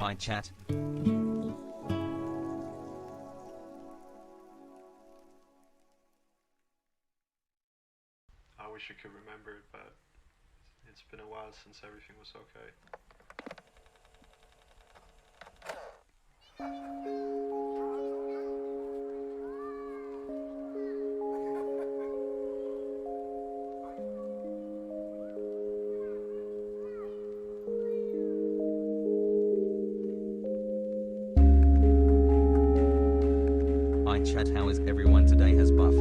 Hi chat. I wish I could remember it, but it's been a while since everything was okay. Hi chat, how is everyone today? Has buff.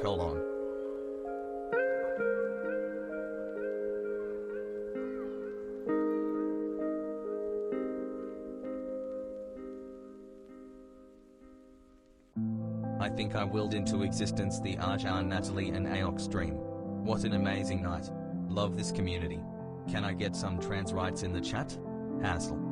Hold on. I think I willed into existence the Arjan, Natalie and Aox stream. What an amazing night. Love this community. Can I get some trans rights in the chat? Hassle.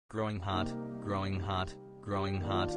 Growing heart, growing heart, growing heart.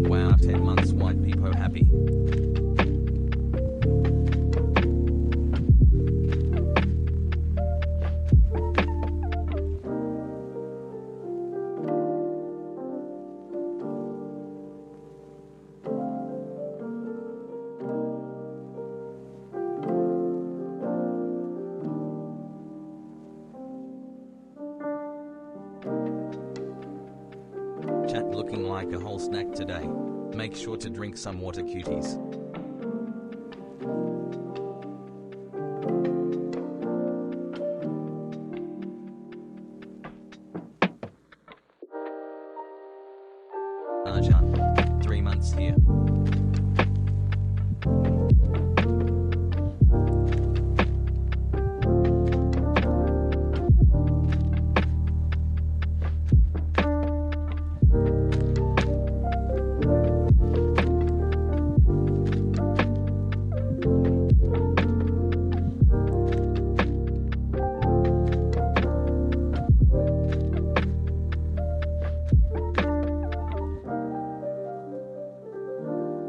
Wow, 10 months white people happy. Chat looking like a whole snack today. Make sure to drink some water, cuties. Arjan, 3 months here.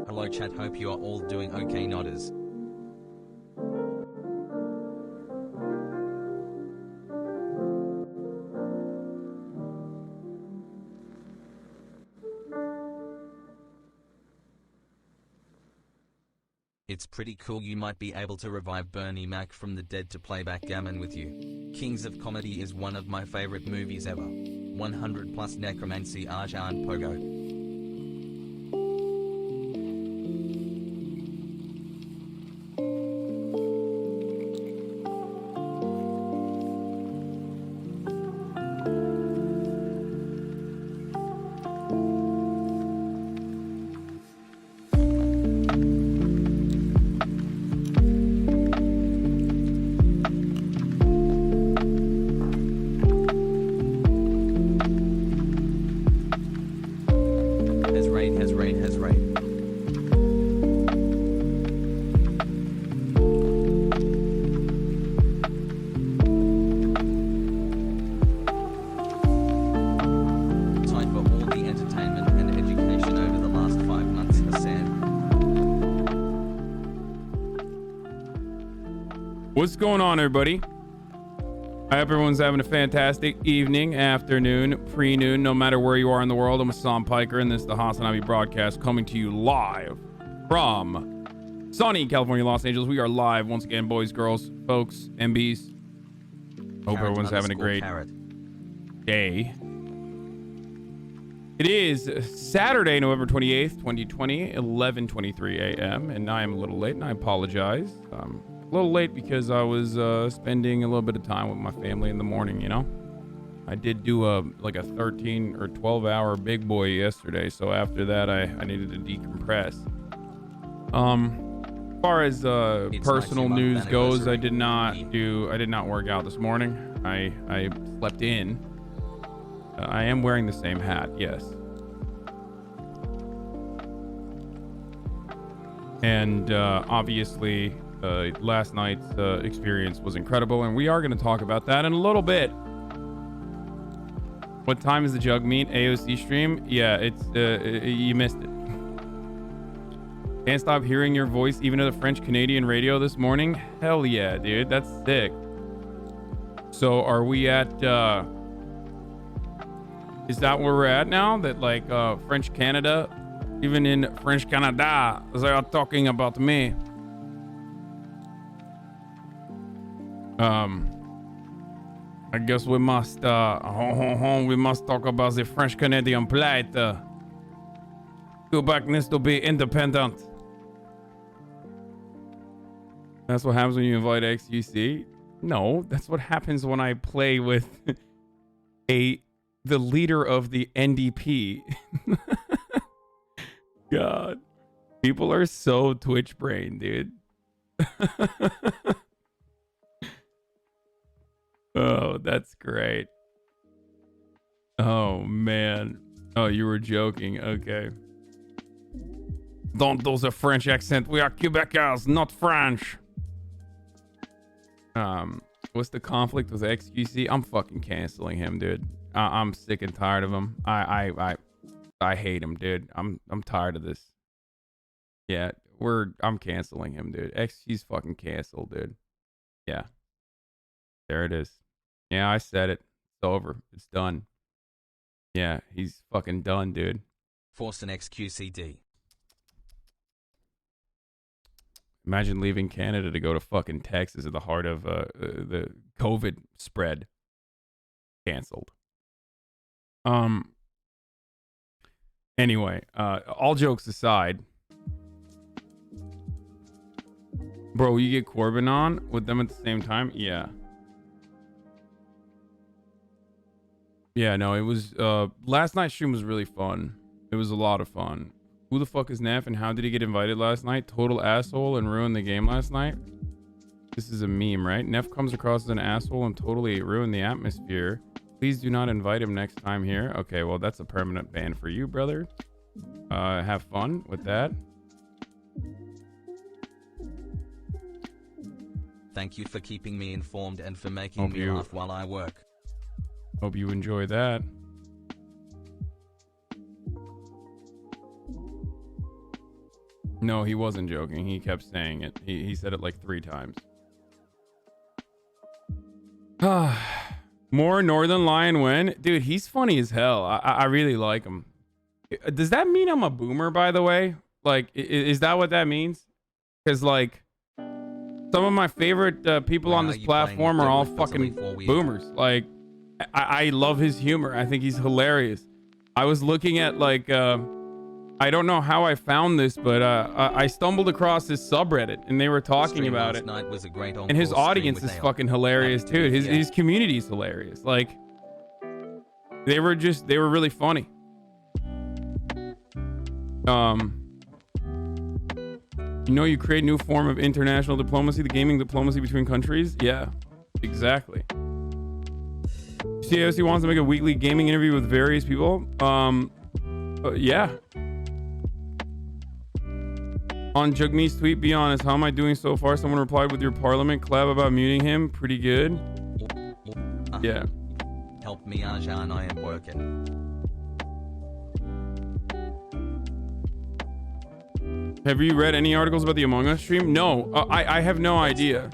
Hello chat, hope you are all doing okay, nodders. It's pretty cool you might be able to revive Bernie Mac from the dead to play backgammon with you. Kings of Comedy is one of my favorite movies ever. 100 plus necromancy Arjan Pogo. Has raid. Time for all the entertainment and education over the last 5 months, Hasan. What's going on, everybody? I hope everyone's having a fantastic evening, afternoon, pre-noon, no matter where you are in the world. I'm Hasan Piker, and this is the HasanAbi broadcast coming to you live from sunny California, Los Angeles. We are live once again, boys, girls, folks, MBs. Hope everyone's having a great day. It is Saturday, November 28th, 2020, 11:23 a.m., and I am a little late, and I apologize. A little late because I was spending a little bit of time with my family in the morning, you know. I did do a 13 or 12 hour big boy yesterday, so after that I needed to decompress. As far as personal news goes, I did not work out this morning. I slept in. I am wearing the same hat, yes. And obviously last night's experience was incredible, and we are going to talk about that in a little bit. What time is the Jug Meat AOC stream? Yeah, it's you missed it. Can't stop hearing your voice even at the French Canadian radio this morning. Hell yeah, dude. That's sick. So are we at, is that where we're at now? That like, French Canada, even in French Canada, they are talking about me. I guess we must, we must talk about the French Canadian plight. Quebec needs to be independent. That's what happens when you invite XQC? No, that's what happens when I play with the leader of the NDP. God. People are so Twitch brain, dude. Oh, that's great. Oh, man. Oh, you were joking. Okay. Don't do the French accent. We are Quebecers, not French. What's the conflict with XQC? I'm fucking canceling him, dude. I'm sick and tired of him. I hate him, dude. I'm tired of this. Yeah, I'm canceling him, dude. XQC's fucking canceled, dude. Yeah. There it is. Yeah, I said it. It's over. It's done. Yeah, he's fucking done, dude. Force an XQCD. Imagine leaving Canada to go to fucking Texas at the heart of the COVID spread. Canceled. Anyway, all jokes aside. Bro, you get Corbin on with them at the same time? Yeah. Yeah, no, it was, last night's stream was really fun. It was a lot of fun. Who the fuck is Neff and how did he get invited last night? Total asshole and ruined the game last night? This is a meme, right? Neff comes across as an asshole and totally ruined the atmosphere. Please do not invite him next time here. Okay, well, that's a permanent ban for you, brother. Have fun with that. Thank you for keeping me informed and for making me laugh while I work. Hope you enjoy that. No, he wasn't joking. He kept saying it. He said it like 3 times. More Northern Lion when? Dude, he's funny as hell. I really like him. Does that mean I'm a boomer, by the way? Like, is that what that means? Because, like, some of my favorite people on this platform are all fucking boomers. Like, I love his humor. I think he's hilarious. I was looking at, like, I don't know how I found this, but I stumbled across this subreddit and they were talking about it. And his audience is fucking hilarious too. His community is hilarious. Like, they were really funny. You know, you create a new form of international diplomacy, the gaming diplomacy between countries. Yeah, exactly. CAOC wants to make a weekly gaming interview with various people. Yeah. On Jugme's tweet, be honest, how am I doing so far? Someone replied with your parliament collab about muting him. Pretty good. Yeah. Help me, Hasan, I am working. Have you read any articles about the Among Us stream? No, I have no idea.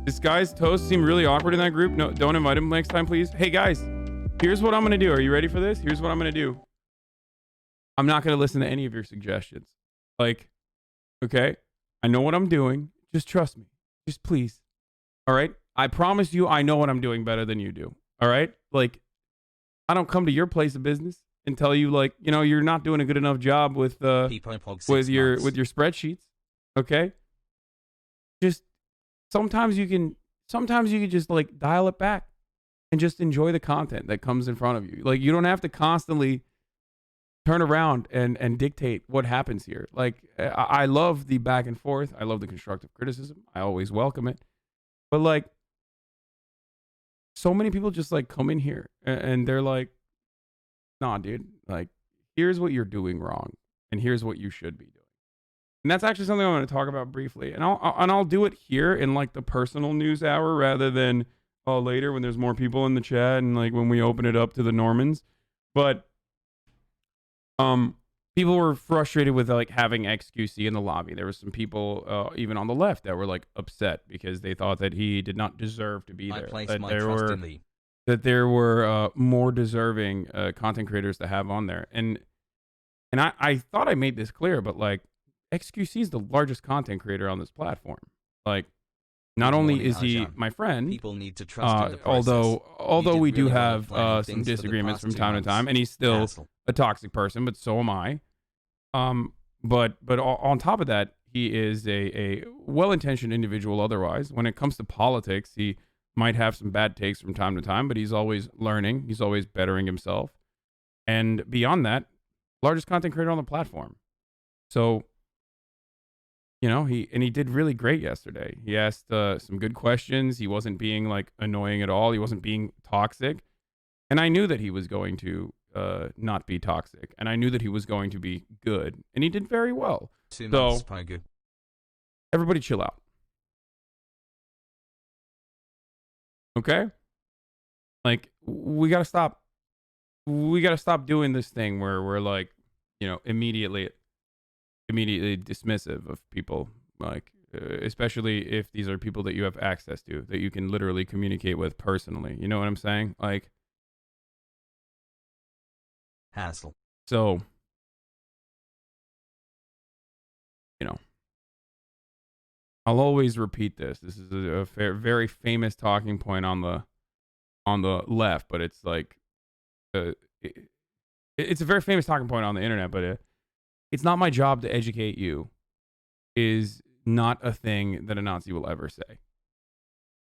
This guy's toast seemed really awkward in that group. No, don't invite him next time, please. Hey, guys, here's what I'm going to do. Are you ready for this? Here's what I'm going to do. I'm not going to listen to any of your suggestions. Like, okay, I know what I'm doing. Just trust me. Just please. All right? I promise you I know what I'm doing better than you do. All right? Like, I don't come to your place of business and tell you, like, you know, you're not doing a good enough job with your spreadsheets. Okay? Just sometimes you can just like dial it back and just enjoy the content that comes in front of you. Like, you don't have to constantly turn around and dictate what happens here. Like, I love the back and forth. I love the constructive criticism. I always welcome it. But, like, so many people just, like, come in here and they're like, nah, dude, like, here's what you're doing wrong and here's what you should be doing. And that's actually something I want to talk about briefly. And I'll do it here in, like, the personal news hour rather than later when there's more people in the chat and, like, when we open it up to the Normans. But people were frustrated with like having XQC in the lobby. There were some people even on the left that were like upset because they thought that he did not deserve to be I there. place That my there trust were in thee. that there were more deserving content creators to have on there. And I thought I made this clear, but like XQC is the largest content creator on this platform. Like, not Good only morning, is he Arjan. my friend, People need to trust in the process. although You we did do really well have at planning some things for the disagreements past from 2 time to months. time, and he's still Hassle. a toxic person, but so am I. But on top of that, he is a well-intentioned individual. Otherwise, when it comes to politics, he might have some bad takes from time to time, but he's always learning. He's always bettering himself. And beyond that, largest content creator on the platform. So, he did really great yesterday. He asked some good questions. He wasn't being like annoying at all. He wasn't being toxic. And I knew that he was going to not be toxic. And I knew that he was going to be good. And he did very well. 2 So, months, POGO. everybody chill out. Okay? Like, we gotta stop doing this thing where we're like, immediately dismissive of people, like especially if these are people that you have access to, that you can literally communicate with personally. You know what I'm saying? Like, Hassle. so, I'll always repeat this. This is a very famous talking point on the left, but it's like, it's a very famous talking point on the internet, but it's not my job to educate you is not a thing that a Nazi will ever say.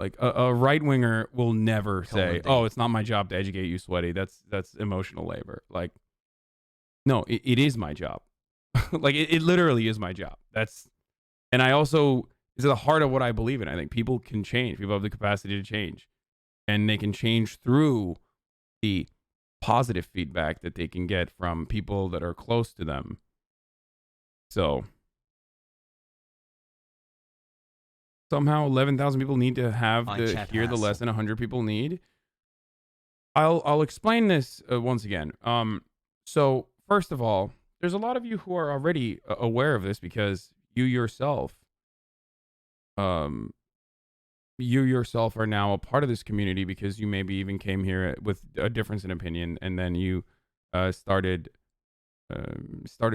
Like a right winger will never say, "Oh, it's not my job to educate you, sweaty." That's emotional labor. Like, no, it is my job. Like it literally is my job. And I also is at the heart of what I believe in. I think people can change. People have the capacity to change, and they can change through the positive feedback that they can get from people that are close to them. So somehow 11,000 people need to hear the lesson 100 people need. I'll explain this once again. So first of all, there's a lot of you who are already aware of this because you yourself are now a part of this community because you maybe even came here with a difference in opinion, and then you started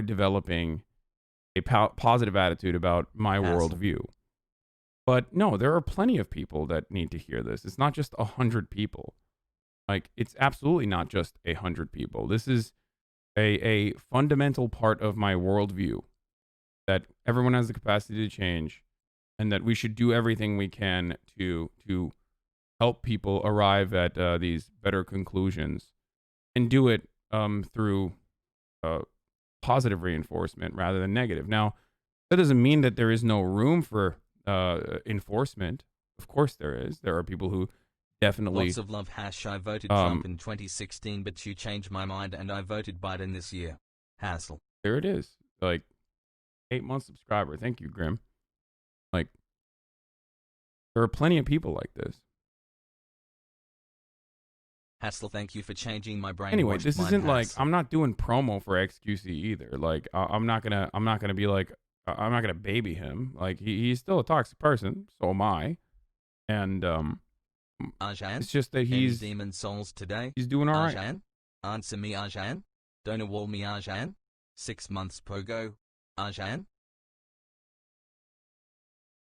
developing a positive attitude about my worldview. But no, there are plenty of people that need to hear this. It's not just 100 people. Like, it's absolutely not just 100 people. This is a fundamental part of my worldview, that everyone has the capacity to change, and that we should do everything we can to help people arrive at these better conclusions, and do it through positive reinforcement rather than negative. Now, that doesn't mean that there is no room for enforcement. Of course there is. There are people who definitely... Lots of love, Hash. I voted Trump in 2016, but you changed my mind and I voted Biden this year. Hassle. There it is. Like, 8-month subscriber. Thank you, Grim. Like, there are plenty of people like this. Hassle, thank you for changing my brain. Anyway, this isn't like, I'm not doing promo for XQC either. Like, I'm not gonna be like, I'm not gonna baby him. Like, he's still a toxic person. So am I. And Arjan? it's just that he's demon souls today. He's doing all right. Arjan? Answer me, Arjan. Don't wall me, Arjan. 6 months, Pogo. Arjan?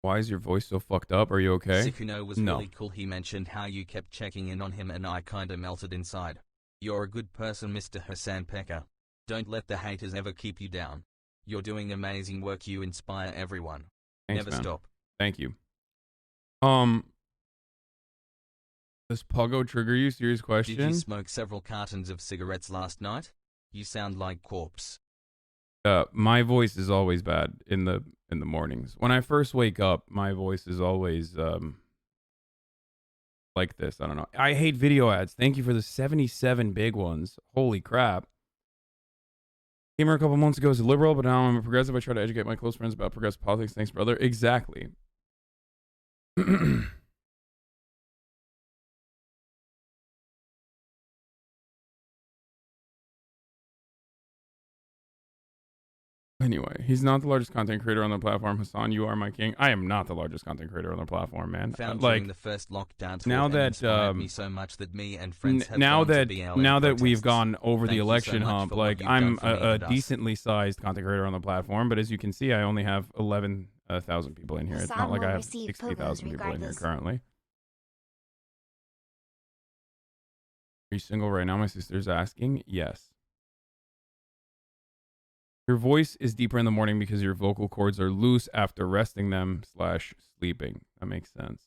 Why is your voice so fucked up? Are you okay? Sikuno was really cool. He mentioned how you kept checking in on him and I kinda melted inside. You're a good person, Mr. Hasan Pecker. Don't let the haters ever keep you down. You're doing amazing work. You inspire everyone. Thanks, Never man. stop. Thank you. Does Pogo trigger you? Serious question. Did you smoke several cartons of cigarettes last night? You sound like corpse. My voice is always bad in the mornings. When I first wake up, my voice is always like this. I don't know. I hate video ads. Thank you for the 77 big ones. Holy crap. Came here a couple months ago as a liberal, but now I'm a progressive. I try to educate my close friends about progressive politics. Thanks, brother. Exactly. Anyway, he's not the largest content creator on the platform. Hasan, you are my king. I am not the largest content creator on the platform, man. Found Like during the first lockdown now that inspired me so much that me and friends have now gone to that BLM now that we've protests. gone over the Thank you so election much hump, for what like you've I'm done for me a and us. decently sized content creator on the platform, but as you can see, I only have 11,000 people in here. It's not like I have 60,000 people in here currently. Are you single right now? My sister's asking. Yes. Your voice is deeper in the morning because your vocal cords are loose after resting them / sleeping. That makes sense.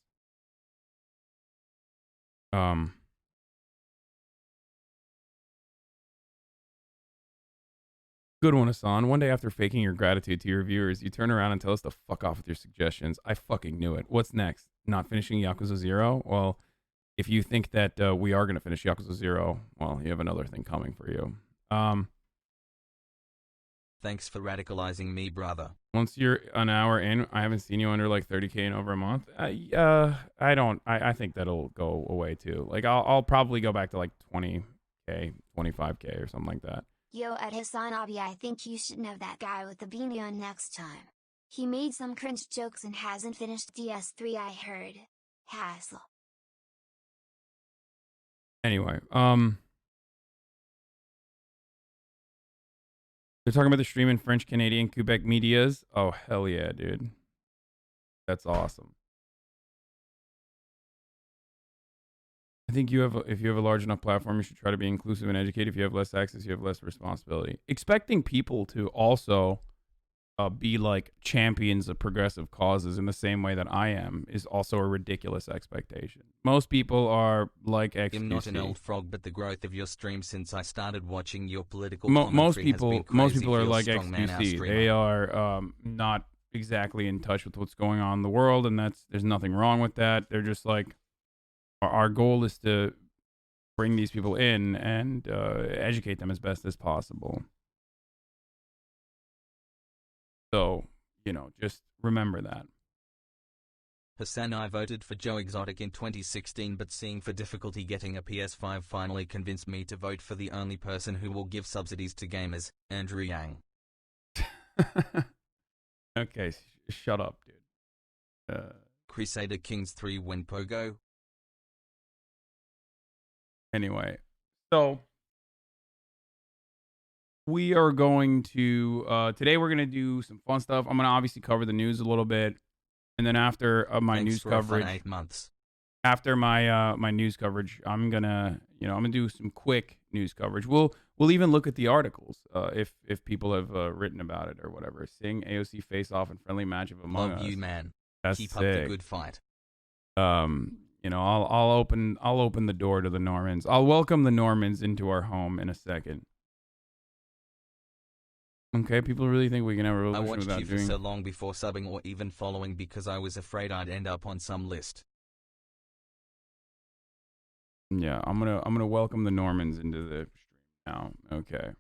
Good one, Hasan. One day after faking your gratitude to your viewers, you turn around and tell us to fuck off with your suggestions. I fucking knew it. What's next? Not finishing Yakuza 0? Well, if you think that we are going to finish Yakuza 0, well, you have another thing coming for you. Thanks for radicalizing me, brother. Once you're an hour in, I haven't seen you under like 30K in over a month. I think that'll go away too. Like I'll probably go back to like 20K, 25K or something like that. Yo, at HasanAbi, I think you should know that guy with the beanie on next time. He made some cringe jokes and hasn't finished DS3, I heard. Hassle. Anyway, they're talking about the stream in French, Canadian, Quebec medias. Oh, hell yeah, dude. That's awesome. I think if you have a large enough platform, you should try to be inclusive and educate. If you have less access, you have less responsibility. Expecting people to also be like champions of progressive causes in the same way that I am is also a ridiculous expectation. Most people are like XQC. I'm not an old frog, but the growth of your stream since I started watching your political most people are like XQC. They are not exactly in touch with what's going on in the world, and there's nothing wrong with that. They're just like, our goal is to bring these people in and educate them as best as possible. So, just remember that. Hasan, I voted for Joe Exotic in 2016, but seeing for difficulty getting a PS5 finally convinced me to vote for the only person who will give subsidies to gamers, Andrew Yang. Okay, shut up, dude. Crusader Kings 3 when POGO. Anyway, so we are going to today we're gonna do some fun stuff. I'm gonna obviously cover the news a little bit, and then after my news coverage, 8 months. After my my news coverage, I'm gonna do some quick news coverage. We'll even look at the articles if people have written about it or whatever. Seeing AOC face off in friendly match of Among Us. Love you, man. That's Keep sick. up the good fight. I'll open the door to the Normans. I'll welcome the Normans into our home in a second. Okay, people really think we can have a revolution I watched without you for doing so long before subbing or even following because I was afraid I'd end up on some list. Yeah, I'm gonna welcome the Normans into the stream now. Okay.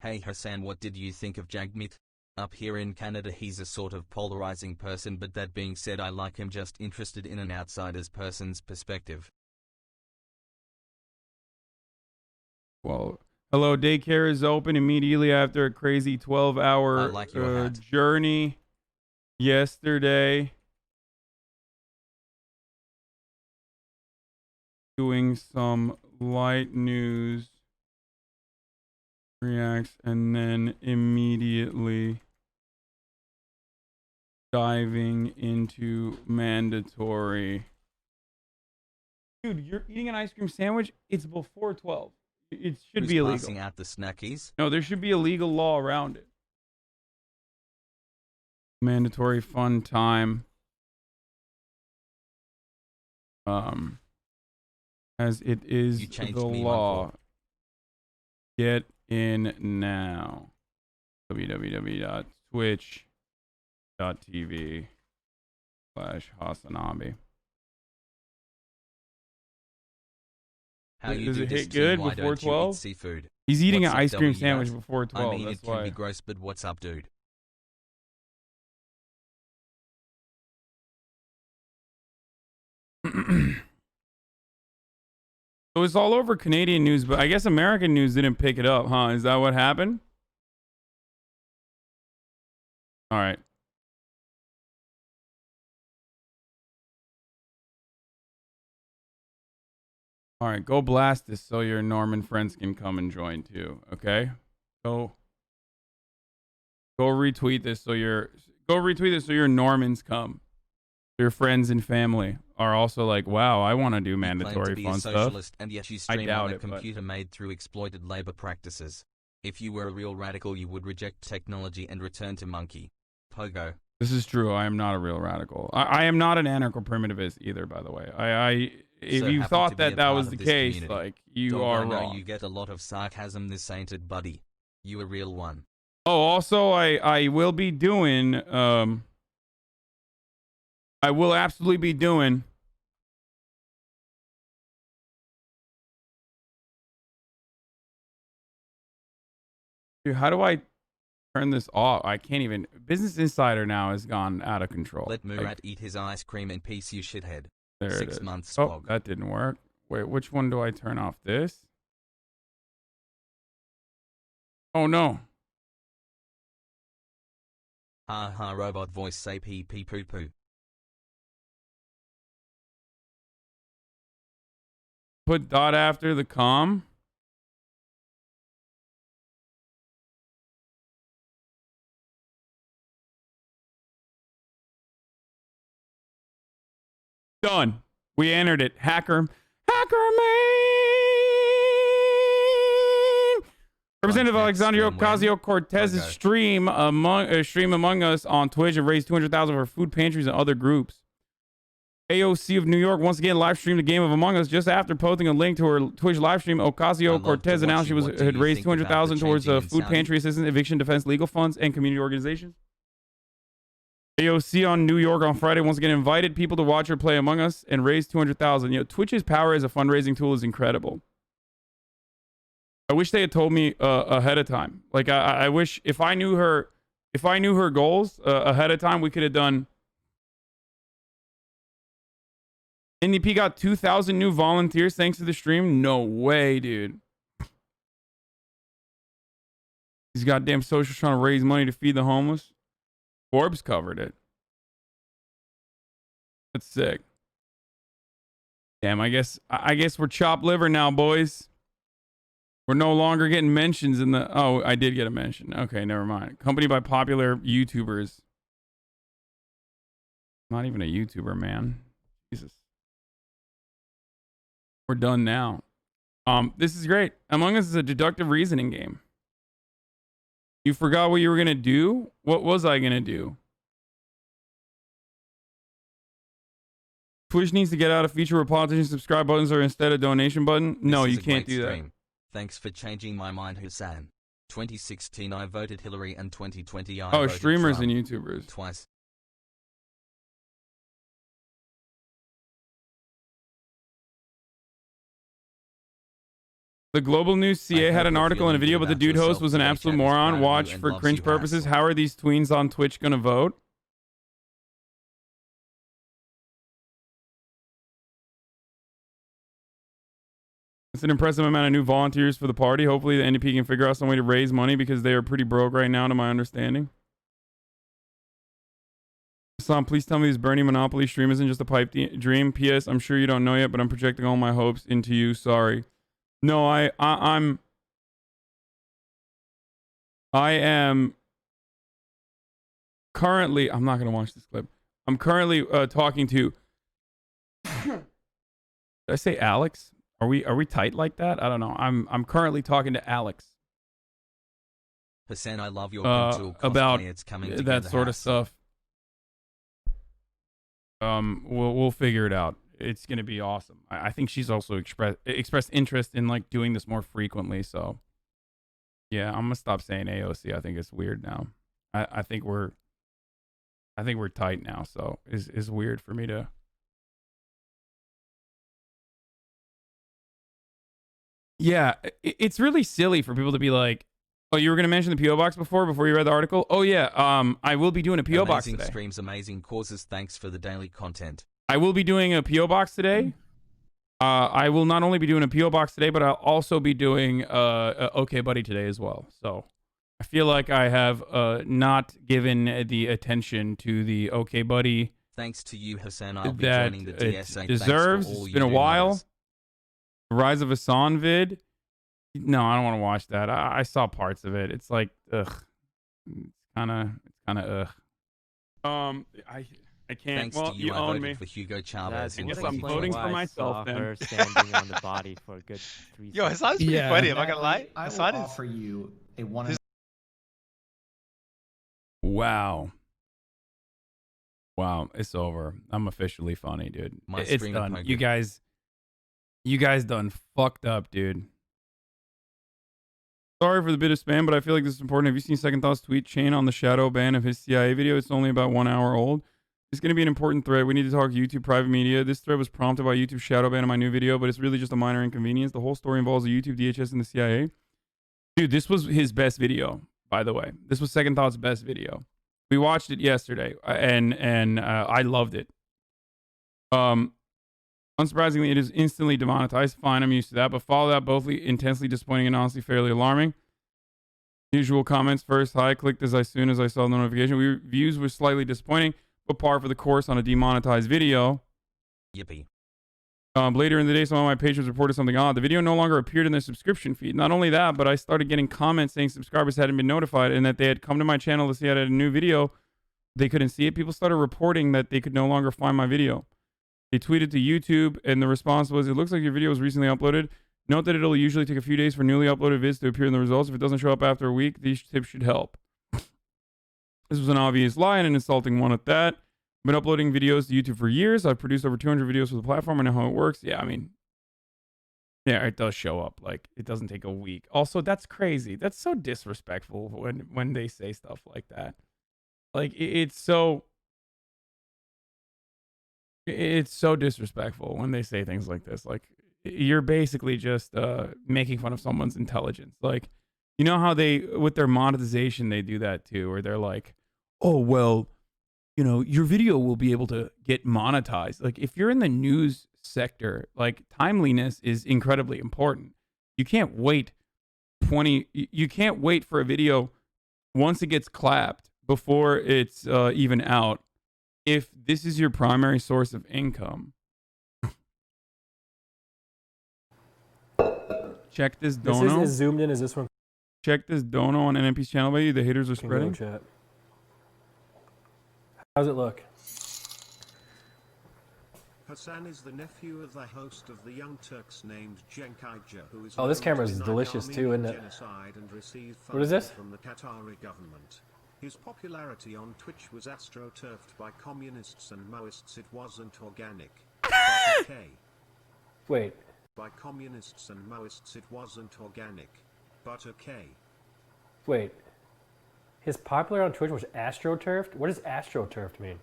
Hey Hasan, what did you think of Jagmeet? Up here in Canada he's a sort of polarizing person, but that being said I like him, just interested in an outsider's person's perspective. Well, hello, daycare is open immediately after a crazy 12-hour like your hat. journey yesterday. Doing some light news reacts and then immediately diving into mandatory. Dude, you're eating an ice cream sandwich? It's before 12. It should be illegal. Passing out the snackies? No, there should be a legal law around it. Mandatory fun time. As it is the law. Get in now. www.twitch.tv/HasanAbi. How you Does do it this hit good why before don't you eat 12? seafood? He's eating What's an up, ice cream W? sandwich before 12. I mean, that's it can why. be gross, but what's up, dude? So it's all over Canadian news, but I guess American news didn't pick it up, huh? Is that what happened? All right. All right, go blast this so your Norman friends can come and join too. Okay, go retweet this so your Normans come. Your friends and family are also like, wow, I want to do mandatory be fun a stuff. Socialist, and yet you stream I doubt on a it, computer made through exploited labor practices. If you were a real radical, you would reject technology and return to monkey. Pogo. This is true. I am not a real radical. I am not an anarcho-primitivist either, by the way. If you thought that was the case, community. like, you Dog, are I know wrong. you get a lot of sarcasm this ain't it, buddy. You a real one. Oh, also, I will be doing, I will absolutely be doing Dude, how do I turn this off? I can't even. Business Insider now has gone out of control. Let Murat eat his ice cream in peace, you shithead. There 6 it is. months, Oh, Pog. that didn't work. Wait, which one do I turn off? This? Oh, no. Ha ha, robot voice say pee pee poo poo. Put dot after the com. Done. We entered it. Hacker man. Representative Alexandria Ocasio-Cortez's stream Among Us on Twitch have raised $200,000 for food pantries and other groups. AOC of New York once again live streamed a game of Among Us just after posting a link to her Twitch live stream. Ocasio-Cortez announced she had raised $200,000 towards food pantry assistance, eviction defense, legal funds, and community organizations. AOC on New York on Friday once again invited people to watch her play Among Us and raise $200,000. You know, Twitch's power as a fundraising tool is incredible. I wish they had told me ahead of time. Like I wish if I knew her goals ahead of time, we could have done. NDP got 2,000 new volunteers thanks to the stream. No way, dude. These goddamn socials trying to raise money to feed the homeless. Forbes covered it. That's sick. Damn, I guess we're chopped liver now, boys. We're no longer getting mentions in the... Oh, I did get a mention. Okay, never mind. Company by popular YouTubers. Not even a YouTuber, man. Jesus. We're done now. This is great. Among Us is a deductive reasoning game. You forgot what you were going to do? What was I going to do? Twitch needs to get out a feature where politicians subscribe buttons are instead a donation button. No, you can't do that. Thanks for changing my mind, Hasan. 2016 I voted Hillary and 2020 I voted streamers Trump. And YouTubers. Twice. The Global News CA had an article and a video, but the dude host was an absolute moron. Watch for cringe purposes. How are these tweens on Twitch going to vote? It's an impressive amount of new volunteers for the party. Hopefully the NDP can figure out some way to raise money because they are pretty broke right now, to my understanding. Hasan, please tell me this Bernie Monopoly stream isn't just a pipe dream. P.S. I'm sure you don't know yet, but I'm projecting all my hopes into you. Sorry. No, I am currently... I'm not going to watch this clip. I'm currently talking to... Did I say Alex? Are we tight like that? I don't know. I'm currently talking to Alex. Hasan, I love your about it's coming that sort of stuff. We'll figure it out. It's gonna be awesome. I think she's also expressed interest in like doing this more frequently. So yeah, I'm gonna stop saying AOC. I think it's weird now. I think we're tight now. So it's weird for me to. Yeah, it's really silly for people to be like, "Oh, you were going to mention the PO box before you read the article." Oh yeah, I will be doing a PO box today. Amazing streams, amazing causes. Thanks for the daily content. I will be doing a PO box today. I will not only be doing a PO box today, but I'll also be doing OK Buddy today as well. So I feel like I have not given the attention to the okay buddy Thanks to you, Hasan. I'll be that joining the it DSA. deserves. Thanks for all It's you been a do, while. mothers. The Rise of Hasan vid. No, I don't want to watch that. I saw parts of it. It's like ugh. It's kind of ugh. I can't. Thanks Well, to you, you I own voted me. for Hugo Chavez I in guess I'm 2020. voting for I myself saw then. her standing on the body for a good 3 Yo, seconds. Hasan's pretty Yeah. funny. Am I gonna lie? I will Hasan is. offer you a one. Wow. Wow, it's over. I'm officially funny, dude. My It's stream done. poker. You guys done fucked up, dude. Sorry for the bit of spam, but I feel like this is important. Have you seen Second Thought's tweet chain on the shadow ban of his CIA video? It's only about 1 hour old. It's going to be an important thread. We need to talk YouTube private media. This thread was prompted by YouTube shadow ban of my new video, but it's really just a minor inconvenience. The whole story involves the YouTube, DHS, and the CIA. Dude, this was his best video, by the way. This was Second Thought's best video. We watched it yesterday, and I loved it. Unsurprisingly, it is instantly demonetized. Fine, I'm used to that. But follow that, both intensely disappointing and honestly fairly alarming. Usual comments first. Hi, clicked as soon as I saw the notification. Views were slightly disappointing, but par for the course on a demonetized video. Yippee. Later in the day, some of my patrons reported something odd. The video no longer appeared in their subscription feed. Not only that, but I started getting comments saying subscribers hadn't been notified and that they had come to my channel to see I had a new video. They couldn't see it. People started reporting that they could no longer find my video. They tweeted to YouTube, and the response was, "It looks like your video was recently uploaded. Note that it'll usually take a few days for newly uploaded vids to appear in the results. If it doesn't show up after a week, these tips should help." This was an obvious lie and an insulting one at that. I've been uploading videos to YouTube for years. I've produced over 200 videos for the platform. I know how it works. Yeah, I mean, yeah, it does show up. Like, it doesn't take a week. Also, that's crazy. That's so disrespectful when they say stuff like that. Like, it's so disrespectful when they say things like this. Like, you're basically just making fun of someone's intelligence. Like, you know how they, with their monetization, they do that too, where they're like, oh, well, you know, your video will be able to get monetized. Like, if you're in the news sector, like, timeliness is incredibly important. You can't wait you can't wait for a video once it gets clapped before it's even out. If this is your primary source of income. Check this dono. Is zoomed in. Is this one? Check this dono on NMP's channel, baby. The haters are Can go spreading. chat. How's it look? Hasan is the nephew of the host of the Young Turks named Cenk, who is Oh, this known camera to is deny delicious too, isn't it? genocide and receive What is this? funding from the Qatari government. His popularity on Twitch was astroturfed by communists and Maoists. It wasn't organic. But okay. Wait. By communists and Maoists, it wasn't organic. But okay. Wait. His popular on Twitch was astroturfed? What does astroturfed mean?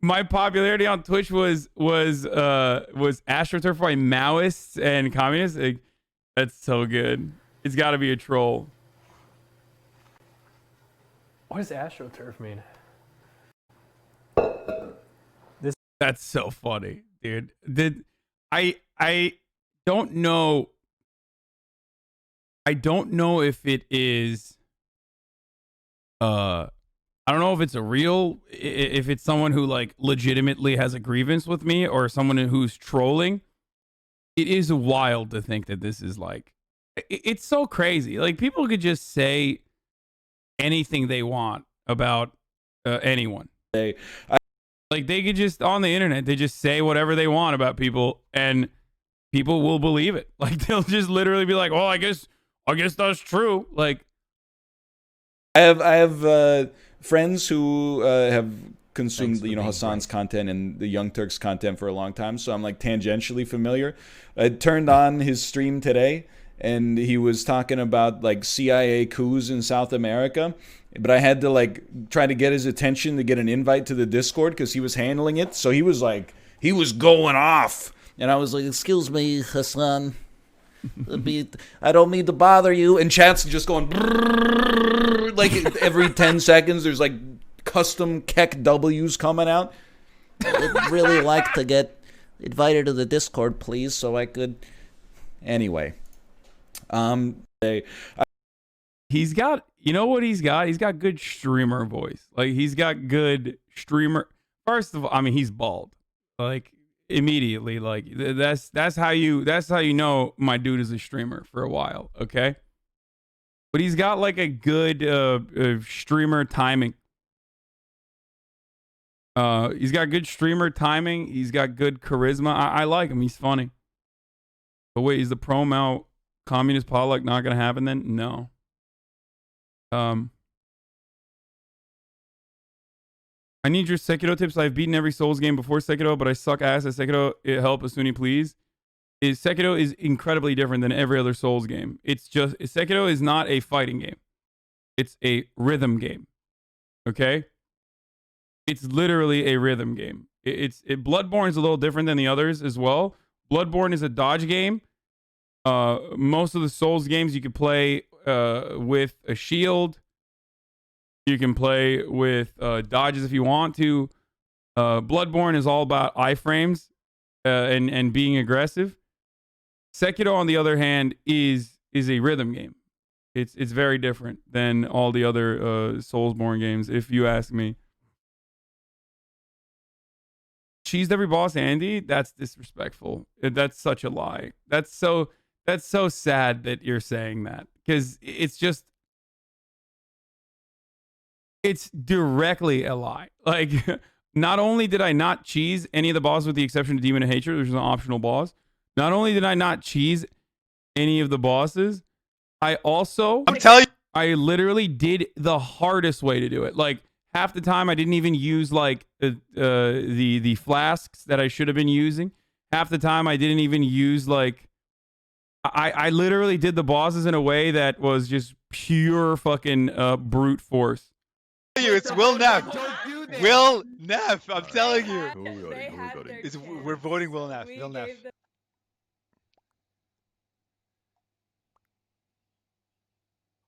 My popularity on Twitch was astroturfed by Maoists and communists. Like, that's so good. It's got to be a troll. What does astroturf mean? That's so funny, dude. I don't know. I don't know if it is. I don't know if it's if it's someone who like legitimately has a grievance with me or someone who's trolling. It is wild to think that this is like, it's so crazy. Like, people could just say anything they want about anyone. Like, they could just, on the internet, they just say whatever they want about people and people will believe it. Like, they'll just literally be like, oh, I guess that's true. Like, I have friends who have consumed, you know, Hasan's content and the Young Turks content for a long time, so I'm like tangentially familiar. I turned on his stream today, and he was talking about like CIA coups in South America, but I had to like try to get his attention to get an invite to the Discord because he was handling it. So he was going off, and I was like, "Excuse me, Hasan. I don't mean to bother you." And chat's just going like every 10 seconds there's like custom Keck W's coming out. I'd really like to get invited to the Discord, please, so I could. Anyway, He's got, you know what he's got? He's got good streamer voice. Like, he's got good streamer. First of all, I mean, he's bald. Like, immediately, like that's how you know my dude is a streamer for a while, okay? But he's got like a good streamer timing. He's got good streamer timing. He's got good charisma. I like him. He's funny. But wait, is the promo communist potluck not gonna happen then? No. I need your Sekiro tips. I've beaten every Souls game before Sekiro, but I suck ass at Sekiro. Help as soon as please. Sekiro is incredibly different than every other Souls game. It's just Sekiro is not a fighting game. It's a rhythm game. Okay? It's literally a rhythm game. Bloodborne is a little different than the others as well. Bloodborne is a dodge game. Most of the Souls games you can play with a shield. You can play with dodges if you want to. Bloodborne is all about iframes and being aggressive. Sekiro, on the other hand, is a rhythm game. It's very different than all the other Soulsborne games, if you ask me. Cheesed every boss, Andy? That's disrespectful. That's such a lie. That's so sad that you're saying that, because it's directly a lie. Like, not only did I not cheese any of the bosses with the exception of Demon of Hatred, which is an optional boss. Not only did I not cheese any of the bosses, I literally did the hardest way to do it. Like, half the time I didn't even use like the flasks that I should have been using. Half the time I didn't even use like I literally did the bosses in a way that was just pure fucking brute force. It's Will Neff. Will Neff. I'm telling you. We're voting Will Neff. Will Neff.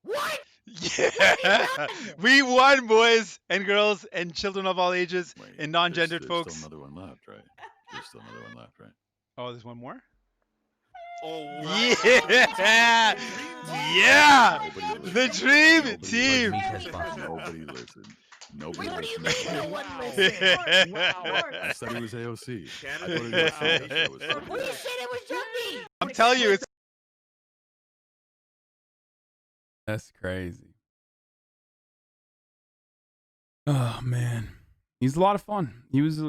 What? Yeah. We won, boys and girls and children of all ages and non-gendered folks. There's still another one left, right? There's still another one left, right? Oh, there's one more? Oh, wow. Yeah! Yeah! The dream team! Nobody listened. Nobody listened. I said it was AOC. I'm telling you, it's... That's crazy. Oh, man. He's a lot of fun. He was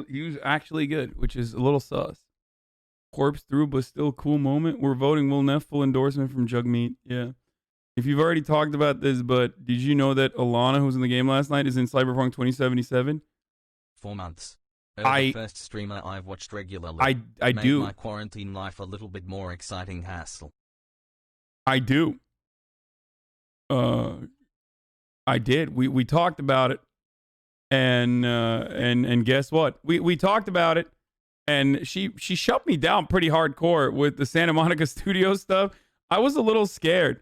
actually good, which is a little sus. Corpse through, but still cool moment. We're voting Will Neff, full endorsement from Jugmeat. Yeah. If you've already talked about this, but did you know that Alana, who was in the game last night, is in Cyberpunk 2077? 4 months. The first streamer I've watched regularly. I do. My quarantine life a little bit more exciting, Hassel. I do. I did. We talked about it, and guess what? We talked about it. And she shut me down pretty hardcore with the Santa Monica studio stuff. I was a little scared.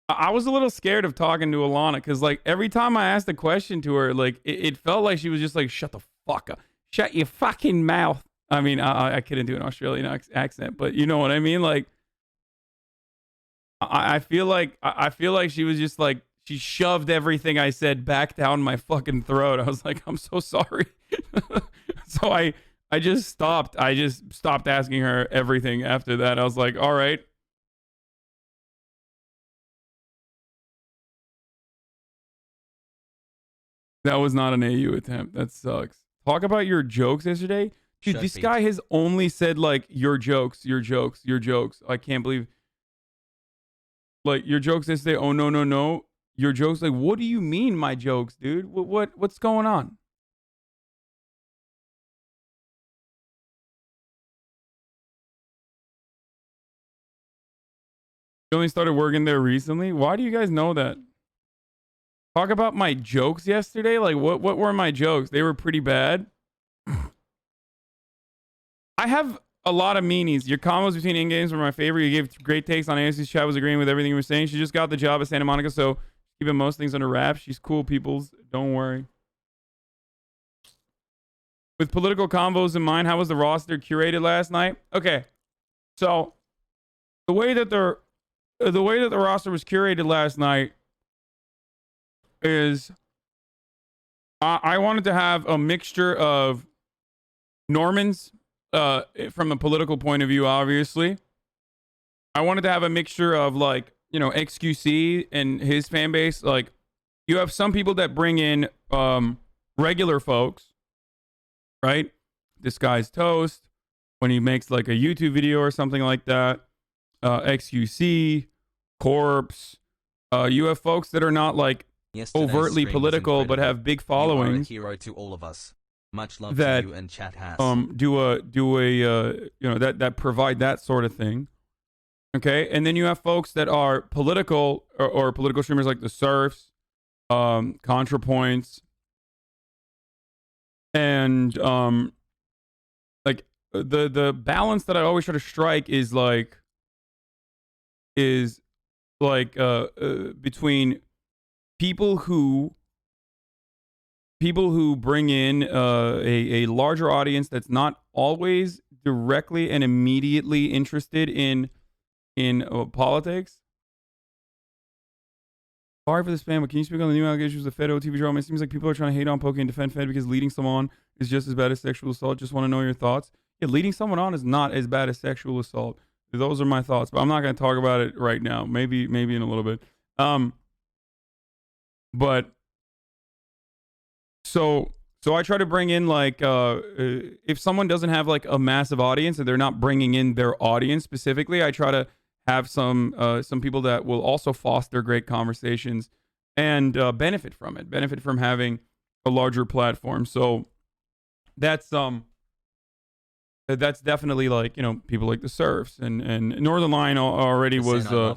I was a little scared of talking to Alana because, like, every time I asked a question to her, like, it felt like she was just like, shut the fuck up. Shut your fucking mouth. I mean, I couldn't do an Australian accent, but you know what I mean? Like, I feel like she was just like, she shoved everything I said back down my fucking throat. I was like, I'm so sorry. So I just stopped. I just stopped asking her everything after that. I was like, all right. That was not an AU attempt. That sucks. Talk about your jokes yesterday. Dude, this guy has only said, like, your jokes. I can't believe. Like, your jokes yesterday. Oh, no. Your jokes. Like, what do you mean, my jokes, dude? What's going on? You only started working there recently? Why do you guys know that? Talk about my jokes yesterday? Like, what were my jokes? They were pretty bad. I have a lot of meanies. Your combos between in-games were my favorite. You gave great takes on AOC's chat. Was agreeing with everything you were saying. She just got the job at Santa Monica, so keeping most things under wraps. She's cool, peoples. Don't worry. With political combos in mind, how was the roster curated last night? Okay, so the way that the roster was curated last night is I wanted to have a mixture of Normans from a political point of view, obviously. I wanted to have a mixture of like, you know, XQC and his fan base. Like, you have some people that bring in regular folks, right? This guy's toast when he makes like a YouTube video or something like that. XQC, Corpse. You have folks that are not like Yesterday's overtly stream was political but incredible. have big You are a followings. hero to all of us. Much love That to you and chat has. do a you know, that provide that sort of thing. Okay, and then you have folks that are political or political streamers like the Surfs, ContraPoints, and like the balance that I always try to strike is between people who bring in a larger audience that's not always directly and immediately interested in politics. Sorry for the spam, but can you speak on the new allegations of Fed TV drama? It seems like people are trying to hate on Poke and defend Fed because leading someone on is just as bad as sexual assault. Just want to know your thoughts. Yeah, leading someone on is not as bad as sexual assault. Those are my thoughts, but I'm not going to talk about it right now. Maybe in a little bit. But so I try to bring in like if someone doesn't have like a massive audience and they're not bringing in their audience specifically, I try to have some people that will also foster great conversations and benefit from having a larger platform. So that's definitely like, you know, people like the Surfs and Northern Line already was the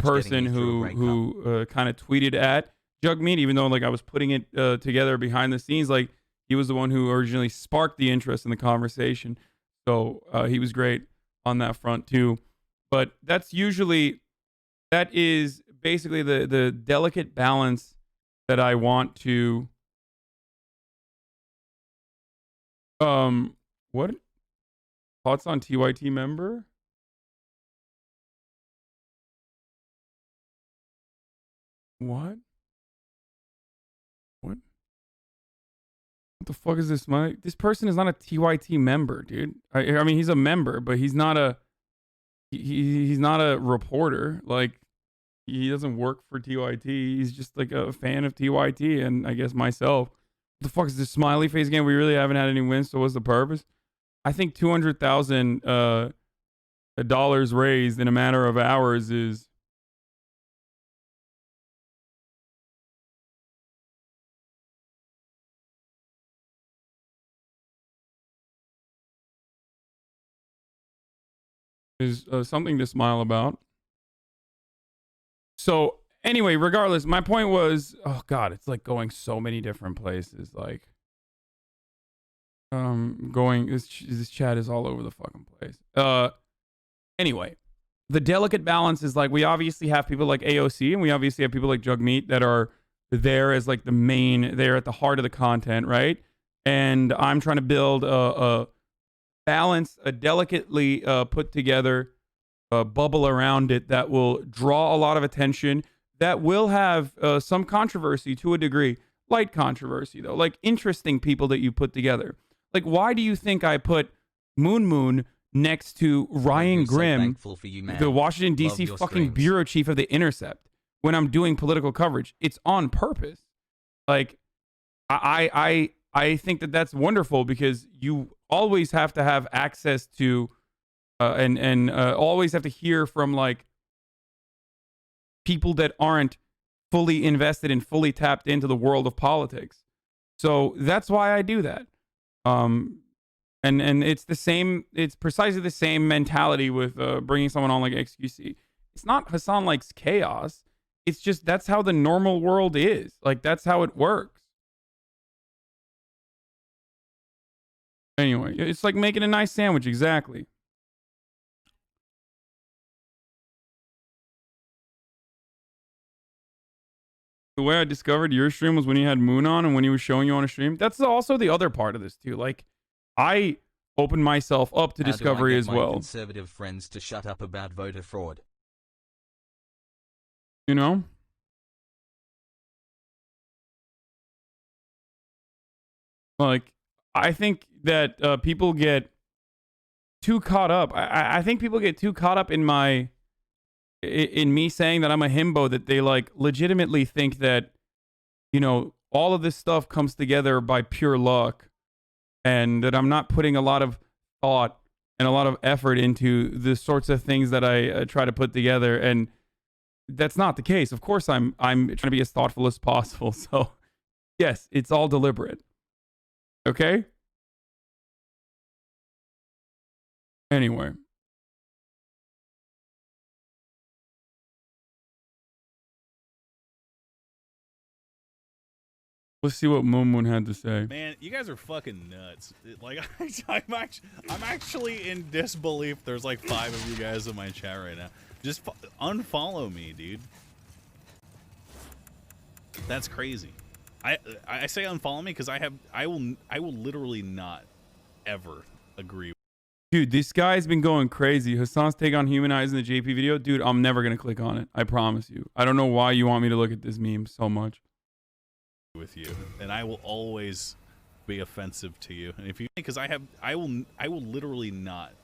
person who kind of tweeted at Jugmeat, even though like I was putting it together behind the scenes. Like, he was the one who originally sparked the interest in the conversation. So he was great on that front too. But that is basically the delicate balance that I want to what? Thoughts on TYT member? What? What the fuck is this? This person is not a TYT member, dude. I mean, he's a member, but he's not a he's not a reporter. Like, he doesn't work for TYT. He's just like a fan of TYT and I guess myself. What the fuck is this smiley face game? We really haven't had any wins, so what's the purpose? I think $200,000 raised in a matter of hours is something to smile about. So anyway, regardless, my point was, oh God, it's like going so many different places. Like, this chat is all over the fucking place. Anyway, the delicate balance is like, we obviously have people like AOC and we obviously have people like Jugmeat that are there as like they're at the heart of the content, right? And I'm trying to build a balance, a delicately put together bubble around it that will draw a lot of attention, that will have some controversy to a degree. Light controversy though, like interesting people that you put together. Like, why do you think I put Moon next to Ryan Grimm, the Washington D.C. fucking bureau chief of The Intercept, when I'm doing political coverage? It's on purpose. Like, I think that that's wonderful because you always have to have access to and always have to hear from like people that aren't fully invested and fully tapped into the world of politics. So that's why I do that. And it's precisely the same mentality with bringing someone on like XQC. It's not Hasan likes chaos. It's just that's how the normal world is. Like, that's how it works. Anyway, it's like making a nice sandwich, exactly. The way I discovered your stream was when you had Moon on and when he was showing you on a stream. That's also the other part of this too. Like, I opened myself up to discovery as well. Conservative friends to shut up about voter fraud. You know? Like, I think that people get too caught up. I think people get too caught up in me saying that I'm a himbo, that they like legitimately think that, you know, all of this stuff comes together by pure luck, and that I'm not putting a lot of thought and a lot of effort into the sorts of things that I try to put together. And that's not the case. Of course, I'm trying to be as thoughtful as possible. So yes, it's all deliberate. Okay? Anyway. Let's see what Moon Moon had to say. Man, you guys are fucking nuts. Like, I'm actually in disbelief. There's like 5 of you guys in my chat right now. Just unfollow me, dude. That's crazy. I say unfollow me because I will literally not ever agree. Dude, this guy's been going crazy. Hasan's take on humanizing the JP video. Dude, I'm never going to click on it. I promise you. I don't know why you want me to look at this meme so much. With you, and I will always be offensive to you. And if you, because I will literally not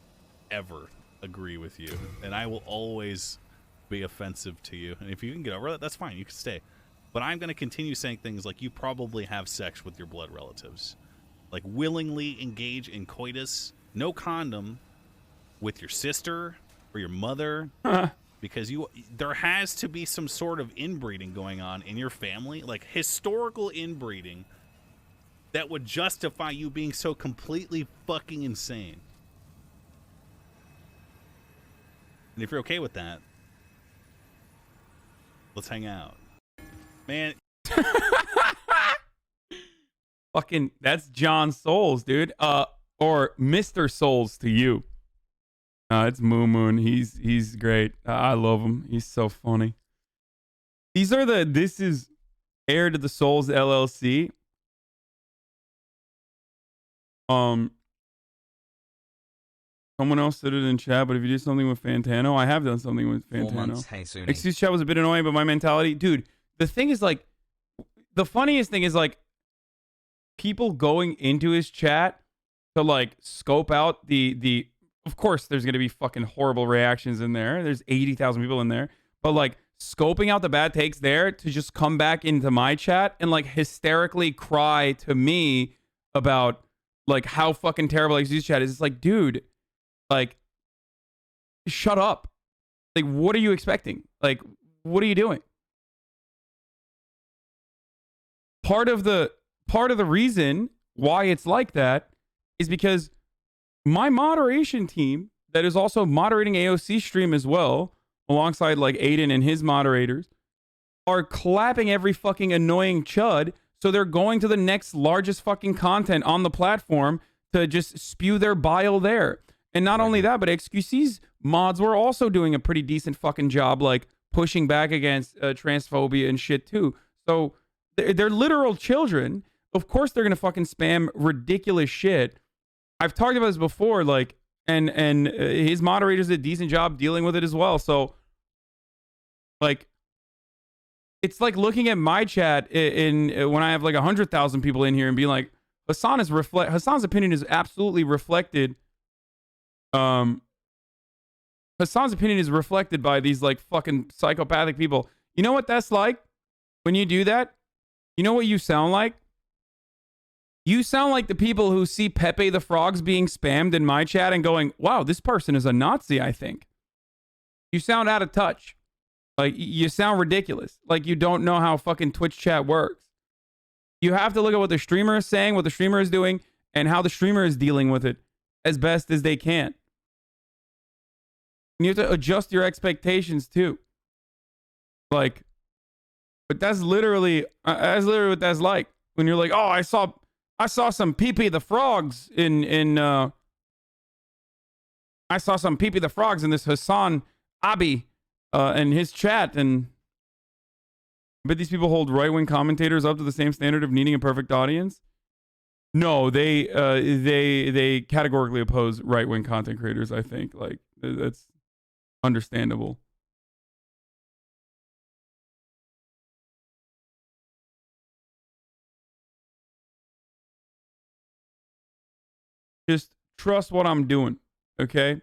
ever agree with you, and I will always be offensive to you. And if you can get over that, that's fine. You can stay. But I'm going to continue saying things like you probably have sex with your blood relatives, like willingly engage in coitus, no condom, with your sister or your mother. Because there has to be some sort of inbreeding going on in your family, like historical inbreeding, that would justify you being so completely fucking insane. And if you're okay with that, let's hang out. Man. Fucking, that's John Souls, dude. Or Mr. Souls to you. It's Moon Moon. He's great. I love him. He's so funny. This is Heir to the Souls LLC. Someone else said it in chat, but if you did something with Fantano, I have done something with Fantano. 4 months, hey, Suni. Excuse chat was a bit annoying, but my mentality, dude, the thing is like, the funniest thing is like, people going into his chat to like scope out the of course, there's going to be fucking horrible reactions in there. There's 80,000 people in there. But, like, scoping out the bad takes there to just come back into my chat and, like, hysterically cry to me about, like, how fucking terrible XG's chat is. It's like, dude, like, shut up. Like, what are you expecting? Like, what are you doing? Part of the reason why it's like that is because my moderation team that is also moderating AOC stream as well, alongside like Aiden and his moderators, are clapping every fucking annoying chud. So they're going to the next largest fucking content on the platform to just spew their bile there. And not only that, but XQC's mods were also doing a pretty decent fucking job, like pushing back against transphobia and shit too. So they're literal children. Of course they're gonna fucking spam ridiculous shit. I've talked about this before, like, and his moderators did a decent job dealing with it as well. So, like, it's like looking at my chat in when I have like 100,000 people in here and being like, Hasan's opinion is absolutely reflected. Hasan's opinion is reflected by these like fucking psychopathic people. You know what that's like when you do that? You know what you sound like? You sound like the people who see Pepe the Frogs being spammed in my chat and going, wow, this person is a Nazi, I think. You sound out of touch. Like, you sound ridiculous. Like, you don't know how fucking Twitch chat works. You have to look at what the streamer is saying, what the streamer is doing, and how the streamer is dealing with it as best as they can. And you have to adjust your expectations, too. Like, but that's literally what that's like. When you're like, oh, I saw some Pee-Pee the Frogs I saw some Pee-Pee the Frogs in this HasanAbi in his chat, and I bet these people hold right-wing commentators up to the same standard of needing a perfect audience. No, they categorically oppose right-wing content creators, I think. Like, that's understandable. Just trust what I'm doing, okay?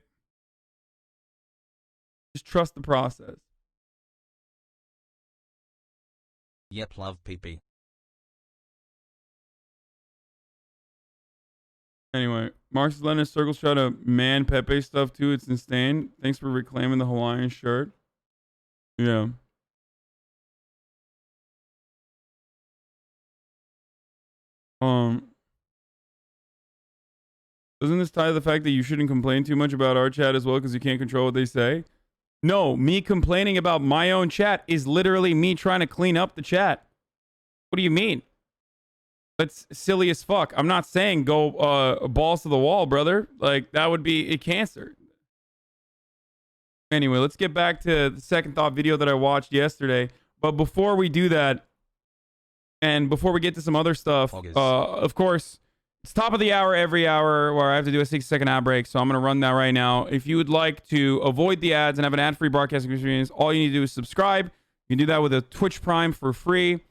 Just trust the process. Yep, love PP. Anyway, Marx Lenin circle shot a man Pepe stuff too. It's insane. Thanks for reclaiming the Hawaiian shirt. Yeah. Doesn't this tie to the fact that you shouldn't complain too much about our chat as well because you can't control what they say? No, me complaining about my own chat is literally me trying to clean up the chat. What do you mean? That's silly as fuck. I'm not saying go balls to the wall, brother. Like, that would be a cancer. Anyway, let's get back to the second thought video that I watched yesterday. But before we do that, and before we get to some other stuff, of course, it's top of the hour every hour where I have to do a 60-second ad break. So I'm going to run that right now. If you would like to avoid the ads and have an ad-free broadcasting experience, all you need to do is subscribe. You can do that with a Twitch Prime for free,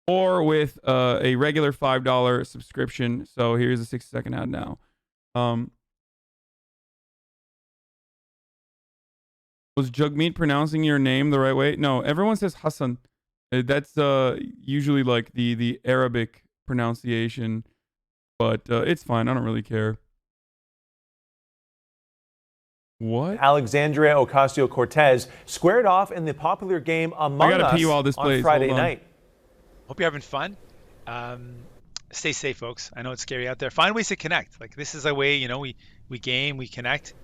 or with a regular $5 subscription. So here's a 60-second ad now. Was Jugmeat pronouncing your name the right way? No, everyone says Hasan. That's usually like the Arabic pronunciation, but it's fine. I don't really care. What? Alexandria Ocasio-Cortez squared off in the popular game Among Us on Friday night. Hope you're having fun. Stay safe, folks. I know it's scary out there. Find ways to connect. Like, this is a way, you know, we game, we connect.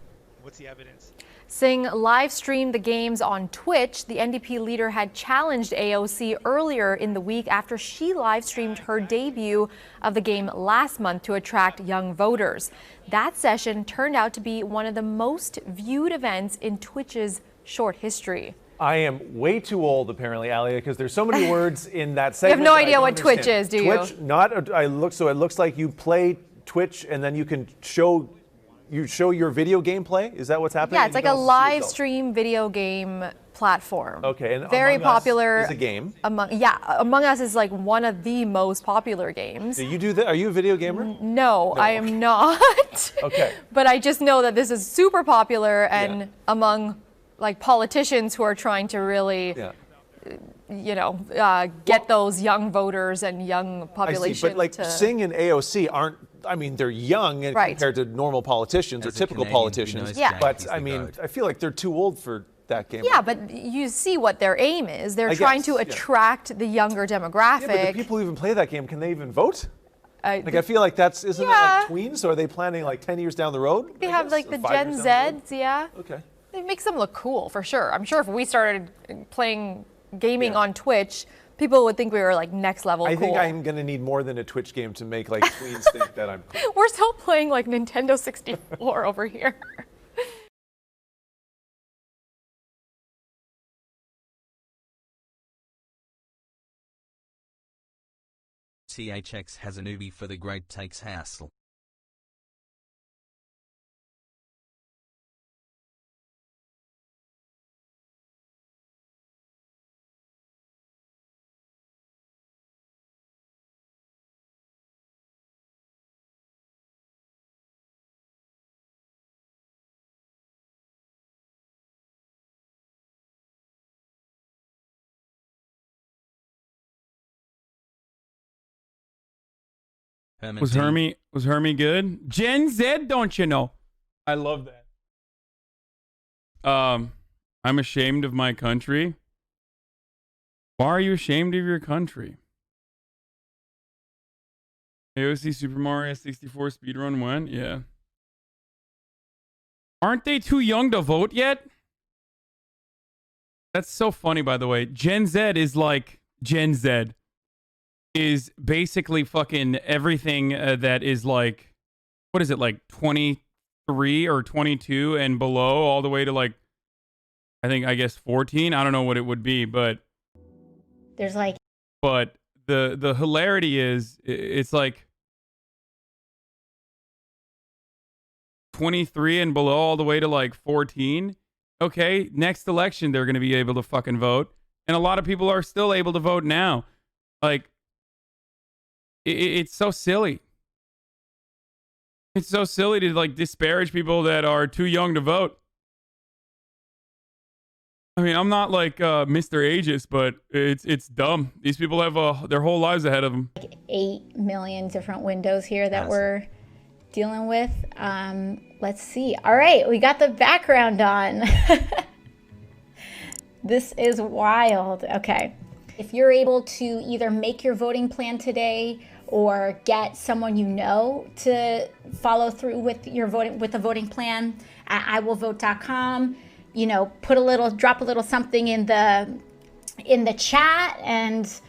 What's the evidence? Singh live streamed the games on Twitch. The NDP leader had challenged AOC earlier in the week after she live streamed her debut of the game last month to attract young voters. That session turned out to be one of the most viewed events in Twitch's short history. I am way too old, apparently, Alia, because there's so many words in that segment. You have no idea what Twitch is, do you? Twitch, so it looks like you play Twitch and then you can show your video gameplay. Is that what's happening? Yeah, it's like a live stream video game platform. Okay, and very Among popular. Us is a game. Among Us is like one of the most popular games. Do you do that? Are you a video gamer? No, I am not. Okay. But I just know that this is super popular and among like politicians who are trying to really, get those young voters and young population. I see, but like Singh and AOC aren't. I mean, they're young compared to normal politicians or typical politicians. But I mean, I feel like they're too old for that game. Yeah, but you see what their aim is. They're trying to attract the younger demographic. Yeah, but the people who even play that game, can they even vote? I feel like isn't it like tweens? Or are they planning like 10 years down the road? They have like the Gen Zs, Okay. It makes them look cool for sure. I'm sure if we started playing gaming on Twitch, people would think we were like next level cool. I think I'm going to need more than a Twitch game to make like tweens think that I'm cool. We're still playing like Nintendo 64 over here. THX HasanAbi for the great takes hassle. Was Hermie good? Gen Z, don't you know? I love that. I'm ashamed of my country. Why are you ashamed of your country? AOC Super Mario 64 speedrun when? Yeah. Aren't they too young to vote yet? That's so funny, by the way. Gen Z is like Gen Z. Is basically fucking everything that is like, what is it, like 23 or 22 and below, all the way to like, I guess 14. I don't know what it would be, but there's like, but the hilarity is it's like 23 and below, all the way to like 14. Okay, next election they're gonna be able to fucking vote, and a lot of people are still able to vote now. Like. It's so silly. It's so silly to like disparage people that are too young to vote. I mean, I'm not like Mr. Ageist, but it's dumb. These people have their whole lives ahead of them. 8 million different windows here that we're dealing with. Let's see. All right, we got the background on. This is wild. Okay. If you're able to either make your voting plan today or get someone you know to follow through with your the voting plan at iwillvote.com, you know, drop a little something in the chat and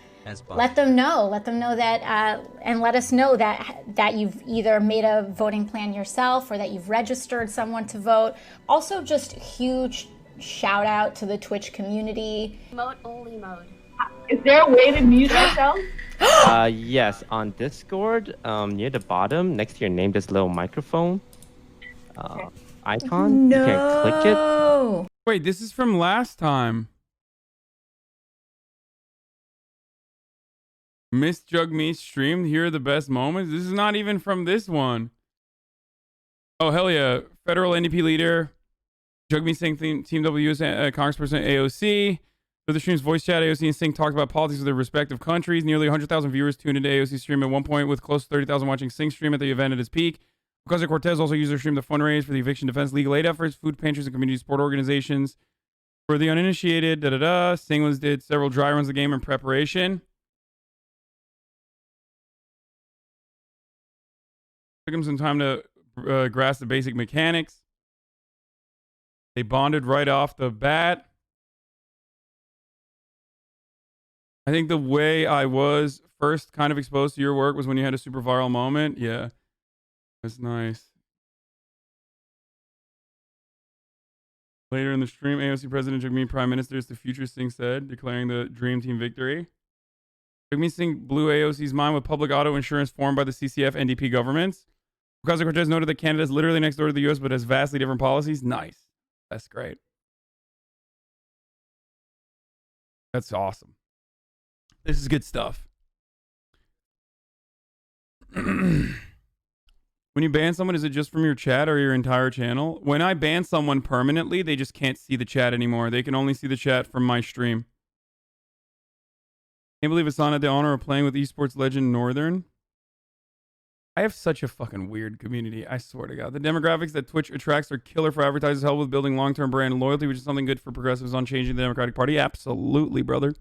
let them know that and let us know that you've either made a voting plan yourself or that you've registered someone to vote. Also, just huge shout out to the Twitch community. Mode only mode. Is there a way to mute ourselves? Yes, on Discord, near the bottom, next to your name, there's a little microphone icon. No. You can click it. Wait, this is from last time. Miss Jugmeat streamed. Here are the best moments. This is not even from this one. Oh, hell yeah. Federal NDP leader. Jugmeat Singh, Team W's Congressperson AOC. For the stream's voice chat, AOC and Singh talked about politics of their respective countries. Nearly 100,000 viewers tuned into AOC's stream at one point, with close to 30,000 watching Singh's stream at the event at its peak. Ocasio-Cortez also used her stream to fundraise for the eviction defense legal aid efforts, food pantries, and community support organizations. For the uninitiated, Singh did several dry runs of the game in preparation. Took him some time to grasp the basic mechanics. They bonded right off the bat. I think the way I was first kind of exposed to your work was when you had a super viral moment. Yeah, that's nice. Later in the stream, AOC President Jagmeet Prime Minister is the future, Singh said, declaring the Dream Team victory. Jagmeet Singh blew AOC's mind with public auto insurance formed by the CCF NDP governments. Ocasio-Cortez noted that Canada is literally next door to the U.S. but has vastly different policies. Nice. That's great. That's awesome. This is good stuff. When you ban someone, is it just from your chat or your entire channel? When I ban someone permanently, they just can't see the chat anymore. They can only see the chat from my stream. Can't believe Hasan had the honor of playing with esports legend Northern. I have such a fucking weird community. I swear to God. The demographics that Twitch attracts are killer for advertisers, help with building long-term brand loyalty, which is something good for progressives on changing the Democratic Party. Absolutely, brother.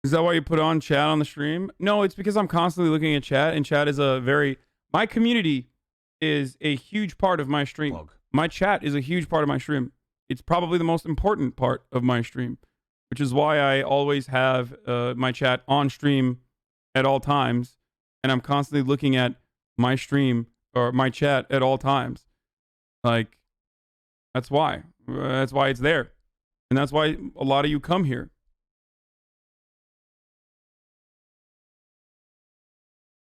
Is that why you put on chat on the stream? No, it's because I'm constantly looking at chat, and chat is my community is a huge part of my stream. My chat is a huge part of my stream. It's probably the most important part of my stream, which is why I always have my chat on stream at all times, and I'm constantly looking at my stream or my chat at all times. Like, that's why. That's why it's there. And that's why a lot of you come here.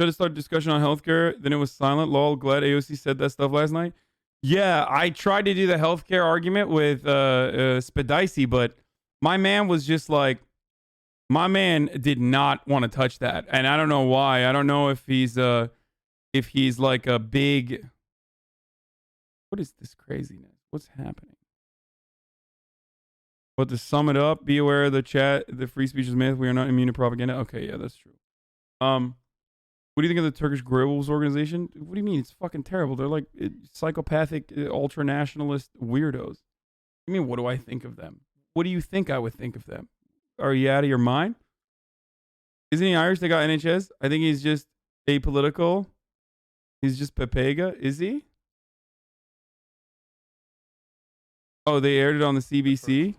Should have started discussion on healthcare, then it was silent. Lol, glad AOC said that stuff last night. Yeah, I tried to do the healthcare argument with Spedicy, but my man was just like, my man did not want to touch that. And I don't know why. I don't know if he's like a big, what is this craziness? What's happening? But to sum it up, be aware of the chat. The free speech is myth. We are not immune to propaganda. Okay, yeah, that's true. What do you think of the Turkish Grey Wolves organization? What do you mean? It's fucking terrible. They're like psychopathic, ultra-nationalist weirdos. I mean, what do I think of them? What do you think I would think of them? Are you out of your mind? Isn't he Irish? They got NHS? I think he's just apolitical. He's just Pepega. Is he? Oh, they aired it on the CBC?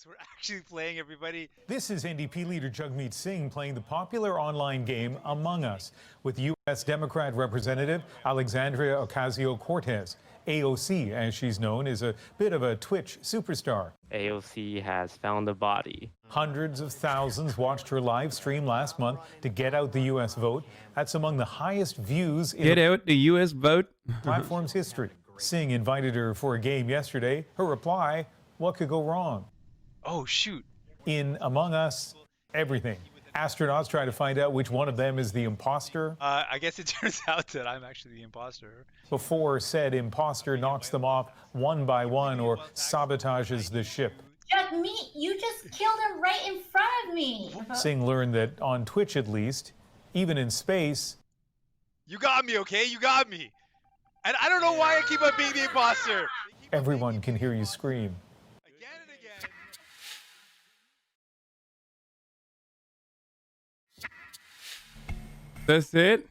We're actually playing, everybody. This is NDP leader Jagmeet Singh playing the popular online game Among Us with U.S. Democrat Representative Alexandria Ocasio-Cortez. AOC, as she's known, is a bit of a Twitch superstar. AOC has found the body. Hundreds of thousands watched her live stream last month to get out the U.S. vote. That's among the highest views in Get out the U.S. vote platform's history. Singh invited her for a game yesterday. Her reply, what could go wrong? Oh, shoot. In Among Us, everything. Astronauts try to find out which one of them is the imposter. I guess it turns out that I'm actually the imposter. Before said imposter knocks them off one by one or sabotages the ship. You just killed him right in front of me. Singh learned that on Twitch at least, even in space, You got me, okay? You got me. And I don't know why I keep on being the imposter. everyone can hear you scream. That's it.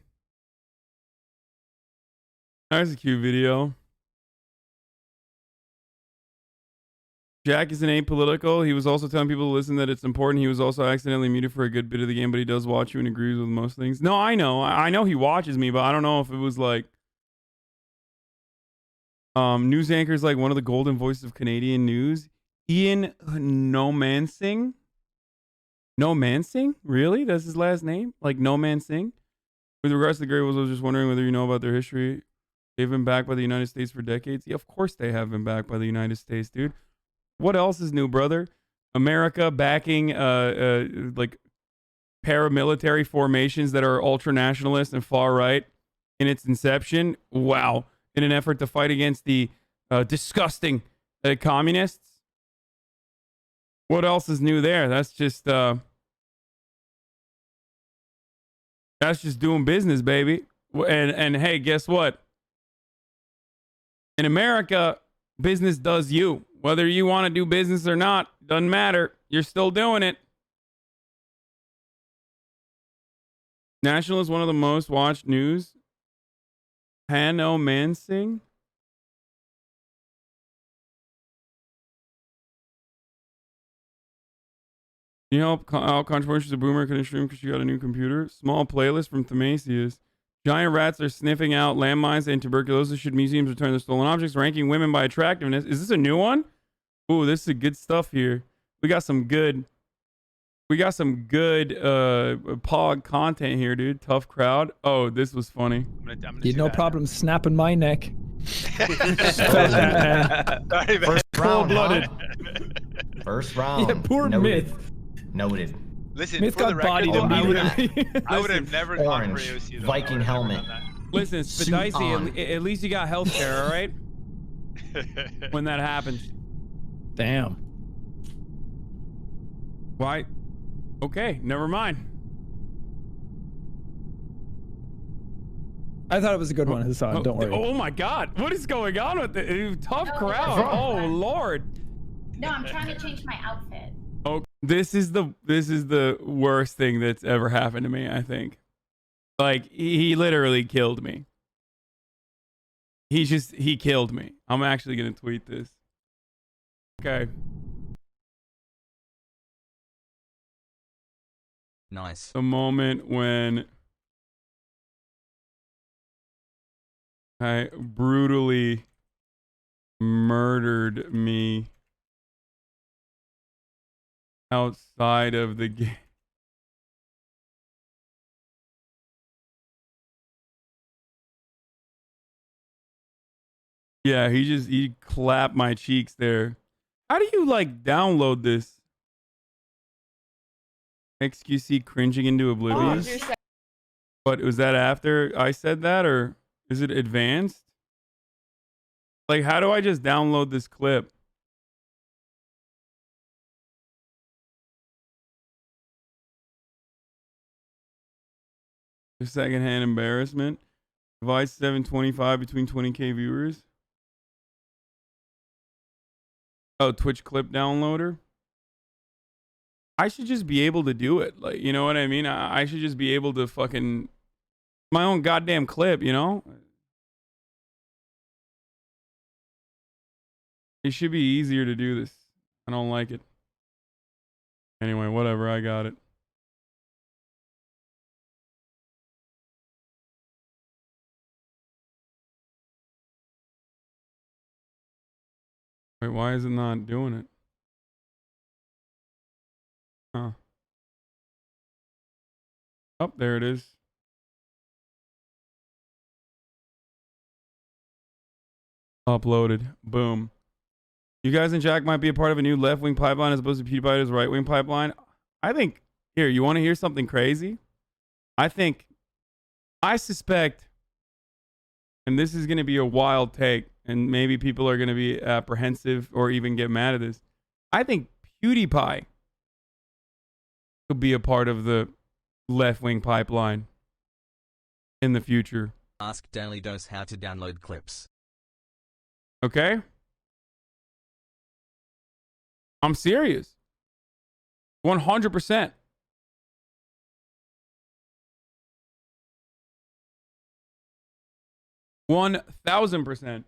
That's a cute video. Jack isn't apolitical. He was also telling people to listen that it's important. He was also accidentally muted for a good bit of the game, but he does watch you and agrees with most things. No, I know. I know he watches me, but I don't know if it was like news anchors like one of the golden voices of Canadian news. Ian Nomansing? Nomansing? Really? That's his last name? Like Nomansing? With regards to the Grey Wolves, I was just wondering whether you know about their history. They've been backed by the United States for decades. Yeah, of course they have been backed by the United States, dude. What else is new, brother? America backing like paramilitary formations that are ultra-nationalist and far-right in its inception. Wow. In an effort to fight against the disgusting communists. What else is new there? That's just doing business, baby. And hey, guess what? In America, business does you. Whether you want to do business or not, doesn't matter. You're still doing it. National is one of the most watched news. Hanno Mansing. You know how controversial a boomer couldn't stream because she got a new computer? Small playlist from Themasius. Giant rats are sniffing out landmines and tuberculosis. Should museums return their stolen objects? Ranking women by attractiveness. Is this a new one? Ooh, this is good stuff here. We got some good POG content here, dude. Tough crowd. Oh, this was funny. You had no problem snapping my neck. First round, Cold-blooded. First round. Yeah, poor Noted. Myth. Noted. Listen, Myth for got the record, bodied though, immediately. I would have never gone for Orange. AOC. Though. Viking helmet. Listen, Suit on. Spidicy, at least you got healthcare, all right? When that happens. Damn. Why? Okay, never mind. I thought it was a good one, Hasan. Don't worry. Oh my God, what is going on with it? Tough crowd. Oh Lord. No, I'm trying to change my outfit. Oh, this is the worst thing that's ever happened to me. I think. Like he literally killed me. He killed me. I'm actually gonna tweet this. Okay. Nice. The moment when I brutally murdered me outside of the game. Yeah, he clapped my cheeks there. How do you like download this? XQC cringing into oblivion. But was that after I said that, or is it advanced? Like, how do I just download this clip? Secondhand embarrassment. Divide 725 between 20K viewers. Oh, Twitch clip downloader. I should just be able to do it. Like, you know what I mean? I should just be able to fucking my own goddamn clip, you know? It should be easier to do this. I don't like it. Anyway, whatever. I got it. Wait, why is it not doing it? Huh. Oh, there it is. Uploaded. Boom. You guys and Jack might be a part of a new left-wing pipeline as opposed to PewDiePie's right-wing pipeline. I think Here, you want to hear something crazy? I suspect, and this is going to be a wild take, and maybe people are going to be apprehensive or even get mad at this. I think PewDiePie could be a part of the left-wing pipeline in the future. Ask Daily Dose how to download clips. Okay? I'm serious. 100%. %1,000%.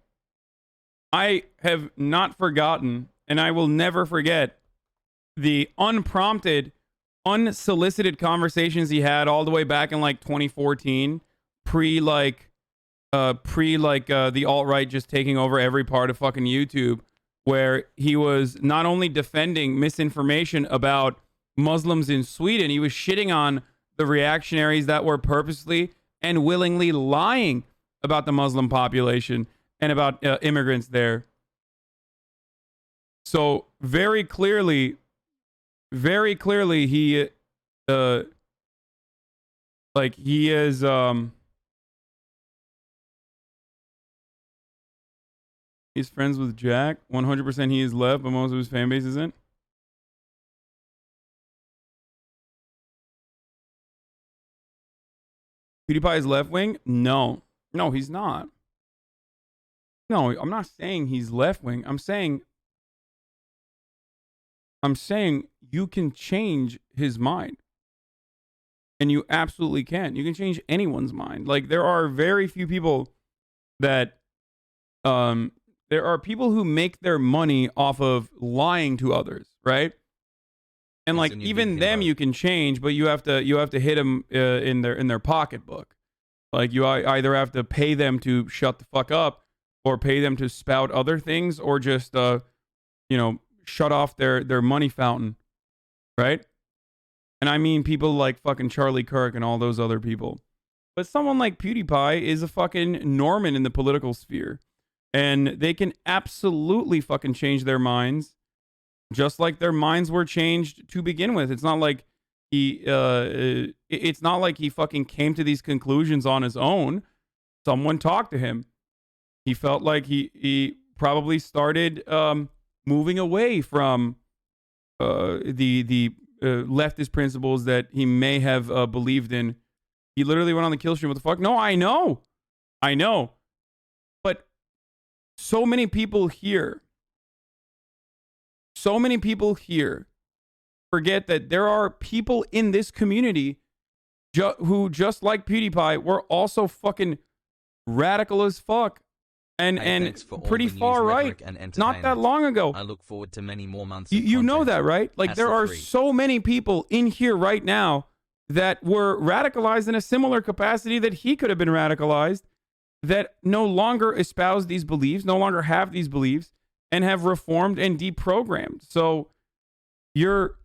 I have not forgotten, and I will never forget, the unprompted, unsolicited conversations he had all the way back in like 2014, pre the alt-right just taking over every part of fucking YouTube, where he was not only defending misinformation about Muslims in Sweden, he was shitting on the reactionaries that were purposely and willingly lying about the Muslim population and about immigrants there. So very clearly he he is he's friends with Jack. 100% he is left, but most of his fan base isn't. PewDiePie is left wing? No, he's not. No, I'm not saying he's left wing. I'm saying you can change his mind. And you absolutely can. You can change anyone's mind. Like, there are very few people that there are people who make their money off of lying to others, right? And like even them you can change, but you have to hit them in their pocketbook. Like, you either have to pay them to shut the fuck up, or pay them to spout other things, or just shut off their money fountain, right? And I mean people like fucking Charlie Kirk and all those other people. But someone like PewDiePie is a fucking Norman in the political sphere, and they can absolutely fucking change their minds, just like their minds were changed to begin with. It's not like he fucking came to these conclusions on his own. Someone talked to him. He felt like he probably started moving away from the leftist principles that he may have believed in. He literally went on the kill stream. What the fuck? No, I know. But so many people here forget that there are people in this community who, just like PewDiePie, were also fucking radical as fuck. And pretty far right, not that long ago. I look forward to many more months. You know that, right? Like, there are so many people in here right now that were radicalized in a similar capacity that he could have been radicalized, that no longer espouse these beliefs, no longer have these beliefs, and have reformed and deprogrammed. So you're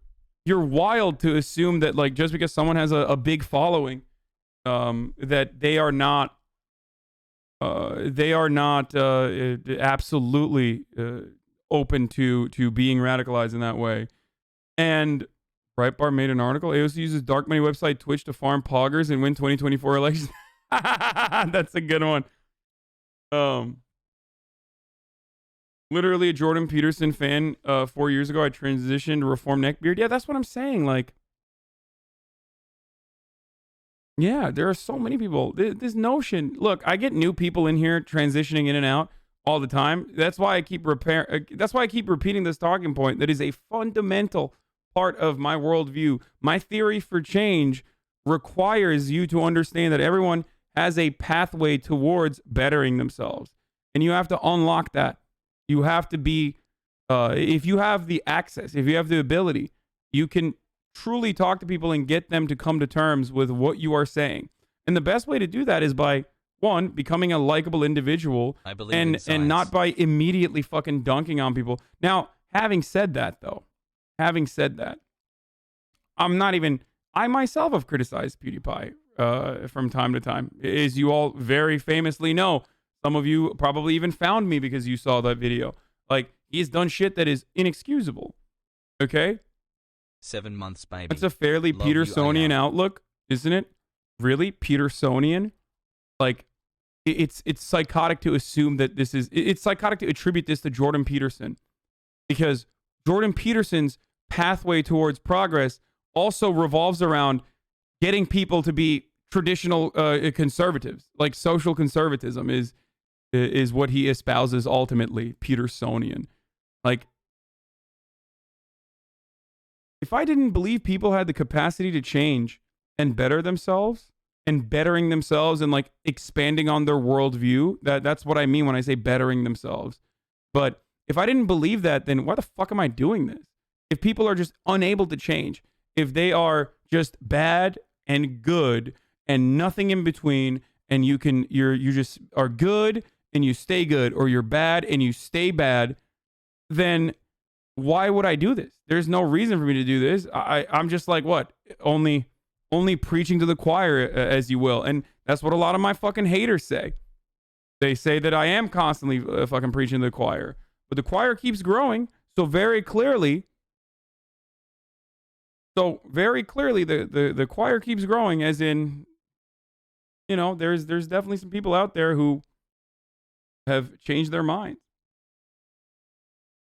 wild to assume that, like, just because someone has a big following, that they are not absolutely open to being radicalized in that way. And Breitbart made an article. AOC uses dark money website Twitch to farm poggers and win 2024 elections. That's a good one. Literally a Jordan Peterson fan 4 years ago. I transitioned to reform neckbeard. Yeah, that's what I'm saying. Like, yeah, there are so many people. This notion. Look, I get new people in here transitioning in and out all the time. That's why I keep repeating this talking point. That is a fundamental part of my worldview. My theory for change requires you to understand that everyone has a pathway towards bettering themselves, and you have to unlock that. You have to be, if you have the access, if you have the ability, you can truly talk to people and get them to come to terms with what you are saying. And the best way to do that is by, one, becoming a likable individual, and not by immediately fucking dunking on people. Now, having said that, I myself have criticized PewDiePie from time to time. As you all very famously know, some of you probably even found me because you saw that video. Like, he's done shit that is inexcusable. Okay? 7 months, baby. That's a fairly Love you, Petersonian AR. outlook, isn't it? Really? Petersonian? Like, it's psychotic to assume that this is... It's psychotic to attribute this to Jordan Peterson. Because Jordan Peterson's pathway towards progress also revolves around getting people to be traditional conservatives. Like, social conservatism is what he espouses ultimately, Petersonian. Like, if I didn't believe people had the capacity to change and better themselves and bettering themselves and like expanding on their worldview, that's what I mean when I say bettering themselves. But if I didn't believe that, then why the fuck am I doing this? If people are just unable to change, if they are just bad and good and nothing in between, and you just are good and you stay good, or you're bad and you stay bad, then why would I do this? There's no reason for me to do this. I'm just like, what? Only preaching to the choir, as you will. And that's what a lot of my fucking haters say. They say that I am constantly fucking preaching to the choir. But the choir keeps growing. So very clearly, the choir keeps growing, as in, you know, there's definitely some people out there who have changed their minds.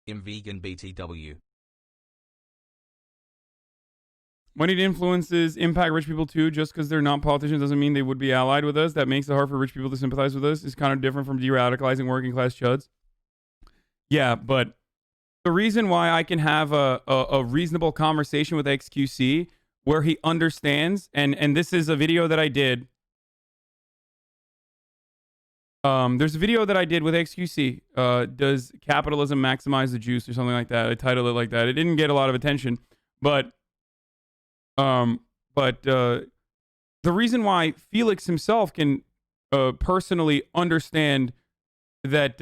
In vegan BTW. Moneyed influences impact rich people too. Just because they're not politicians doesn't mean they would be allied with us. That makes it hard for rich people to sympathize with us. It's kind of different from de-radicalizing working class chuds. Yeah, but the reason why I can have a reasonable conversation with XQC where he understands, and this is a video that I did. There's a video that I did with XQC. Does capitalism maximize the juice or something like that? I titled it like that. It didn't get a lot of attention, but the reason why Felix himself can personally understand that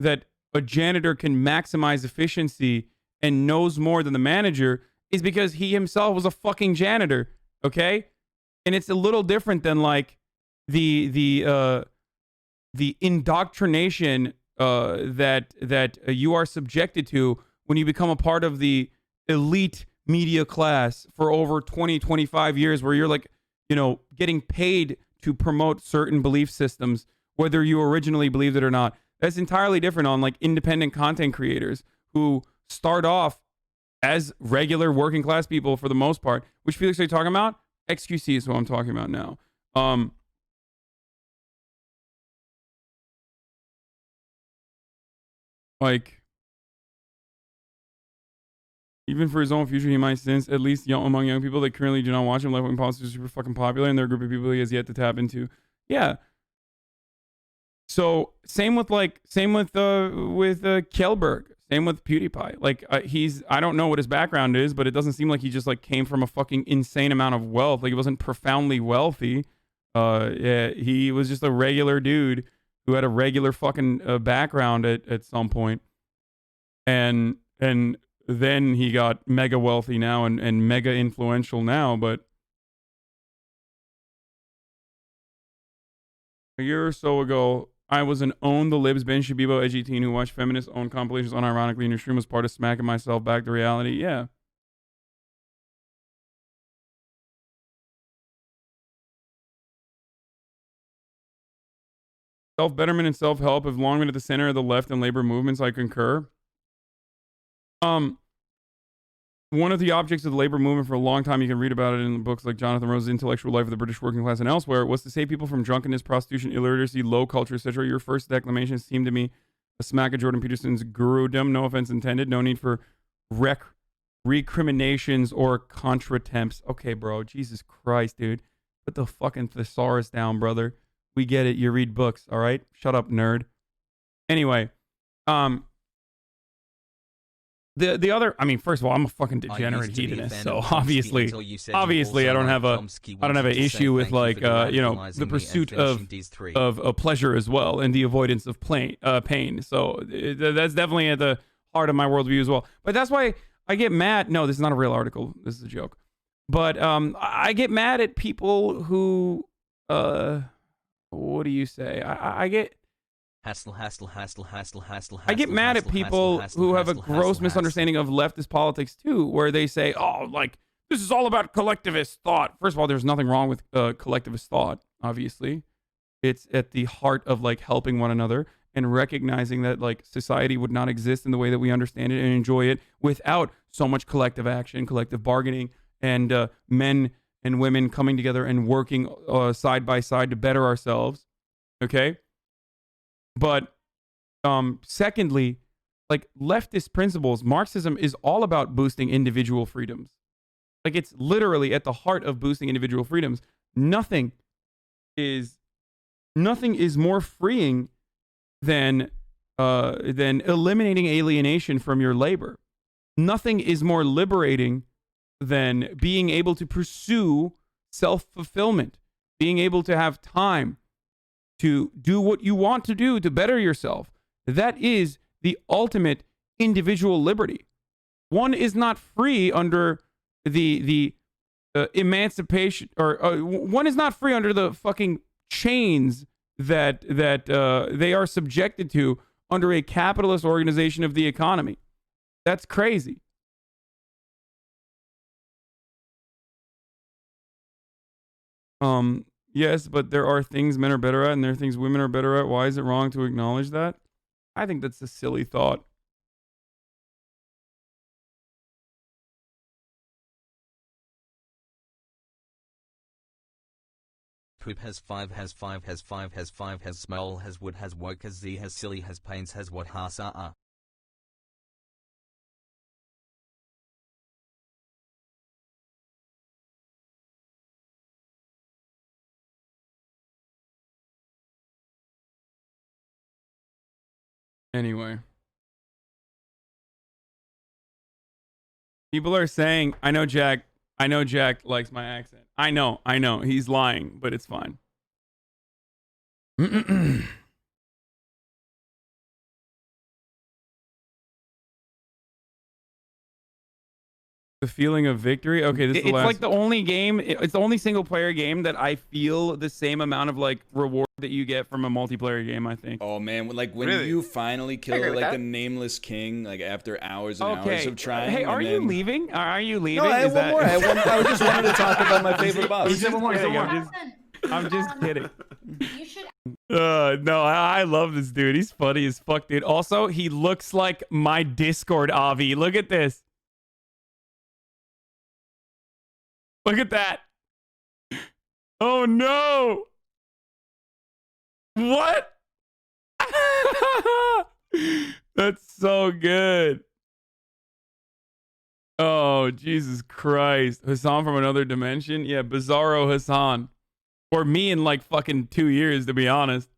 that a janitor can maximize efficiency and knows more than the manager is because he himself was a fucking janitor. Okay, and it's a little different than like the indoctrination that you are subjected to when you become a part of the elite media class for over 20-25 years, where you're like, you know, getting paid to promote certain belief systems, whether you originally believed it or not. That's entirely different on like independent content creators who start off as regular working class people for the most part. Which Felix are you talking about? XQC is what I'm talking about now. Like, even for his own future, he might sense, at least among young people that currently do not watch him, left-wing politics are super fucking popular, and they're a group of people he has yet to tap into. Yeah. So same with Kjellberg, same with PewDiePie. Like I don't know what his background is, but it doesn't seem like he just like came from a fucking insane amount of wealth. Like he wasn't profoundly wealthy. Yeah, he was just a regular dude who had a regular fucking background at some point. And then he got mega wealthy now and mega influential now. But a year or so ago, I was an Own the Libs Ben Shabibo edgy teen who watched feminist owned compilations unironically in your stream, was part of smacking myself back to reality. Yeah. Self-betterment and self-help have long been at the center of the left and labor movements. I concur. One of the objects of the labor movement for a long time, you can read about it in books like Jonathan Rose's Intellectual Life of the British Working Class and elsewhere, was to save people from drunkenness, prostitution, illiteracy, low culture, etc. Your first declamation seemed to me a smack of Jordan Peterson's gurudom. No offense intended. No need for recriminations or contra-temps. Okay, bro. Jesus Christ, dude. Put the fucking thesaurus down, brother. We get it. You read books, all right? Shut up, nerd. Anyway, the other, I mean, first of all, I'm a fucking degenerate hedonist, so obviously I don't have an issue with like you know, the pursuit of a pleasure as well and the avoidance of pain. So that's definitely at the heart of my worldview as well. But that's why I get mad. No, this is not a real article. This is a joke. But I get mad at people who what do you say? I get I get mad at people who have a gross misunderstanding of leftist politics too, where they say, "Oh, like this is all about collectivist thought." First of all, there's nothing wrong with collectivist thought. Obviously, it's at the heart of like helping one another and recognizing that like society would not exist in the way that we understand it and enjoy it without so much collective action, collective bargaining, and men and women coming together and working side by side to better ourselves. Okay. But secondly, like leftist principles, Marxism is all about boosting individual freedoms. Like it's literally at the heart of boosting individual freedoms. Nothing is more freeing than eliminating alienation from your labor. Nothing is more liberating than being able to pursue self-fulfillment, being able to have time to do what you want to do to better yourself. That is the ultimate individual liberty. One is not free under the emancipation, or one is not free under the fucking chains that they are subjected to under a capitalist organization of the economy. That's crazy. Yes, but there are things men are better at and there are things women are better at. Why is it wrong to acknowledge that? I think that's a silly thought. Poop has 5 has 5 has 5 has 5 has smell has wood has woke has z has silly has pains has what hasa. Anyway. People are saying, I know Jack likes my accent. I know. He's lying, but it's fine. The feeling of victory. Okay, this is the last. It's like the only game. It's the only single player game that I feel the same amount of like reward that you get from a multiplayer game. I think. Oh man, like when you finally kill like a nameless king, like after hours and hours of trying. Hey, are you leaving? Are you leaving? No, I have one more. I just wanted to talk about my favorite boss. I'm just kidding. You should. No, I love this dude. He's funny as fuck, dude. Also, he looks like my Discord Avi. Look at this. Look at that. Oh no. What? That's so good. Oh, Jesus Christ. Hasan from another dimension? Yeah, Bizarro Hasan. Or me in like fucking 2 years, to be honest.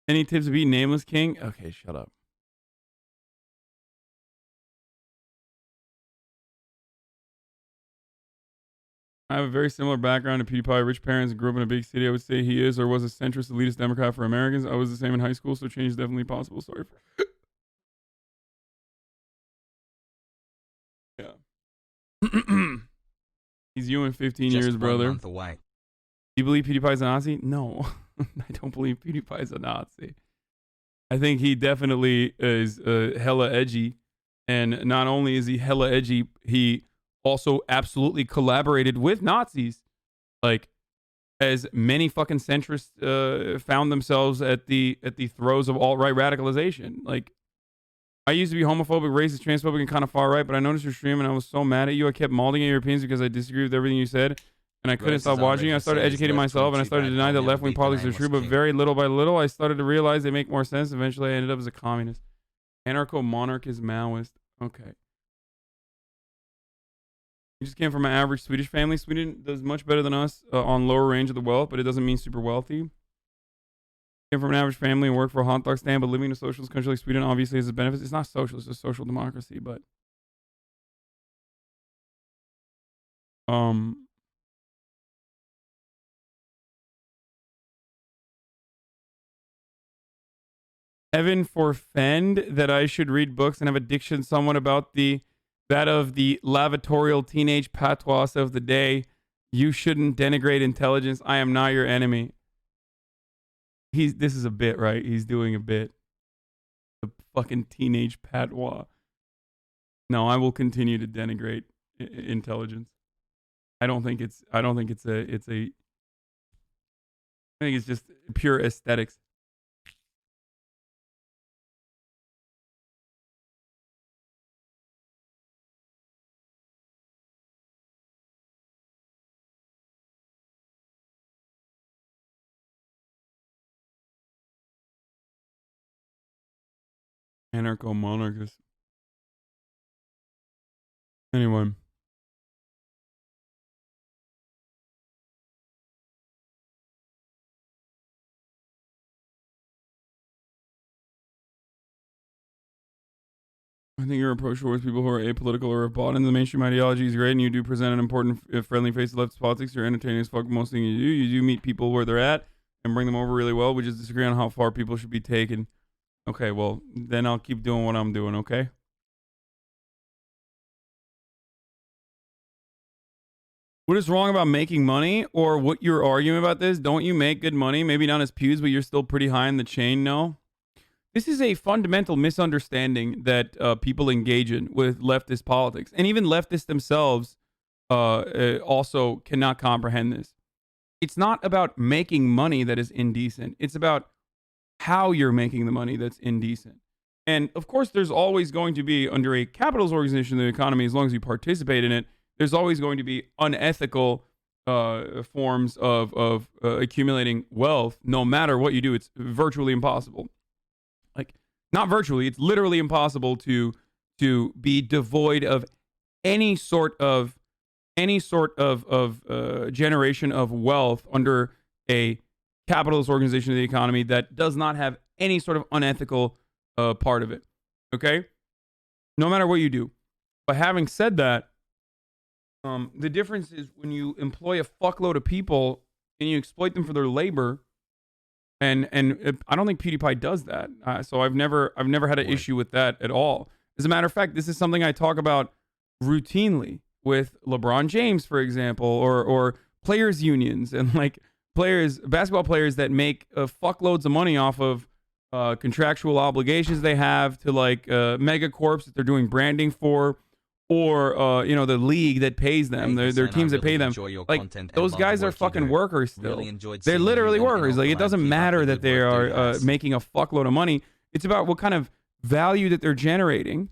Any tips to beat Nameless King? Okay, shut up. I have a very similar background to PewDiePie. Rich parents and grew up in a big city. I would say he is or was a centrist elitist Democrat for Americans. I was the same in high school, so change is definitely possible. Sorry for... Yeah. He's you in 15 years, brother. Month away. Do you believe PewDiePie's a Nazi? No. I don't believe PewDiePie's a Nazi. I think he definitely is hella edgy. And not only is he hella edgy, he also absolutely collaborated with Nazis. Like, as many fucking centrists found themselves at the throes of alt-right radicalization. Like, I used to be homophobic, racist, transphobic, and kind of far right, but I noticed your stream and I was so mad at you. I kept mauling at Europeans because I disagreed with everything you said. And I couldn't stop watching. I started educating myself, and I started to deny that left-wing politics are true. But very little by little, I started to realize they make more sense. Eventually, I ended up as a communist. Anarcho-monarchist Maoist. Okay. You just came from an average Swedish family. Sweden does much better than us on lower range of the wealth, but it doesn't mean super wealthy. Came from an average family and worked for a hot dog stand, but living in a socialist country like Sweden obviously has its benefits. It's not socialist, it's social democracy, but... Evan forfend that I should read books and have a diction somewhat about that of the lavatorial teenage patois of the day. You shouldn't denigrate intelligence. I am not your enemy. This is a bit, right? He's doing a bit. The fucking teenage patois. No, I will continue to denigrate intelligence. I think it's just pure aesthetics. Anarcho-monarchist. Anyway. I think your approach towards people who are apolitical or have bought into the mainstream ideology is great, and you do present an important, friendly face to leftist politics. You're entertaining as fuck most things you do. You do meet people where they're at and bring them over really well. We just disagree on how far people should be taken. Okay, well, then I'll keep doing what I'm doing, okay? What is wrong about making money, or what you're arguing about this? Don't you make good money? Maybe not as pews, but you're still pretty high in the chain, no? This is a fundamental misunderstanding that people engage in with leftist politics. And even leftists themselves also cannot comprehend this. It's not about making money that is indecent. It's about how you're making the money that's indecent. And of course, there's always going to be, under a capitalist organization of the economy, as long as you participate in it, there's always going to be unethical forms of accumulating wealth. No matter what you do, it's virtually impossible. Like, not virtually, it's literally impossible to be devoid of any sort of generation of wealth under a capitalist organization of the economy that does not have any sort of unethical part of it. Okay? No matter what you do. But having said that, the difference is when you employ a fuckload of people and you exploit them for their labor, and I don't think PewDiePie does that. So I've never had an issue with that at all. As a matter of fact, this is something I talk about routinely with LeBron James, for example, or players unions and like basketball players that make fuckloads of money off of contractual obligations they have to like megacorps that they're doing branding for, or the league that pays them, their teams that pay them. Like, those guys are fucking workers still. They're literally workers. Like, it doesn't matter that they are making a fuckload of money. It's about what kind of value that they're generating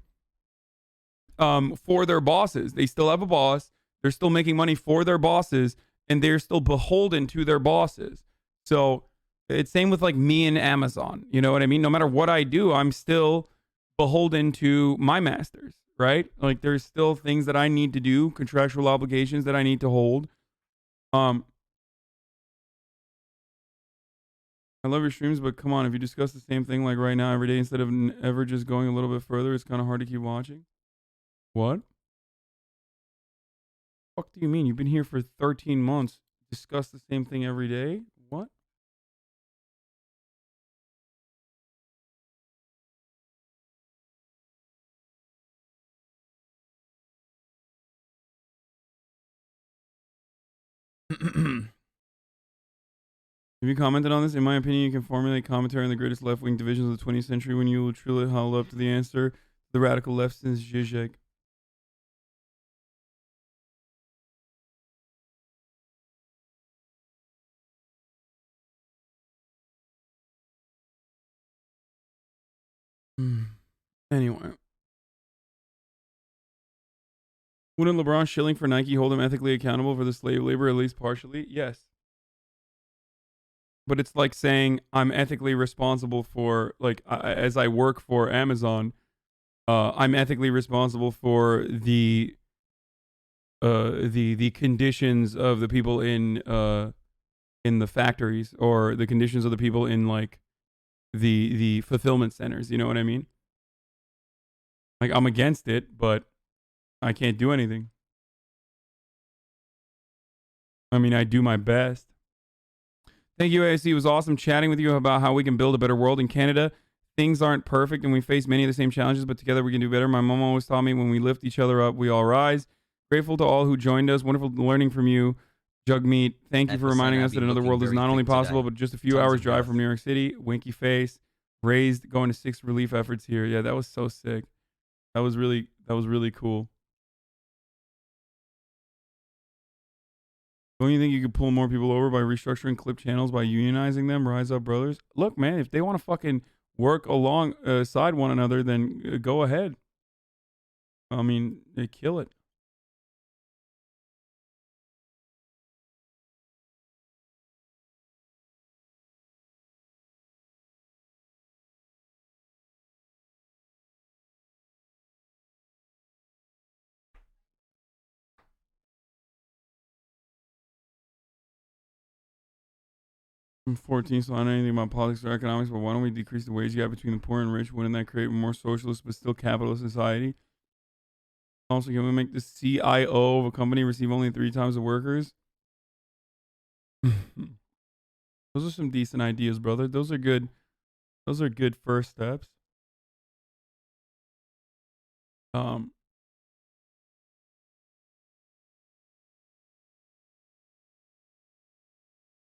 for their bosses. They still have a boss. They're still making money for their bosses, and they're still beholden to their bosses. So it's same with like me and Amazon. You know what I mean? No matter what I do, I'm still beholden to my masters. Right? Like, there's still things that I need to do, contractual obligations that I need to hold. I love your streams, but come on, if you discuss the same thing like right now every day instead of ever just going a little bit further, it's kind of hard to keep watching. What? What do you mean? You've been here for 13 months. Discuss the same thing every day? What? Have you commented on this? In my opinion, you can formulate commentary on the greatest left-wing divisions of the 20th century when you will truly hold up to the answer, the radical left since Zizek. Anyway. Wouldn't LeBron shilling for Nike hold him ethically accountable for the slave labor, at least partially? Yes. But it's like saying I'm ethically responsible for, like, as I work for Amazon, I'm ethically responsible for the conditions of the people in the factories, or the conditions of the people in like the fulfillment centers. You know what I mean? Like, I'm against it, but I can't do anything. I mean, I do my best. Thank you, ASC. It was awesome chatting with you about how we can build a better world in Canada. things aren't perfect and we face many of the same challenges, but together we can do better. My mom always taught me when we lift each other up, we all rise. Grateful to all who joined us. Wonderful learning from you, Jugmeat. Thank you for reminding us that another world is not only possible, but just a few hours drive from New York City. Winky face. Raised going to 6 relief efforts here. Yeah, that was so sick. That was really cool. Don't you think you could pull more people over by restructuring clip channels, by unionizing them? Rise up, brothers. Look, man, if they want to fucking work alongside one another, then go ahead. I mean, they kill it. I'm 14, so I don't know anything about politics or economics, but why don't we decrease the wage gap between the poor and rich? Wouldn't that create a more socialist but still capitalist society? Also, can we make the CIO of a company receive only 3 times the workers? Those are some decent ideas, brother. Those are good first steps.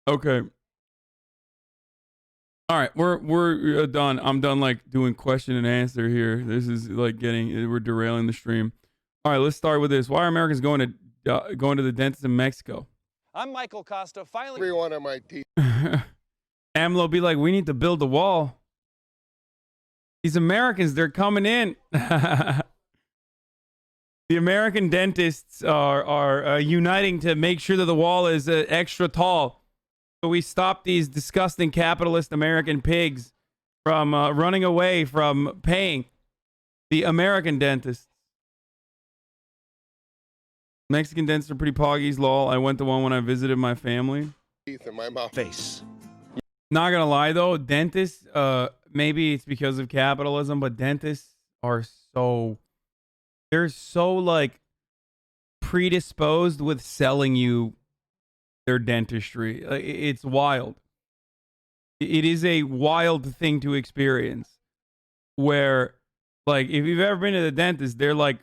Okay. All right, we're done. I'm done like doing question and answer here. This is like we're derailing the stream. All right, let's start with this. Why are Americans going to the dentist in Mexico? I'm Michael Costa. Finally, every one of my teeth. AMLO be like, we need to build a wall. These Americans, they're coming in. The American dentists are uniting to make sure that the wall is extra tall. So we stop these disgusting capitalist American pigs from running away from paying the American dentists. Mexican dentists are pretty poggies, lol. I went to one when I visited my family. Teeth in my mouth. Face. Not gonna lie though, dentists, maybe it's because of capitalism, but dentists are they're so like predisposed with selling you their dentistry. It's wild. It is a wild thing to experience where, like, if you've ever been to the dentist, they're like,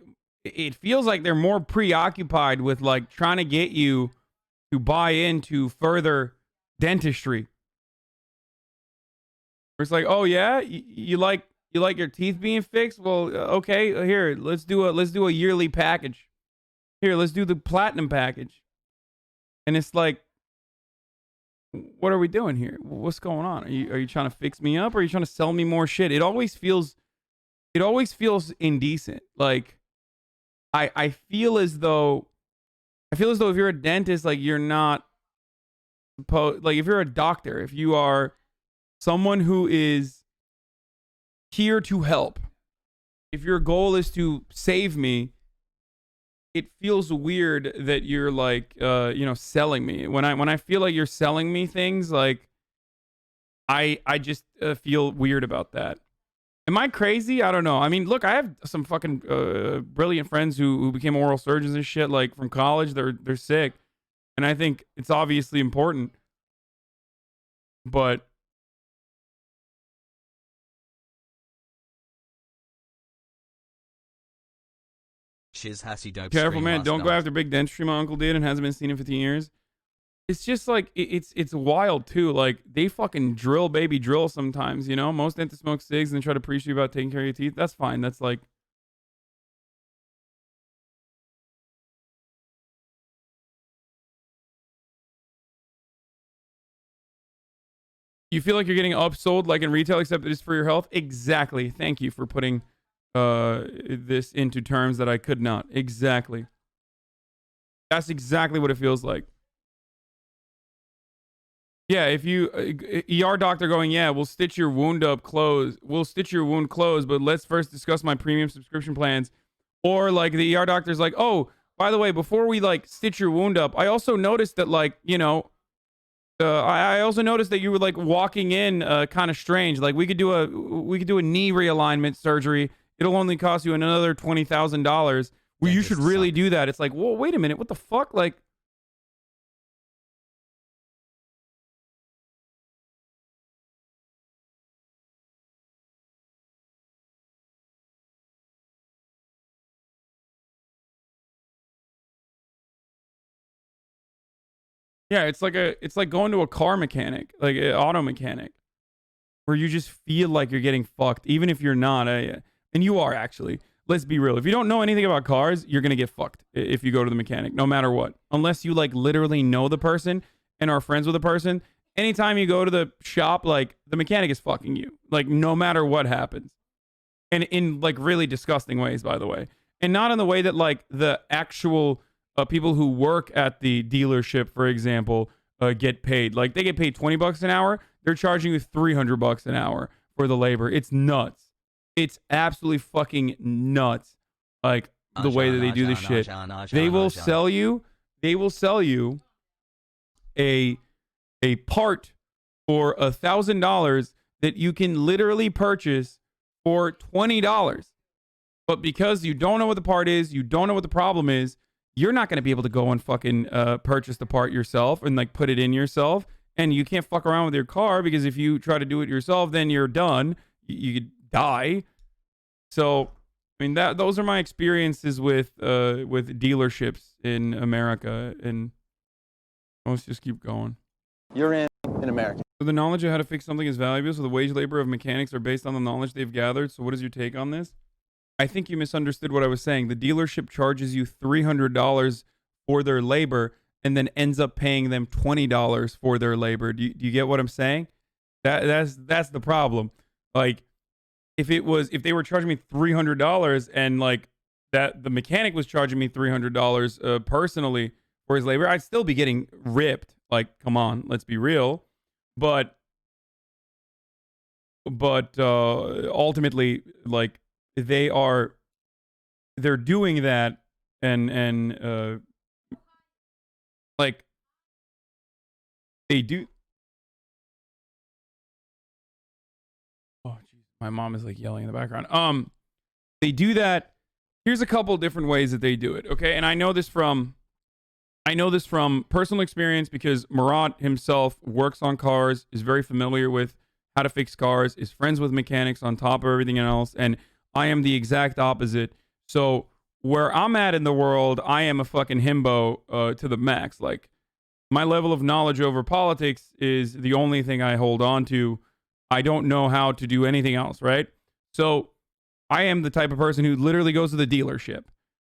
it feels like they're more preoccupied with like trying to get you to buy into further dentistry. It's like, oh yeah, you like your teeth being fixed? Well, okay, here, let's do a yearly package. Here, let's do the platinum package. And it's like, what are we doing here? What's going on? Are you trying to fix me up, or are you trying to sell me more shit? It always feels indecent. Like, I feel as though if you're a dentist, like, you're not supposed, like, if you're a doctor, if you are someone who is here to help, if your goal is to save me, it feels weird that you're like, selling me. When I feel like you're selling me things, like, I just feel weird about that. Am I crazy? I don't know. I mean, look, I have some fucking brilliant friends who became oral surgeons and shit, like, from college. They're sick, and I think it's obviously important. But Shiz Hassy Dope. Careful, man. Don't go after big dentistry. My uncle did and hasn't been seen in 15 years. It's just like, it's wild too. Like, they fucking drill sometimes, you know? Most dentists smoke cigs and try to preach you about taking care of your teeth. That's fine. That's like, you feel like you're getting upsold like in retail, except it is for your health. Exactly. Thank you for putting this into terms that I could not. Exactly. That's exactly what it feels like. Yeah, if you ER doctor going, yeah, we'll stitch your wound closed, but let's first discuss my premium subscription plans. Or like the ER doctor's like, oh, by the way, before we like stitch your wound up, I also noticed that, like, you know, I also noticed that you were like walking in kind of strange. Like, we could do a knee realignment surgery. It'll only cost you another $20,000. Well, you should really do that. It's like, whoa, wait a minute, what the fuck? Like, Yeah, it's like going to a car mechanic, like an auto mechanic, where you just feel like you're getting fucked, even if you're not. And you are actually. Let's be real. If you don't know anything about cars, you're gonna get fucked if you go to the mechanic, no matter what. Unless you like literally know the person and are friends with the person. Anytime you go to the shop, like the mechanic is fucking you, like no matter what happens, and in like really disgusting ways, by the way, and not in the way that like the actual people who work at the dealership, for example, get paid. Like they get paid $20 an hour. They're charging you $300 an hour for the labor. It's nuts. It's absolutely fucking nuts. Like the way that they do this shit. They will sell you a part for $1,000 that you can literally purchase for $20. But because you don't know what the part is, you don't know what the problem is, you're not going to be able to go and fucking purchase the part yourself and like put it in yourself. And you can't fuck around with your car because if you try to do it yourself, then you're done. You could die. So, I mean, those are my experiences with dealerships in America, and let's just keep going. You're in America. So the knowledge of how to fix something is valuable, so the wage labor of mechanics are based on the knowledge they've gathered. So what is your take on this? I think you misunderstood what I was saying. The dealership charges you $300 for their labor and then ends up paying them $20 for their labor. Do you get what I'm saying? That's the problem. Like, if they were charging me $300 and like that the mechanic was charging me $300 personally for his labor, I'd still be getting ripped. Like, come on, let's be real. But ultimately, like they're doing that and like they do. Oh, geez. My mom is like yelling in the background. They do that. Here's a couple different ways that they do it. Okay. And I know this from personal experience because Murat himself works on cars, is very familiar with how to fix cars, is friends with mechanics on top of everything else. And I am the exact opposite. So where I'm at in the world, I am a fucking himbo to the max. Like my level of knowledge over politics is the only thing I hold on to. I don't know how to do anything else, right? So I am the type of person who literally goes to the dealership.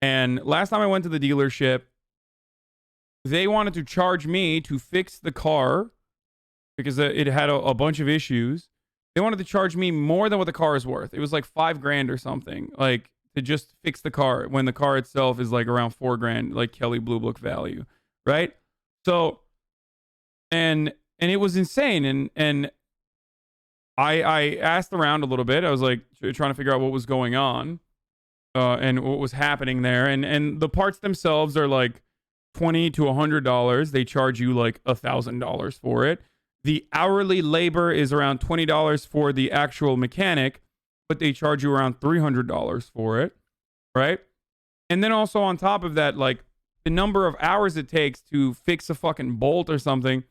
And last time I went to the dealership, they wanted to charge me to fix the car because it had a bunch of issues. They wanted to charge me more than what the car is worth. It was like $5,000 or something, like to just fix the car when the car itself is like around $4,000, like Kelly Blue Book value, right? So, and it was insane. And I asked around a little bit. I was like trying to figure out what was going on and what was happening there. And the parts themselves are like $20 to $100. They charge you like $1,000 for it. The hourly labor is around $20 for the actual mechanic, but they charge you around $300 for it, right? And then also on top of that, like the number of hours it takes to fix a fucking bolt or something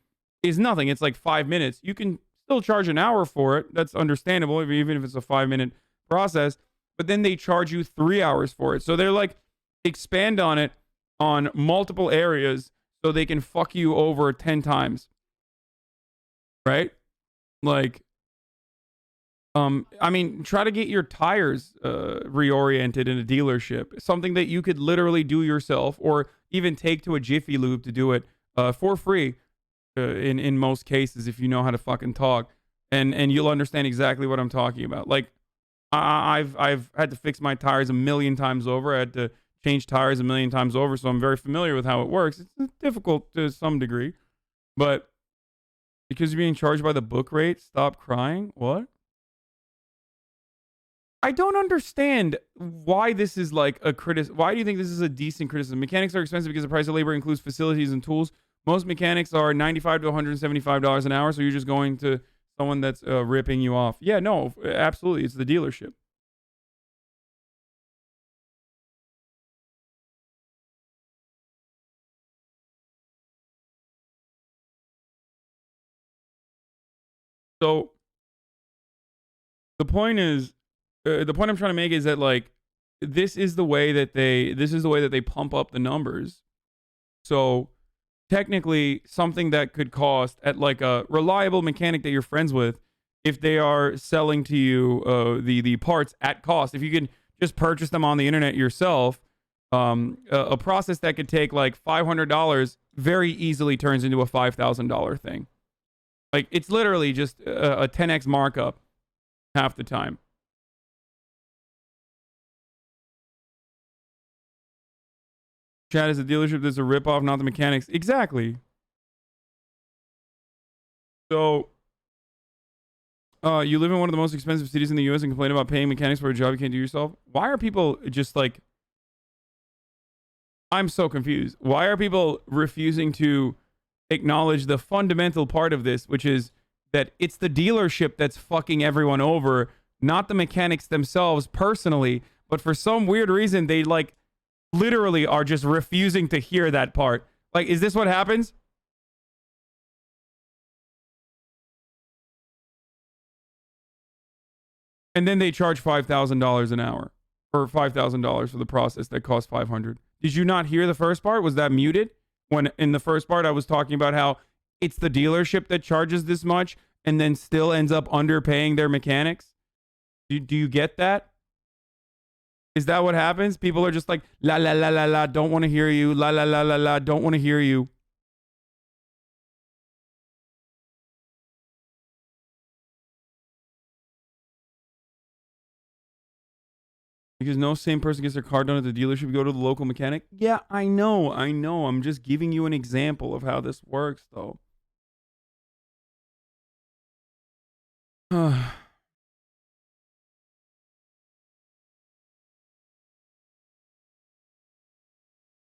is nothing. It's like 5 minutes. You can still charge an hour for it. That's understandable, even if it's a 5-minute process. But then they charge you 3 hours for it. So they're like expand on it on multiple areas so they can fuck you over 10 times. Right? Like, I mean, try to get your tires reoriented in a dealership. Something that you could literally do yourself or even take to a Jiffy Lube to do it for free in most cases if you know how to fucking talk. And you'll understand exactly what I'm talking about. Like, I've had to fix my tires a million times over. I had to change tires a million times over, so I'm very familiar with how it works. It's difficult to some degree, but because you're being charged by the book rate, stop crying. What? I don't understand why this is like a Why do you think this is a decent criticism? Mechanics are expensive because the price of labor includes facilities and tools. Most mechanics are $95 to $175 an hour, so you're just going to someone that's ripping you off. Yeah, no, absolutely. It's the dealership. So the point I'm trying to make is that like this is the way that they pump up the numbers. So technically something that could cost at like a reliable mechanic that you're friends with, if they are selling to you the parts at cost, if you can just purchase them on the internet yourself, a process that could take like $500 very easily turns into a $5,000 thing. Like, it's literally just a 10x markup half the time. Chad is a dealership that's a ripoff, not the mechanics. Exactly. So, you live in one of the most expensive cities in the U.S. and complain about paying mechanics for a job you can't do yourself? Why are people just like... I'm so confused. Why are people refusing to acknowledge the fundamental part of this, which is that it's the dealership that's fucking everyone over, not the mechanics themselves personally, but for some weird reason, they like literally are just refusing to hear that part. Like, is this what happens? And then they charge $5,000 an hour, or $5,000 for the process that costs $500. Did you not hear the first part? Was that muted? When in the first part I was talking about how it's the dealership that charges this much and then still ends up underpaying their mechanics? Do you get that? Is that what happens? People are just like, la la la la la, don't want to hear you. La la la la la, don't want to hear you. Because no same person gets their car done at the dealership. You go to the local mechanic. Yeah, I know. I'm just giving you an example of how this works, though.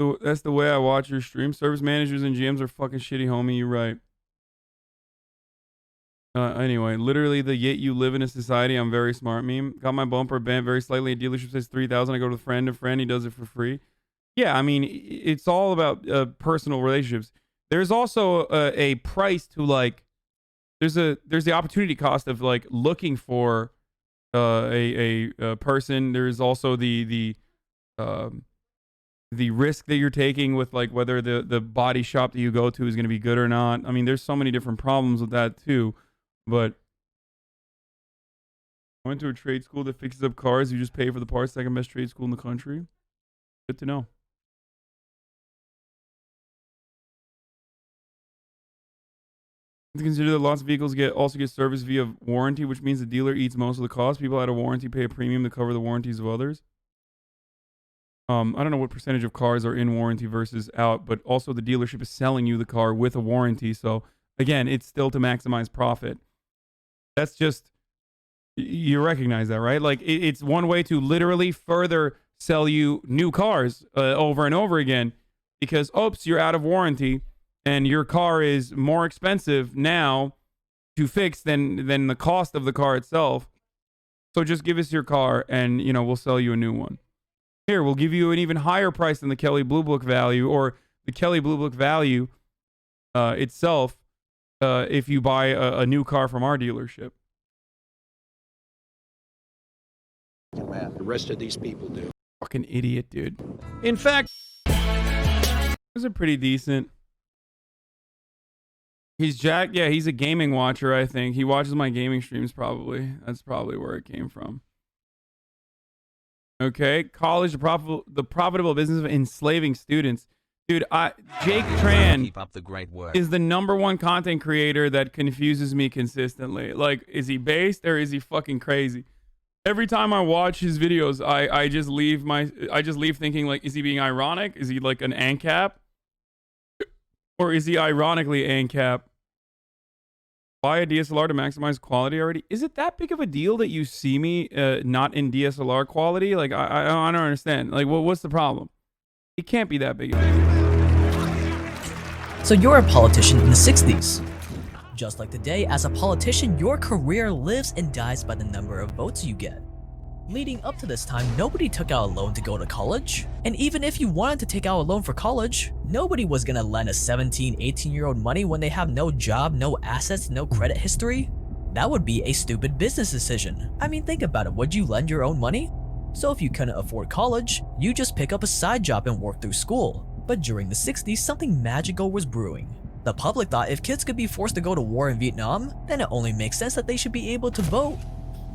So that's the way I watch your stream. Service managers and GMs are fucking shitty, homie. You're right. Anyway, literally the yet you live in a society, I'm very smart meme. Got my bumper bent very slightly. A dealership says 3,000. I go to a friend. He does it for free. Yeah, I mean, it's all about personal relationships. There's also a price to like. There's the opportunity cost of like looking for a person. There's also the risk that you're taking with like whether the body shop that you go to is going to be good or not. I mean, there's so many different problems with that too. But I went to a trade school that fixes up cars. You just pay for the parts. Second best trade school in the country. Good to know. To consider that lots of vehicles also get service via warranty, which means the dealer eats most of the cost. People out of warranty pay a premium to cover the warranties of others. I don't know what percentage of cars are in warranty versus out, but also the dealership is selling you the car with a warranty. So again, it's still to maximize profit. That's just, you recognize that, right? Like it's one way to literally further sell you new cars over and over again because, oops, you're out of warranty and your car is more expensive now to fix than the cost of the car itself. So just give us your car and, you know, we'll sell you a new one. Here, we'll give you an even higher price than the Kelley Blue Book value or the Kelley Blue Book value itself if you buy a new car from our dealership. Man, the rest of these people do. Fucking idiot, dude. In fact, those are pretty decent. He's Jack. Yeah, he's a gaming watcher, I think. He watches my gaming streams probably. That's probably where it came from. Okay, college, the profitable business of enslaving students. Dude, Jake Tran Keep up the great work. is the #1 content creator that confuses me consistently. Like, is he based or is he fucking crazy? Every time I watch his videos, I just leave thinking like, is he being ironic? Is he like an ANCAP? Or is he ironically ANCAP? Buy a DSLR to maximize quality already? Is it that big of a deal that you see me not in DSLR quality? Like, I don't understand. Like, what's the problem? It can't be that big of a deal. So you're a politician in the 60s. Just like today, as a politician, your career lives and dies by the number of votes you get. Leading up to this time, nobody took out a loan to go to college. And even if you wanted to take out a loan for college, nobody was gonna lend a 17, 18-year-old money when they have no job, no assets, no credit history. That would be a stupid business decision. I mean, think about it, would you lend your own money? So if you couldn't afford college, you just pick up a side job and work through school. But during the 60s, something magical was brewing. The public thought if kids could be forced to go to war in Vietnam, then it only makes sense that they should be able to vote.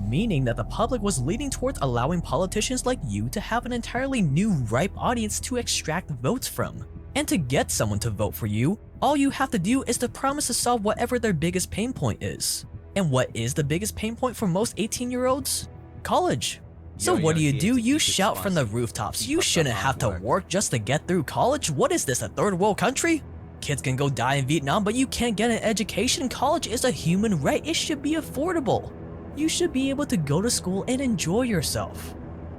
Meaning that the public was leaning towards allowing politicians like you to have an entirely new ripe audience to extract votes from. And to get someone to vote for you, all you have to do is to promise to solve whatever their biggest pain point is. And what is the biggest pain point for most 18-year-olds? College. So what do? You shout from the rooftops, you shouldn't have to work just to get through college? What is this, a third world country? Kids can go die in Vietnam, but you can't get an education. College is a human right, it should be affordable. You should be able to go to school and enjoy yourself.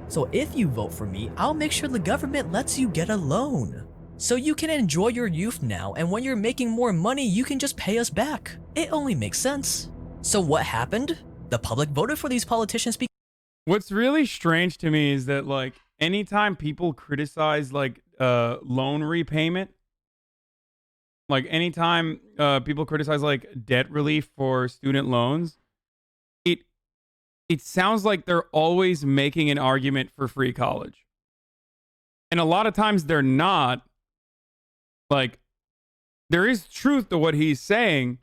So if you vote for me, I'll make sure the government lets you get a loan. So you can enjoy your youth now, and when you're making more money, you can just pay us back. It only makes sense. So what happened? The public voted for these politicians because what's really strange to me is that, like, anytime people criticize, like, loan repayment, like, anytime people criticize, like, debt relief for student loans, it sounds like they're always making an argument for free college. And a lot of times they're not. Like, there is truth to what he's saying,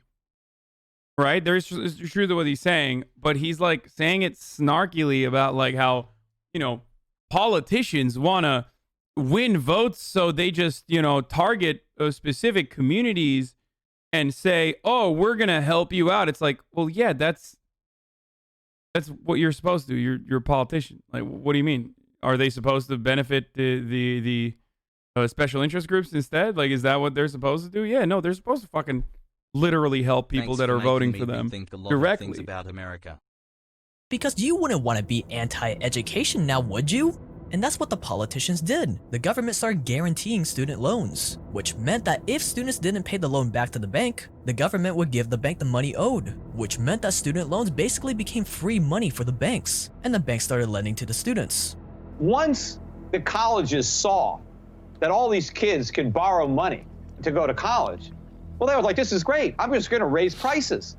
right? There's truth to what he's saying, but he's, like, saying it snarkily about, like, how, you know, politicians want to win votes, so they just, you know, target specific communities and say, oh, we're going to help you out. It's like, well, yeah, that's what you're supposed to do. You're a politician. Like, what do you mean? Are they supposed to benefit the special interest groups instead? Like, is that what they're supposed to do? Yeah, no, they're supposed to fucking literally help people that are voting for them directly. About America. Because you wouldn't want to be anti-education now, would you? And that's what the politicians did. The government started guaranteeing student loans, which meant that if students didn't pay the loan back to the bank, the government would give the bank the money owed, which meant that student loans basically became free money for the banks, and the banks started lending to the students. Once the colleges saw that all these kids could borrow money to go to college, well, they were like, this is great. I'm just going to raise prices.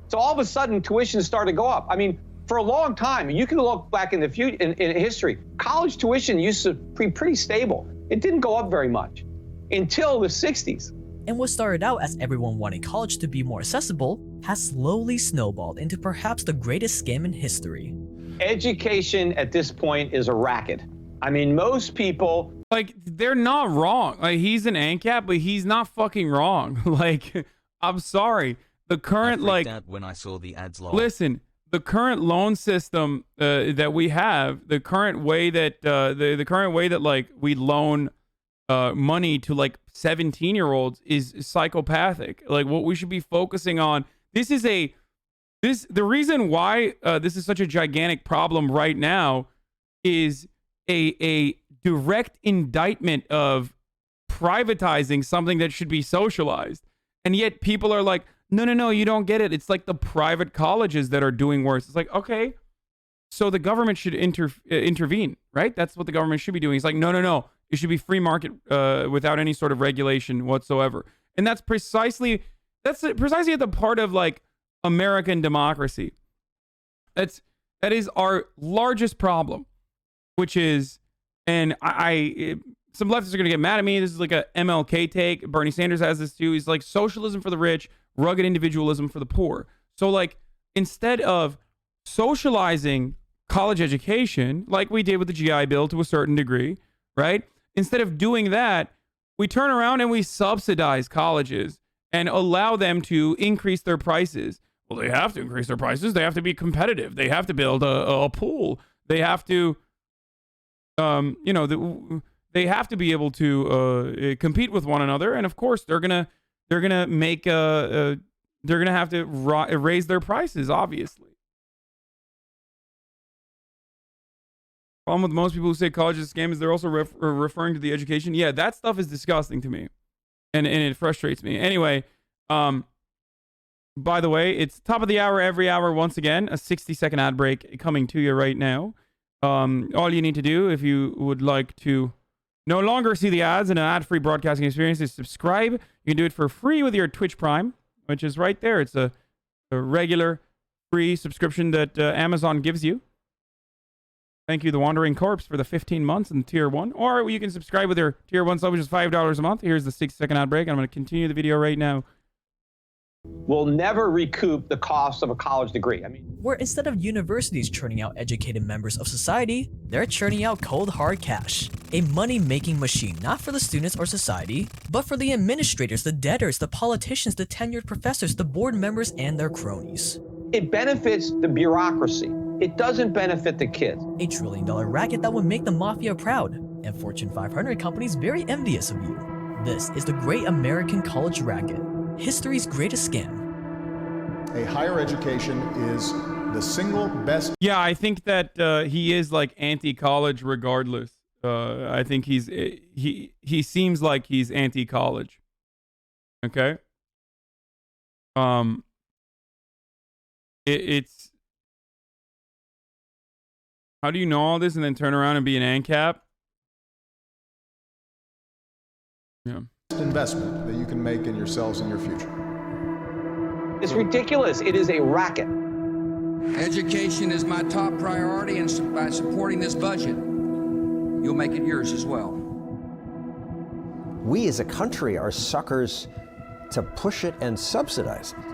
So all of a sudden, tuition started to go up. I mean, for a long time, you can look back in the future, in history, college tuition used to be pretty stable. It didn't go up very much until the 60s. And what started out as everyone wanting college to be more accessible has slowly snowballed into perhaps the greatest scam in history. Education at this point is a racket. I mean, most people... Like, they're not wrong. Like, he's an ANCAP, but he's not fucking wrong. Like, I'm sorry. The current, like... when I saw the ads log. Listen, the current loan system that we have, the current way that, the current way that, like, we loan money to, like, 17-year-olds is psychopathic. Like, what we should be focusing on... The reason why this is such a gigantic problem right now is a direct indictment of privatizing something that should be socialized. And yet people are like, no, you don't get it. It's like the private colleges that are doing worse. It's like, okay, so the government should intervene, right? That's what the government should be doing. It's like, no. It should be free market without any sort of regulation whatsoever. And that's precisely at the part of, like, American democracy. That is our largest problem, which is, and some leftists are going to get mad at me. This is like a MLK take. Bernie Sanders has this too. He's like, socialism for the rich, rugged individualism for the poor. So, like, instead of socializing college education, like we did with the GI Bill to a certain degree, right? Instead of doing that, we turn around and we subsidize colleges and allow them to increase their prices. Well, they have to increase their prices. They have to be competitive. They have to build a pool. They have to, they have to be able to compete with one another. And of course, they're gonna make they're gonna have to raise their prices. Obviously, problem with most people who say college is a scam is they're also referring to the education. Yeah, that stuff is disgusting to me, and it frustrates me. Anyway, by the way, it's top of the hour every hour. Once again, a 60-second ad break coming to you right now. All you need to do if you would like to no longer see the ads and an ad-free broadcasting experience is subscribe. You can do it for free with your Twitch Prime, which is right there. It's a regular free subscription that Amazon gives you. Thank you, The Wandering Corpse, for the 15 months in Tier 1. Or you can subscribe with your Tier 1 sub, which is $5 a month. Here's the 6-second ad break. I'm going to continue the video right now. Will never recoup the cost of a college degree. I mean, where instead of universities churning out educated members of society, they're churning out cold hard cash. A money-making machine, not for the students or society, but for the administrators, the debtors, the politicians, the tenured professors, the board members, and their cronies. It benefits the bureaucracy. It doesn't benefit the kids. A $1 trillion racket that would make the mafia proud, and Fortune 500 companies very envious of you. This is the Great American College Racket, history's greatest scam. A higher education is the single best. Yeah, I think that he is like anti-college regardless. I think he seems like he's anti-college. Okay. It's how do you know all this and then turn around and be an ANCAP? Yeah. Investment that you can make in yourselves and your future. It's ridiculous. It is a racket. Education is my top priority, and by supporting this budget, you'll make it yours as well. We as a country are suckers to push it and subsidize it.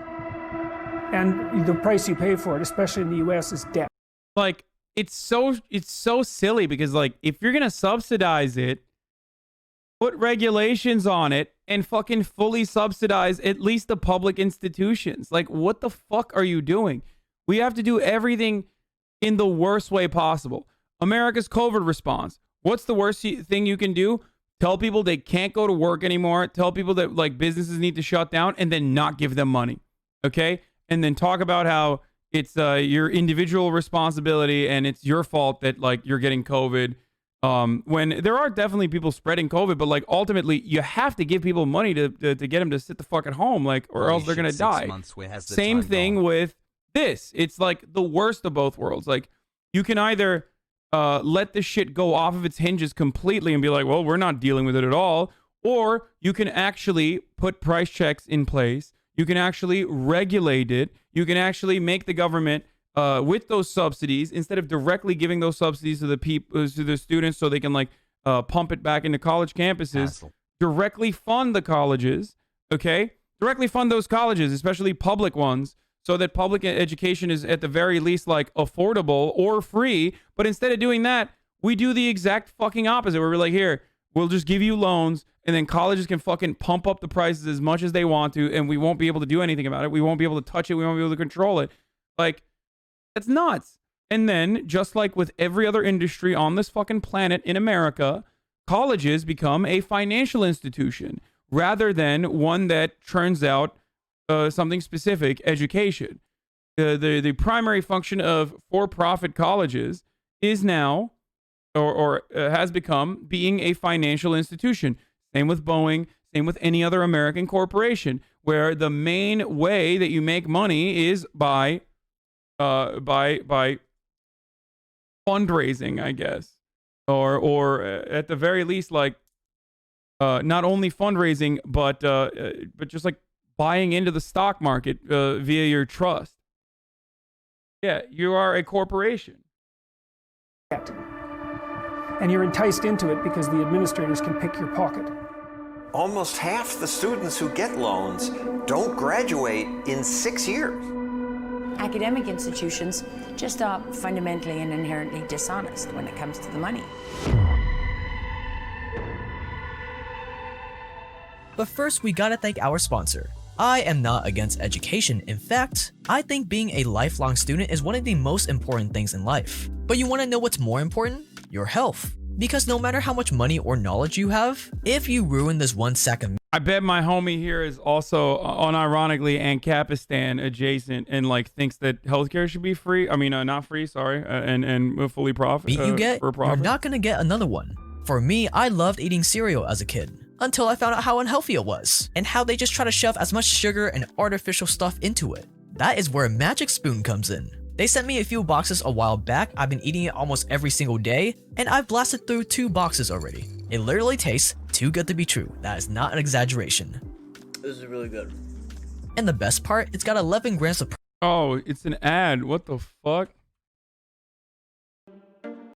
And the price you pay for it, especially in the US, is debt. Like, it's so silly because, like, if you're gonna subsidize it, put regulations on it and fucking fully subsidize at least the public institutions. Like, what the fuck are you doing? We have to do everything in the worst way possible. America's COVID response. What's the worst thing you can do? Tell people they can't go to work anymore. Tell people that, like, businesses need to shut down and then not give them money. Okay? And then talk about how it's your individual responsibility and it's your fault that, like, you're getting COVID. When there are definitely people spreading COVID, but, like, ultimately you have to give people money to get them to sit the fuck at home, like, or else they're gonna die. Same thing with this. It's like the worst of both worlds. Like, you can either let this shit go off of its hinges completely and be like, well, we're not dealing with it at all, or you can actually put price checks in place. You can actually regulate it. You can actually make the government with those subsidies, instead of directly giving those subsidies to the people, to the students, so they can, like, pump it back into college campuses. Directly fund the colleges, okay? Directly fund those colleges, especially public ones, so that public education is at the very least, like, affordable or free. But instead of doing that, we do the exact fucking opposite, where we're like, here, we'll just give you loans, and then colleges can fucking pump up the prices as much as they want to, and we won't be able to do anything about it. We won't be able to touch it. We won't be able to control it. Like, that's nuts. And then, just like with every other industry on this fucking planet in America, colleges become a financial institution rather than one that churns out something specific, education. The primary function of for-profit colleges is now, or has become, being a financial institution. Same with Boeing, same with any other American corporation, where the main way that you make money is by fundraising, I guess, or at the very least, like, not only fundraising, but just like buying into the stock market via your trust. Yeah, you are a corporation. And you're enticed into it because the administrators can pick your pocket. Almost half the students who get loans don't graduate in 6 years. Academic institutions just are fundamentally and inherently dishonest when it comes to the money. But first, we gotta thank our sponsor. I am not against education. In fact, I think being a lifelong student is one of the most important things in life. But you wanna know what's more important? Your health. Because no matter how much money or knowledge you have, if you ruin this 1 second, I bet my homie here is also unironically Ancapistan adjacent and, like, thinks that healthcare should be free. I mean, not free, sorry, and fully profit. beat you get, you're not gonna get another one. For me, I loved eating cereal as a kid, until I found out how unhealthy it was, and how they just try to shove as much sugar and artificial stuff into it. That is where Magic Spoon comes in. They sent me a few boxes a while back. I've been eating it almost every single day, and I've blasted through 2 boxes already. It literally tastes too good to be true. That is not an exaggeration. This is really good. And the best part, it's got 11 grams of Oh, it's an ad. What the fuck?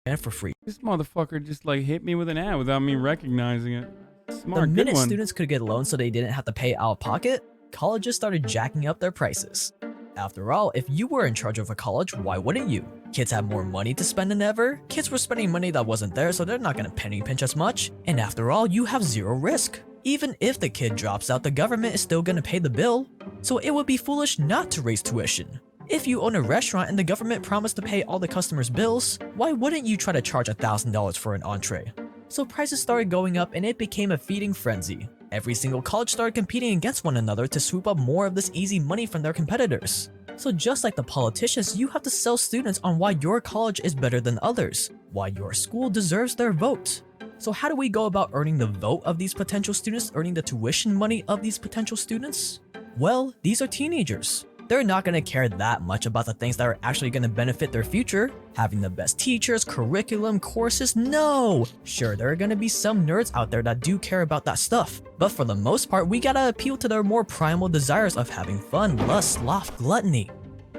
and for free. This motherfucker just like hit me with an ad without me recognizing it. Smart, The good minute one. students could get loans so they didn't have to pay out of pocket, colleges started jacking up their prices. After all, if you were in charge of a college, why wouldn't you? Kids have more money to spend than ever. Kids were spending money that wasn't there, so they're not gonna penny pinch as much. And after all, you have zero risk. Even if the kid drops out, the government is still gonna pay the bill. So it would be foolish not to raise tuition. If you own a restaurant and the government promised to pay all the customers' bills, why wouldn't you try to charge $1,000 for an entree? So prices started going up and it became a feeding frenzy. Every single college started competing against one another to swoop up more of this easy money from their competitors. So just like the politicians, you have to sell students on why your college is better than others, why your school deserves their vote. So how do we go about earning the vote of these potential students, earning the tuition money of these potential students? Well, these are teenagers. They're not going to care that much about the things that are actually going to benefit their future. Having the best teachers, curriculum, courses, no! Sure, there are going to be some nerds out there that do care about that stuff. But for the most part, we gotta appeal to their more primal desires of having fun, lust, sloth, gluttony.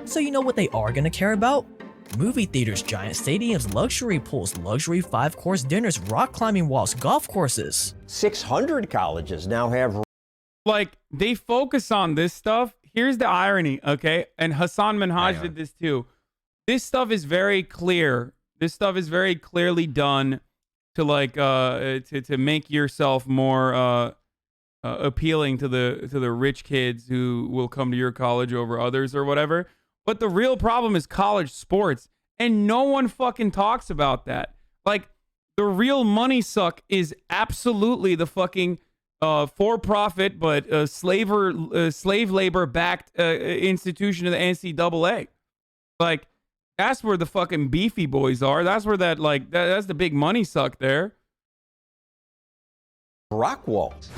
So you know what they are going to care about? Movie theaters, giant stadiums, luxury pools, luxury 5-course dinners, rock climbing walls, golf courses. 600 colleges now have... Like, they focus on this stuff. Here's the irony, okay? And Hasan Minhaj did this too. This stuff is very clear. This stuff is very clearly done to like to make yourself more appealing to the rich kids who will come to your college over others or whatever. But the real problem is college sports, and no one fucking talks about that. Like, the real money suck is absolutely the fucking for-profit but slave labor-backed institution of the NCAA. Like, that's where the fucking beefy boys are. That's where that's the big money suck there. Rock walls.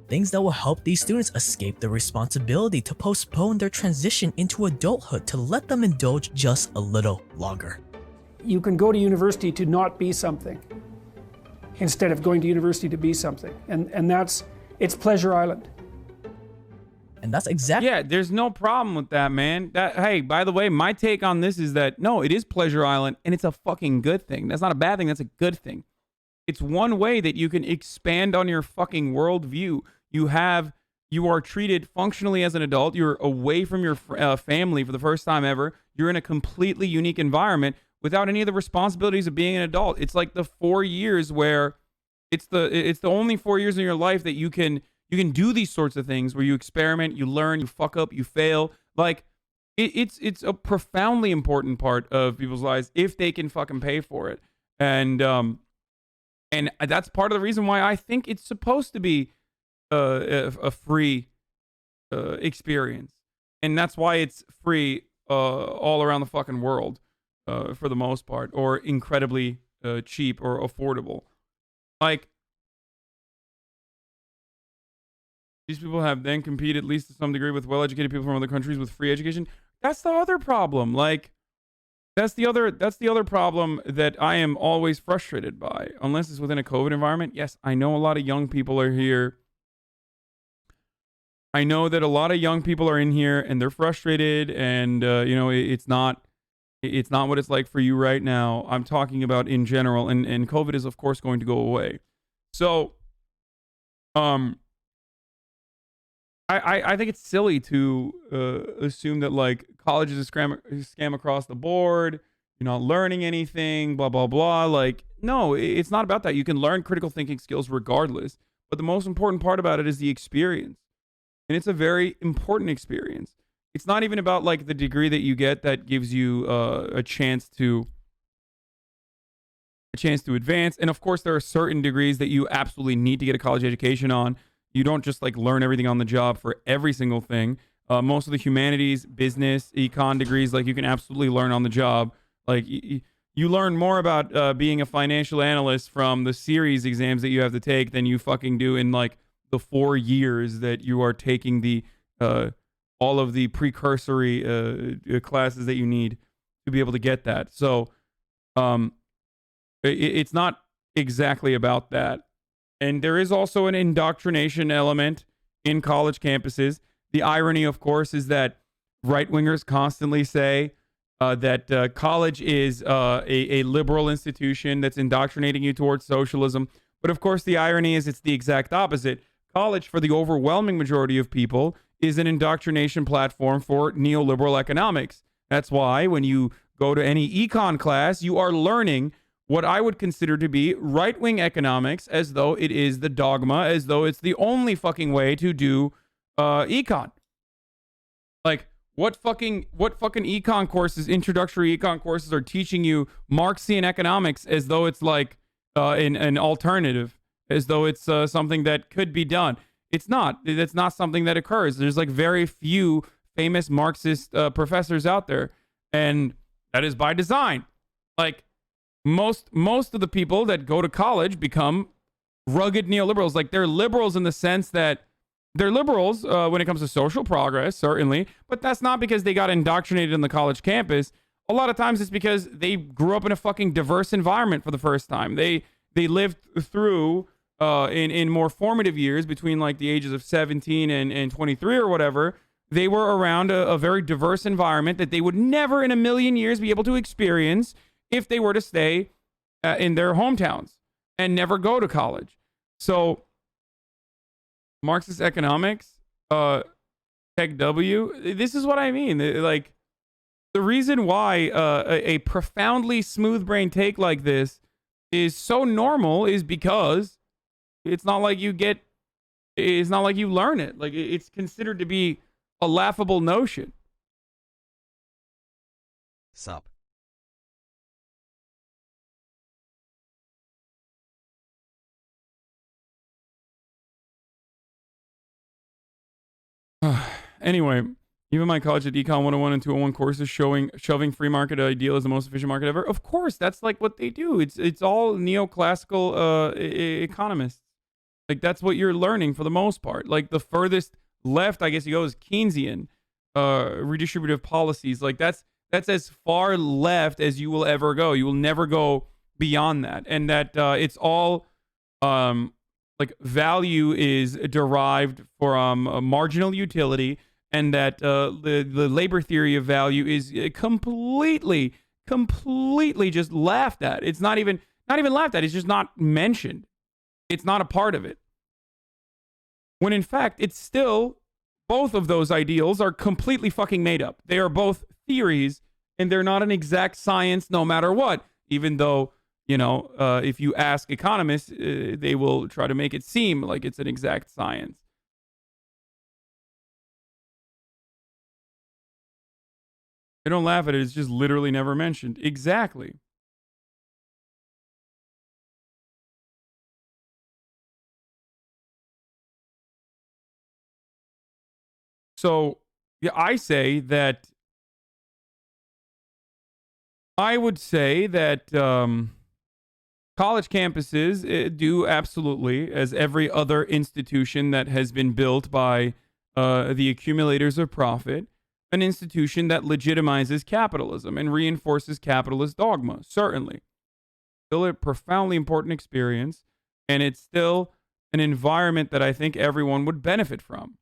Things that will help these students escape the responsibility to postpone their transition into adulthood to let them indulge just a little longer. You can go to university to not be something instead of going to university to be something. And it's Pleasure Island. And that's exactly... Yeah, there's no problem with that, man. Hey, by the way, my take on this is that, no, it is Pleasure Island, and it's a fucking good thing. That's not a bad thing. That's a good thing. It's one way that you can expand on your fucking worldview. You are treated functionally as an adult. You're away from your family for the first time ever. You're in a completely unique environment without any of the responsibilities of being an adult. It's like the 4 years where it's the only 4 years in your life that you can do these sorts of things where you experiment, you learn, you fuck up, you fail. Like, it's a profoundly important part of people's lives if they can fucking pay for it. And that's part of the reason why I think it's supposed to be a free experience. And that's why it's free all around the fucking world for the most part, or incredibly cheap or affordable. Like, these people have then competed, at least to some degree, with well-educated people from other countries with free education. That's the other problem. Like, that's the other problem that I am always frustrated by, unless it's within a COVID environment. Yes, I know a lot of young people are here. I know that a lot of young people are in here and they're frustrated, and it's not what it's like for you right now. I'm talking about in general, and COVID is of course going to go away. So, I think it's silly to assume that like college is a scam across the board. You're not learning anything, blah, blah, blah. Like, no, it's not about that. You can learn critical thinking skills regardless. But the most important part about it is the experience. And it's a very important experience. It's not even about like the degree that you get that gives you a chance to advance. And of course, there are certain degrees that you absolutely need to get a college education on. You don't just like learn everything on the job for every single thing. Most of the humanities, business, econ degrees, like you can absolutely learn on the job. Like you learn more about being a financial analyst from the series exams that you have to take than you fucking do in like the 4 years that you are taking the all of the precursory classes that you need to be able to get that. So it's not exactly about that. And there is also an indoctrination element in college campuses. The irony, of course, is that right-wingers constantly say that college is a liberal institution that's indoctrinating you towards socialism. But of course, the irony is it's the exact opposite. College, for the overwhelming majority of people, is an indoctrination platform for neoliberal economics. That's why when you go to any econ class, you are learning what I would consider to be right-wing economics, as though it is the dogma, as though it's the only fucking way to do econ. Like, what fucking econ courses, introductory econ courses, are teaching you Marxian economics as though it's like an alternative, as though it's something that could be done? It's not. That's not something that occurs. There's like very few famous Marxist professors out there, and that is by design. Like, most of the people that go to college become rugged neoliberals. Like, they're liberals in the sense that they're liberals when it comes to social progress, certainly, but that's not because they got indoctrinated in the college campus. A lot of times it's because they grew up in a fucking diverse environment for the first time. They lived through in more formative years, between like the ages of 17 and 23 or whatever. They were around a very diverse environment that they would never in a million years be able to experience if they were to stay in their hometowns and never go to college. So Marxist economics, Tech W, this is what I mean. Like, the reason why a profoundly smooth brain take like this is so normal is because it's not like you learn it. Like, it's considered to be a laughable notion. Sup. Anyway, even my college at Econ 101 and 201 courses shoving free market ideal as the most efficient market ever. Of course, that's like what they do. It's all neoclassical economists. Like, that's what you're learning for the most part. Like, the furthest left, I guess you go, is Keynesian redistributive policies. Like, that's as far left as you will ever go. You will never go beyond that. And that it's all like, value is derived from a marginal utility, and that the labor theory of value is completely just laughed at. It's not even laughed at. It's just not mentioned. It's not a part of it. When in fact, it's still, both of those ideals are completely fucking made up. They are both theories, and they're not an exact science no matter what, even though, you know, if you ask economists, they will try to make it seem like it's an exact science. They don't laugh at it. It's just literally never mentioned. Exactly. So, yeah, I would say that college campuses do absolutely, as every other institution that has been built by the accumulators of profit, an institution that legitimizes capitalism and reinforces capitalist dogma, certainly. Still a profoundly important experience, and it's still an environment that I think everyone would benefit from.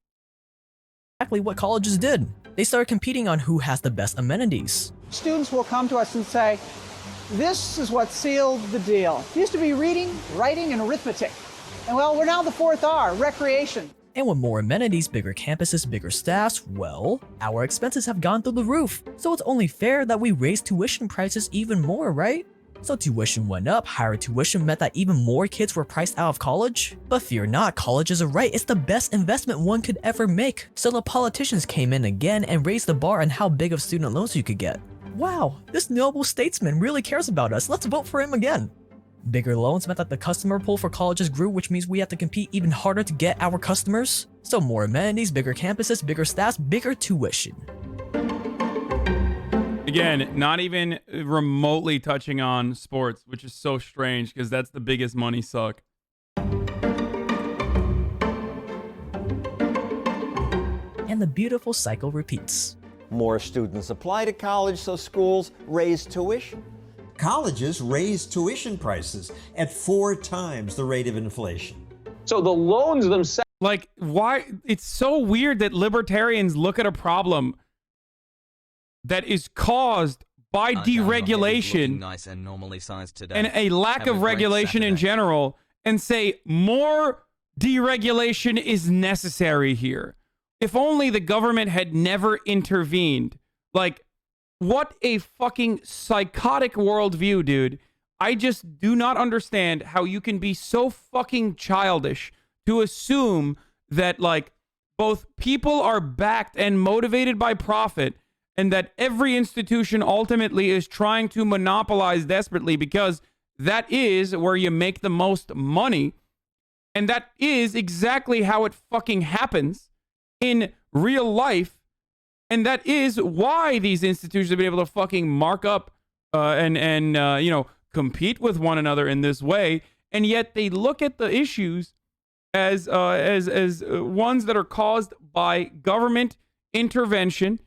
Exactly what colleges did. They started competing on who has the best amenities. Students will come to us and say, this is what sealed the deal. It used to be reading, writing, and arithmetic. And well, we're now the fourth R, recreation. And with more amenities, bigger campuses, bigger staffs, well, our expenses have gone through the roof. So it's only fair that we raise tuition prices even more, right? So tuition went up, higher tuition meant that even more kids were priced out of college. But fear not, college is a right, it's the best investment one could ever make. So the politicians came in again and raised the bar on how big of student loans you could get. Wow, this noble statesman really cares about us, let's vote for him again. Bigger loans meant that the customer pool for colleges grew, which means we have to compete even harder to get our customers. So more amenities, bigger campuses, bigger staffs, bigger tuition. Again, not even remotely touching on sports, which is so strange because that's the biggest money suck. And the beautiful cycle repeats. More students apply to college, so schools raise tuition. Colleges raise tuition prices at 4 times the rate of inflation. So the loans themselves... Like, why? It's so weird that libertarians look at a problem that is caused by deregulation nice and normally sized today. and a lack Have of a great regulation in Saturday. general, and say more deregulation is necessary here. If only the government had never intervened. Like, what a fucking psychotic worldview, dude. I just do not understand how you can be so fucking childish to assume that, like, both people are backed and motivated by profit, and that every institution ultimately is trying to monopolize desperately, because that is where you make the most money. And that is exactly how it fucking happens in real life. And that is why these institutions have been able to fucking mark up and you know, compete with one another in this way. And yet they look at the issues as ones that are caused by government intervention,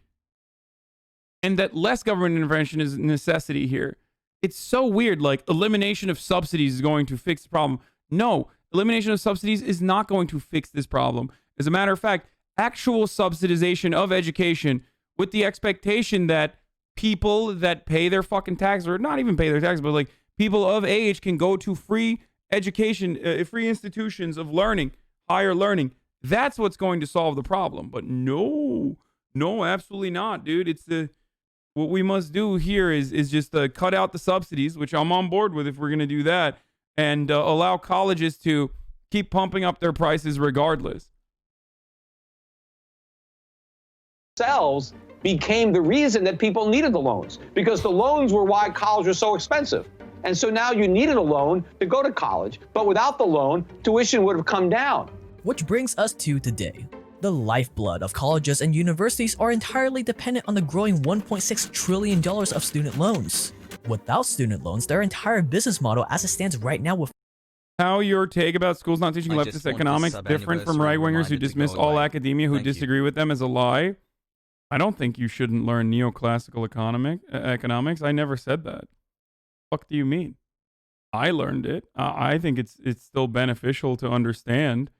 and that less government intervention is a necessity here. It's so weird. Like, elimination of subsidies is going to fix the problem. No, elimination of subsidies is not going to fix this problem. As a matter of fact, actual subsidization of education with the expectation that people that pay their fucking tax, or not even pay their tax, but like people of age, can go to free education, free institutions of learning, higher learning. That's what's going to solve the problem. But no, absolutely not, dude. It's what we must do here is just cut out the subsidies, which I'm on board with if we're going to do that, and allow colleges to keep pumping up their prices regardless. Themselves became the reason that people needed the loans, because the loans were why college was so expensive. And so now you needed a loan to go to college, but without the loan, tuition would have come down. Which brings us to today. The lifeblood of colleges and universities are entirely dependent on the growing $1.6 trillion of student loans. Without student loans, their entire business model as it stands right now with How your take about schools not teaching leftist economics different from right-wingers who dismiss all academia who disagree with them as a lie? I don't think you shouldn't learn neoclassical economics. I never said that. Fuck do you mean? I learned it. I think it's still beneficial to understand.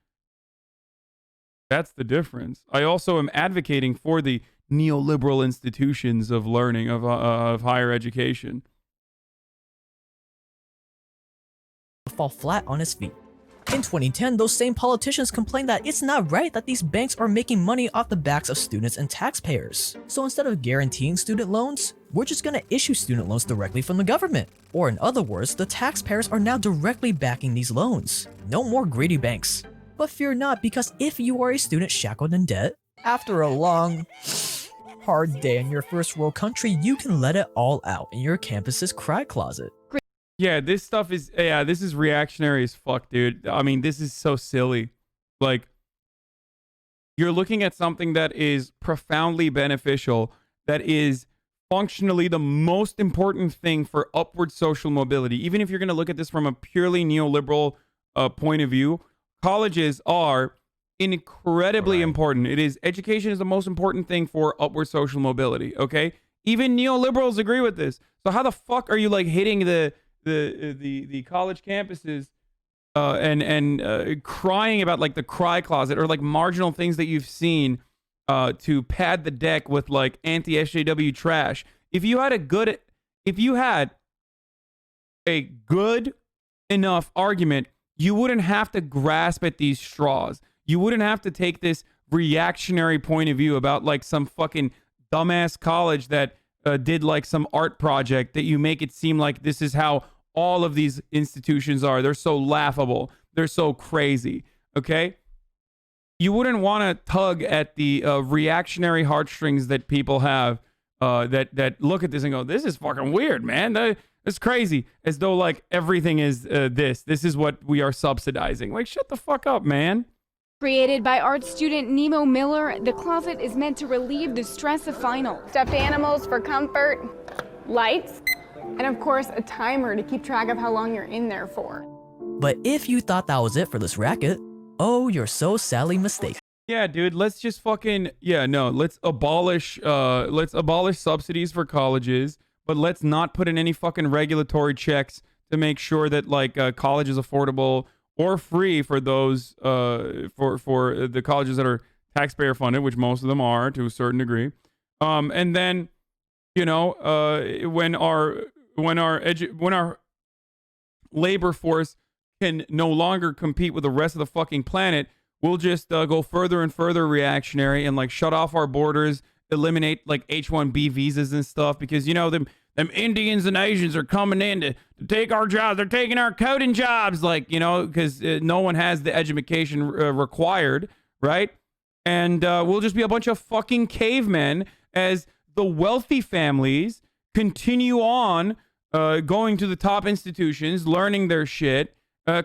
That's the difference. I also am advocating for the neoliberal institutions of learning, of higher education. fall flat on its feet. In 2010, those same politicians complained that it's not right that these banks are making money off the backs of students and taxpayers. So instead of guaranteeing student loans, we're just gonna issue student loans directly from the government. Or in other words, the taxpayers are now directly backing these loans. No more greedy banks. But fear not, because if you are a student shackled in debt, after a long, hard day in your first world country, you can let it all out in your campus's cry closet. Yeah, this stuff is, this is reactionary as fuck, dude. I mean, this is so silly. Like, you're looking at something that is profoundly beneficial, that is functionally the most important thing for upward social mobility. Even if you're going to look at this from a purely neoliberal point of view, colleges are incredibly important. It is, education is the most important thing for upward social mobility, okay? Even neoliberals agree with this. So how the fuck are you like hitting the college campuses and crying about like the cry closet or like marginal things that you've seen to pad the deck with like anti-SJW trash? If you had a good enough argument, you wouldn't have to grasp at these straws. You wouldn't have to take this reactionary point of view about like some fucking dumbass college that did like some art project that you make it seem like this is how all of these institutions are. They're so laughable. They're so crazy. Okay? You wouldn't want to tug at the reactionary heartstrings that people have that look at this and go, this is fucking weird, man. That's crazy. As though like everything is this. This is what we are subsidizing. Like, shut the fuck up, man. Created by art student Nemo Miller, the closet is meant to relieve the stress of finals. Stuffed animals for comfort, lights, and of course a timer to keep track of how long you're in there for. But if you thought that was it for this racket, oh, you're so sadly mistaken. Yeah, dude, let's just fucking, let's abolish subsidies for colleges, but let's not put in any fucking regulatory checks to make sure that like college is affordable or free for those for the colleges that are taxpayer funded, which most of them are to a certain degree. And then you know, when our labor force can no longer compete with the rest of the fucking planet, we'll just go further and further reactionary and like shut off our borders, eliminate like H-1B visas and stuff, because you know them Indians and Asians are coming in to take our jobs. They're taking our coding jobs, like, you know, because no one has the education required, right? And we'll just be a bunch of fucking cavemen as the wealthy families continue on going to the top institutions, learning their shit.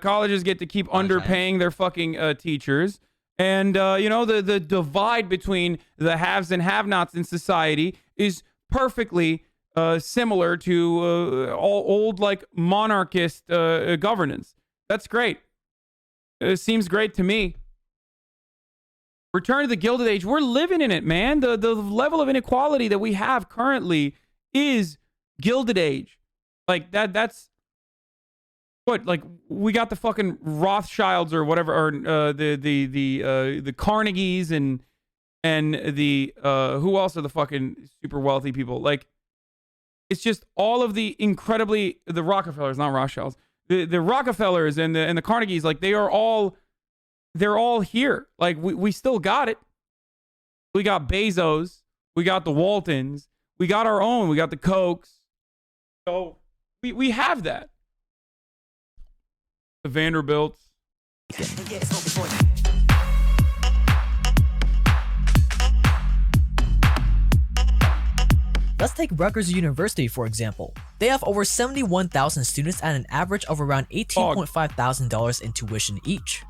Colleges get to keep underpaying their fucking teachers. And, you know, the divide between the haves and have-nots in society is perfectly similar to old, like, monarchist governance. That's great. It seems great to me. Return to the Gilded Age. We're living in it, man. The level of inequality that we have currently is Gilded Age. Like, that's... What, like, we got the fucking Rothschilds or whatever, or the Carnegies and the who else are the fucking super wealthy people? Like, it's just all of the the Rockefellers, not Rothschilds, the Rockefellers and the Carnegies, like they're all here. Like we still got it. We got Bezos, we got the Waltons, we got our own, we got the Kochs. So we have that. The Vanderbilts. Let's take Rutgers University, for example. They have over 71,000 students at an average of around $18,500 in tuition each.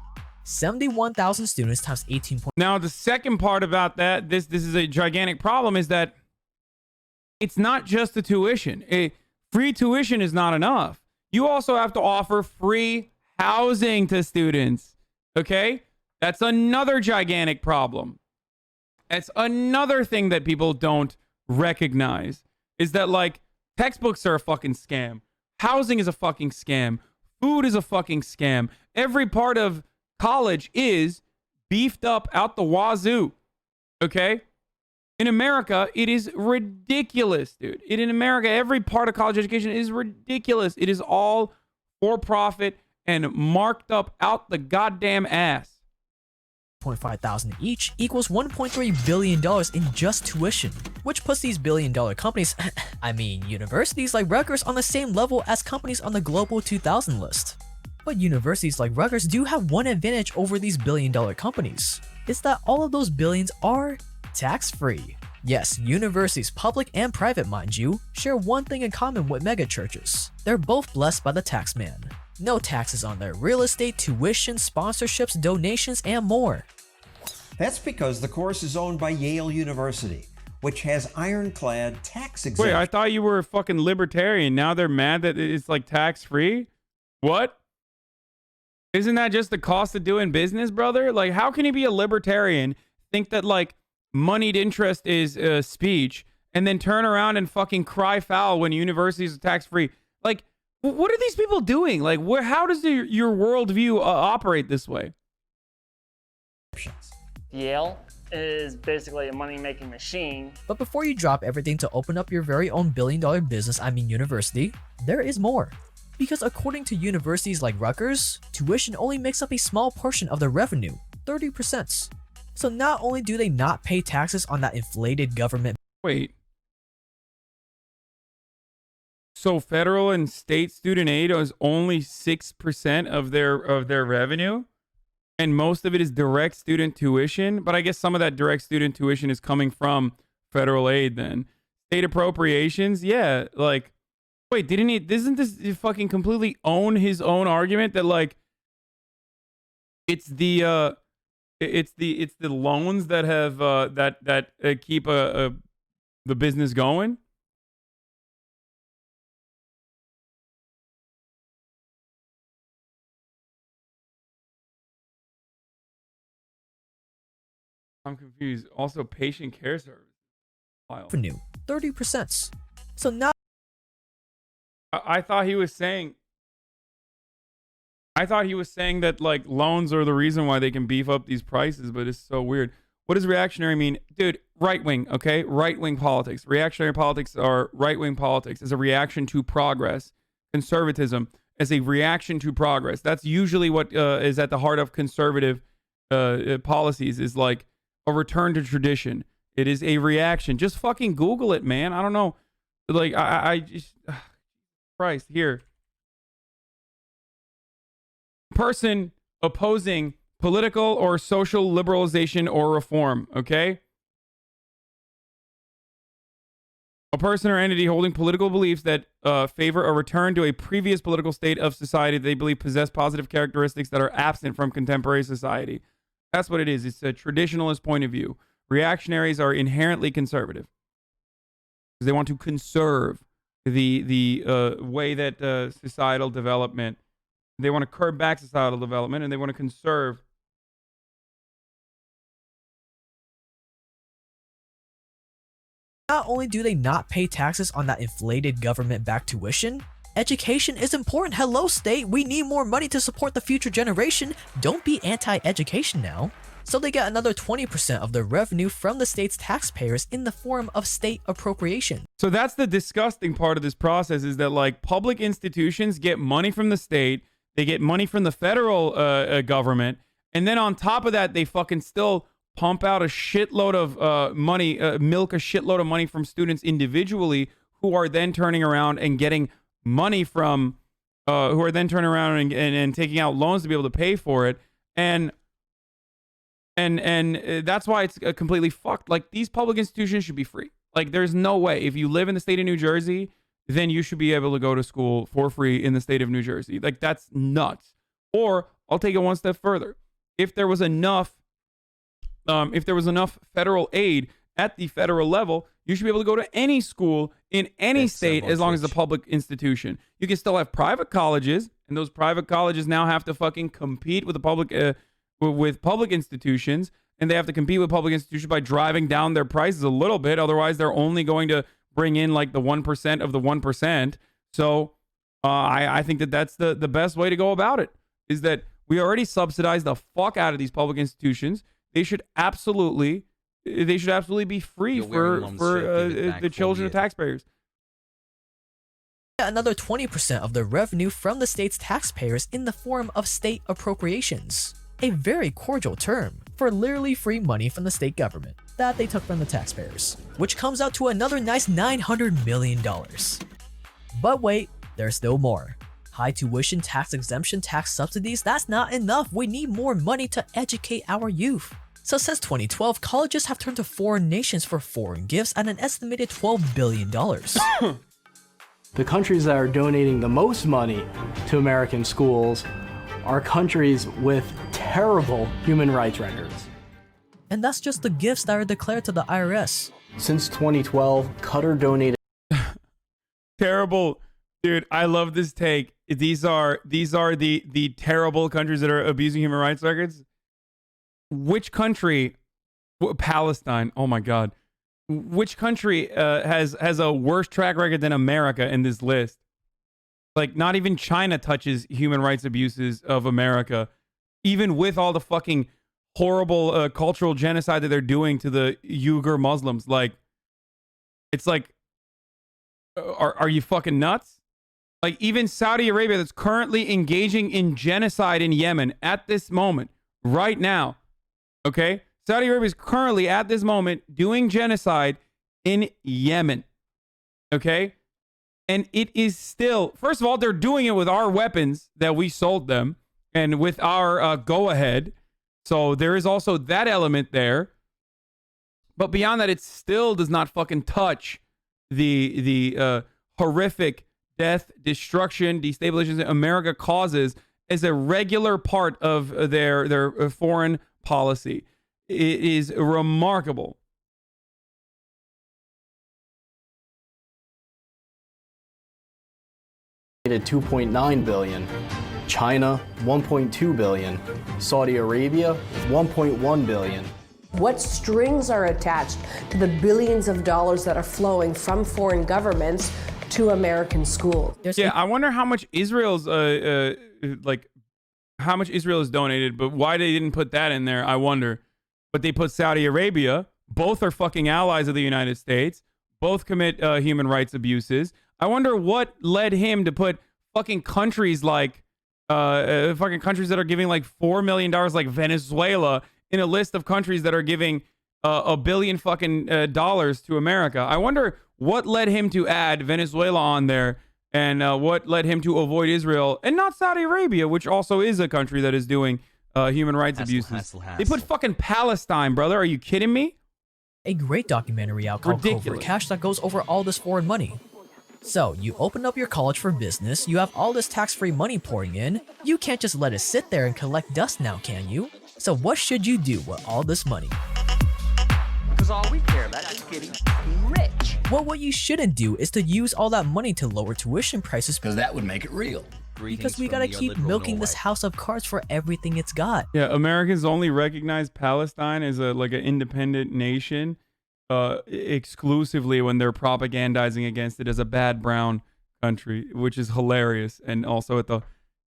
71,000 students times 18. Now, the second part about that, this is a gigantic problem, is that it's not just the tuition. Free tuition is not enough. You also have to offer free housing to students. Okay? That's another gigantic problem. That's another thing that people don't recognize, is that, like, textbooks are a fucking scam. Housing is a fucking scam. Food is a fucking scam. Every part of college is beefed up out the wazoo. Okay? In America, it is ridiculous, dude. In America, every part of college education is ridiculous. It is all for profit and marked up out the goddamn ass. $500,000 each equals $1.3 billion in just tuition, which puts these billion-dollar companies, I mean universities like Rutgers, on the same level as companies on the Global 2000 list. But universities like Rutgers do have one advantage over these billion-dollar companies. It's that all of those billions are tax-free. Yes, universities, public and private mind you, share one thing in common with megachurches. They're both blessed by the tax man. No taxes on their real estate, tuition, sponsorships, donations, and more. That's because the course is owned by Yale University, which has ironclad tax exemption. Wait, I thought you were a fucking libertarian. Now they're mad that it's like tax-free? What? Isn't that just the cost of doing business, brother? Like, how can you be a libertarian, think that, like, moneyed interest is speech, and then turn around and fucking cry foul when universities are tax-free? Like, what are these people doing? Like, how does your worldview operate this way? Yale is basically a money-making machine. But before you drop everything to open up your very own billion-dollar business, I mean university, there is more. Because according to universities like Rutgers, tuition only makes up a small portion of their revenue, 30%. So not only do they not pay taxes on that inflated government... Wait. So federal and state student aid is only 6% of their revenue, and most of it is direct student tuition. But I guess some of that direct student tuition is coming from federal aid. Then state appropriations, yeah. Like, wait, doesn't this fucking completely own his own argument that, like, it's the loans that have that keep the business going? I'm confused. Also, patient care service. Revenue, 30%. So now... I thought he was saying... that, like, loans are the reason why they can beef up these prices, but it's so weird. What does reactionary mean? Dude, right-wing, okay? Right-wing politics. Reactionary politics are right-wing politics as a reaction to progress. Conservatism as a reaction to progress. That's usually what is at the heart of conservative policies, is like a return to tradition. It is a reaction. Just fucking Google it, man. I don't know. Like, I just... Christ, here. Person opposing political or social liberalization or reform, okay? A person or entity holding political beliefs that favor a return to a previous political state of society they believe possess positive characteristics that are absent from contemporary society. That's what it is. It's a traditionalist point of view. Reactionaries are inherently conservative because they want to conserve the way that societal development. They want to curb back societal development, and they want to conserve. Not only do they not pay taxes on that inflated government-backed tuition, education is important. Hello, state. We need more money to support the future generation. Don't be anti-education now. So they get another 20% of the revenue from the state's taxpayers in the form of state appropriation. So that's the disgusting part of this process, is that like public institutions get money from the state, they get money from the federal government, and then on top of that, they fucking still pump out a shitload of money, milk a shitload of money from students individually, who are then turning around and getting money from, who are then turning around and taking out loans to be able to pay for it. And that's why it's completely fucked. Like, these public institutions should be free. Like, there's no way. If you live in the state of New Jersey, then you should be able to go to school for free in the state of New Jersey. Like, that's nuts. Or I'll take it one step further. If there was enough federal aid at the federal level, you should be able to go to any school in any state as long as it's a public institution. You can still have private colleges, and those private colleges now have to fucking compete with the public institutions, and they have to compete with public institutions by driving down their prices a little bit. Otherwise, they're only going to bring in like the 1% of the 1%. So I think that that's the best way to go about it, is that we already subsidize the fuck out of these public institutions. They should absolutely be free for the children of taxpayers. Another 20% of the revenue from the state's taxpayers in the form of state appropriations. A very cordial term for literally free money from the state government that they took from the taxpayers, which comes out to another nice $900 million. But wait, there's still more. High tuition, tax exemption, tax subsidies, that's not enough. We need more money to educate our youth. So since 2012, colleges have turned to foreign nations for foreign gifts at an estimated $12 billion. The countries that are donating the most money to American schools are countries with terrible human rights records. And that's just the gifts that are declared to the IRS. Since 2012, Qatar donated... Terrible. Dude, I love this take. These are the terrible countries that are abusing human rights records. Which country, Palestine, oh my God, which country has a worse track record than America in this list? Like, not even China touches human rights abuses of America, even with all the fucking horrible cultural genocide that they're doing to the Uyghur Muslims. Like, it's like, are you fucking nuts? Like, even Saudi Arabia, that's currently engaging in genocide in Yemen at this moment, right now. Okay? Saudi Arabia is currently, at this moment, doing genocide in Yemen. Okay? And it is still, first of all, they're doing it with our weapons that we sold them and with our go-ahead. So there is also that element there. But beyond that, it still does not fucking touch the horrific death, destruction, destabilization that America causes as a regular part of their foreign policy. It is remarkable. $2.9 billion, China $1.2 billion, Saudi Arabia $1.1 billion. What strings are attached to the billions of dollars that are flowing from foreign governments to American schools? Yeah, I wonder how much Israel's how much Israel has donated, but why they didn't put that in there, I wonder. but they put Saudi Arabia. Both are fucking allies of the United States. Both commit human rights abuses. I wonder what led him to put fucking countries like fucking countries that are giving like $4 million, like Venezuela, in a list of countries that are giving $1 billion fucking dollars to America. I wonder what led him to add Venezuela on there, and what led him to avoid Israel and not Saudi Arabia, which also is a country that is doing human rights abuses. They put fucking Palestine, brother. Are you kidding me? A great documentary out called Covert Cash that goes over all this foreign money. So, you open up your college for business, you have all this tax-free money pouring in, you can't just let it sit there and collect dust now, can you? So what should you do with all this money? Because all we care about is getting rich. Well, what you shouldn't do is to use all that money to lower tuition prices, because that would make it real. Because we gotta keep milking this house of cards for everything it's got. Yeah, Americans only recognize Palestine as like an independent nation exclusively when they're propagandizing against it as a bad brown country, which is hilarious. And also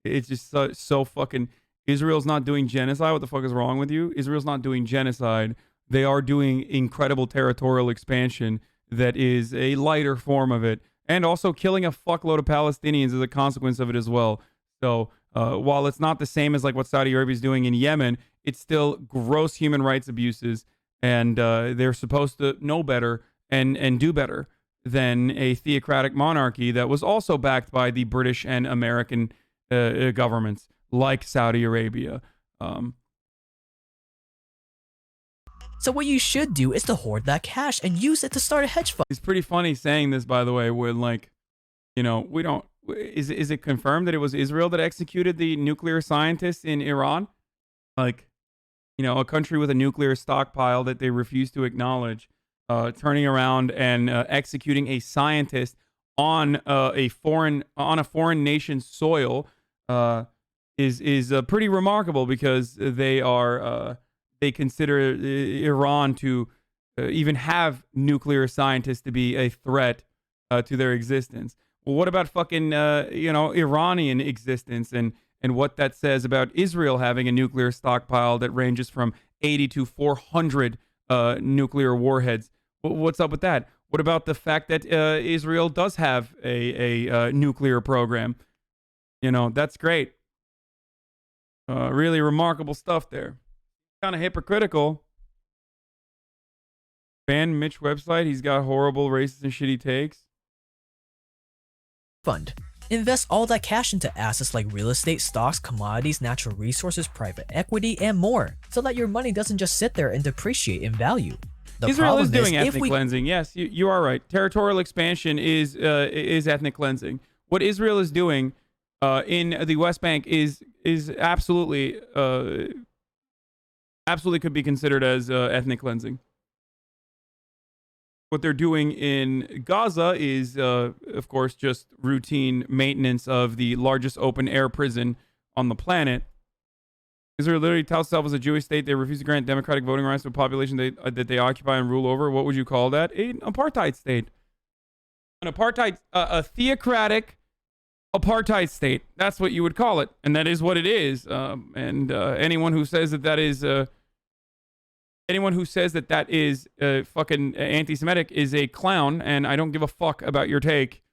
it's just so fucking, Israel's not doing genocide. What the fuck is wrong with you? Israel's not doing genocide. They are doing incredible territorial expansion that is a lighter form of it, and also killing a fuckload of Palestinians as a consequence of it as well. So while it's not the same as like what Saudi Arabia is doing in Yemen, it's still gross human rights abuses, and they're supposed to know better and do better than a theocratic monarchy that was also backed by the British and American governments, like Saudi Arabia. So what you should do is to hoard that cash and use it to start a hedge fund. It's pretty funny saying this, by the way, when like, you know, we don't, is it confirmed that it was Israel that executed the nuclear scientists in Iran? Like, you know, a country with a nuclear stockpile that they refuse to acknowledge, turning around and executing a scientist on a foreign nation's soil is pretty remarkable, because they consider Iran to even have nuclear scientists to be a threat to their existence. Well, what about fucking Iranian existence and what that says about Israel having a nuclear stockpile that ranges from 80 to 400 nuclear warheads? What's up with that? What about the fact that Israel does have a nuclear program? You know, that's great. Really remarkable stuff there. Kind of hypocritical. Ban Mitch website. He's got horrible, racist, and shitty takes. Fund. Invest all that cash into assets like real estate, stocks, commodities, natural resources, private equity, and more, so that your money doesn't just sit there and depreciate in value. Israel is doing ethnic cleansing. Yes, you are right. Territorial expansion is ethnic cleansing. What Israel is doing in the West Bank is absolutely could be considered as ethnic cleansing. What they're doing in Gaza is, of course, just routine maintenance of the largest open-air prison on the planet. Israel literally touts itself as a Jewish state. They refuse to grant democratic voting rights to a population that they occupy and rule over. What would you call that? An apartheid state. An apartheid, a theocratic apartheid state. That's what you would call it, and that is what it is. Anyone who says that is fucking anti-Semitic is a clown, and I don't give a fuck about your take,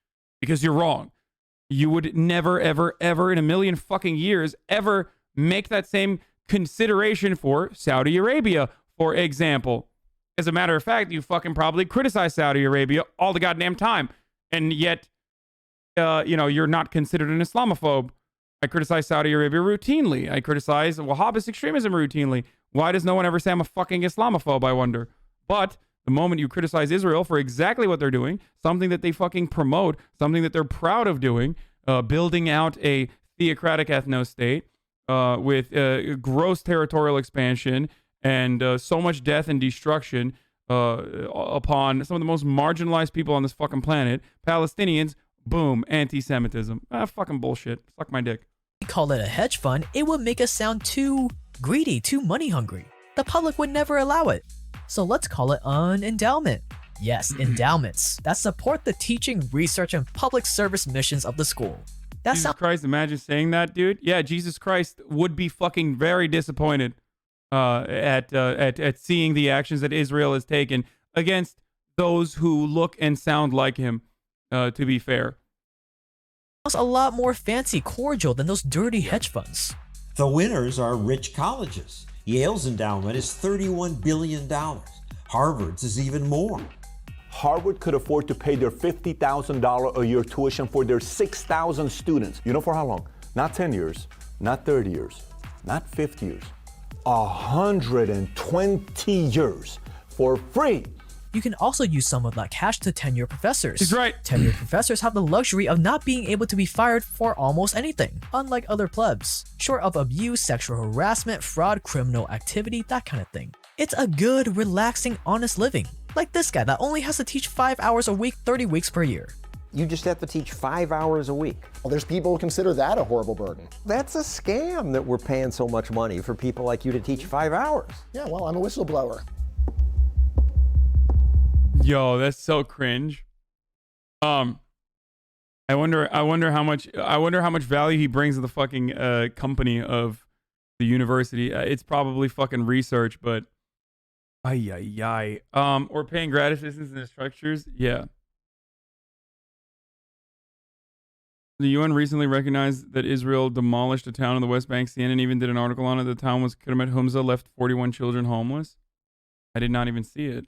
because you're wrong. You would never, ever, ever in a million fucking years ever make that same consideration for Saudi Arabia, for example. As a matter of fact, you fucking probably criticize Saudi Arabia all the goddamn time, and yet, you're not considered an Islamophobe. I criticize Saudi Arabia routinely. I criticize Wahhabist extremism routinely. Why does no one ever say I'm a fucking Islamophobe, I wonder? But the moment you criticize Israel for exactly what they're doing, something that they fucking promote, something that they're proud of doing, building out a theocratic ethno-state with gross territorial expansion and so much death and destruction upon some of the most marginalized people on this fucking planet, Palestinians, boom, anti-Semitism. Fucking bullshit. Suck my dick. We call it a hedge fund, it would make us sound too greedy, too money hungry. The public would never allow it. So let's call it an endowment. Yes, endowments that support the teaching, research, and public service missions of the school. Jesus Christ, imagine saying that, dude. Yeah, Jesus Christ would be fucking very disappointed. at seeing the actions that Israel has taken against those who look and sound like him, to be fair. It's a lot more fancy cordial than those dirty hedge funds. The winners are rich colleges. Yale's endowment is $31 billion. Harvard's is even more. Harvard could afford to pay their $50,000 a year tuition for their 6,000 students. You know for how long? Not 10 years, not 30 years, not 50 years, 120 years for free. You can also use some of that cash to tenure professors. He's right. Tenured professors have the luxury of not being able to be fired for almost anything, unlike other plebs, short of abuse, sexual harassment, fraud, criminal activity, that kind of thing. It's a good, relaxing, honest living. Like this guy that only has to teach 5 hours a week, 30 weeks per year. You just have to teach 5 hours a week. Well, there's people who consider that a horrible burden. That's a scam that we're paying so much money for people like you to teach 5 hours. Yeah, well, I'm a whistleblower. Yo, that's so cringe. I wonder how much value he brings to the fucking company of the university. It's probably fucking research, but or paying grad assistants in the structures. Yeah. The UN recently recognized that Israel demolished a town in the West Bank. CNN even did an article on it. The town was Kermet Humza, left 41 children homeless. I did not even see it.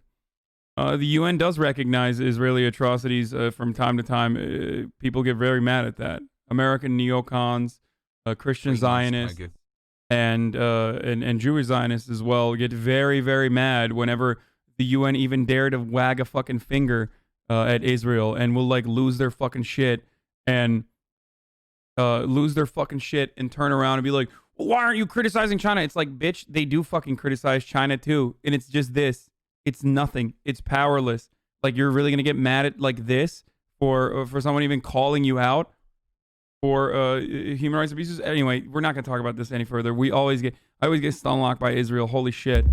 The UN does recognize Israeli atrocities from time to time. People get very mad at that. American neocons, Christian Zionists, and Jewish Zionists as well get very, very mad whenever the UN even dare to wag a fucking finger at Israel, and will like lose their fucking shit and turn around and be like, well, why aren't you criticizing China? It's like, bitch, they do fucking criticize China too, and it's just this. It's nothing. It's powerless. Like, you're really gonna get mad at like this for someone even calling you out for human rights abuses? Anyway, we're not gonna talk about this any further. I always get stunlocked by Israel. Holy shit.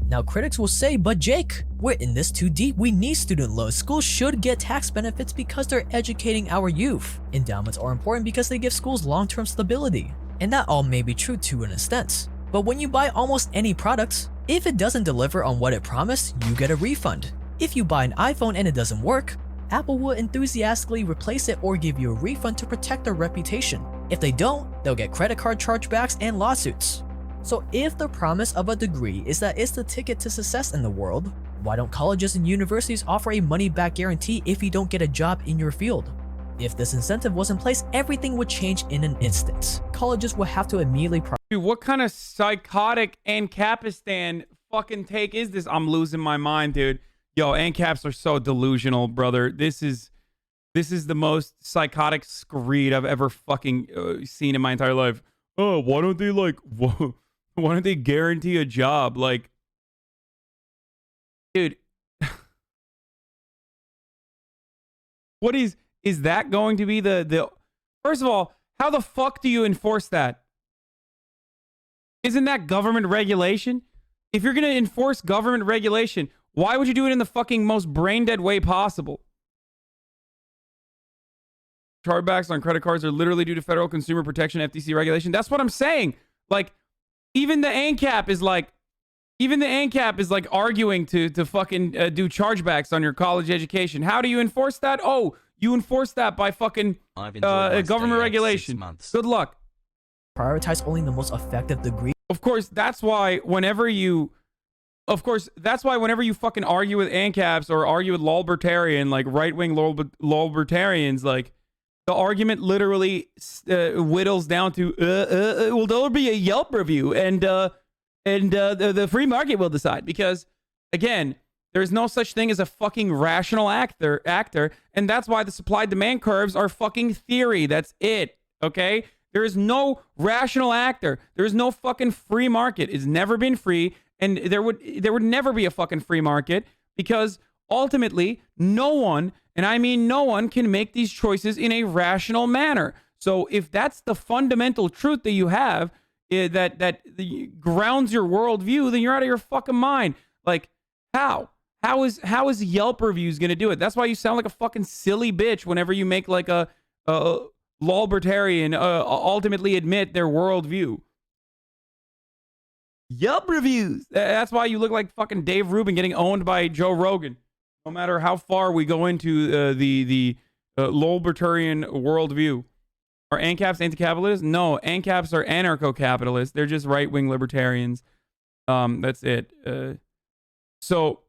Now critics will say, but Jake, we're in this too deep. We need student loans. Schools should get tax benefits because they're educating our youth. Endowments are important because they give schools long-term stability. And that all may be true to an extent. But when you buy almost any product, if it doesn't deliver on what it promised, you get a refund. If you buy an iPhone and it doesn't work, Apple will enthusiastically replace it or give you a refund to protect their reputation. If they don't, they'll get credit card chargebacks and lawsuits. So if the promise of a degree is that it's the ticket to success in the world, why don't colleges and universities offer a money-back guarantee if you don't get a job in your field? If this incentive was in place, everything would change in an instant. Colleges would have to immediately... Dude, what kind of psychotic Ancapistan fucking take is this? I'm losing my mind, dude. Yo, ANCAPs are so delusional, brother. This is the most psychotic screed I've ever fucking seen in my entire life. Oh, why don't they guarantee a job? Like, dude, what is that going to be the first of all, how the fuck do you enforce that? Isn't that government regulation? If you're going to enforce government regulation, why would you do it in the fucking most brain-dead way possible? Chargebacks on credit cards are literally due to Federal Consumer Protection FTC regulation. That's what I'm saying. Like, even the ANCAP is like arguing to fucking do chargebacks on your college education. How do you enforce that? Oh, you enforce that by fucking government regulation. Good luck. Prioritize only the most effective degree. Of course, that's why whenever you fucking argue with ANCAPs or argue with lolbertarian, like right-wing lolbertarians, like the argument literally whittles down to, well, there'll be a Yelp review and the free market will decide. Because, again, there's no such thing as a fucking rational actor, and that's why the supply-demand curves are fucking theory. That's it, okay? There is no rational actor. There is no fucking free market. It's never been free, and there would never be a fucking free market, because ultimately no one, and I mean no one, can make these choices in a rational manner. So if that's the fundamental truth that you have, that grounds your worldview, then you're out of your fucking mind. Like, how is Yelp reviews gonna do it? That's why you sound like a fucking silly bitch whenever you make like a lolbertarian ultimately admit their worldview. Yelp reviews. That's why you look like fucking Dave Rubin getting owned by Joe Rogan. No matter how far we go into the libertarian worldview. Are ANCAPs anti-capitalist? No, ANCAPs are anarcho-capitalists. They're just right-wing libertarians. That's it. So,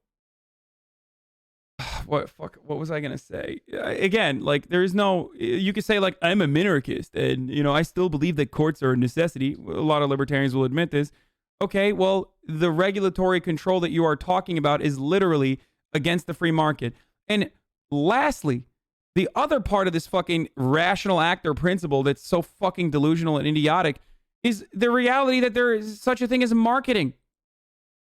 what was I gonna say? Again, like, there's no, you could say, like, I'm a minarchist, and, you know, I still believe that courts are a necessity. A lot of libertarians will admit this. Okay, well, the regulatory control that you are talking about is literally against the free market. And lastly, the other part of this fucking rational actor principle that's so fucking delusional and idiotic is the reality that there is such a thing as marketing.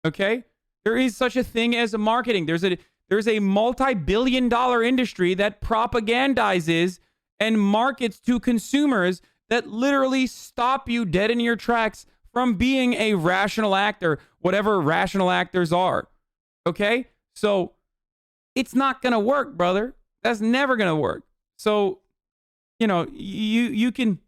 Okay? There is such a thing as marketing. There's a multi-billion-dollar industry that propagandizes and markets to consumers that literally stop you dead in your tracks from being a rational actor, whatever rational actors are. Okay? So it's not going to work, brother. That's never going to work. So, you know, you can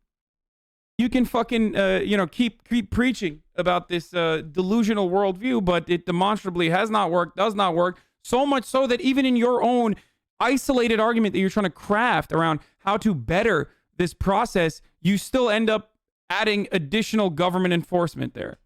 fucking, you know, keep preaching about this delusional worldview, but it demonstrably has not worked, does not work. So much so that even in your own isolated argument that you're trying to craft around how to better this process, you still end up adding additional government enforcement there.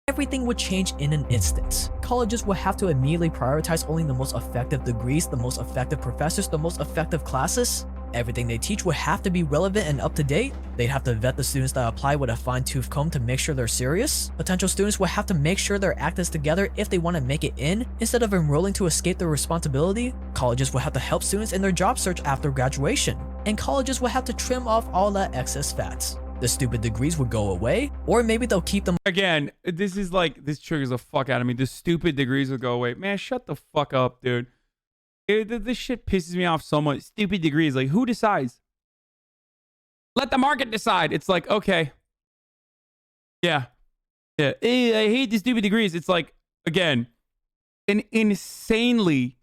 Everything would change in an instant. Colleges would have to immediately prioritize only the most effective degrees, the most effective professors, the most effective classes. Everything they teach would have to be relevant and up to date. They'd have to vet the students that apply with a fine-tooth comb to make sure they're serious. Potential students would have to make sure their act is together if they want to make it in, instead of enrolling to escape their responsibility. Colleges would have to help students in their job search after graduation. And colleges would have to trim off all that excess fat. The stupid degrees would go away, or maybe they'll keep them. Again, this is like, this triggers the fuck out of me. The stupid degrees would go away. Man, shut the fuck up, dude. This shit pisses me off so much. Stupid degrees. Like, who decides? Let the market decide. It's like, okay. Yeah. I hate the stupid degrees. It's like, again, an insanely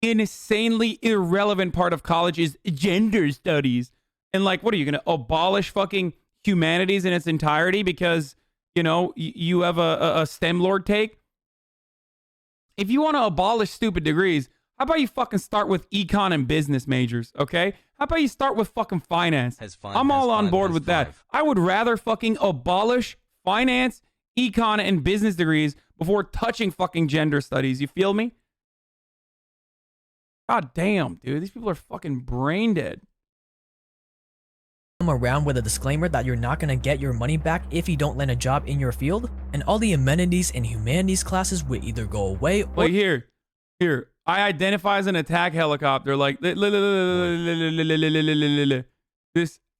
irrelevant part of college is gender studies. And like, what are you going to abolish fucking humanities in its entirety because, you know, you have a STEM lord take? If you want to abolish stupid degrees, how about you fucking start with econ and business majors, okay? How about you start with fucking finance? I'm all on board with that. I would rather fucking abolish finance, econ, and business degrees before touching fucking gender studies. You feel me? God damn, dude. These people are fucking brain dead. Around with a disclaimer that you're not going to get your money back if you don't land a job in your field, and all the amenities and humanities classes would either go away or... Wait, here. I identify as an attack helicopter. Like, this,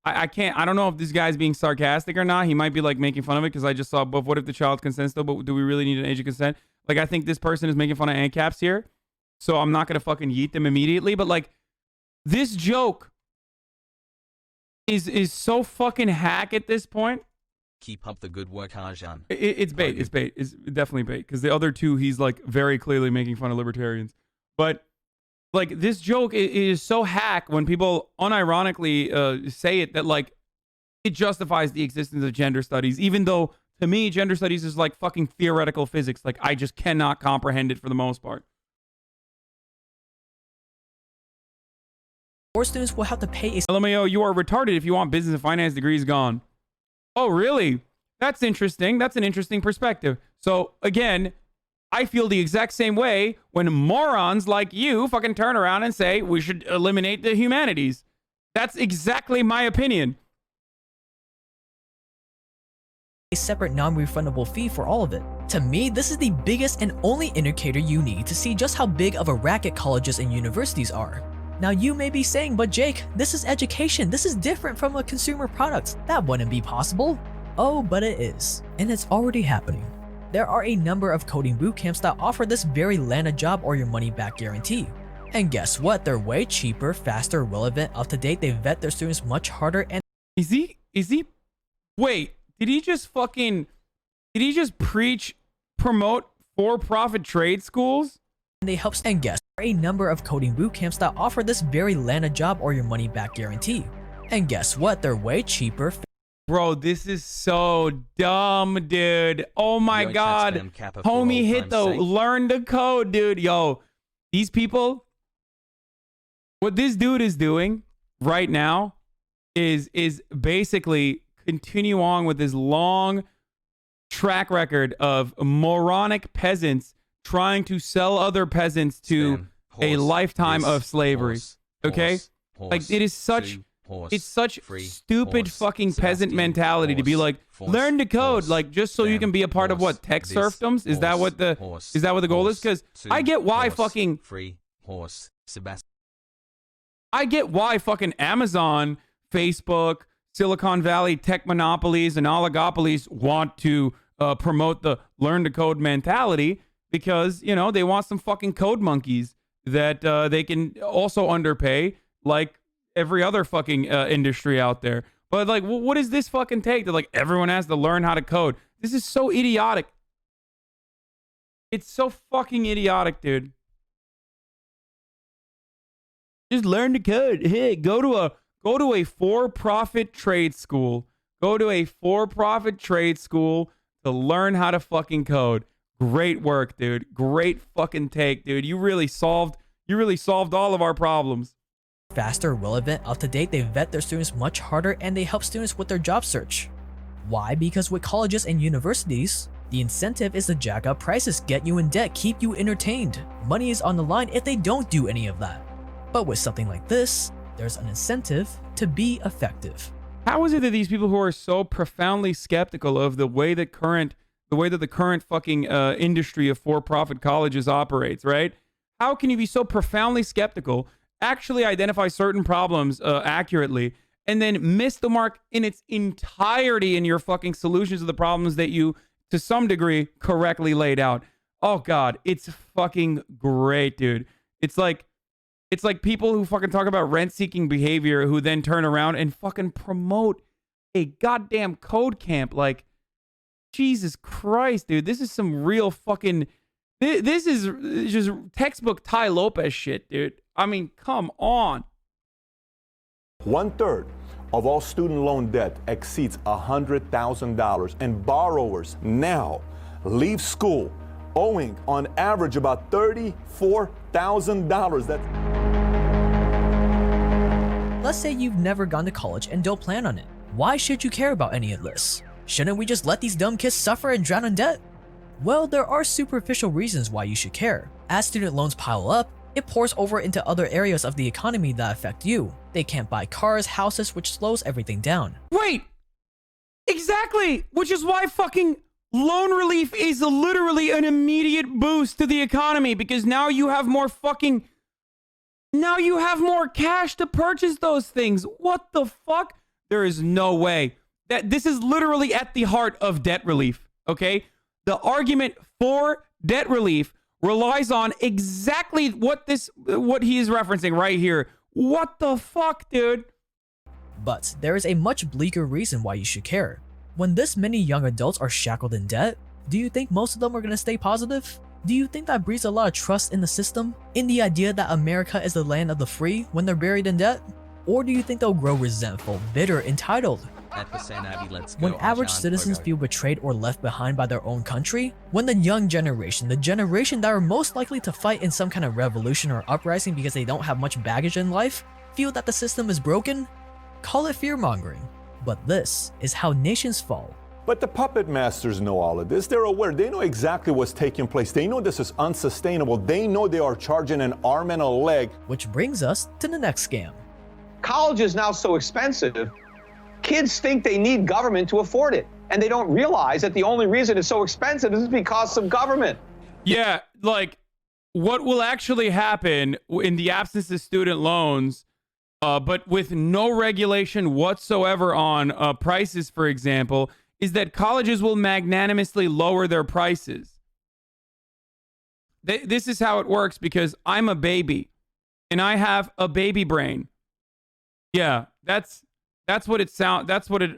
I can't, I don't know if this guy's being sarcastic or not. He might be like making fun of it because I just saw, but what if the child consents though? But do we really need an age of consent? Like, I think this person is making fun of ANCAPs here. So I'm not going to fucking yeet them immediately. But like, this joke is so fucking hack at this point. Keep up the good work, Hasan. It's bait. It's bait. It's definitely bait. Because the other two, he's like very clearly making fun of libertarians. But like, this joke is so hack when people unironically say it, that like it justifies the existence of gender studies, even though to me gender studies is like fucking theoretical physics. Like, I just cannot comprehend it for the most part. Or students will have to pay a... LMAO, you are retarded if you want business and finance degrees gone. Oh, really? That's interesting. That's an interesting perspective. So again, I feel the exact same way when morons like you fucking turn around and say we should eliminate the humanities. That's exactly my opinion. A separate non-refundable fee for all of it. To me, this is the biggest and only indicator you need to see just how big of a racket colleges and universities are. Now you may be saying, but Jake, this is education. This is different from a consumer product. That wouldn't be possible. Oh, but it is. And it's already happening. There are a number of coding bootcamps that offer this very land a job or your money back guarantee. And guess what? They're way cheaper, faster, relevant, up to date. They vet their students much harder and... Is he, wait, did he just promote for-profit trade schools? And they help, and guess, there are a number of coding bootcamps that offer this very land a job or your money back guarantee. And guess what? They're way cheaper, Bro, this is so dumb, dude. Oh my Yo, God. spam kappa for Homie old hit the time's sake. learn the code, dude. Yo, these people, what this dude is doing right now is basically continue on with this long track record of moronic peasants trying to sell other peasants to a lifetime of slavery. Okay? Like, it is such... It's such stupid fucking peasant mentality to be like, learn the code, like just so you can be a part of what, tech serfdoms? Is that what the goal is? Because I get why fucking I get why fucking Amazon, Facebook, Silicon Valley tech monopolies and oligopolies want to promote the learn to code mentality, because you know they want some fucking code monkeys that they can also underpay, like every other fucking industry out there. But like, what does this fucking take that like everyone has to learn how to code? This is so idiotic. It's so fucking idiotic, dude. Just learn to code. Hey, go to a for-profit trade school. Go to a for-profit trade school to learn how to fucking code. Great work, dude. Great fucking take, dude. You really solved all of our problems. Faster, relevant, up to date, they vet their students much harder and they help students with their job search. Why? Because with colleges and universities, the incentive is to jack up prices, get you in debt, keep you entertained. Money is on the line if they don't do any of that. But with something like this, there's an incentive to be effective. How is it that these people who are so profoundly skeptical of the way that the current fucking industry of for-profit colleges operates, right? How can you be so profoundly skeptical, actually identify certain problems accurately, and then miss the mark in its entirety in your fucking solutions to the problems that you, to some degree, correctly laid out? Oh God, it's fucking great, dude. It's like people who fucking talk about rent-seeking behavior who then turn around and fucking promote a goddamn code camp. Like, Jesus Christ, dude. This is some real fucking... This is just textbook Ty Lopez shit, dude. I mean, come on. 1/3 of all student loan debt exceeds $100,000, and borrowers now leave school owing on average about $34,000. Let's say you've never gone to college and don't plan on it. Why should you care about any of this? Shouldn't we just let these dumb kids suffer and drown in debt? Well, there are superficial reasons why you should care. As student loans pile up, it pours over into other areas of the economy that affect you. They can't buy cars, houses, which slows everything down. Wait! Exactly! Which is why fucking loan relief is literally an immediate boost to the economy, because now you have more cash to purchase those things. What the fuck? There is no way. This is literally at the heart of debt relief, okay? The argument for debt relief relies on exactly what he is referencing right here. What the fuck, dude? But there is a much bleaker reason why you should care. When this many young adults are shackled in debt, do you think most of them are going to stay positive? Do you think that breeds a lot of trust in the system? In the idea that America is the land of the free when they're buried in debt? Or do you think they'll grow resentful, bitter, entitled? At HasanAbi, let's go. When average citizens feel betrayed or left behind by their own country? When the young generation, the generation that are most likely to fight in some kind of revolution or uprising because they don't have much baggage in life, feel that the system is broken? Call it fear-mongering. But this is how nations fall. But the puppet masters know all of this. They're aware. They know exactly what's taking place. They know this is unsustainable. They know they are charging an arm and a leg. Which brings us to the next scam. College is now so expensive, kids think they need government to afford it. And they don't realize that the only reason it's so expensive is because of government. Yeah, like, what will actually happen in the absence of student loans, but with no regulation whatsoever on prices, for example, is that colleges will magnanimously lower their prices. This is how it works, because I'm a baby and I have a baby brain. Yeah, that's what it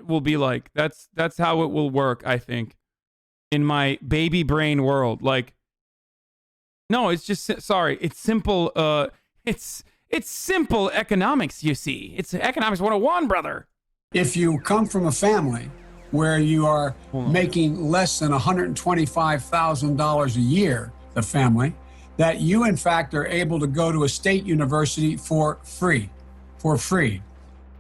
will be like. That's how it will work, I think, in my baby brain world. Like, no, it's just, sorry, it's simple. It's simple economics, you see. It's economics 101, brother. If you come from a family where you are making less than $125,000 a year, the family, that you in fact are able to go to a state university for free.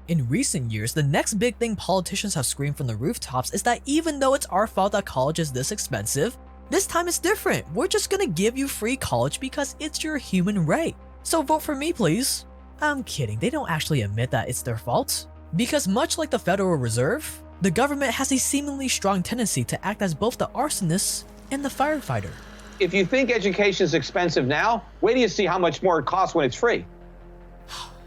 In recent years, the next big thing politicians have screamed from the rooftops is that even though it's our fault that college is this expensive, this time it's different. We're just gonna give you free college because it's your human right. So vote for me, please. I'm kidding, they don't actually admit that it's their fault. Because much like the Federal Reserve, the government has a seemingly strong tendency to act as both the arsonist and the firefighter. If you think education is expensive now, wait till you see how much more it costs when it's free.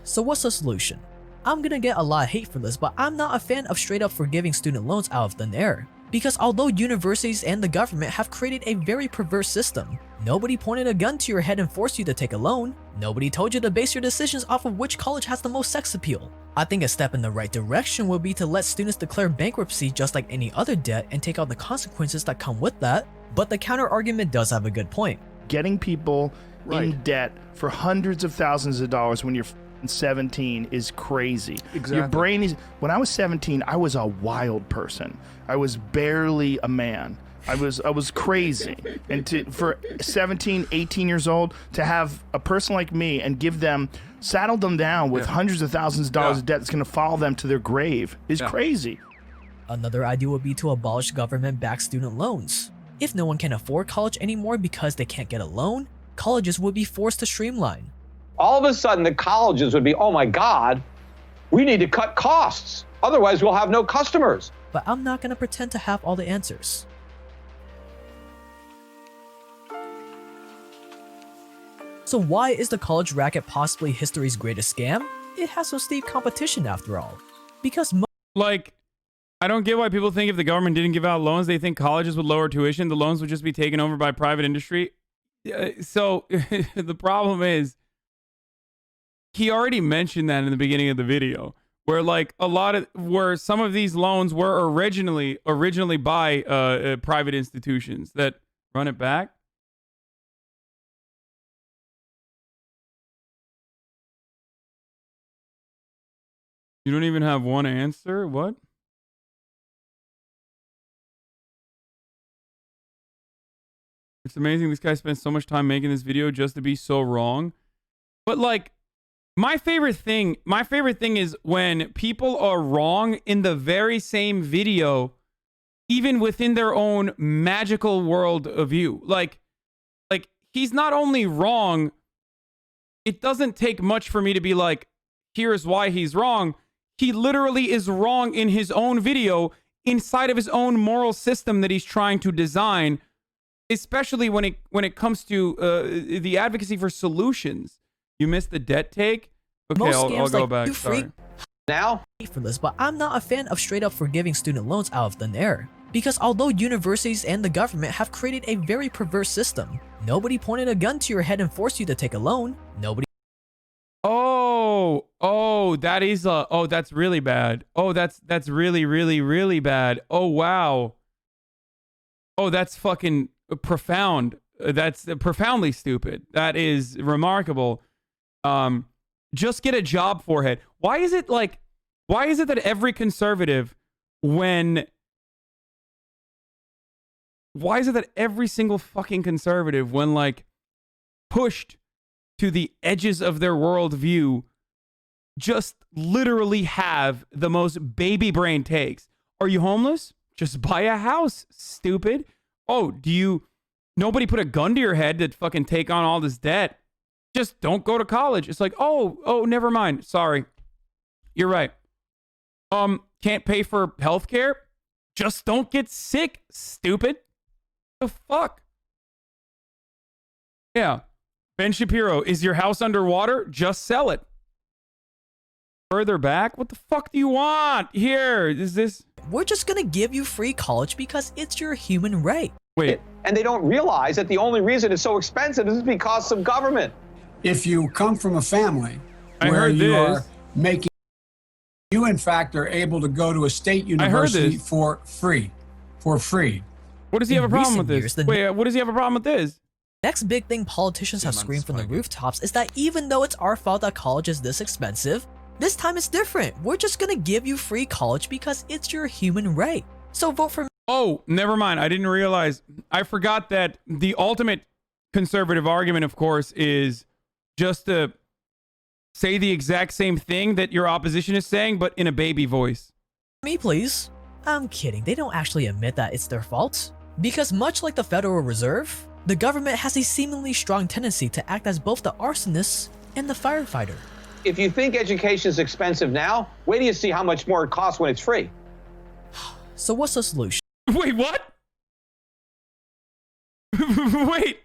So what's the solution? I'm gonna get a lot of hate for this, but I'm not a fan of straight up forgiving student loans out of thin air. Because although universities and the government have created a very perverse system, nobody pointed a gun to your head and forced you to take a loan. Nobody told you to base your decisions off of which college has the most sex appeal. I think a step in the right direction would be to let students declare bankruptcy just like any other debt and take out the consequences that come with that. But the counter argument does have a good point. Getting people in debt for hundreds of thousands of dollars when you're 17 is crazy. Exactly. Your brain is. When I was 17, I was a wild person. I was barely a man. I was crazy. And for 17, 18 years old, to have a person like me and saddle them down with hundreds of thousands of dollars of debt that's going to follow them to their grave is crazy. Another idea would be to abolish government-backed student loans. If no one can afford college anymore because they can't get a loan, colleges would be forced to streamline. All of a sudden, the colleges would be, oh my God, we need to cut costs. Otherwise, we'll have no customers. But I'm not going to pretend to have all the answers. So why is the college racket possibly history's greatest scam? It has some steep competition after all. Because like, I don't get why people think if the government didn't give out loans, they think colleges would lower tuition. The loans would just be taken over by private industry. So the problem is, he already mentioned that in the beginning of the video, where like where some of these loans were originally by private institutions that run it back. You don't even have one answer? What? It's amazing this guy spent so much time making this video just to be so wrong. But like, my favorite thing is when people are wrong in the very same video, even within their own magical world of view. Like he's not only wrong, it doesn't take much for me to be like, here's why he's wrong. He literally is wrong in his own video, inside of his own moral system that he's trying to design, especially when it comes to the advocacy for solutions. You missed the debt take? Okay, I'll go back. Sorry. Now? For this, but I'm not a fan of straight up forgiving student loans out of thin air. Because although universities and the government have created a very perverse system, nobody pointed a gun to your head and forced you to take a loan. Nobody. That's really bad. Oh, that's really, really, really bad. Oh, wow. Oh, that's fucking profound. That's profoundly stupid. That is remarkable. Just get a job, forehead. Why is it that every conservative, why is it that every single fucking conservative, when like pushed to the edges of their worldview, just literally have the most baby brain takes? Are you homeless? Just buy a house, stupid. Oh, nobody put a gun to your head to fucking take on all this debt. Just don't go to college. It's like, oh, never mind. Sorry. You're right. Can't pay for healthcare? Just don't get sick, stupid. The fuck? Yeah. Ben Shapiro, is your house underwater? Just sell it. Further back? What the fuck do you want? Here, is this? We're just gonna give you free college because it's your human right. Wait. And they don't realize that the only reason it's so expensive is because of government. If you come from a family where you are making, you in fact are able to go to a state university for free. What does he have a problem with this? Wait, what does he have a problem with this? Next big thing politicians have screamed from the rooftops is that even though it's our fault that college is this expensive, This time it's different. We're just gonna give you free college because it's your human right. So vote for me. Oh, never mind. I didn't realize. I forgot that the ultimate conservative argument, of course, is just to say the exact same thing that your opposition is saying, but in a baby voice. Me, please. I'm kidding. They don't actually admit that it's their fault. Because much like the Federal Reserve, the government has a seemingly strong tendency to act as both the arsonist and the firefighter. If you think education is expensive now, wait till you see how much more it costs when it's free. So what's the solution? Wait, what? Wait.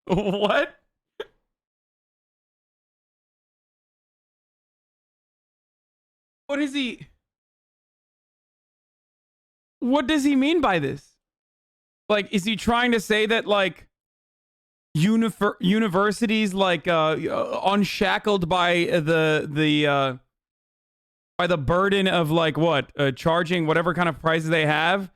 What? What is he? What does he mean by this? Like, is he trying to say that, like, universities, like, unshackled by the burden of, like, what, charging whatever kind of prices they have,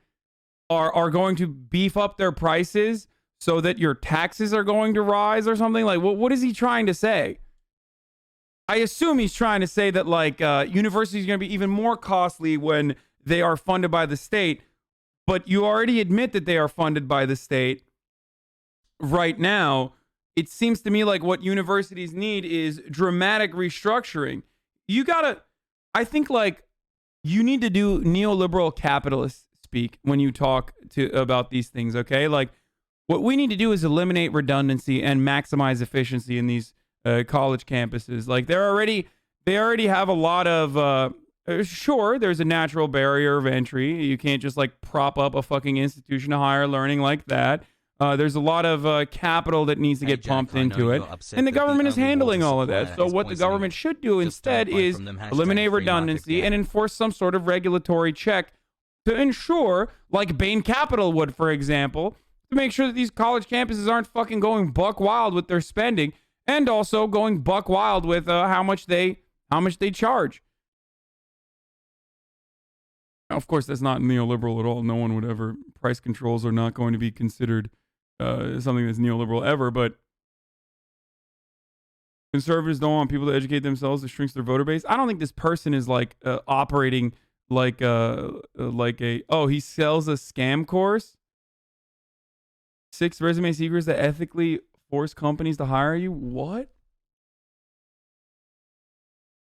are going to beef up their prices so that your taxes are going to rise or something? Like, what is he trying to say? I assume he's trying to say that, like, universities are going to be even more costly when they are funded by the state, but you already admit that they are funded by the state right now. It seems to me like what universities need is dramatic restructuring. I think, like, you need to do neoliberal capitalist speak when you talk about these things, okay? Like, what we need to do is eliminate redundancy and maximize efficiency in these college campuses. Like, they already have a lot of sure, there's a natural barrier of entry. You can't just, like, prop up a fucking institution of higher learning like that. There's a lot of capital that needs to get pumped into it, and the government is handling all of that. So what the government should do instead is eliminate redundancy and enforce some sort of regulatory check to ensure, like Bain Capital would, for example, to make sure that these college campuses aren't fucking going buck wild with their spending, and also going buck wild with how much they charge. Now, of course, that's not neoliberal at all. No one would ever. Price controls are not going to be considered something that's neoliberal ever. But conservatives don't want people to educate themselves. It shrinks their voter base. I don't think this person is, like, operating like he sells a scam course. 6 resume secrets that ethically force companies to hire you. What?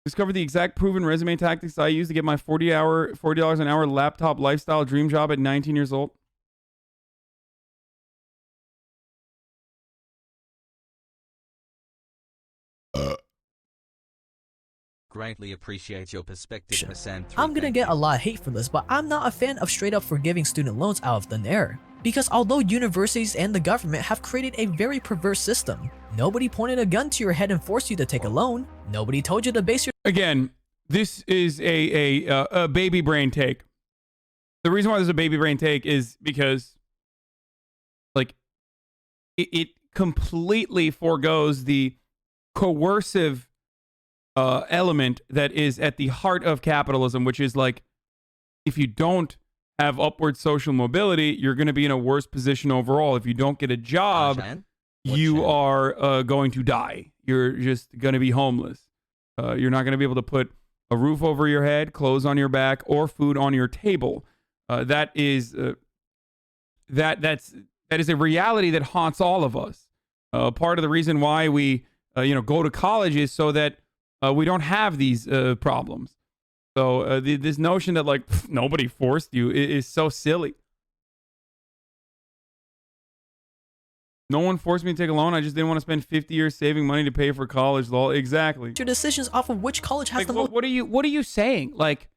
Discover the exact proven resume tactics I use to get my $40 an hour laptop lifestyle dream job at 19 years old. Greatly appreciate your perspective, Hasan. I'm gonna get a lot of hate for this, but I'm not a fan of straight up forgiving student loans out of thin air. Because although universities and the government have created a very perverse system, nobody pointed a gun to your head and forced you to take a loan. Nobody told you to base your— Again, this is a baby brain take. The reason why there's a baby brain take is because, like, it completely forgoes the coercive element that is at the heart of capitalism, which is, like, if you don't have upward social mobility, you're going to be in a worse position overall. If you don't get a job, you are going to die. You're just going to be homeless. You're not going to be able to put a roof over your head, clothes on your back, or food on your table. That is a reality that haunts all of us. Part of the reason why we go to college is so that we don't have these problems. So this notion that, like, nobody forced you is so silly. No one forced me to take a loan. I just didn't want to spend 50 years saving money to pay for college. Lol. Exactly. Your decisions off of which college has like, the most. What are you saying? Like,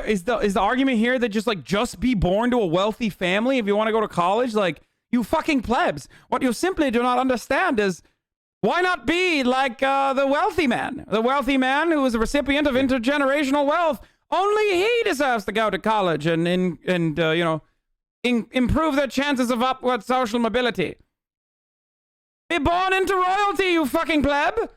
is the argument here that just be born to a wealthy family if you want to go to college? Like, you fucking plebs. What you simply do not understand is, why not be like the wealthy man? The wealthy man who is a recipient of intergenerational wealth. Only he deserves to go to college and improve their chances of upward social mobility. Be born into royalty, you fucking pleb.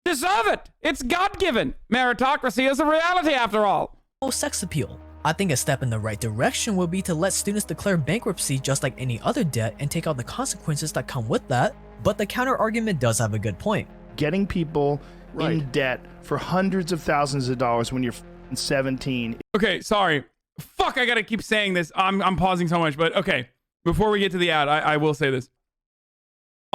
Deserve it. It's God-given. Meritocracy is a reality after all. Sex appeal. I think a step in the right direction would be to let students declare bankruptcy just like any other debt and take out the consequences that come with that. But the counter argument does have a good point. getting people in debt for hundreds of thousands of dollars when you're 17. Okay, sorry. Fuck, I gotta keep saying this. I'm pausing so much, but okay. Before we get to the ad, I will say this.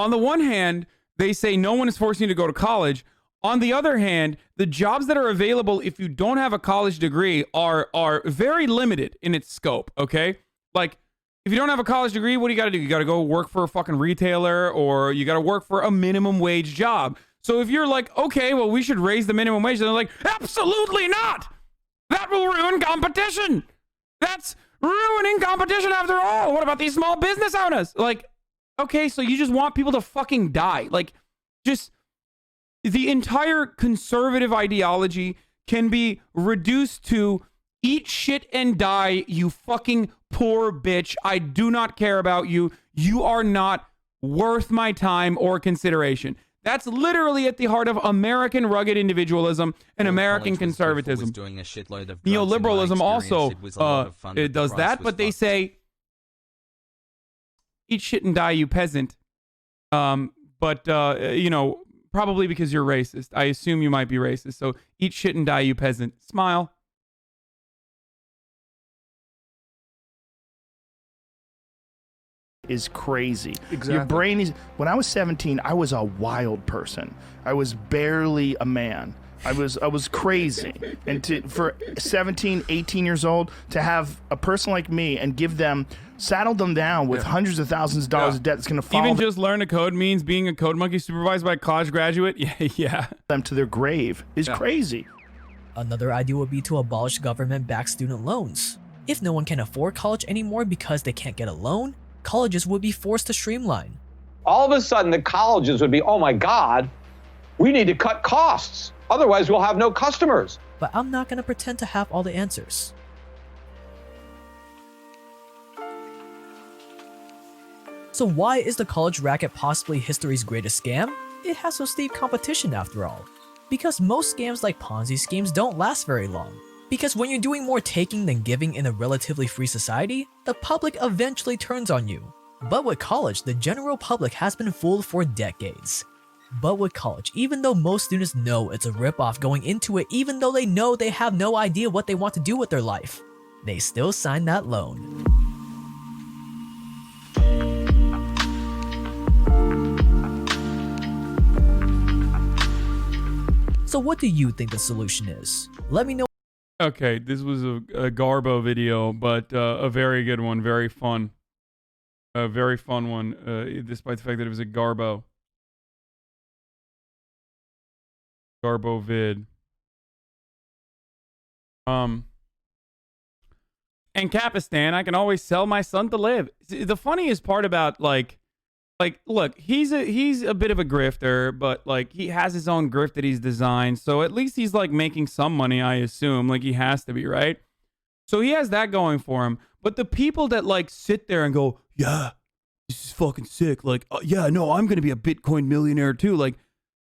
On the one hand, they say no one is forcing you to go to college. On the other hand, the jobs that are available if you don't have a college degree are very limited in its scope, okay? Like, if you don't have a college degree, what do you got to do? You got to go work for a fucking retailer, or you got to work for a minimum wage job. So if you're like, okay, well, we should raise the minimum wage, they're like, absolutely not! That will ruin competition! That's ruining competition after all! What about these small business owners? Like, okay, so you just want people to fucking die. Like, just... The entire conservative ideology can be reduced to eat shit and die, you fucking poor bitch. I do not care about you. You are not worth my time or consideration. That's literally at the heart of American rugged individualism and American conservatism. Neoliberalism also it does that, but they say, eat shit and die, you peasant. You know, probably because you're racist. I assume you might be racist. So eat shit and die, you peasant. Smile. Is crazy. Exactly. Your brain is... When I was 17, I was a wild person. I was barely a man. I was crazy. And for 17, 18 years old, to have a person like me and saddle them down with hundreds of thousands of dollars of debt that's going to follow even just learn to code means being a code monkey supervised by a college graduate. Yeah. Them to their grave is crazy. Another idea would be to abolish government-backed student loans. If no one can afford college anymore because they can't get a loan, colleges would be forced to streamline. All of a sudden, the colleges would be, oh my God, we need to cut costs. Otherwise, we'll have no customers. But I'm not going to pretend to have all the answers. So why is the college racket possibly history's greatest scam? It has so steep competition after all. Because most scams like Ponzi schemes don't last very long. Because when you're doing more taking than giving in a relatively free society, the public eventually turns on you. But with college, the general public has been fooled for decades. But with college, even though most students know it's a ripoff going into it, even though they know they have no idea what they want to do with their life, they still sign that loan. So what do you think the solution is? Let me know. Okay, this was a Garbo video, but a very good one, very fun. A very fun one, despite the fact that it was a Garbo vid. And Capistan, I can always sell my son to live. The funniest part about like look, he's a bit of a grifter, but like he has his own grift that he's designed, so at least he's like making some money, I assume. Like he has to be, right? So he has that going for him. But the people that like sit there and go, yeah, this is fucking sick. Like, yeah, no, I'm gonna be a Bitcoin millionaire too. Like,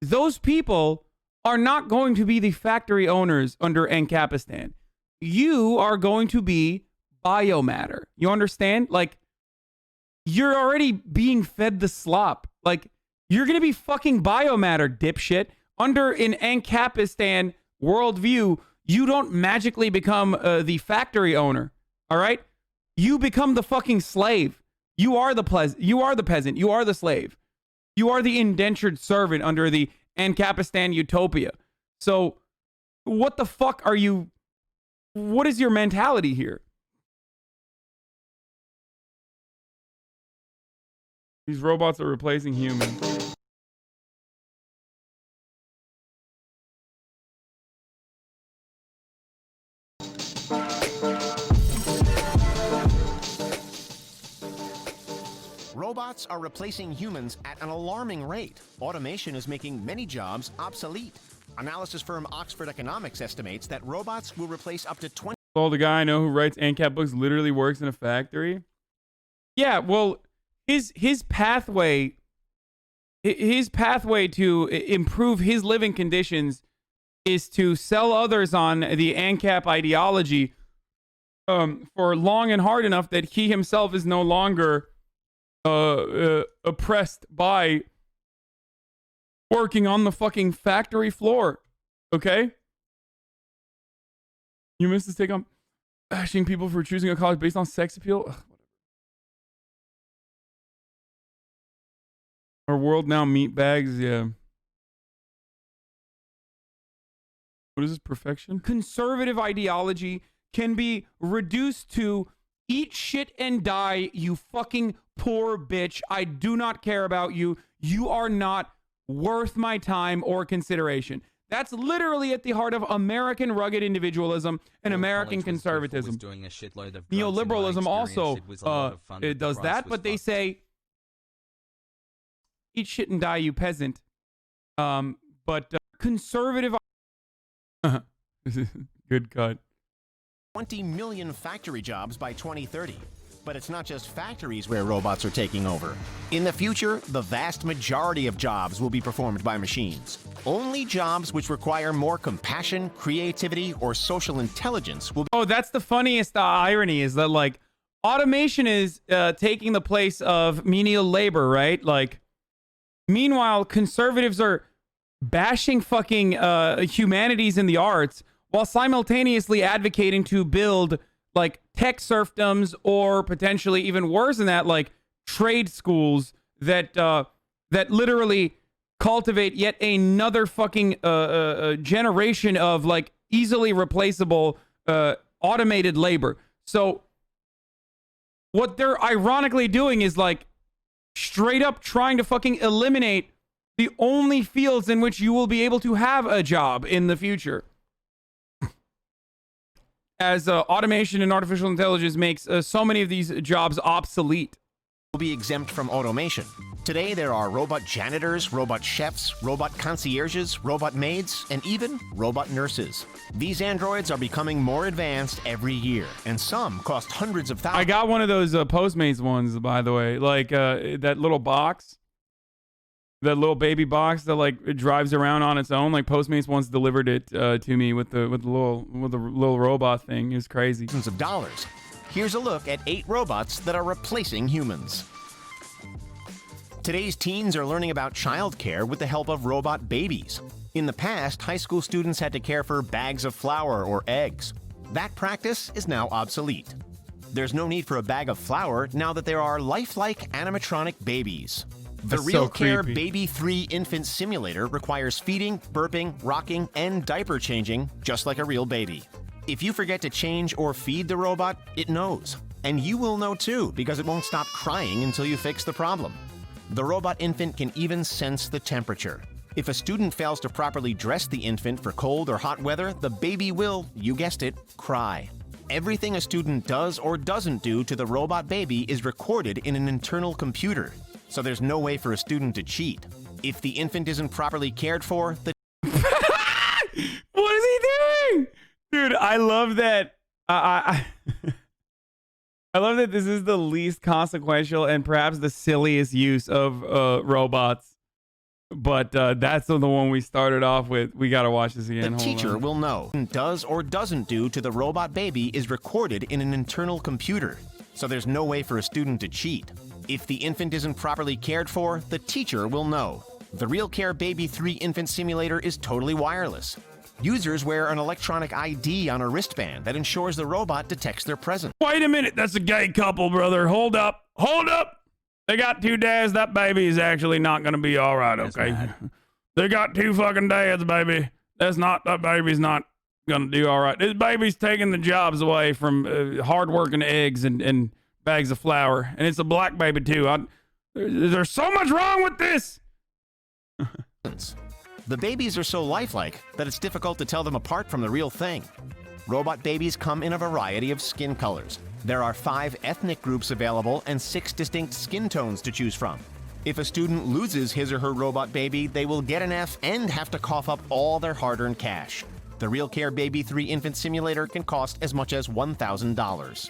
those people are not going to be the factory owners under Ancapistan. You are going to be biomatter. You understand? Like, you're already being fed the slop. Like, you're going to be fucking biomatter, dipshit. Under an Ancapistan worldview, you don't magically become the factory owner. All right? You become the fucking slave. You are the peasant. You are the slave. You are the indentured servant under the Ancapistan utopia. So, what the fuck are you... What is your mentality here? These robots are replacing humans. Robots are replacing humans at an alarming rate. Automation is making many jobs obsolete. Analysis firm Oxford Economics estimates that robots will replace up to 20... Oh, the guy I know who writes ANCAP books literally works in a factory? Yeah, well, his pathway to improve his living conditions is to sell others on the ANCAP ideology for long and hard enough that he himself is no longer oppressed by working on the fucking factory floor. Okay? You missed this take on bashing people for choosing a college based on sex appeal? Ugh, our world now meat bags, yeah. What is this, perfection? Conservative ideology can be reduced to eat shit and die, you fucking poor bitch. I do not care about you. You are not worth my time or consideration. That's literally at the heart of American rugged individualism and American conservatism. Neoliberalism also it does that, but they say, eat shit and die, you peasant. But conservative... Good cut. 20 million factory jobs by 2030. But it's not just factories where robots are taking over. In the future, the vast majority of jobs will be performed by machines. Only jobs which require more compassion, creativity, or social intelligence will be... Oh, that's the funniest irony, is that, like, automation is taking the place of menial labor, right? Like, meanwhile, conservatives are bashing fucking humanities and the arts while simultaneously advocating to build like tech serfdoms, or potentially even worse than that, like trade schools that that literally cultivate yet another fucking generation of like easily replaceable automated labor. So what they're ironically doing is like straight up trying to fucking eliminate the only fields in which you will be able to have a job in the future. As automation and artificial intelligence makes so many of these jobs obsolete. Will be exempt from automation. Today there are robot janitors, robot chefs, robot concierges, robot maids, and even robot nurses. These androids are becoming more advanced every year, and some cost hundreds of thousands. I got one of those Postmates ones, by the way, like that little box. That little baby box that like it drives around on its own. Like Postmates once delivered it to me with the little robot thing. It was crazy. Thousands of dollars. Here's a look at 8 robots that are replacing humans. Today's teens are learning about childcare with the help of robot babies. In the past, high school students had to care for bags of flour or eggs. That practice is now obsolete. There's no need for a bag of flour now that there are lifelike animatronic babies. The Real Care Baby 3 Infant Simulator requires feeding, burping, rocking, and diaper changing just like a real baby. If you forget to change or feed the robot, it knows. And you will know too, because it won't stop crying until you fix the problem. The robot infant can even sense the temperature. If a student fails to properly dress the infant for cold or hot weather, the baby will, you guessed it, cry. Everything a student does or doesn't do to the robot baby is recorded in an internal computer. So there's no way for a student to cheat. If the infant isn't properly cared for, the... What is he doing? Dude, I love that. I love that this is the least consequential and perhaps the silliest use of robots. But that's the one we started off with. We got to watch this again. The teacher will know. Does or doesn't do to the robot baby is recorded in an internal computer. So there's no way for a student to cheat. If the infant isn't properly cared for, the teacher will know. The Real Care Baby 3 Infant Simulator is totally wireless. Users wear an electronic ID on a wristband that ensures the robot detects their presence. Wait a minute, that's a gay couple, brother. Hold up. Hold up. They got 2 dads. That baby is actually not going to be all right, okay? They got 2 fucking dads, baby. That baby's not going to do all right. This baby's taking the jobs away from hard-working eggs and bags of flour, and it's a black baby too. There's so much wrong with this. The babies are so lifelike that it's difficult to tell them apart from the real thing. Robot babies come in a variety of skin colors. There are 5 ethnic groups available and 6 distinct skin tones to choose from. If a student loses his or her robot baby, they will get an F and have to cough up all their hard-earned cash. The Real Care Baby 3 Infant Simulator can cost as much as $1,000.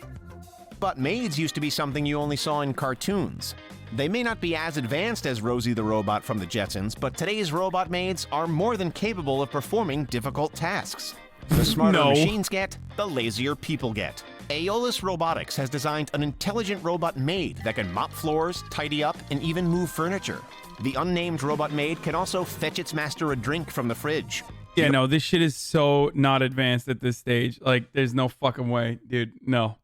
But maids used to be something you only saw in cartoons. They may not be as advanced as Rosie the Robot from the Jetsons, but today's robot maids are more than capable of performing difficult tasks. The smarter machines get, the lazier people get. Aeolus Robotics has designed an intelligent robot maid that can mop floors, tidy up, and even move furniture. The unnamed robot maid can also fetch its master a drink from the fridge. Yeah, no, this shit is so not advanced at this stage. Like, there's no fucking way, dude. No,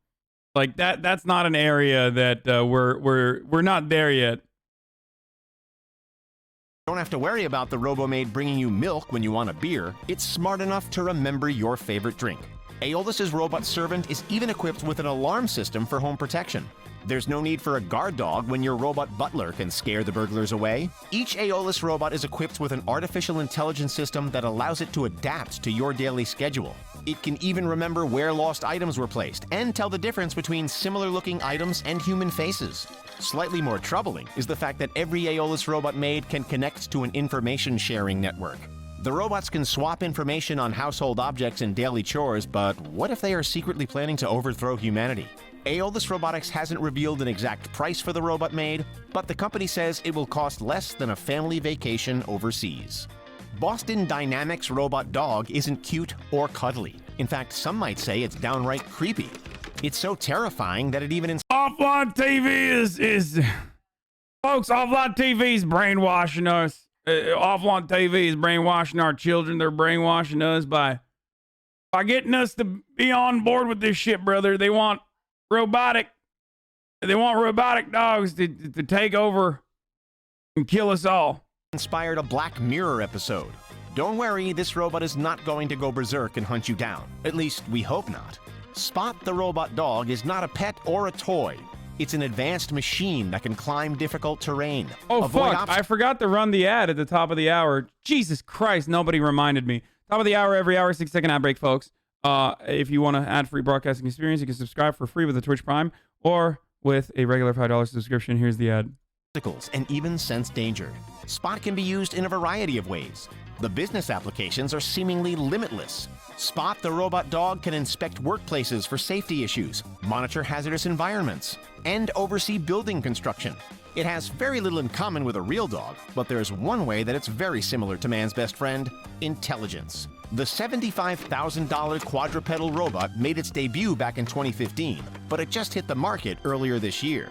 like that's not an area that we're not there yet. Don't have to worry about the RoboMaid bringing you milk when you want a beer. It's smart enough to remember your favorite drink. Aeolus's robot servant is even equipped with an alarm system for home protection. There's no need for a guard dog when your robot butler can scare the burglars away. Each Aeolus robot is equipped with an artificial intelligence system that allows it to adapt to your daily schedule. It can even remember where lost items were placed and tell the difference between similar-looking items and human faces. Slightly more troubling is the fact that every Aeolus robot maid can connect to an information-sharing network. The robots can swap information on household objects and daily chores, but what if they are secretly planning to overthrow humanity? Aeolus Robotics hasn't revealed an exact price for the robot maid, but the company says it will cost less than a family vacation overseas. Boston Dynamics robot dog isn't cute or cuddly. In fact, some might say it's downright creepy. It's so terrifying that it even Offline TV is folks, offline TV is brainwashing us. Offline TV is brainwashing our children. They're brainwashing us by getting us to be on board with this shit, brother. They want robotic dogs to take over and kill us all. Inspired a Black Mirror episode. Don't worry, this robot is not going to go berserk and hunt you down. At least, we hope not. Spot the robot dog is not a pet or a toy. It's an advanced machine that can climb difficult terrain. Oh, fuck. I forgot to run the ad at the top of the hour. Jesus Christ, nobody reminded me. Top of the hour, every hour, 6-second ad break, folks. If you want an ad-free broadcasting experience, you can subscribe for free with the Twitch Prime or with a regular $5 subscription. Here's the ad. And even sense danger. Spot can be used in a variety of ways. The business applications are seemingly limitless. Spot the robot dog can inspect workplaces for safety issues, monitor hazardous environments, and oversee building construction. It has very little in common with a real dog, but there's one way that it's very similar to man's best friend: intelligence. The $75,000 quadrupedal robot made its debut back in 2015, but it just hit the market earlier this year.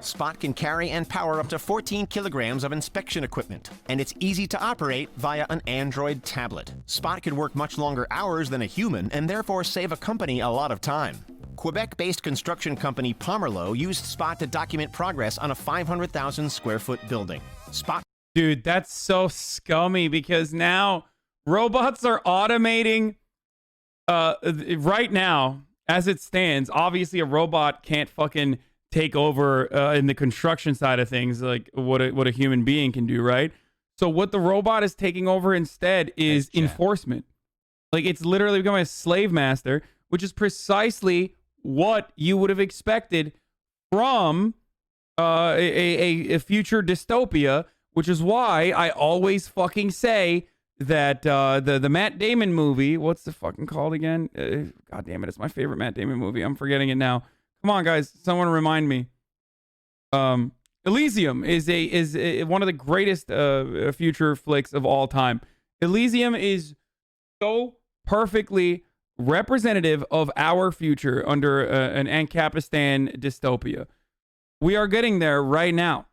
Spot can carry and power up to 14 kilograms of inspection equipment, and it's easy to operate via an Android tablet. Spot can work much longer hours than a human and therefore save a company a lot of time. Quebec-based construction company Pomerleau used Spot to document progress on a 500,000 square foot building. Spot. Dude, that's so scummy because now robots are automating. Right now, as it stands, obviously a robot can't fucking take over in the construction side of things like what a human being can do, right? So what the robot is taking over instead is enforcement. Like, it's literally becoming a slave master, which is precisely what you would have expected from a future dystopia, which is why I always fucking say that the Matt Damon movie, what's the fucking called again? God damn it, it's my favorite Matt Damon movie. I'm forgetting it now. Come on, guys, someone remind me. Elysium is one of the greatest future flicks of all time. Elysium is so perfectly representative of our future under an Ancapistan dystopia. We are getting there right now.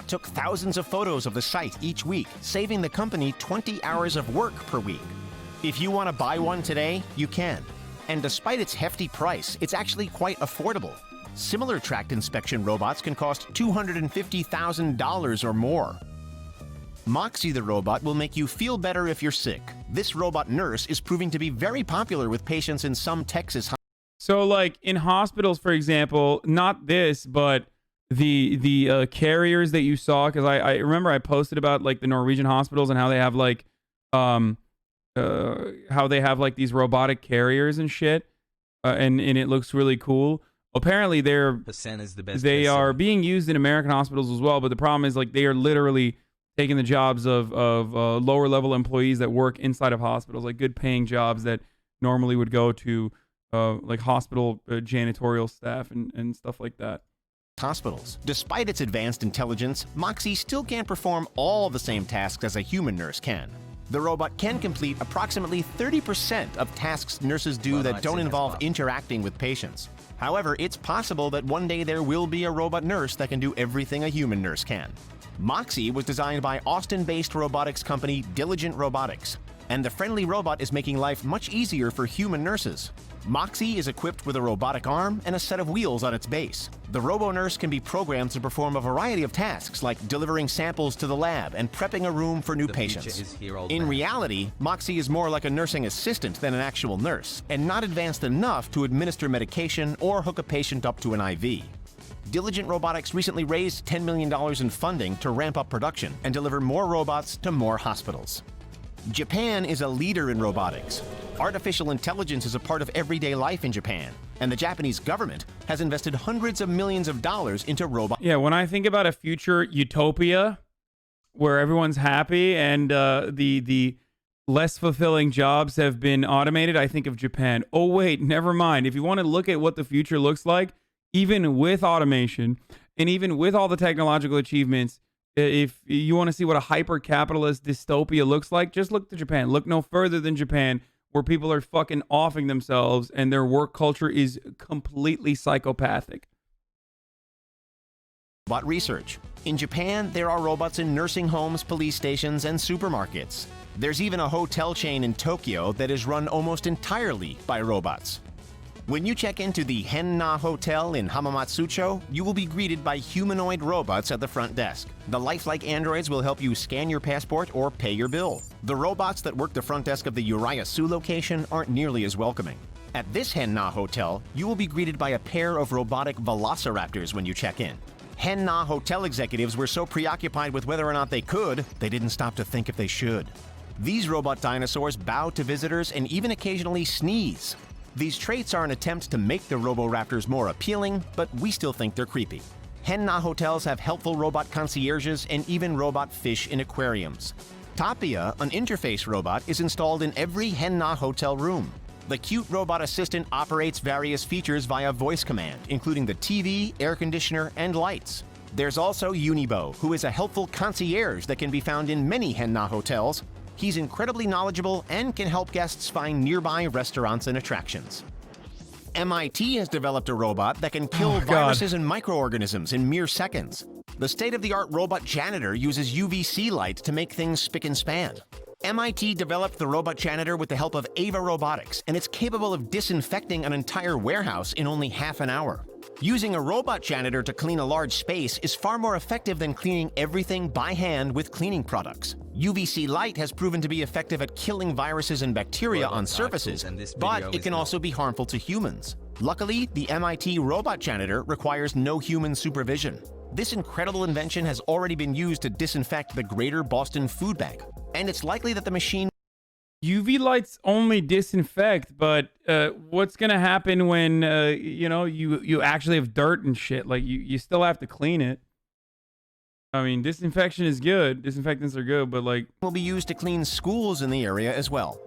Took thousands of photos of the site each week, saving the company 20 hours of work per week. If you want to buy one today, you can. And despite its hefty price, it's actually quite affordable. Similar tract inspection robots can cost $250,000 or more. Moxie the robot will make you feel better if you're sick. This robot nurse is proving to be very popular with patients in some Texas hospitals. So, like, in hospitals, for example, not this, but the carriers that you saw, because I remember I posted about, like, the Norwegian hospitals and how they have, like, these robotic carriers and shit, and it looks really cool. Apparently Hasan is the best. They are being used in American hospitals as well, but the problem is, like, they are literally taking the jobs of lower level employees that work inside of hospitals, like good paying jobs that normally would go to like hospital janitorial staff and stuff like that. Hospitals. Despite its advanced intelligence, Moxie still can't perform all the same tasks as a human nurse can. The robot can complete approximately 30% of tasks nurses do that don't involve interacting with patients. However, it's possible that one day there will be a robot nurse that can do everything a human nurse can. Moxie was designed by Austin-based robotics company Diligent Robotics, and the friendly robot is making life much easier for human nurses. Moxie is equipped with a robotic arm and a set of wheels on its base. The robo-nurse can be programmed to perform a variety of tasks like delivering samples to the lab and prepping a room for new patients. In reality, Moxie is more like a nursing assistant than an actual nurse, and not advanced enough to administer medication or hook a patient up to an IV. Diligent Robotics recently raised $10 million in funding to ramp up production and deliver more robots to more hospitals. Japan is a leader in robotics. Artificial intelligence is a part of everyday life in Japan, and the Japanese government has invested hundreds of millions of dollars into robots. Yeah, when I think about a future utopia where everyone's happy and the less fulfilling jobs have been automated, I think of Japan. Oh, wait, never mind. If you want to look at what the future looks like, even with automation and even with all the technological achievements, if you want to see what a hyper-capitalist dystopia looks like, just look to Japan. Look no further than Japan, where people are fucking offing themselves and their work culture is completely psychopathic. Robot research. In Japan, there are robots in nursing homes, police stations, and supermarkets. There's even a hotel chain in Tokyo that is run almost entirely by robots. When you check into the Henna Hotel in Hamamatsucho, you will be greeted by humanoid robots at the front desk. The lifelike androids will help you scan your passport or pay your bill. The robots that work the front desk of the Urayasu location aren't nearly as welcoming. At this Henna Hotel, you will be greeted by a pair of robotic velociraptors when you check in. Henna Hotel executives were so preoccupied with whether or not they could, they didn't stop to think if they should. These robot dinosaurs bow to visitors and even occasionally sneeze. These traits are an attempt to make the Roboraptors more appealing, but we still think they're creepy. Henna hotels have helpful robot concierges and even robot fish in aquariums. Tapia, an interface robot, is installed in every Henna hotel room. The cute robot assistant operates various features via voice command, including the TV, air conditioner, and lights. There's also Unibo, who is a helpful concierge that can be found in many Henna hotels. He's incredibly knowledgeable and can help guests find nearby restaurants and attractions. MIT has developed a robot that can kill viruses and microorganisms in mere seconds. The state-of-the-art robot janitor uses UVC light to make things spick and span. MIT developed the robot janitor with the help of Ava Robotics, and it's capable of disinfecting an entire warehouse in only half an hour. Using a robot janitor to clean a large space is far more effective than cleaning everything by hand with cleaning products. UVC light has proven to be effective at killing viruses and bacteria on surfaces, but it can also be harmful to humans. Luckily, the MIT robot janitor requires no human supervision. This incredible invention has already been used to disinfect the Greater Boston Food Bank, and it's likely that the machine... UV lights only disinfect, but what's gonna happen when you know, you actually have dirt and shit? Like you still have to clean it. I mean, disinfection is good. Disinfectants are good, but like... will be used to clean schools in the area as well.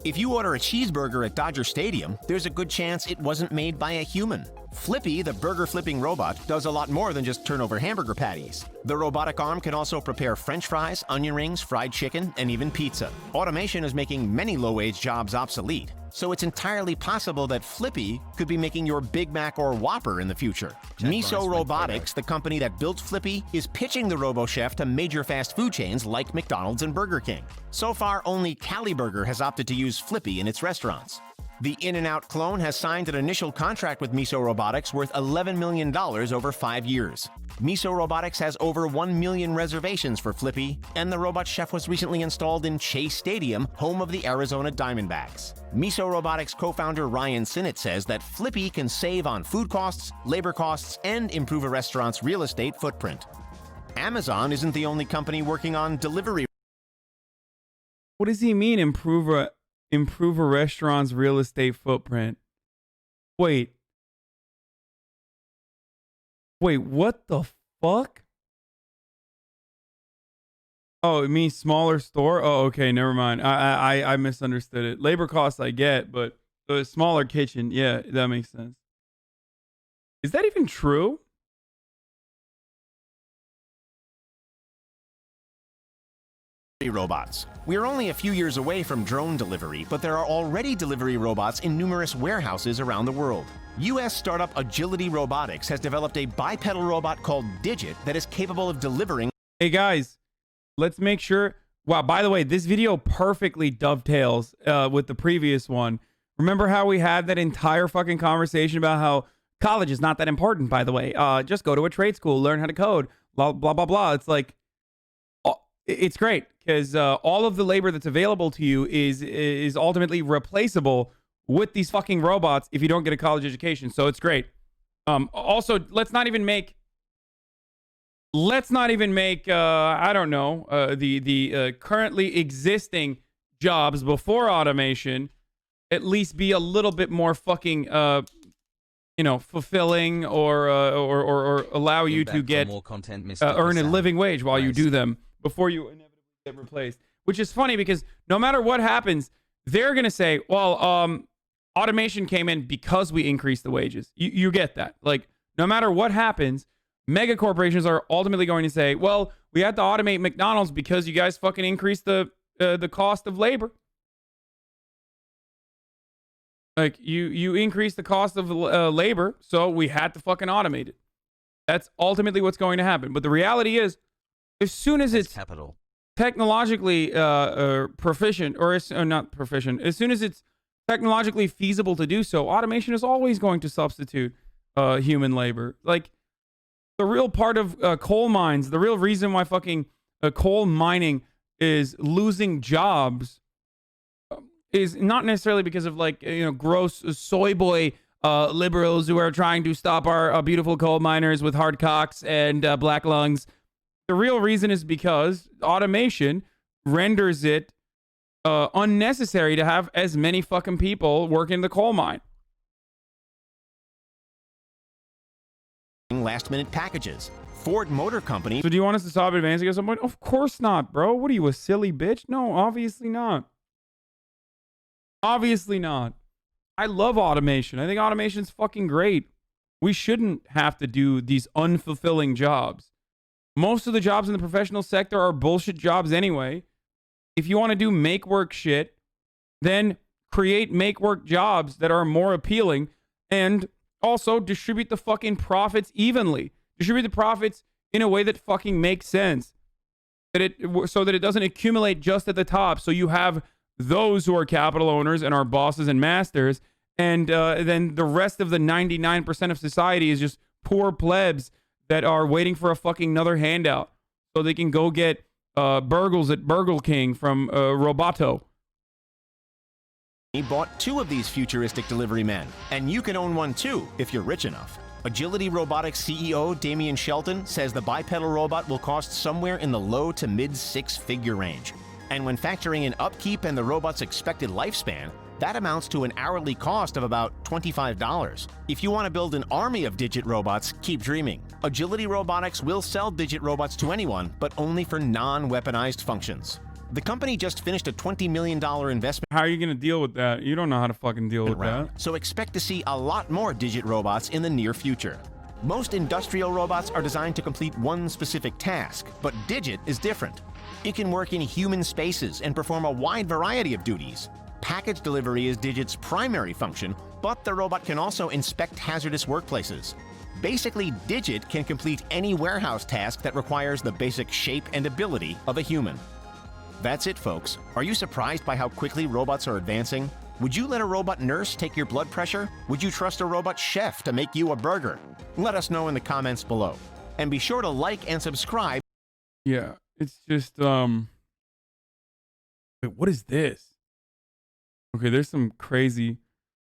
If you order a cheeseburger at Dodger Stadium, there's a good chance it wasn't made by a human. Flippy, the burger flipping robot, does a lot more than just turn over hamburger patties. The robotic arm can also prepare French fries, onion rings, fried chicken, and even pizza. Automation is making many low-wage jobs obsolete, so it's entirely possible that Flippy could be making your Big Mac or Whopper in the future. Miso Robotics, the company that built Flippy, is pitching the RoboChef to major fast food chains like McDonald's and Burger King. So far, only Cali Burger has opted to use Flippy in its restaurants. The In-N-Out clone has signed an initial contract with Miso Robotics worth $11 million over 5 years. Miso Robotics has over 1 million reservations for Flippy, and the robot chef was recently installed in Chase Stadium, home of the Arizona Diamondbacks. Miso Robotics co-founder Ryan Sinnott says that Flippy can save on food costs, labor costs, and improve a restaurant's real estate footprint. Amazon isn't the only company working on delivery. What does he mean, improve a restaurant's real estate footprint? Wait, what the fuck? Oh, it means smaller store? Oh, okay, never mind. I misunderstood it. Labor costs I get, but the smaller kitchen, yeah, that makes sense. Is that even true? robots. We're only a few years away from drone delivery, but there are already delivery robots in numerous warehouses around the world. U.S. startup Agility Robotics has developed a bipedal robot called Digit that is capable of delivering. Hey guys, let's make sure. Wow, by the way, this video perfectly dovetails with the previous one. Remember how we had that entire fucking conversation about how college is not that important, by the way. Just go to a trade school, learn how to code, blah, blah, blah, blah. It's like, it's great because all of the labor that's available to you is ultimately replaceable with these fucking robots if you don't get a college education. So it's great. Also, let's not even make I don't know, the currently existing jobs before automation at least be a little bit more fucking you know, fulfilling or allow you to get more content, earn a living wage while you do them before you inevitably get replaced. Which is funny because no matter what happens, they're gonna say, well, automation came in because we increased the wages. You get that? Like, no matter what happens, mega corporations are ultimately going to say, well, we had to automate McDonald's because you guys fucking increased the cost of labor. Like, you increased the cost of labor, so we had to fucking automate it. That's ultimately what's going to happen. But the reality is, as soon as it's technologically proficient, or not proficient, as soon as it's technologically feasible to do so, automation is always going to substitute human labor. Like, the real part of coal mines, the real reason why fucking coal mining is losing jobs is not necessarily because of, like, you know, gross soy boy liberals who are trying to stop our beautiful coal miners with hard cocks and black lungs. The real reason is because automation renders it unnecessary to have as many fucking people work in the coal mine. Last-minute packages. Ford Motor Company. So do you want us to stop advancing at some point? Of course not, bro. What are you, a silly bitch? No, obviously not. Obviously not. I love automation. I think automation's fucking great. We shouldn't have to do these unfulfilling jobs. Most of the jobs in the professional sector are bullshit jobs anyway. If you want to do make work shit, then create make work jobs that are more appealing, and also distribute the fucking profits evenly. Distribute the profits in a way that fucking makes sense. So that it doesn't accumulate just at the top. So you have those who are capital owners and are bosses and masters, and then the rest of the 99% of society is just poor plebs that are waiting for a fucking another handout so they can go get burgers at Burger King from Roboto. He bought 2 of these futuristic delivery men, and you can own one too if you're rich enough. Agility Robotics CEO Damian Shelton says the bipedal robot will cost somewhere in the low to mid 6-figure range. And when factoring in upkeep and the robot's expected lifespan, that amounts to an hourly cost of about $25. If you want to build an army of Digit robots, keep dreaming. Agility Robotics will sell Digit robots to anyone, but only for non-weaponized functions. The company just finished a $20 million investment. How are you going to deal with that? You don't know how to fucking deal with that. So expect to see a lot more Digit robots in the near future. Most industrial robots are designed to complete one specific task, but Digit is different. It can work in human spaces and perform a wide variety of duties. Package delivery is Digit's primary function, but the robot can also inspect hazardous workplaces. Basically, Digit can complete any warehouse task that requires the basic shape and ability of a human. That's it, folks. Are you surprised by how quickly robots are advancing? Would you let a robot nurse take your blood pressure? Would you trust a robot chef to make you a burger? Let us know in the comments below. And be sure to like and subscribe. Yeah, it's just, wait, what is this? Okay, there's some crazy.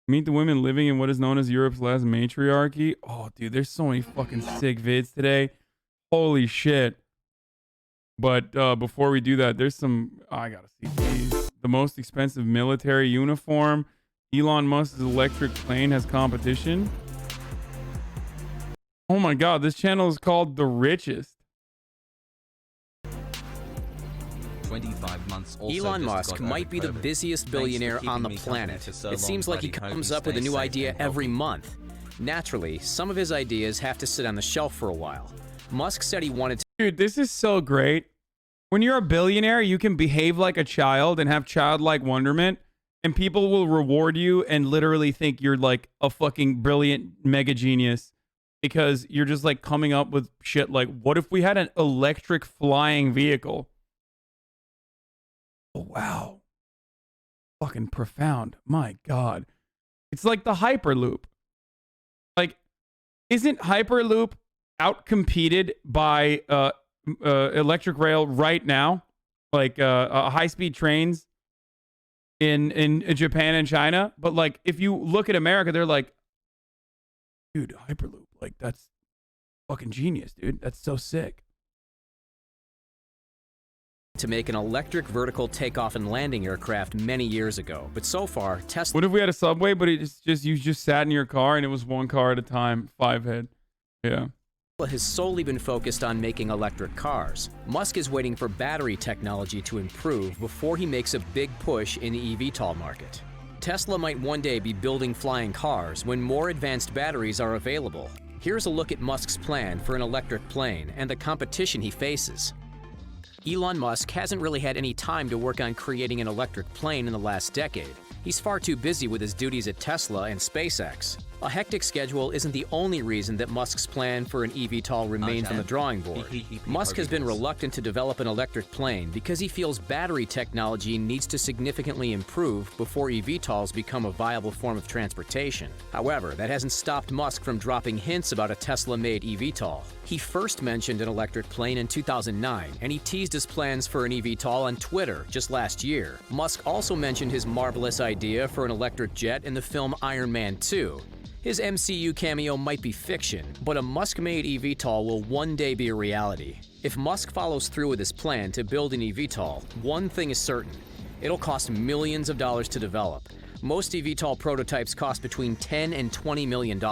Meet the women living in what is known as Europe's last matriarchy. Oh, dude, there's so many fucking sick vids today. Holy shit. But before we do that, there's some, I gotta see these. The most expensive military uniform. Elon Musk's electric plane has competition. Oh my god, this channel is called The Richest. 25 months. Elon Musk might be the busiest billionaire on the planet. It seems like he comes up with a new idea every month. Naturally, some of his ideas have to sit on the shelf for a while. Musk said he wanted to... Dude, this is so great. When you're a billionaire, you can behave like a child and have childlike wonderment, and people will reward you and literally think you're like a fucking brilliant mega genius because you're just like coming up with shit like, what if we had an electric flying vehicle? Oh, wow. Fucking profound. My God. It's like the Hyperloop. Like, isn't Hyperloop outcompeted by electric rail right now? Like high-speed trains in Japan and China? But like, if you look at America, they're like, dude, Hyperloop, like that's fucking genius, dude. That's so sick. To make an electric vertical takeoff and landing aircraft many years ago, but so far, Tesla... What if we had a subway, but it's just you just sat in your car and it was one car at a time, 5 head? Yeah. has solely been focused on making electric cars. Musk is waiting for battery technology to improve before he makes a big push in the eVTOL market. Tesla might one day be building flying cars when more advanced batteries are available. Here's a look at Musk's plan for an electric plane and the competition he faces. Elon Musk hasn't really had any time to work on creating an electric plane in the last decade. He's far too busy with his duties at Tesla and SpaceX. A hectic schedule isn't the only reason that Musk's plan for an eVTOL remains on the drawing board. Musk has been reluctant to develop an electric plane because he feels battery technology needs to significantly improve before eVTOLs become a viable form of transportation. However, that hasn't stopped Musk from dropping hints about a Tesla-made eVTOL. He first mentioned an electric plane in 2009, and he teased his plans for an eVTOL on Twitter just last year. Musk also mentioned his marvelous idea for an electric jet in the film Iron Man 2. His MCU cameo might be fiction, but a Musk-made eVTOL will one day be a reality. If Musk follows through with his plan to build an eVTOL, one thing is certain. It'll cost millions of dollars to develop. Most eVTOL prototypes cost between $10 and $20 million,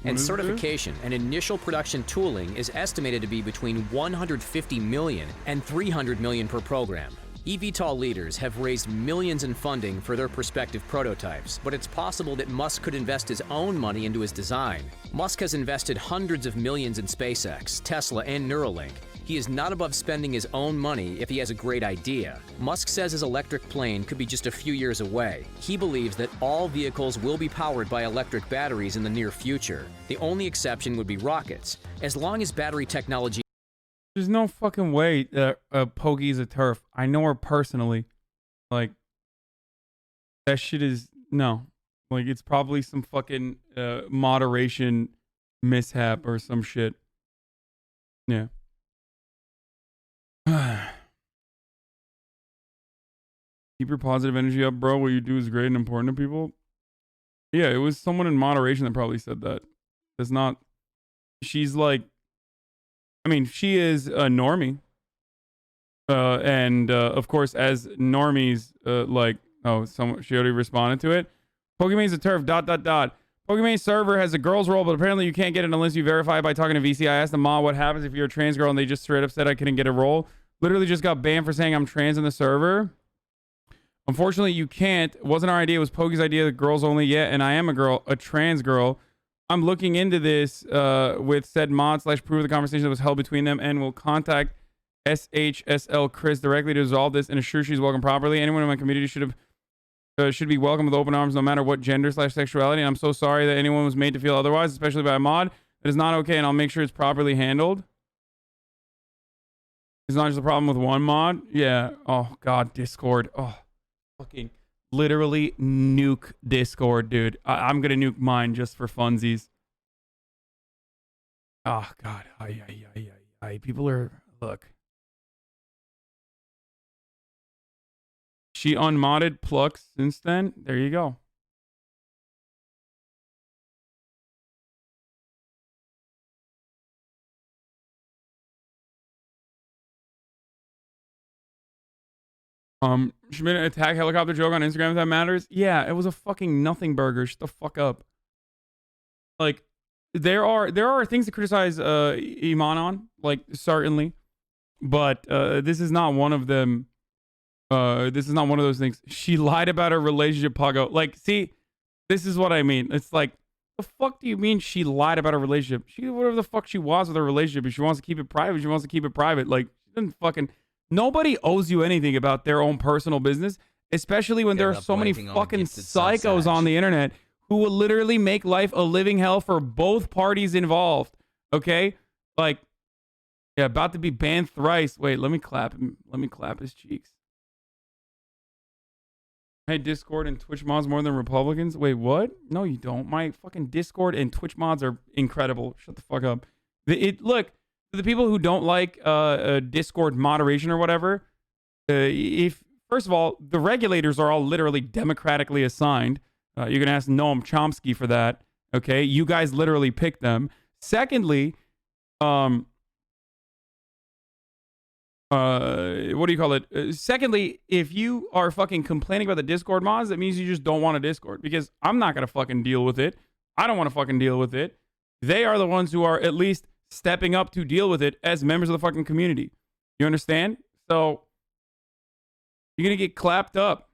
and certification and initial production tooling is estimated to be between $150 million and $300 million per program. eVTOL leaders have raised millions in funding for their prospective prototypes, but it's possible that Musk could invest his own money into his design. Musk has invested hundreds of millions in SpaceX, Tesla, and Neuralink. He is not above spending his own money if he has a great idea. Musk says his electric plane could be just a few years away. He believes that all vehicles will be powered by electric batteries in the near future. The only exception would be rockets. As long as battery technology... There's no fucking way that Poggy's a turf. I know her personally. Like, that shit is... No. Like, it's probably some fucking moderation mishap or some shit. Yeah. Keep your positive energy up, bro. What you do is great and important to people. Yeah, it was someone in moderation that probably said that. It's not... She's like... I mean, she is a normie. And, of course, as normies, like... Oh, she already responded to it. Pokemon's a turf, ... Pokemon server has a girl's role, but apparently you can't get it unless you verify it by talking to VC. I asked the mod what happens if you're a trans girl and they just straight up said I couldn't get a role. Literally just got banned for saying I'm trans in the server. Unfortunately, you can't. It wasn't our idea. It was Poggy's idea. The girls only. Yeah, and I am a girl, a trans girl. I'm looking into this with said mod / prove the conversation that was held between them and will contact SHSL Chris directly to resolve this and assure she's welcome properly. Anyone in my community should be welcome with open arms no matter what gender / sexuality. And I'm so sorry that anyone was made to feel otherwise, especially by a mod. That is not okay, and I'll make sure it's properly handled. It's not just a problem with one mod. Yeah. Oh, God. Discord. Oh, fucking literally nuke Discord, dude. I'm going to nuke mine just for funsies. Oh, God. People are... Look. She unmodded Plux since then. There you go. She made an attack helicopter joke on Instagram if that matters. Yeah, it was a fucking nothing burger. Shut the fuck up. Like, there are things to criticize Iman on, like, certainly. But this is not one of them. This is not one of those things. She lied about her relationship, POGO. Like, see, this is what I mean. It's like, the fuck do you mean she lied about her relationship? She did whatever the fuck she was with her relationship. If she wants to keep it private, she wants to keep it private. Like, she doesn't fucking... Nobody owes you anything about their own personal business, especially when there are so many waiting on fucking gifted psychos on the internet who will literally make life a living hell for both parties involved. Okay? Like, yeah, about to be banned thrice. Wait, let me clap him. Let me clap his cheeks. Hey, Discord and Twitch mods more than Republicans? Wait, what? No, you don't. My fucking Discord and Twitch mods are incredible. Shut the fuck up. Look, the people who don't like Discord moderation or whatever, if first of all, the regulators are all literally democratically assigned. You're gonna ask Noam Chomsky for that. Okay, you guys literally pick them. Secondly, what do you call it? Secondly, if you are fucking complaining about the Discord mods, that means you just don't want a Discord, because I'm not going to fucking deal with it. I don't want to fucking deal with it. They are the ones who are at least stepping up to deal with it as members of the fucking community. You understand? So you're going to get clapped up.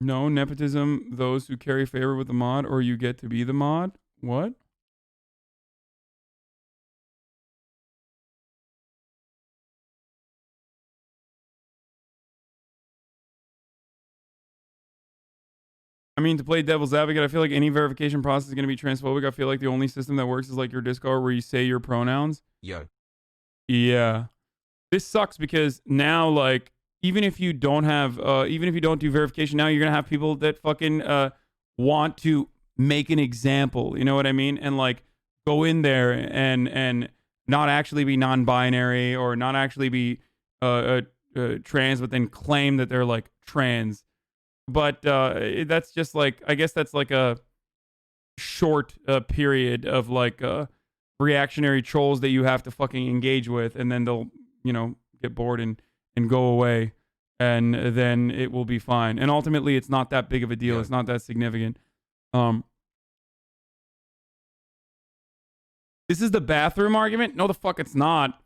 No, nepotism, those who carry favor with the mod, or you get to be the mod? What? I mean, to play devil's advocate, I feel like any verification process is going to be transphobic. I feel like the only system that works is like your Discord where you say your pronouns. Yo. Yeah. This sucks because now, like, even if you don't do verification, now you're going to have people that fucking want to make an example. You know what I mean? And like go in there and not actually be non-binary or not actually be trans, but then claim that they're like trans. But that's just like, I guess that's like a short period of like reactionary trolls that you have to fucking engage with, and then they'll, you know, get bored and go away, and then it will be fine. And ultimately, it's not that big of a deal. Yeah. It's not that significant. This is the bathroom argument? No, the fuck it's not.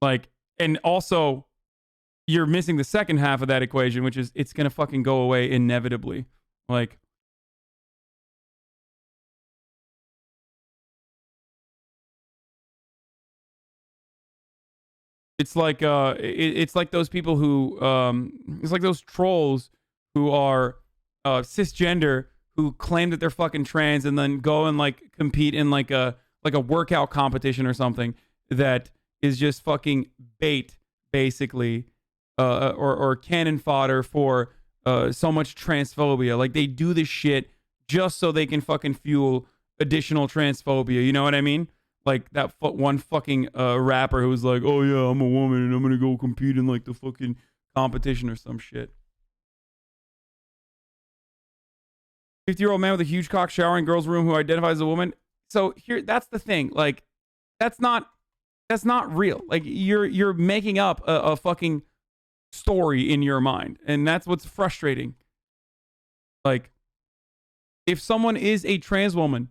Like, and also, you're missing the second half of that equation, which is it's gonna fucking go away inevitably. Like, it's like it's like those people who it's like those trolls who are cisgender who claim that they're fucking trans and then go and like compete in like a workout competition or something that is just fucking bait, basically, or cannon fodder for so much transphobia. Like, they do this shit just so they can fucking fuel additional transphobia. You know what I mean? Like that one fucking rapper who was like, oh yeah, I'm a woman and I'm gonna go compete in like the fucking competition or some shit. 50-year-old man with a huge cock showering girl's room who identifies as a woman. So here, that's the thing. Like, that's not real. Like, you're making up a fucking story in your mind, and that's what's frustrating. Like, if someone is a trans woman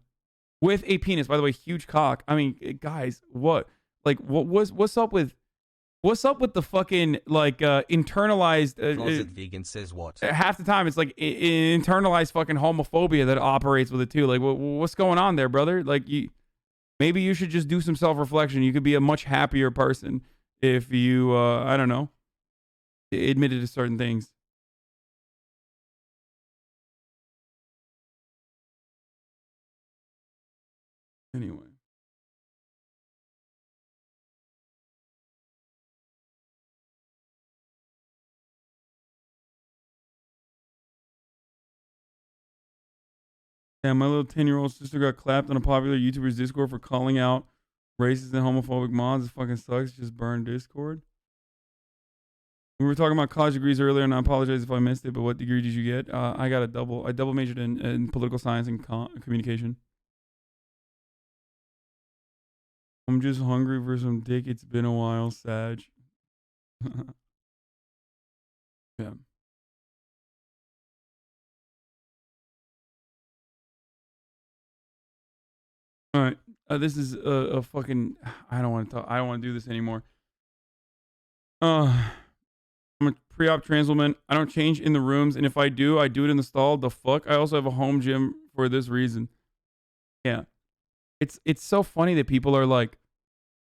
with a penis, by the way, huge cock. I mean, guys, what? Like, what's up with the fucking like internalized? Closet vegan says what? Half the time, it's like internalized fucking homophobia that operates with it too. Like, what's going on there, brother? Like, maybe you should just do some self-reflection. You could be a much happier person if you, I don't know, admitted to certain things. Anyway. Yeah, my little 10-year-old sister got clapped on a popular YouTuber's Discord for calling out racist and homophobic mods. It fucking sucks. Just burn Discord. We were talking about college degrees earlier, and I apologize if I missed it, but what degree did you get? I double majored in political science and communication. I'm just hungry for some dick. It's been a while, Sag. Yeah. All right. This is a fucking. I don't want to talk. I don't want to do this anymore. I'm gonna Pre-op trans woman. I don't change in the rooms, and if I do it in the stall. The fuck? I also have a home gym for this reason. Yeah. It's so funny that people are like,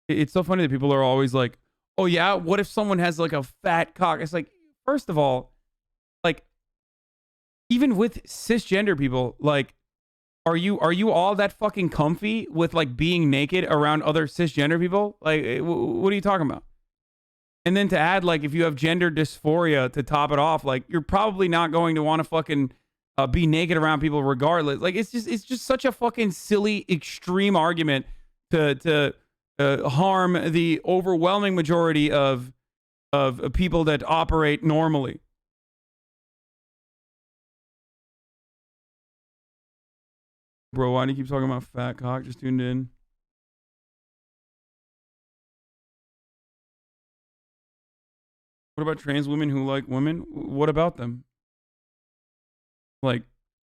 it's so funny that people are always like, oh yeah, what if someone has like a fat cock? It's like, first of all, like, even with cisgender people, like, are you all that fucking comfy with like being naked around other cisgender people? Like, what are you talking about? And then to add, like, if you have gender dysphoria to top it off, like, you're probably not going to want to fucking be naked around people regardless. Like, it's just such a fucking silly, extreme argument to harm the overwhelming majority of people that operate normally. Bro, why do you keep talking about fat cock? Just tuned in. What about trans women who like women? What about them? Like,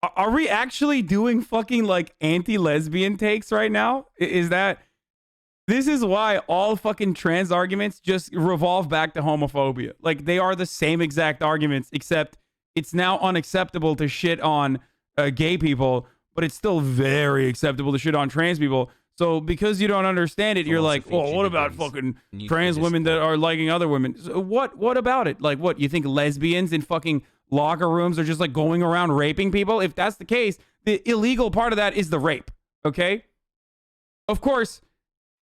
are we actually doing fucking like anti-lesbian takes right now? Is that... This is why all fucking trans arguments just revolve back to homophobia. Like, they are the same exact arguments, except it's now unacceptable to shit on gay people, but it's still very acceptable to shit on trans people. So because you don't understand it, you're like, well, what about fucking trans women that are liking other women? So what about it? Like, what, you think lesbians in fucking locker rooms are just like going around raping people? If that's the case, the illegal part of that is the rape, okay? Of course,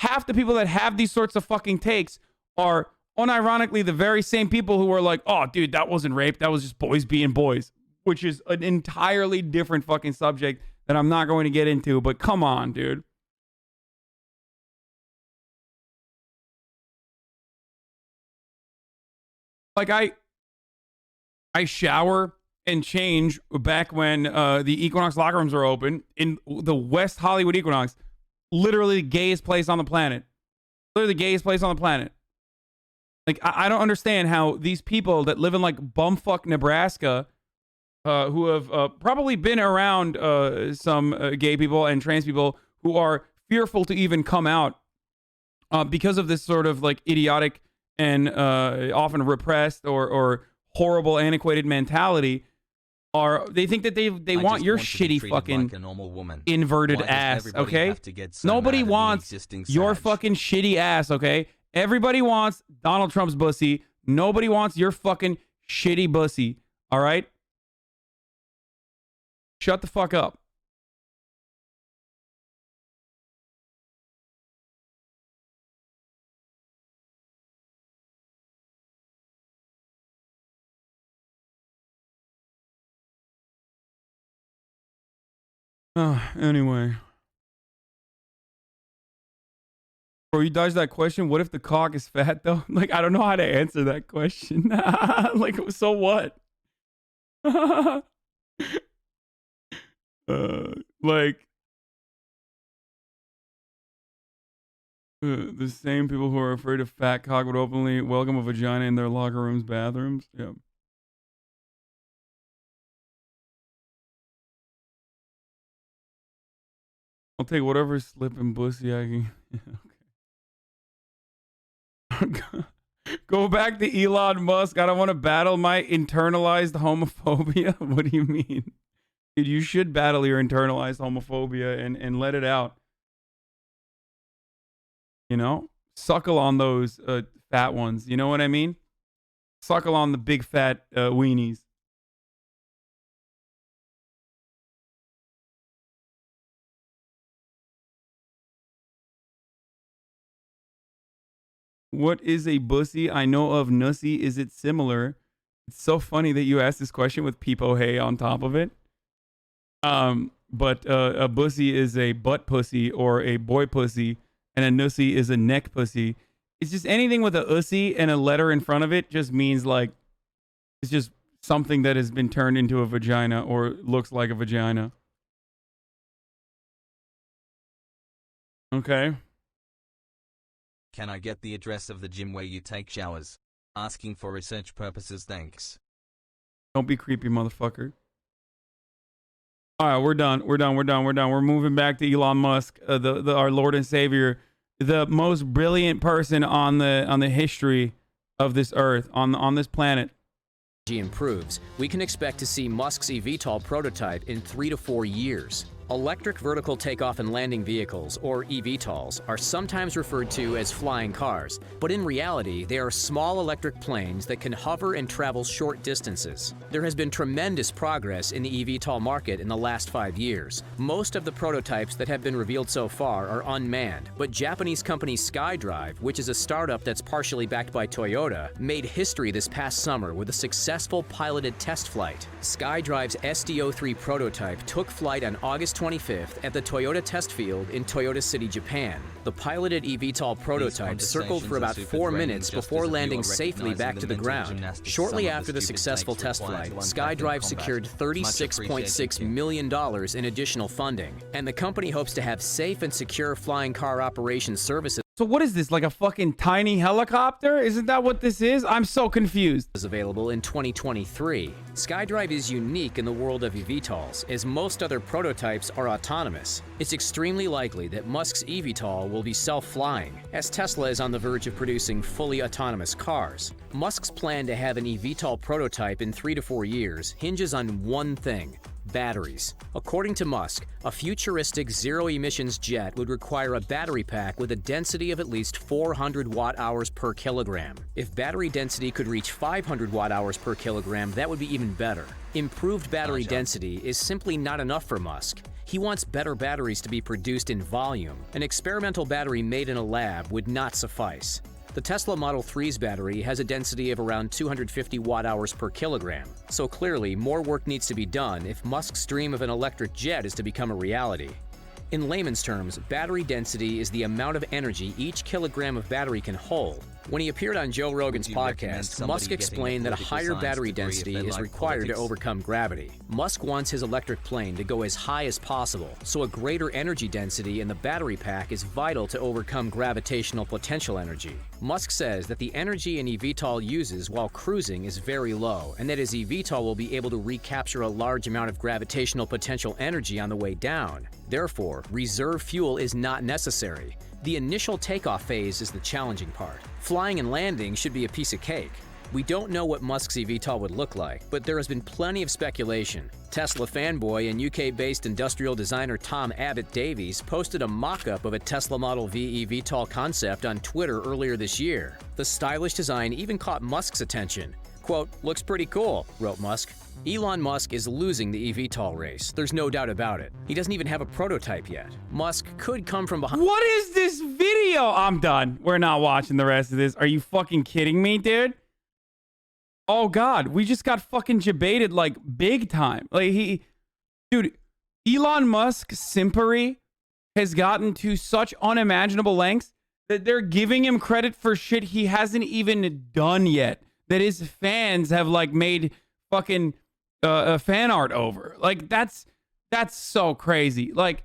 half the people that have these sorts of fucking takes are unironically the very same people who are like, oh, dude, that wasn't rape. That was just boys being boys, which is an entirely different fucking subject that I'm not going to get into. But come on, dude. Like, I shower and change back when the Equinox locker rooms are open in the West Hollywood Equinox. Literally the gayest place on the planet. Literally the gayest place on the planet. Like, I don't understand how these people that live in like bumfuck Nebraska, who have probably been around some gay people and trans people who are fearful to even come out because of this sort of like idiotic and often repressed or horrible antiquated mentality. They think that they want your shitty fucking like a normal woman. Inverted ass, okay? Nobody wants your fucking shitty ass, okay? Everybody wants Donald Trump's pussy. Nobody wants your fucking shitty pussy, all right? Shut the fuck up. Anyway. Bro, you dodged that question. What if the cock is fat, though? Like, I don't know how to answer that question. Like, so what? Like, the same people who are afraid of fat cock would openly welcome a vagina in their locker rooms, bathrooms. Yeah. I'll take whatever slipping pussy I can. Okay. Go back to Elon Musk. I don't want to battle my internalized homophobia. What do you mean? Dude, you should battle your internalized homophobia and let it out. You know? Suckle on those fat ones. You know what I mean? Suckle on the big fat weenies. What is a bussy? I know of nussy. Is it similar? It's so funny that you asked this question with peepo hey on top of it. But a bussy is a butt pussy or a boy pussy, and a nussy is a neck pussy. It's just anything with a ussy and a letter in front of it just means like it's just something that has been turned into a vagina or looks like a vagina. Okay. Can I get the address of the gym where you take showers? Asking for research purposes, thanks. Don't be creepy, motherfucker. All right, we're done. We're moving back to Elon Musk, our Lord and Savior, the most brilliant person on the history of this earth, on this planet. improves, we can expect to see Musk's eVTOL prototype in 3 to 4 years. Electric vertical takeoff and landing vehicles, or eVTOLs, are sometimes referred to as flying cars, but in reality, they are small electric planes that can hover and travel short distances. There has been tremendous progress in the eVTOL market in the last 5 years. Most of the prototypes that have been revealed so far are unmanned, but Japanese company SkyDrive, which is a startup that's partially backed by Toyota, made history this past summer with a successful piloted test flight. SkyDrive's SD-03 prototype took flight on August 25th at the Toyota test field in Toyota City, Japan. The piloted eVTOL prototype circled for about 4 minutes before landing safely back to the ground. Shortly after the successful test flight, SkyDrive secured $36.6 million in additional funding, and the company hopes to have safe and secure flying car operations services. So what is this, like a fucking tiny helicopter? Isn't that what this is? I'm so confused. Is available in 2023. SkyDrive is unique in the world of eVTOLs, as most other prototypes are autonomous. It's extremely likely that Musk's eVTOL will be self-flying, as Tesla is on the verge of producing fully autonomous cars. Musk's plan to have an eVTOL prototype in 3 to 4 years hinges on one thing: batteries. According to Musk, a futuristic zero-emissions jet would require a battery pack with a density of at least 400 watt-hours per kilogram. If battery density could reach 500 watt-hours per kilogram, that would be even better. Improved battery density is simply not enough for Musk. He wants better batteries to be produced in volume. An experimental battery made in a lab would not suffice. The Tesla Model 3's battery has a density of around 250 watt-hours per kilogram, so clearly more work needs to be done if Musk's dream of an electric jet is to become a reality. In layman's terms, battery density is the amount of energy each kilogram of battery can hold. When he appeared on Joe Rogan's podcast, Musk explained that a higher battery density is required to overcome gravity. Musk wants his electric plane to go as high as possible, so a greater energy density in the battery pack is vital to overcome gravitational potential energy. Musk says that the energy an eVTOL uses while cruising is very low, and that his eVTOL will be able to recapture a large amount of gravitational potential energy on the way down. Therefore, reserve fuel is not necessary. The initial takeoff phase is the challenging part. Flying and landing should be a piece of cake. We don't know what Musk's eVTOL would look like, but there has been plenty of speculation. Tesla fanboy and UK-based industrial designer Tom Abbott Davies posted a mock-up of a Tesla Model V eVTOL concept on Twitter earlier this year. The stylish design even caught Musk's attention. Quote, "Looks pretty cool," wrote Musk. Elon Musk is losing the eVTOL race. There's no doubt about it. He doesn't even have a prototype yet. Musk could come from behind. What is this video? I'm done. We're not watching the rest of this. Are you fucking kidding me, dude? Oh God, we just got fucking debated like big time. Like dude, Elon Musk's simpery has gotten to such unimaginable lengths that they're giving him credit for shit he hasn't even done yet. That his fans have like made fucking fan art over. Like that's so crazy. Like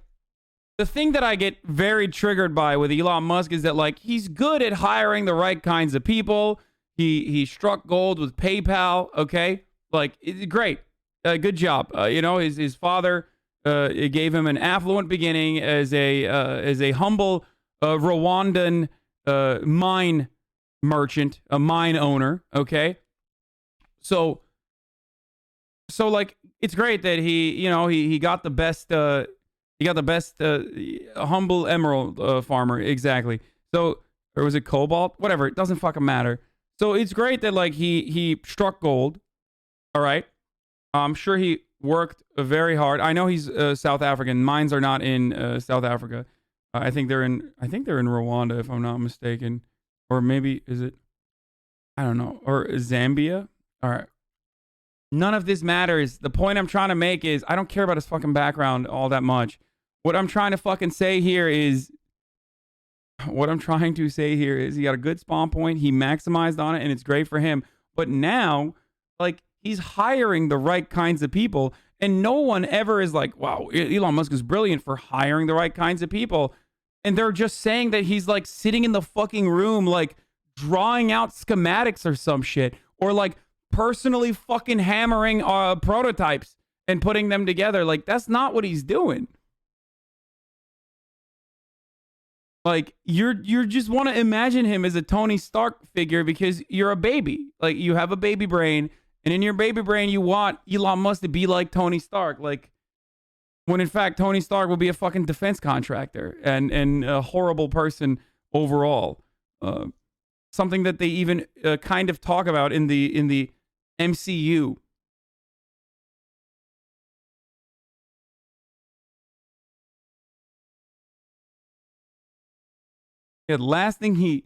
the thing that I get very triggered by with Elon Musk is that like he's good at hiring the right kinds of people. He struck gold with PayPal. Okay, like it's great, good job. You know, his father gave him an affluent beginning as a humble Rwandan mine merchant, a mine owner. Okay, so like it's great that he got the best humble emerald farmer, exactly. So, or was it cobalt? Whatever, it doesn't fucking matter. So it's great that like he struck gold. All right, I'm sure he worked very hard. I know he's South African. Mines are not in South Africa. I think they're in Rwanda, if I'm not mistaken, or maybe is it? I don't know, or Zambia. All right. None of this matters. The point I'm trying to make is I don't care about his fucking background all that much. What I'm trying to fucking say here is he got a good spawn point. He maximized on it and it's great for him. But now, like, he's hiring the right kinds of people and no one ever is like, wow, Elon Musk is brilliant for hiring the right kinds of people. And they're just saying that he's like sitting in the fucking room, like drawing out schematics or some shit, or like personally fucking hammering prototypes and putting them together. Like, that's not what he's doing. Like, you just want to imagine him as a Tony Stark figure because you're a baby. Like, you have a baby brain And in your baby brain, you want Elon Musk to be like Tony Stark, like when in fact Tony Stark will be a fucking defense contractor and a horrible person overall. Something that they even kind of talk about in the MCU. Yeah, the last thing he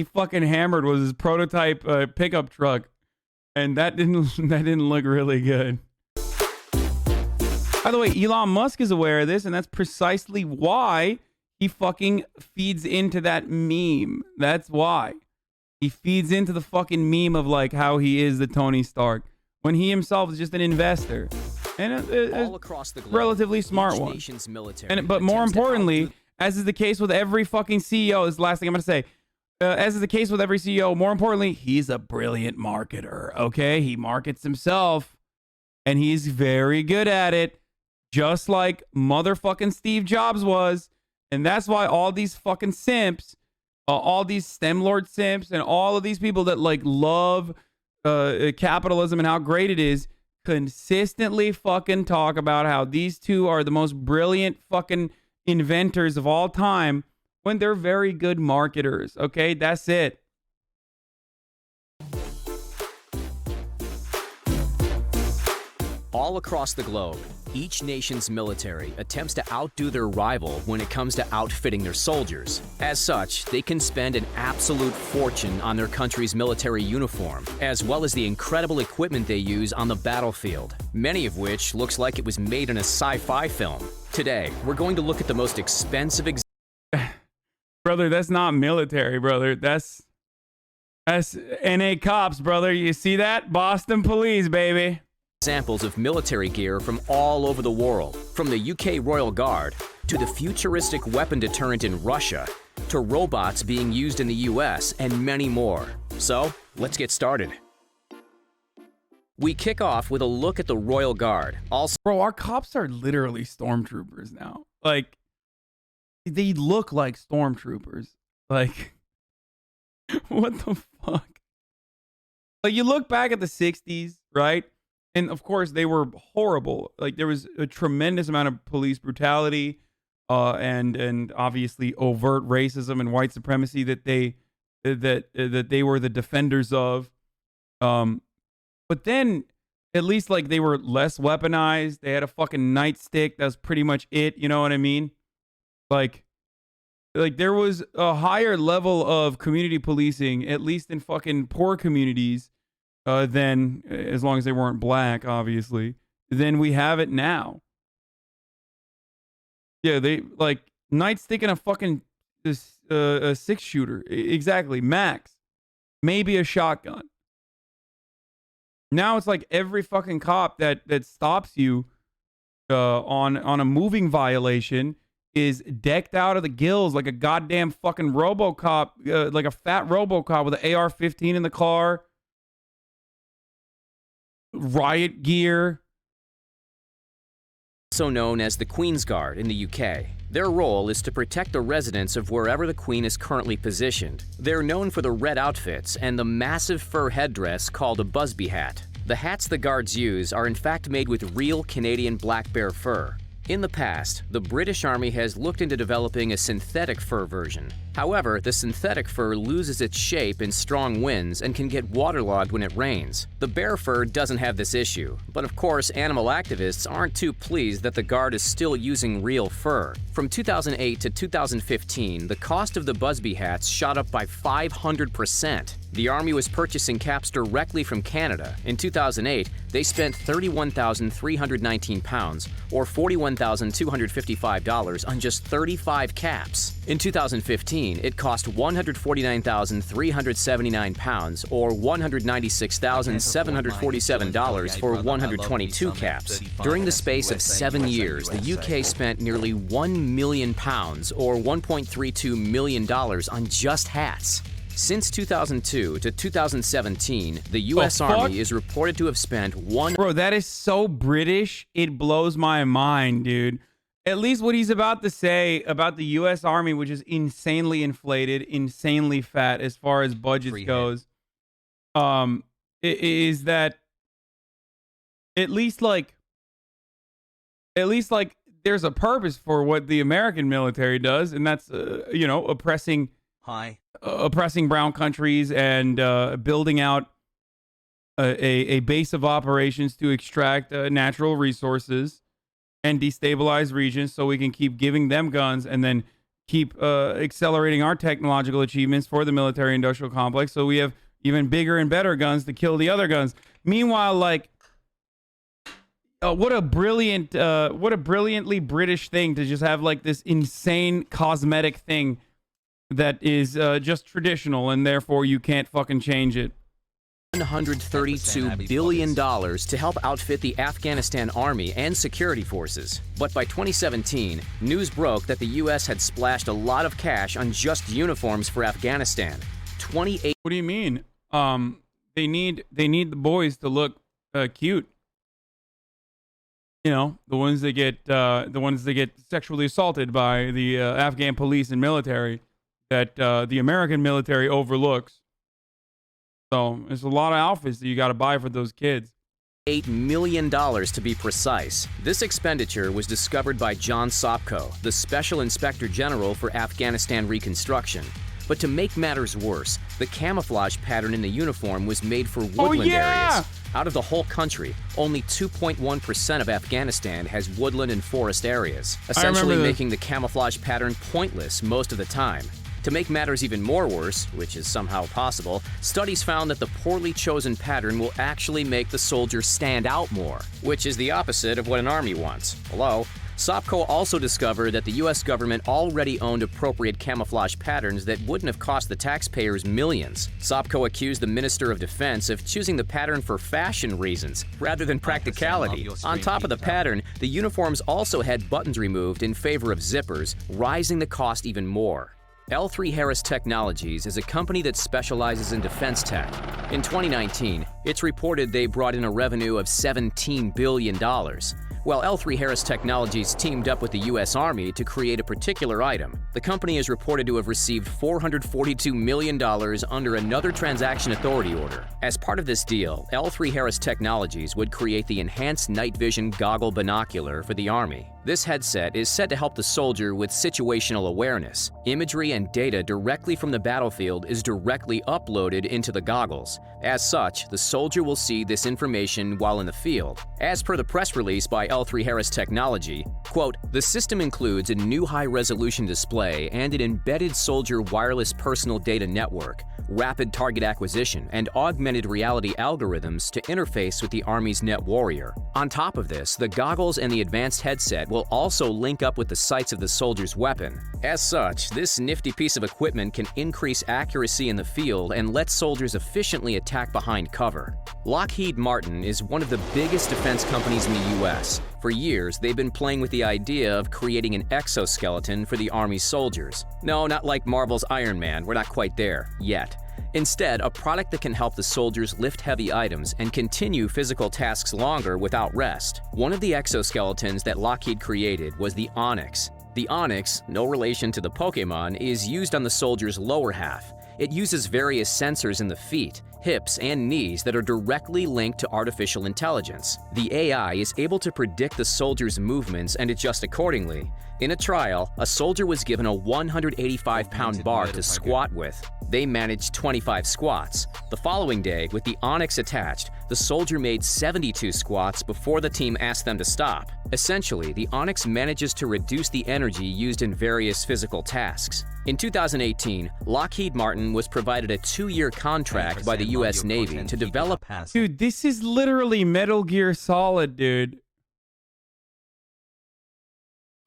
fucking hammered was his prototype pickup truck, and that didn't look really good. By the way, Elon Musk is aware of this, and that's precisely why he fucking feeds into that meme. That's why he feeds into the fucking meme of like how he is the Tony Stark when he himself is just an investor and all across the globe, relatively smart each one. nation's military And but more attempts to importantly, as is the case with every fucking CEO, this is the last thing I'm gonna say. As is the case with every CEO, more importantly, he's a brilliant marketer. Okay, he markets himself, and he's very good at it, just like motherfucking Steve Jobs was. And that's why all these fucking simps, all these STEM Lord simps, and all of these people that like love capitalism and how great it is, consistently fucking talk about how these two are the most brilliant fucking inventors of all time when they're very good marketers. Okay, that's it. All across the globe, each nation's military attempts to outdo their rival when it comes to outfitting their soldiers. As such, they can spend an absolute fortune on their country's military uniform, as well as the incredible equipment they use on the battlefield, many of which looks like it was made in a sci-fi film. Today, we're going to look at the most expensive Brother, that's not military, brother. That's NA cops, brother. You see that? Boston police, baby. Examples of military gear from all over the world, from the UK Royal Guard to the futuristic weapon deterrent in Russia to robots being used in the US and many more. So, let's get started. We kick off with a look at the Royal Guard. Also, bro, our cops are literally stormtroopers now. Like, they look like stormtroopers. Like, what the fuck? Like, you look back at the 60s, right? And of course, they were horrible. Like, there was a tremendous amount of police brutality, and obviously overt racism and white supremacy that they were the defenders of. But then, at least like they were less weaponized. They had a fucking nightstick. That's pretty much it. You know what I mean? Like there was a higher level of community policing, at least in fucking poor communities. Then, as long as they weren't black, obviously, then we have it now. Yeah, they like nightstick in a fucking a 6-shooter, exactly, max, maybe a shotgun. Now it's like every fucking cop that stops you on a moving violation is decked out of the gills like a goddamn fucking RoboCop, like a fat RoboCop with an AR-15 in the car. Riot gear. Also known as the Queen's Guard in the UK. Their role is to protect the residents of wherever the Queen is currently positioned. They're known for the red outfits and the massive fur headdress called a Busby hat. The hats the guards use are in fact made with real Canadian black bear fur. In the past, the British Army has looked into developing a synthetic fur version. However, the synthetic fur loses its shape in strong winds and can get waterlogged when it rains. The bear fur doesn't have this issue, but of course animal activists aren't too pleased that the Guard is still using real fur. From 2008 to 2015, the cost of the Busby hats shot up by 500%. The Army was purchasing caps directly from Canada. In 2008, they spent £31,319, or $41,255 on just 35 caps. In 2015, it cost £149,379, or $196,747 for 122 caps. During the space of 7 years, the UK spent nearly £1 million, or $1.32 million on just hats. Since 2002 to 2017, the U.S. Army is reported to have spent Bro, that is so British. It blows my mind, dude. At least what he's about to say about the U.S. Army, which is insanely inflated, insanely fat as far as budgets goes. is that at least like there's a purpose for what the American military does, and that's you know, oppressing brown countries and building out a base of operations to extract natural resources and destabilize regions, so we can keep giving them guns and then keep accelerating our technological achievements for the military-industrial complex, so we have even bigger and better guns to kill the other guns. Meanwhile, like, what a brilliantly British thing to just have like this insane cosmetic thing that is just traditional, and therefore you can't fucking change it. $132 billion to help outfit the Afghanistan Army and security forces. But by 2017, news broke that the U.S. had splashed a lot of cash on just uniforms for Afghanistan. 28. What do you mean? They need the boys to look cute. You know, the ones that get sexually assaulted by the Afghan police and military that the American military overlooks. So there's a lot of outfits that you got to buy for those kids. $8 million to be precise. This expenditure was discovered by John Sopko, the Special Inspector General for Afghanistan Reconstruction. But to make matters worse, the camouflage pattern in the uniform was made for woodland areas. Out of the whole country, only 2.1% of Afghanistan has woodland and forest areas, essentially making the camouflage pattern pointless most of the time. To make matters even more worse, which is somehow possible, studies found that the poorly chosen pattern will actually make the soldier stand out more, which is the opposite of what an army wants. Hello? Sopko also discovered that the U.S. government already owned appropriate camouflage patterns that wouldn't have cost the taxpayers millions. Sopko accused the Minister of Defense of choosing the pattern for fashion reasons rather than practicality. On top of the pattern, the uniforms also had buttons removed in favor of zippers, rising the cost even more. L3Harris Technologies is a company that specializes in defense tech. In 2019, it's reported they brought in a revenue of $17 billion. Well, L3Harris Technologies teamed up with the U.S. Army to create a particular item. The company is reported to have received $442 million under another transaction authority order. As part of this deal, L3Harris Technologies would create the Enhanced Night Vision Goggle Binocular for the Army. This headset is said to help the soldier with situational awareness. Imagery and data directly from the battlefield is directly uploaded into the goggles. As such, the soldier will see this information while in the field. As per the press release by L3Harris Technology, quote, "The system includes a new high-resolution display and an embedded soldier wireless personal data network, rapid target acquisition, and augmented reality algorithms to interface with the Army's Net Warrior. On top of this, the goggles and the advanced headset will also link up with the sights of the soldier's weapon. As such, this nifty piece of equipment can increase accuracy in the field and let soldiers efficiently attack behind cover." Lockheed Martin is one of the biggest defense companies in the U.S. For years, they've been playing with the idea of creating an exoskeleton for the Army soldiers. No, not like Marvel's Iron Man, we're not quite there, yet. Instead, a product that can help the soldiers lift heavy items and continue physical tasks longer without rest. One of the exoskeletons that Lockheed created was the Onyx. The Onyx, no relation to the Pokemon, is used on the soldier's lower half. It uses various sensors in the feet, hips, and knees that are directly linked to artificial intelligence. The AI is able to predict the soldier's movements and adjust accordingly. In a trial, a soldier was given a 185-pound bar to squat with. They managed 25 squats. The following day, with the Onyx attached, the soldier made 72 squats before the team asked them to stop. Essentially, the Onyx manages to reduce the energy used in various physical tasks. In 2018, Lockheed Martin was provided a 2-year contract by the U.S. Navy to develop... Dude, this is literally Metal Gear Solid, dude.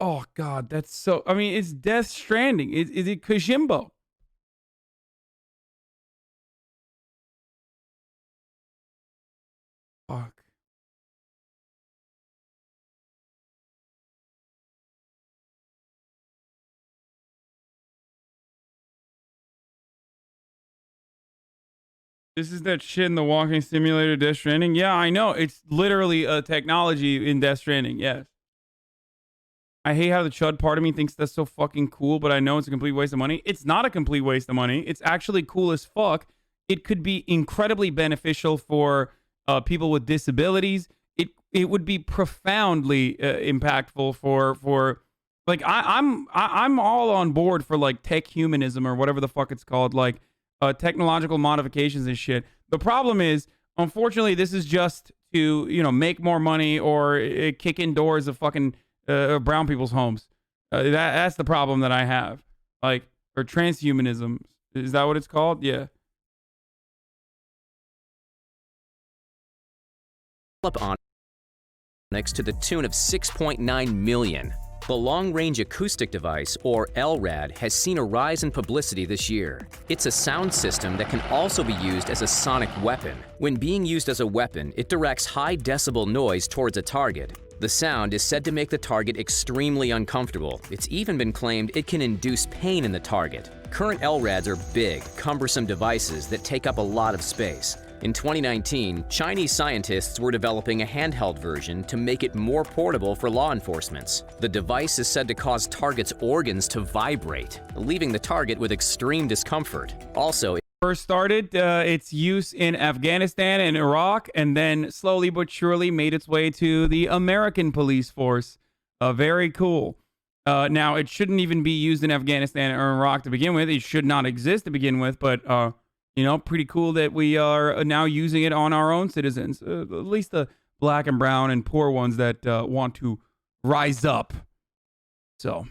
Oh, God, that's so... I mean, it's Death Stranding. Is it Kojimbo? Fuck. This is that shit in the walking simulator Death Stranding? Yeah, I know. It's literally a technology in Death Stranding, yes. I hate how the chud part of me thinks that's so fucking cool, but I know it's a complete waste of money. It's not a complete waste of money. It's actually cool as fuck It could be incredibly beneficial for people with disabilities. It would be profoundly impactful for like I'm all on board for like tech humanism or whatever the fuck it's called, like technological modifications and shit. The problem is, unfortunately, this is just to, you know, make more money or kick in doors of fucking brown people's homes. That's the problem that I have. Like, or transhumanism. Is that what it's called? Yeah. Up on next to the tune of 6.9 million. The long-range acoustic device, or LRAD, has seen a rise in publicity this year. It's a sound system that can also be used as a sonic weapon. When being used as a weapon, it directs high decibel noise towards a target. The sound is said to make the target extremely uncomfortable. It's even been claimed it can induce pain in the target. Current LRADs are big, cumbersome devices that take up a lot of space. In 2019, Chinese scientists were developing a handheld version to make it more portable for law enforcement. The device is said to cause targets' organs to vibrate, leaving the target with extreme discomfort. Also, first started its use in Afghanistan and Iraq, and then slowly but surely made its way to the American police force. Very cool. Now, it shouldn't even be used in Afghanistan or Iraq to begin with. It should not exist to begin with, but you know, pretty cool that we are now using it on our own citizens, at least the black and brown and poor ones that want to rise up. So,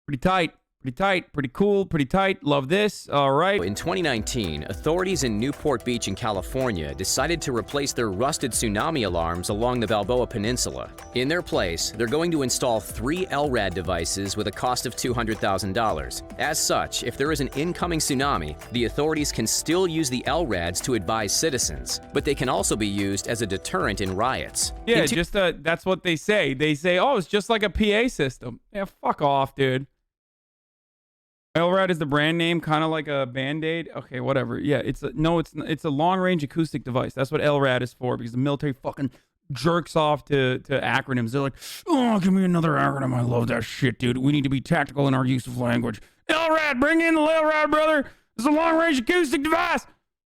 pretty tight. Pretty tight, pretty cool, pretty tight. Love this. All right. In 2019, authorities in Newport Beach in California decided to replace their rusted tsunami alarms along the Balboa Peninsula. In their place, they're going to install 3 LRAD devices with a cost of $200,000. As such, if there is an incoming tsunami, the authorities can still use the LRADs to advise citizens, but they can also be used as a deterrent in riots. Yeah, that's what they say. They say, oh, it's just like a PA system. Yeah, fuck off, dude. LRAD is the brand name, kind of like a Band-Aid. Okay, whatever. Yeah, it's a long-range acoustic device. That's what LRAD is for, because the military fucking jerks off to acronyms. They're like, oh, give me another acronym. I love that shit, dude. We need to be tactical in our use of language. LRAD, bring in the LRAD, brother. This is a long-range acoustic device.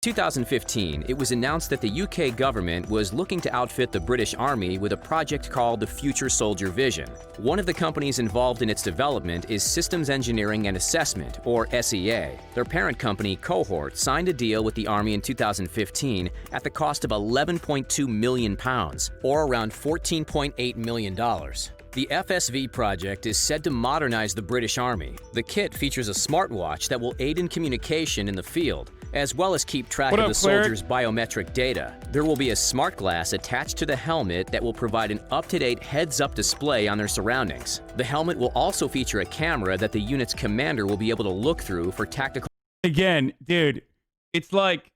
2015, it was announced that the UK government was looking to outfit the British Army with a project called the Future Soldier Vision. One of the companies involved in its development is Systems Engineering and Assessment, or SEA. Their parent company, Cohort, signed a deal with the Army in 2015 at the cost of £11.2 million, or around $14.8 million. The FSV project is said to modernize the British Army. The kit features a smartwatch that will aid in communication in the field, as well as keep track of the soldiers' biometric data. There will be a smart glass attached to the helmet that will provide an up-to-date heads-up display on their surroundings. The helmet will also feature a camera that the unit's commander will be able to look through for tactical... Again, dude, it's like,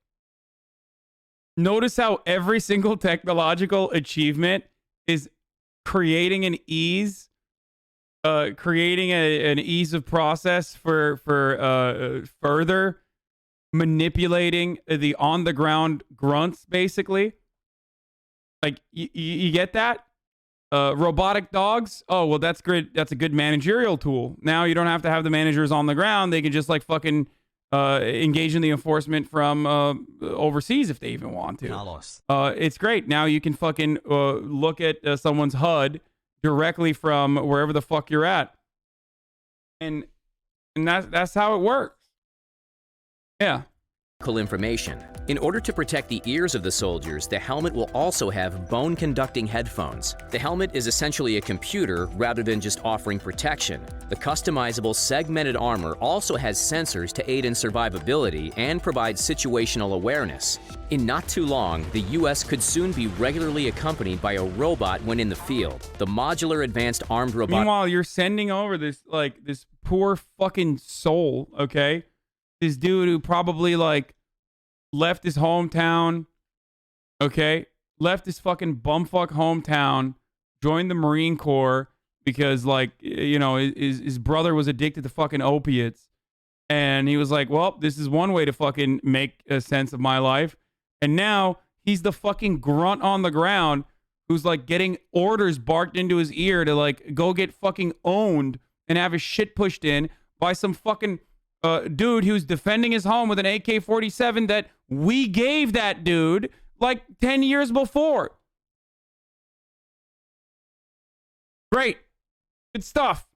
notice how every single technological achievement is creating an ease, creating an ease of process for further manipulating the on-the-ground grunts, basically. Like, you get that? Robotic dogs? Oh, well, that's good. That's a good managerial tool. Now you don't have to have the managers on the ground. They can just, like, fucking engage in the enforcement from overseas if they even want to. It's great. Now you can fucking look at someone's HUD directly from wherever the fuck you're at. And that's how it works. Yeah. Information. In order to protect the ears of the soldiers, the helmet will also have bone-conducting headphones. The helmet is essentially a computer rather than just offering protection. The customizable segmented armor also has sensors to aid in survivability and provide situational awareness. In not too long, the US could soon be regularly accompanied by a robot when in the field. The modular advanced armed robot... Meanwhile, you're sending over this poor fucking soul, okay? This dude who probably, like, left his hometown, okay? Left his fucking bumfuck hometown, joined the Marine Corps because, like, you know, his brother was addicted to fucking opiates. And he was like, well, this is one way to fucking make a sense of my life. And now he's the fucking grunt on the ground who's, like, getting orders barked into his ear to, like, go get fucking owned and have his shit pushed in by some fucking dude who's defending his home with an AK-47 that we gave that dude like 10 years before. Great. Good stuff.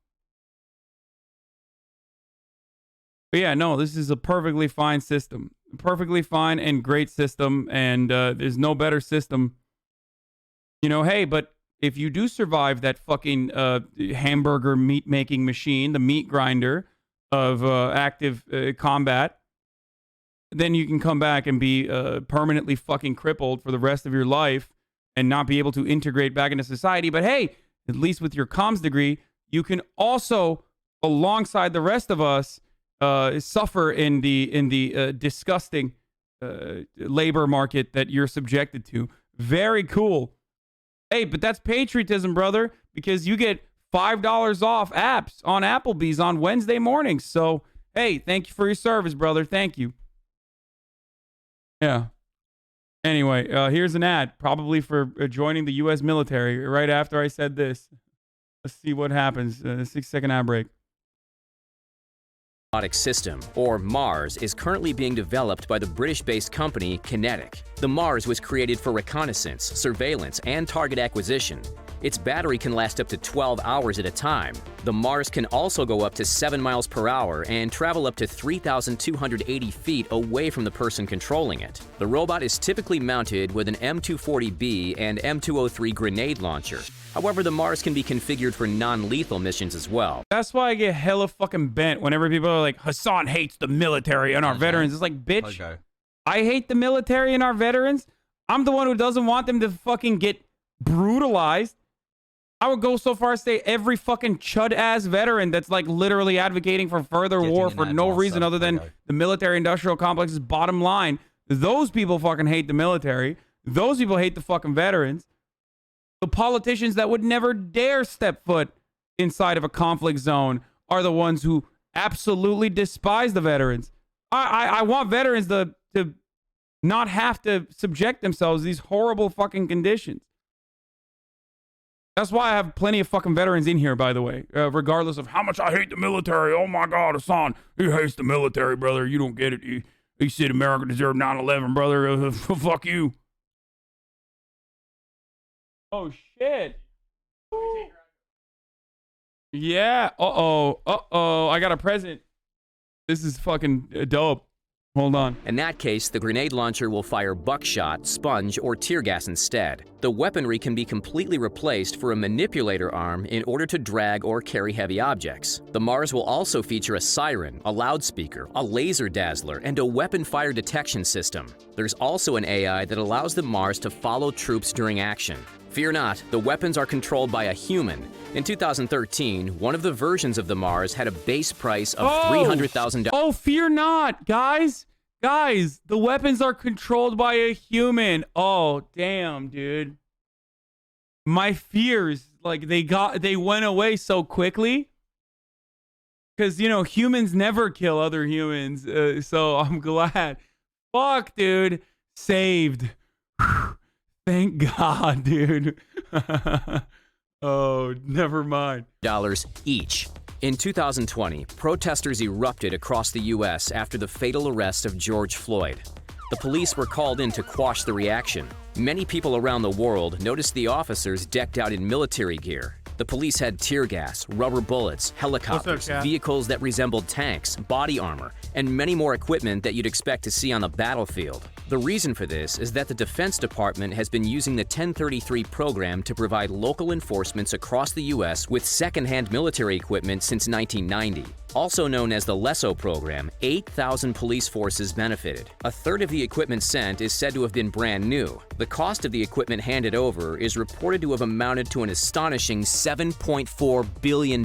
But yeah, no, this is a perfectly fine system. Perfectly fine and great system, and there's no better system. You know, hey, but if you do survive that fucking hamburger meat making machine, the meat grinder of active combat, then you can come back and be permanently fucking crippled for the rest of your life and not be able to integrate back into society. But hey, at least with your comms degree, you can also, alongside the rest of us, suffer in the disgusting labor market that you're subjected to. Very cool. Hey, but that's patriotism, brother, because you get $5 off apps on Applebee's on Wednesday mornings. So, hey, thank you for your service, brother. Thank you. Yeah. Anyway, here's an ad, probably for joining the U.S. military right after I said this. Let's see what happens. 6-second ad break. Robotic system, or MARS, is currently being developed by the British-based company Kinetic. The MARS was created for reconnaissance, surveillance, and target acquisition. Its battery can last up to 12 hours at a time. The MARS can also go up to 7 miles per hour and travel up to 3,280 feet away from the person controlling it. The robot is typically mounted with an M240B and M203 grenade launcher. However, the MARS can be configured for non-lethal missions as well. That's why I get hella fucking bent whenever people are like, Hasan hates the military and our veterans. It's like, bitch, POGO. I hate the military and our veterans. I'm the one who doesn't want them to fucking get brutalized. I would go so far as to say every fucking chud-ass veteran that's like literally advocating for further war for no reason other than the military-industrial complex's bottom line. Those people fucking hate the military. Those people hate the fucking veterans. The politicians that would never dare step foot inside of a conflict zone are the ones who absolutely despise the veterans. I want veterans to not have to subject themselves to these horrible fucking conditions. That's why I have plenty of fucking veterans in here, by the way, regardless of how much I hate the military. Oh my God, Hasan, he hates the military, brother. You don't get it. He said America deserved 9/11, brother. Fuck you. Oh, shit. Yeah. Uh-oh. I got a present. This is fucking dope. Hold on. In that case, the grenade launcher will fire buckshot, sponge, or tear gas instead. The weaponry can be completely replaced for a manipulator arm in order to drag or carry heavy objects. The MARS will also feature a siren, a loudspeaker, a laser dazzler, and a weapon fire detection system. There's also an AI that allows the MARS to follow troops during action. Fear not, the weapons are controlled by a human. In 2013, one of the versions of the MARS had a base price of $300,000. Oh, fear not, guys. Guys, the weapons are controlled by a human. Oh, damn, dude. My fears, like, they went away so quickly. Because, you know, humans never kill other humans. So I'm glad. Fuck, dude. Saved. Thank God, dude. Oh, never mind. Dollars each. In 2020, protesters erupted across the U.S. after the fatal arrest of George Floyd. The police were called in to quash the reaction. Many people around the world noticed the officers decked out in military gear. The police had tear gas, rubber bullets, helicopters, vehicles that resembled tanks, body armor, and many more equipment that you'd expect to see on the battlefield. The reason for this is that the Defense Department has been using the 1033 program to provide local enforcements across the U.S. with second-hand military equipment since 1990. Also known as the LESO program, 8,000 police forces benefited. A third of the equipment sent is said to have been brand new. The cost of the equipment handed over is reported to have amounted to an astonishing $7.4 billion.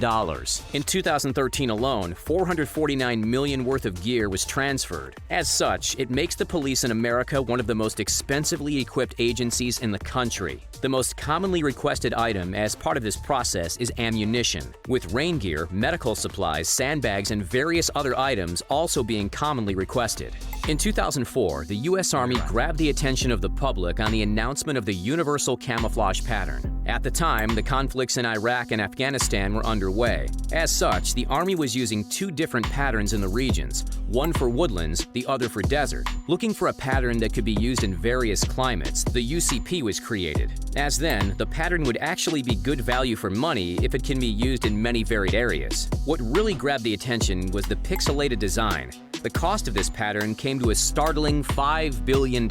In 2013 alone, $449 million worth of gear was transferred. As such, it makes the police in America one of the most expensively equipped agencies in the country. The most commonly requested item as part of this process is ammunition, with rain gear, medical supplies, sandbags, and various other items also being commonly requested. In 2004, the U.S. Army grabbed the attention of the public on the announcement of the Universal Camouflage Pattern. At the time, the conflicts in Iraq and Afghanistan were underway. As such, the Army was using two different patterns in the regions, one for woodlands, the other for desert. Looking for a pattern that could be used in various climates, the UCP was created. As then, the pattern would actually be good value for money if it can be used in many varied areas. What really grabbed the attention was the pixelated design. The cost of this pattern came to a startling $5 billion.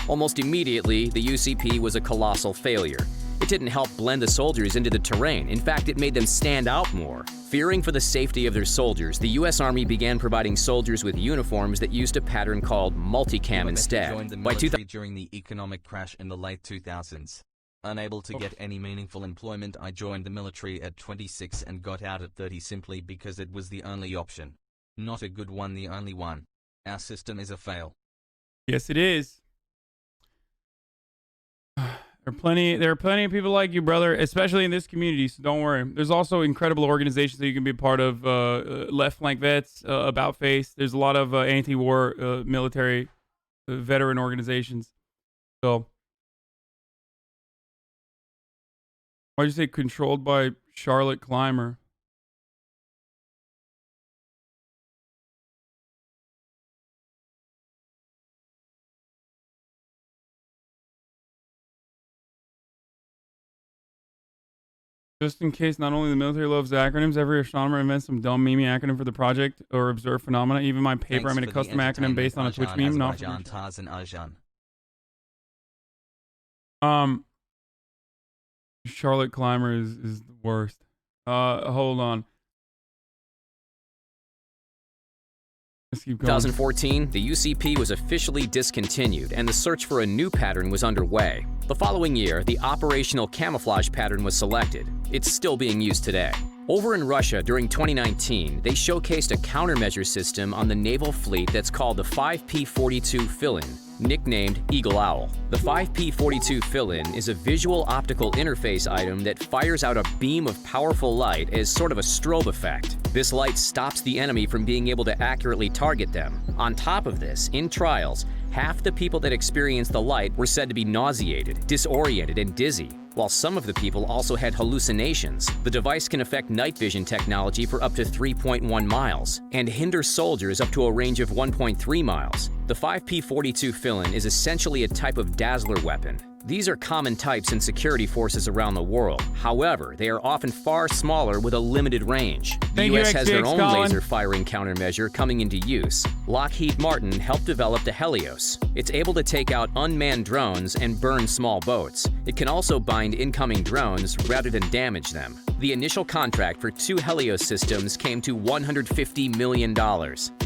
Almost immediately, the UCP was a colossal failure. It didn't help blend the soldiers into the terrain. In fact, it made them stand out more. Fearing for the safety of their soldiers, the U.S. Army began providing soldiers with uniforms that used a pattern called multicam instead. Joined the military during the economic crash in the late 2000s. Unable to get any meaningful employment, I joined the military at 26 and got out at 30 simply because it was the only option. Not a good one, the only one. Our system is a fail. Yes, it is. There are plenty of people like you, brother, especially in this community, so don't worry. There's also incredible organizations that you can be part of, Left Flank Vets, About Face. There's a lot of anti-war military veteran organizations. So, why'd you say controlled by Charlotte Clymer? Just in case, not only the military loves acronyms, every astronomer invents some dumb meme acronym for the project or observe phenomena. Even my paper, I made a custom acronym based on a Twitch meme. Not Charlotte Clymer is the worst. Hold on. Let's keep going. 2014, the UCP was officially discontinued and the search for a new pattern was underway. The following year, the operational camouflage pattern was selected. It's still being used today. Over in Russia during 2019, they showcased a countermeasure system on the naval fleet that's called the 5P42 fill-in, nicknamed Eagle Owl. The 5P42 fill-in is a visual optical interface item that fires out a beam of powerful light as sort of a strobe effect. This light stops the enemy from being able to accurately target them. On top of this, in trials, half the people that experienced the light were said to be nauseated, disoriented, and dizzy, while some of the people also had hallucinations. The device can affect night vision technology for up to 3.1 miles and hinder soldiers up to a range of 1.3 miles. The 5P42 fill-in is essentially a type of dazzler weapon. These are common types in security forces around the world. However, they are often far smaller with a limited range. The U.S. has their own laser firing countermeasure coming into use. Lockheed Martin helped develop the Helios. It's able to take out unmanned drones and burn small boats. It can also bind incoming drones rather than damage them. The initial contract for 2 Helios systems came to $150 million,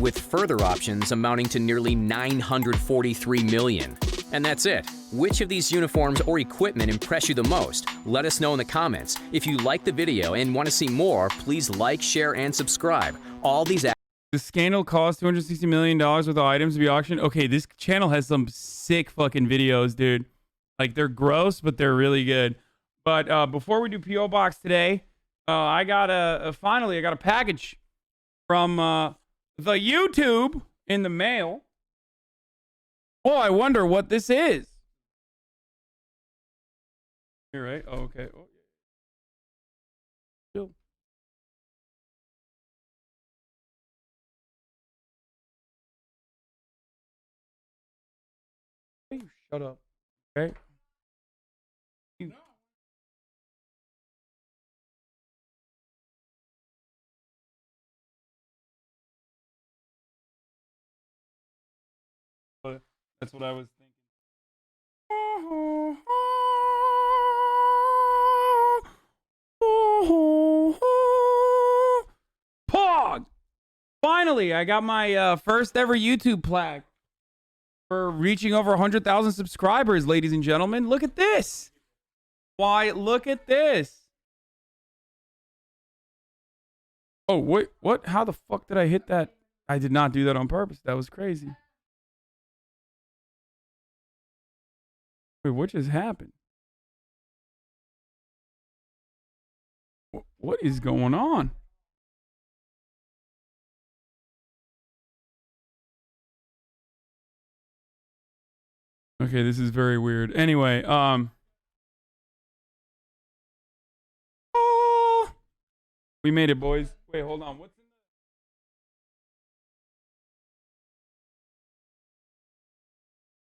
with further options amounting to nearly $943 million. And that's it. Which of these uniforms or equipment impress you the most? Let us know in the comments. If you like the video and want to see more, please like, share, and subscribe. All these The scandal cost $260 million with the items to be auctioned. Okay, this channel has some sick fucking videos, dude. Like, they're gross, but they're really good. But before we do P.O. Box today, I got finally I got a package from the YouTube in the mail. Oh, I wonder what this is. Here, right? Oh, okay. Oh, yeah. Chill. Hey, shut up. Okay. You... That's what I was thinking. Pog! Finally, I got my first ever YouTube plaque for reaching over 100,000 subscribers, ladies and gentlemen. Look at this. Why, look at this. Oh, wait, what? How the fuck did I hit that? I did not do that on purpose. That was crazy. Wait, what just happened? What is going on? Okay, this is very weird. Anyway, We made it, boys. Wait, hold on. What's in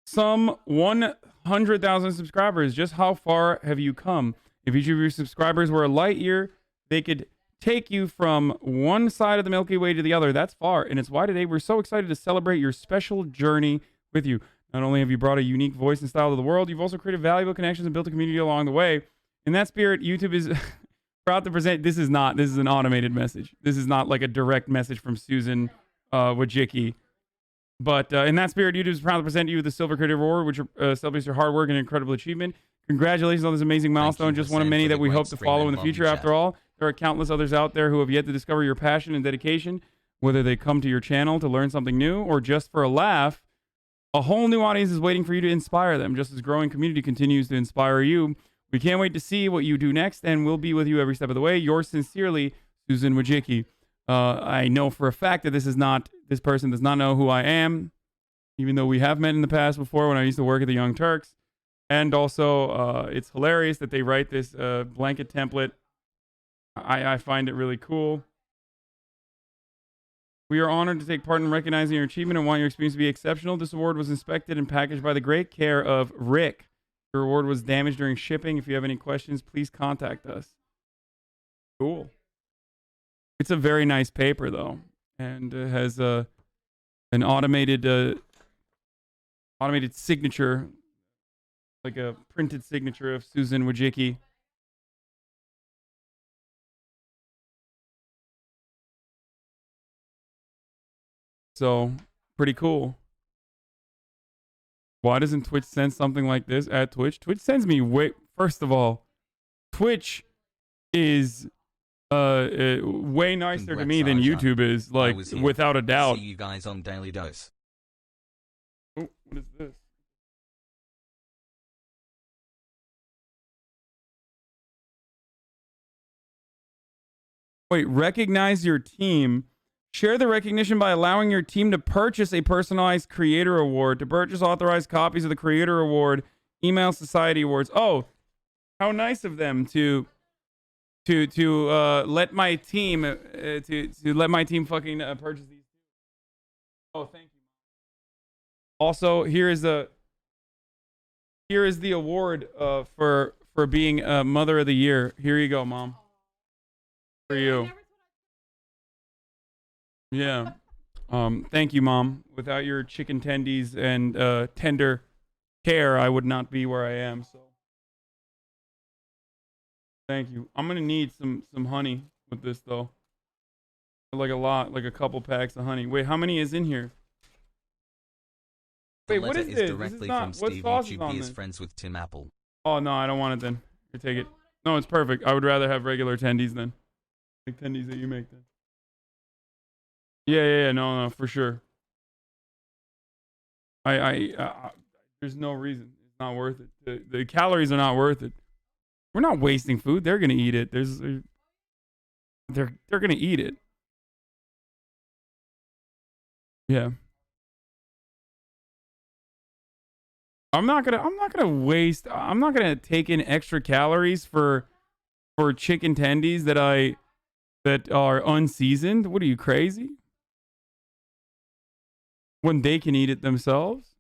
some 100,000 subscribers? Just how far have you come? If each of your subscribers were a light year, they could take you from one side of the Milky Way to the other. That's far, and it's why today we're so excited to celebrate your special journey with you. Not only have you brought a unique voice and style to the world, you've also created valuable connections and built a community along the way. In that spirit, YouTube is proud to present. This is an automated message. This is not like a direct message from Susan Wojcicki. But in that spirit, YouTube is proud to present you with the Silver Creative Award, which celebrates your hard work and incredible achievement. Congratulations on this amazing milestone. Just one of many that we hope to follow in the future. After all, there are countless others out there who have yet to discover your passion and dedication, whether they come to your channel to learn something new or just for a laugh. A whole new audience is waiting for you to inspire them, just as growing community continues to inspire you. We can't wait to see what you do next, and we'll be with you every step of the way. Yours sincerely, Susan Wojcicki. I know for a fact that this person does not know who I am, even though we have met in the past before when I used to work at the Young Turks. And also, it's hilarious that they write this blanket template. I find it really cool. We are honored to take part in recognizing your achievement and want your experience to be exceptional. This award was inspected and packaged by the great care of Rick. Your award was damaged during shipping. If you have any questions, please contact us. Cool. It's a very nice paper, though, and it has an automated signature, like a printed signature of Susan Wojcicki. So, pretty cool. Why doesn't Twitch send something like this at Twitch? Twitch sends me first of all, Twitch is way nicer to me than YouTube is, like, without a doubt. See you guys on Daily Dose. Oh, what is this? Wait, recognize your team. Share the recognition by allowing your team to purchase a personalized creator award. To purchase authorized copies of the creator award, email Society Awards. Oh, how nice of them to let my team let my team fucking purchase these. Oh, thank you. Also, here is the award for being Mother of the Year. Here you go, Mom. For you. Yeah. Thank you, Mom. Without your chicken tendies and tender care, I would not be where I am. So, thank you. I'm gonna need some honey with this though. Like a lot, like a couple packs of honey. Wait, how many is in here? Wait, what is this? Directly This from is not. What Steve sauce is YouTube. on He is this? friends with Tim Apple. Oh no, I don't want it then. Here, take it. No, it's perfect. I would rather have regular tendies then. Like tendies that you make then. Yeah, no, for sure. There's no reason. It's not worth it. The calories are not worth it. We're not wasting food. They're gonna eat it. They're gonna eat it. Yeah. I'm not gonna waste. I'm not gonna take in extra calories for chicken tendies that are unseasoned. What are you, crazy? When they can eat it themselves?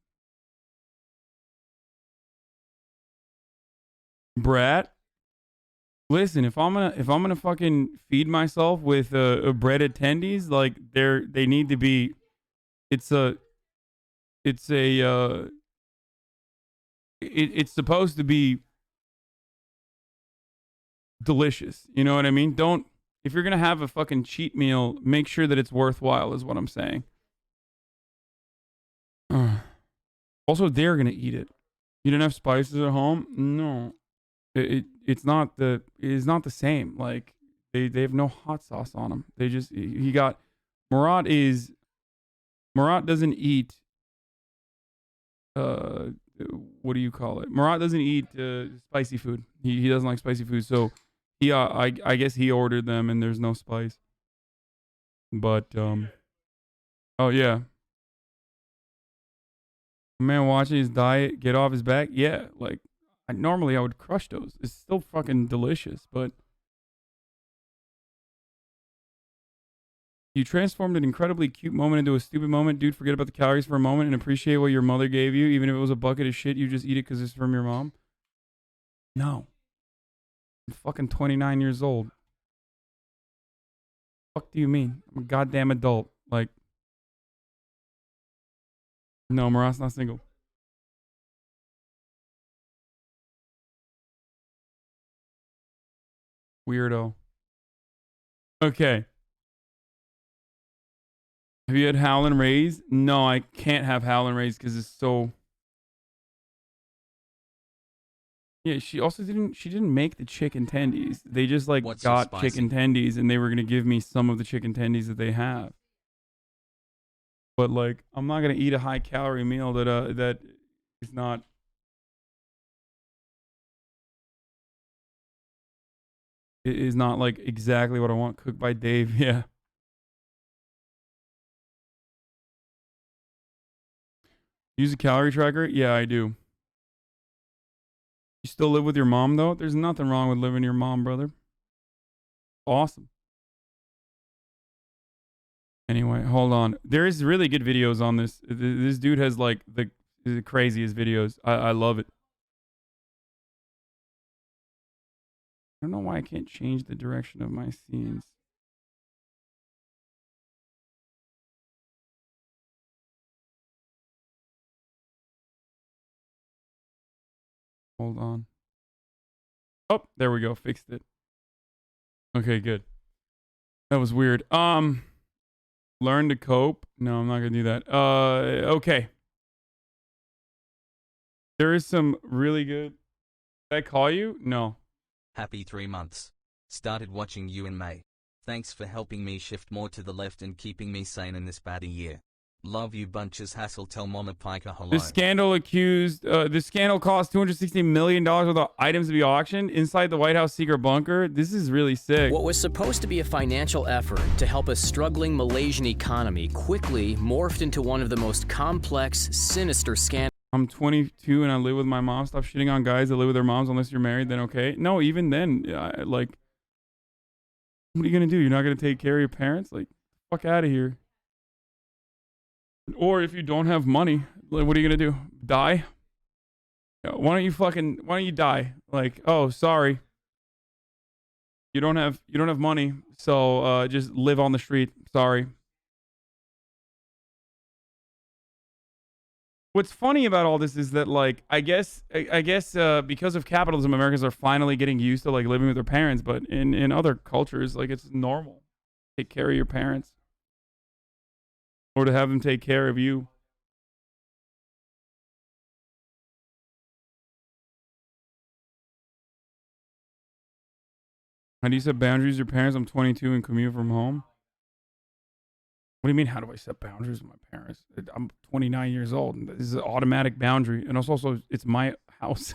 Brat, listen, if I'm gonna fucking feed myself with breaded tendies, like they need to be. It's supposed to be delicious. You know what I mean? If you're gonna have a fucking cheat meal, make sure that it's worthwhile, is what I'm saying. Also, they're gonna eat it. You don't have spices at home? No, it's not the same. Like they have no hot sauce on them. Murat doesn't eat. What do you call it? Murat doesn't eat spicy food. He doesn't like spicy food, so I guess he ordered them and there's no spice. But oh yeah. A man watching his diet get off his back. Yeah, like normally I would crush those. It's still fucking delicious, but You transformed an incredibly cute moment into a stupid moment. Dude, forget about the calories for a moment and appreciate what your mother gave you. Even if it was a bucket of shit, you just eat it because it's from your mom. No. I'm fucking 29 years old. Fuck do you mean? I'm a goddamn adult. Like, no, Marat's not single. Weirdo. Okay. Have you had Howlin' Rays? No, I can't have Howlin' Rays because it's so... Yeah, she didn't make the chicken tendies. They just like got chicken tendies and they were going to give me some of the chicken tendies that they have. But like, I'm not going to eat a high calorie meal that is not... It is not like exactly what I want. Cooked by Dave, yeah. Use a calorie tracker? Yeah, I do. You still live with your mom, though? There's nothing wrong with living with your mom, brother. Awesome. Anyway, hold on. There is really good videos on this. This dude has, like, the craziest videos. I love it. I don't know why I can't change the direction of my scenes. Hold on. Oh, there we go. Fixed it. Okay, good. That was weird. Learn to cope. No, I'm not gonna do that. Okay. There is some really good... Did I call you? No. Happy 3 months. Started watching you in May. Thanks for helping me shift more to the left and keeping me sane in this bad year. Love you bunches. Hassle. Tell Mama Piker hello. This scandal cost $260 million worth of items to be auctioned inside the White House secret bunker. This is really sick. What was supposed to be a financial effort to help a struggling Malaysian economy quickly morphed into one of the most complex, sinister scandals. I'm 22 and I live with my mom. Stop shitting on guys that live with their moms unless you're married, then okay. No, even then, like, what are you going to do? You're not going to take care of your parents? Like, fuck out of here. Or if you don't have money, like, what are you going to do? Die? Why don't you die? Like, oh, sorry. You don't have money, so just live on the street. Sorry. What's funny about all this is that, like, I guess because of capitalism, Americans are finally getting used to like living with their parents, but in other cultures, like, it's normal. Take care of your parents. Or to have them take care of you. How do you set boundaries with your parents? I'm 22 and commute from home. What do you mean, how do I set boundaries with my parents? I'm 29 years old. And this is an automatic boundary. And also, it's my house.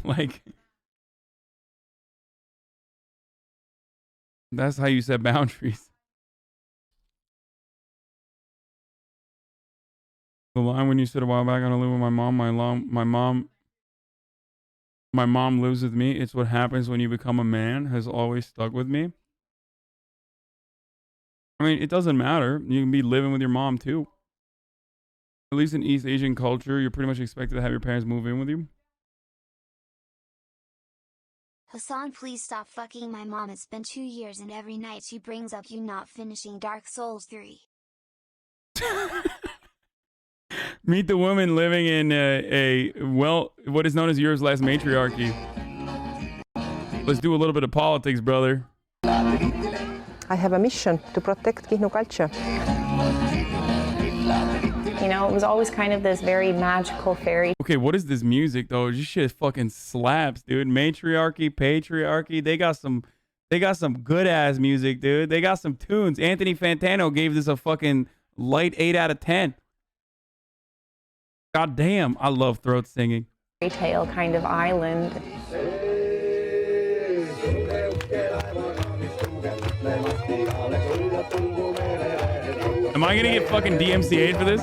Like, that's how you set boundaries. The line when you said a while back, I don't live with my mom. My mom lives with me. It's what happens when you become a man has always stuck with me. I mean, it doesn't matter. You can be living with your mom too. At least in East Asian culture, you're pretty much expected to have your parents move in with you. Hasan, please stop fucking my mom. It's been 2 years and every night she brings up you not finishing Dark Souls 3. Meet the woman living in what is known as Europe's last matriarchy. Let's do a little bit of politics, brother. I have a mission to protect Kihnu culture. You know, it was always kind of this very magical fairy. Okay, what is this music though? This shit fucking slaps, dude. Matriarchy, patriarchy. They got some good ass music, dude. They got some tunes. Anthony Fantano gave this a fucking light 8 out of 10. God damn, I love throat singing. Fairy tale kind of island. Am I gonna get fucking DMCA'd for this?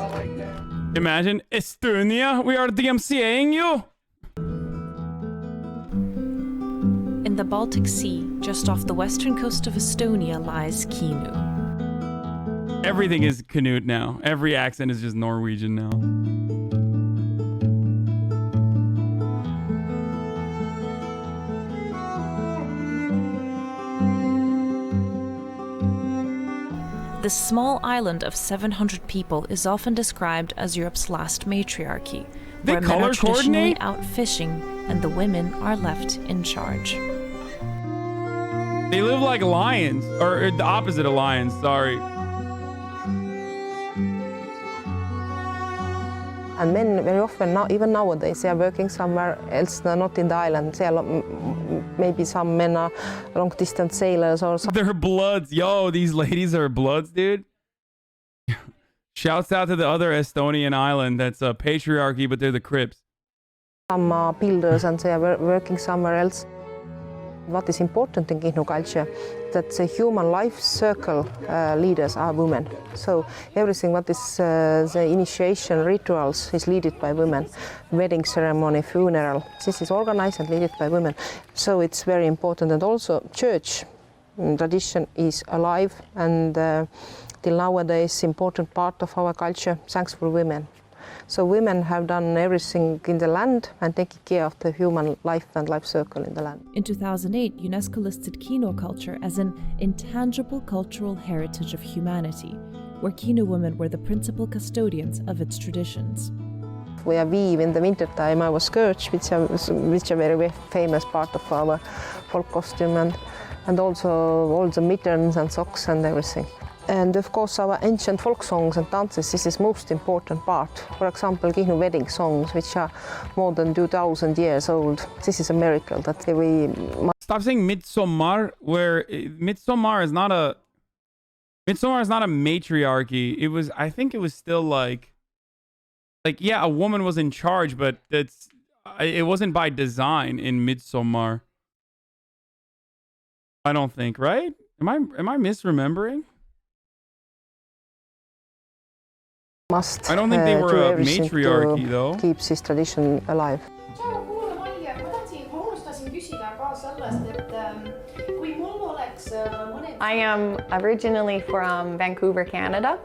Imagine, Estonia, we are DMCAing you. In In the Baltic Sea, just off the western coast of Estonia, lies Kinu. Everything is Canute now. Every accent is just Norwegian now. This small island of 700 people is often described as Europe's last matriarchy, where men are traditionally out fishing and the women are left in charge. They live like lions, or the opposite of lions, sorry. And men very often, even nowadays, they are working somewhere else, not in the island. They are, maybe some men are long-distance sailors or something. They're Bloods. Yo, these ladies are Bloods, dude. Shouts out to the other Estonian island that's a patriarchy, but they're the Crips. Some are builders and they are working somewhere else. What is important in Kihnu culture, that the human life circle leaders are women. So everything what is the initiation rituals is led by women. Wedding ceremony, funeral, this is organized and led by women. So it's very important. And also church tradition is alive and till nowadays important part of our culture, thanks for women. So women have done everything in the land and taken care of the human life and life circle in the land. In 2008, UNESCO listed Kino culture as an intangible cultural heritage of humanity, where Kino women were the principal custodians of its traditions. We are weave in the winter time, our skirts, which are very famous part of our folk costume, and also all the mittens and socks and everything. And of course our ancient folk songs and dances, this is most important part. For example, Kihnu wedding songs, which are more than 2,000 years old. This is a miracle that we... Stop saying Midsommar, where Midsommar is not a matriarchy. It was, I think it was still like yeah, a woman was in charge, but it wasn't by design in Midsommar. I don't think, right? Am I misremembering? I don't think they were a matriarchy, though. Keeps this tradition alive. I am originally from Vancouver, Canada,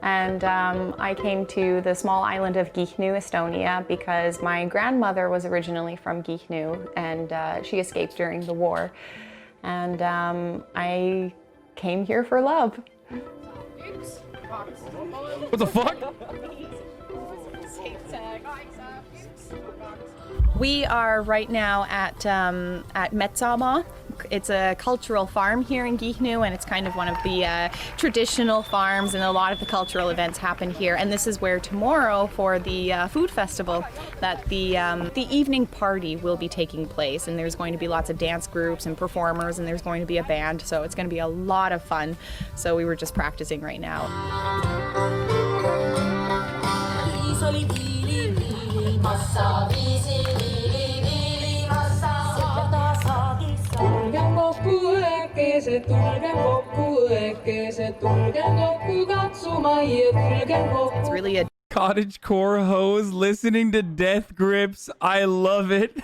and I came to the small island of Kihnu, Estonia, because my grandmother was originally from Kihnu, and she escaped during the war. And I came here for love. What the fuck? We are right now at Metsamaa. It's a cultural farm here in Kihnu, and it's kind of one of the traditional farms, and a lot of the cultural events happen here. And this is where tomorrow, for the food festival, that the evening party will be taking place, and there's going to be lots of dance groups and performers, and there's going to be a band, so it's going to be a lot of fun. So we were just practicing right now. It's really a cottagecore hose listening to Death Grips. I love it.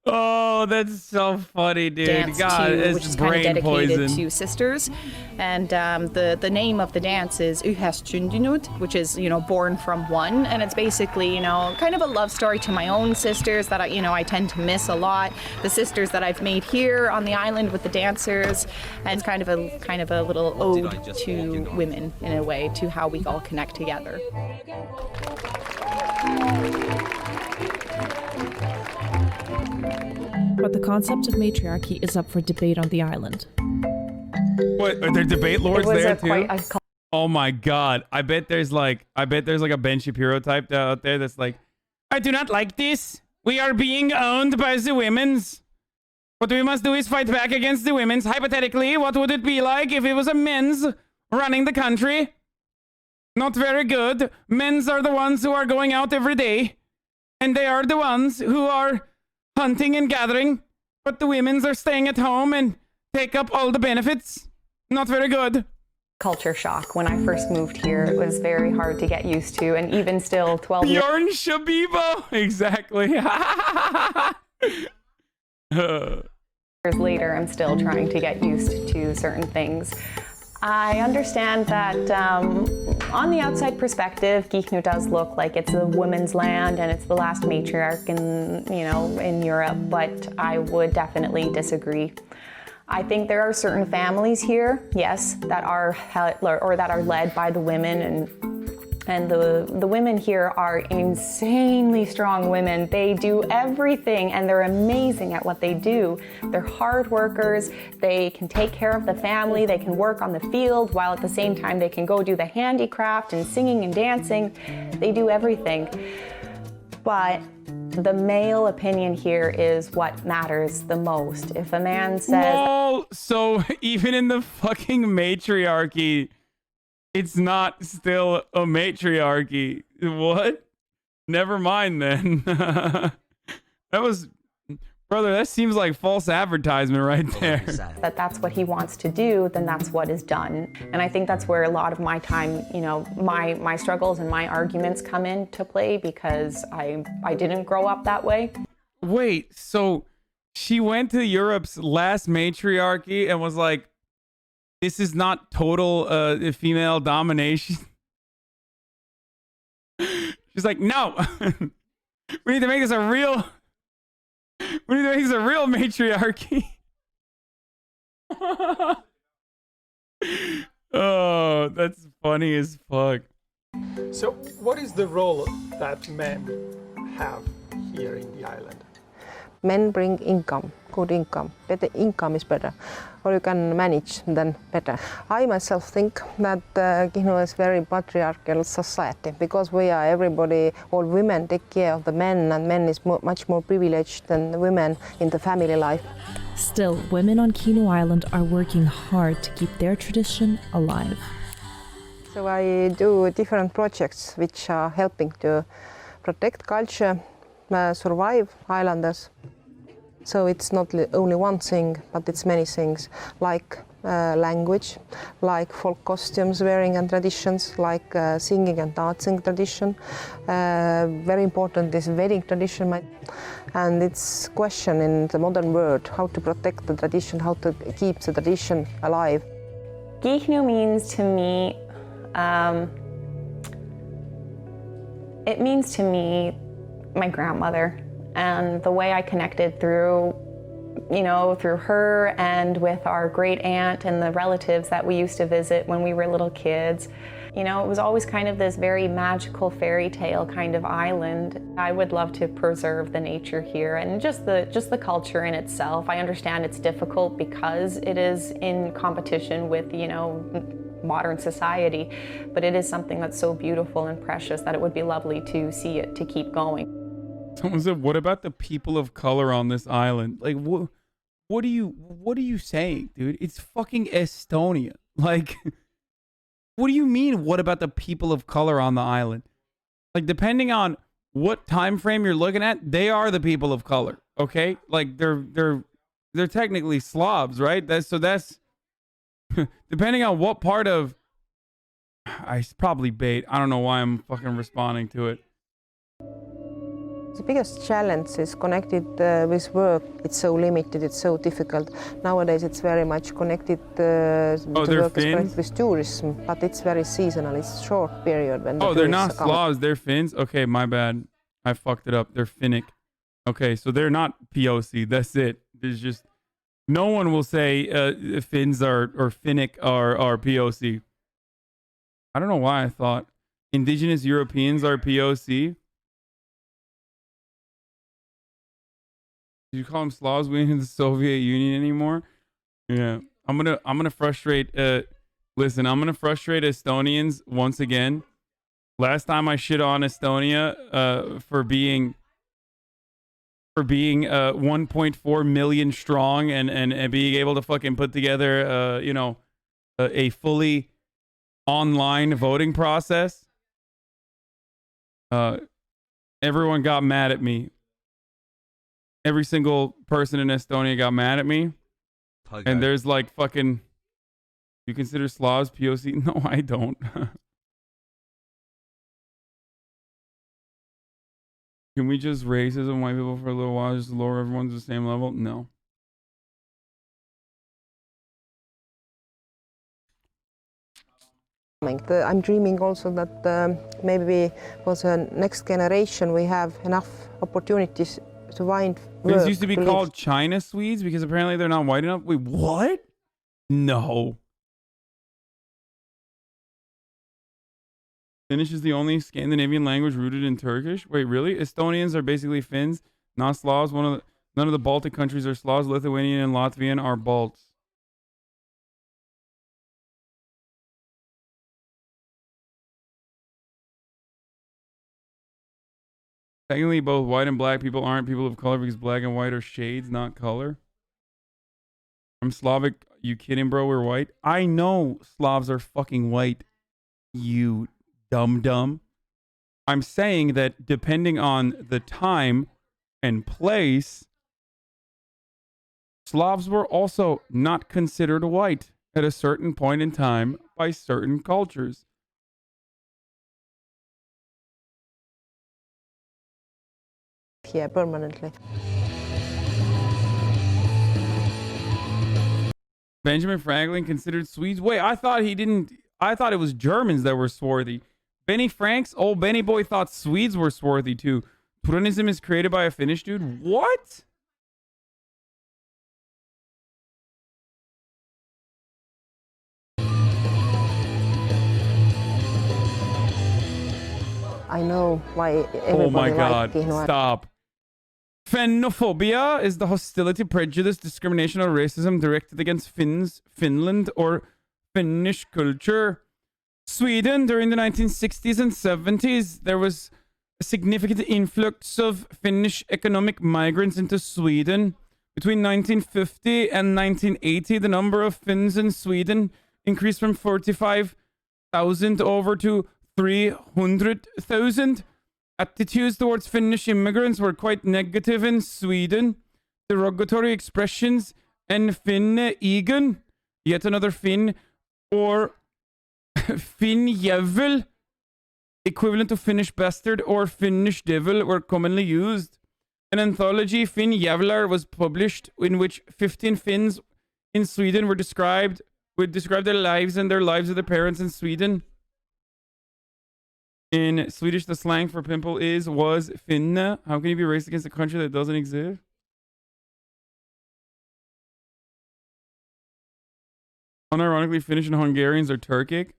Oh, that's so funny, dude. Dance God, too, it's which is kind of brain dedicated poison. to sisters, and the name of the dance is Uhastundinut, which is born from one, and it's basically kind of a love story to my own sisters that I tend to miss a lot. The sisters that I've made here on the island with the dancers, and it's kind of a little ode to women in a way, to how we all connect together. But the concept of matriarchy is up for debate on the island. What, are there debate lords there too? Oh my god. I bet there's like a Ben Shapiro type out there that's like, I do not like this. We are being owned by the women's. What we must do is fight back against the women's. Hypothetically, what would it be like if it was a men's running the country? Not very good. Men's are the ones who are going out every day. And they are the ones who are hunting and gathering, but the women's are staying at home and take up all the benefits. Not very good. Culture shock. When I first moved here, it was very hard to get used to, and even still 12 years... Bjorn Shabibo! Exactly. Years later, I'm still trying to get used to certain things. I understand that on the outside perspective, Gihnu does look like it's a woman's land and it's the last matriarch in Europe, but I would definitely disagree. I think there are certain families here, yes, that are led by the women, and the women here are insanely strong women. They do everything and they're amazing at what they do. They're hard workers, they can take care of the family, they can work on the field while at the same time they can go do the handicraft and singing and dancing. They do everything. But the male opinion here is what matters the most. If a man says... Well, so even in the fucking matriarchy, it's not still a matriarchy. What? Never mind then. That was... Brother, that seems like false advertisement right there. That's what he wants to do, then that's what is done. And I think that's where a lot of my time, my struggles and my arguments come into play, because I didn't grow up that way. Wait, so she went to Europe's last matriarchy and was like, this is not total female domination. She's like, no. We need to make this a real... We need to make this a real matriarchy. Oh, that's funny as fuck. So what is the role that men have here in the island? Men bring income, good income. Better income is better, or you can manage then better. I myself think that Gihnu is very patriarchal society, because we are everybody, all women take care of the men, and men is much more privileged than the women in the family life. Still, women on Gihnu Island are working hard to keep their tradition alive. So I do different projects which are helping to protect culture, survive islanders. So it's not only one thing, but it's many things, like language, like folk costumes wearing and traditions, like singing and dancing tradition. Very important is wedding tradition, and it's question in the modern world how to protect the tradition, how to keep the tradition alive. Gihnu means to me, it means to me my grandmother. And the way I connected through her and with our great aunt and the relatives that we used to visit when we were little kids. It was always kind of this very magical fairy tale kind of island. I would love to preserve the nature here and just the culture in itself. I understand it's difficult because it is in competition with, modern society, but it is something that's so beautiful and precious that it would be lovely to see it to keep going. Someone said, what about the people of color on this island? Like, what are you saying, dude? It's fucking Estonia. Like, what do you mean, what about the people of color on the island? Like, depending on what time frame you're looking at, they are the people of color, okay? Like, they're technically Slavs, right? That's depending on what part of... I probably bait. I don't know why I'm fucking responding to it. The biggest challenge is connected with work. It's so limited, it's so difficult. Nowadays it's very much connected to work with tourism, but it's very seasonal. It's a short period when the they're not Slavs, they're Finns? Okay, my bad. I fucked it up. They're Finnic. Okay, so they're not POC. That's it. There's just... No one will say Finns or Finnic are POC. I don't know why I thought indigenous Europeans are POC. Did you call them Slavs? We ain't in the Soviet Union anymore. Yeah, I'm gonna frustrate. Listen, I'm gonna frustrate Estonians once again. Last time I shit on Estonia for being 1.4 million strong and being able to fucking put together a fully online voting process. Everyone got mad at me. Every single person in Estonia got mad at me. POGO. And there's like fucking... You consider Slavs POC? No, I don't. Can we just racism white people for a little while, just lower everyone to the same level? No. I'm dreaming also that maybe for the next generation we have enough opportunities to find work. These used to be called China Swedes because apparently they're not white enough. Wait, what? No. Finnish is the only Scandinavian language rooted in Turkish. Wait, really? Estonians are basically Finns, not Slavs. None of the Baltic countries are Slavs. Lithuanian and Latvian are Balts. Technically, both white and black people aren't people of color because black and white are shades, not color. I'm Slavic. You kidding, bro? We're white. I know Slavs are fucking white. You dumb. I'm saying that depending on the time and place, Slavs were also not considered white at a certain point in time by certain cultures. Here permanently. Benjamin Franklin considered Swedes. Wait, I thought it was Germans that were swarthy. Benny Franks, old Benny boy, thought Swedes were swarthy too. Prunism is created by a Finnish dude. What? I know why everybody Oh my God! Like Stop. Phenophobia is the hostility, prejudice, discrimination, or racism directed against Finns, Finland, or Finnish culture. Sweden, during the 1960s and 70s, there was a significant influx of Finnish economic migrants into Sweden. Between 1950 and 1980, the number of Finns in Sweden increased from 45,000 over to 300,000. Attitudes towards Finnish immigrants were quite negative in Sweden. Derogatory expressions and Finn-igen, yet another Finn, or Finn-jävel, equivalent to Finnish bastard or Finnish devil, were commonly used. An anthology, Finn-jävlar, was published in which 15 Finns in Sweden would describe their lives and their lives of their parents in Sweden. In Swedish, the slang for pimple was finne. How can you be racist against a country that doesn't exist? Unironically, Finnish and Hungarians are Turkic.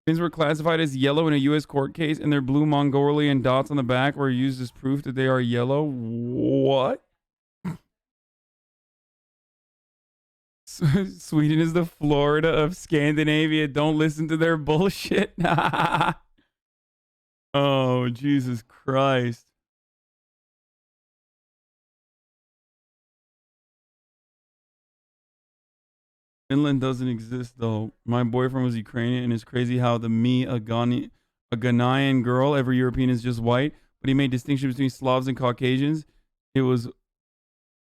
Finns were classified as yellow in a U.S. court case, and their blue Mongolian dots on the back were used as proof that they are yellow. What? Sweden is the Florida of Scandinavia. Don't listen to their bullshit. Oh, Jesus Christ. Finland doesn't exist, though. My boyfriend was Ukrainian, and it's crazy how a Ghanaian girl, every European is just white, but he made distinction between Slavs and Caucasians. It was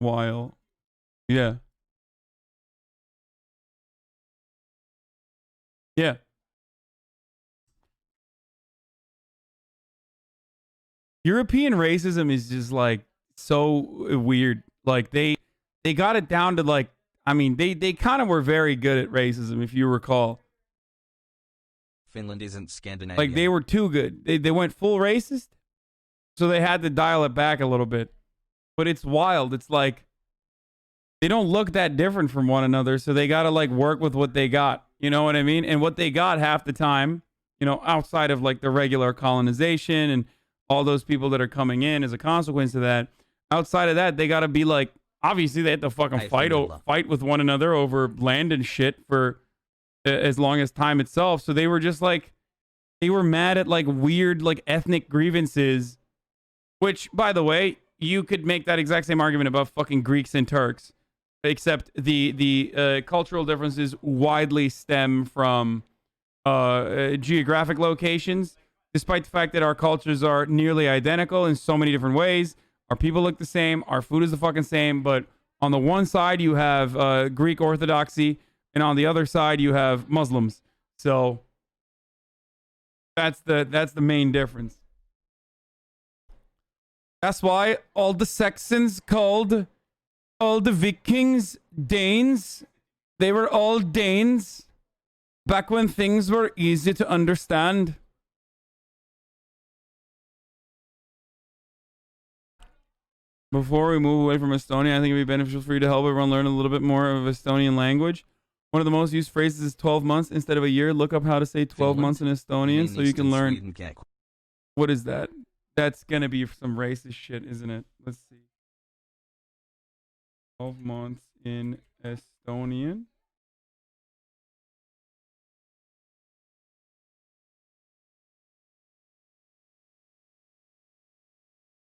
wild. Yeah. Yeah. European racism is just like so weird. Like they got it down to like, I mean, they kind of were very good at racism, if you recall. Finland isn't Scandinavian. Like they were too good. They went full racist, so they had to dial it back a little bit. But it's wild. It's like they don't look that different from one another, so they got to like work with what they got. You know what I mean? And what they got half the time, you know, outside of like the regular colonization and all those people that are coming in as a consequence of that. Outside of that, they got to be like, obviously they had to fucking fight with one another over land and shit for as long as time itself. So they were just like, they were mad at like weird like ethnic grievances, which by the way, you could make that exact same argument about fucking Greeks and Turks, except the cultural differences widely stem from geographic locations. Despite the fact that our cultures are nearly identical in so many different ways, our people look the same, our food is the fucking same, but on the one side you have Greek Orthodoxy, and on the other side you have Muslims. So that's the main difference. That's why all the Saxons called all the Vikings Danes. They were all Danes back when things were easy to understand. Before we move away from Estonia, I think it'd be beneficial for you to help everyone learn a little bit more of Estonian language. One of the most used phrases is 12 months instead of a year. Look up how to say 12 months in Estonian so you can learn. What is that? That's going to be some racist shit, isn't it? Let's see. 12 months in Estonian.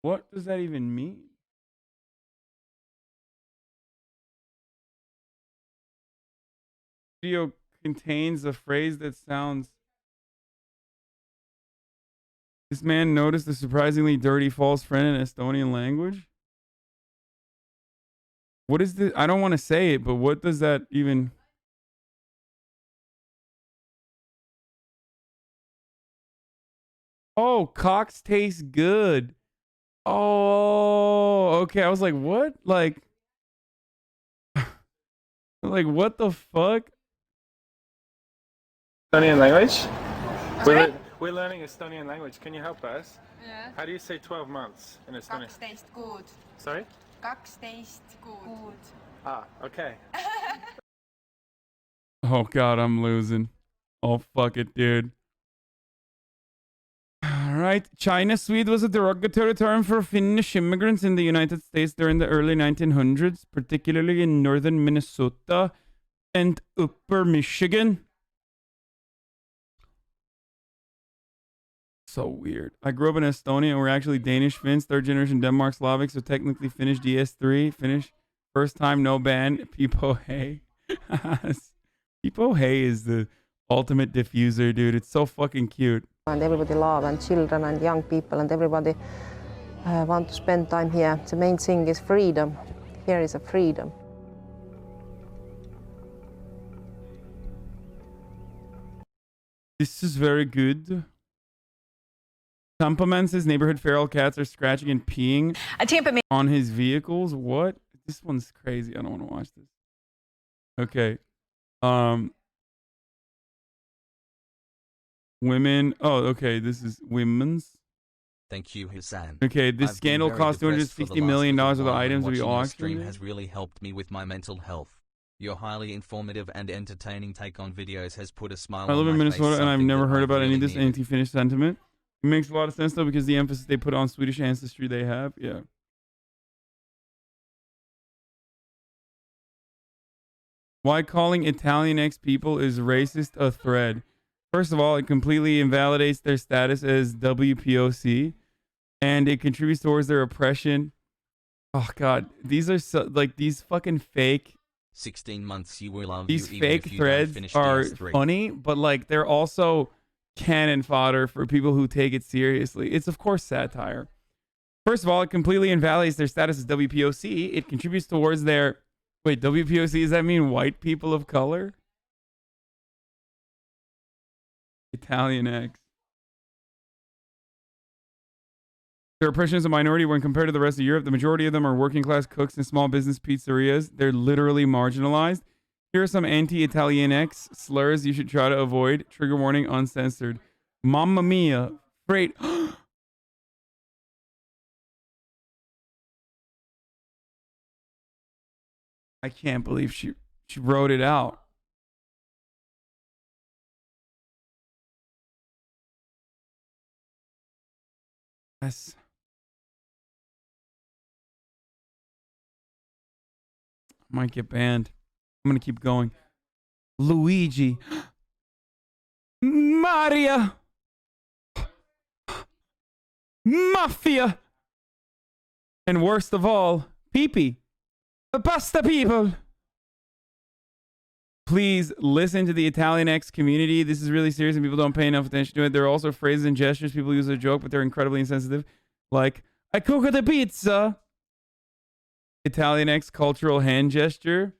What does that even mean? Video contains a phrase that sounds... This man noticed a surprisingly dirty false friend in Estonian language. What is this? I don't want to say it, but what does that even... Oh, cocks taste good. Oh, okay. I was like, what? Like what the fuck? Estonian language? We're learning Estonian language. Can you help us? Yeah. How do you say 12 months in Estonian? 12 kuud. Sorry? 12 kuud. Ah, okay. Oh god, I'm losing. Oh fuck it, dude. Alright, China Swede was a derogatory term for Finnish immigrants in the United States during the early 1900s, particularly in northern Minnesota and upper Michigan. So weird. I grew up in Estonia and we're actually Danish Finns, third generation Denmark Slavic, so technically Finnish DS3. Finnish, first time, no ban. Pipo Hey. Pipo Hey is the ultimate diffuser, dude. It's so fucking cute. And everybody love and children and young people and everybody want to spend time here. The main thing is freedom. Here is a freedom. This is very good. Tampaman says neighborhood feral cats are scratching and peeing on his vehicles. What? This one's crazy. I don't want to watch this. Okay. Women. Oh, okay. This is women's. Thank you, Hasan. Okay, this scandal cost $260 million worth of items to be auctioned. Stream has really helped me with my mental health. Your highly informative and entertaining take on videos has put a smile on my face. I live in Minnesota and I've never heard about any of this anti-Finnish sentiment. It makes a lot of sense though because the emphasis they put on Swedish ancestry they have. Yeah. Why calling Italian X people is racist a thread? First of all, it completely invalidates their status as WPOC and it contributes towards their oppression. Oh god, these are so, like these fucking fake 16 months you will love these you fake threads are funny, but like they're also cannon fodder for people who take it seriously. It's of course satire. First of all, it completely invalidates their status as WPOC. It contributes towards their... Wait, WPOC, does that mean white people of color? Italian X. Their oppression is a minority when compared to the rest of Europe. The majority of them are working class cooks and small business pizzerias. They're literally marginalized. Here are some anti-Italian X slurs you should try to avoid. Trigger warning, uncensored. Mamma mia. Great. I can't believe she wrote it out. Yes. I might get banned. I'm gonna keep going. Luigi. Maria. Mafia. And worst of all, Pee-pee. Basta people. Please listen to the Italian X community. This is really serious and people don't pay enough attention to it. There are also phrases and gestures people use as a joke, but they're incredibly insensitive. Like, I cook the pizza. Italian X cultural hand gesture.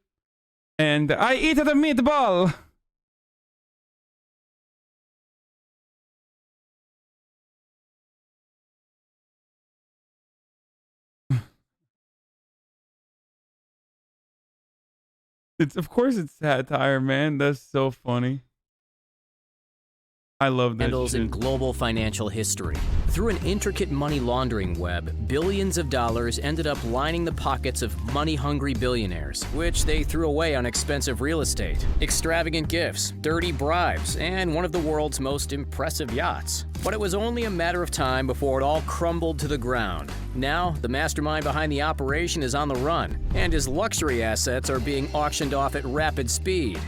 And I eat the meatball. Of course it's satire, man. That's so funny. I love that Scandals shit. in global financial history. Through an intricate money laundering web, billions of dollars ended up lining the pockets of money-hungry billionaires, which they threw away on expensive real estate, extravagant gifts, dirty bribes, and one of the world's most impressive yachts. But it was only a matter of time before it all crumbled to the ground. Now, the mastermind behind the operation is on the run, and his luxury assets are being auctioned off at rapid speed.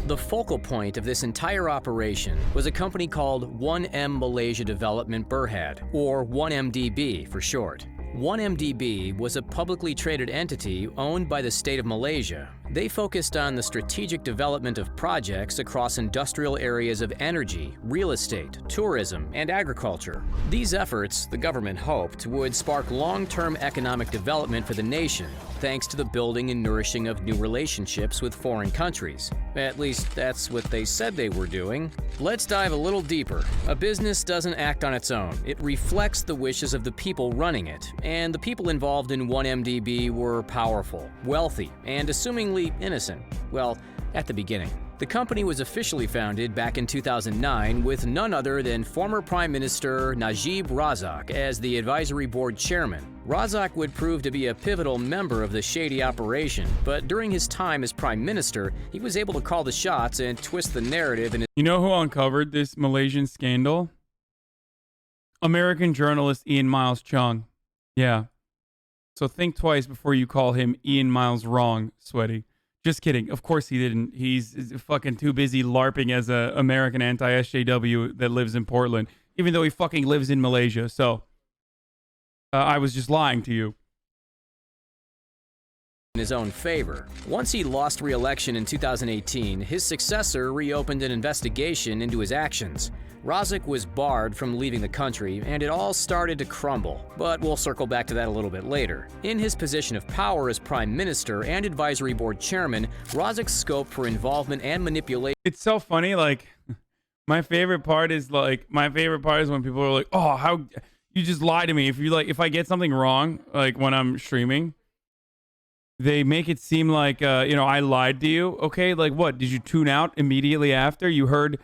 The focal point of this entire operation was a company called 1M Malaysia Development Berhad, or 1MDB for short. 1MDB was a publicly traded entity owned by the state of Malaysia. They focused on the strategic development of projects across industrial areas of energy, real estate, tourism, and agriculture. These efforts, the government hoped, would spark long-term economic development for the nation, thanks to the building and nourishing of new relationships with foreign countries. At least that's what they said they were doing. Let's dive a little deeper. A business doesn't act on its own. It reflects the wishes of the people running it, and the people involved in 1MDB were powerful, wealthy, and assumingly innocent. Well, at the beginning. The company was officially founded back in 2009 with none other than former Prime Minister Najib Razak as the advisory board chairman. Razak would prove to be a pivotal member of the shady operation, but during his time as Prime Minister, he was able to call the shots and twist the narrative in his— You know who uncovered this Malaysian scandal? American journalist Ian Miles Chung. Yeah. So think twice before you call him Ian Miles wrong, Sweaty. Just kidding. Of course he didn't. He's fucking too busy LARPing as a American anti-SJW that lives in Portland, even though he fucking lives in Malaysia. So I was just lying to you. In his own favor. Once he lost re-election in 2018, his successor reopened an investigation into his actions. Razak was barred from leaving the country, and it all started to crumble. But we'll circle back to that a little bit later. In his position of power as Prime Minister and Advisory Board Chairman, Razak's scope for involvement and manipulation— It's so funny, like, my favorite part is when people are like, oh, how you just lie to me. If I get something wrong, like when I'm streaming, they make it seem like, I lied to you. Okay, like what? Did you tune out immediately after you heard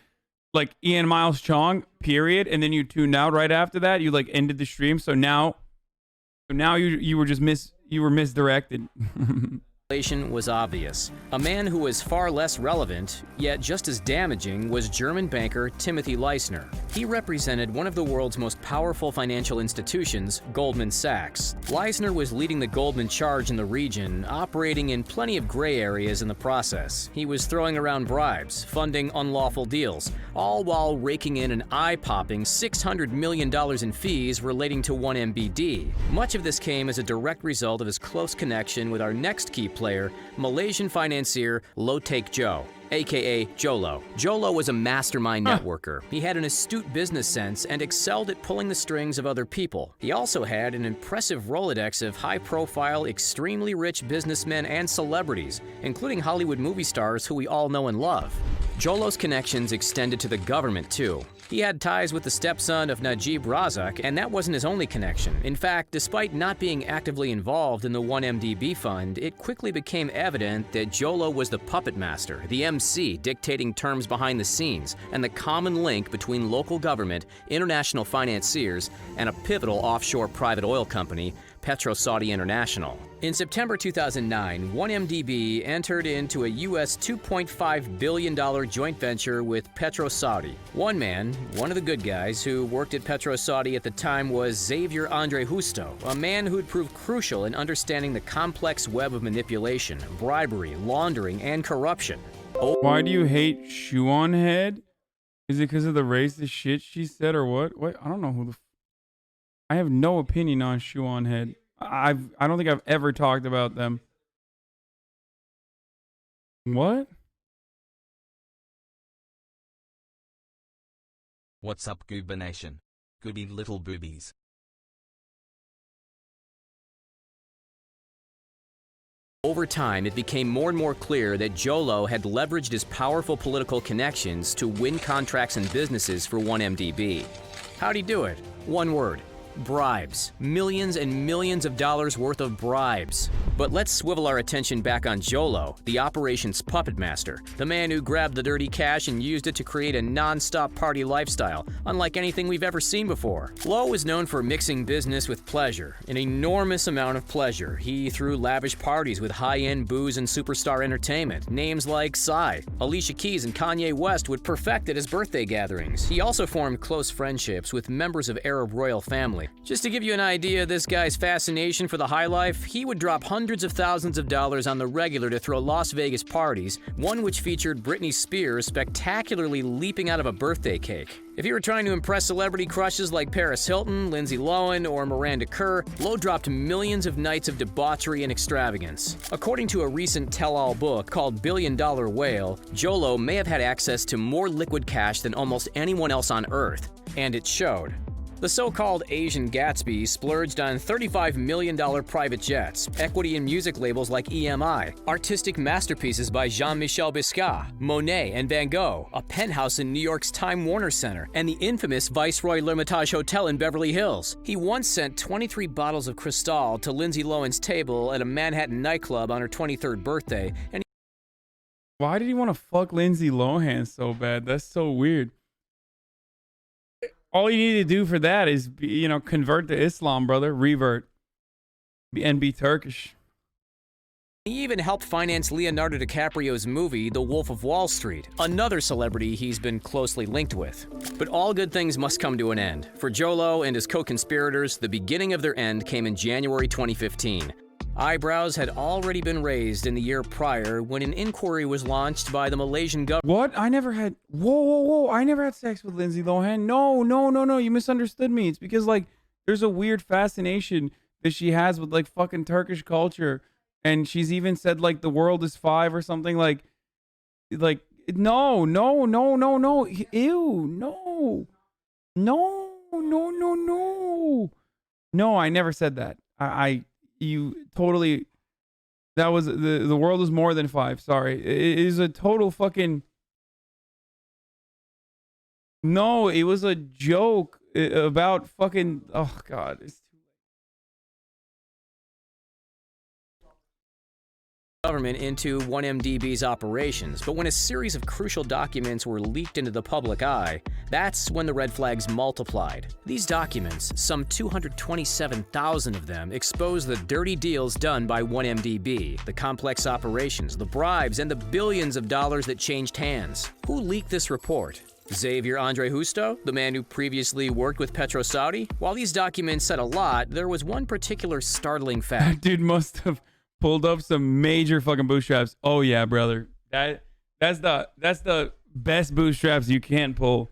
like Ian Miles Chong, period, and then you tuned out right after that? You like ended the stream. So now you were just misdirected. was obvious. A man who was far less relevant, yet just as damaging, was German banker Timothy Leisner. He represented one of the world's most powerful financial institutions, Goldman Sachs. Leisner was leading the Goldman charge in the region, operating in plenty of gray areas in the process. He was throwing around bribes, funding unlawful deals, all while raking in an eye-popping $600 million in fees relating to 1MBD. Much of this came as a direct result of his close connection with our next key player, Malaysian financier Low-Take Joe, aka Jolo. Jolo was a mastermind networker. He had an astute business sense and excelled at pulling the strings of other people. He also had an impressive Rolodex of high-profile, extremely rich businessmen and celebrities, including Hollywood movie stars who we all know and love. Jolo's connections extended to the government, too. He had ties with the stepson of Najib Razak, and that wasn't his only connection. In fact, despite not being actively involved in the 1MDB fund, it quickly became evident that Jolo was the puppet master, the MC dictating terms behind the scenes, and the common link between local government, international financiers, and a pivotal offshore private oil company, PetroSaudi International. In September 2009, 1MDB entered into a US $2.5 billion joint venture with PetroSaudi. One man, one of the good guys who worked at PetroSaudi at the time, was Xavier Andre Justo, a man who'd proved crucial in understanding the complex web of manipulation, bribery, laundering, and corruption. Why do you hate Shuon Head? Is it because of the racist shit she said or what? What? I don't know who the... I have no opinion on Shuon Head. I don't think I've ever talked about them. What? What's up, Gooba Nation? Gooby little boobies. Over time, it became more and more clear that Jolo had leveraged his powerful political connections to win contracts and businesses for 1MDB. How'd he do it? One word: Bribes. Millions and millions of dollars worth of bribes. But let's swivel our attention back on Jolo, the operation's puppet master, the man who grabbed the dirty cash and used it to create a non-stop party lifestyle, unlike anything we've ever seen before. Lo was known for mixing business with pleasure, an enormous amount of pleasure. He threw lavish parties with high-end booze and superstar entertainment. Names like Psy, Alicia Keys, and Kanye West would perfect at his birthday gatherings. He also formed close friendships with members of Arab royal family. Just to give you an idea of this guy's fascination for the high life, he would drop hundreds of thousands of dollars on the regular to throw Las Vegas parties, one which featured Britney Spears spectacularly leaping out of a birthday cake. If you were trying to impress celebrity crushes like Paris Hilton, Lindsay Lohan, or Miranda Kerr, Lo dropped millions of nights of debauchery and extravagance. According to a recent tell-all book called Billion Dollar Whale, Jolo may have had access to more liquid cash than almost anyone else on Earth, and it showed. The so-called Asian Gatsby splurged on $35 million private jets, equity in music labels like EMI, artistic masterpieces by Jean-Michel Basquiat, Monet, and Van Gogh, a penthouse in New York's Time Warner Center, and the infamous Viceroy L'Ermitage Hotel in Beverly Hills. He once sent 23 bottles of Cristal to Lindsay Lohan's table at a Manhattan nightclub on her 23rd birthday, and why did he want to fuck Lindsay Lohan so bad? That's so weird. All you need to do for that is, you know, convert to Islam, brother. Revert. And be Turkish. he even helped finance Leonardo DiCaprio's movie, The Wolf of Wall Street, another celebrity he's been closely linked with. But all good things must come to an end. For Jolo and his co-conspirators, the beginning of their end came in January 2015. Eyebrows had already been raised in the year prior when an inquiry was launched by the Malaysian government. What? I never had... Whoa. I never had sex with Lindsay Lohan. No. You misunderstood me. It's because, like, there's a weird fascination that she has with, like, fucking Turkish culture. And she's even said, like, the world is 5 or something. Like, no. Ew, no. No, I never said that. You totally, that was, the world is more than 5. Sorry. It is a total fucking, no, it was a joke about fucking, oh God. It's government into 1MDB's operations, but when a series of crucial documents were leaked into the public eye, that's when the red flags multiplied. These documents, some 227,000 of them, expose the dirty deals done by 1MDB, the complex operations, the bribes, and the billions of dollars that changed hands. Who leaked this report? Xavier Andre Justo, the man who previously worked with Petro Saudi? While these documents said a lot, there was one particular startling fact. That dude must have pulled up some major fucking bootstraps. Oh yeah, brother. That's the best bootstraps you can pull.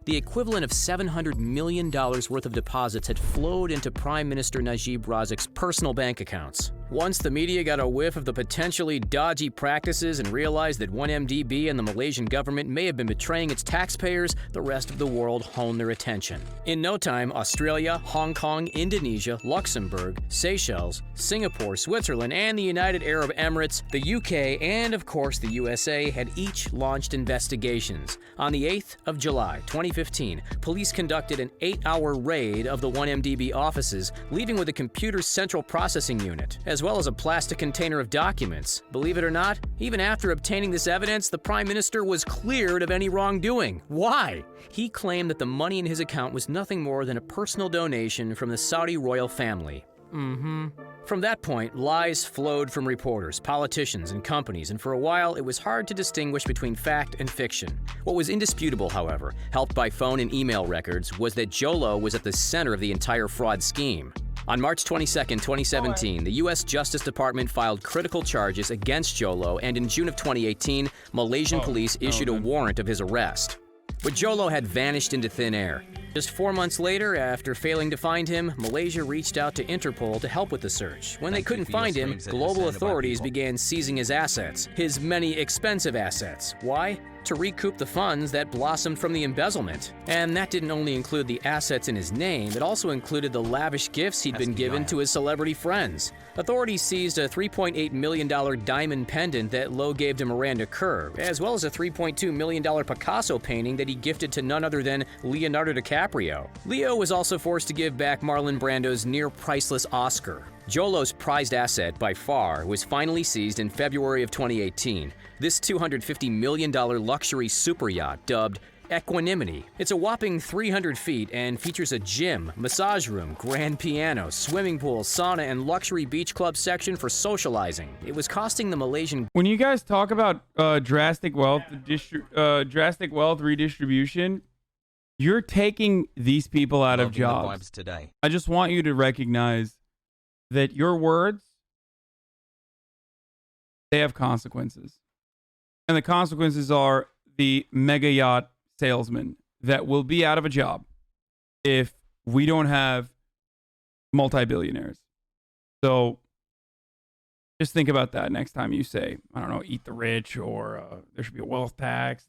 The equivalent of $700 million worth of deposits had flowed into Prime Minister Najib Razak's personal bank accounts. Once the media got a whiff of the potentially dodgy practices and realized that 1MDB and the Malaysian government may have been betraying its taxpayers, the rest of the world honed their attention. In no time, Australia, Hong Kong, Indonesia, Luxembourg, Seychelles, Singapore, Switzerland, and the United Arab Emirates, the UK, and of course the USA had each launched investigations. On the 8th of July, 2015, police conducted an 8-hour raid of the 1MDB offices, leaving with a computer's central processing unit, as well as a plastic container of documents. Believe it or not, even after obtaining this evidence, the Prime Minister was cleared of any wrongdoing. Why? He claimed that the money in his account was nothing more than a personal donation from the Saudi royal family. From that point, lies flowed from reporters, politicians, and companies, and for a while, it was hard to distinguish between fact and fiction. What was indisputable, however, helped by phone and email records, was that Jolo was at the center of the entire fraud scheme. On March 22, 2017, the U.S. Justice Department filed critical charges against Jolo, and in June of 2018, Malaysian police issued a warrant of his arrest. But Jolo had vanished into thin air. Just 4 months later, after failing to find him, Malaysia reached out to Interpol to help with the search. When they couldn't find him, global authorities began seizing his assets, his many expensive assets. Why? to recoup the funds that blossomed from the embezzlement. And that didn't only include the assets in his name, it also included the lavish gifts he'd been given to his celebrity friends. Authorities seized a $3.8 million diamond pendant that Lowe gave to Miranda Kerr, as well as a $3.2 million Picasso painting that he gifted to none other than Leonardo DiCaprio. Leo was also forced to give back Marlon Brando's near-priceless Oscar. Jolo's prized asset, by far, was finally seized in February of 2018. This $250 million luxury super yacht, dubbed Equanimity. It's a whopping 300 feet and features a gym, massage room, grand piano, swimming pool, sauna, and luxury beach club section for socializing. It was costing the Malaysian... When you guys talk about drastic wealth redistribution, you're taking these people out of jobs. Today. I just want you to recognize that your words, they have consequences. And the consequences are the mega yacht salesman that will be out of a job if we don't have multi-billionaires. So just think about that next time you say, I don't know, eat the rich, or there should be a wealth tax.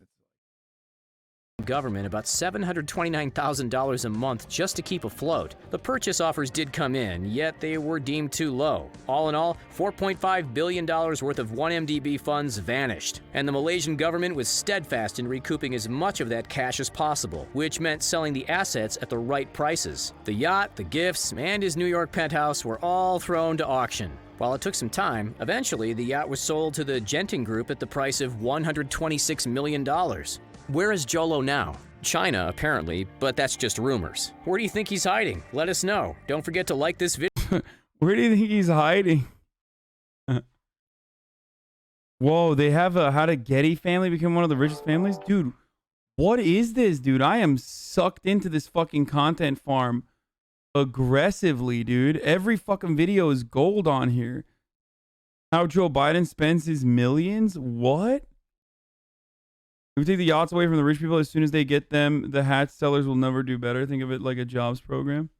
Government about $729,000 a month just to keep afloat. The purchase offers did come in, yet they were deemed too low. All in all, $4.5 billion worth of 1MDB funds vanished, and the Malaysian government was steadfast in recouping as much of that cash as possible, which meant selling the assets at the right prices. The yacht, the gifts, and his New York penthouse were all thrown to auction. While it took some time, eventually the yacht was sold to the Genting Group at the price of $126 million. Where is Jolo now? China, apparently, but that's just rumors. Where do you think he's hiding? Let us know. Don't forget to like this video. Where do you think he's hiding? Whoa, they have a how to Getty family become one of the richest families? Dude, what is this, dude? I am sucked into this fucking content farm aggressively, dude. Every fucking video is gold on here. How Joe Biden spends his millions? What? If we take the yachts away from the rich people as soon as they get them, the hat sellers will never do better. Think of it like a jobs program.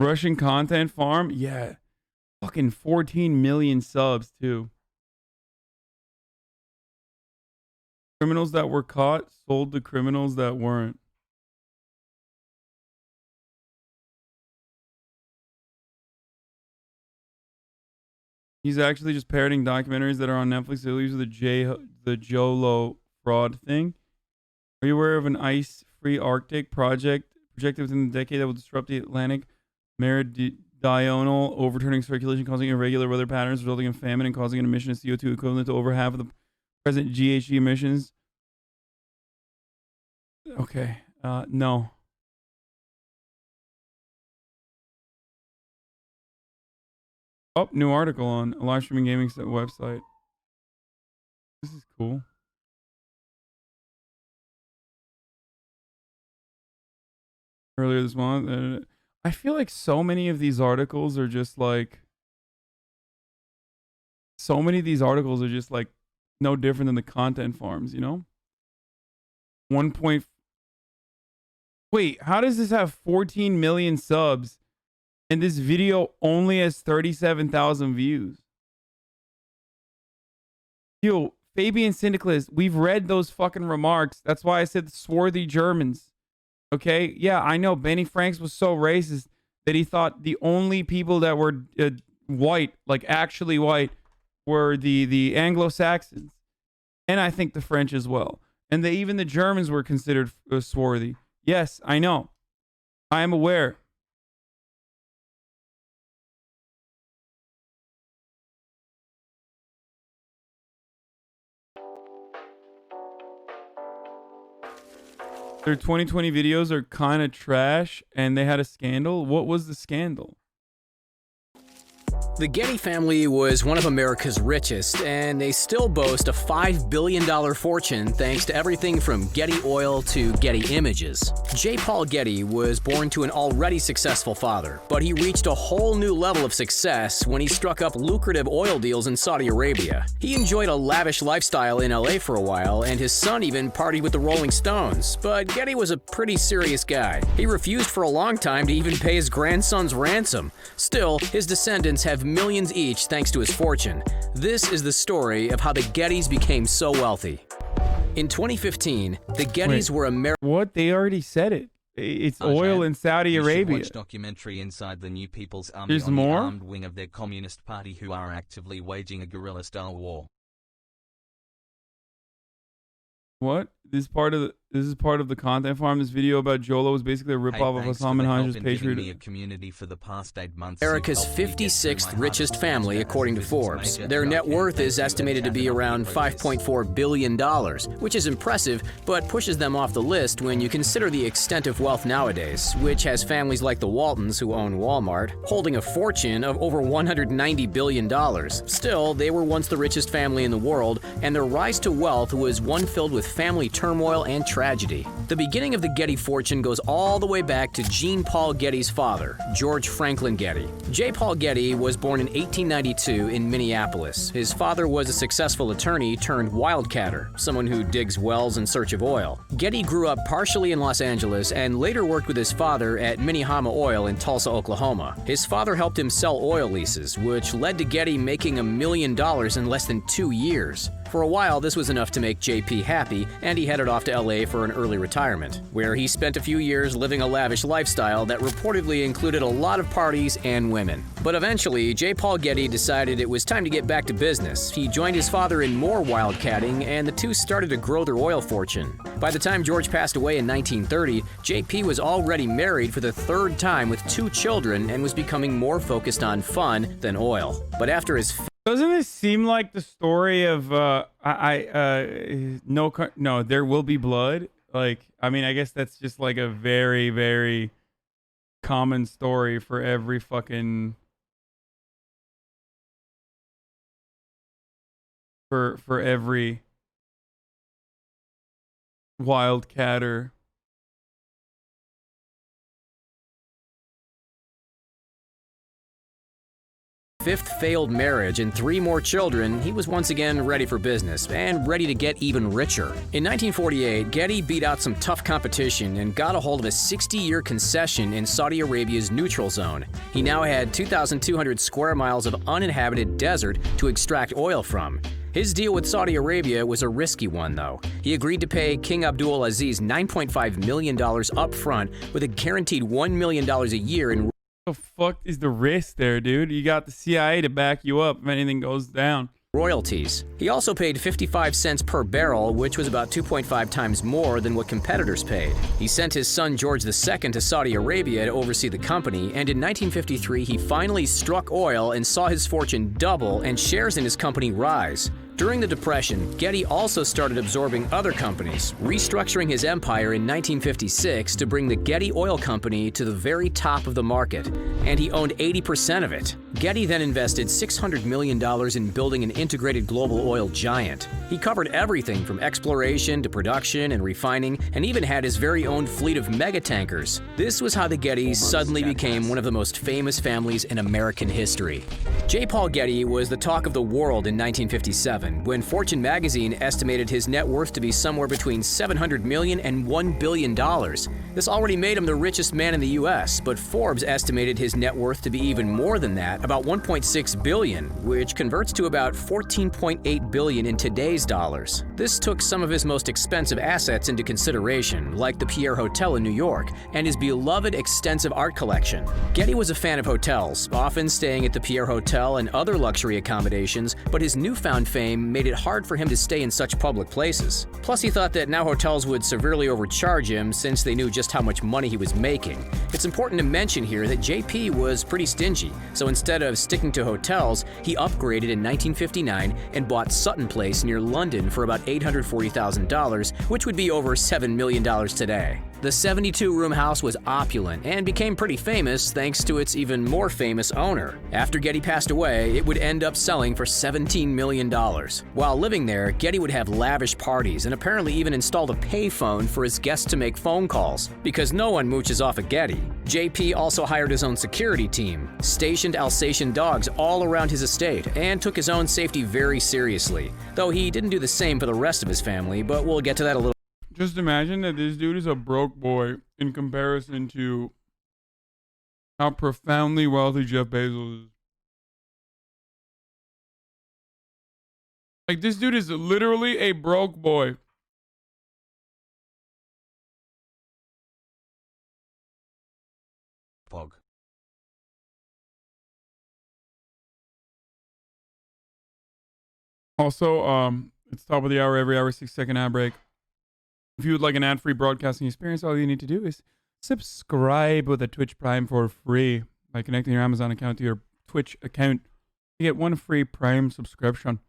Russian content farm? Yeah. Fucking 14 million subs, too. Criminals that were caught sold to criminals that weren't. He's actually just parroting documentaries that are on Netflix. He leaves the Jolo fraud thing. Are you aware of an ice-free Arctic project projected within the decade that will disrupt the Atlantic meridional, overturning circulation, causing irregular weather patterns, resulting in famine, and causing an emission of CO2 equivalent to over half of the present GHG emissions? Okay. No. Oh, new article on a live streaming gaming website. This is cool. Earlier this month, I feel like so many of these articles are just like, no different than the content farms, you know? Wait, how does this have 14 million subs and this video only has 37,000 views? Yo, Fabian Syndicalist, we've read those fucking remarks. That's why I said swarthy Germans. Okay? Yeah, I know Benny Franks was so racist that he thought the only people that were white, like actually white, were the Anglo-Saxons. And I think the French as well. And even the Germans were considered swarthy. Yes, I know. I am aware. Their 2020 videos are kind of trash and they had a scandal. What was the scandal? The Getty family was one of America's richest, and they still boast a $5 billion fortune thanks to everything from Getty Oil to Getty Images. J. Paul Getty was born to an already successful father, but he reached a whole new level of success when he struck up lucrative oil deals in Saudi Arabia. He enjoyed a lavish lifestyle in LA for a while, and his son even partied with the Rolling Stones, but Getty was a pretty serious guy. He refused for a long time to even pay his grandson's ransom. Still, his descendants have millions each thanks to his fortune. This is the story of how the Gettys became so wealthy. In 2015, the Gettys were What? They already said it. It's oil in Saudi Arabia. Watch documentary inside the New People's Army There's on more? the armed wing of their Communist Party who are actively waging a guerrilla-style war. What? This is part of the content farm. This video about Jolo was basically a ripoff of Hasan Minhaj's Patriot. Community for the past 8 months. America's 56th richest family, according to Forbes. Their net worth is estimated to be around $5.4 billion, which is impressive, but pushes them off the list when you consider the extent of wealth nowadays, which has families like the Waltons, who own Walmart, holding a fortune of over $190 billion. Still, they were once the richest family in the world, and their rise to wealth was one filled with family turmoil and tragedy. The beginning of the Getty fortune goes all the way back to Jean Paul Getty's father, George Franklin Getty. J. Paul Getty was born in 1892 in Minneapolis. His father was a successful attorney turned wildcatter, someone who digs wells in search of oil. Getty grew up partially in Los Angeles and later worked with his father at Minnehaha Oil in Tulsa, Oklahoma. His father helped him sell oil leases, which led to Getty making $1 million in less than 2 years. For a while, this was enough to make JP happy, and he headed off to LA for an early retirement, where he spent a few years living a lavish lifestyle that reportedly included a lot of parties and women. But eventually, J. Paul Getty decided it was time to get back to business. He joined his father in more wildcatting, and the two started to grow their oil fortune. By the time George passed away in 1930, JP was already married for the 3rd time with 2 children and was becoming more focused on fun than oil. But after his Doesn't this seem like the story of no, there will be blood? Like, I mean, I guess that's just like a very, very common story for every fucking for every wildcatter. Fifth failed marriage and 3 more children, he was once again ready for business and ready to get even richer. In 1948, Getty beat out some tough competition and got a hold of a 60-year concession in Saudi Arabia's neutral zone. He now had 2,200 square miles of uninhabited desert to extract oil from. His deal with Saudi Arabia was a risky one, though. He agreed to pay King Abdul Aziz $9.5 million up front with a guaranteed $1 million a year in the fuck is the risk there, dude? You got the CIA to back you up if anything goes down. Royalties. He also paid 55 cents per barrel, which was about 2.5 times more than what competitors paid. He sent his son George II to Saudi Arabia to oversee the company, and in 1953 he finally struck oil and saw his fortune double and shares in his company rise. During the Depression, Getty also started absorbing other companies, restructuring his empire in 1956 to bring the Getty Oil Company to the very top of the market, and he owned 80% of it. Getty then invested $600 million in building an integrated global oil giant. He covered everything from exploration to production and refining, and even had his very own fleet of mega-tankers. This was how the Gettys suddenly became one of the most famous families in American history. J. Paul Getty was the talk of the world in 1957. When Fortune magazine estimated his net worth to be somewhere between $700 million and $1 billion. This already made him the richest man in the US, but Forbes estimated his net worth to be even more than that, about $1.6 billion, which converts to about $14.8 billion in today's dollars. This took some of his most expensive assets into consideration, like the Pierre Hotel in New York, and his beloved extensive art collection. Getty was a fan of hotels, often staying at the Pierre Hotel and other luxury accommodations, but his newfound fame made it hard for him to stay in such public places. Plus, he thought that now hotels would severely overcharge him since they knew just how much money he was making. It's important to mention here that JP was pretty stingy, so instead of sticking to hotels, he upgraded in 1959 and bought Sutton Place near London for about $840,000, which would be over $7 million today. The 72-room house was opulent and became pretty famous thanks to its even more famous owner. After Getty passed away, it would end up selling for $17 million. While living there, Getty would have lavish parties and apparently even installed a payphone for his guests to make phone calls, because no one mooches off a Getty. JP also hired his own security team, stationed Alsatian dogs all around his estate, and took his own safety very seriously, though he didn't do the same for the rest of his family, but we'll get to that a little. Just imagine that this dude is a broke boy in comparison to how profoundly wealthy Jeff Bezos is. Like, this dude is literally a broke boy. POG. Also, it's top of the hour, every hour, 6-second ad break. If you would like an ad-free broadcasting experience, all you need to do is subscribe with a Twitch Prime for free by connecting your Amazon account to your Twitch account. You get one free Prime subscription.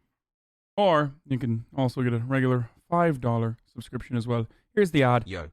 Or you can also get a regular $5 subscription as well. Here's the ad. A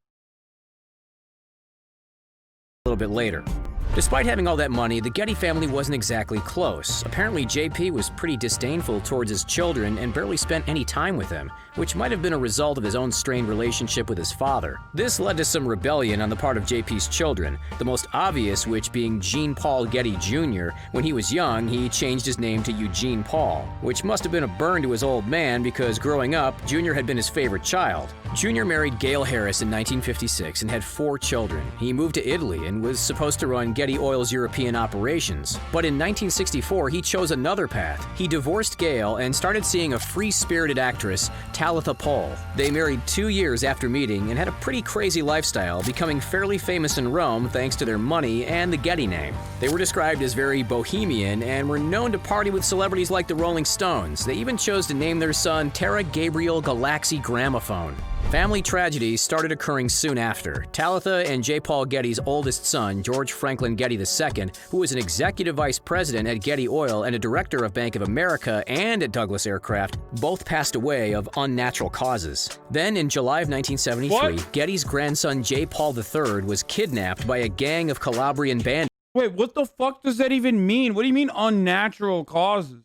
little bit later. Despite having all that money, the Getty family wasn't exactly close. Apparently, JP was pretty disdainful towards his children and barely spent any time with them, which might have been a result of his own strained relationship with his father. This led to some rebellion on the part of JP's children, the most obvious which being Jean Paul Getty Jr. When he was young, he changed his name to Eugene Paul, which must have been a burn to his old man because growing up, Jr. had been his favorite child. Jr. married Gail Harris in 1956 and had 4 children. He moved to Italy and was supposed to run Getty Oil's European operations. But in 1964, he chose another path. He divorced Gail and started seeing a free-spirited actress, Talitha Paul. They married 2 years after meeting and had a pretty crazy lifestyle, becoming fairly famous in Rome thanks to their money and the Getty name. They were described as very bohemian and were known to party with celebrities like the Rolling Stones. They even chose to name their son Tara Gabriel Galaxy Gramophone. Family tragedies started occurring soon after. Talitha and J. Paul Getty's oldest son, George Franklin Getty II, who was an executive vice president at Getty Oil and a director of Bank of America and at Douglas Aircraft, both passed away of unnatural causes. Then, in July of 1973, Getty's grandson J. Paul III was kidnapped by a gang of Calabrian bandits. Wait, what the fuck does that even mean? What do you mean unnatural causes?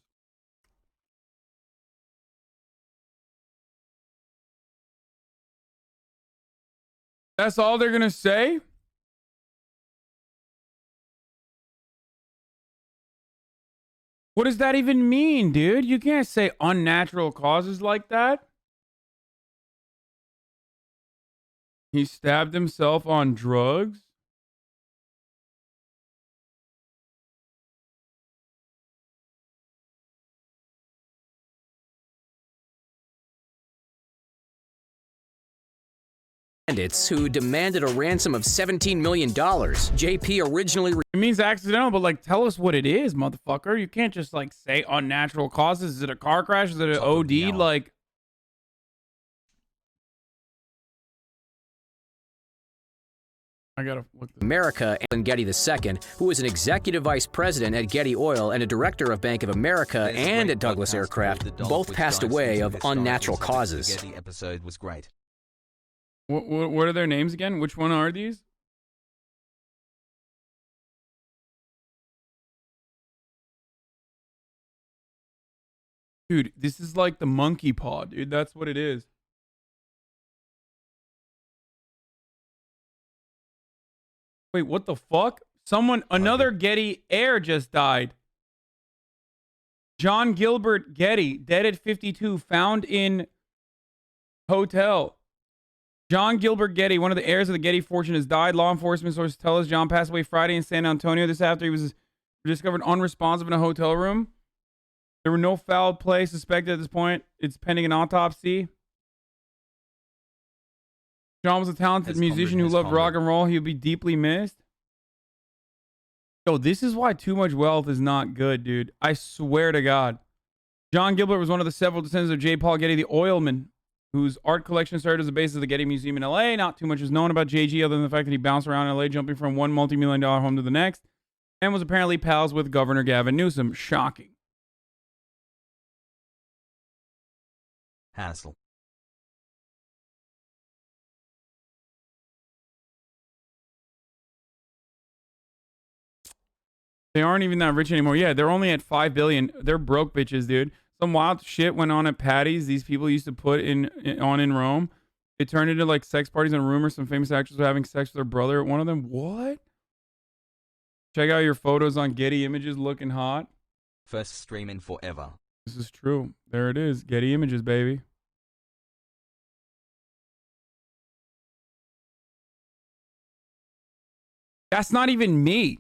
That's all they're gonna say? What does that even mean, dude? You can't say unnatural causes like that. He stabbed himself on drugs? Who demanded a ransom of $17 million. JP originally... It means accidental, but like, tell us what it is, motherfucker. You can't just like say unnatural causes. Is it a car crash? Is it an OD? Like... I gotta look this. America and Getty II, who was an executive vice president at Getty Oil and a director of Bank of America and at Douglas Aircraft, both passed away of unnatural causes. The Getty episode was great. What are their names again? Which one are these? Dude, this is like the monkey paw, dude. That's what it is. Wait, what the fuck? Another Getty heir just died. John Gilbert Getty, dead at 52, found in hotel. John Gilbert Getty, one of the heirs of the Getty fortune, has died. Law enforcement sources tell us John passed away Friday in San Antonio. This after he was discovered unresponsive in a hotel room. There were no foul play suspected at this point. It's pending an autopsy. John was a talented musician who loved rock and roll. He would be deeply missed. Yo, this is why too much wealth is not good, dude. I swear to God. John Gilbert was one of the several descendants of J. Paul Getty, the oilman, whose art collection served as the basis of the Getty Museum in LA. Not too much is known about JG other than the fact that he bounced around LA, jumping from one multi-million-dollar home to the next, and was apparently pals with Governor Gavin Newsom. Shocking. Hassle. They aren't even that rich anymore. Yeah, they're only at 5 billion. They're broke bitches, dude. Some wild shit went on at Patty's. These people used to put in Rome. It turned into like sex parties and rumors. Some famous actors were having sex with their brother. One of them, what? Check out your photos on Getty Images looking hot. First stream in forever. This is true. There it is. Getty Images, baby. That's not even me.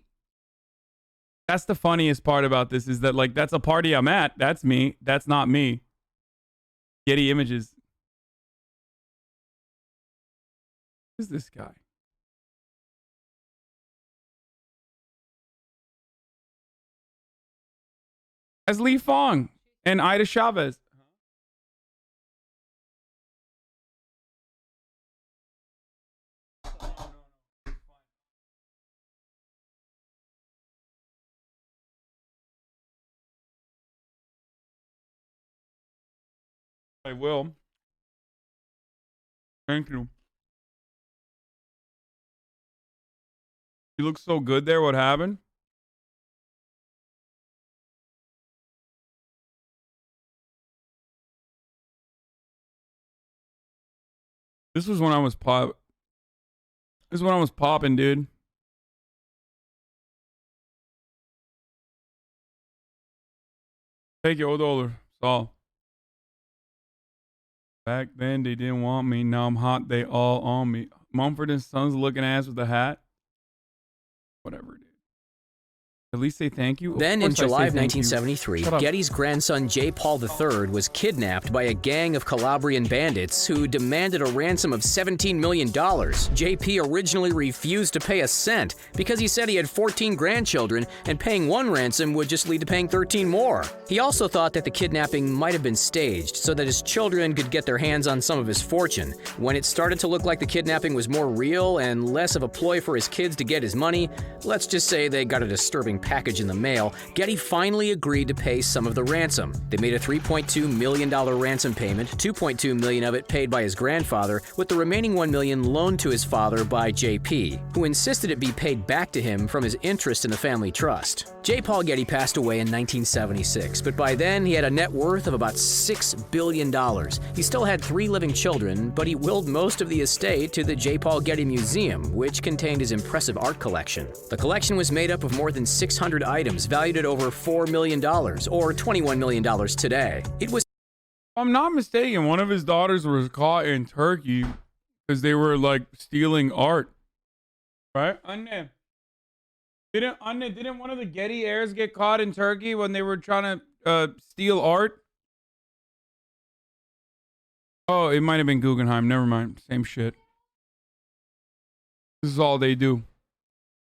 That's the funniest part about this is that, like, that's a party I'm at. That's me. That's not me. Getty Images. Who's this guy? As Lee Fong and Ida Chavez. I will. Thank you. You look so good there. What happened? This was when I was pop. This is when I was popping, dude. Take your $1. Saul. Back then they didn't want me. Now I'm hot. They all on me. Mumford and Sons looking ass with a hat. Whatever, dude. At least say thank you. Then in July of 1973, Getty's grandson J. Paul III was kidnapped by a gang of Calabrian bandits who demanded a ransom of $17 million. JP originally refused to pay a cent because he said he had 14 grandchildren and paying one ransom would just lead to paying 13 more. He also thought that the kidnapping might have been staged so that his children could get their hands on some of his fortune. When it started to look like the kidnapping was more real and less of a ploy for his kids to get his money, let's just say they got a disturbing package in the mail, Getty finally agreed to pay some of the ransom. They made a $3.2 million ransom payment, $2.2 million of it paid by his grandfather, with the remaining $1 million loaned to his father by JP, who insisted it be paid back to him from his interest in the family trust. J. Paul Getty passed away in 1976, but by then he had a net worth of about $6 billion. He still had 3 living children, but he willed most of the estate to the J. Paul Getty Museum, which contained his impressive art collection. The collection was made up of more than 600 items valued at over $4 million, or $21 million today. It was... If I'm not mistaken, one of his daughters was caught in Turkey because they were, like, stealing art. Right? Anne. Didn't one of the Getty heirs get caught in Turkey when they were trying to steal art? Oh, it might have been Guggenheim. Never mind. Same shit. This is all they do.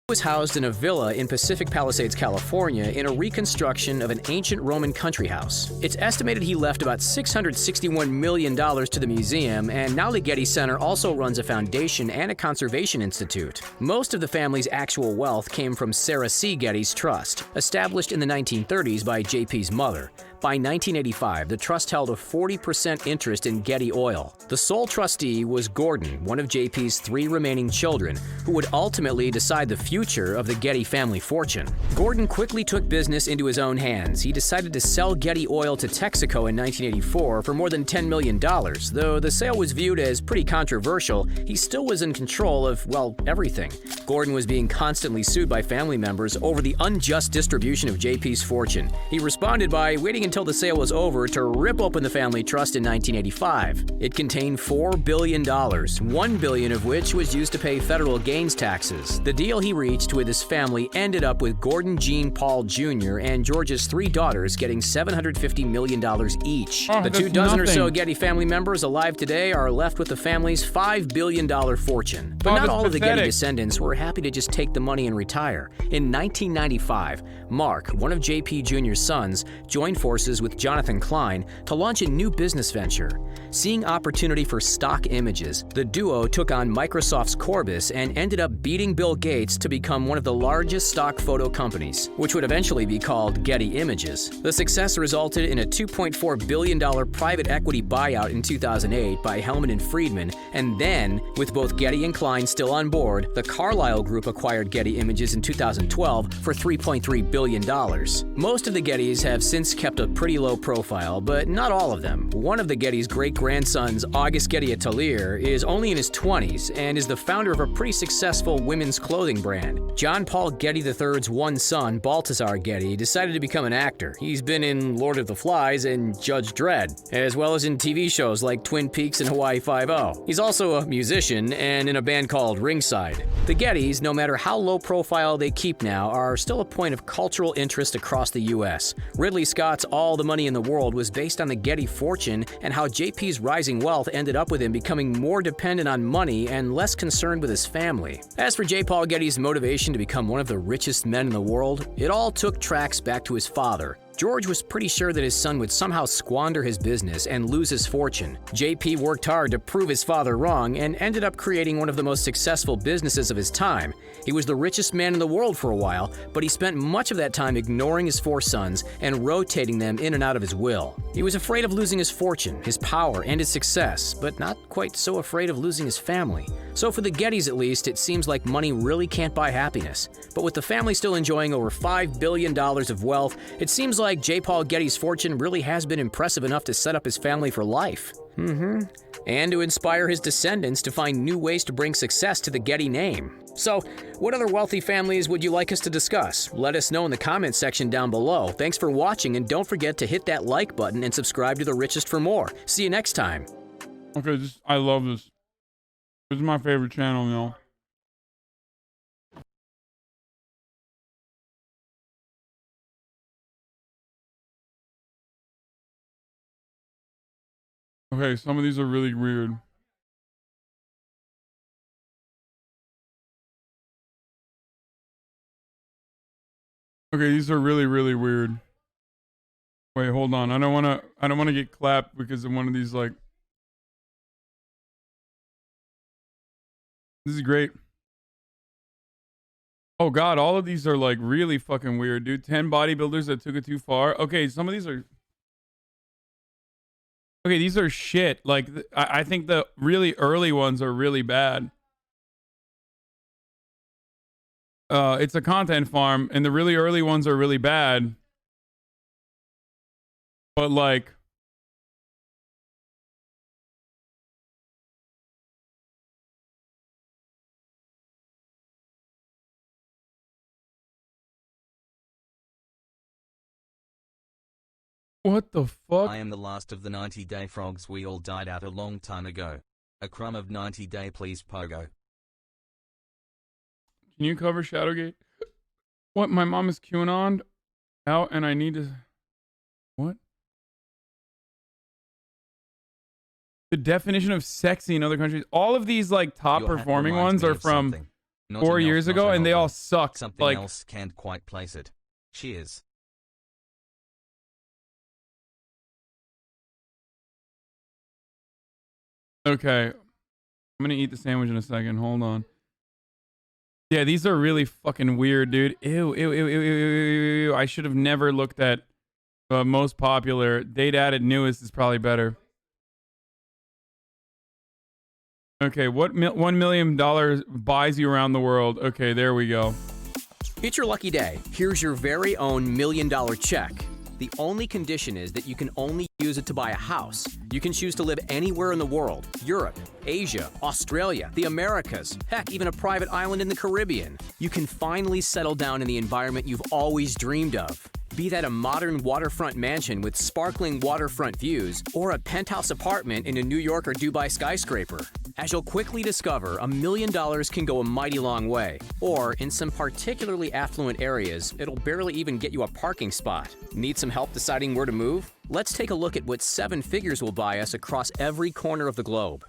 Was housed in a villa in Pacific Palisades, California, in a reconstruction of an ancient Roman country house. It's estimated he left about $661 million to the museum, and now the Getty Center also runs a foundation and a conservation institute. Most of the family's actual wealth came from Sarah C. Getty's trust, established in the 1930s by JP's mother. By 1985, the trust held a 40% interest in Getty Oil. The sole trustee was Gordon, one of JP's 3 remaining children, who would ultimately decide the future of the Getty family fortune. Gordon quickly took business into his own hands. He decided to sell Getty Oil to Texaco in 1984 for more than $10 million. Though the sale was viewed as pretty controversial, he still was in control of, well, everything. Gordon was being constantly sued by family members over the unjust distribution of JP's fortune. He responded by waiting until the sale was over to rip open the family trust in 1985. It contained $4 billion, $1 billion of which was used to pay federal gains taxes. The deal he reached with his family ended up with Gordon Jean Paul Jr. and George's 3 daughters getting $750 million each. The 2 dozen or so Getty family members alive today are left with the family's $5 billion fortune. But not all of the Getty descendants were happy to just take the money and retire. In 1995, Mark, one of JP Jr.'s sons, joined forces with Jonathan Klein to launch a new business venture. Seeing opportunity for stock images, the duo took on Microsoft's Corbis and ended up beating Bill Gates to become one of the largest stock photo companies, which would eventually be called Getty Images. The success resulted in a $2.4 billion private equity buyout in 2008 by Hellman and Friedman, and then, with both Getty and Klein still on board, the Carlyle Group acquired Getty Images in 2012 for $3.3 billion. Most of the Gettys have since kept a pretty low profile, but not all of them. One of the Gettys' great-grandsons, August Getty Atelier, is only in his 20s and is the founder of a pretty successful women's clothing brand. John Paul Getty III's one son, Balthazar Getty, decided to become an actor. He's been in Lord of the Flies and Judge Dredd, as well as in TV shows like Twin Peaks and Hawaii Five-0. He's also a musician and in a band called Ringside. The Gettys, no matter how low profile they keep now, are still a point of cultural interest across the U.S. Ridley Scott's All the Money in the World was based on the Getty fortune and how JP's rising wealth ended up with him becoming more dependent on money and less concerned with his family. As for J. Paul Getty's motivation to become one of the richest men in the world, it all took tracks back to his father. George was pretty sure that his son would somehow squander his business and lose his fortune. JP worked hard to prove his father wrong and ended up creating one of the most successful businesses of his time. He was the richest man in the world for a while, but he spent much of that time ignoring his 4 sons and rotating them in and out of his will. He was afraid of losing his fortune, his power, and his success, but not quite so afraid of losing his family. So for the Gettys at least, it seems like money really can't buy happiness. But with the family still enjoying over $5 billion of wealth, it seems like J. Paul Getty's fortune really has been impressive enough to set up his family for life. And to inspire his descendants to find new ways to bring success to the Getty name. So, what other wealthy families would you like us to discuss? Let us know in the comments section down below. Thanks for watching, and don't forget to hit that like button and subscribe to The Richest for more. See you next time. Okay, I love this. This is my favorite channel, you know. Okay, some of these are really weird. Okay, these are really, really weird. Wait, hold on. I don't wanna get clapped because of one of these, like. This is great. Oh god, all of these are like really fucking weird, dude. 10 bodybuilders that took it too far. Okay, some of these are. Okay, these are shit. Like, I think the really early ones are really bad. It's a content farm, and the really early ones are really bad. But, like... What the fuck? I am the last of the 90-day frogs. We all died out a long time ago. A crumb of 90-day please, Pogo. Can you cover Shadowgate? What? My mom is QAnon out and I need to... What? The definition of sexy in other countries. All of these, like, top performing ones are from 4 years ago and they all suck. Something like, else can't quite place it. Cheers. Okay, I'm gonna eat the sandwich in a second. Hold on. Yeah, these are really fucking weird, dude. Ew, ew, ew, ew, ew, ew, ew. I should have never looked at most popular. Date added newest is probably better. Okay, what $1 million buys you around the world? Okay, there we go. It's your lucky day. Here's your very own $1 million check. The only condition is that you can only use it to buy a house. You can choose to live anywhere in the world: Europe, Asia, Australia, the Americas, heck, even a private island in the Caribbean. You can finally settle down in the environment you've always dreamed of. Be that a modern waterfront mansion with sparkling waterfront views, or a penthouse apartment in a New York or Dubai skyscraper. As you'll quickly discover, $1 million can go a mighty long way. Or, in some particularly affluent areas, it'll barely even get you a parking spot. Need some help deciding where to move? Let's take a look at what 7 figures will buy us across every corner of the globe.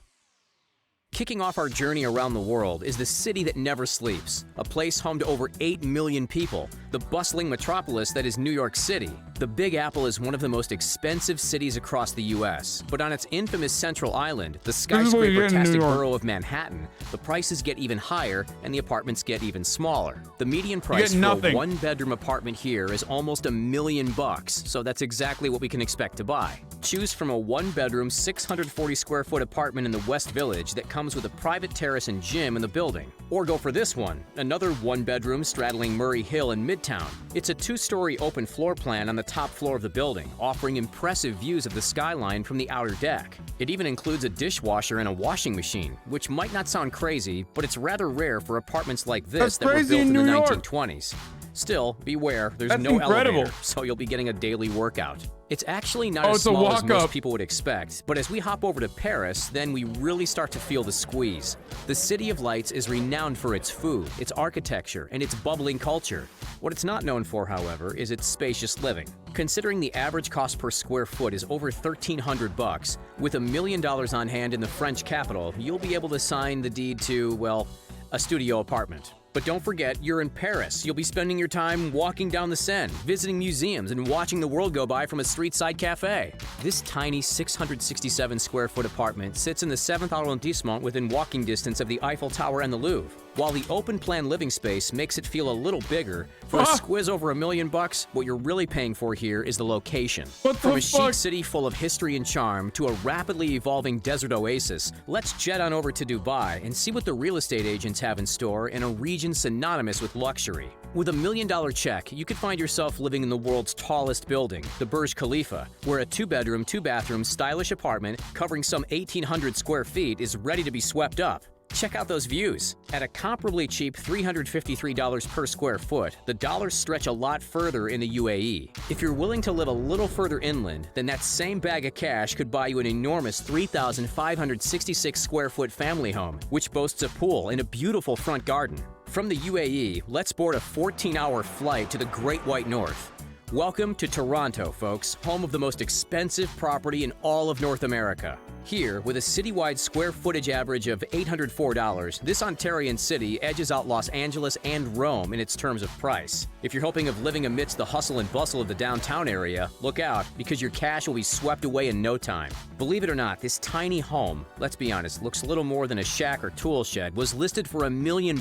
Kicking off our journey around the world is the city that never sleeps, a place home to over 8 million people, the bustling metropolis that is New York City. The Big Apple is one of the most expensive cities across the U.S., but on its infamous Central Island, the skyscraper-tastic borough of Manhattan, the prices get even higher and the apartments get even smaller. The median price for a one-bedroom apartment here is almost $1 million, so that's exactly what we can expect to buy. Choose from a one-bedroom, 640-square-foot apartment in the West Village that comes with a private terrace and gym in the building. Or go for this one, another one-bedroom straddling Murray Hill in Midtown. It's a two-story open floor plan on the top floor of the building, offering impressive views of the skyline from the outer deck. It even includes a dishwasher and a washing machine, which might not sound crazy, but it's rather rare for apartments like this that were built in the 1920s. Still, beware, there's no elevator, so you'll be getting a daily workout. It's actually not as small as most people would expect, but as we hop over to Paris, then we really start to feel the squeeze. The City of Lights is renowned for its food, its architecture, and its bubbling culture. What it's not known for, however, is its spacious living. Considering the average cost per square foot is over $1,300, with $1 million on hand in the French capital, you'll be able to sign the deed to, well, a studio apartment. But don't forget, you're in Paris. You'll be spending your time walking down the Seine, visiting museums, and watching the world go by from a street-side cafe. This tiny 667-square-foot apartment sits in the 7th arrondissement within walking distance of the Eiffel Tower and the Louvre. While the open-plan living space makes it feel a little bigger, for a squiz over $1 million, what you're really paying for here is the location. From a chic city full of history and charm to a rapidly evolving desert oasis, let's jet on over to Dubai and see what the real estate agents have in store in a region synonymous with luxury. With $1 million check, you could find yourself living in the world's tallest building, the Burj Khalifa, where a 2-bedroom, 2-bathroom, stylish apartment covering some 1,800 square feet is ready to be swept up. Check out those views. At a comparably cheap $353 per square foot, the dollars stretch a lot further in the UAE. If you're willing to live a little further inland, then that same bag of cash could buy you an enormous 3,566 square foot family home, which boasts a pool and a beautiful front garden. From the UAE, let's board a 14-hour flight to the Great White North. Welcome to Toronto, folks, home of the most expensive property in all of North America. Here, with a citywide square footage average of $804, this Ontarian city edges out Los Angeles and Rome in its terms of price. If you're hoping of living amidst the hustle and bustle of the downtown area, look out, because your cash will be swept away in no time. Believe it or not, this tiny home, let's be honest, looks little more than a shack or tool shed, was listed for $1 million.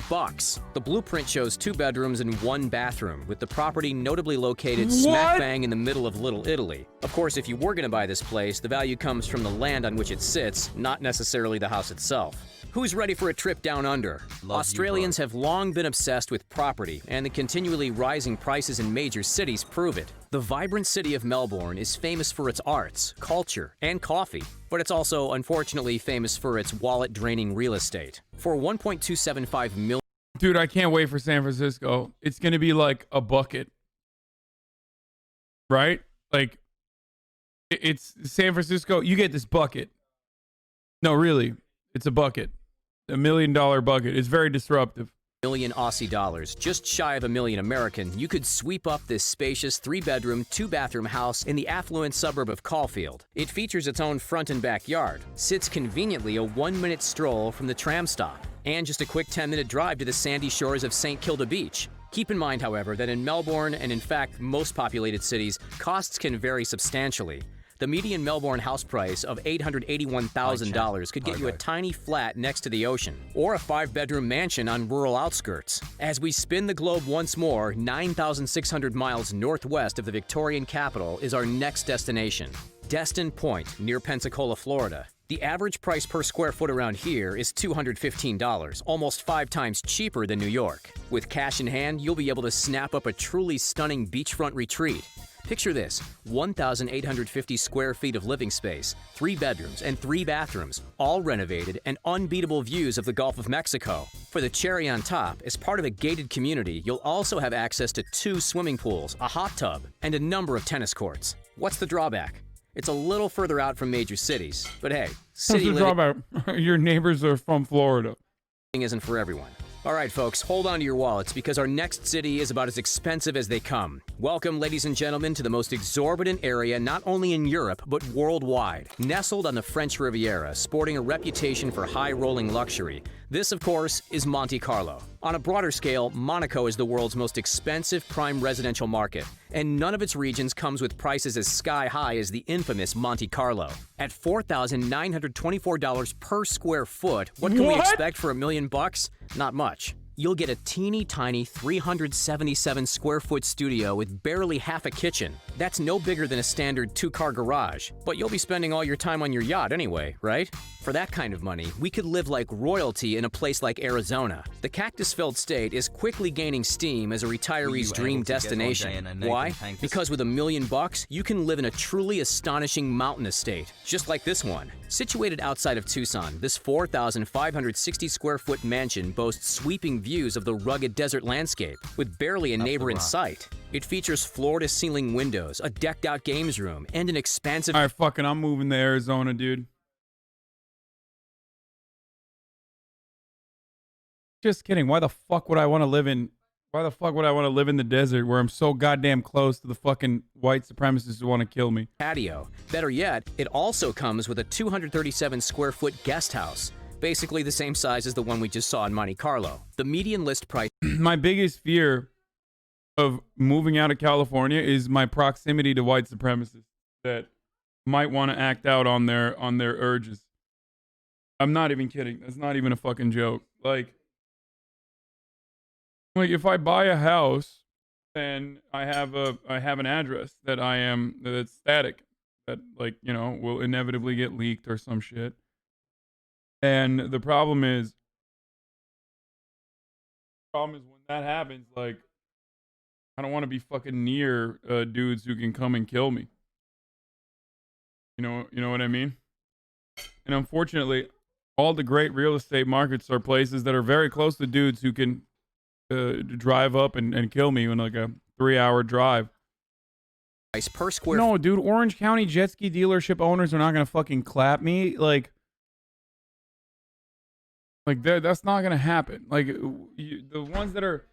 The blueprint shows 2 bedrooms and 1 bathroom, with the property notably located smack bang in the middle of Little Italy. Of course, if you were going to buy this place, the value comes from the land on which it sits, not necessarily the house itself. Who's ready for a trip down under? Australians have long been obsessed with property, and the continually rising prices in major cities prove it. The vibrant city of Melbourne is famous for its arts, culture, and coffee, but it's also, unfortunately, famous for its wallet-draining real estate. For $1.275 million... Dude, I can't wait for San Francisco. It's going to be like a bucket. Right? Like, it's San Francisco. You get this bucket. No, really. It's a bucket. $1 million bucket. It's very disruptive. Million Aussie dollars, just shy of $1 million American, you could sweep up this spacious 3-bedroom, 2-bathroom house in the affluent suburb of Caulfield. It features its own front and backyard, sits conveniently a 1-minute stroll from the tram stop, and just a quick 10-minute drive to the sandy shores of St. Kilda Beach. Keep in mind, however, that in Melbourne, and in fact most populated cities, costs can vary substantially. The median Melbourne house price of $881,000 could get you a tiny flat next to the ocean, or a 5-bedroom mansion on rural outskirts. As we spin the globe once more, 9,600 miles northwest of the Victorian capital is our next destination, Destin Point, near Pensacola, Florida. The average price per square foot around here is $215, almost 5 times cheaper than New York. With cash in hand, you'll be able to snap up a truly stunning beachfront retreat. Picture this, 1,850 square feet of living space, 3 bedrooms and 3 bathrooms, all renovated, and unbeatable views of the Gulf of Mexico. For the cherry on top, as part of a gated community, you'll also have access to 2 swimming pools, a hot tub, and a number of tennis courts. What's the drawback? It's a little further out from major cities, but hey, city living... Your neighbors are from Florida. ...isn't for everyone. All right, folks, hold on to your wallets because our next city is about as expensive as they come. Welcome, ladies and gentlemen, to the most exorbitant area not only in Europe, but worldwide. Nestled on the French Riviera, sporting a reputation for high-rolling luxury. This, of course, is Monte Carlo. On a broader scale, Monaco is the world's most expensive prime residential market, and none of its regions comes with prices as sky-high as the infamous Monte Carlo. At $4,924 per square foot, what can we expect for $1 million? Not much. You'll get a teeny tiny 377 square foot studio with barely half a kitchen. That's no bigger than a standard 2-car garage. But you'll be spending all your time on your yacht anyway, right? For that kind of money, we could live like royalty in a place like Arizona. The cactus-filled state is quickly gaining steam as a retiree's dream destination. Why? Because with $1 million, you can live in a truly astonishing mountain estate, just like this one. Situated outside of Tucson, this 4,560 square foot mansion boasts sweeping views of the rugged desert landscape, with barely a neighbor in sight. It features floor-to-ceiling windows, a decked-out games room, and an expansive... All right, fucking, I'm moving to Arizona, dude. Just kidding. Why the fuck would I want to live in... Why the fuck would I want to live in the desert where I'm so goddamn close to the fucking white supremacists who want to kill me? Patio. Better yet, it also comes with a 237 square foot guest house. Basically the same size as the one we just saw in Monte Carlo. The median list price... My biggest fear of moving out of California is my proximity to white supremacists that might want to act out on their urges. I'm not even kidding. That's not even a fucking joke. Like if I buy a house and I have an address that's static, that will inevitably get leaked or some shit. And the problem is when that happens, like, I don't want to be fucking near dudes who can come and kill me. You know what I mean? And unfortunately, all the great real estate markets are places that are very close to dudes who can drive up and kill me in like a 3-hour drive. Per square. No, dude, Orange County jet ski dealership owners are not gonna fucking clap me. Like that's not gonna happen. Like the ones that are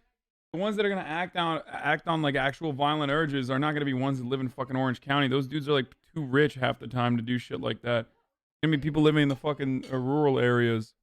gonna act on like actual violent urges are not gonna be ones that live in fucking Orange County. Those dudes are like too rich half the time to do shit like that. I mean, people living in the fucking rural areas.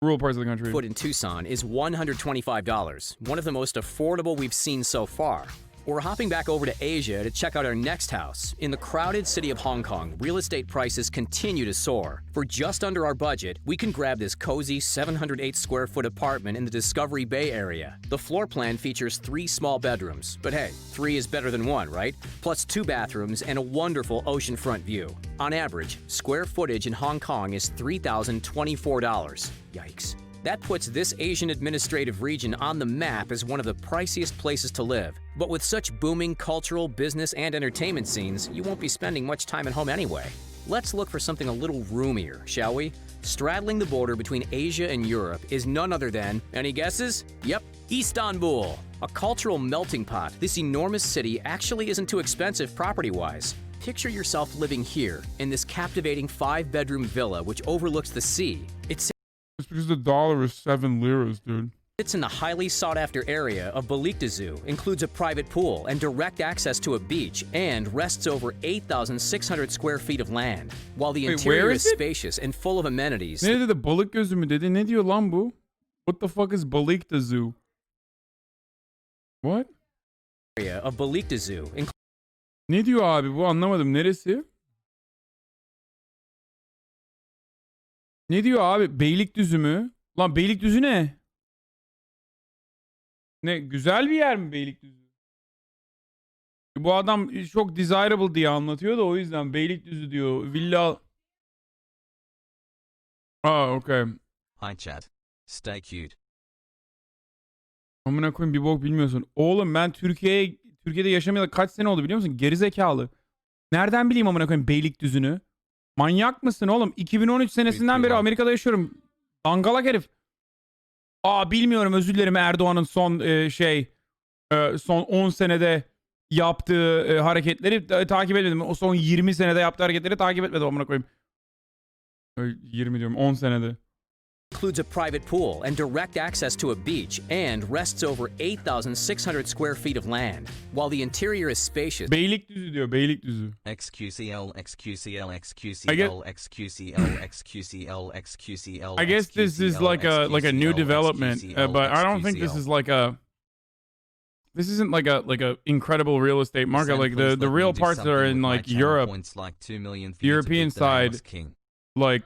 Rural parts of the country. Foot in Tucson is $125, one of the most affordable we've seen so far. We're hopping back over to Asia to check out our next house. In the crowded city of Hong Kong, real estate prices continue to soar. For just under our budget, we can grab this cozy 708 square foot apartment in the Discovery Bay area. The floor plan features 3 small bedrooms, but hey, 3 is better than 1, right? Plus 2 bathrooms and a wonderful oceanfront view. On average, square footage in Hong Kong is $3,024. Yikes. That puts this Asian administrative region on the map as one of the priciest places to live. But with such booming cultural, business, and entertainment scenes, you won't be spending much time at home anyway. Let's look for something a little roomier, shall we? Straddling the border between Asia and Europe is none other than, any guesses? Yep, Istanbul. A cultural melting pot, this enormous city actually isn't too expensive property-wise. Picture yourself living here, in this captivating 5-bedroom villa which overlooks the sea. It's because the dollar is 7 liras, dude. It's in the highly sought-after area of Balıkesir, includes a private pool and direct access to a beach, and rests over 8,600 square feet of land. While the interior is spacious and full of amenities. Ne dedi? Balıkesir mi dedi? Ne diyor lan bu? What the fuck is Balıkesir? What? Area of Balıkesir. Ne diyor abi bu? Anlamadım. Neresi? Ne diyor abi? Beylikdüzü mü? Lan Beylikdüzü ne? Ne? Güzel bir yer mi Beylikdüzü? Bu adam çok desirable diye anlatıyor da o yüzden Beylikdüzü diyor. Villa... okay. Hi chat. Stay cute. Amına koyayım bir bok bilmiyorsun. Oğlum ben Türkiye'de yaşamayalı kaç sene oldu biliyor musun? Gerizekalı. Nereden bileyim amına koyayım Beylikdüzü'nü? Manyak mısın oğlum? 2013 senesinden beri Amerika'da yaşıyorum. Dangalak herif. Bilmiyorum, özür dilerim, Erdoğan'ın son 10 senede yaptığı hareketleri takip etmedim. O son 20 senede yaptığı hareketleri takip etmedim amına koyayım. 20 diyorum, 10 senede. Includes a private pool and direct access to a beach, and rests over 8,600 square feet of land. While the interior is spacious, Beylikdüzü diyor, Beylikdüzü. XQCL, XQCL, XQCL, XQCL, XQCL, XQCL. I guess this is like a new development, but I don't think this is like a. This isn't like a incredible real estate market. Like the real parts that are in like Europe, the European side, like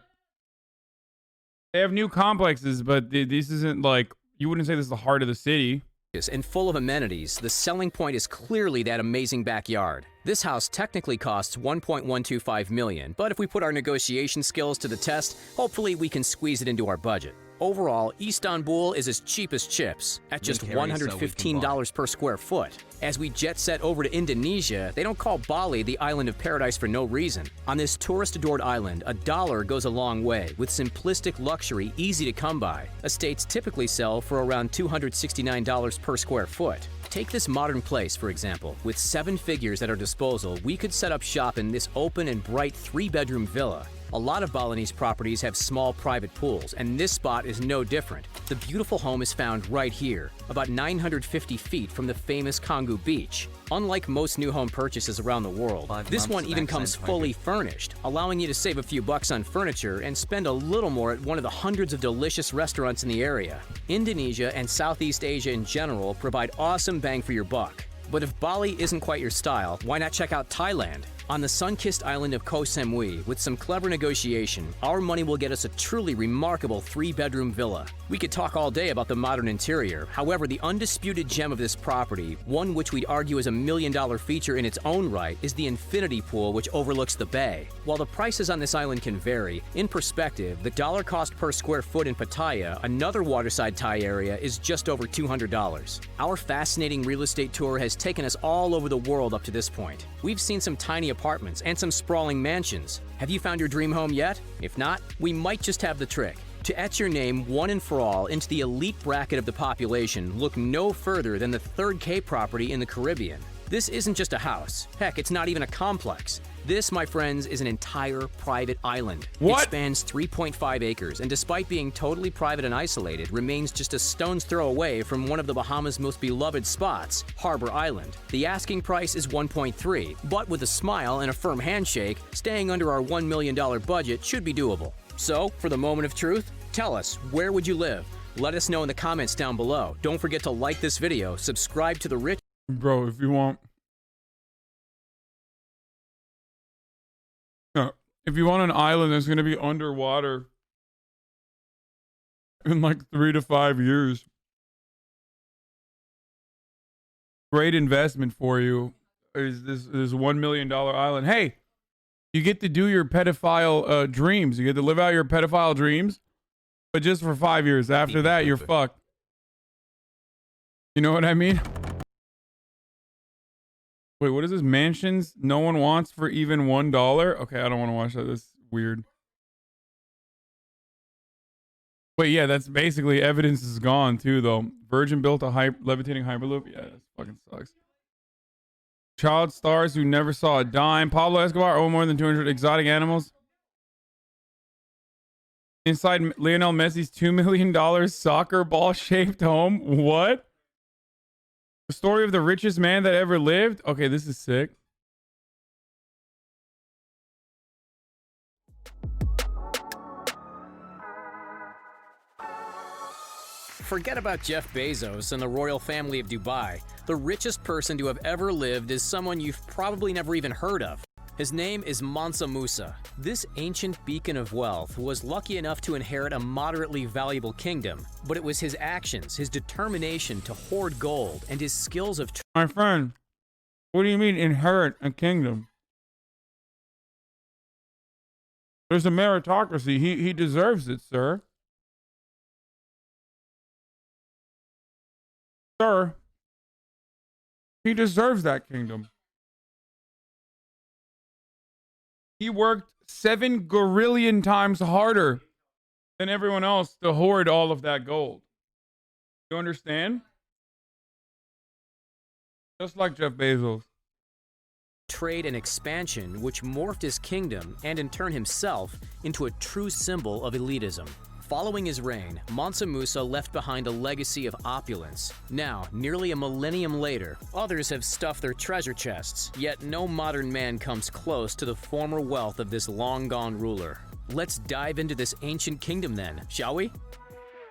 they have new complexes, but this isn't like, you wouldn't say this is the heart of the city. and full of amenities, the selling point is clearly that amazing backyard. This house technically costs $1.125 million, but if we put our negotiation skills to the test, hopefully we can squeeze it into our budget. Overall, Istanbul is as cheap as chips, at just $115 per square foot. As we jet set over to Indonesia, they don't call Bali the island of paradise for no reason. On this tourist-adored island, $1 goes a long way, with simplistic luxury easy to come by. Estates typically sell for around $269 per square foot. Take this modern place, for example. With 7 figures at our disposal, we could set up shop in this open and bright 3-bedroom villa. A lot of Balinese properties have small private pools, and this spot is no different. The beautiful home is found right here, about 950 feet from the famous Canggu Beach. Unlike most new home purchases around the world, this one even comes fully furnished, allowing you to save a few bucks on furniture and spend a little more at one of the hundreds of delicious restaurants in the area. Indonesia and Southeast Asia in general provide awesome bang for your buck. But if Bali isn't quite your style, why not check out Thailand? On the sun-kissed island of Koh Samui, with some clever negotiation, our money will get us a truly remarkable 3-bedroom villa. We could talk all day about the modern interior. However, the undisputed gem of this property, one which we'd argue is $1 million feature in its own right, is the infinity pool which overlooks the bay. While the prices on this island can vary, in perspective, the dollar cost per square foot in Pattaya, another waterside Thai area, is just over $200. Our fascinating real estate tour has taken us all over the world up to this point. We've seen some tiny apartments and some sprawling mansions. Have you found your dream home yet? If not, we might just have the trick. To etch your name one and for all into the elite bracket of the population, look no further than the 3rd K property in the Caribbean. This isn't just a house. Heck, it's not even a complex. This, my friends, is an entire private island. What? It spans 3.5 acres, and despite being totally private and isolated, remains just a stone's throw away from one of the Bahamas' most beloved spots, Harbor Island. The asking price is $1.3, but with a smile and a firm handshake, staying under our $1 million budget should be doable. So, for the moment of truth, tell us, where would you live? Let us know in the comments down below. Don't forget to like this video, subscribe to the Rich... Bro, if you want... If you want an island that's going to be underwater in like 3 to 5 years, great investment for you is this $1 million island. Hey, you get to do your pedophile dreams. You get to live out your pedophile dreams, but just for 5 years. After that, you're fucked. You know what I mean? Wait, what is this? Mansions no one wants for even $1? Okay, I don't want to watch that. That's weird. Wait, yeah, that's basically evidence is gone too, though. Virgin built a levitating hyperloop. Yeah, that fucking sucks. Child stars who never saw a dime. Pablo Escobar owned more than 200 exotic animals. Inside Lionel Messi's $2 million soccer ball-shaped home. What? The story of the richest man that ever lived? Okay, this is sick. Forget about Jeff Bezos and the royal family of Dubai. The richest person to have ever lived is someone you've probably never even heard of. His name is Mansa Musa. This ancient beacon of wealth was lucky enough to inherit a moderately valuable kingdom, but it was his actions, his determination to hoard gold, and his skills of... My friend, what do you mean inherit a kingdom? There's a meritocracy. He deserves it, sir. Sir, he deserves that kingdom. He worked 7 gorillion times harder than everyone else to hoard all of that gold. You understand? Just like Jeff Bezos. Trade and expansion, which morphed his kingdom, and in turn himself, into a true symbol of elitism. Following his reign, Mansa Musa left behind a legacy of opulence. Now, nearly a millennium later, others have stuffed their treasure chests, yet no modern man comes close to the former wealth of this long-gone ruler. Let's dive into this ancient kingdom then, shall we?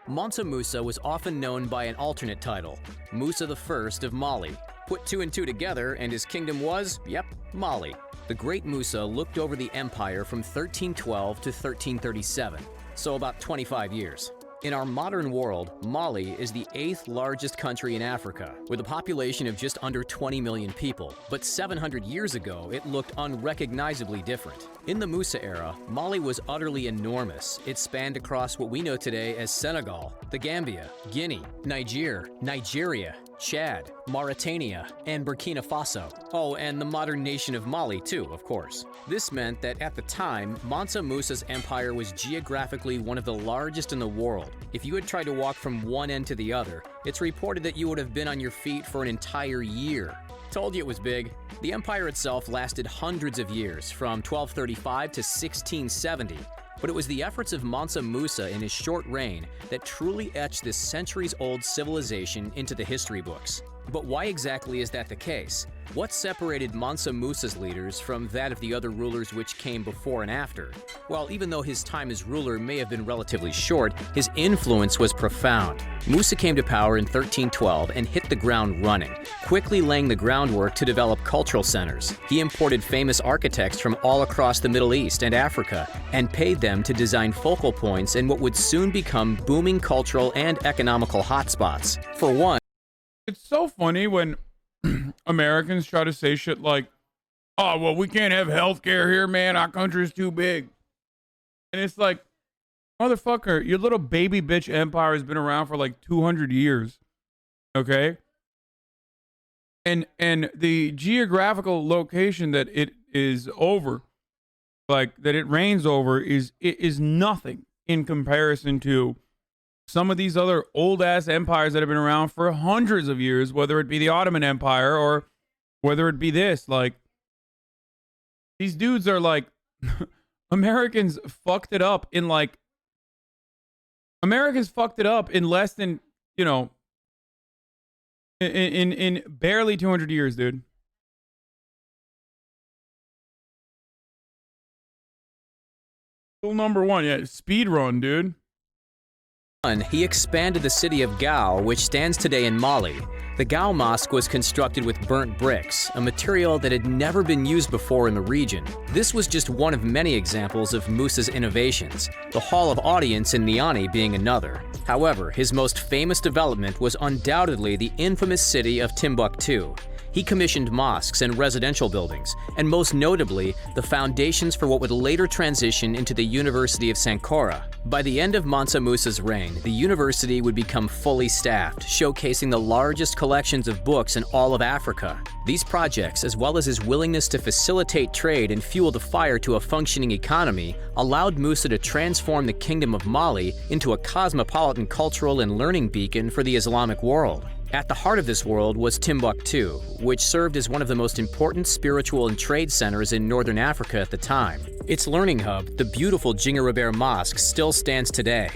Mansa Musa was often known by an alternate title, Musa I of Mali. Put 2 and 2 together and his kingdom was, yep, Mali. The great Musa looked over the empire from 1312 to 1337. So about 25 years. In our modern world, Mali is the 8th largest country in Africa, with a population of just under 20 million people. But 700 years ago, it looked unrecognizably different. In the Musa era, Mali was utterly enormous. It spanned across what we know today as Senegal, the Gambia, Guinea, Nigeria, Chad, Mauritania, and Burkina Faso. Oh, and the modern nation of Mali too, of course. This meant that at the time, Mansa Musa's empire was geographically one of the largest in the world. If you had tried to walk from one end to the other, it's reported that you would have been on your feet for an entire year. Told you it was big. The empire itself lasted hundreds of years, from 1235 to 1670. But it was the efforts of Mansa Musa in his short reign that truly etched this centuries-old civilization into the history books. But why exactly is that the case? What separated Mansa Musa's leaders from that of the other rulers which came before and after? Well, even though his time as ruler may have been relatively short, his influence was profound. Musa came to power in 1312 and hit the ground running, quickly laying the groundwork to develop cultural centers. He imported famous architects from all across the Middle East and Africa and paid them to design focal points in what would soon become booming cultural and economical hotspots. For one, it's so funny when Americans try to say shit like, oh, well, we can't have healthcare here, man. Our country's too big. And it's like, motherfucker, your little baby bitch empire has been around for like 200 years. Okay? And the geographical location that it is over, like that it reigns over, is nothing in comparison to some of these other old-ass empires that have been around for hundreds of years, whether it be the Ottoman Empire or whether it be this. Like, these dudes are like, Americans fucked it up in less than, you know, in barely 200 years, dude. Rule number 1, yeah, speed run, dude. He expanded the city of Gao, which stands today in Mali. The Gao Mosque was constructed with burnt bricks, a material that had never been used before in the region. This was just one of many examples of Musa's innovations, the Hall of Audience in Niani being another. However, his most famous development was undoubtedly the infamous city of Timbuktu. He commissioned mosques and residential buildings, and most notably, the foundations for what would later transition into the University of Sankora. By the end of Mansa Musa's reign, the university would become fully staffed, showcasing the largest collections of books in all of Africa. These projects, as well as his willingness to facilitate trade and fuel the fire to a functioning economy, allowed Musa to transform the Kingdom of Mali into a cosmopolitan cultural and learning beacon for the Islamic world. At the heart of this world was Timbuktu, which served as one of the most important spiritual and trade centers in northern Africa at the time. Its learning hub, the beautiful Jingarabert Mosque, still stands today.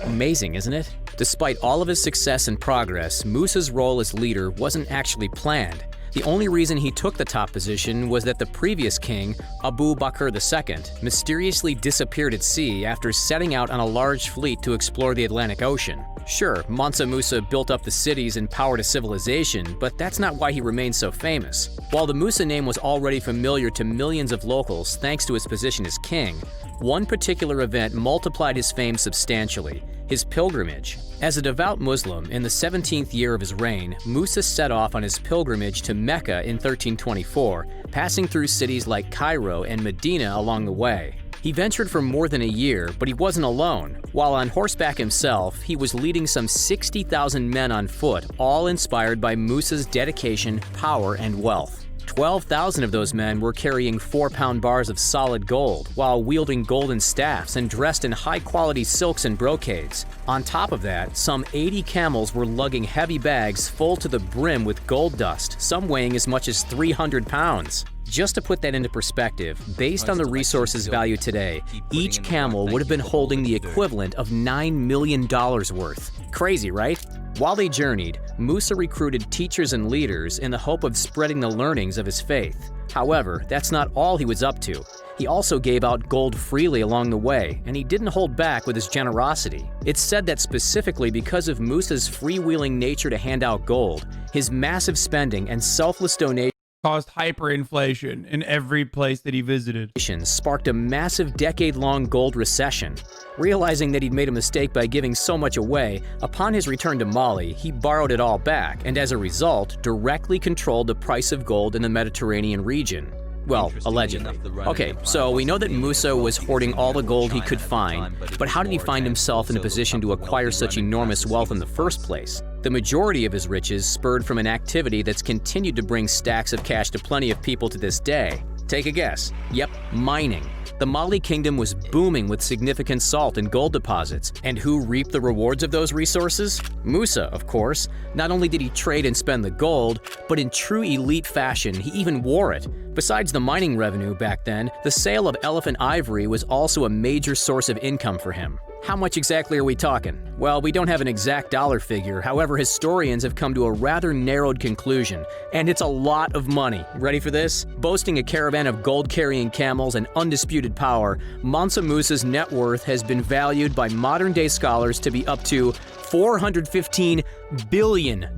Amazing, isn't it? Despite all of his success and progress, Musa's role as leader wasn't actually planned. The only reason he took the top position was that the previous king, Abu Bakr II, mysteriously disappeared at sea after setting out on a large fleet to explore the Atlantic Ocean. Sure, Mansa Musa built up the cities and powered a civilization, but that's not why he remained so famous. While the Musa name was already familiar to millions of locals thanks to his position as king, one particular event multiplied his fame substantially: his pilgrimage. As a devout Muslim, in the 17th year of his reign, Musa set off on his pilgrimage to Mecca in 1324, passing through cities like Cairo and Medina along the way. He ventured for more than a year, but he wasn't alone. While on horseback himself, he was leading some 60,000 men on foot, all inspired by Musa's dedication, power, and wealth. 12,000 of those men were carrying 4-pound bars of solid gold, while wielding golden staffs and dressed in high-quality silks and brocades. On top of that, some 80 camels were lugging heavy bags full to the brim with gold dust, some weighing as much as 300 pounds. Just to put that into perspective, based on the resource's value today, each camel would have been holding the equivalent of $9 million worth. Crazy, right? While they journeyed, Musa recruited teachers and leaders in the hope of spreading the learnings of his faith. However, that's not all he was up to. He also gave out gold freely along the way, and he didn't hold back with his generosity. It's said that specifically because of Musa's freewheeling nature to hand out gold, his massive spending and selfless donation caused hyperinflation in every place that he visited. Sparked a massive decade-long gold recession. Realizing that he'd made a mistake by giving so much away, upon his return to Mali, he borrowed it all back and as a result, directly controlled the price of gold in the Mediterranean region. Well, allegedly. Okay, so we know that Musa was hoarding all the gold he could find, but how did he find himself in a position to acquire such enormous wealth in the first place? The majority of his riches spurred from an activity that's continued to bring stacks of cash to plenty of people to this day. Take a guess. Yep, mining. The Mali kingdom was booming with significant salt and gold deposits. And who reaped the rewards of those resources? Musa, of course. Not only did he trade and spend the gold, but in true elite fashion, he even wore it. Besides the mining revenue back then, the sale of elephant ivory was also a major source of income for him. How much exactly are we talking? Well, we don't have an exact dollar figure, however, historians have come to a rather narrowed conclusion, and it's a lot of money. Ready for this? Boasting a caravan of gold-carrying camels and undisputed power, Mansa Musa's net worth has been valued by modern-day scholars to be up to $415 billion.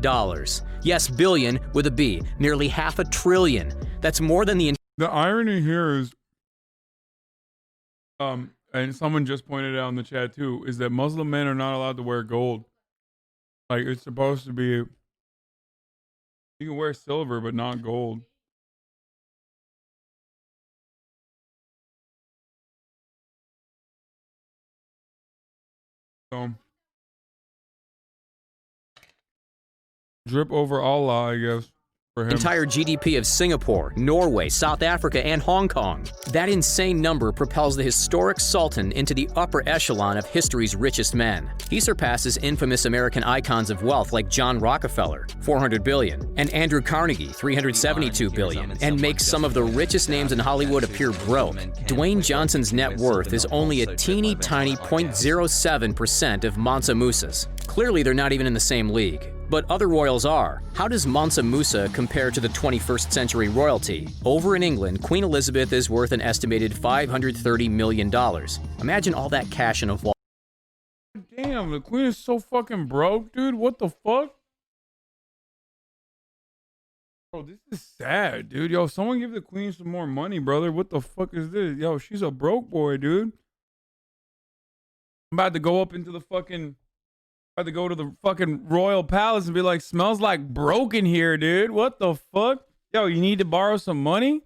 Yes, billion with a B, nearly $500 billion. That's more than the irony here is, and someone just pointed out in the chat too, is that Muslim men are not allowed to wear gold. Like, it's supposed to be, you can wear silver, but not gold. So, drip over Allah, I guess. Entire GDP of Singapore, Norway, South Africa, and Hong Kong. That insane number propels the historic Sultan into the upper echelon of history's richest men. He surpasses infamous American icons of wealth like John Rockefeller, $400 billion, and Andrew Carnegie, $372 billion, and makes some of the richest names in Hollywood appear broke. Dwayne Johnson's net worth is only a teeny tiny 0.07% of Mansa Musa's. Clearly, they're not even in the same league. But other royals are. How does Mansa Musa compare to the 21st century royalty? Over in England, Queen Elizabeth is worth an estimated $530 million. Imagine all that cash in a vault. Damn, the queen is so fucking broke, dude. What the fuck? Bro, this is sad, dude. Yo, someone give the queen some more money, brother. What the fuck is this? Yo, she's a broke boy, dude. I'm about to go up into the fucking... I had to go to the fucking royal palace and be like, smells like broken here, dude. What the fuck? Yo, you need to borrow some money?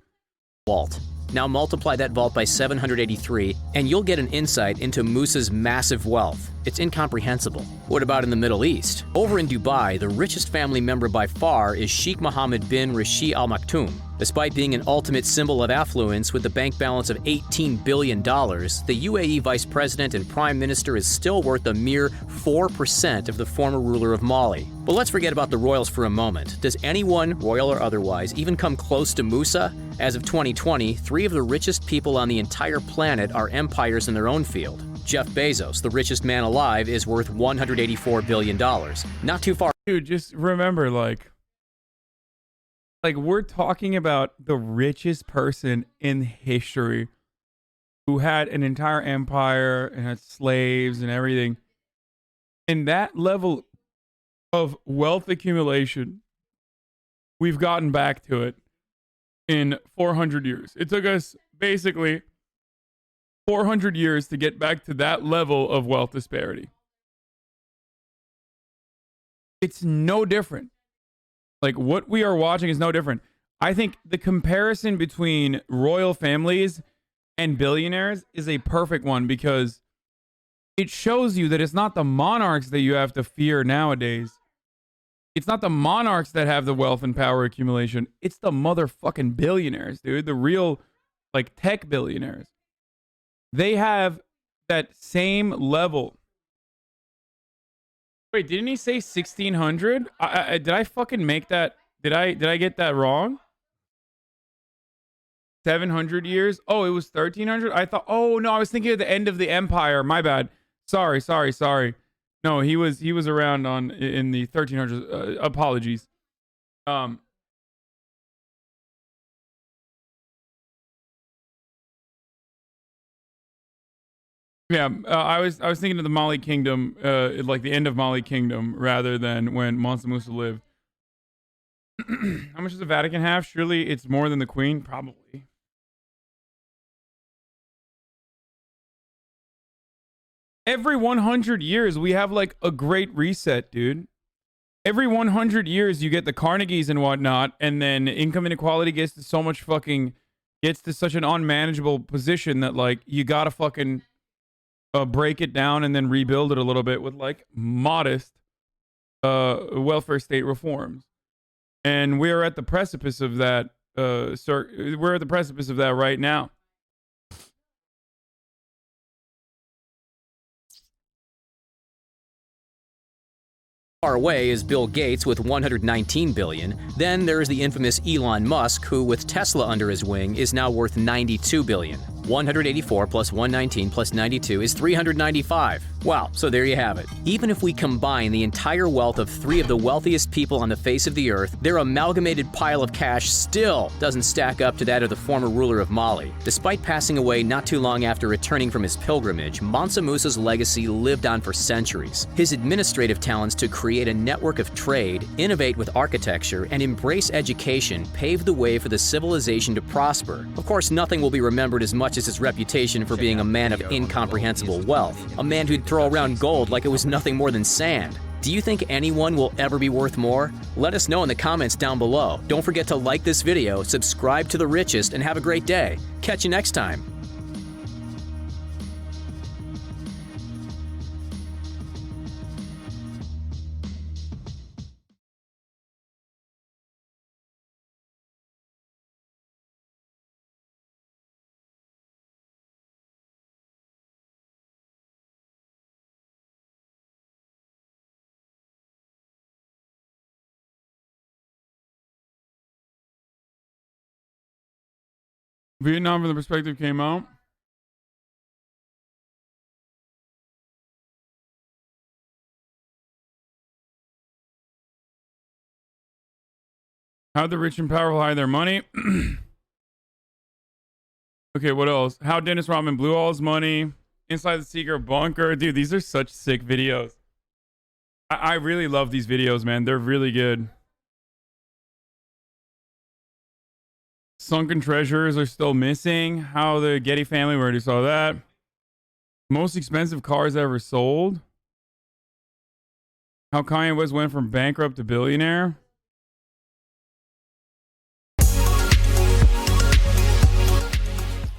Vault. Now multiply that vault by 783, and you'll get an insight into Musa's massive wealth. It's incomprehensible. What about in the Middle East? Over in Dubai, the richest family member by far is Sheikh Mohammed bin Rashid Al Maktoum. Despite being an ultimate symbol of affluence with a bank balance of $18 billion, the UAE vice president and prime minister is still worth a mere 4% of the former ruler of Mali. But let's forget about the royals for a moment. Does anyone, royal or otherwise, even come close to Musa? As of 2020, 3 of the richest people on the entire planet are empires in their own field. Jeff Bezos, the richest man alive, is worth $184 billion. Not too far. Dude, just remember, like we're talking about the richest person in history who had an entire empire and had slaves and everything. And that level of wealth accumulation, we've gotten back to it in 400 years. It took us basically 400 years to get back to that level of wealth disparity. It's no different. Like, what we are watching is no different. I think the comparison between royal families and billionaires is a perfect one because it shows you that it's not the monarchs that you have to fear nowadays. It's not the monarchs that have the wealth and power accumulation. It's the motherfucking billionaires, dude. The real, like, tech billionaires. They have that same level. Wait, didn't he say 1600? Did I fucking make that? Did I get that wrong? 700 years? Oh, it was 1300? I thought, oh no, I was thinking of the end of the empire. My bad. Sorry. No, he was around in the 1300s. Apologies. Yeah, I was thinking of the Mali Kingdom, like the end of Mali Kingdom, rather than when Mansa Musa lived. How much does the Vatican have? Surely it's more than the Queen? Probably. Every 100 years, we have like a great reset, dude. Every 100 years, you get the Carnegies and whatnot, and then income inequality gets to such an unmanageable position that like you gotta fucking break it down and then rebuild it a little bit with like modest welfare state reforms. And we are at the precipice of that. We're at the precipice of that right now. Far away is Bill Gates with $119 billion. Then there is the infamous Elon Musk, who, with Tesla under his wing, is now worth $92 billion. 184 plus 119 plus 92 is 395. Wow, so there you have it. Even if we combine the entire wealth of 3 of the wealthiest people on the face of the earth, their amalgamated pile of cash still doesn't stack up to that of the former ruler of Mali. Despite passing away not too long after returning from his pilgrimage, Mansa Musa's legacy lived on for centuries. His administrative talents to create a network of trade, innovate with architecture, and embrace education paved the way for the civilization to prosper. Of course, nothing will be remembered as much as his reputation for being a man of incomprehensible wealth, a man who'd throw around gold like it was nothing more than sand. Do you think anyone will ever be worth more? Let us know in the comments down below. Don't forget to like this video, subscribe to The Richest, and have a great day. Catch you next time. Vietnam from the Perspective came out. How the rich and powerful hide their money. Okay, what else? How Dennis Rodman blew all his money. Inside the secret bunker. Dude, these are such sick videos. I really love these videos, man. They're really good. Sunken treasures are still missing. How the Getty family, we already saw that. Most expensive cars ever sold. How Kanye West went from bankrupt to billionaire.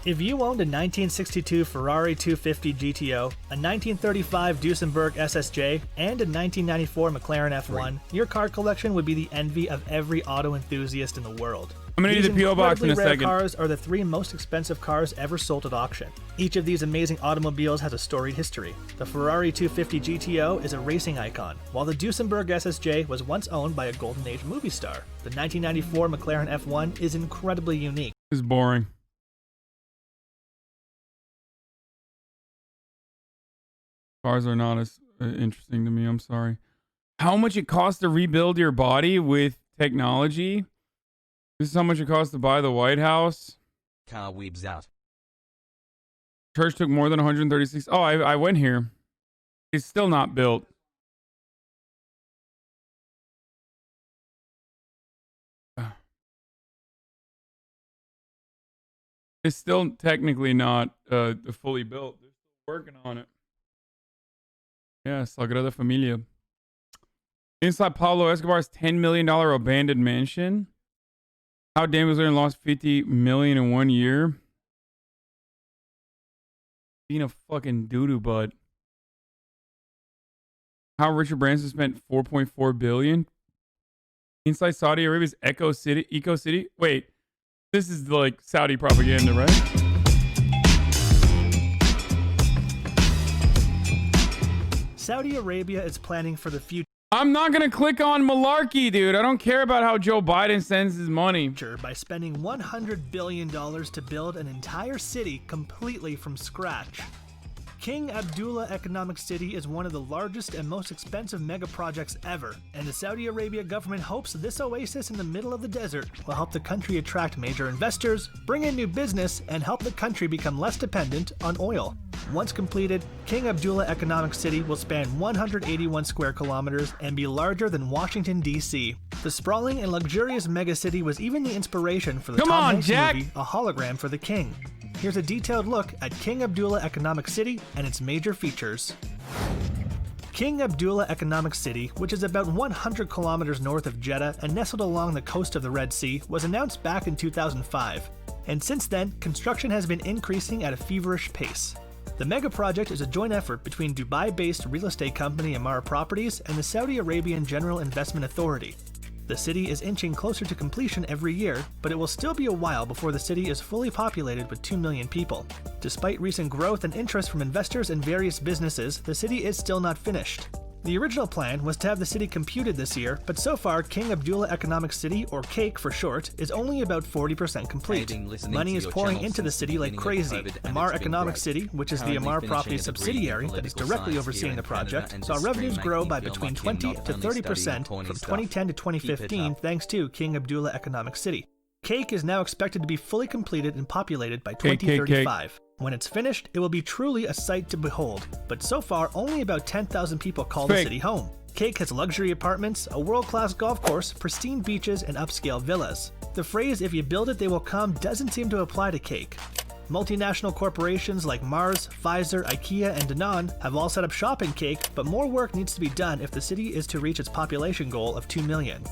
If you owned a 1962 Ferrari 250 GTO, a 1935 Duesenberg SSJ, and a 1994 McLaren F1, your car collection would be the envy of every auto enthusiast in the world. I'm going to need the POBOX in a second. These cars are the 3 most expensive cars ever sold at auction. Each of these amazing automobiles has a storied history. The Ferrari 250 GTO is a racing icon, while the Duesenberg SSJ was once owned by a Golden Age movie star. The 1994 McLaren F1 is incredibly unique. This is boring. Cars are not as interesting to me. I'm sorry. How much it costs to rebuild your body with technology? This is how much it costs to buy the White House. Car weebs out. Church took more than 136. Oh, I went here. It's still not built. It's still technically not fully built. They're still working on it. Yeah, Sagrada Familia. Inside Pablo Escobar's $10 million abandoned mansion. How Dan Bilzerian lost $50 million in 1 year. Being a fucking doo-doo butt. How Richard Branson spent $4.4 billion. Inside Saudi Arabia's Eco City. Wait, this is like Saudi propaganda, right? Saudi Arabia is planning for the future. I'm not gonna click on malarkey, dude. I don't care about how Joe Biden sends his money. By spending $100 billion to build an entire city completely from scratch. King Abdullah Economic City is one of the largest and most expensive mega projects ever, and the Saudi Arabia government hopes this oasis in the middle of the desert will help the country attract major investors, bring in new business, and help the country become less dependent on oil. Once completed, King Abdullah Economic City will span 181 square kilometers and be larger than Washington, D.C. The sprawling and luxurious megacity was even the inspiration for the Tom Hanks movie A Hologram for the King. Here's a detailed look at King Abdullah Economic City and its major features. King Abdullah Economic City, which is about 100 kilometers north of Jeddah and nestled along the coast of the Red Sea, was announced back in 2005. And since then, construction has been increasing at a feverish pace. The mega project is a joint effort between Dubai-based real estate company Amara Properties and the Saudi Arabian General Investment Authority. The city is inching closer to completion every year, but it will still be a while before the city is fully populated with 2 million people. Despite recent growth and interest from investors and various businesses, the city is still not finished. The original plan was to have the city computed this year, but so far King Abdullah Economic City, or CAKE for short, is only about 40% complete. Money is pouring into the city like crazy. Amar Economic City, which is the Amar Properties subsidiary that is directly overseeing the project, saw revenues grow by between 20 to 30% from 2010 to 2015 thanks to King Abdullah Economic City. CAKE is now expected to be fully completed and populated by 2035. When it's finished, it will be truly a sight to behold, but so far only about 10,000 people call the city home. CAKE has luxury apartments, a world-class golf course, pristine beaches, and upscale villas. The phrase, if you build it, they will come, doesn't seem to apply to CAKE. Multinational corporations like Mars, Pfizer, IKEA, and Danone have all set up shop in CAKE, but more work needs to be done if the city is to reach its population goal of 2 million.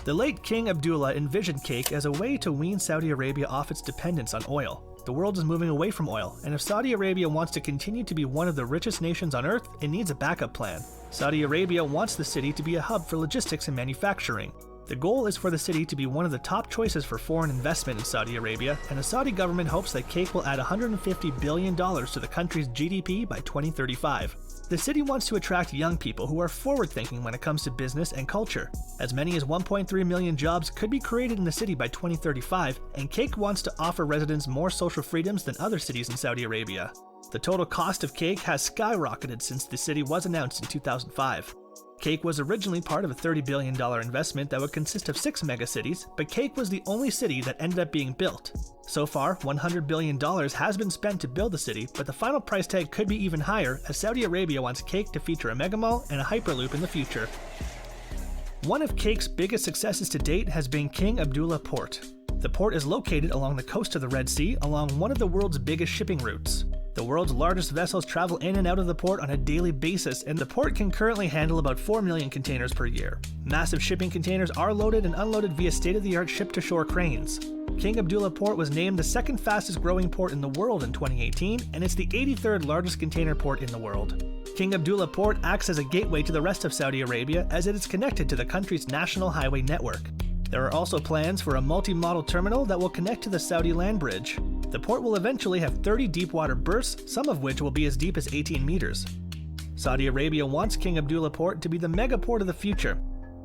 The late King Abdullah envisioned CAKE as a way to wean Saudi Arabia off its dependence on oil. The world is moving away from oil, and if Saudi Arabia wants to continue to be one of the richest nations on earth, it needs a backup plan. Saudi Arabia wants the city to be a hub for logistics and manufacturing. The goal is for the city to be one of the top choices for foreign investment in Saudi Arabia, and the Saudi government hopes that CAKE will add $150 billion to the country's GDP by 2035. The city wants to attract young people who are forward-thinking when it comes to business and culture. As many as 1.3 million jobs could be created in the city by 2035, and CAKE wants to offer residents more social freedoms than other cities in Saudi Arabia. The total cost of CAKE has skyrocketed since the city was announced in 2005. CAKE was originally part of a $30 billion investment that would consist of 6 megacities, but CAKE was the only city that ended up being built. So far, $100 billion has been spent to build the city, but the final price tag could be even higher as Saudi Arabia wants CAKE to feature a megamall and a hyperloop in the future. One of CAKE's biggest successes to date has been King Abdullah Port. The port is located along the coast of the Red Sea along one of the world's biggest shipping routes. The world's largest vessels travel in and out of the port on a daily basis, and the port can currently handle about 4 million containers per year. Massive shipping containers are loaded and unloaded via state-of-the-art ship-to-shore cranes. King Abdullah Port was named the second fastest growing port in the world in 2018, and it's the 83rd largest container port in the world. King Abdullah Port acts as a gateway to the rest of Saudi Arabia as it is connected to the country's national highway network. There are also plans for a multi-modal terminal that will connect to the Saudi land bridge. The port will eventually have 30 deep-water berths, some of which will be as deep as 18 meters. Saudi Arabia wants King Abdullah Port to be the mega port of the future.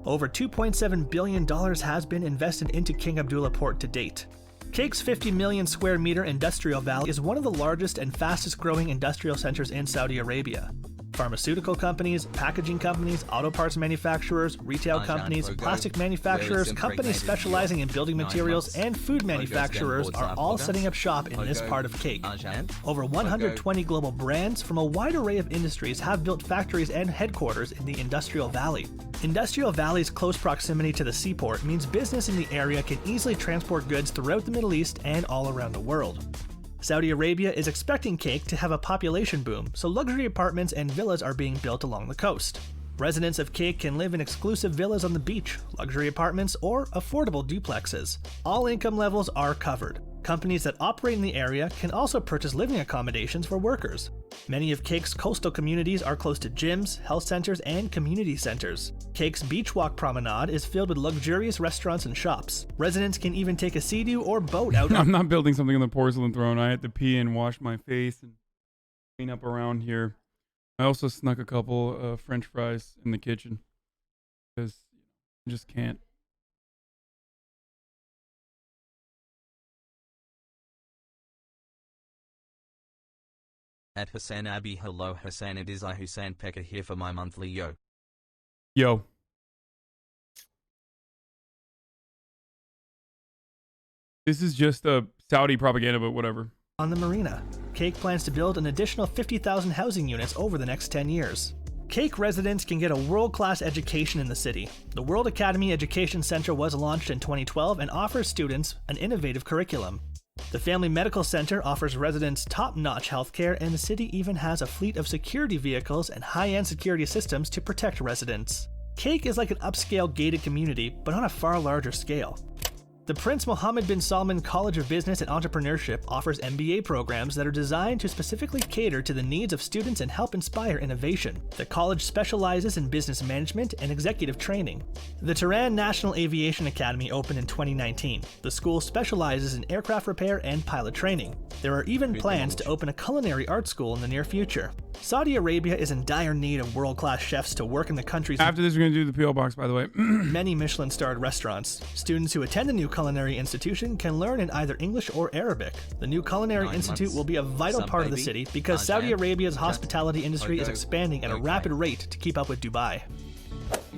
Over $2.7 billion has been invested into King Abdullah Port to date. CAKE's 50 million square meter industrial valley is one of the largest and fastest growing industrial centers in Saudi Arabia. Pharmaceutical companies, packaging companies, auto parts manufacturers, retail companies, plastic manufacturers, companies specializing in building materials, and food manufacturers are all setting up shop in this part of CAKE. Over 120 global brands from a wide array of industries have built factories and headquarters in the Industrial Valley. Industrial Valley's close proximity to the seaport means business in the area can easily transport goods throughout the Middle East and all around the world. Saudi Arabia is expecting CAKE to have a population boom, so luxury apartments and villas are being built along the coast. Residents of CAKE can live in exclusive villas on the beach, luxury apartments, or affordable duplexes. All income levels are covered. Companies that operate in the area can also purchase living accommodations for workers. Many of Cake's coastal communities are close to gyms, health centers, and community centers. Cake's Beach Walk Promenade is filled with luxurious restaurants and shops. Residents can even take a sea-doo or boat out. I'm not building something on the porcelain throne. I had to pee and wash my face and clean up around here. I also snuck a couple French fries in the kitchen because I just can't. At HasanAbi, hello Hasan, it is I Husan Pekka here for my monthly yo. Yo. This is just a Saudi propaganda, but whatever. On the marina, Cake plans to build an additional 50,000 housing units over the next 10 years. Cake residents can get a world-class education in the city. The World Academy Education Center was launched in 2012 and offers students an innovative curriculum. The Family Medical Center offers residents top-notch healthcare, and the city even has a fleet of security vehicles and high-end security systems to protect residents. Cake is like an upscale gated community, but on a far larger scale. The Prince Mohammed bin Salman College of Business and Entrepreneurship offers MBA programs that are designed to specifically cater to the needs of students and help inspire innovation. The college specializes in business management and executive training. The Tehran National Aviation Academy opened in 2019. The school specializes in aircraft repair and pilot training. There are even plans to open a culinary art school in the near future. Saudi Arabia is in dire need of world-class chefs to work in the country's... After this, we're going to do the PO box, by the way. many Michelin-starred restaurants. Students who attend the new culinary institution can learn in either English or Arabic. The new culinary institute will be a vital part of the city because Saudi Arabia's hospitality industry is expanding at a rapid rate to keep up with Dubai.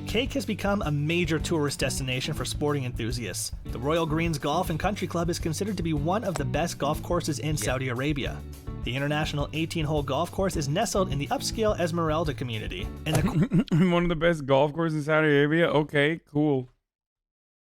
Cake has become a major tourist destination for sporting enthusiasts. The Royal Greens Golf and Country Club is considered to be one of the best golf courses in Saudi Arabia. The international 18-hole golf course is nestled in the upscale Esmeralda community. And one of the best golf courses in Saudi Arabia? Okay, cool.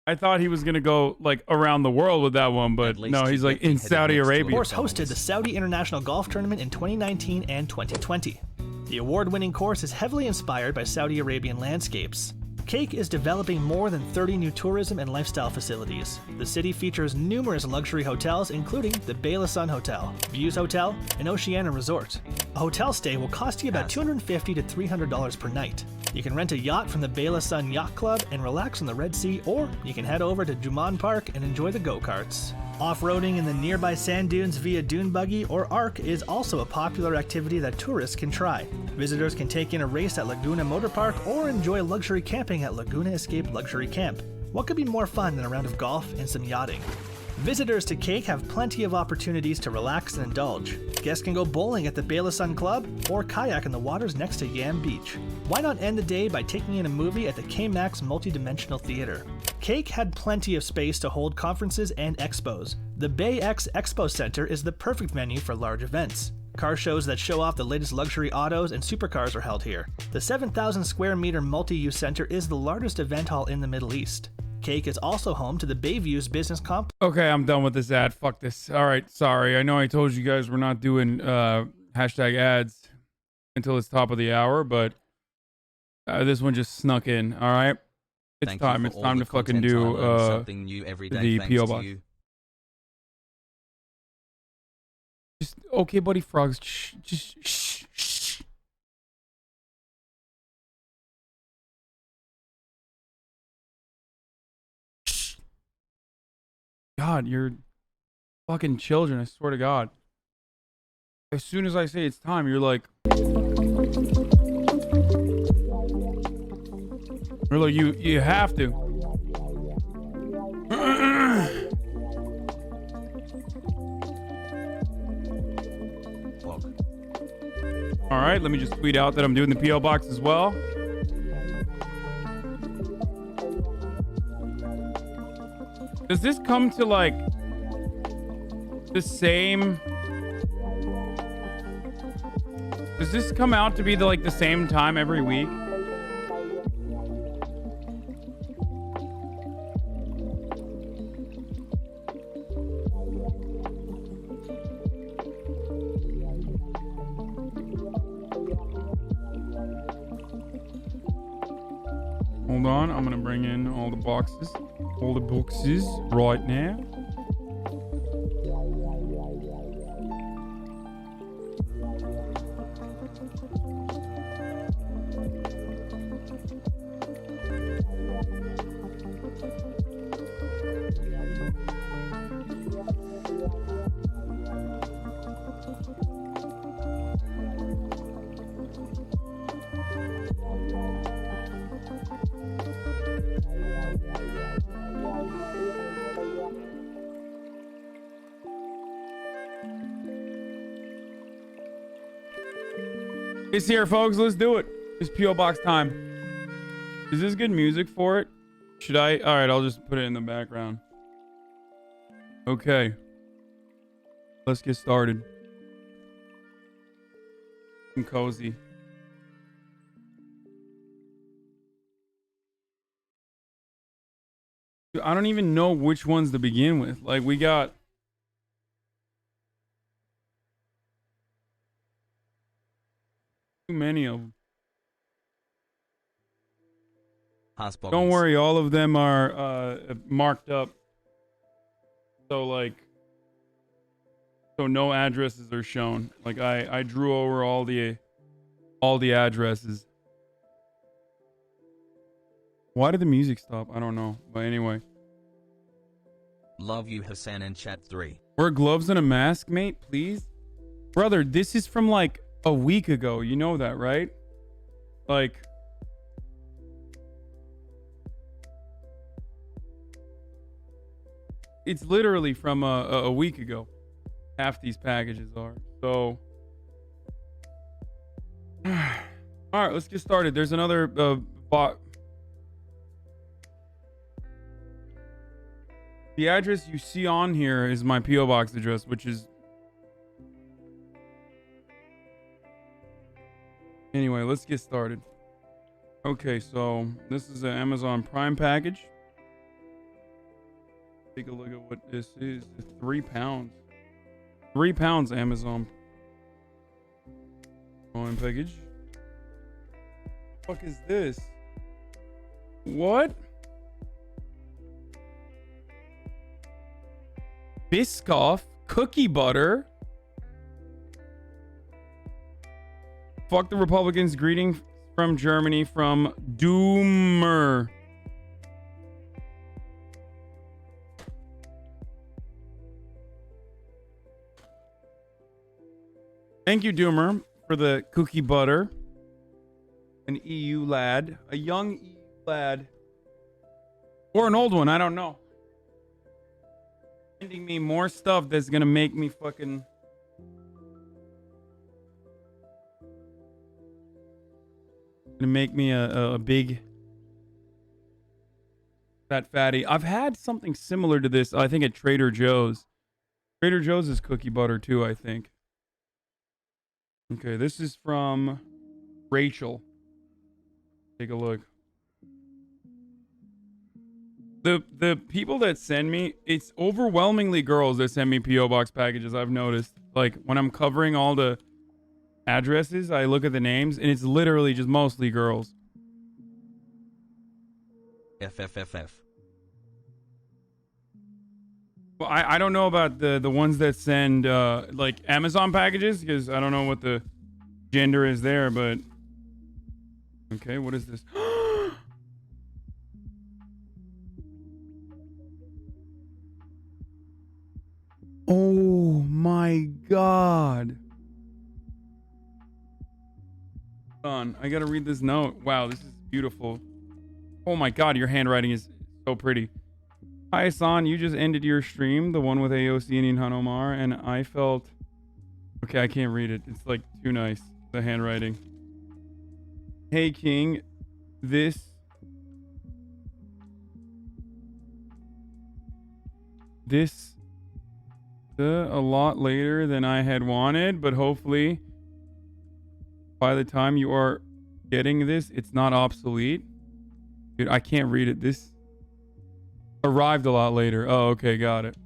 I thought he was going to go like around the world with that one, but no, he's like in Saudi Arabia. The course hosted the Saudi International Golf Tournament in 2019 and 2020. The award-winning course is heavily inspired by Saudi Arabian landscapes. Cake is developing more than 30 new tourism and lifestyle facilities. The city features numerous luxury hotels, including the Bela Sun Hotel, Views Hotel, and Oceana Resort. A hotel stay will cost you about $250 to $300 per night. You can rent a yacht from the Bela Sun Yacht Club and relax on the Red Sea, or you can head over to Juman Park and enjoy the go-karts. Off-roading in the nearby sand dunes via dune buggy or arc is also a popular activity that tourists can try. Visitors can take in a race at Laguna Motor Park or enjoy luxury camping at Laguna Escape Luxury Camp. What could be more fun than a round of golf and some yachting? Visitors to Cake have plenty of opportunities to relax and indulge. Guests can go bowling at the Bela Sun Club or kayak in the waters next to Yam Beach. Why not end the day by taking in a movie at the K-Max Multidimensional Theater? Cake had plenty of space to hold conferences and expos. The Bay X Expo Center is the perfect venue for large events. Car shows that show off the latest luxury autos and supercars are held here. The 7,000 square meter multi-use center is the largest event hall in the Middle East. Cake is also home to the Bayview's business complex. Okay, I'm done with this ad. Fuck this. All right, sorry. I know I told you guys we're not doing hashtag ads until it's top of the hour, but this one just snuck in. All right, it's time. It's time to fucking do something new every day, the PO box. Just okay, buddy. Frogs. Shh, just shh, shh. God, you're fucking children, I swear to God. As soon as I say it's time, you're like... you have to. Alright, let me just tweet out that I'm doing the PO box as well. Does this come to like the same? Does this come out to be the same time every week? Hold on, I'm gonna bring in all the boxes right now. It's here, folks. Let's do it. It's P.O. Box time. Is this good music for it? Should I? All right, I'll just put it in the background. Okay. Let's get started. I'm cozy. I don't even know which ones to begin with. Like, we got... too many of them. Don't worry, all of them are marked up. So, like... so no addresses are shown. Like, I drew over all the addresses. Why did the music stop? I don't know. But anyway. Love you, Hasan in chat 3. Wear gloves and a mask, mate, please? Brother, this is from like a week ago. You know that, right? Like... it's literally from a week ago. Half these packages are. So... alright, let's get started. There's another bot. The address you see on here is my P.O. Box address, which is... anyway, let's get started. Okay, so this is an Amazon Prime package. Take a look at what this is. It's 3 pounds. 3 pounds Amazon Prime package. What the fuck is this? What? Biscoff cookie butter. Fuck the Republicans. Greeting from Germany from Doomer. Thank you, Doomer, for the cookie butter. An EU lad. A young EU lad. Or an old one, I don't know. Sending me more stuff that's gonna make me fucking... gonna make me a big... fat fatty. I've had something similar to this, I think, at Trader Joe's. Trader Joe's is cookie butter too, I think. Okay, this is from Rachel. Take a look. The people that send me, it's overwhelmingly girls that send me P.O. Box packages, I've noticed. Like, when I'm covering all the addresses, I look at the names, and it's literally just mostly girls. FFFF. Well, I don't know about the ones that send, like, Amazon packages, because I don't know what the gender is there, but... okay, what is this? Oh my god. Hold on, I gotta read this note. Wow, this is beautiful. Oh my god, your handwriting is so pretty. Hi, Hasan, you just ended your stream, the one with AOC and Ilhan Omar, and I felt... okay, I can't read it. It's like too nice, the handwriting. Hey, King, this... a lot later than I had wanted, but hopefully by the time you are getting this, it's not obsolete. Dude, I can't read it. This arrived a lot later. Oh, okay, got it.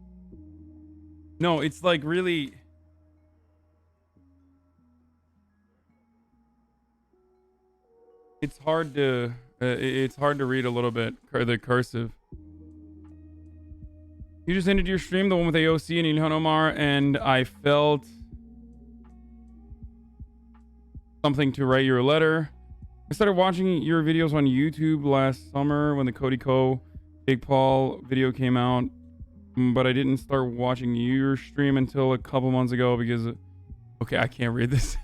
No, it's like really... it's hard to read a little bit, the cursive. You just ended your stream, the one with AOC and Ilhan Omar, and I felt something to write you a letter. I started watching your videos on YouTube last summer when the Cody Co. Big Paul video came out, but I didn't start watching your stream until a couple months ago because... okay, I can't read this.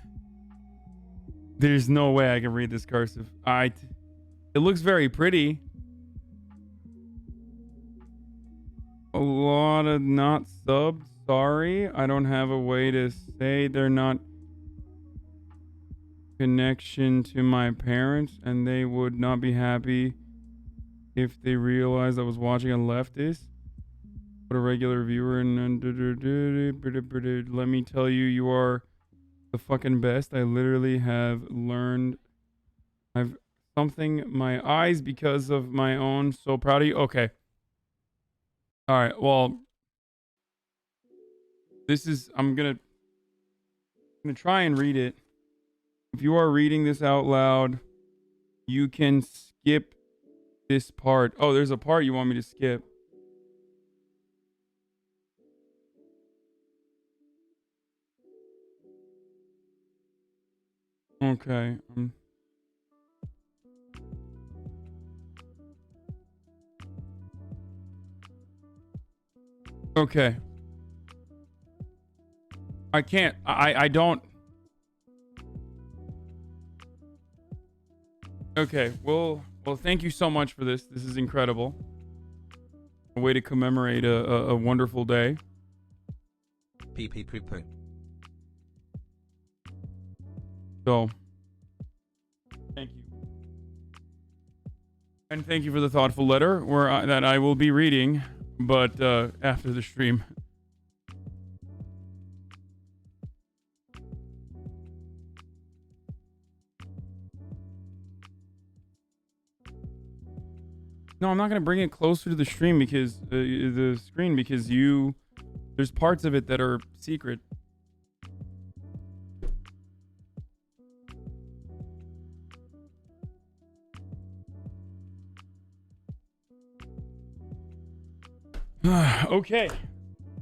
There's no way I can read this cursive. It looks very pretty. A lot of not subs. Sorry, I don't have a way to say they're not connection to my parents, and they would not be happy if they realized I was watching a leftist. But a regular viewer and let me tell you, you are the fucking best. I literally have learned I've something my eyes because of my own. So proud of you. Okay. All right. Well, this is I'm gonna try and read it. If you are reading this out loud, you can skip this part. Oh, there's a part you want me to skip. Okay. Okay. I can't. I don't. Okay. Well, thank you so much for this. This is incredible. A way to commemorate a wonderful day. Pee pee poo poo. So, thank you. And thank you for the thoughtful letter that I will be reading, but after the stream. No, I'm not going to bring it closer to the stream because the screen because there's parts of it that are secret. Okay.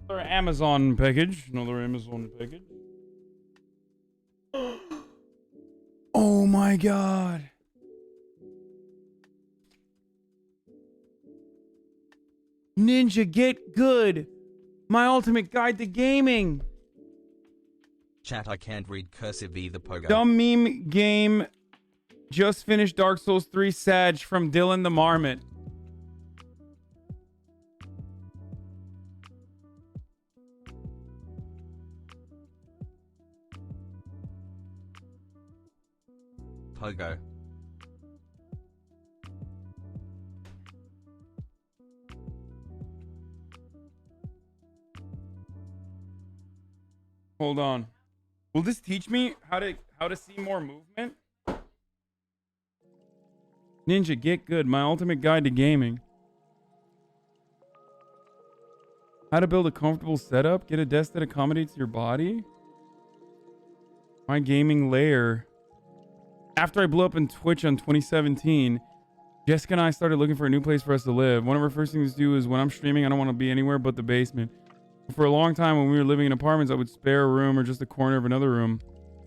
Another Amazon package. Oh my god. Ninja Get Good. My ultimate guide to gaming. Chat, I can't read cursive either, Pogo. Dumb meme game. Just finished Dark Souls 3 Sag from Dylan the Marmot. Pogo. Hold on. Will this teach me how to see more movement? Ninja Get Good, my ultimate guide to gaming. How to build a comfortable setup, get a desk that accommodates your body. My gaming lair. After I blew up in Twitch on 2017, Jessica and I started looking for a new place for us to live. One of our first things to do is when I'm streaming, I don't want to be anywhere but the basement. For a long time when we were living in apartments, I would spare a room or just a corner of another room.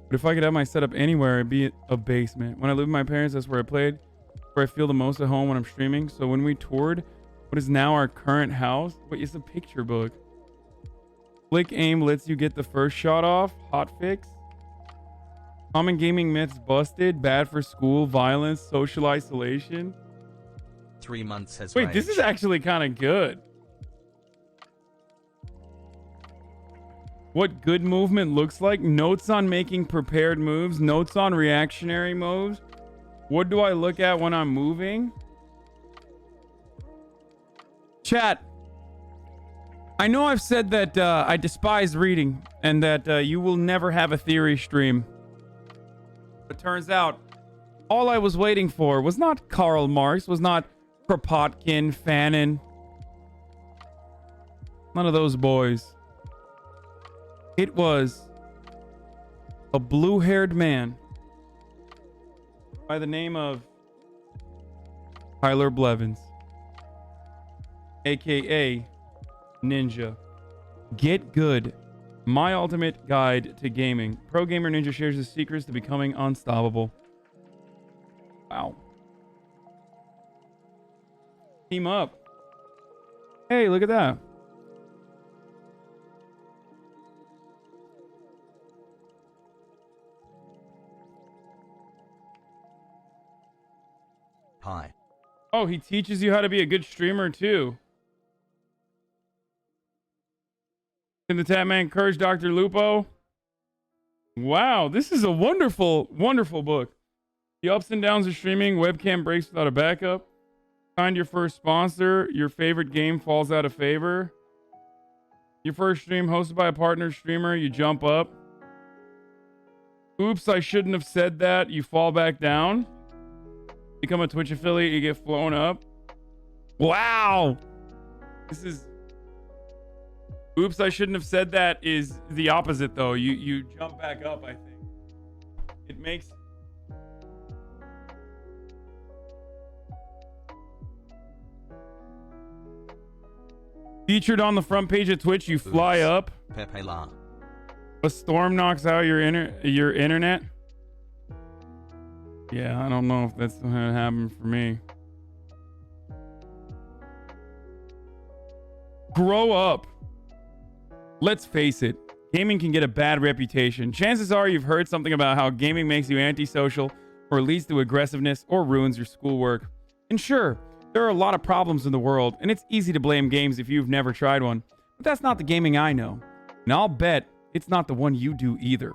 But if I could have my setup anywhere, it'd be a basement. When I lived with my parents, that's where I played, where I feel the most at home when I'm streaming. So when we toured what is now our current house, wait, it's a picture book. Flick aim lets you get the first shot off. Hot fix. Common gaming myths busted. Bad for school. Violence. Social isolation. 3 months has Wait, raged. this is actually kind of good. What good movement looks like. Notes on making prepared moves. Notes on reactionary moves. What do I look at when I'm moving? Chat. I know I've said that I despise reading and that you will never have a theory stream. But turns out, all I was waiting for was not Karl Marx, was not Kropotkin, Fanon. None of those boys. It was a blue-haired man by the name of Tyler Blevins, aka Ninja. Get Good, my ultimate guide to gaming. Pro Gamer Ninja shares his secrets to becoming unstoppable. Wow. Team up. Hey, look at that. Hi. Oh, he teaches you how to be a good streamer too. Can the Tap Man encourage Dr. Lupo? Wow, this is a wonderful, wonderful book. The ups and downs of streaming, webcam breaks without a backup. Find your first sponsor. Your favorite game falls out of favor. Your first stream hosted by a partner streamer. You jump up. Oops, I shouldn't have said that. You fall back down. Become a Twitch affiliate. You get flown up. Wow. This is... Oops, I shouldn't have said that is the opposite, though. You jump back up, I think. It makes... Featured on the front page of Twitch, you fly up. Pepe La. A storm knocks out your internet. Yeah, I don't know if that's gonna happen for me. Grow up. Let's face it, gaming can get a bad reputation. Chances are you've heard something about how gaming makes you antisocial, or leads to aggressiveness, or ruins your schoolwork. And sure, there are a lot of problems in the world, and it's easy to blame games if you've never tried one. But that's not the gaming I know. And I'll bet it's not the one you do either.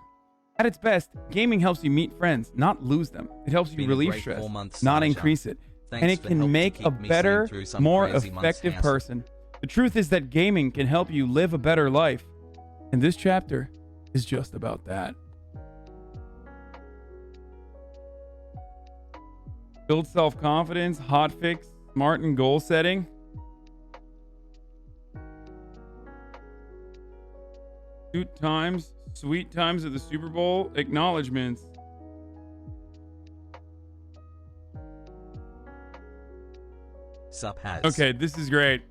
At its best, gaming helps you meet friends, not lose them. It helps you relieve stress, not increase it. And it can make a better, more effective person. The truth is that gaming can help you live a better life. And this chapter is just about that. Build self-confidence, hotfix, smart and goal setting. Sweet times at the Super Bowl, acknowledgements. Sup has. Okay, this is great.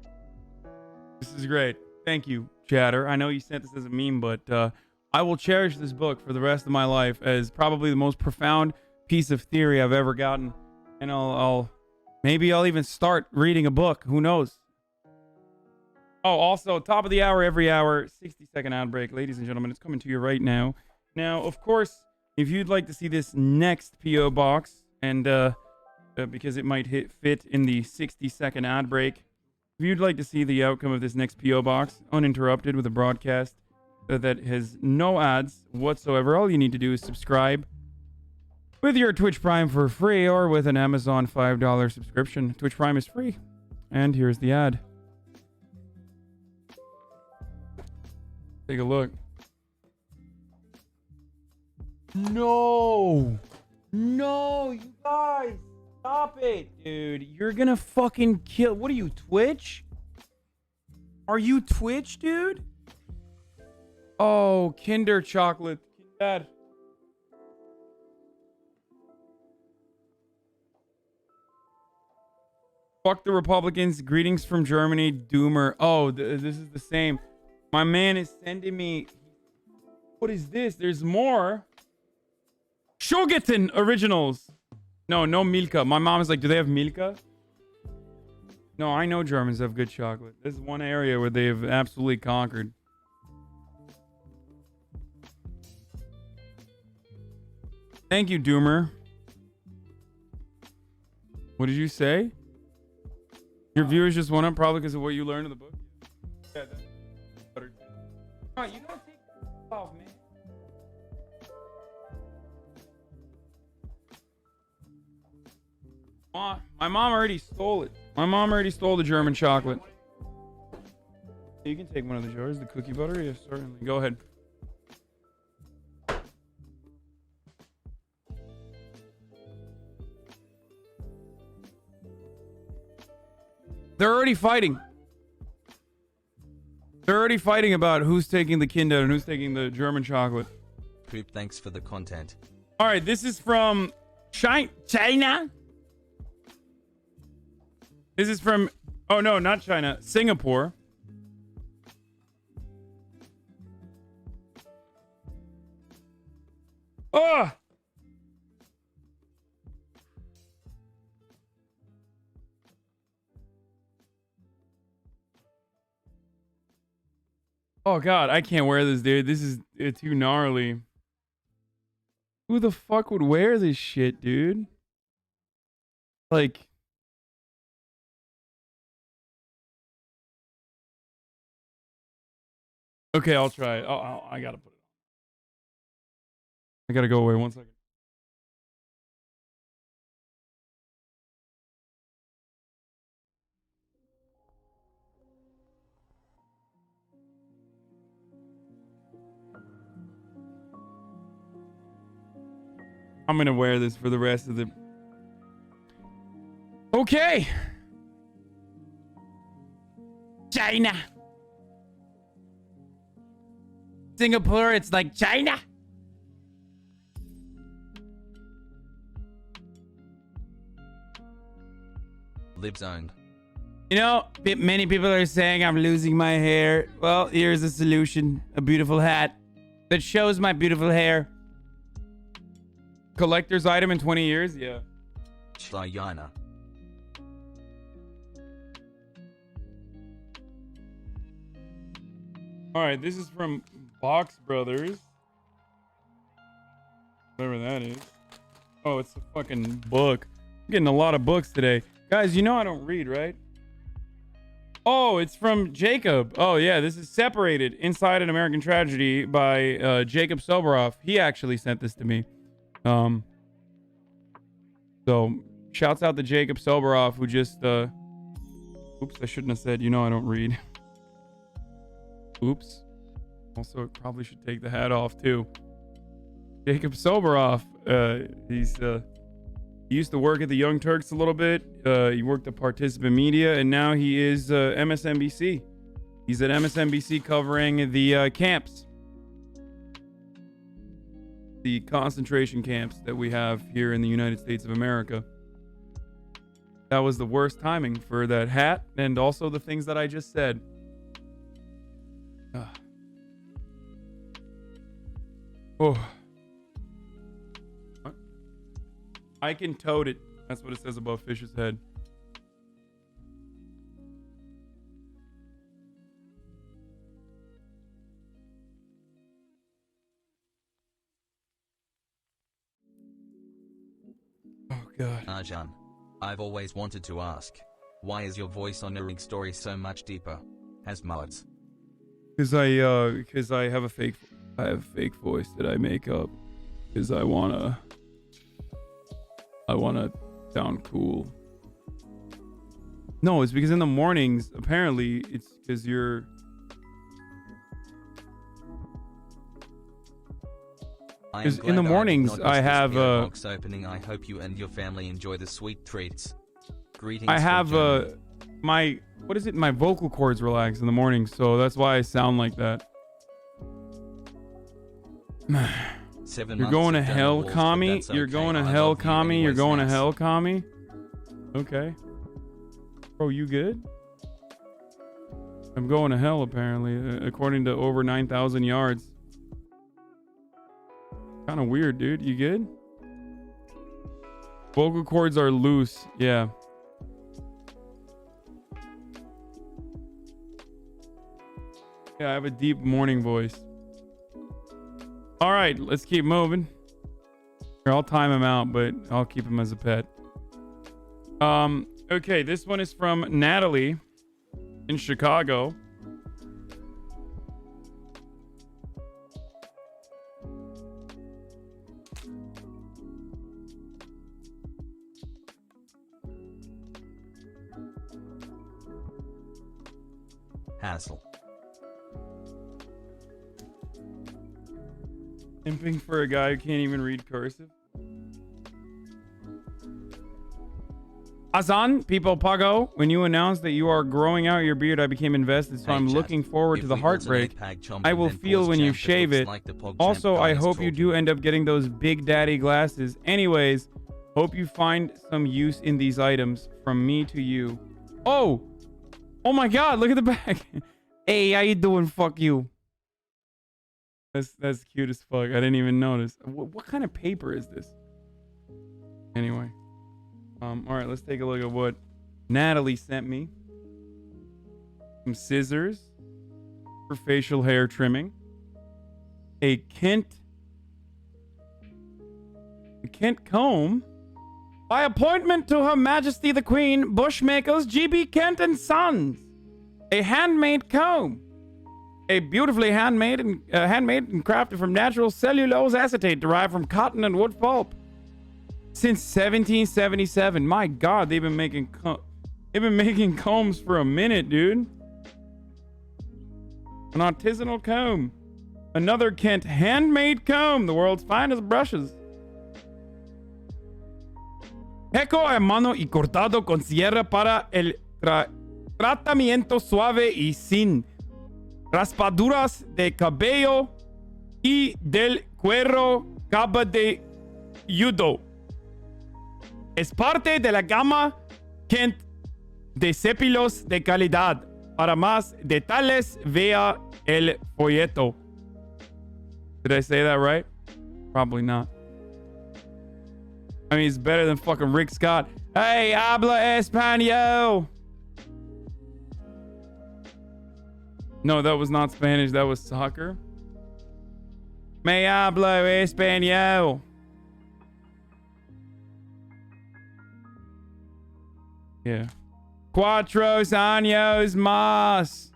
This is great. Thank you, chatter. I know you sent this as a meme, but I will cherish this book for the rest of my life as probably the most profound piece of theory I've ever gotten. And maybe I'll even start reading a book. Who knows? Oh, also, top of the hour, every hour, 60-second ad break. Ladies and gentlemen, it's coming to you right now. Now, of course, if you'd like to see this next P.O. box, and because it might fit in the 60-second ad break, if you'd like to see the outcome of this next P.O. box, uninterrupted with a broadcast that has no ads whatsoever, all you need to do is subscribe with your Twitch Prime for free or with an Amazon $5 subscription. Twitch Prime is free. And here's the ad. Take a look. No, you guys, stop it, dude. You're gonna fucking kill. What are you, Twitch? Are you Twitch, dude? Oh, Kinder chocolate. Dad. Fuck the Republicans. Greetings from Germany, Doomer. Oh, this is the same. My man is sending me... What is this? There's more. Shogaten originals. No Milka. My mom is like, do they have Milka? No, I know Germans have good chocolate. This is one area where they have absolutely conquered. Thank you, Doomer. What did you say? Your viewers just went up probably because of what you learned in the book? Yeah, that's better. Come on, you gotta take this off, man. My mom already stole it. My mom already stole the German chocolate. You can take one of the jars. The cookie butter? Yes, certainly. Go ahead. They're already fighting. They're already fighting about who's taking the Kinder and who's taking the German chocolate. Poop, thanks for the content. All right, this is from China. This is from, oh no, not China, Singapore. Oh! Oh god, I can't wear this, dude. This is too gnarly. Who the fuck would wear this shit, dude? Like... Okay, I'll try it. I gotta put it I gotta go away 1 second. I'm gonna wear this for the rest of the... Okay. China. Singapore, it's like China. Libs owned. You know, many people are saying I'm losing my hair. Well, here's a solution. A beautiful hat that shows my beautiful hair. Collector's item in 20 years? Yeah. China. Alright, this is from Box Brothers. Whatever that is. Oh, it's a fucking book. I'm getting a lot of books today. Guys, you know I don't read, right? Oh, it's from Jacob. Oh, yeah, this is Separated Inside an American Tragedy by Jacob Soboroff. He actually sent this to me. So, shouts out to Jacob Soboroff, who just, oops, I shouldn't have said, you know I don't read. Oops. Also, probably should take the hat off, too. Jacob Soboroff, he used to work at the Young Turks a little bit. He worked at Participant Media, and now he is MSNBC. He's at MSNBC covering the camps. The concentration camps that we have here in the United States of America. That was the worst timing for that hat and also the things that I just said. Oh. What? I can tote it. That's what it says above Fish's head. Oh god. Arjan, I've always wanted to ask, why is your voice on Urig story so much deeper? Has mods? Because I have a fake voice that I make up because I wanna sound cool. No, it's because in the mornings, apparently it's because you're because in the mornings I have box opening. I hope you and your family enjoy the sweet treats. Greetings. I have my my vocal cords relax in the morning, so that's why I sound like that. You're going to hell, commie. You're going to hell, commie. You're going to hell, commie. Okay. Bro, you good? I'm going to hell, apparently, according to over 9,000 yards. Kind of weird, dude. You good? Vocal cords are loose. Yeah. Yeah, I have a deep morning voice. All right, let's keep moving. Here, I'll time him out, but I'll keep him as a pet. Okay, this one is from Natalie in Chicago. Hassle. Imping for a guy who can't even read cursive. Hasan, people POGO, when you announced that you are growing out your beard, I became invested, so I'm looking forward to the heartbreak I will feel when you shave it. Also, I hope you do end up getting those big daddy glasses. Anyways, hope you find some use in these items. From me to you. Oh! Oh my god, look at the back. Hey, how you doing? Fuck you. That's cute as fuck. I didn't even notice. What kind of paper is this? Anyway. All right, let's take a look at what Natalie sent me. Some scissors for facial hair trimming. A Kent comb. By appointment to Her Majesty the Queen, Bushmakers, GB Kent and Sons. A handmade comb. A beautifully handmade and crafted from natural cellulose acetate derived from cotton and wood pulp. Since 1777. My God, they've been making combs for a minute, dude. An artisanal comb. Another Kent handmade comb. The world's finest brushes. Seco a mano y cortado con sierra para el tratamiento suave y sin raspaduras de cabello y del cuero cabelludo. Es parte de la gama Kent de cepilos de calidad. Para más detalles, vea el folleto. Did I say that right? Probably not. I mean, it's better than fucking Rick Scott. Hey, habla español. No, that was not Spanish. That was soccer. Me hablo español. Yeah. Cuatros años más.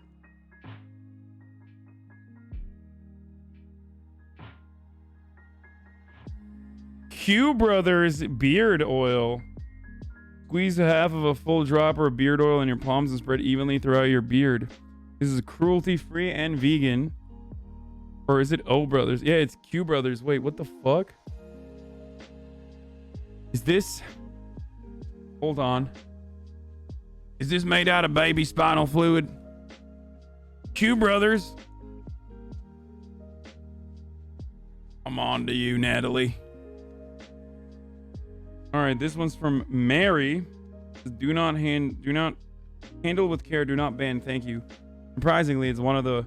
Q Brothers beard oil. Squeeze half of a full dropper of beard oil in your palms and spread evenly throughout your beard. This is cruelty-free and vegan. Or is it O Brothers? Yeah, it's Q Brothers. Wait, what the fuck? Is this... Hold on. Is this made out of baby spinal fluid? Q Brothers. I'm on to you, Natalie. All right, this one's from Mary. Do not handle with care. Do not bend. Thank you. Surprisingly, it's one of the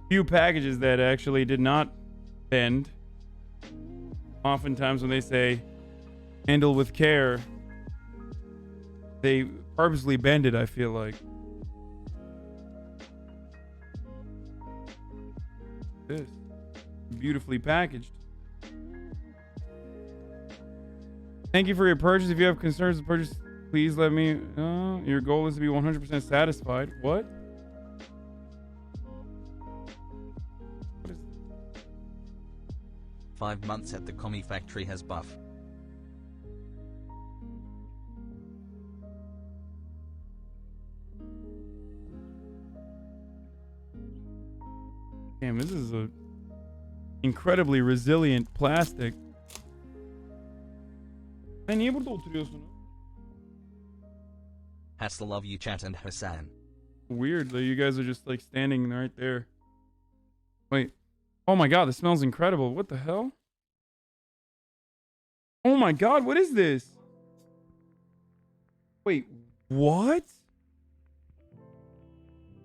few packages that actually did not bend. Oftentimes when they say handle with care, they purposely bend it, I feel like. This beautifully packaged. Thank you for your purchase. If you have concerns with purchase, please let me know. Your goal is to be 100% satisfied. What? What is 5 months at the commie factory has buff. Damn, this is a incredibly resilient plastic. Ben niye burada oturuyorsunuz? Has to love you, chat and Hasan. Weird that you guys are just like standing right there. Wait. Oh my God, this smells incredible. What the hell? Oh my God, what is this? Wait, what?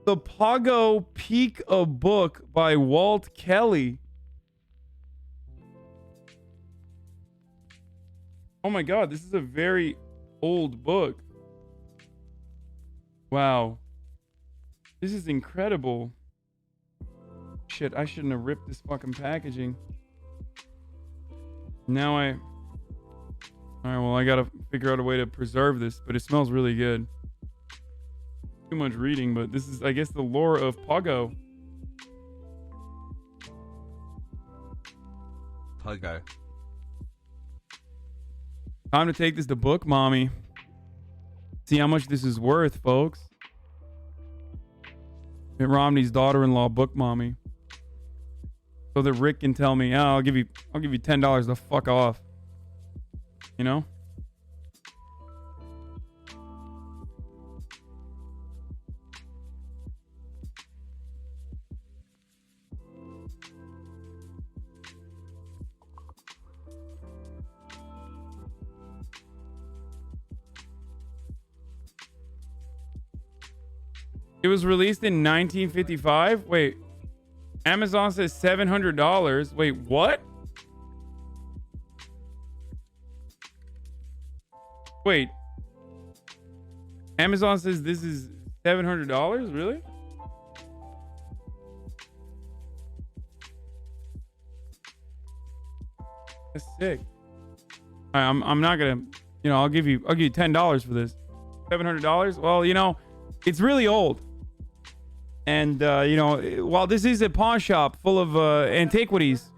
The POGO Peak a Book by Walt Kelly. Oh my God, this is a very old book. Wow. This is incredible. Shit, I shouldn't have ripped this fucking packaging. Now Alright, well, I gotta figure out a way to preserve this, but it smells really good. Too much reading, but this is, I guess, the lore of POGO. POGO. Time to take this to Book Mommy. See how much this is worth, folks. Mitt Romney's daughter-in-law, Book Mommy. So that Rick can tell me, oh, I'll give you $10 to fuck off. You know? It was released in 1955. Wait, Amazon says $700. Wait, what? Wait, Amazon says this is $700? Really? That's sick. All right, I'm not gonna, you know, I'll give you $10 for this. $700? Well, you know, it's really old. And, you know, while this is a pawn shop full of antiquities,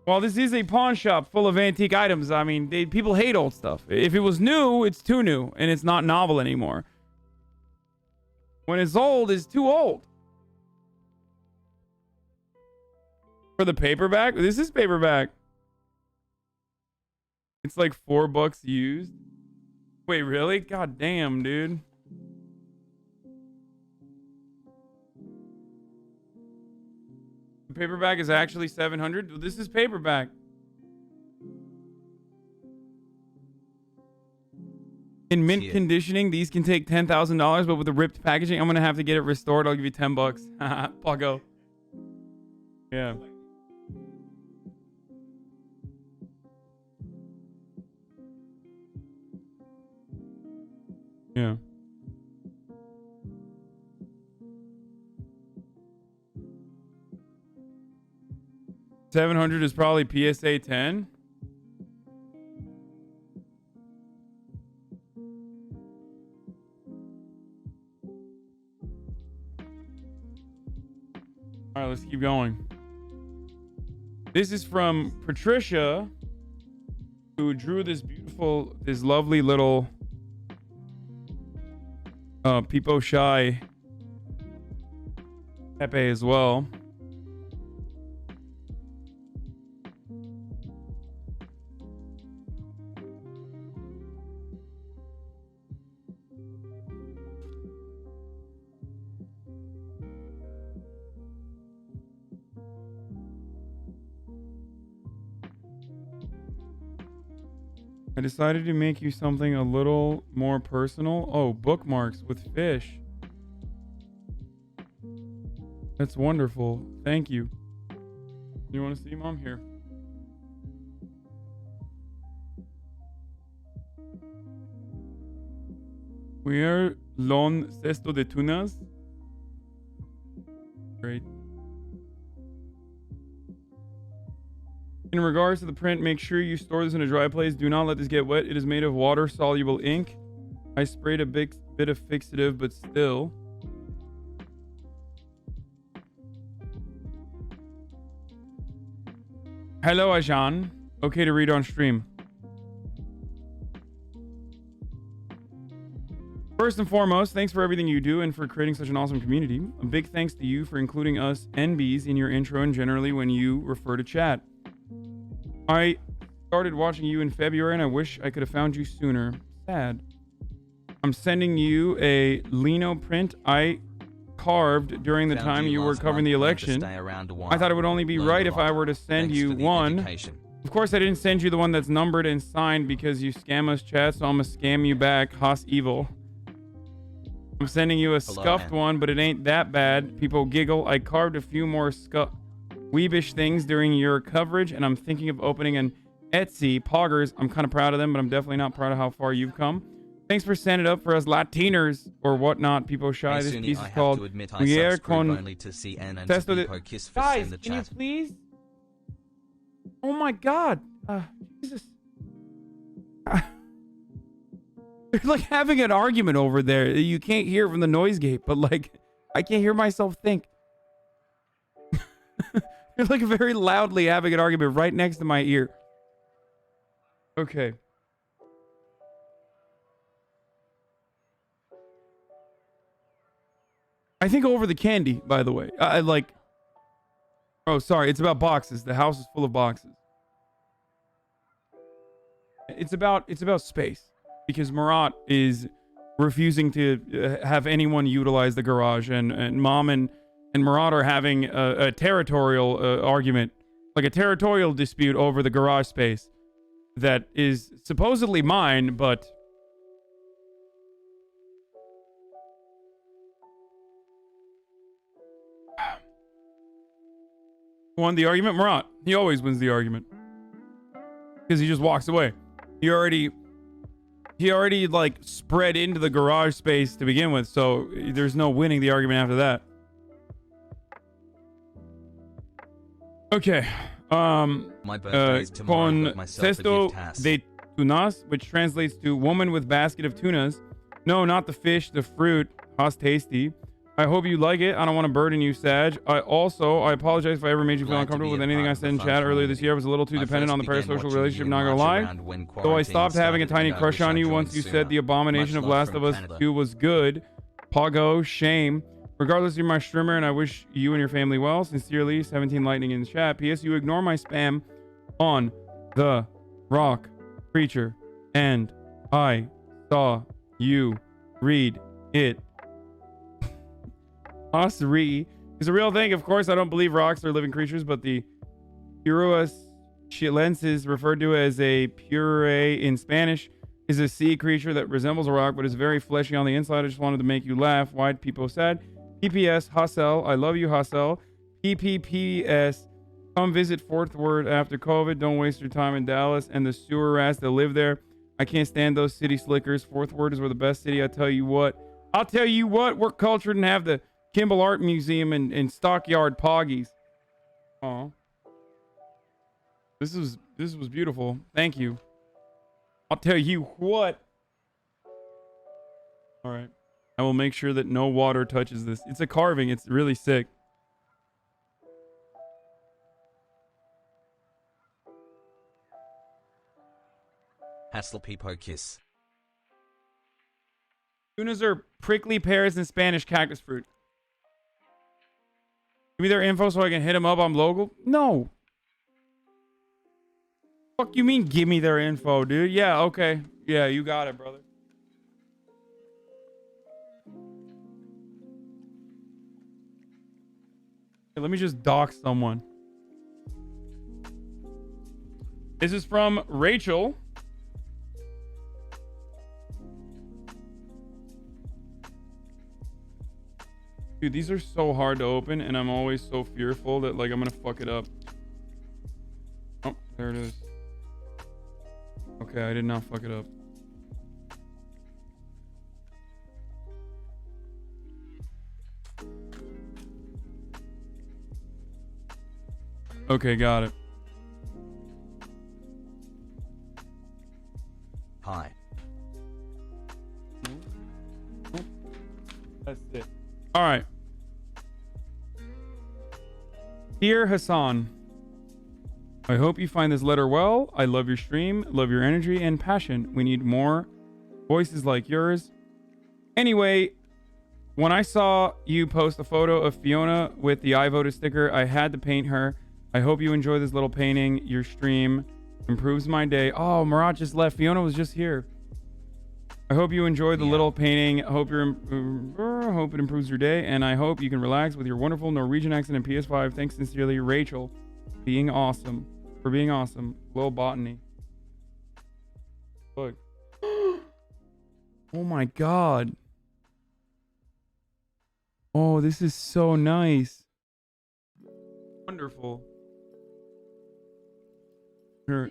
while this is a pawn shop full of antique items, I mean, people hate old stuff. If it was new, it's too new, and it's not novel anymore. When it's old, it's too old. For the paperback? This is paperback. It's like $4 used. Wait, really? God damn, dude. The paperback is actually $700. Well, this is paperback. In mint conditioning, these can take $10,000, but with the ripped packaging, I'm gonna have to get it restored. I'll give you $10. POGO. Yeah. Yeah. $700 is probably PSA 10. All right, let's keep going. This is from Patricia, who drew this lovely little Peepo Shy Pepe as well. I decided to make you something a little more personal. Oh, bookmarks with fish. That's wonderful. Thank you. You want to see, Mom? Here. We are Lon Cesto de Tunas. Great. In regards to the print, make sure you store this in a dry place. Do not let this get wet. It is made of water-soluble ink. I sprayed a big bit of fixative, but still. Hello, Hasan. Okay to read on stream. First and foremost, thanks for everything you do and for creating such an awesome community. A big thanks to you for including us NBs in your intro and generally when you refer to chat. I started watching you in February and I wish I could have found you sooner. Sad. I'm sending you a Lino print I carved during the time you were covering the election. I thought it would only be right if I were to send you one. Of course, I didn't send you the one that's numbered and signed because you scam us, chat, so I'm gonna scam you back. Haas evil. I'm sending you a scuffed one, but it ain't that bad. People giggle. I carved a few more weebish things during your coverage, and I'm thinking of opening an Etsy. Poggers, I'm kind of proud of them, but I'm definitely not proud of how far you've come. Thanks for standing up for us Latiners or whatnot. People shy. This piece is called Guerre con Testo de... Guys, can you please? Oh my God. Jesus. They're like having an argument over there. You can't hear from the noise gate, but like, I can't hear myself think. You're like very loudly having an argument right next to my ear. Okay. I think over the candy, by the way. I like... Oh, sorry. It's about boxes. The house is full of boxes. It's about space. Because Marat is refusing to have anyone utilize the garage. And Mom and Marat are having a territorial argument. Like a territorial dispute over the garage space. That is supposedly mine, but... Won the argument? Marat. He always wins the argument. Because he just walks away. He already like spread into the garage space to begin with, so there's no winning the argument after that. Okay. My birthday is tomorrow. Con cesto de tunas, which translates to woman with basket of tunas. No, not the fish, the fruit. How's tasty. I hope you like it. I don't want to burden you, Sag. I apologize if I ever made you feel uncomfortable with anything I said in chat earlier this year. I was a little too dependent on the parasocial relationship, not gonna lie. So I stopped having a tiny crush on you once you said the abomination of Last of Us 2 was good. Pogo, shame. Regardless, you're my streamer and I wish you and your family well. Sincerely, 17 Lightning in the chat. P.S. You ignore my spam on the rock creature and I saw you read it. Osri is a real thing. Of course, I don't believe rocks are living creatures, but the Puruas chilensis, referred to as a puree in Spanish, is a sea creature that resembles a rock, but is very fleshy on the inside. I just wanted to make you laugh. Why'd people said? PPS, Hassel. I love you, Hassel. PPPS. Come visit Fourth Ward after COVID. Don't waste your time in Dallas and the sewer rats that live there. I can't stand those city slickers. Fourth Ward is where the best city. I'll tell you what, we're cultured and have the Kimball Art Museum and Stockyard Poggies. Oh, this was beautiful. Thank you. I'll tell you what. All right, I will make sure that no water touches this. It's a carving. It's really sick. Hassel Peepo kiss. Tunas are prickly pears and Spanish cactus fruit. Give me their info so I can hit them up on local. No. Fuck you mean give me their info, dude? Yeah, okay. Yeah, you got it, brother. Hey, let me just dox someone. This is from Rachel. Dude, these are so hard to open, and I'm always so fearful that, like, I'm gonna fuck it up. Oh, there it is. Okay, I did not fuck it up. Okay, got it. Hi. That's it. All right. Dear Hasan, I hope you find this letter well. I love your stream, love your energy and passion. We need more voices like yours. Anyway, when I saw you post a photo of Fiona with the I voted sticker, I had to paint her. I hope you enjoy this little painting. Your stream improves my day. Oh, Marat just left. Fiona was just here. I hope you enjoyed the little painting. Hope hope it improves your day, and I hope you can relax with your wonderful Norwegian accent and PS5. Thanks sincerely, Rachel. For being awesome. Little botany. Look. Oh my god. Oh, this is so nice. Wonderful. Here.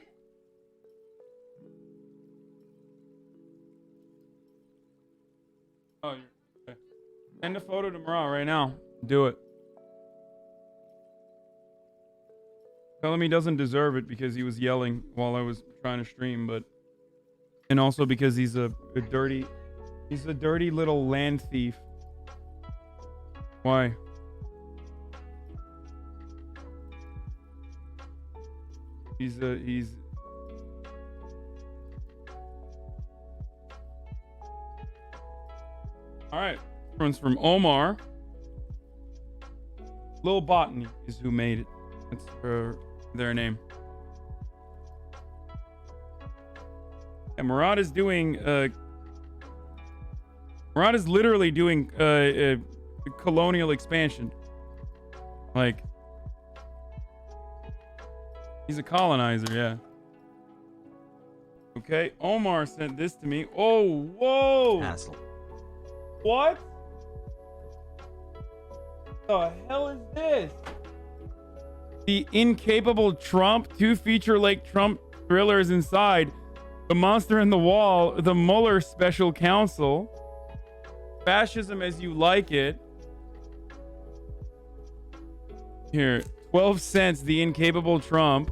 Oh, you're okay. Send a photo to Marat right now. Do it. Tell him he doesn't deserve it because he was yelling while I was trying to stream, but and also because he's a dirty little land thief. Why? He's all right. This one's from Omar. Lil Botany is who made it. That's their name. And Marat is doing Marat is literally doing colonial expansion. Like, he's a colonizer, yeah. Okay, Omar sent this to me. Oh, whoa! Hassel. What? The hell is this? The Incapable Trump, 2 feature-length Trump thrillers inside. The Monster in the Wall, the Mueller Special Counsel, Fascism as You Like It. Here, 12 cents, The Incapable Trump.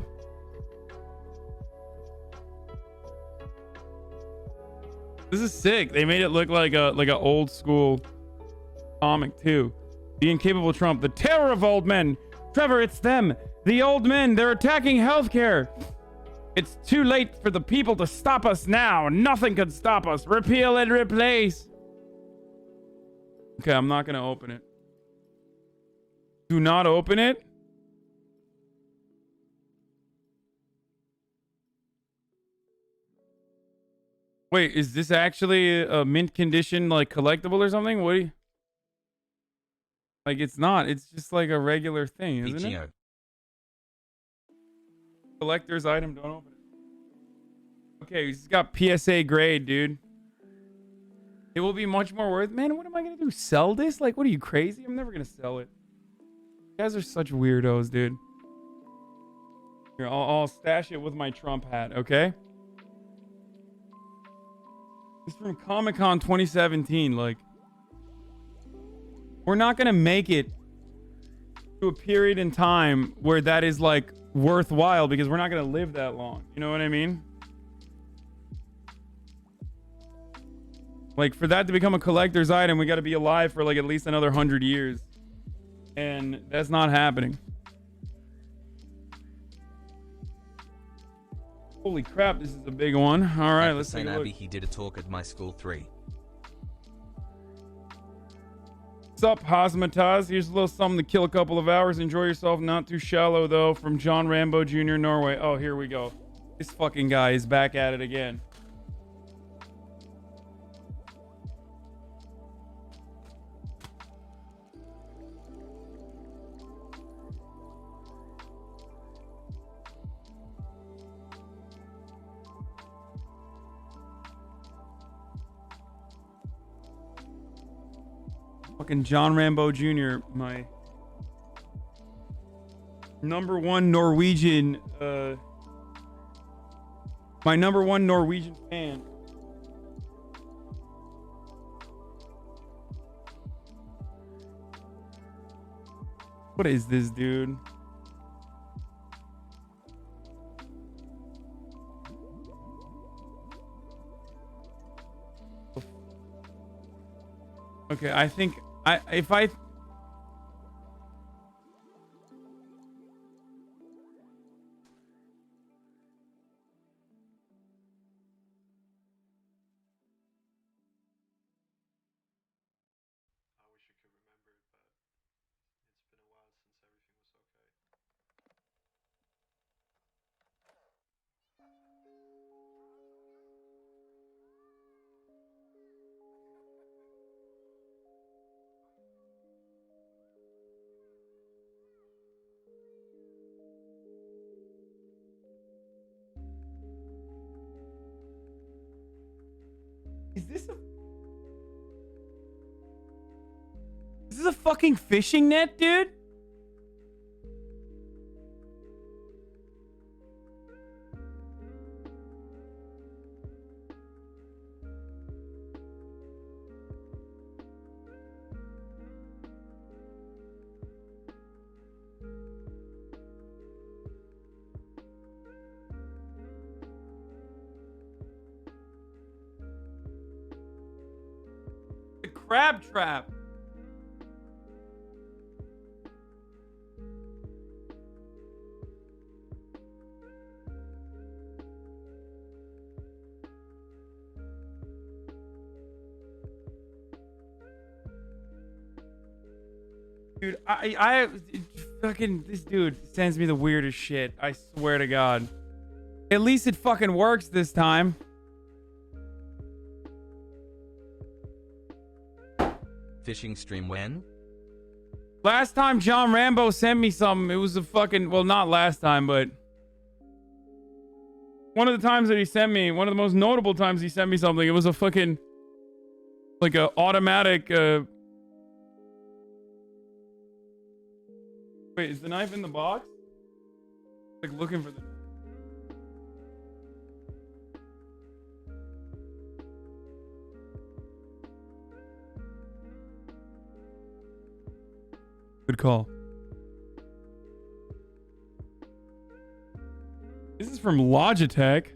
This is sick. They made it look like a old school comic too. The incapable Trump, the terror of old men. Trevor, it's them. The old men. They're attacking healthcare. It's too late for the people to stop us now. Nothing can stop us. Repeal and replace. Okay, I'm not going to open it. Do not open it. Wait, is this actually a mint condition, like, collectible or something? What do you... Like, it's not. It's just like a regular thing, isn't it? Collector's item, don't open it. Okay, he's got PSA grade, dude. It will be much more worth... Man, what am I going to do? Sell this? Like, what are you, crazy? I'm never going to sell it. You guys are such weirdos, dude. Here, I'll stash it with my Trump hat, okay? It's from Comic-Con 2017. Like, we're not going to make it to a period in time where that is, like, worthwhile because we're not going to live that long. You know what I mean? Like, for that to become a collector's item, we got to be alive for, like, at least another 100 years. And that's not happening. Holy crap, this is a big one. All right, let's take a look. He did a talk at my school 3. What's up, Hasmataz? Here's a little something to kill a couple of hours. Enjoy yourself. Not too shallow, though. From John Rambo Jr., Norway. Oh, here we go. This fucking guy is back at it again. Fucking John Rambo Jr., my number one Norwegian, my number one Norwegian fan. What is this, dude? Okay, I think if I Is this a fucking fishing net, dude? Crab trap. Dude, I fucking, this dude sends me the weirdest shit. I swear to God. At least it fucking works this time. Fishing stream when? Last time John Rambo sent me something, it was a fucking... Well, not last time, but... One of the times that he sent me, one of the most notable times he sent me something, it was a fucking... Like a automatic... Wait, is the knife in the box? Like looking for the... Good call. This is from Logitech.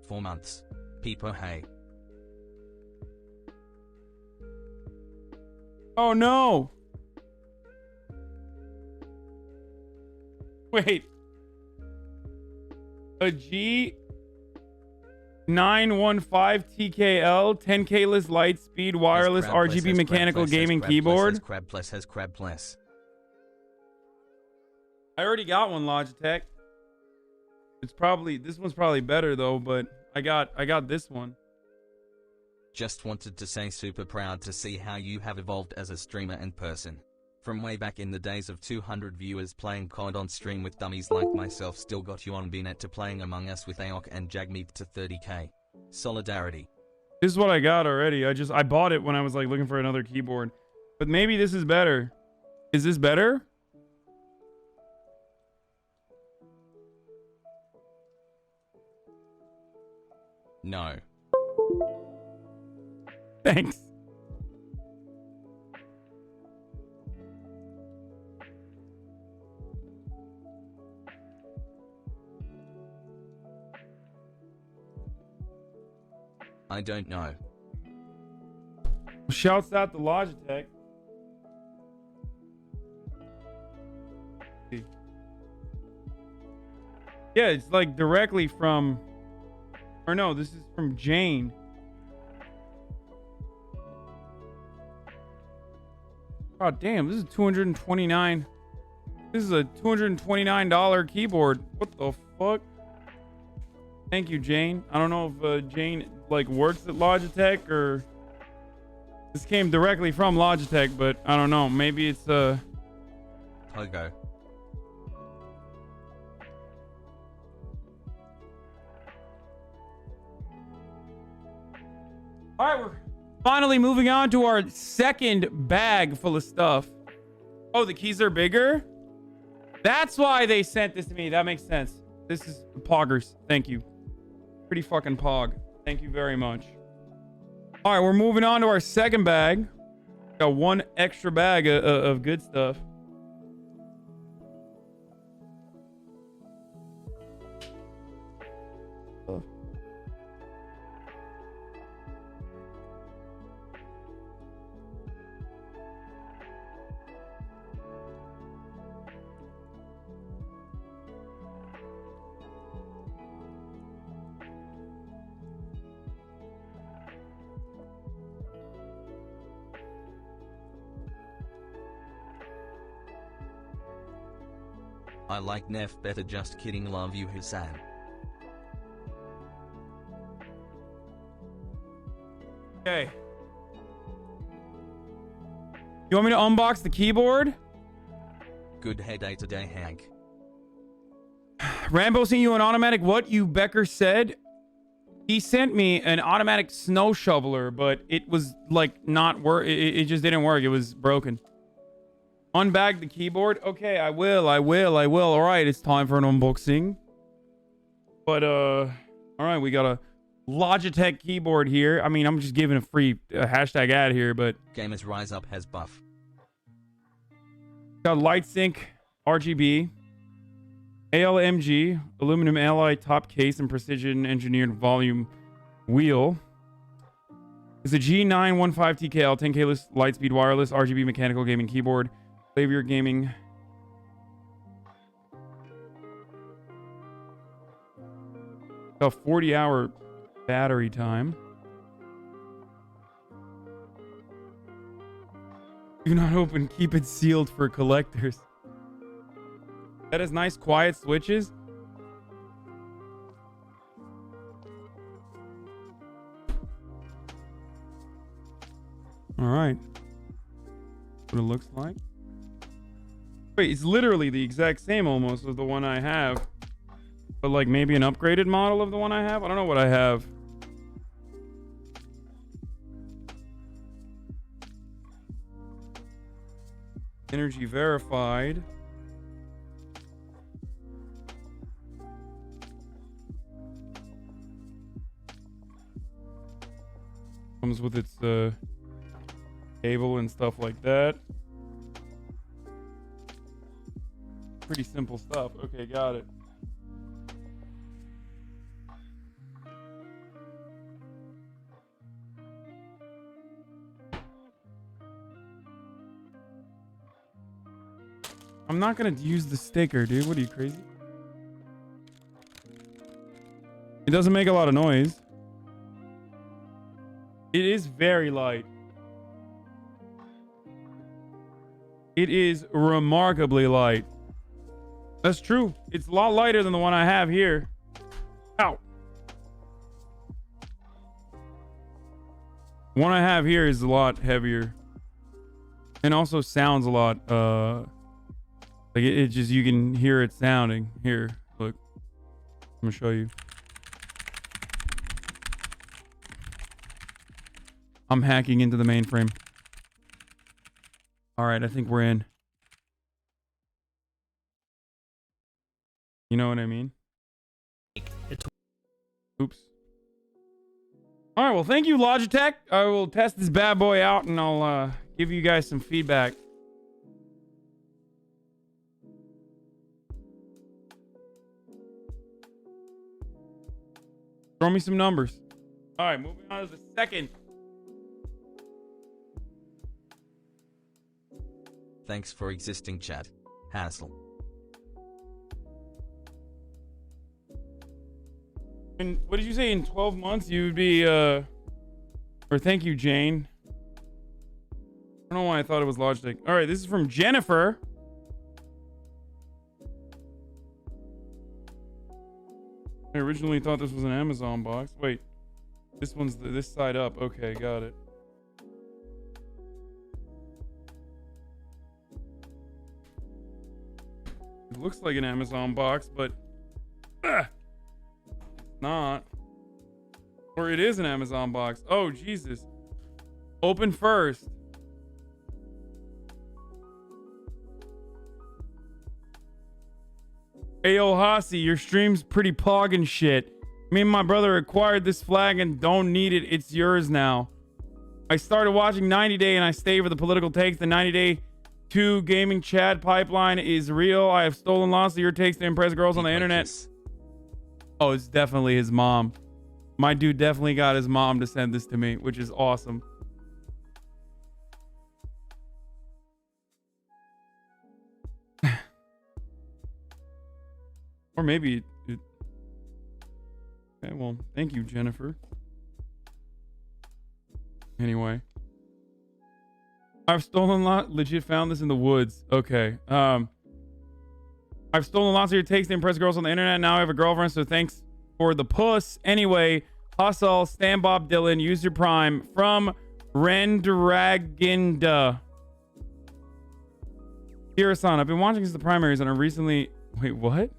4 months. Peepo hey. Oh no! Wait. A G915 TKL 10K-less light speed wireless RGB mechanical gaming keyboard. Crab plus has crab plus. I already got one, Logitech. This one's probably better though, but I got this one. Just wanted to say super proud to see how you have evolved as a streamer and person. From way back in the days of 200 viewers playing COD on stream with dummies like myself, still got you on BNet to playing Among Us with AOK and Jagmeet to 30k. Solidarity. This is what I got already. I bought it when I was like looking for another keyboard. But maybe this is better. Is this better? No. Thanks. I don't know. Shouts out to Logitech. Yeah, it's like directly from... Or no, this is from Jane. Oh, damn, this is $229. This is a $229 keyboard. What the fuck? Thank you, Jane. I don't know if Jane like works at Logitech or this came directly from Logitech, but I don't know. Maybe it's Pogo. All right, we're finally moving on to our second bag full of stuff. Oh, the keys are bigger? That's why they sent this to me. That makes sense. This is the poggers. Thank you. Pretty fucking pog. Thank you very much. All right, we're moving on to our second bag. Got one extra bag of good stuff. I like Neff better, just kidding, love you Hasan. Okay. You want me to unbox the keyboard? Good heyday today, Hank. Rambo sent you an automatic what? You Becker said? He sent me an automatic snow shoveler, but it was like not work. It just didn't work. It was broken. Unbag the keyboard. Okay, I will. All right, it's time for an unboxing. But all right, we got a Logitech keyboard here. I mean, I'm just giving a free hashtag ad here, but Gamers Rise Up has buff. Got light sync RGB, ALMG, aluminum alloy top case, and precision engineered volume wheel. It's a G915 TKL 10K Lightspeed wireless RGB mechanical gaming keyboard. Flavor gaming. A 40-hour battery time. Do not open. Keep it sealed for collectors. That has nice quiet switches. All right. What it looks like. Wait, it's literally the exact same almost as the one I have. But like maybe an upgraded model of the one I have? I don't know what I have. Energy verified. Comes with its cable and stuff like that. Pretty simple stuff. Okay, got it. I'm not gonna use the sticker, dude. What are you, crazy? It doesn't make a lot of noise. It is very light. It is remarkably light. That's true. It's a lot lighter than the one I have here. Ow. The one I have here is a lot heavier. And also sounds a lot, like it just, you can hear it sounding. Here, look. I'm gonna show you. I'm hacking into the mainframe. All right, I think we're in. You know what I mean? Oops. All right, well, thank you, Logitech. I will test this bad boy out, and I'll give you guys some feedback. Throw me some numbers. All right, moving on to the second. Thanks for existing, chat. Hassle. And what did you say? In 12 months you'd be or thank you, Jane. I don't know why I thought it was Logitech. All right, this is from Jennifer. I originally thought this was an Amazon box. Wait, this one's this side up. Okay, got it. It looks like an Amazon box, but it's not. Or it is an Amazon box. Oh, Jesus. Open first. Ayo, Hasi, your stream's pretty pog and shit. Me and my brother acquired this flag and don't need it. It's yours now. I started watching 90 Day and I stay for the political takes. The 90 Day 2 gaming chat pipeline is real. I have stolen lots of your takes to impress girls on the internet. Oh, it's definitely his mom. My dude definitely got his mom to send this to me, which is awesome. Or maybe it... Okay, well, thank you, Jennifer. Anyway. I've stolen legit found this in the woods. Okay. I've stolen lots of your takes to impress girls on the internet. Now I have a girlfriend, so thanks for the puss. Anyway, hustle, Stan Bob Dylan, use your prime from Rendraginda. Dear Hasan, I've been watching since the primaries and I recently... Wait, what?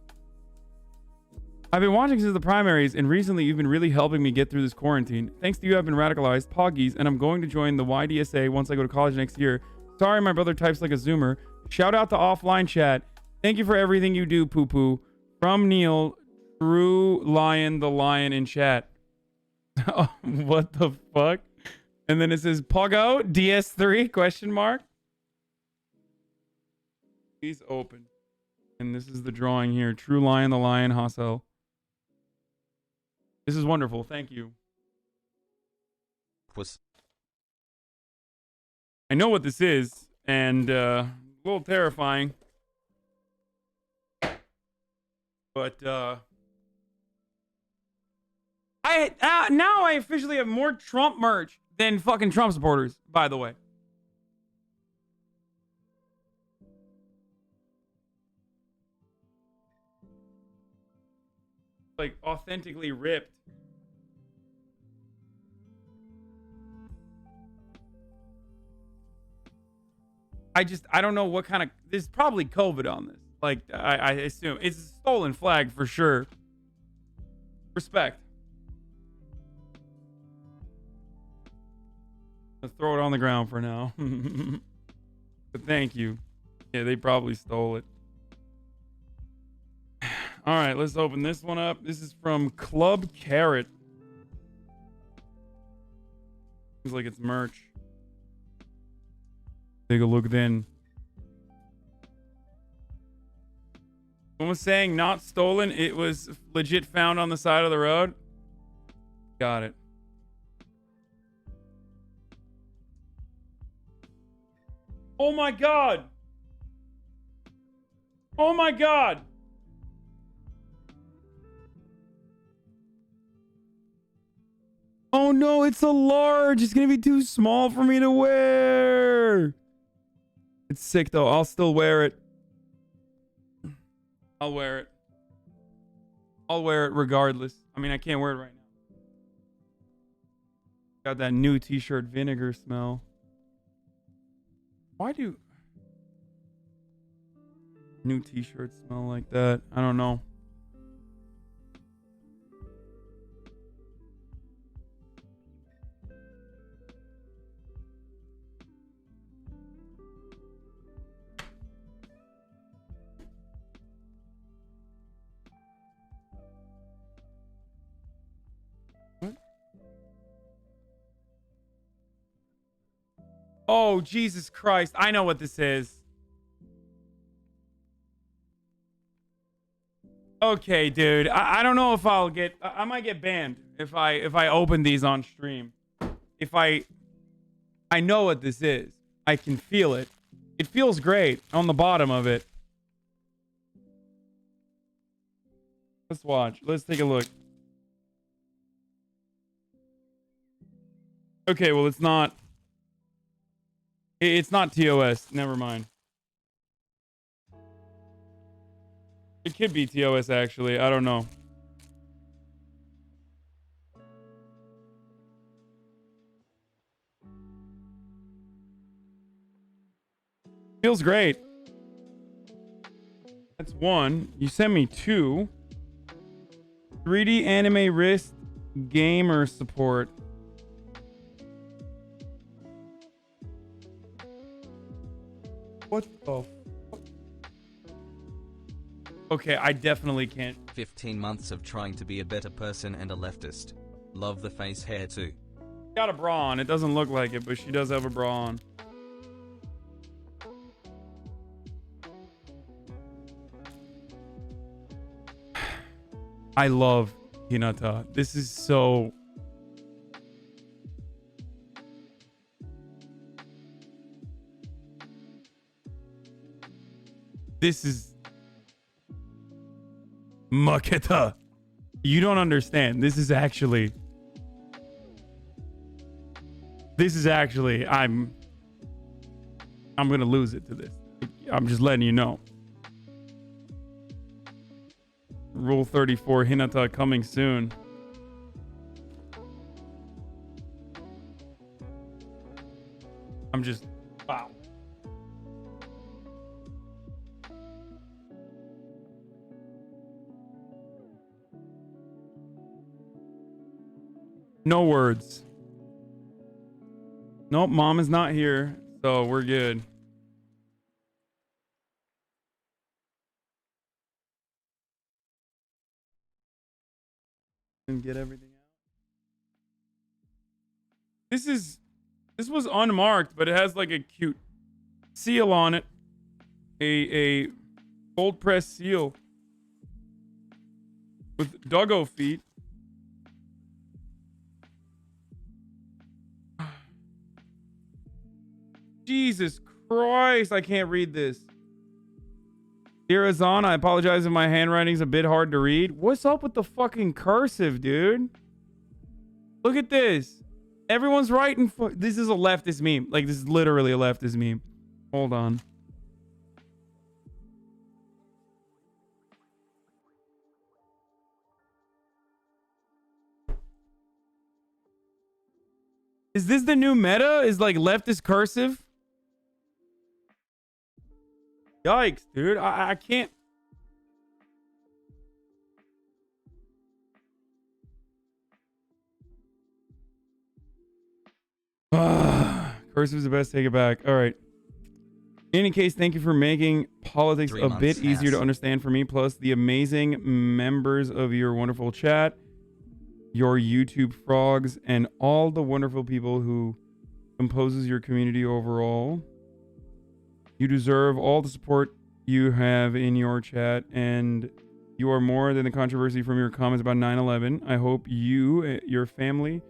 I've been watching since the primaries and recently you've been really helping me get through this quarantine. Thanks to you, I've been radicalized, Poggies, and I'm going to join the YDSA once I go to college next year. Sorry, my brother types like a Zoomer. Shout out to offline chat. Thank you for everything you do, poo poo. From Neil, True Lion, the lion in chat. Oh, what the fuck? And then it says Pogo DS3 question mark. Please open. And this is the drawing here. True Lion, the lion, Hassel. This is wonderful. Thank you. I know what this is, and a little terrifying. But now I officially have more Trump merch than fucking Trump supporters, by the way. Like authentically ripped. I don't know what kind of, there's probably COVID on this. Like, I assume it's a stolen flag for sure. Respect. Let's throw it on the ground for now. But thank you. Yeah, they probably stole it. All right, let's open this one up. This is from Club Carrot. Seems like it's merch. Take a look then. Someone was saying not stolen. It was legit found on the side of the road. Got it. Oh my God. Oh my God. Oh no, it's a large. It's gonna be too small for me to wear. It's sick though. I'll still wear it. I'll wear it. I'll wear it regardless. I mean, I can't wear it right now. Got that new t-shirt vinegar smell. Why do new t-shirts smell like that? I don't know. Oh, Jesus Christ. I know what this is. Okay, dude. I don't know if I'll get... I might get banned if I open these on stream. If I know what this is. I can feel it. It feels great on the bottom of it. Let's watch. Let's take a look. Okay, well, it's not... It's not TOS. Never mind. It could be TOS, actually. I don't know. Feels great. That's one. You sent me two. 3D anime wrist gamer support. What the fuck? Okay, I definitely can't. 15 months of trying to be a better person and a leftist. Love the face hair too. Got a bra on. It doesn't look like it, but she does have a bra on. I love Hinata. This is so... This is... Maketa. You don't understand. This is actually... I'm gonna lose it to this. I'm just letting you know. Rule 34 Hinata coming soon. I'm just... Wow. No words. Nope, mom is not here, so we're good. And get everything out. This was unmarked, but it has like a cute seal on it. A gold press seal with doggo feet. Jesus Christ, I can't read this. Dear Hasan, I apologize if my handwriting's a bit hard to read. What's up with the fucking cursive, dude? Look at this. Everyone's writing. This is a leftist meme. Like, this is literally a leftist meme. Hold on. Is this the new meta? Is like leftist cursive? Yikes, dude. I can't. Cursive is the best. Take it back. All right. In any case, thank you for making politics a bit easier to understand for me. Plus, the amazing members of your wonderful chat, your YouTube frogs, and all the wonderful people who composes your community overall. You deserve all the support you have in your chat, and you are more than the controversy from your comments about 9/11. I hope you, your family,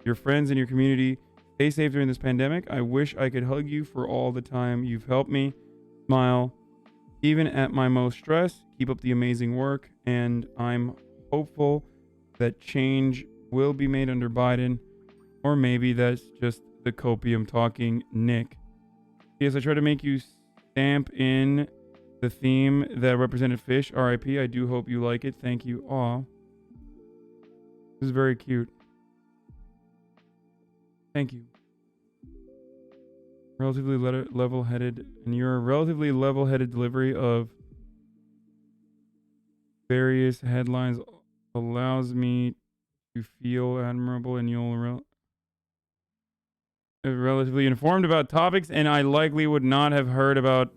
your friends, and your community stay safe during this pandemic. I wish I could hug you for all the time you've helped me. Smile. Even at my most stressed, keep up the amazing work, and I'm hopeful that change will be made under Biden, or maybe that's just the copium talking. Nick. Yes, I try to make you stamp in the theme that represented fish. RIP. I do hope you like it. Thank you. Aw. This is very cute. Thank you. Relatively level-headed, and your relatively level-headed delivery of various headlines allows me to feel admirable, and you'll relatively informed about topics, and I likely would not have heard about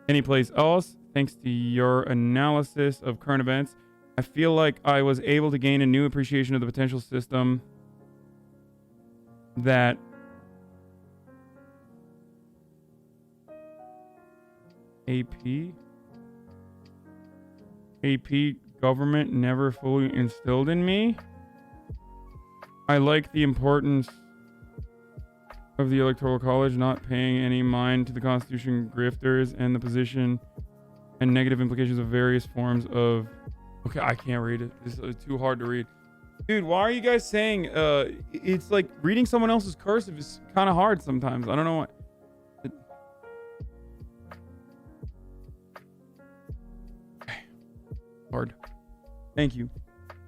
anyplace else. Thanks to your analysis of current events, I feel like I was able to gain a new appreciation of the potential system that AP government never fully instilled in me. I like the importance of the Electoral College not paying any mind to the Constitution grifters and the position and negative implications of various forms of... Okay, I can't read it. It's too hard to read. Dude, why are you guys saying it's like reading someone else's cursive is kind of hard sometimes. I don't know what... Hard. Thank you.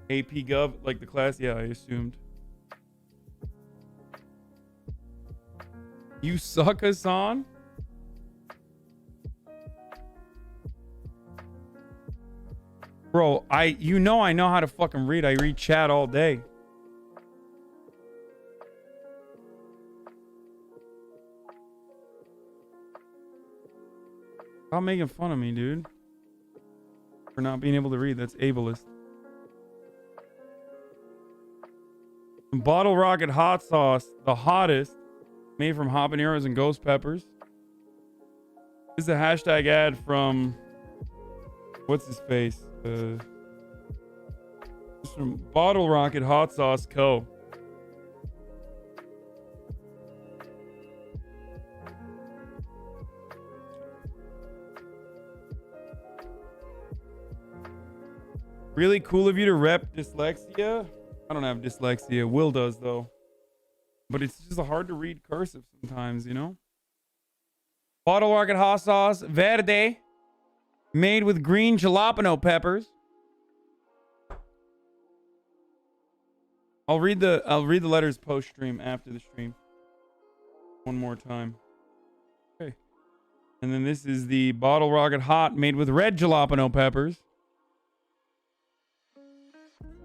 AP Gov, like the class? Yeah, I assumed. You suck, Hasan? Bro, I know how to fucking read. I read chat all day. Stop making fun of me, dude. For not being able to read. That's ableist. Bottle Rocket hot sauce, the hottest, made from habaneros and ghost peppers. This is a hashtag ad from what's his face? It's from Bottle Rocket Hot Sauce Co. Really cool of you to rep dyslexia. I don't have dyslexia. Will does though. But it's just hard to read cursive sometimes, you know? Bottle Rocket hot sauce, verde, made with green jalapeno peppers. I'll read the letters post stream after the stream. One more time. Okay. And then this is the Bottle Rocket hot made with red jalapeno peppers.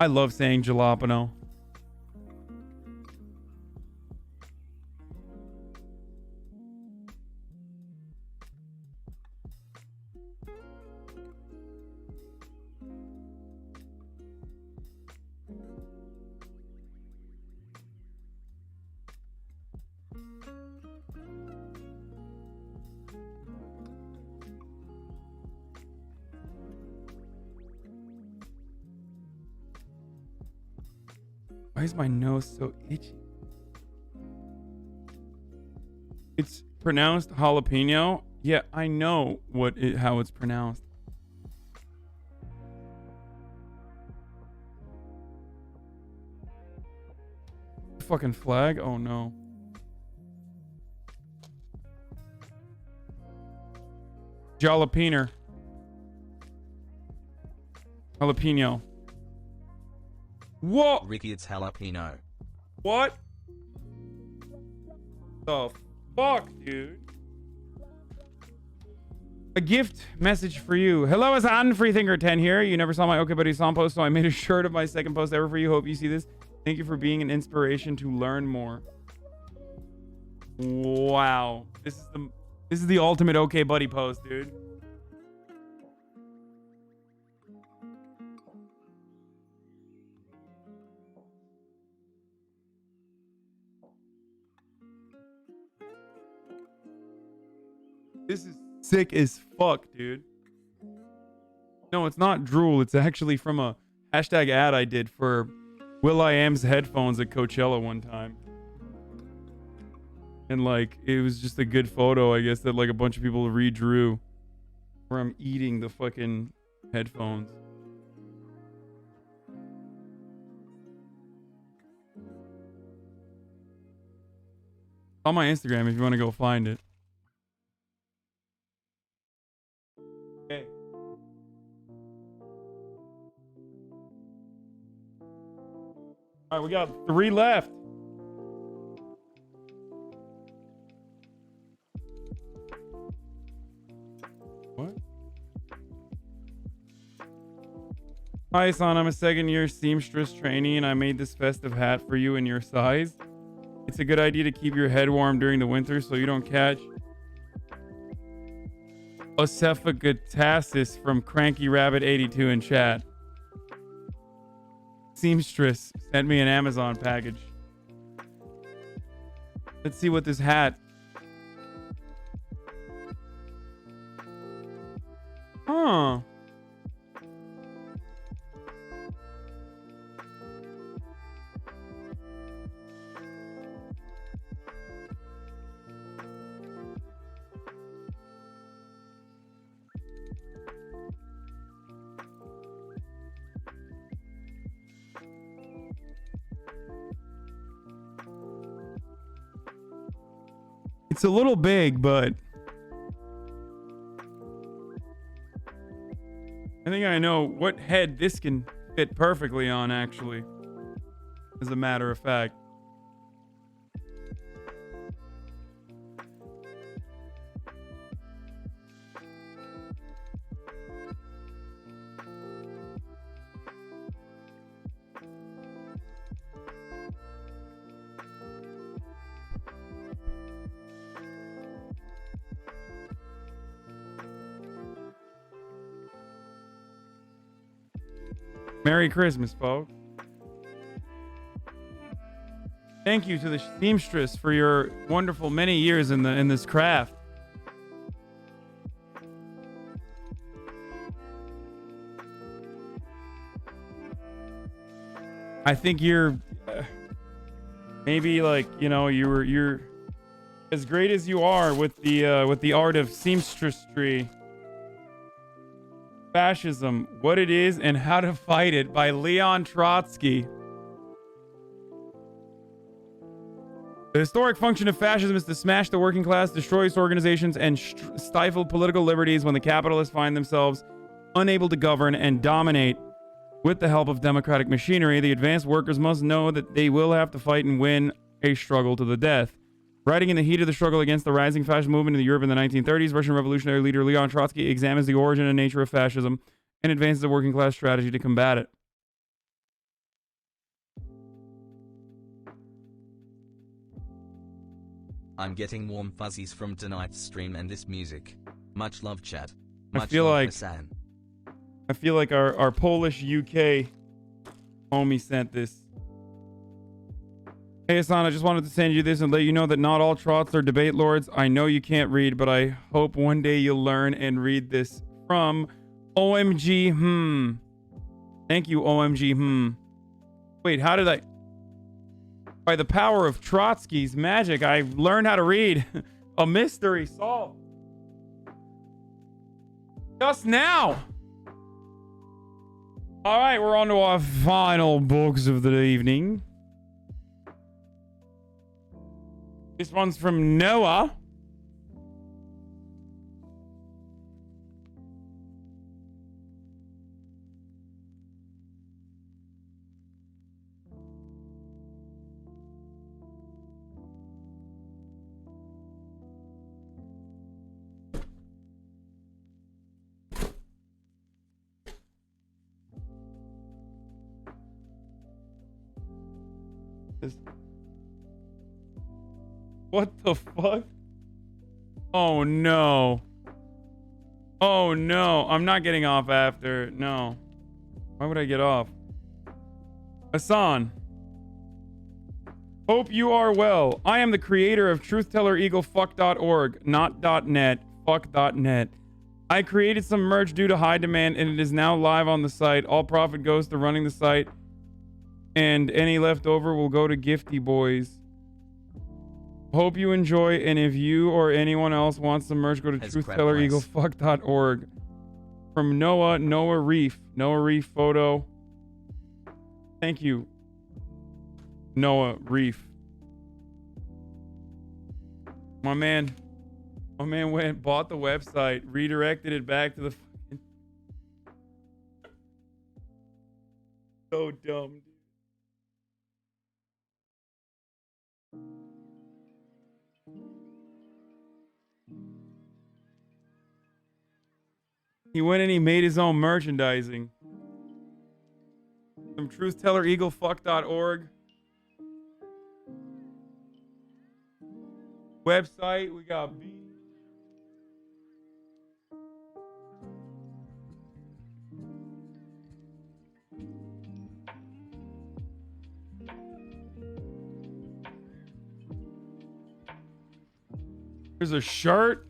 I love saying jalapeno. Why is my nose so itchy? It's pronounced jalapeno. Yeah, I know how it's pronounced. Fucking flag? Oh no. Jalapeno. Jalapeno. What? Ricky, it's jalapeno. What? The fuck, dude? A gift message for you. Hello, Hasan. Freethinker10 here. You never saw my Okay Buddy song post, so I made a shirt of my second post ever for you. Hope you see this. Thank you for being an inspiration to learn more. Wow. This is the ultimate Okay Buddy post, dude. This is sick as fuck, dude. No, it's not drool. It's actually from a hashtag ad I did for will.i.am's headphones at Coachella one time. And like, it was just a good photo, I guess, that like a bunch of people redrew. where I'm eating the fucking headphones. On my Instagram if you want to go find it. Okay. All right, we got 3 left. What? Hi, Hasan. I'm a second-year seamstress trainee, and I made this festive hat for you in your size. It's a good idea to keep your head warm during the winter so you don't catch oesophagitis from Cranky Rabbit 82 in chat. Seamstress sent me an Amazon package. Let's see what this hat. Huh. It's a little big, but I think I know what head this can fit perfectly on, actually, as a matter of fact. Merry Christmas, folks. Thank you to the seamstress for your wonderful many years in this craft. I think you're maybe like, you know, you're as great as you are with the art of seamstressry. Fascism, What It Is and How to Fight It by Leon Trotsky. The historic function of fascism is to smash the working class, destroy its organizations, and stifle political liberties when the capitalists find themselves unable to govern and dominate. With the help of democratic machinery, the advanced workers must know that they will have to fight and win a struggle to the death. Writing in the heat of the struggle against the rising fascist movement in Europe in the 1930s, Russian revolutionary leader Leon Trotsky examines the origin and nature of fascism and advances a working class strategy to combat it. I'm getting warm fuzzies from tonight's stream and this music. Much love, chat. Much I feel love, like Hasan. I feel like our Polish UK homie sent this. Hey Hasan, I just wanted to send you this and let you know that not all trots are debate lords. I know you can't read, but I hope one day you'll learn and read this from OMG. Thank you, OMG. Wait, how did I? By the power of Trotsky's magic, I learned how to read. A mystery solved. Just now. All right, we're on to our final books of the evening. This one's from Noah. What the fuck? Oh no. Oh no. I'm not getting off after. No. Why would I get off? Hasan. Hope you are well. I am the creator of TruthTellerEagleFuck.org, not .net, fuck.net. I created some merch due to high demand and it is now live on the site. All profit goes to running the site and any leftover will go to Gifty Boys. Hope you enjoy, and if you or anyone else wants some merch, go to TruthTellerEagleFuck.org. From Noah Reef photo. Thank you, Noah Reef. My man went, bought the website, redirected it back to the fucking... So dumb, dude. He went and he made his own merchandising. From truthellereaglefuck.org. Website, we got B. There's a shirt.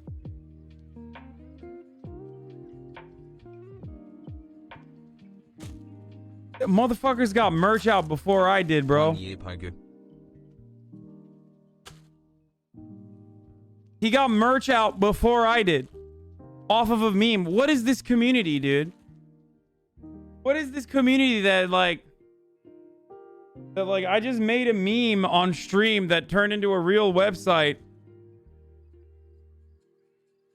Motherfuckers got merch out before I did, bro. He got merch out before I did. Off of a meme. What is this community, dude? What is this community that like I just made a meme on stream that turned into a real website.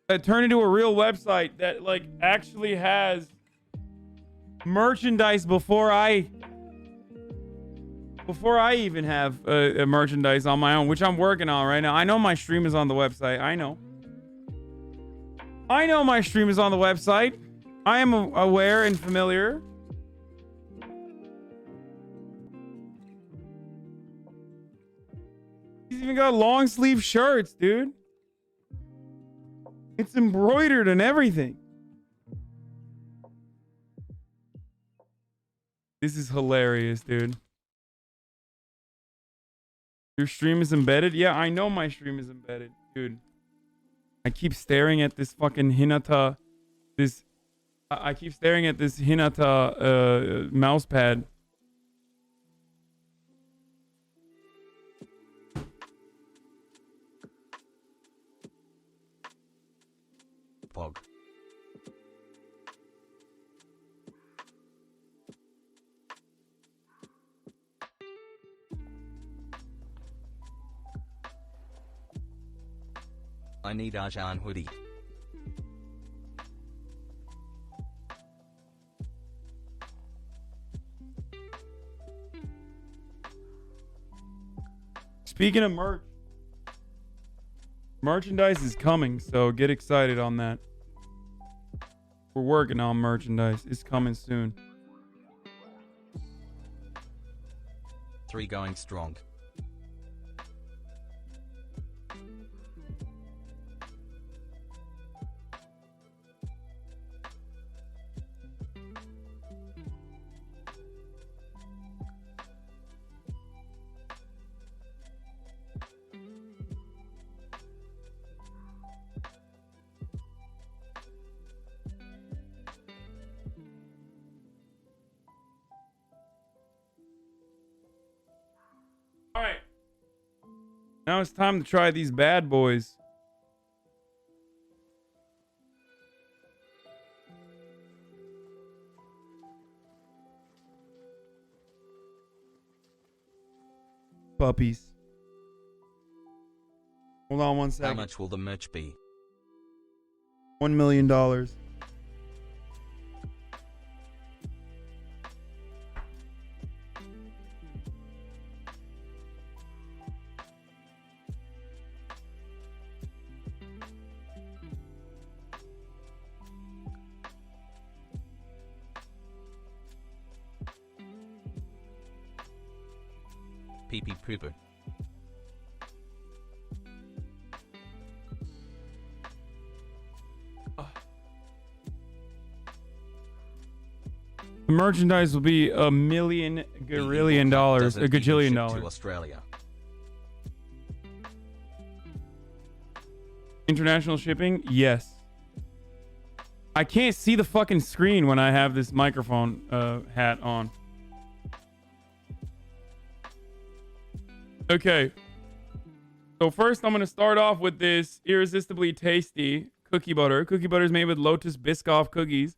That like actually has merchandise before I even have a merchandise on my own, which I'm working on right now. I know my stream is on the website. I know my stream is on the website. I am aware and familiar. He's even got long sleeve shirts, dude. It's embroidered and everything. This is hilarious, dude. Your stream is embedded? Yeah, I know my stream is embedded, dude. I keep staring at this fucking Hinata. I keep staring at this Hinata mouse pad. Pog. I need Hasan hoodie. Speaking of merchandise is coming, so get excited on that. We're working on merchandise. It's coming soon. 3 going strong. Alright. Now it's time to try these bad boys. Puppies. Hold on one second. How much will the merch be? $1 million. Pee pee pooper. The merchandise will be $1 million, a gajillion dollars. To Australia. International shipping? Yes. I can't see the fucking screen when I have this microphone hat on. Okay. So first I'm going to start off with this irresistibly tasty cookie butter. Cookie butter is made with Lotus Biscoff cookies.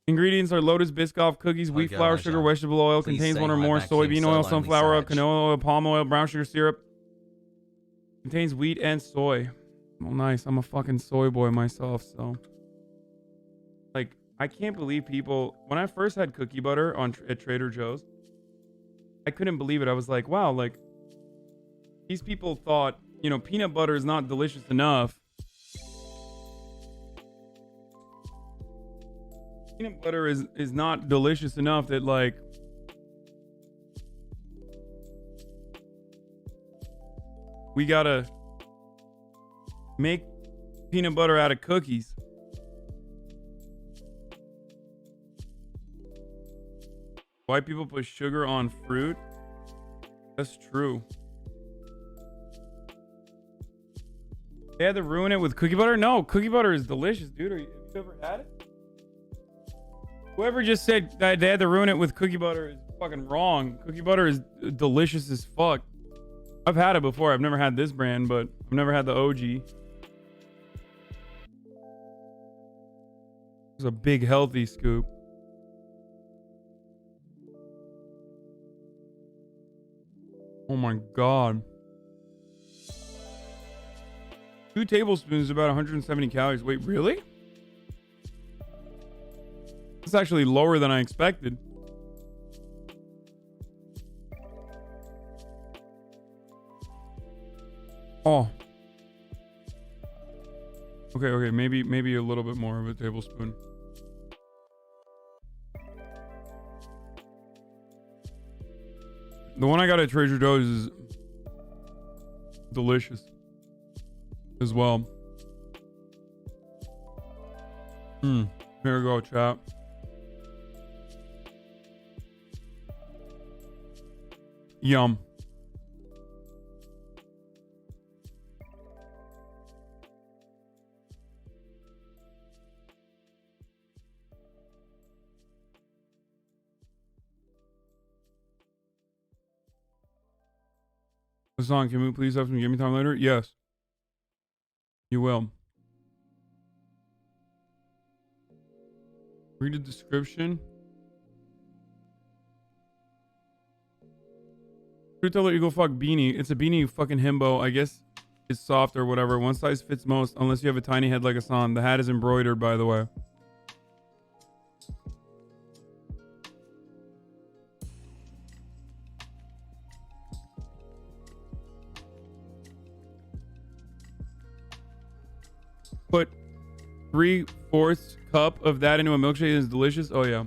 Ingredients are Lotus Biscoff cookies, wheat flour, sugar, vegetable oil, contains one or more, soybean oil, sunflower oil, canola oil, palm oil, brown sugar syrup. Contains wheat and soy. Oh, nice. I'm a fucking soy boy myself, so. Like, I can't believe people... When I first had cookie butter at Trader Joe's, I couldn't believe it. I was like, wow, like, these people thought, you know, peanut butter is not delicious enough. Peanut butter is not delicious enough that, like, we gotta make peanut butter out of cookies. White people put sugar on fruit. That's true. They had to ruin it with cookie butter? No, cookie butter is delicious, dude. Have you ever had it? Whoever just said that they had to ruin it with cookie butter is fucking wrong. Cookie butter is delicious as fuck. I've had it before. I've never had this brand, but I've never had the OG. It's a big healthy scoop. Oh my god. 2 tablespoons is about 170 calories. Wait, really? It's actually lower than I expected. Oh. Okay, maybe a little bit more of a tablespoon. The one I got at Trader Joe's is delicious as well. Here we go, chat. Yum. Hasan, can we please have some gaming time later? Yes. You will. Read the description. Should tell you go fuck beanie. It's a beanie, you fucking himbo. I guess it's soft or whatever. One size fits most, unless you have a tiny head like Hasan. The hat is embroidered, by the way. Put 3/4 cup of that into a milkshake is delicious. Oh yeah.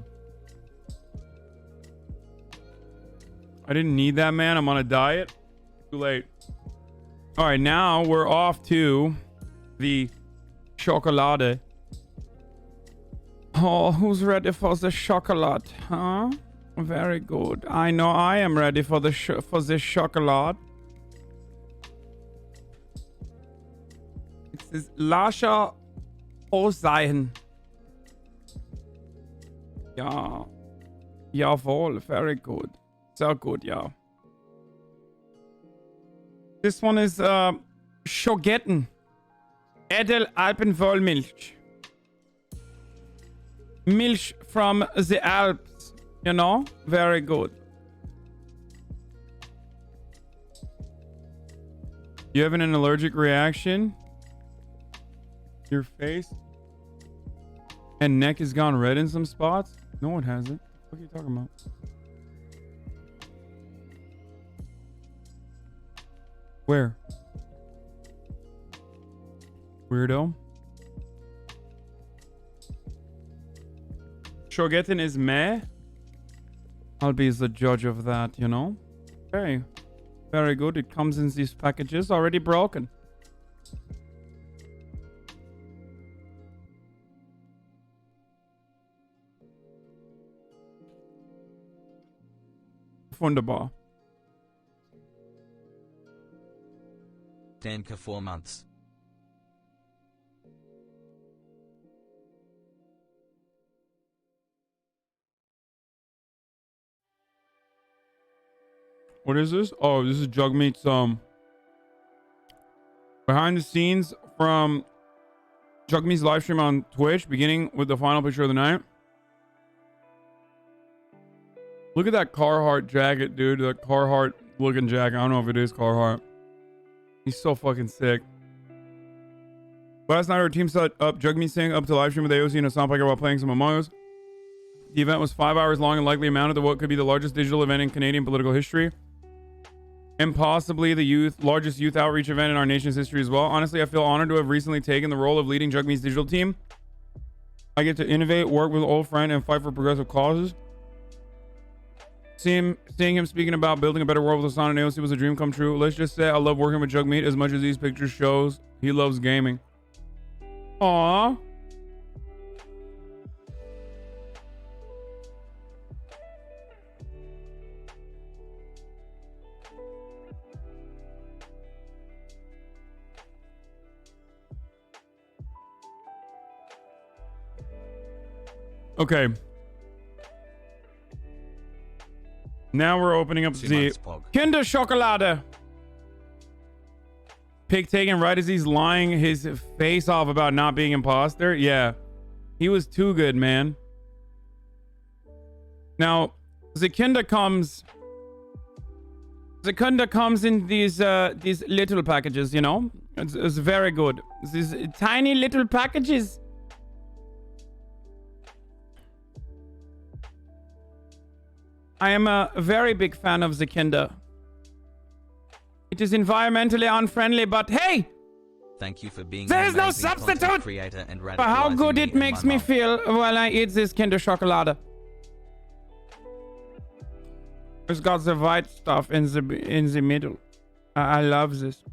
I didn't need that, man. I'm on a diet. Too late. All right, now we're off to the chocolate. Oh, who's ready for the chocolate? Huh? Very good. I know I am ready for the chocolate. Es ist Lascher Ausseien. Ja. Jawohl, very good. So good, yeah. This one is Schogetten. Edel Alpenwollmilch. Milch from the Alps. You know? Very good. You having an allergic reaction? Your face and neck has gone red in some spots? No, it hasn't. What are you talking about? Where? Weirdo. Schogetten is meh. I'll be the judge of that, you know? Okay. Very good. It comes in these packages already broken. Wunderbar. Danke 4 months. What is this? Oh, this is Jugmeat's behind the scenes from Jugmeat's live stream on Twitch, beginning with the final picture of the night. Look at that Carhartt jacket, dude. That Carhartt looking jacket. I don't know if it is Carhartt. He's so fucking sick. Last night our team set up Jugmeat Singh up to live stream with AOC and Hasan Piker while playing some Among Us. The event was 5 hours long and likely amounted to what could be the largest digital event in Canadian political history. And possibly the largest youth outreach event in our nation's history as well. Honestly, I feel honored to have recently taken the role of leading Jugmeat's digital team. I get to innovate, work with an old friend, and fight for progressive causes. Seeing him speaking about building a better world with Hasan and AOC was a dream come true. Let's just say I love working with Jugmeat as much as these pictures shows. He loves gaming. Aww. Okay. Now we're opening up the Kinder Schokolade. Pig taken right as he's lying his face off about not being imposter. Yeah. He was too good, man. Now, the Kinder comes in these little packages, you know? It's very good. These tiny little packages. I am a very big fan of the Kinder. It is environmentally unfriendly, but hey! Thank you for being there is no substitute creator and for how good it makes me feel while I eat this Kinder Chocolate. It's got the white stuff in the middle. I love this.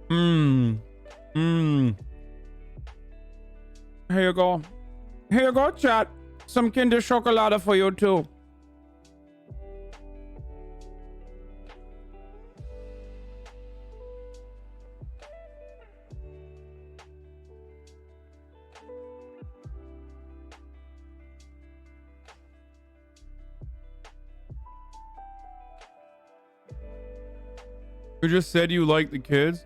Here you go. Here you go, chat. Some Kinder Chocolate for you too. You just said you like the kids?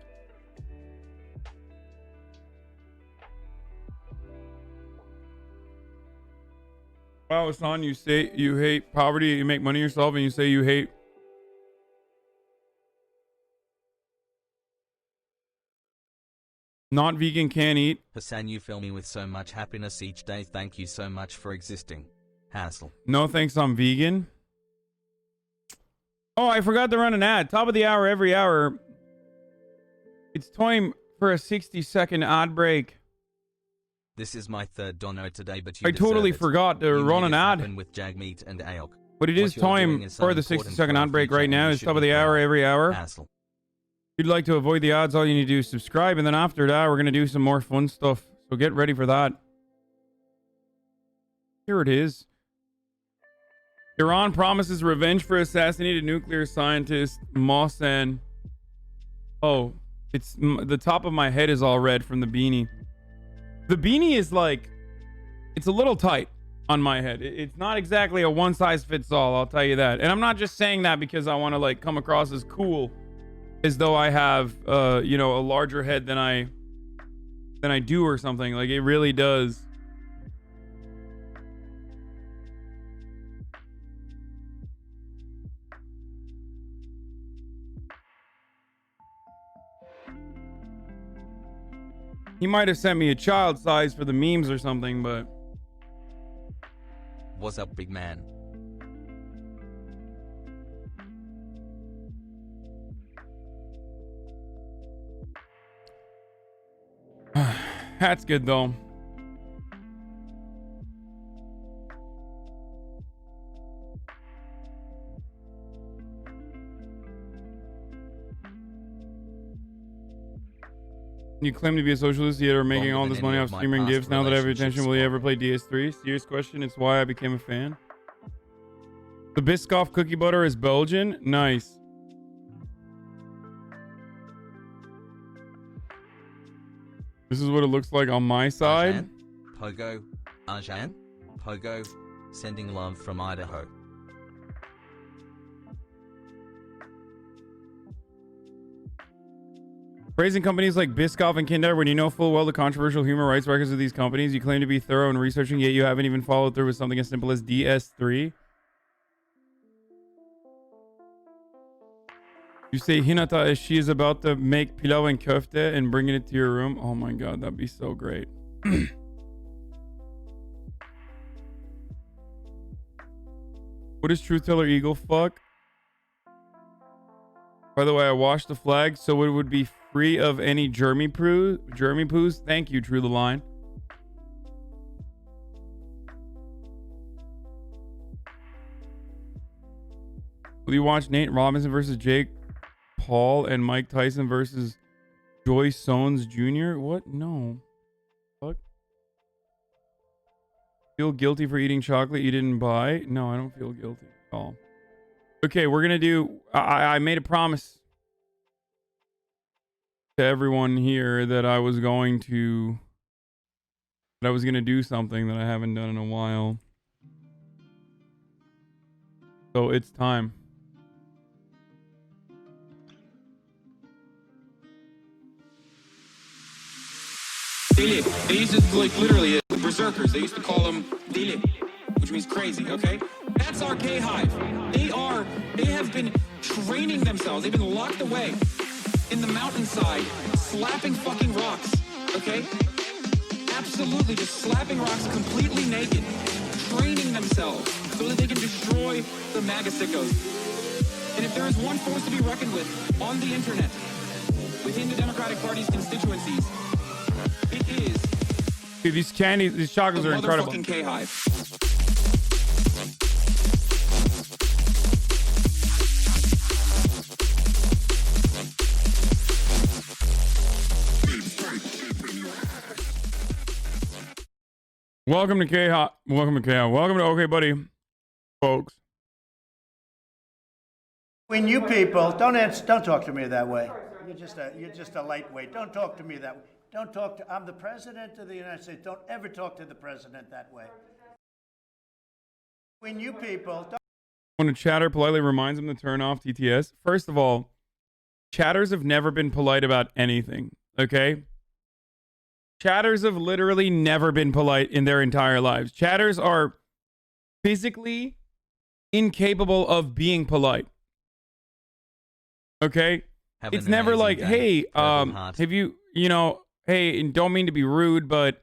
Wow, Hasan, you say you hate poverty, you make money yourself, and you say you hate... Not vegan, can't eat. Hasan, you fill me with so much happiness each day. Thank you so much for existing. Hassle. No thanks, I'm vegan. Oh, I forgot to run an ad. Top of the hour, every hour. It's time for a 60-second ad break. This is my third dono today, but I totally forgot to run an ad. With Jagmeat and Aok. But it is time for the 60-second ad break right now. It's top of the hour, every hour. Hassle. If you'd like to avoid the ads, all you need to do is subscribe, and then after that, we're going to do some more fun stuff. So get ready for that. Here it is. Iran promises revenge for assassinated nuclear scientist Mohsen. Oh, it's the top of my head is all red from the beanie. The beanie is like, it's a little tight on my head. It's not exactly a one size fits all, I'll tell you that. And I'm not just saying that because I want to like come across as cool, as though I have, you know, a larger head than I do or something. Like it really does. He might have sent me a child size for the memes or something, but... What's up, big man? Hat's good, though. You claim to be a socialist, yet are making all this money off streaming gifts. Now that I have your attention, will you ever play DS3? Serious question. It's why I became a fan. The Biscoff cookie butter is Belgian. Nice. This is what it looks like on my side. Pogo. Arjan. Pogo. Sending love from Idaho. Praising companies like Biscoff and Kinder when you know full well the controversial human rights records of these companies. You claim to be thorough in researching, yet you haven't even followed through with something as simple as DS3. You say Hinata as she is about to make pilau and kofta and bringing it to your room. Oh my god, that'd be so great. What is Truth Teller Eagle? Fuck. By the way, I washed the flag so it would be free of any germy poos. Thank you, True the Line. Will you watch Nate Robinson versus Jake Paul and Mike Tyson versus Joy Soanes Jr.? What? No. Fuck. Feel guilty for eating chocolate you didn't buy? No, I don't feel guilty at all. Okay, we're gonna do. I made a promise to everyone here that I was going to do something that I haven't done in a while. So it's time. They used to, like, literally, berserkers. They used to call them Dile, which means crazy, okay? That's our K-Hive. They have been training themselves. They've been locked away in the mountainside, slapping fucking rocks, okay? Absolutely, just slapping rocks completely naked, training themselves so that they can destroy the MAGA sickos. And if there is one force to be reckoned with on the internet, within the Democratic Party's constituencies, it is. Dude, these candies, these chocolates are incredible. K-Hive. Welcome to K-Hop. Welcome to K-Hop. Welcome to Okay Buddy, folks. When you people don't talk to me that way. You're just a lightweight. Don't talk to me that way. Don't talk to. I'm the president of the United States. Don't ever talk to the president that way. When you people don't. When a chatter politely reminds him to turn off TTS. First of all, chatters have never been polite about anything. Okay. Chatters have literally never been polite in their entire lives. Chatters are physically incapable of being polite. Okay? It's never like, hey, have you know, hey, don't mean to be rude, but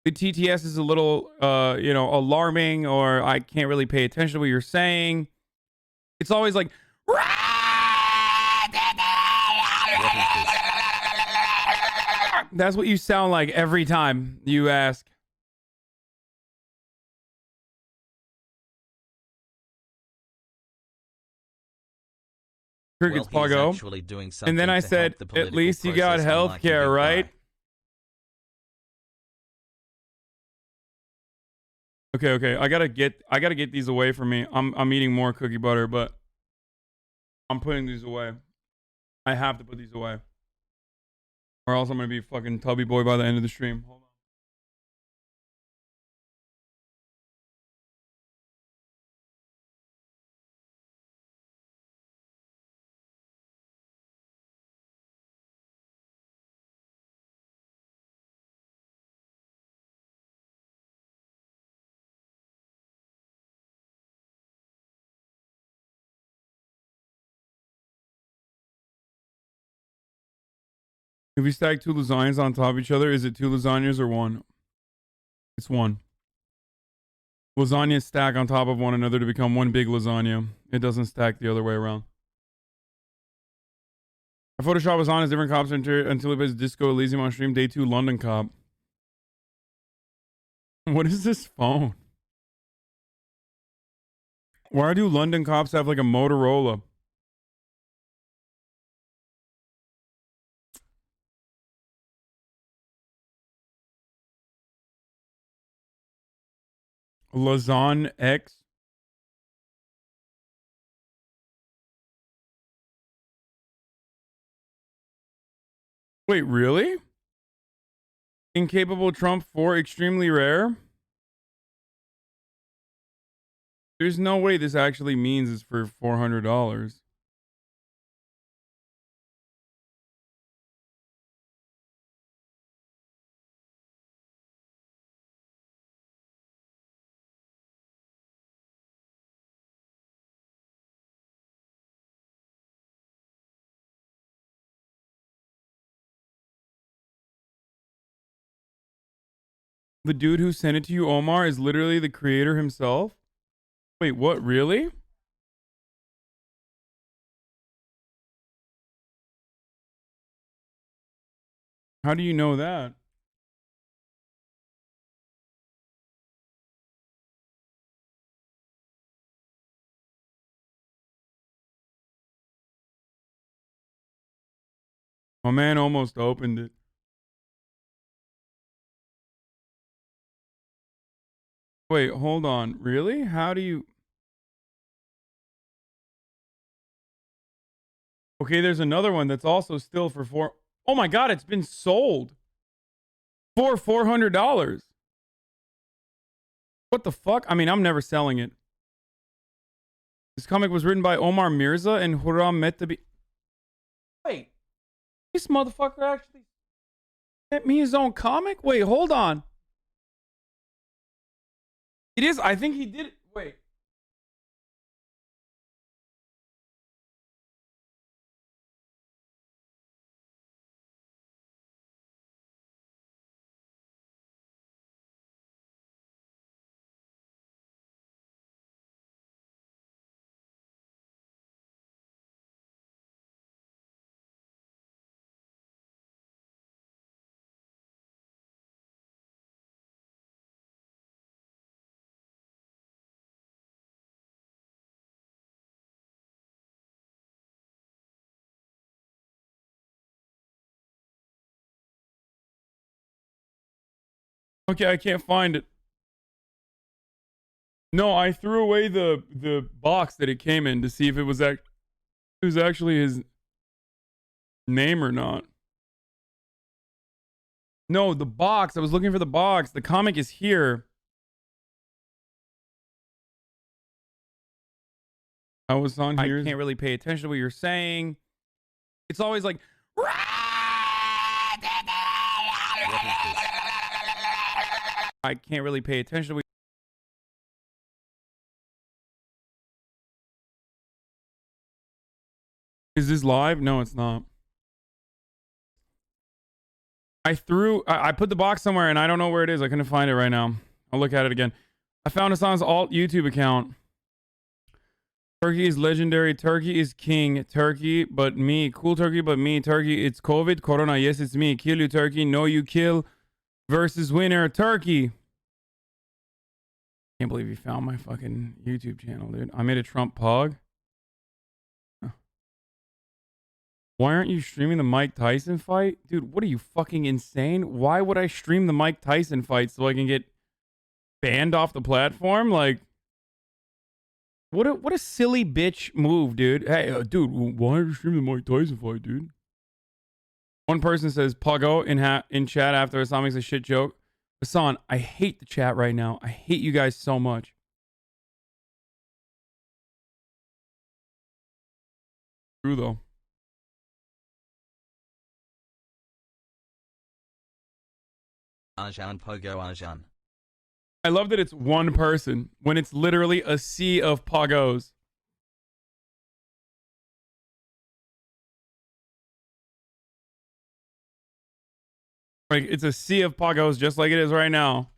the TTS is a little, alarming, or I can't really pay attention to what you're saying. It's always like, that's what you sound like every time you ask. Cricket's POGO. And then I said, at least you got healthcare, right? Okay. I gotta get these away from me. I'm eating more cookie butter, but I'm putting these away. I have to put these away. Or else I'm gonna be a fucking tubby boy by the end of the stream. Hold on. If you stack two lasagnas on top of each other, is it two lasagnas or one? It's one. Lasagnas stack on top of one another to become one big lasagna. It doesn't stack the other way around. I Photoshop was on as different cops until it was Disco Elysium on stream. Day 2 London cop. What is this phone? Why do London cops have like a Motorola? Lasagne X. Wait, really? Incapable Trump 4 extremely rare? There's no way this actually means it's for $400. The dude who sent it to you, Omar, is literally the creator himself? Wait, what? Really? How do you know that? My man almost opened it. Wait, hold on. Really? How do you... Okay, there's another one that's also still for four... Oh my god, it's been sold for $400. What the fuck? I mean, I'm never selling it. This comic was written by Omar Mirza and Huram Metabi. Wait, this motherfucker actually sent me his own comic? Wait, hold on. It is, I think he did it. Wait. Okay, I can't find it. No, I threw away the box that it came in to see if it was actually his name or not. No, the box. I was looking for the box. The comic is here. I was on here. I can't really pay attention to what you're saying. It's always like... I can't really pay attention to what... Is this live? No, it's not. I put the box somewhere and I don't know where it is. I couldn't find it right now. I'll look at it again. I found Hasan's alt YouTube account. Turkey is legendary. Turkey is king. Turkey, but me. Cool Turkey, but me. Turkey, it's COVID. Corona, yes, it's me. Kill you, Turkey. No, you kill. Versus winner, Turkey. Can't believe you found my fucking YouTube channel, dude. I made a Trump pog. Why aren't you streaming the Mike Tyson fight? Dude, what are you, fucking insane? Why would I stream the Mike Tyson fight so I can get banned off the platform? Like, what a silly bitch move, dude. Hey, dude, why are you streaming the Mike Tyson fight, dude? One person says POGO in chat after Hasan makes a shit joke. Hasan, I hate the chat right now. I hate you guys so much. True, though. Hasan Pogo Hasan. I love that it's one person when it's literally a sea of Pogos. Like, it's a sea of Pogos just like it is right now.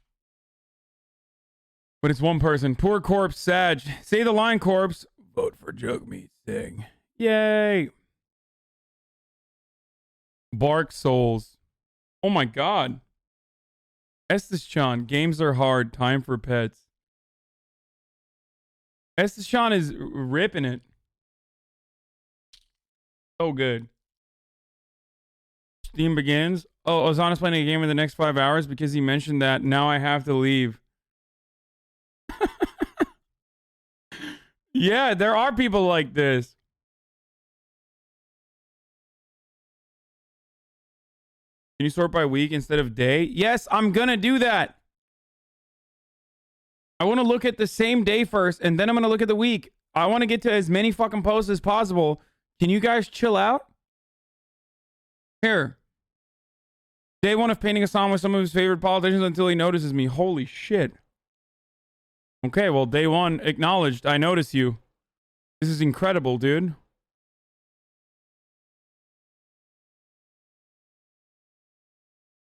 But it's one person. Poor corpse, Sag. Say the line, corpse. Vote for Jug Meat Sting. Yay. Bark Souls. Oh my god. Estes Chan, games are hard. Time for pets. Estes Chan is ripping it. So good. Steam begins. Oh, Hasan is playing a game in the next 5 hours because he mentioned that. Now I have to leave. Yeah, there are people like this. Can you sort by week instead of day? Yes, I'm gonna do that. I want to look at the same day first, and then I'm gonna look at the week. I want to get to as many fucking posts as possible. Can you guys chill out? Here. Day one of painting Hasan with some of his favorite politicians until he notices me. Holy shit. Okay, well, day one acknowledged. I notice you. This is incredible, dude.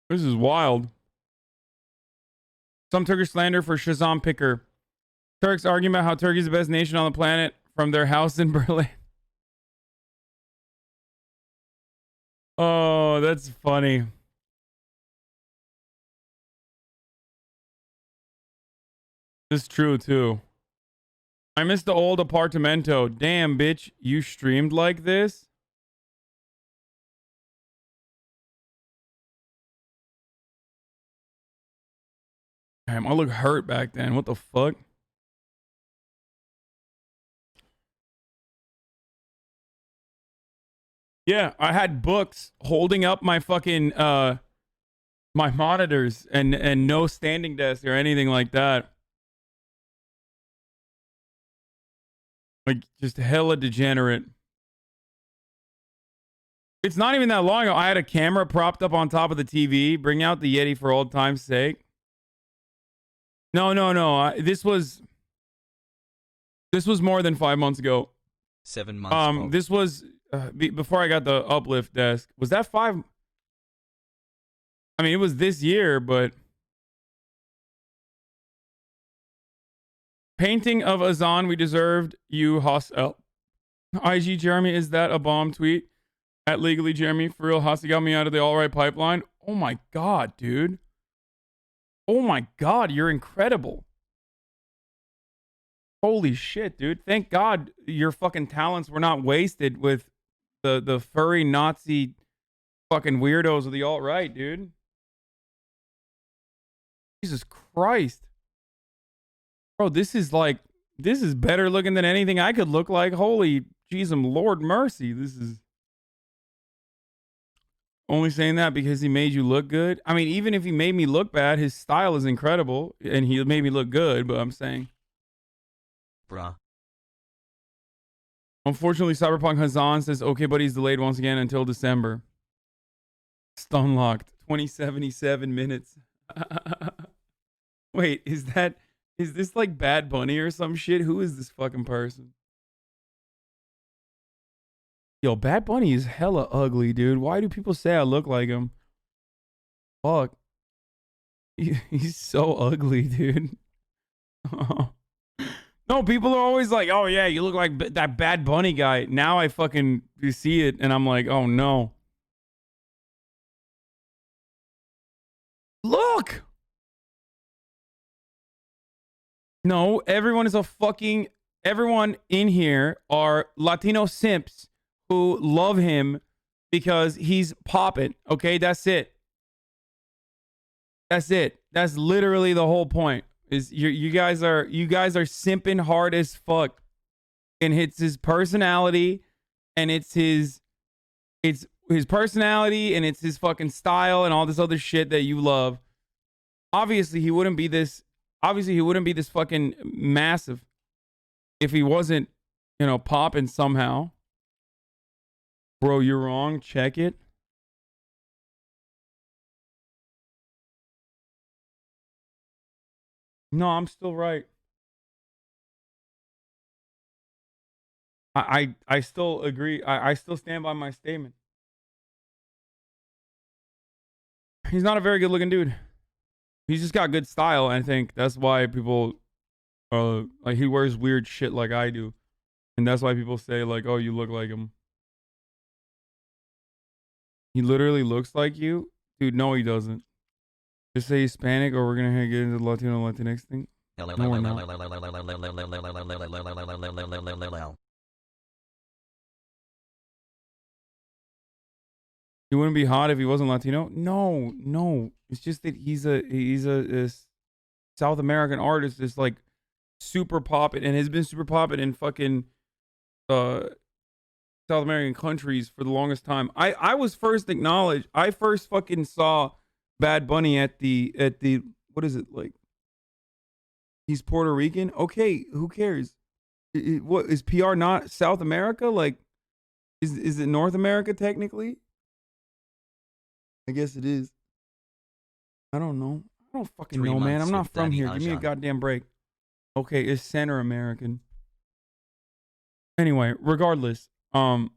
This is wild. Some Turkish slander for Shazam Picker. Turks arguing about how Turkey's the best nation on the planet from their house in Berlin. Oh, that's funny. This is true, too. I miss the old apartamento. Damn, bitch. You streamed like this? Damn, I look hurt back then. What the fuck? Yeah, I had books holding up my fucking my monitors and no standing desk or anything like that. Like just hella degenerate. It's not even that long ago. I had a camera propped up on top of the TV. Bring out the Yeti for old time's sake. No. This was more than 5 months ago. 7 months ago. This was before I got the uplift desk. Was that 5? I mean, it was this year, but painting of Hasan, we deserved you, Hasan. IG Jeremy, is that a bomb tweet? At Legally Jeremy, for real, Hasan got me out of the all right pipeline. Oh my god, dude. Oh my god, you're incredible. Holy shit, dude. Thank God your fucking talents were not wasted with the furry Nazi fucking weirdos of the alt-right, dude. Jesus Christ. Bro, this is better looking than anything I could look like. Holy Jesus, Lord mercy. This is only saying that because he made you look good. I mean, even if he made me look bad, his style is incredible and he made me look good, but I'm saying. Bruh. Unfortunately, Cyberpunk Hasan says, okay, but he's delayed once again until December. Stunlocked. 2077 minutes. Wait, is this like Bad Bunny or some shit? Who is this fucking person? Yo, Bad Bunny is hella ugly, dude. Why do people say I look like him? Fuck. He's so ugly, dude. No, people are always like, oh yeah, you look like that Bad Bunny guy. Now I fucking see it and I'm like, oh no. Look! No, everyone in here are Latino simps who love him because he's popping. Okay, that's it. That's it. That's literally the whole point. Is you guys are simping hard as fuck. And it's his personality and it's his personality and it's his fucking style and all this other shit that you love. Obviously he wouldn't be this fucking massive if he wasn't, popping somehow. Bro, you're wrong. Check it. No, I'm still right. I still agree. I still stand by my statement. He's not a very good looking dude. He's just got good style. I think that's why people like he wears weird shit like I do. And that's why people say like, oh, you look like him. He literally looks like you? Dude, no, he doesn't. Just say Hispanic or we're going to get into the Latino Latinx thing. No, we're not. He wouldn't be hot if he wasn't Latino? No. It's just that he's a South American artist that's like super poppin' and has been super poppin' in fucking South American countries for the longest time. I was first acknowledged. I first fucking saw Bad Bunny at the what is it like? He's Puerto Rican. Okay, who cares? What is PR not South America? Like, is it North America technically? I guess it is. I don't know. I don't fucking know, man. I'm not from here. Give me a goddamn break. Okay, it's Center American. Anyway, regardless, it's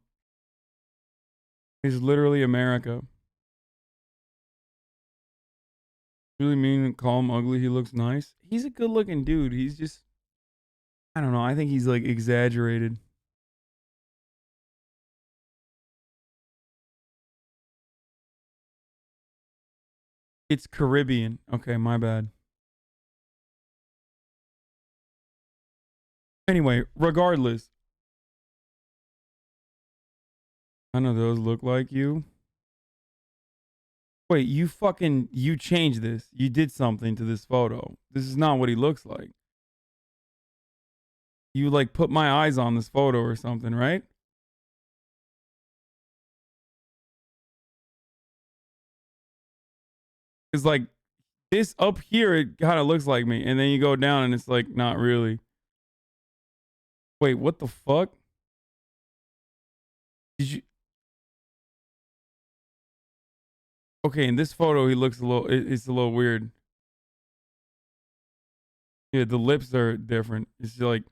literally America. Really mean to call him ugly. He looks nice. He's a good looking dude. He's just, I don't know. I think he's like exaggerated. It's Caribbean. Okay, my bad. Anyway, regardless. None of those look like you. Wait, you changed this. You did something to this photo. This is not what he looks like. You like put my eyes on this photo or something, right? It's like this up here, it kind of looks like me. And then you go down and it's like, not really. Wait, what the fuck? Did you? Okay, in this photo, he looks a little, it's a little weird. Yeah, the lips are different. It's like,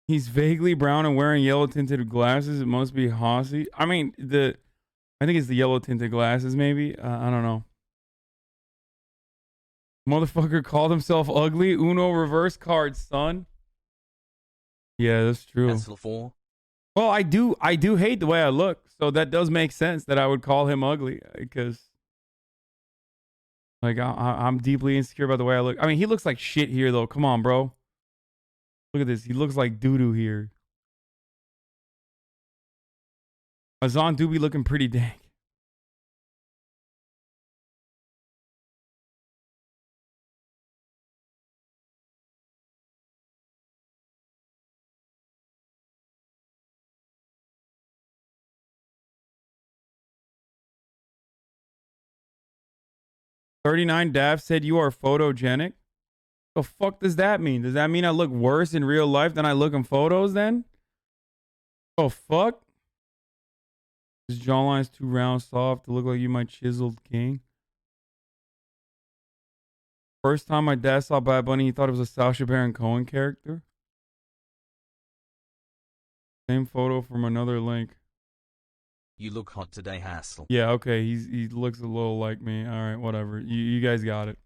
he's vaguely brown and wearing yellow tinted glasses. It must be Hossie. I mean, I think it's the yellow tinted glasses, maybe. I don't know. Motherfucker called himself ugly. Uno reverse card, son. Yeah, that's true. Hassel 4. Well, I do hate the way I look, so that does make sense that I would call him ugly because, like, I'm deeply insecure about the way I look. I mean, he looks like shit here, though. Come on, bro. Look at this. He looks like doo-doo here. Hasan do be looking pretty dank. $39 Dav said you are photogenic. The fuck does that mean? Does that mean I look worse in real life than I look in photos then? Oh, fuck. His jawline's too round, soft to look like you my chiseled king. First time my dad saw Bad Bunny, he thought it was a Sacha Baron Cohen character. Same photo from another link. You look hot today, Hassel. Yeah, okay. He looks a little like me. All right, whatever. You guys got it.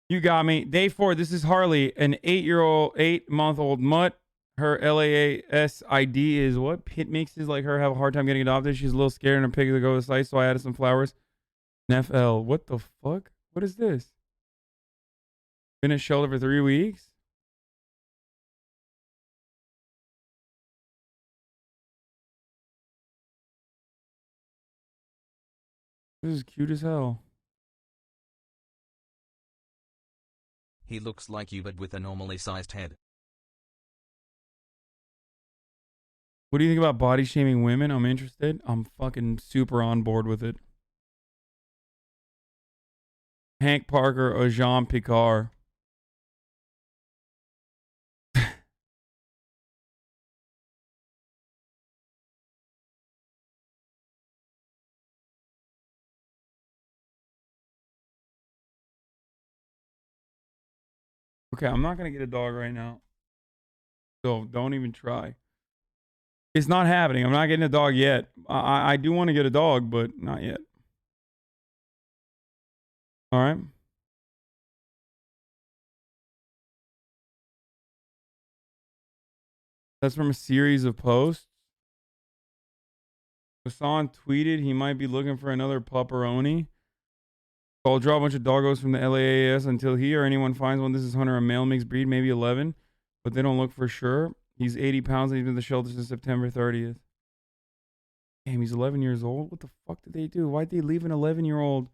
You got me. Day 4. This is Harley, an 8-month-old mutt. Her LAAS ID is what? Pit mixes like her have a hard time getting adopted. She's a little scared and her pig to go to the site, so I added some flowers. NFL. What the fuck? What is this? Been at shelter for 3 weeks? This is cute as hell. He looks like you but with a normally sized head. What do you think about body shaming women? I'm interested. I'm fucking super on board with it. Hank Parker or Jean Picard? Okay, I'm not going to get a dog right now. So don't even try. It's not happening. I'm not getting a dog yet. I do want to get a dog, but not yet. All right. That's from a series of posts. Hasan tweeted he might be looking for another pupperoni. I'll draw a bunch of doggos from the LAAS until he or anyone finds one. This is Hunter, a male mixed breed, maybe 11, but they don't look for sure. He's 80 pounds and he's been in the shelter since September 30th. Damn, he's 11 years old? What the fuck did they do? Why'd they leave an 11-year-old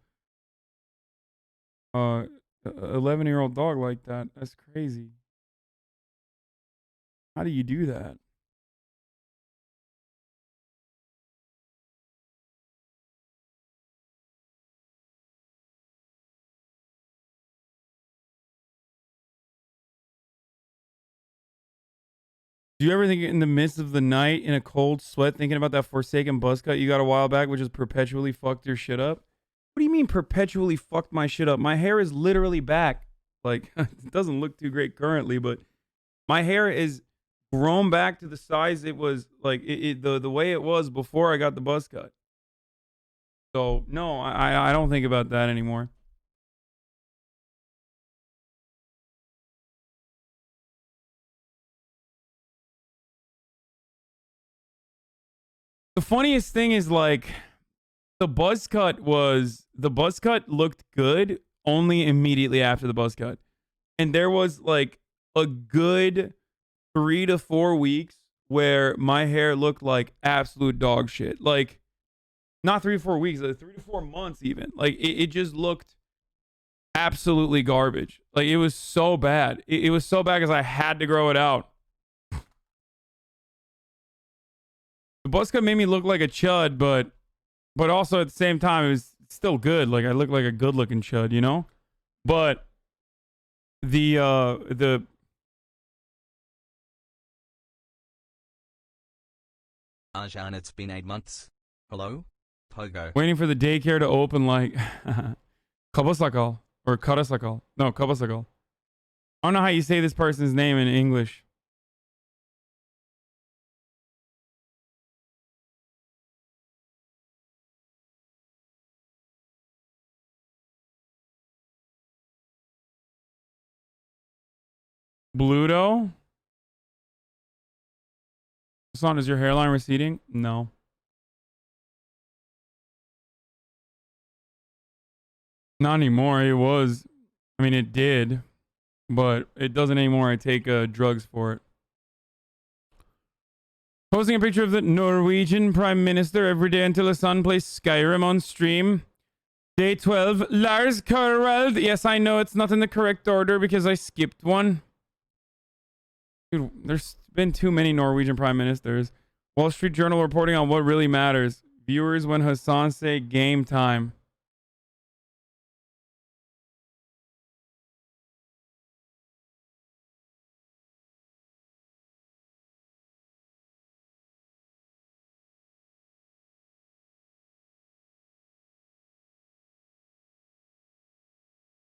11-year-old dog like that? That's crazy. How do you do that? Do you ever think in the midst of the night in a cold sweat thinking about that Forsaken buzz cut you got a while back, which has perpetually fucked your shit up? What do you mean perpetually fucked my shit up? My hair is literally back. Like, it doesn't look too great currently, but my hair is grown back to the size it was, like, the way it was before I got the buzz cut. So no, I don't think about that anymore. The funniest thing is like the buzz cut looked good only immediately after the buzz cut. And there was like a good 3 to 4 weeks where my hair looked like absolute dog shit. Like not 3 to 4 weeks, like 3 to 4 months even. Like it just looked absolutely garbage. Like it was so bad. It was so bad because I had to grow it out. The buzz cut made me look like a chud, but also at the same time, it was still good. Like I looked like a good looking chud, you know? But the Hasan, it's been 8 months. Hello? Pogo. waiting for the daycare to open like Kabasakal or Karasakal. No, Kabasakal. I don't know how you say this person's name in English. Bluto? Hasan, is your hairline receding? No. Not anymore. It was. I mean, it did. But it doesn't anymore. I take drugs for it. Posting a picture of the Norwegian Prime Minister every day until his son plays Skyrim on stream. Day 12. Lars Karwald. Yes, I know it's not in the correct order because I skipped one. Dude, there's been too many Norwegian prime ministers. Wall Street Journal reporting on what really matters. Viewers when Hasan say game time.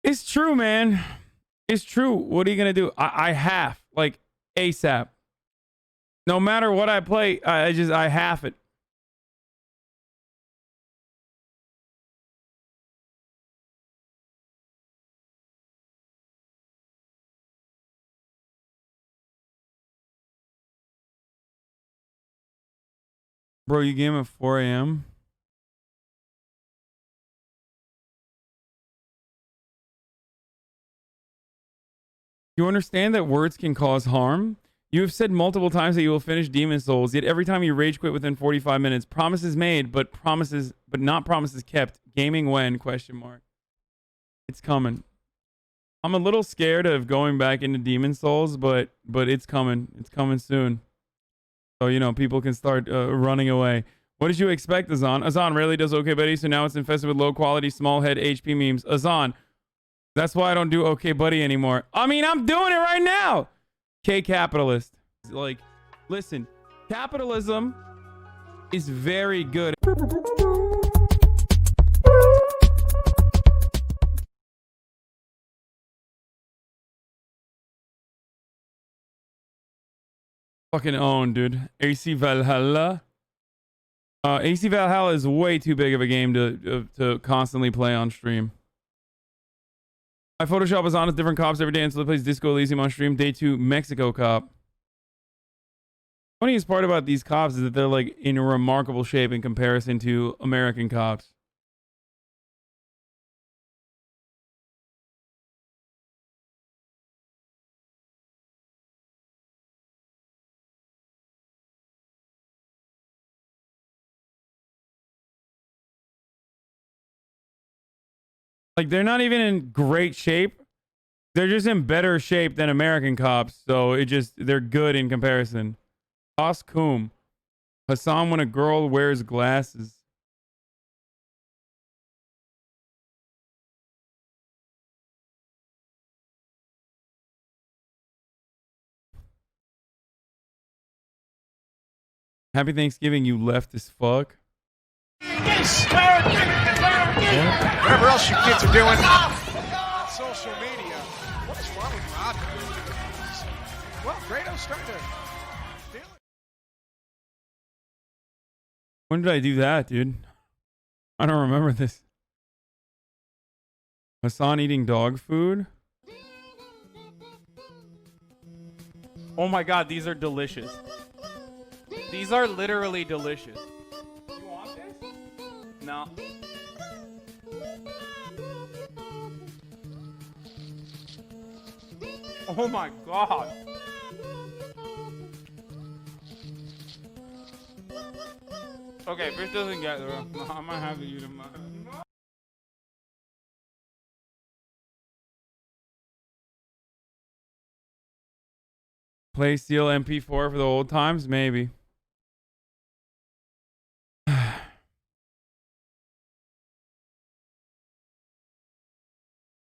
It's true, man. It's true. What are you going to do? I have, like, ASAP. No matter what I play, I have it. Bro, you game at 4 a.m.? You understand that words can cause harm? You have said multiple times that you will finish Demon Souls, yet every time you rage quit within 45 minutes. Promises made, but not promises kept. Gaming when? Question mark. It's coming. I'm a little scared of going back into Demon Souls, but it's coming. It's coming soon. So, you know, people can start running away. What did you expect, Hasan? Hasan rarely does Okay Buddy, so now it's infested with low-quality, small-head HP memes. Hasan, that's why I don't do Okay Buddy anymore. I mean, I'm doing it right now. K-capitalist. Like, listen, capitalism is very good. Fucking own, dude. AC Valhalla. AC Valhalla is way too big of a game to constantly play on stream. I Photoshop Hasan as different cops every day until he plays Disco Elysium on stream. Day 2, Mexico cop. Funniest part about these cops is that they're like in remarkable shape in comparison to American cops. Like, they're not even in great shape. They're just in better shape than American cops. So they're good in comparison. Costume. Hasan when a girl wears glasses. Happy Thanksgiving, you leftist fuck. Whatever else you kids are doing on social media. What's wrong with Rob? Well, Grado's starting to feel it. When did I do that, dude? I don't remember this. Hasan eating dog food. Oh my god, these are delicious. These are literally delicious. You want this? No. Oh my god. Okay, if this doesn't get there, I might have to eat them. Play Steel MP4 for the old times? Maybe.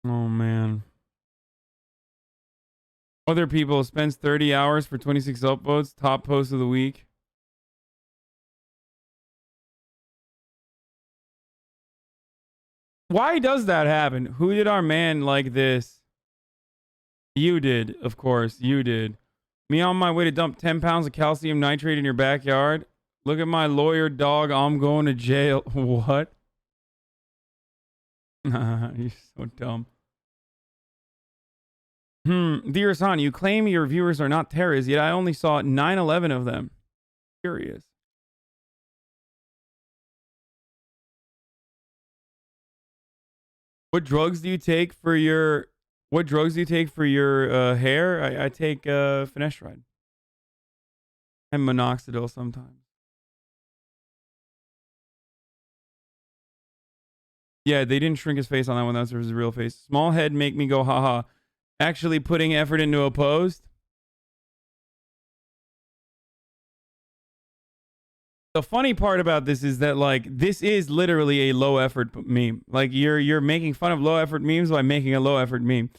Oh, man. Other people spends 30 hours for 26 upvotes. Top post of the week. Why does that happen? Who did our man like this? You did, of course. You did. Me on my way to dump 10 pounds of calcium nitrate in your backyard. Look at my lawyer dog. I'm going to jail. What? You're so dumb. Dear Hasan, you claim your viewers are not terrorists, yet I only saw 9/11 of them. Curious. What drugs do you take for your hair? I take finasteride and minoxidil sometimes. Yeah, they didn't shrink his face on that one. That was his real face. Small head make me go haha. Actually putting effort into a post. The funny part about this is that, like, this is literally a low effort meme. Like, you're making fun of low effort memes by making a low effort meme.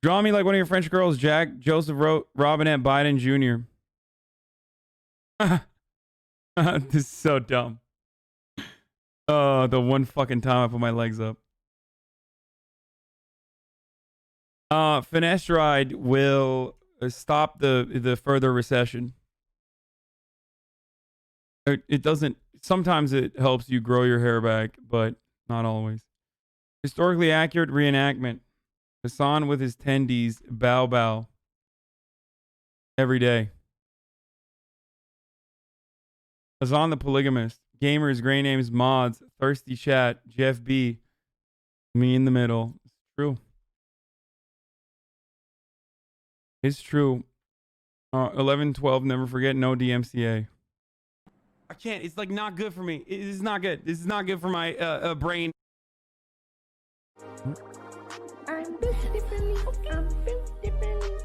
Draw me like one of your French girls, Jack Joseph Robinette Biden Jr. This is so dumb. Oh, the one fucking time I put my legs up. Finasteride will stop the further recession. It doesn't. Sometimes it helps you grow your hair back, but not always. Historically accurate reenactment. Hasan with his tendies. Bow bow. Every day. Hasan the polygamist. Gamers, gray names, mods, thirsty chat, Jeff B. Me in the middle. It's true. It's true. 11-12, never forget, no DMCA. I can't. It's like not good for me. It is not good. This is not good for my brain.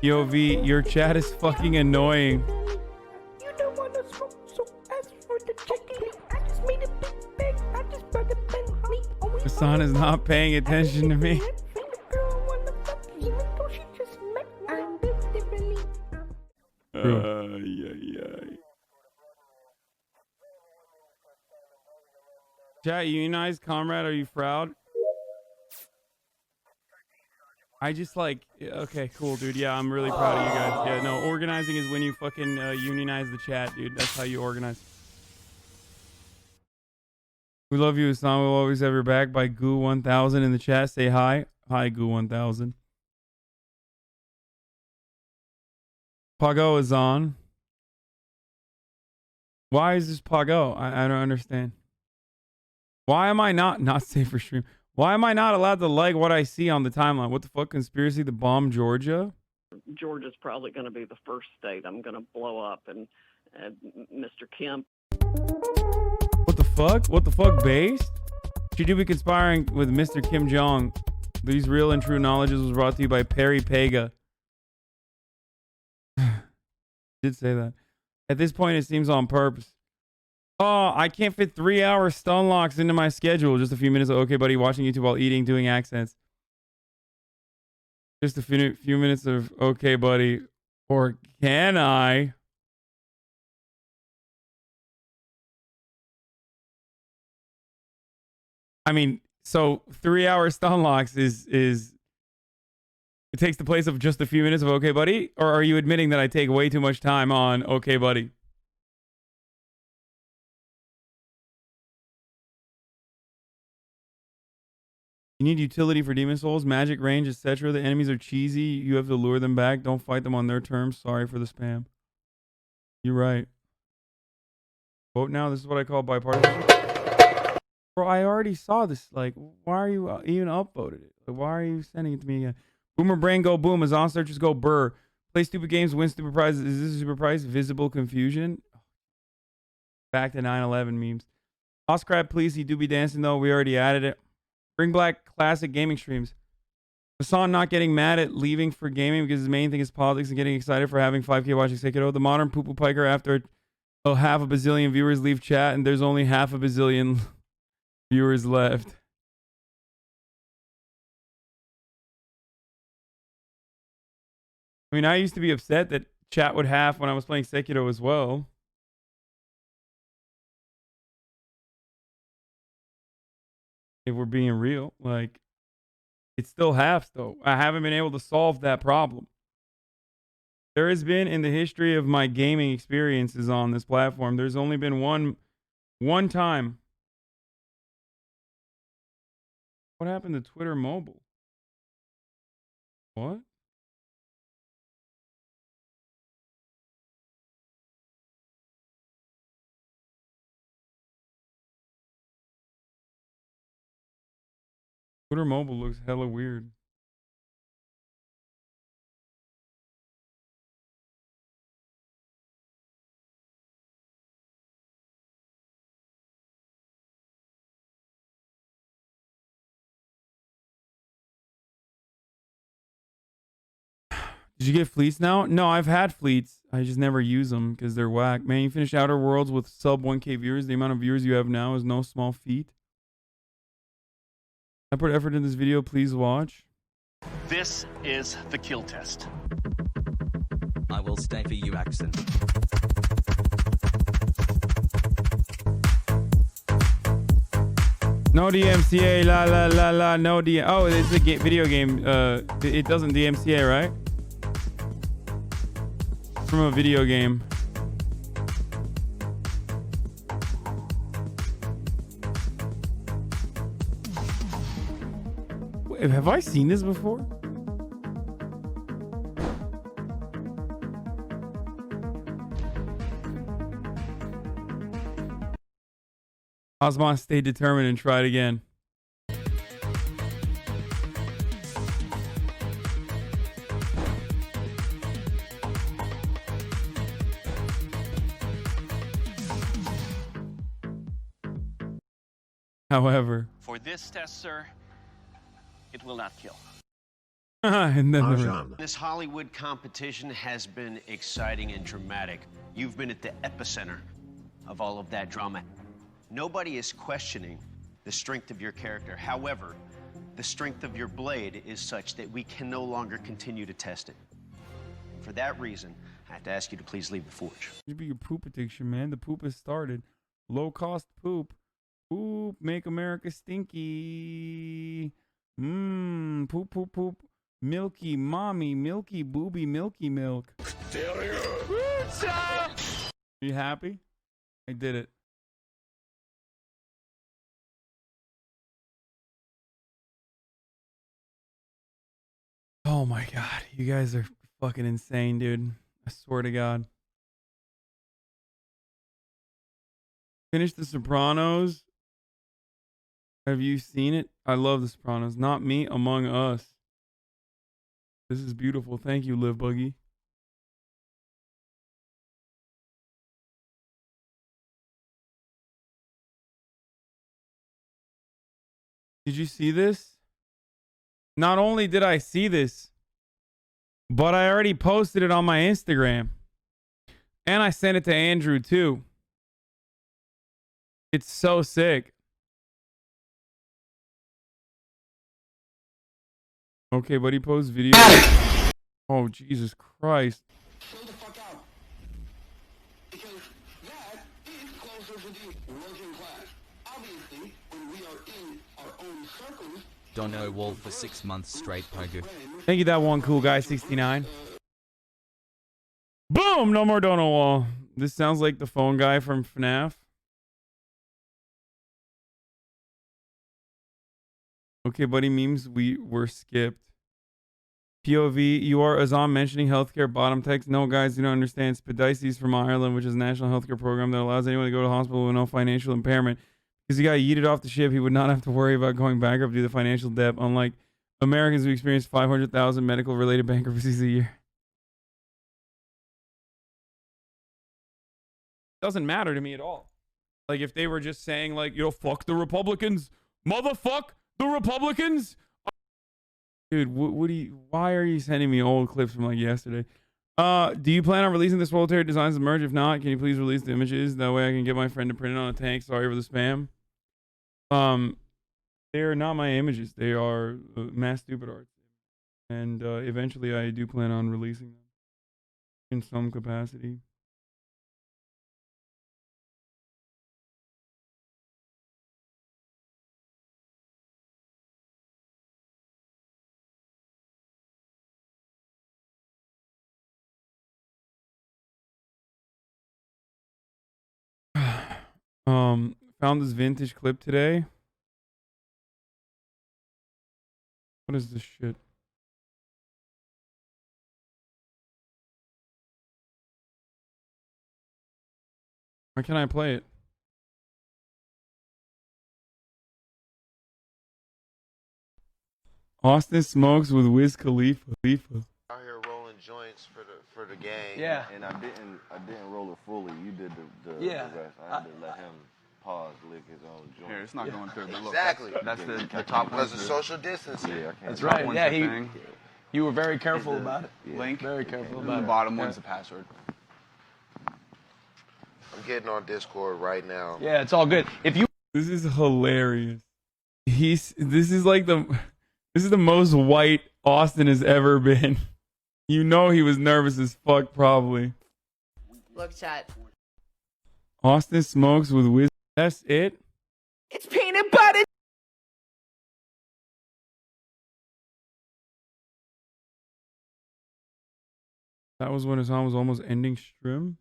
Yo, V, your chat is fucking annoying. Hasan is not paying attention to me. Chat, unionized comrade, are you proud? I just like, okay, cool, dude. Yeah, I'm really proud of you guys. Yeah, no, organizing is when you fucking unionize the chat, dude. That's how you organize. We love you, Hasan. We'll always have your back. By Goo1000 in the chat. Say hi. Hi, Goo1000. POGO is on. Why is this POGO? I don't understand. Why am I not safe for stream? Why am I not allowed to like what I see on the timeline? What the fuck? Conspiracy to bomb Georgia? Georgia's probably going to be the first state I'm going to blow up, and Mr. Kemp. What the fuck? What the fuck, based? She do be conspiring with Mr. Kim Jong. These real and true knowledges was brought to you by Perry Pega. Did say that. At this point, it seems on purpose. Oh, I can't fit 3-hour stun locks into my schedule. Just a few minutes of okay, buddy, watching YouTube while eating, doing accents. Just a few minutes of okay, buddy. Or can I? I mean, so 3-hour stun locks is it takes the place of just a few minutes of okay, buddy? Or are you admitting that I take way too much time on okay, buddy? You need utility for demon souls, magic range, etc. The enemies are cheesy. You have to lure them back. Don't fight them on their terms. Sorry for the spam. You're right. Vote now. This is what I call bipartisan. Bro, I already saw this. Like, why are you even upvoted it? Like, why are you sending it to me again? Boomer brain go boom. As on searchers go burr. Play stupid games, win stupid prizes. Is this a super prize? Visible confusion. Back to 9/11 memes. Oscrab, please. He do be dancing though. We already added it. Bring back classic gaming streams. Hasan not getting mad at leaving for gaming because his main thing is politics and getting excited for having 5K watching Sekiro. The modern poo-poo piker after half a bazillion viewers leave chat and there's only half a bazillion viewers left. I mean, I used to be upset that chat would half when I was playing Sekiro as well. If we're being real, like, it's still half though. I haven't been able to solve that problem. There has been, in the history of my gaming experiences on this platform, there's only been one time. What happened to Twitter mobile? What? Twitter mobile looks hella weird. Did you get fleets now? No, I've had fleets. I just never use them because they're whack. Man, you finished Outer Worlds with sub 1K viewers. The amount of viewers you have now is no small feat. I put effort in this video. Please watch. This is the kill test. I will stay for you, Hasan. No DMCA, la la la la, no DM. Oh, it's a video game. It doesn't DMCA, right? From a video game. Wait, have I seen this before? Osmon, stay determined and try it again. However, For this test, sir, it will not kill. and then This Hollywood competition has been exciting and dramatic. You've been at the epicenter of all of that drama. Nobody is questioning the strength of your character. However, the strength of your blade is such that we can no longer continue to test it. For that reason, I have to ask you to please leave the forge. You be your poop addiction, man. The poop has started. Low cost poop. Poop, make America stinky. Poop, poop, poop. Milky mommy, milky booby, milky milk. You happy? I did it. Oh my god, you guys are fucking insane, dude. I swear to God. Finish The Sopranos. Have you seen it? I love The Sopranos. Not me, Among Us. This is beautiful. Thank you, Live Buggy. Did you see this? Not only did I see this, but I already posted it on my Instagram. And I sent it to Andrew too. It's so sick. Okay, but he posts video. Oh, Jesus Christ. Dono Wall for 6 months straight, Pogo. Thank you, that one cool guy, 69. Boom! No more Dono Wall. This sounds like the phone guy from FNAF. Okay, buddy, memes were skipped. POV, you are Azam mentioning healthcare bottom text. No, guys, you don't understand. Spedices from Ireland, which is a national healthcare program that allows anyone to go to the hospital with no financial impairment. Because he got yeeted off the ship, he would not have to worry about going bankrupt due to the financial debt, unlike Americans who experience 500,000 medical-related bankruptcies a year. Doesn't matter to me at all. Like, if they were just saying, like, you know, fuck the Republicans, motherfuck the Republicans. Dude, why are you sending me old clips from like yesterday? Do you plan on releasing this military designs of merch? If not, can you please release the images? That way I can get my friend to print it on a tank. Sorry for the spam. They are not my images. They are mass stupid art. And eventually I do plan on releasing them in some capacity. Found this vintage clip today. What is this shit? Why can't I play it? Austin smokes with Wiz Khalifa. Out here rolling joints for the gang. Yeah. And I didn't roll it fully. You did the Yeah. rest. I had to let him pause, lick his own joint. Here, it's not going through. But look, Exactly. That's the top one. Because of social distancing. Yeah, that's right. Yeah, you were very careful about it. Yeah. Link. Very careful about it. The bottom one's the password. I'm getting on Discord right now. Yeah, it's all good. If you. This is hilarious. This is the most white Austin has ever been. You know he was nervous as fuck, probably. Look, chat. Austin smokes with Wiz. That's it? It's peanut butter. That was when Hasan was almost ending stream.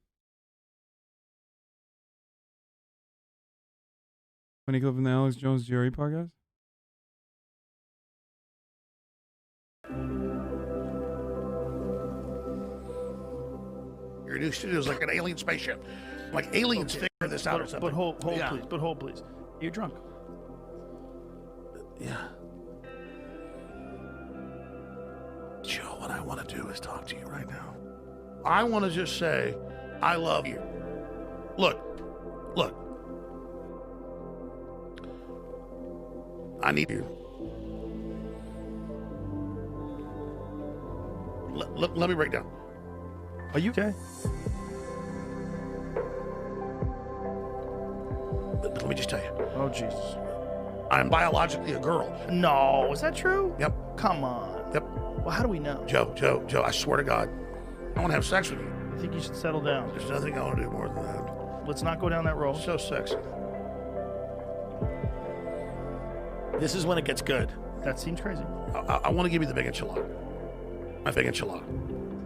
Funny clip from the Alex Jones Jerry podcast. Your new studio is like an alien spaceship. Like aliens figure this out or something. But hold Yeah. please. But hold please. You're drunk. Yeah. Joe, what I want to do is talk to you right now. I want to just say, I love you. Look. I need you. Let me break down. Are you okay? Let me just tell you. Oh, Jesus. I'm biologically a girl. No, is that true? Yep. Come on. Yep. Well, how do we know? Joe, I swear to God, I want to have sex with you. I think you should settle down. There's nothing I want to do more than that. Let's not go down that road. So sexy. This is when it gets good. That seems crazy. I want to give you the big enchilada. My big enchilada.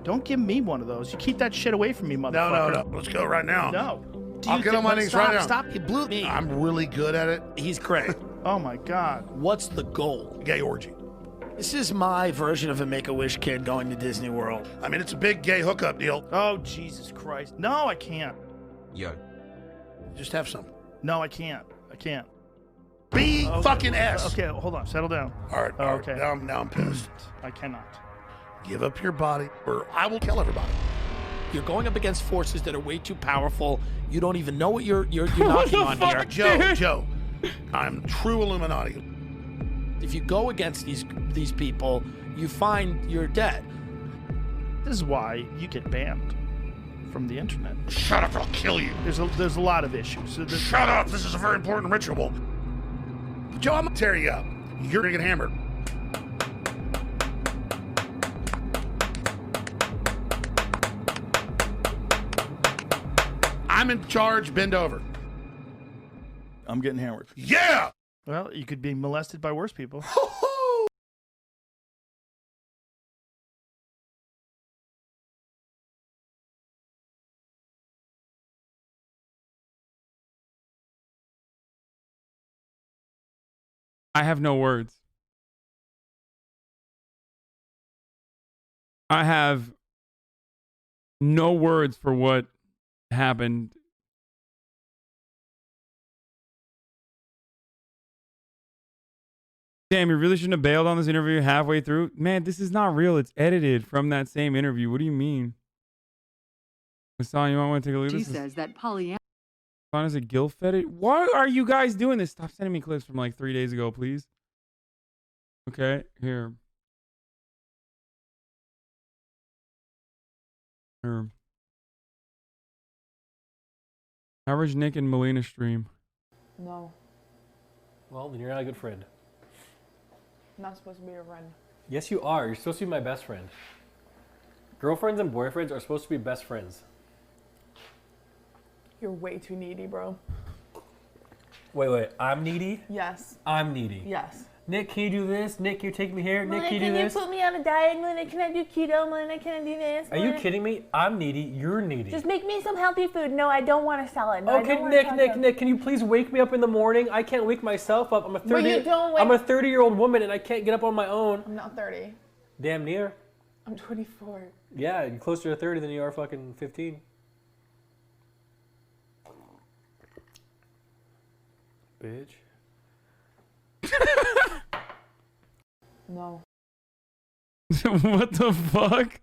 Don't give me one of those. You keep that shit away from me, motherfucker. No. Let's go right now. No. I'll get on my knees right now. Stop. You blew me. I'm really good at it. He's great. Oh, my God. What's the goal? Gay orgy. This is my version of a Make-A-Wish kid going to Disney World. I mean, it's a big gay hookup deal. Oh, Jesus Christ. No, I can't. Yo. Just have some. No, I can't. B fucking S. Okay, hold on. Settle down. All right. Okay. Now I'm pissed. I cannot. Give up your body or I will kill everybody. You're going up against forces that are way too powerful. You don't even know what you're knocking on here. Joe, I'm true Illuminati. If you go against these people, you find you're dead. This is why you get banned from the internet. Shut up, I'll kill you. There's a lot of issues. Shut up, this is a very important ritual. Joe, I'm gonna tear you up. You're gonna get hammered. I'm in charge, bend over. I'm getting hammered. Yeah! Well, you could be molested by worse people. I have no words. I have no words for what happened. Damn, you really shouldn't have bailed on this interview halfway through. Man, this is not real. It's edited from that same interview. What do you mean? Hasan, you might want to take a look at this. She says that polyamorous. Hasan is a guilt fetish. Why are you guys doing this? Stop sending me clips from like 3 days ago, please. Okay, here. Here. Average Nick and Melina stream. No, Well, then you're not a good friend. I'm not supposed to be your friend. Yes, you are. You're supposed to be my best friend. Girlfriends and boyfriends are supposed to be best friends. You're way too needy, bro. Wait. I'm needy? Yes. I'm needy. Yes. Nick, can you do this? Nick, can you take me here? Nick, can you do this? Can you put me on a diet? Melina, can I do keto? Melina, can I do this? Are you kidding me? I'm needy. You're needy. Just make me some healthy food. No, I don't want a salad. No, Okay, Nick, can you please wake me up in the morning? I can't wake myself up. I'm a 30. you don't wake- I'm a 30-year-old woman and I can't get up on my own. I'm not 30. Damn near. I'm 24. Yeah, you're closer to 30 than you are fucking 15. Bitch. No. What the fuck?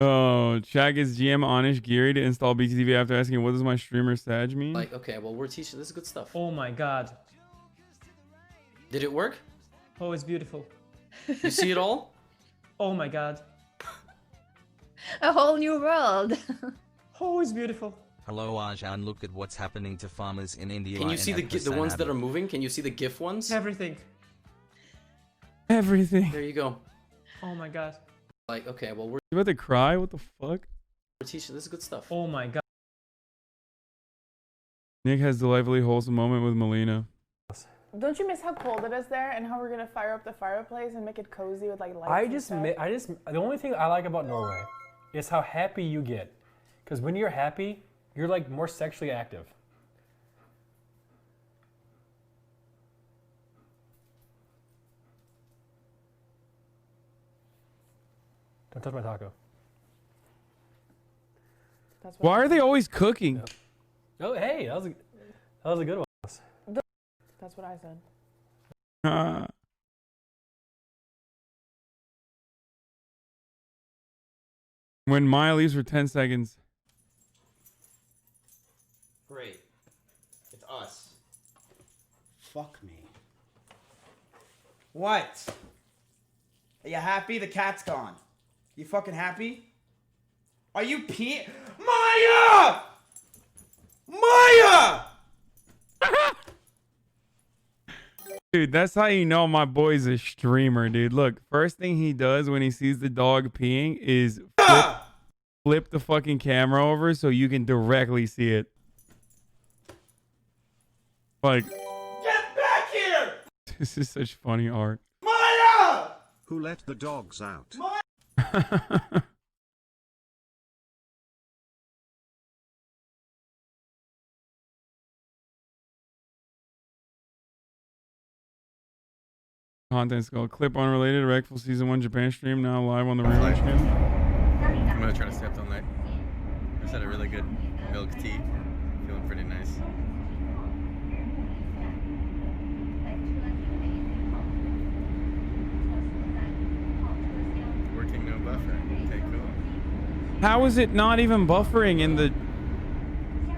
Oh, Chag is GM Onish Geary to install BTTV after asking, what does my streamer Sag mean? Like, okay, well, we're teaching. This is good stuff. Oh my god. Did it work? Oh, it's beautiful. You see it all? Oh my god. A whole new world. Oh, it's beautiful. Hello Arjan, look at what's happening to farmers in India. Can you see the ones that are moving? Can you see the GIF ones? Everything. Everything. There you go. Oh my god. Like, okay, well, we're You about to cry? What the fuck? teaching. This is good stuff. Oh my god. Nick has delightfully wholesome moment with Melina. Don't you miss how cold it is there and how we're gonna fire up the fireplace and make it cozy with like lights? The only thing I like about Norway is how happy you get. Because when you're happy, you're like more sexually active. Don't touch my taco. Why are they always cooking? Oh, hey, that was a good one. That's what I said. When Maya leaves for 10 seconds. Great. It's us. Fuck me. What? Are you happy? The cat's gone. You fucking happy? Are you Maya! Maya! Dude, that's how you know my boy's a streamer, dude. Look, first thing he does when he sees the dog peeing is flip the fucking camera over so you can directly see it. Like, get back here! This is such funny art. Maya! Who let the dogs out? Content skull. Clip unrelated. Rectful Season 1 Japan stream now live on the rewatch channel. I'm gonna try to stay up all night. I just had a really good milk tea. Feeling pretty nice. Working no buffer. Okay, cool. How is it not even buffering in the...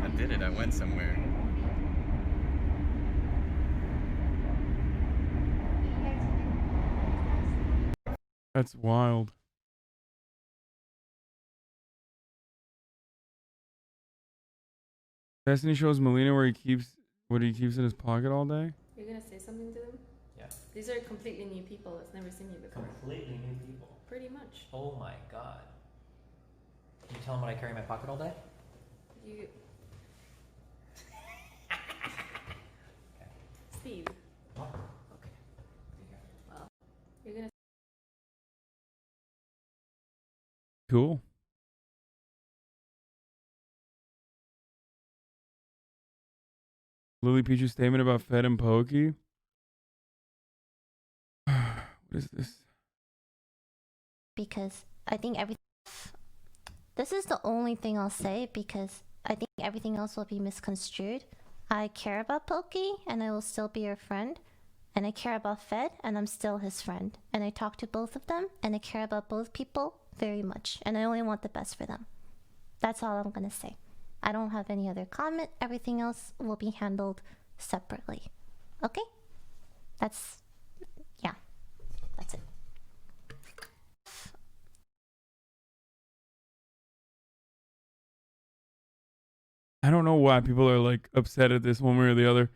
I did it. I went somewhere. That's wild. Destiny shows Melina where he keeps what he keeps in his pocket all day. You're gonna say something to them? Yeah. These are completely new people that's never seen you before. Completely new people. Pretty much. Oh my god. Can you tell them what I carry in my pocket all day? You. Steve. What? Okay. Well, you're gonna. Cool. Lily Peach's statement about Fed and Pokey. What is this? because I think everything. This is the only thing I'll say because I think everything else will be misconstrued. I care about Pokey and I will still be your friend. And I care about Fed and I'm still his friend. And I talk to both of them and I care about both people very much. And I only want the best for them. That's all I'm gonna say. I don't have any other comment. Everything else will be handled separately. Okay? That's it. I don't know why people are like upset at this one way or the other.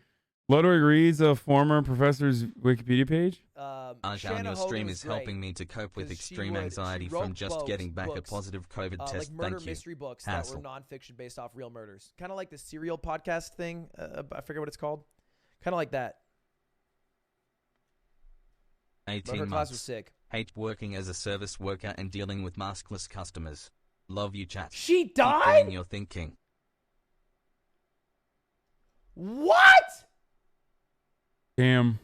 Ludwig reads a former professor's Wikipedia page. Arjan, your stream is helping me to cope with extreme anxiety from just getting back a positive COVID test. Like murder Thank you. mystery books Hassle. that were nonfiction based off real murders. Kind of like the serial podcast thing. I forget what it's called. Kind of like that. 18 Her class was months. sick. Hate working as a service worker and dealing with maskless customers. Love you, chat. She Keep died? doing your thinking. What? Damn.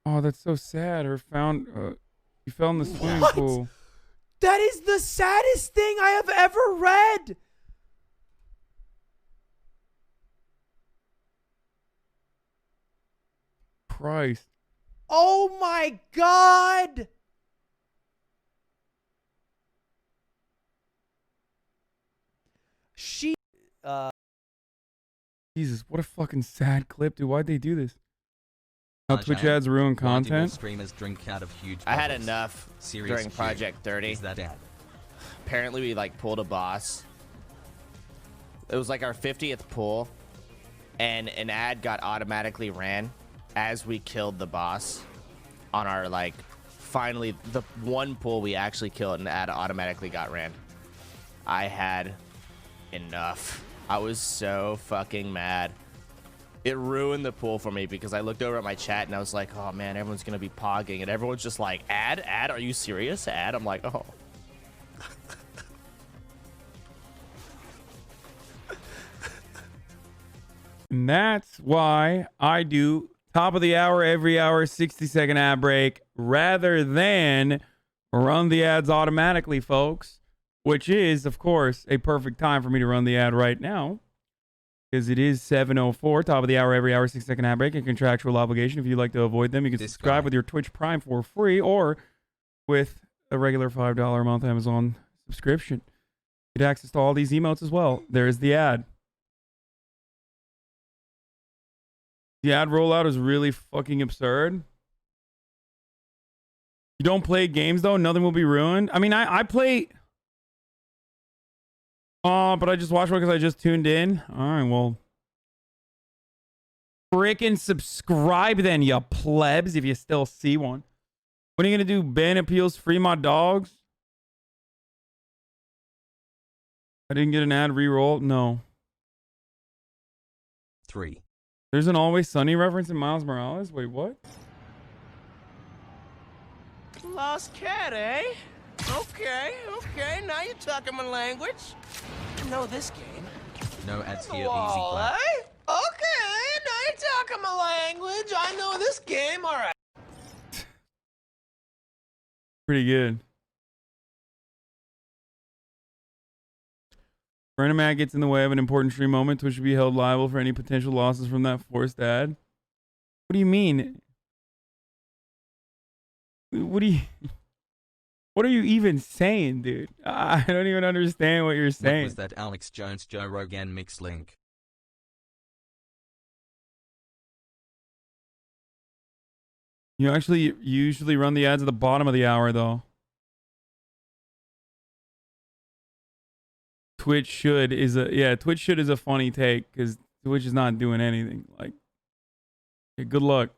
Oh, that's so sad. She fell in the swimming pool. That is the saddest thing I have ever read. Christ. Oh my God. She, Jesus, what a fucking sad clip, dude. Why'd they do this? How Twitch Arjan, ads ruin why do all content? streamers drink out of huge I had bottles? enough Serious during shit. Project 30. Is that ad? Apparently we like pulled a boss. It was like our 50th pull, and an ad got automatically ran as we killed the boss on our like finally the one pull we actually killed, and the ad automatically got ran. I had enough. I was so fucking mad. It ruined the pool for me because I looked over at my chat and I was like, oh man, everyone's gonna be pogging, and everyone's just like, ad, are you serious? Ad? I'm like, oh. And that's why I do top of the hour, every hour, 60-second ad break, rather than run the ads automatically, folks. Which is, of course, a perfect time for me to run the ad right now. Because it is 7:04, top of the hour, every hour, 6-second ad break, a contractual obligation. If you'd like to avoid them, you can subscribe with your Twitch Prime for free or with a regular $5 a month Amazon subscription. You get access to all these emotes as well. There's the ad. The ad rollout is really fucking absurd. You don't play games, though? Nothing will be ruined? I mean, I play... but I just watched one because I just tuned in. All right, well. Frickin' subscribe then, you plebs, if you still see one. When are you going to do ban appeals, free my dogs? I didn't get an ad reroll. No. 3. There's an Always Sunny reference in Miles Morales? Wait, what? Lost cat, eh? Okay, now you're talking my language. I know this game. No ads here, easy Wall, clap. eh? Okay, now you're talking my language. I know this game, all right. Pretty good. Random ad gets in the way of an important stream moment, which should be held liable for any potential losses from that forced ad. What do you mean? What are you even saying, dude? I don't even understand what you're What saying. was that Alex Jones Joe Rogan mix link? You actually usually run the ads at the bottom of the hour, though. Twitch should is a funny take because Twitch is not doing anything. Like, okay, good luck.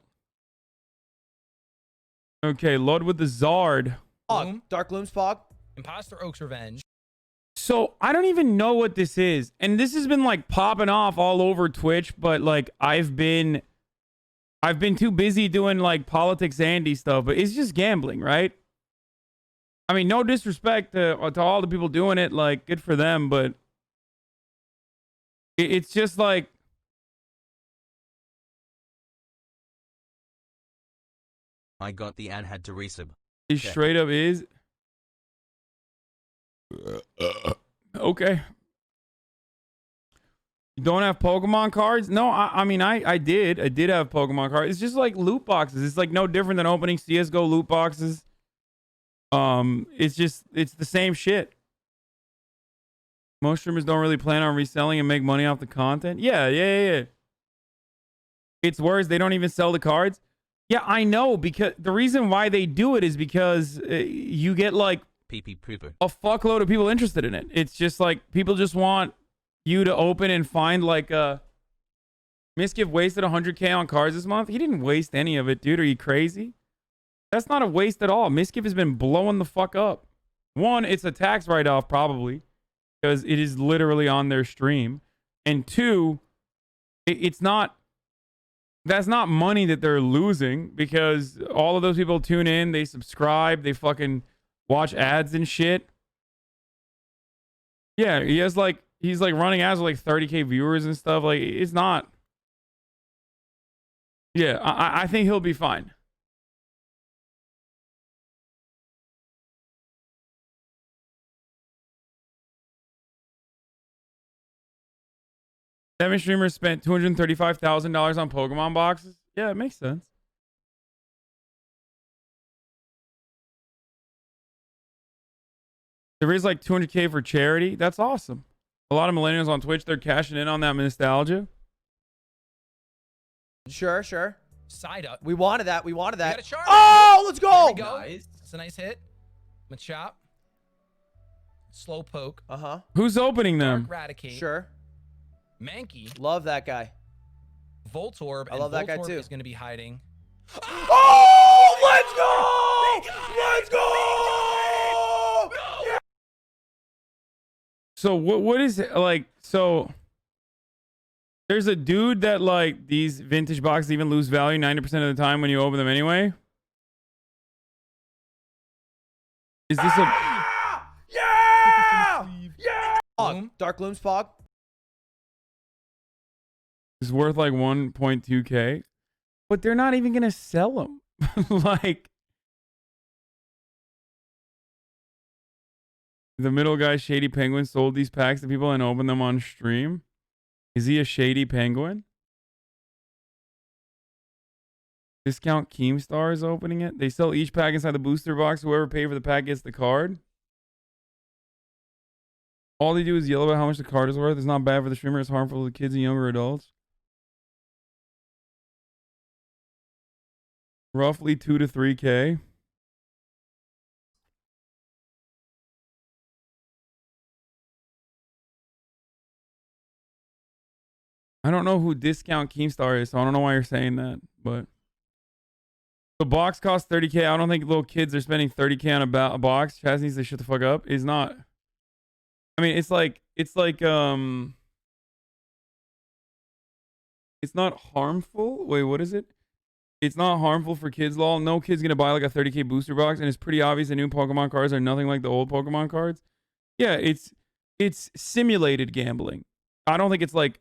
Okay, load with the Zard. Dark Gloom's Pog. Imposter Oak's Revenge. So I don't even know what this is, and this has been like popping off all over Twitch, but like I've been too busy doing like politics Andy stuff, but it's just gambling, right? I mean, no disrespect to all the people doing it, like good for them, but it's just like I got the ad, had to resub. It Check. straight up is. Okay. You don't have Pokemon cards? No, I mean, I did have Pokemon cards. It's just like loot boxes. It's like no different than opening CSGO loot boxes. It's the same shit. Most streamers don't really plan on reselling and make money off the content. Yeah. It's worse. They don't even sell the cards. Yeah, I know, because the reason why they do it is because you get like a fuckload of people interested in it. It's just like people just want you to open and find like Miskiff wasted 100K on cards this month. He didn't waste any of it, dude. Are you crazy? That's not a waste at all. Miskiff has been blowing the fuck up. One, it's a tax write-off probably, because it is literally on their stream. And two, it's not, that's not money that they're losing, because all of those people tune in, they subscribe, they fucking watch ads and shit. Yeah, he's like running ads with like 30K viewers and stuff. Like, it's not. Yeah, I think he'll be fine. Seven streamers spent $235,000 on Pokemon boxes. Yeah, it makes sense. There is like 200K for charity. That's awesome. A lot of millennials on Twitch, they're cashing in on that nostalgia. Sure. Side up. We wanted that. We wanted that. got a Charmander. Oh, let's go. There we go. Nice. It's a nice hit. Machop. Slow poke. Who's opening them? Eradicate. Sure. Mankey. Love that guy. Voltorb. I love that guy Voltorb too. Is going to be hiding. Oh, let's go! Let's go! Yeah. So what is it like? So there's a dude that like these vintage boxes even lose value 90% of the time when you open them anyway. Is this Yeah! Pog. Dark Gloom's Pog. It's worth like 1.2K, but they're not even gonna sell them. Like the middle guy, Shady Penguin, sold these packs to people and opened them on stream. Is he a shady penguin? Discount Keemstar is opening it. They sell each pack inside the booster box. Whoever paid for the pack gets the card. All they do is yell about how much the card is worth. It's not bad for the streamer. It's harmful to kids and younger adults. Roughly 2 to 3K. I don't know who Discount Keemstar is, so I don't know why you're saying that, but the box costs 30K. I don't think little kids are spending 30K on a box. Chaz needs to shut the fuck up. Is not. I mean, it's like it's not harmful. Wait, what is it? It's not harmful for kids, lol. No kid's gonna buy like a 30K booster box, and it's pretty obvious the new Pokemon cards are nothing like the old Pokemon cards. Yeah, it's simulated gambling. I don't think it's like,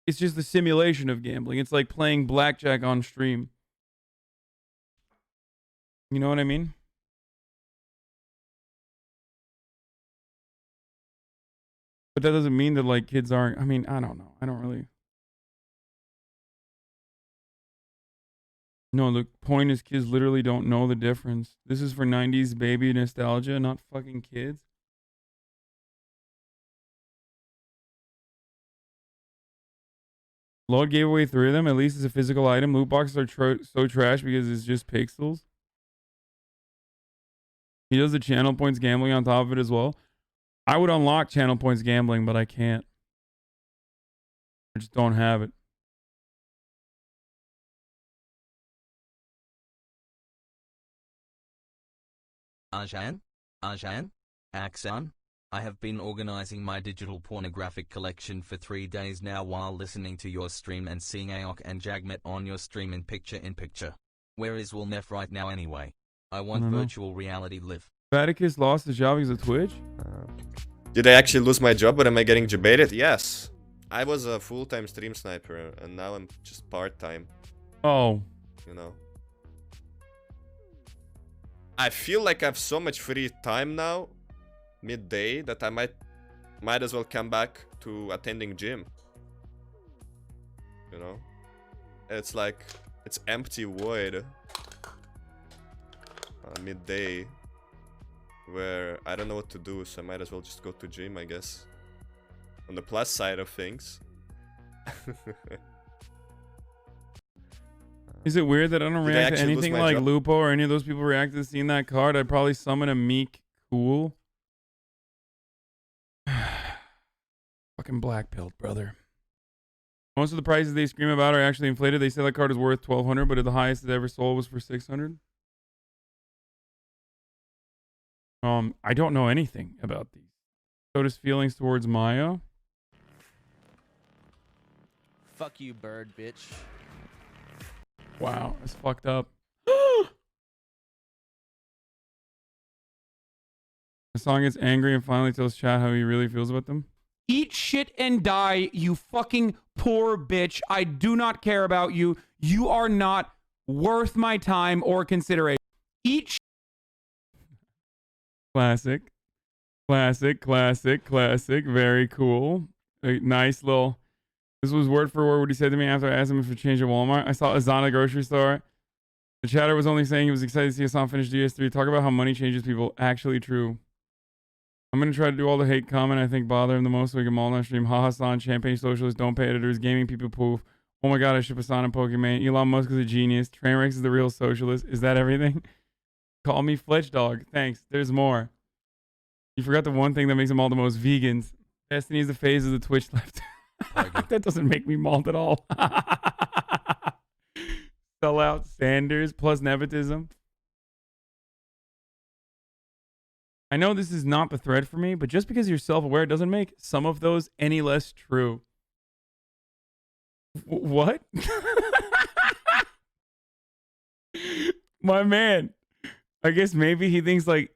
it's just the simulation of gambling. It's like playing blackjack on stream. You know what I mean? But that doesn't mean that like kids aren't. I mean, I don't know. I don't really. No, the point is kids literally don't know the difference. This is for 90s baby nostalgia, not fucking kids. Lord gave away 3 of them. At least it's a physical item. Loot boxes are so trash because it's just pixels. He does the channel points gambling on top of it as well. I would unlock channel points gambling, but I can't. I just don't have it. Hasan, Hasan, I have been organizing my digital pornographic collection for 3 days now while listening to your stream and seeing Aok and Jagmet on your stream in picture. Where is Wilnef right now anyway? I want virtual reality live. Vaticus lost his job because of Twitch? Did I actually lose my job, but am I getting debated? Yes. I was a full-time stream sniper, and now I'm just part-time. Oh. You know. I feel like I have so much free time now, midday, that I might as well come back to attending gym. You know? It's like, it's empty void. Midday. Where I don't know what to do, so I might as well just go to gym, I guess. On the plus side of things. Is it weird that I don't Did I react to actually lose anything my like job? Lupo or any of those people reacted to seeing that card? I'd probably summon a Meek Cool. Fucking black pilled, brother. Most of the prices they scream about are actually inflated. They say that card is worth 1,200, but the highest it ever sold was for 600. I don't know anything about these. Soda's feelings towards Maya. Fuck you, bird, bitch. Wow, it's fucked up. The song gets angry and finally tells chat how he really feels about them. Eat shit and die, you fucking poor bitch. I do not care about you. You are not worth my time or consideration. Eat shit. Classic. Classic, classic, classic. Very cool. A nice little... This was word for word what he said to me after I asked him if he changed at Walmart. I saw Hasan at the grocery store. The chatter was only saying he was excited to see Hasan finish DS3. Talk about how money changes people. Actually true. I'm going to try to do all the hate comment I think bother him the most so we can maul on stream. Ha Hasan, champagne socialist, don't pay editors, gaming people poof. Oh my god, I ship Hasan and Pokemon. Elon Musk is a genius. Trainwreck is the real socialist. Is that everything? Call me Fletch Dog. Thanks. There's more. You forgot the one thing that makes them all the most vegans. Destiny is the phase of the Twitch left. That doesn't make me mauled at all. Sell out Sanders plus nepotism. I know this is not the thread for me, but just because you're self-aware doesn't make some of those any less true. What? My man. I guess maybe he thinks like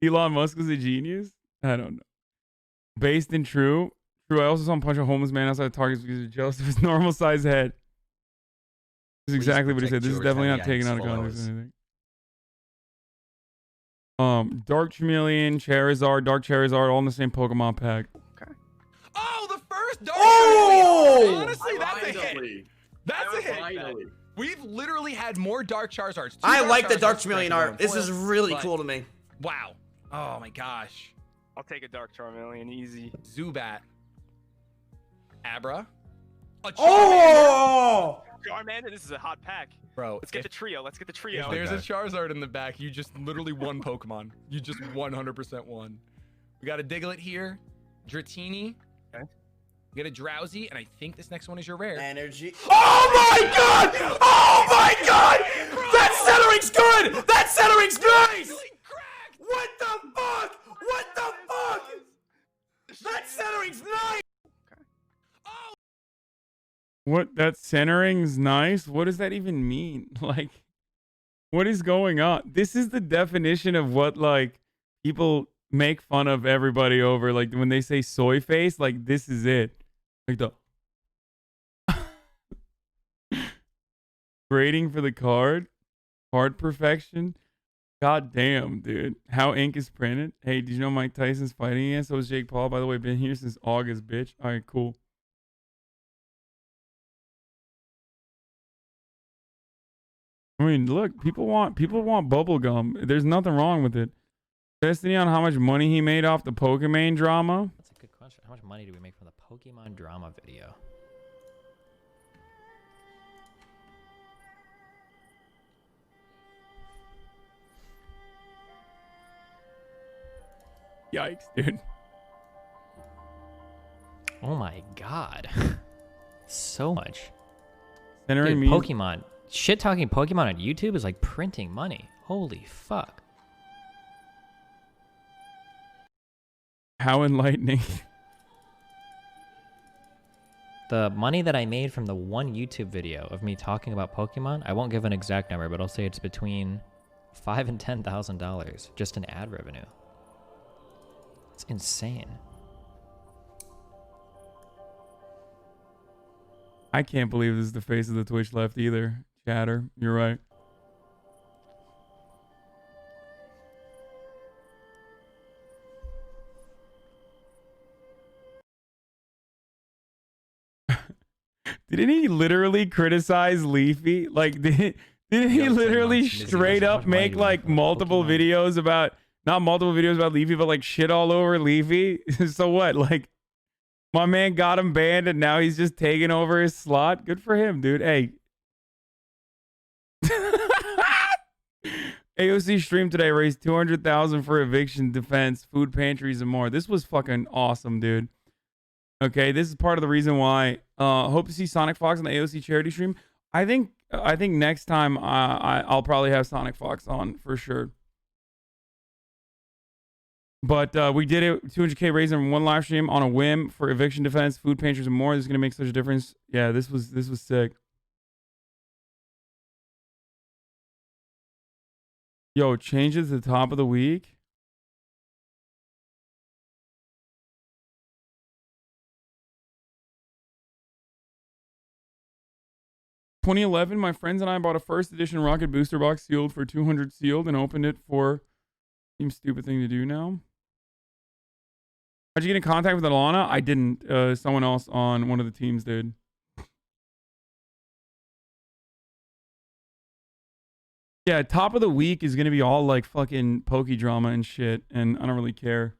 Elon Musk is a genius. I don't know. Based in true. True, I also saw him punch a homeless man outside Target because he was jealous of his normal size head. This is exactly what he said. This is definitely not taken out of context or anything. Dark Chameleon, Charizard, Dark Charizard, all in the same Pokemon pack. Oh, the first Dark Oh! Charizard! Honestly, that's a hit. That's a hit. Finally. We've literally had more Dark Charizards. I like the Dark Chameleon art. This is really but- cool to me. Wow. Oh my gosh. I'll take a Dark Charmeleon, easy. Zubat. Abra. A Charmander. Oh! Charmander, this is a hot pack. Bro, Let's get the trio. Let's get the trio. If there's a Charizard in the back, you just literally won Pokemon. You just 100% won. We got a Diglett here. Dratini. Okay. We got a Drowsy, and I think this next one is your rare. Energy. Oh my god! Oh my god! That centering's good! That centering's nice! What the fuck? What the fuck? That centering's nice! What? That centering's nice? What does that even mean? Like, what is going on? This is the definition of what, like, people make fun of everybody over. Like, when they say soy face, like, this is it. Like, the... Grading for the card? Card perfection? God damn, dude. How ink is printed? Hey, did you know Mike Tyson's fighting again? So is Jake Paul. By the way, been here since August, bitch. All right, cool. I mean, look, people want bubble gum. There's nothing wrong with it. Destiny on how much money he made off the Pokemon drama. That's a good question. How much money do we make from the Pokemon drama video? Yikes, dude. Oh my god. So much. Centering Dude, means- Pokemon. Shit talking Pokemon on YouTube is like printing money. Holy fuck. How enlightening. The money that I made from the one YouTube video of me talking about Pokemon, I won't give an exact number, but I'll say it's between $5,000 and $10,000 just in ad revenue. It's insane. I can't believe this is the face of the Twitch left either. Chatter, you're right. Didn't he literally criticize Leafy? Like, didn't he literally straight up make like multiple videos about, not multiple videos about Leafy, but like shit all over Leafy? So what? Like, my man got him banned and now he's just taking over his slot. Good for him, dude. Hey. AOC stream today raised $200,000 for eviction defense, food pantries, and more. This was fucking awesome, dude. Okay, this is part of the reason why. Hope to see Sonic Fox on the AOC charity stream. I think next time I'll probably have Sonic Fox on for sure. But we did it, 200K raised in one live stream on a whim for eviction defense, food pantries, and more. This is gonna make such a difference. Yeah, this was sick. Yo, changes at the top of the week. In 2011, my friends and I bought a first edition rocket booster box sealed for 200 sealed and opened it for. Seems stupid thing to do now. How'd you get in contact with Alana? I didn't. Someone else on one of the teams did. Yeah, top of the week is gonna be all like fucking pokey drama and shit, and I don't really care.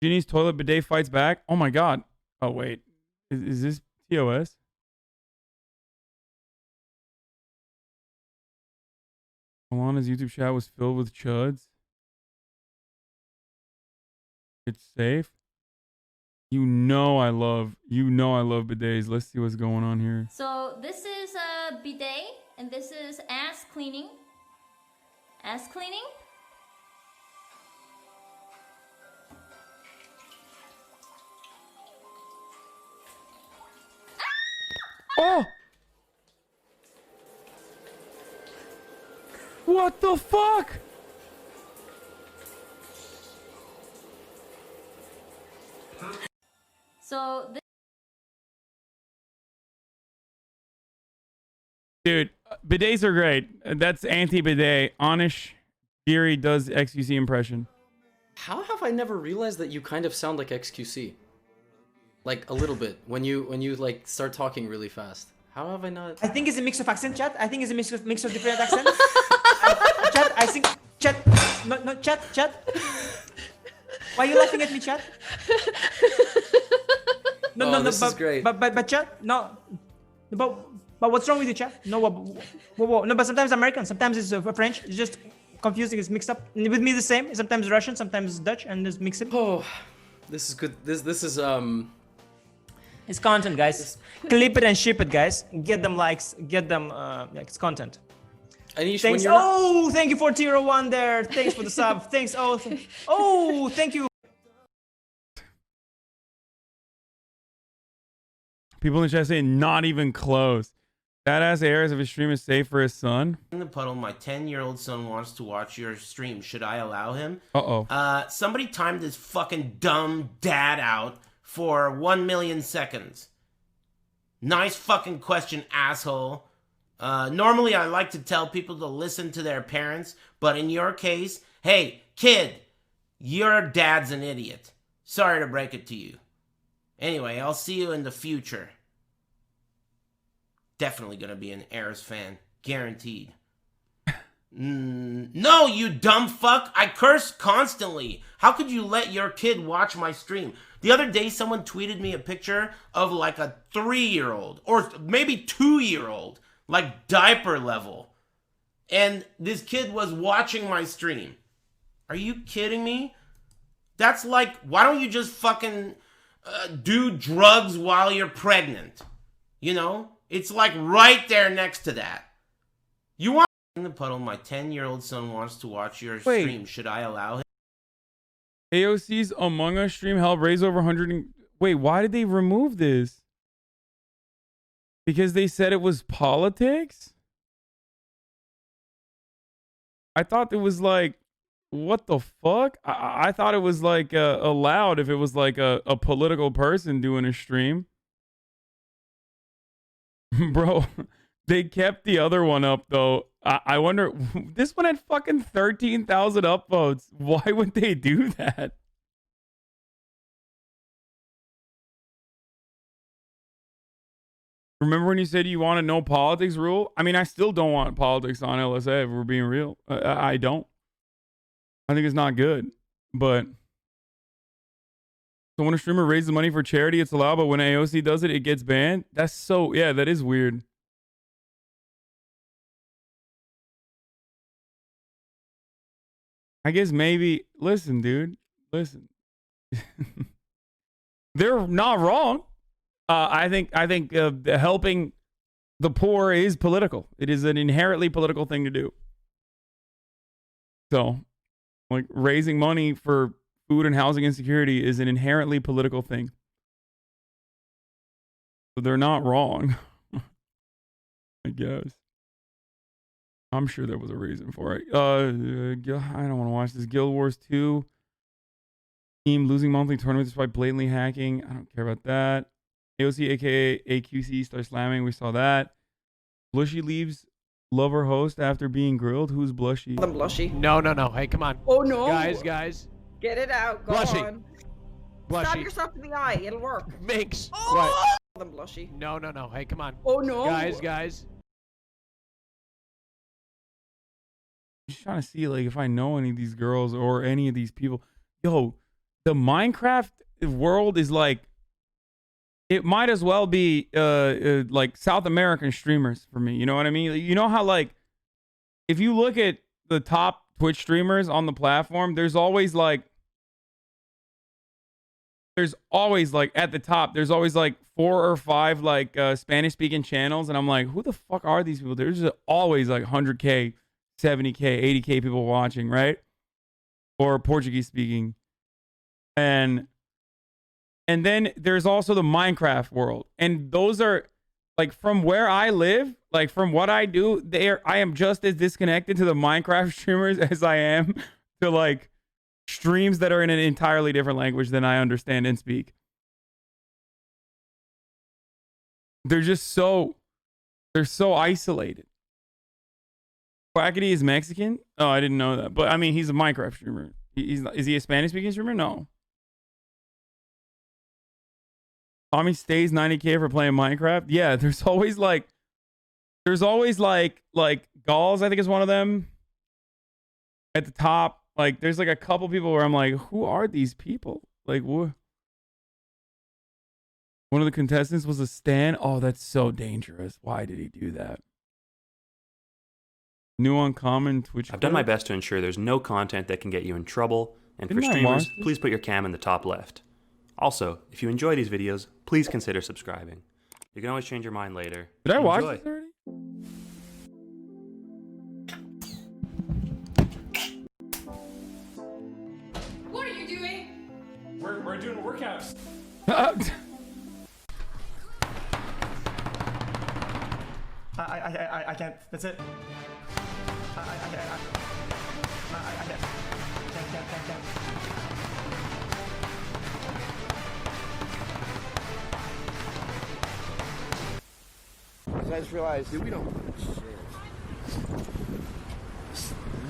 Genie's toilet bidet fights back. Oh my god. Oh wait, is this TOS? Alana's YouTube chat was filled with chuds. It's safe. You know I love bidets. Let's see what's going on here. So this is a bidet, and this is ass cleaning. Ass cleaning. Oh! What the fuck? So this. Dude, bidets are great. That's anti-bidet. Anish Giri does XQC impression. How have I never realized that you kind of sound like XQC? Like a little bit when you like start talking really fast. How have I not? I think it's a mix of accent, chat. I think it's a mix of different accents. Chat, I think chat. No, chat. Why are you laughing at me, chat? No, this is great. But chat, no. But what's wrong with you, chat? No, no. But sometimes American, sometimes it's French. It's just confusing. It's mixed up. With me, the same. Sometimes Russian, sometimes Dutch, and just mix it. Oh, this is good. This is It's content, guys. Clip it and ship it, guys. Get them likes. Get them. It's content. Anish, Thanks. Thank you for tier 1 there. Thanks for the sub. Thanks. Thank you. People in the chat saying not even close. That ass airs if his stream is safe for his son. In the puddle, my 10-year-old son wants to watch your stream. Should I allow him? Uh-oh. Somebody timed this fucking dumb dad out for 1 million seconds. Nice fucking question, asshole. Normally I like to tell people to listen to their parents, but in your case, hey, kid, your dad's an idiot. Sorry to break it to you. Anyway, I'll see you in the future. Definitely gonna be an Airs fan. Guaranteed. No, you dumb fuck. I curse constantly. How could you let your kid watch my stream? The other day, someone tweeted me a picture of like a 3-year-old or maybe 2-year-old, like diaper level. And this kid was watching my stream. Are you kidding me? That's like, why don't you just fucking do drugs while you're pregnant? You know? It's like right there next to that. You want in the puddle, my 10-year-old son wants to watch your stream. Should I allow him? AOC's Among Us stream helped raise over 100 and... Wait, why did they remove this? Because they said it was politics? I thought it was like... What the fuck? I thought it was like allowed if it was like a political person doing a stream. Bro, they kept the other one up though. I wonder, this one had fucking 13,000 upvotes. Why would they do that? Remember when you said you want a no politics rule? I mean, I still don't want politics on LSA if we're being real. I don't. I think it's not good. But so when a streamer raises money for charity, it's allowed, but when AOC does it, it gets banned? That's so, yeah, that is weird. I guess maybe, listen, dude, listen. They're not wrong. I think helping the poor is political. It is an inherently political thing to do. So, like, raising money for food and housing insecurity is an inherently political thing. So they're not wrong. I guess. I'm sure there was a reason for it. I don't want to watch this. Guild Wars 2. Team losing monthly tournaments despite blatantly hacking. I don't care about that. AOC, aka AQC, starts slamming. We saw that. Blushy leaves lover host after being grilled. Who's Blushy? I'm Blushy. No. Hey, come on. Oh no. Guys. Get it out. Go Blushy. on. Blushy. Stab yourself in the eye. It'll work. Minx. Oh! I'm Blushy. No. Hey, come on. Oh no. Guys. I'm just trying to see, like, if I know any of these girls or any of these people. Yo, the Minecraft world is like, it might as well be like South American streamers for me. You know what I mean? You know how, like, if you look at the top Twitch streamers on the platform, there's always like at the top, there's always like 4 or 5 like Spanish speaking channels. And I'm like, who the fuck are these people? There's just always like 100K, 70K, 80K people watching, right? Or Portuguese speaking. And then there's also the Minecraft world. And those are, like, from where I live, like, from what I do, I am just as disconnected to the Minecraft streamers as I am to, like, streams that are in an entirely different language than I understand and speak. They're so isolated. Quackity is Mexican? Oh, I didn't know that. But, I mean, he's a Minecraft streamer. Is he a Spanish-speaking streamer? No. Tommy stays 90K for playing Minecraft. Yeah, there's always like Gauls, I think is one of them. At the top, like there's like a couple people where I'm like, who are these people? Like, what? One of the contestants was a Stan. Oh, that's so dangerous. Why did he do that? New uncommon Twitch. I've done my best to ensure there's no content that can get you in trouble. And for Didn't I streamers, watch please put your cam in the top left. Also, if you enjoy these videos, please consider subscribing. You can always change your mind later. Did I watch Enjoy. this already? What are you doing? We're doing workouts. I can't. That's it. I can't. Can't. I just realized, dude, we don't.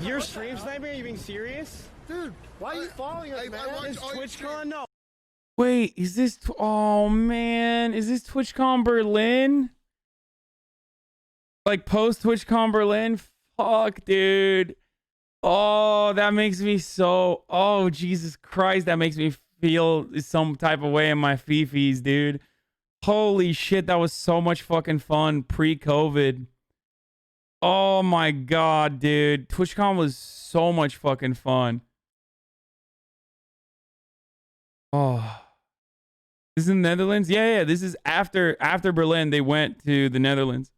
Your stream sniping? Are you being serious? Dude, why are you following us, man? Is TwitchCon? No. Wait, is this? Oh man, is this TwitchCon Berlin? Like post TwitchCon Berlin? Fuck, dude. Oh, that makes me so. Oh, Jesus Christ, that makes me feel some type of way in my fifis, dude. Holy shit, that was so much fucking fun pre-COVID. Oh my god, dude. TwitchCon was so much fucking fun. Oh. This is in the Netherlands? Yeah, this is after Berlin. They went to the Netherlands.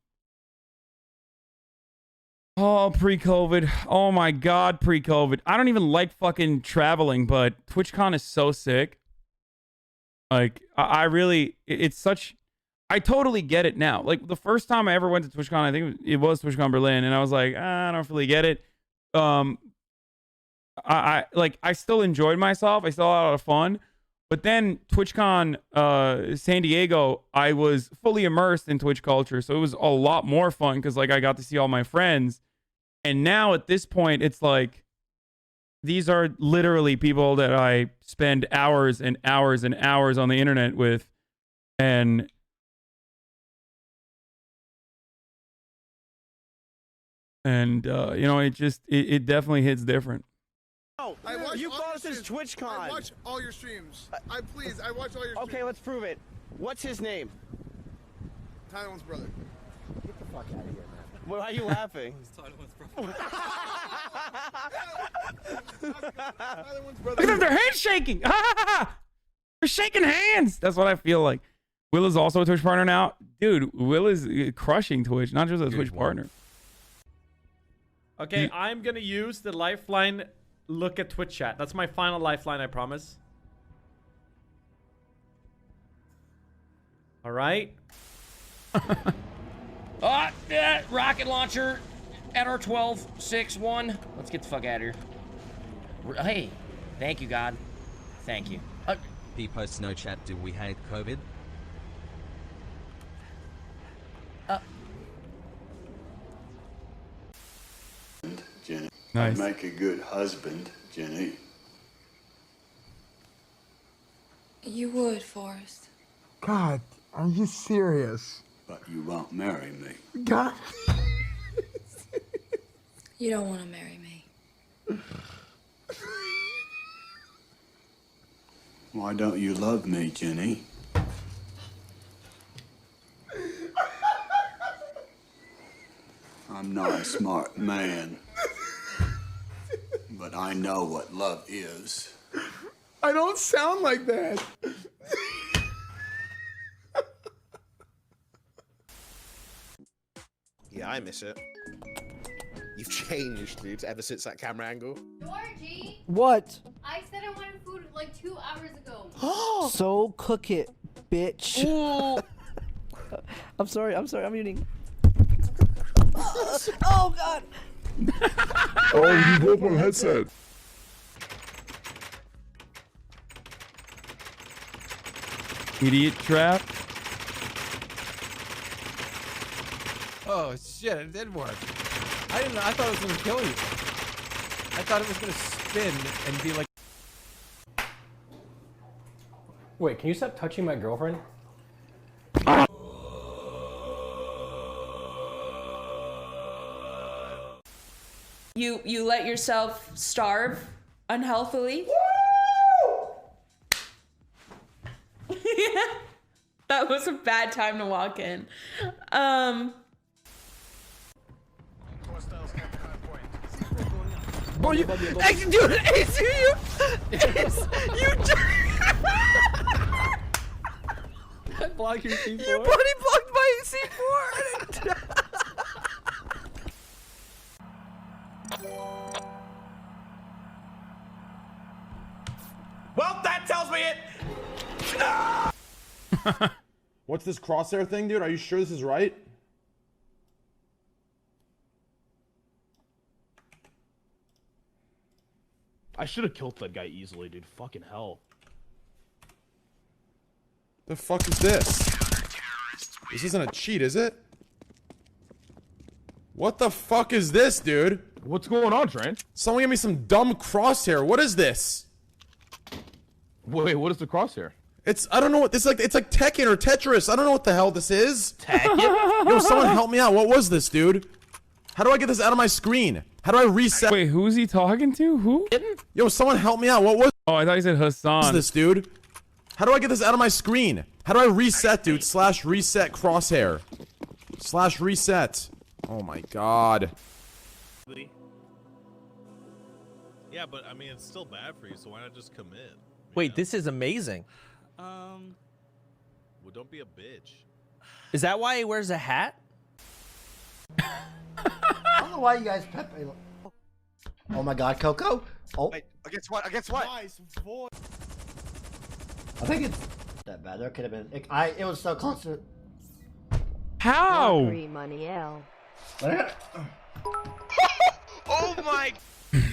Oh, pre-COVID. Oh my god, pre-COVID. I don't even like fucking traveling, but TwitchCon is so sick. Like, I really, it's such, I totally get it now. Like, the first time I ever went to TwitchCon, I think it was TwitchCon Berlin, and I was like, I don't really get it. I still enjoyed myself. I still had a lot of fun. But then TwitchCon San Diego, I was fully immersed in Twitch culture, so it was a lot more fun because, like, I got to see all my friends. And now at this point, it's like, these are literally people that I spend hours and hours and hours on the internet with. And And you know, it definitely hits different. Oh, you call us as TwitchCon. I watch all your streams. I watch all your streams. Okay, let's prove it. What's his name? Tyler's brother. Get the fuck out of here, man. Why are you laughing? Look at them, their hands shaking. They're shaking hands. That's what I feel like. Will is also a Twitch partner now. Dude, Will is crushing Twitch, not just a Twitch partner. Okay, I'm gonna use the lifeline. Look at Twitch chat. That's my final lifeline, I promise. All right. Yeah, rocket launcher at our 12-6-1. Let's get the fuck out of here. Hey, thank you, God. Thank you. He posts no chat. Do we hate COVID? Jenny. Nice. I'd make a good husband, Jenny. You would, Forrest. God, are you serious? But you won't marry me. God. You don't want to marry me. Why don't you love me, Jenny? I'm not a smart man, but I know what love is. I don't sound like that. Yeah, I miss it. You've changed, dude, ever since that camera angle. Georgie! What? I said I wanted food like 2 hours ago. So cook it, bitch. I'm sorry, I'm eating. Oh god. Oh, you broke my headset. Idiot trap. Oh shit! It did work. I didn't know. I thought it was gonna kill you. I thought it was gonna spin and be like. Wait, can you stop touching my girlfriend? You let yourself starve unhealthily. That was a bad time to walk in. Bro, you, dude, Ace, you Block your C4. You body blocked my C4. Well, that tells me it. What's this crosshair thing, dude? Are you sure this is right? I should have killed that guy easily, dude. Fucking hell. The fuck is this? This isn't a cheat, is it? What the fuck is this, dude? What's going on, Trent? Someone give me some dumb crosshair. What is this? Wait, what is the crosshair? I don't know what this is like. It's like Tekken or Tetris. I don't know what the hell this is. Tekken? Yo, someone help me out. What was this, dude? How do I get this out of my screen? How do I reset? Wait, who's he talking to? Who? Yo, someone help me out. What was Oh, I thought you said Hasan. this, dude? How do I get this out of my screen? How do I reset, dude? / reset crosshair. / reset. Oh my god. Yeah, but I mean, it's still bad for you, so why not just commit? Wait, this is amazing. Well, don't be a bitch. Is that why he wears a hat? I don't know why you guys pep. Oh my god, Coco. Oh. Wait, against what? Against what? Nice voice. I think it's that bad. There could have been. It was so close to. How? Money L. Oh my!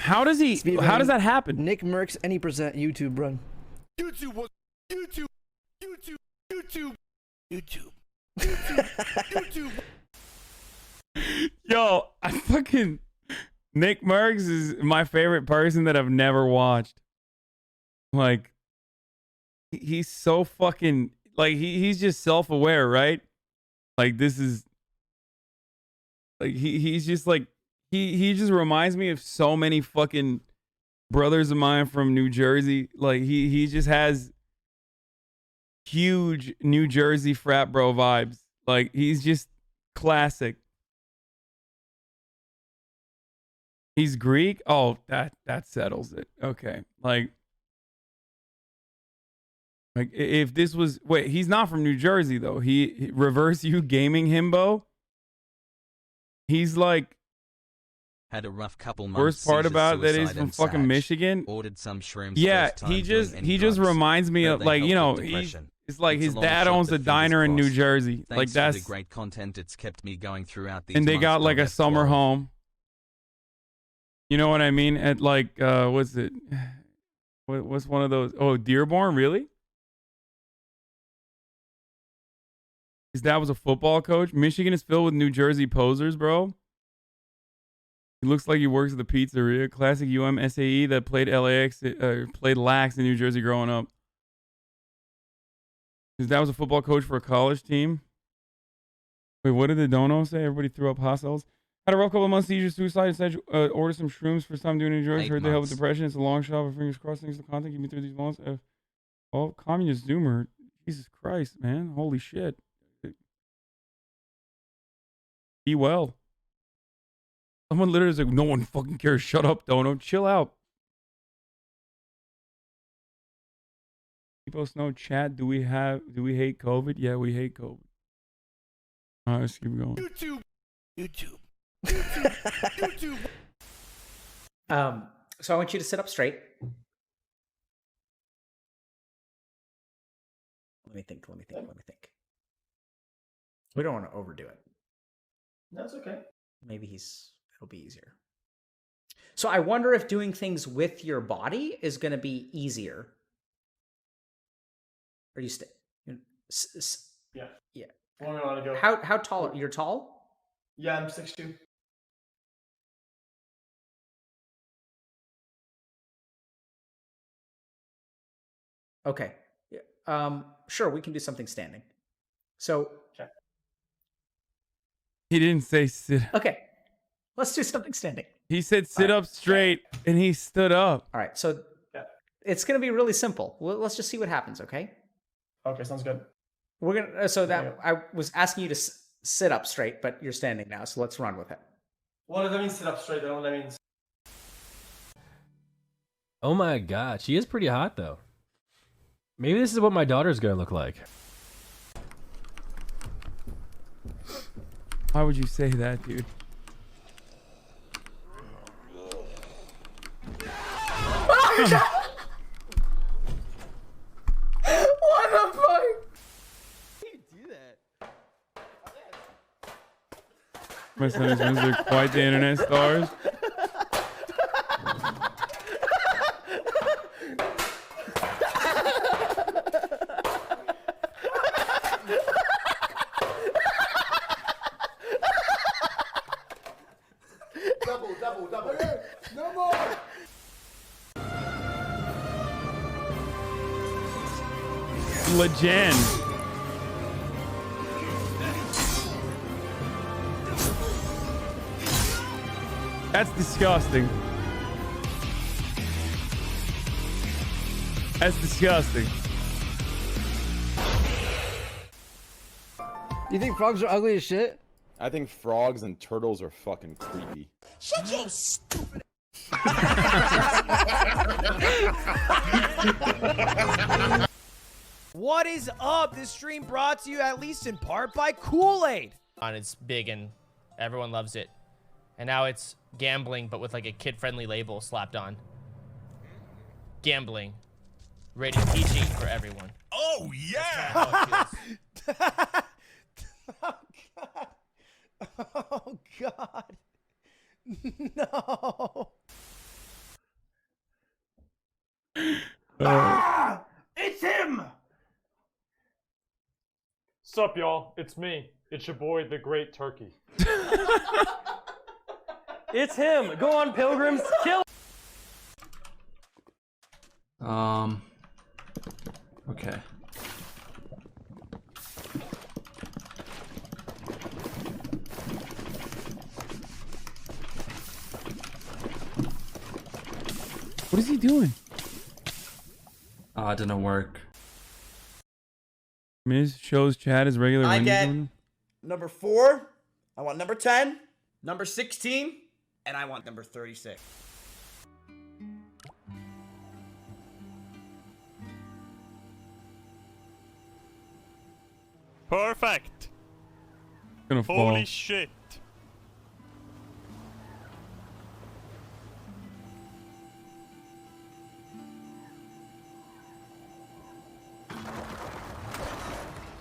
How does he? How does that happen? Nick Mercs any percent YouTube run. YouTube was YouTube. Yo, I fucking Nick Mergs is my favorite person that I've never watched. Like, he's so fucking like he's just self-aware, right? Like this is like he's just like He just reminds me of so many fucking brothers of mine from New Jersey. Like he just has huge New Jersey frat bro vibes. Like he's just classic. He's Greek? Oh, that settles it. Okay. Like if this was wait, he's not from New Jersey though. He reverse you gaming himbo. He's like had a rough couple months. Worst part about that is from fucking Michigan. Ordered some shrooms. Yeah, he just reminds me of like, you know, it's like his dad owns a diner in New Jersey. Like that's the great content. It's kept me going throughout these. And they got like a summer home. You know what I mean? At like what's it? What's one of those? Oh, Dearborn, really? His dad was a football coach. Michigan is filled with New Jersey posers, bro. He looks like he works at the pizzeria. Classic SAE that played played lax in New Jersey growing up. His dad was a football coach for a college team. Wait, what did the dono say? Everybody threw up hot cells. Had a rough couple of months, seizure, suicide. Said order some shrooms for some doing New Jersey. Heard they help with depression. It's a long shot, but fingers crossed. Thanks for the content. Keep me through these months. Oh, communist zoomer. Jesus Christ, man. Holy shit. Be well. Someone literally is like, no one fucking cares. Shut up, Dono. Chill out. People know chat. Do we hate COVID? Yeah, we hate COVID. All right, let's keep going. YouTube. So I want you to sit up straight. Let me think. We don't want to overdo it. That's okay. Maybe it'll be easier. So I wonder if doing things with your body is going to be easier. Are you Yeah. Yeah. Where am I allowed to go? How tall? You're tall? Yeah, I'm 6'2". Okay. Sure, we can do something standing. So. Okay. He didn't say sit. Okay. Let's do something standing. He said sit up straight, and he stood up. All right. So it's going to be really simple. Let's just see what happens. Okay. Okay, sounds good. We're gonna. So that I was asking you to sit up straight, but you're standing now. So let's run with it. What does that mean? Sit up straight. I don't know what that means. Oh my god, she is pretty hot though. Maybe this is what my daughter's gonna look like. Why would you say that, dude? What the fuck? You do that? My son is Mr. Quite the internet stars. Double. Okay, no more. Legend. That's disgusting. That's disgusting. You think frogs are ugly as shit? I think frogs and turtles are fucking creepy. Shut your stupid. What is up? This stream brought to you at least in part by Kool-Aid. It's big and everyone loves it. And now it's gambling, but with like a kid-friendly label slapped on. Gambling. Rated PG for everyone. Oh, yeah! Oh, God. No. Ah! It's him! Sup, y'all? It's me. It's your boy, the Great Turkey. It's him. Go on, pilgrims. Kill. Okay. What is he doing? Oh, it didn't work. Miz shows chat as regular. I Wendy's get order? number 4. I want number 10, number 16, and I want number 36. Perfect. Gonna fall. Holy shit.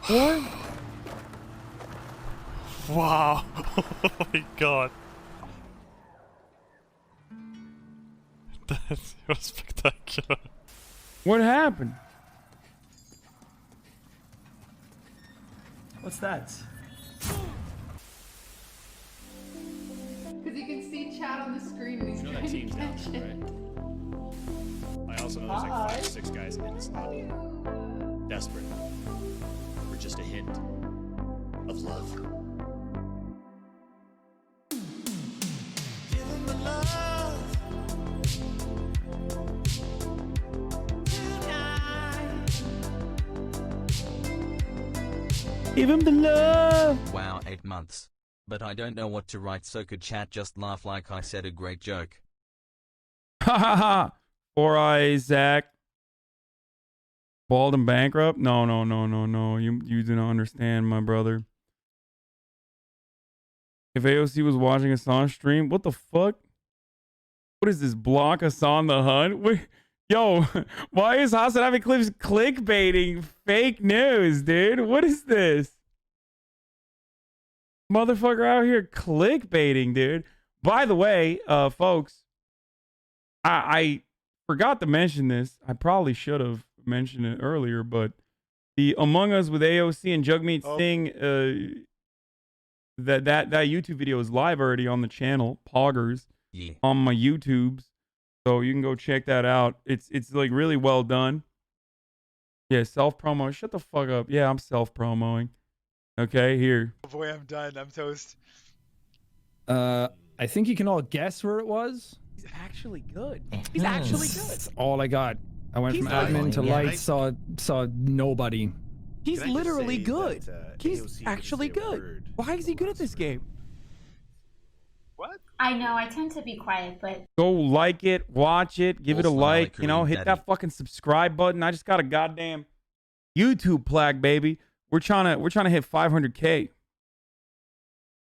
What? Wow. Oh my god. That was spectacular. What happened? What's that? Because you can see chat on the screen and he's You know that trying team's to down, catch it. right? I also know there's like 5 or 6 guys in this lobby. Desperate. For just a hint of love. Give him the love. Wow, 8 months. But I don't know what to write, so could chat just laugh like I said a great joke. Ha ha ha. 4 eyes, Zach. Bald and bankrupt? No. You do not understand, my brother. If AOC was watching Hasan stream, what the fuck? What is this? Block Hasan the Hunt? Wait, yo, why is HasanAbi clips clickbaiting fake news, dude? What is this? Motherfucker out here clickbaiting, dude. By the way, folks, I forgot to mention this. I probably should have mentioned it earlier, but the Among Us with AOC and Jugmeat thing, that YouTube video is live already on the channel, Poggers, on my YouTubes. So you can go check that out. It's like really well done. Yeah, self-promo. Shut the fuck up. Yeah, I'm self-promoing. Okay, here. Oh boy, I'm done. I'm toast. I think you can all guess where it was. He's actually good. He's actually good. That's all I got. I went He's from admin to yeah. light, saw nobody. He's Can I just literally say good. that, He's AOC actually good. Why is he good at this game? I know, I tend to be quiet, but Go like it, watch it, give it a Also, like, like you know, Kareem hit Daddy. that fucking subscribe button. I just got a goddamn YouTube plaque, baby. We're trying to hit 500K.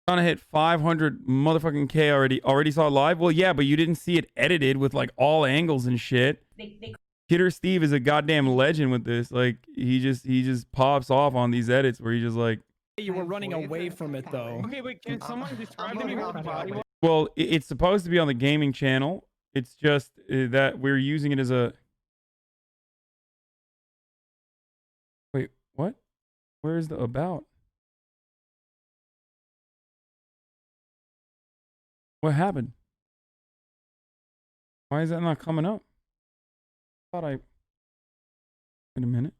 Trying to hit 500 motherfucking K already saw it live. Well, yeah, but you didn't see it edited with like all angles and shit. Kidder Steve is a goddamn legend with this. Like he just pops off on these edits where he's just like, You were running away from it though. Okay, wait, can someone describe to me what the body was? well, it's supposed to be on the gaming channel. It's just that we're using it as a. Wait, what? Where is the about? What happened? Why is that not coming up? Thought I. Wait a minute.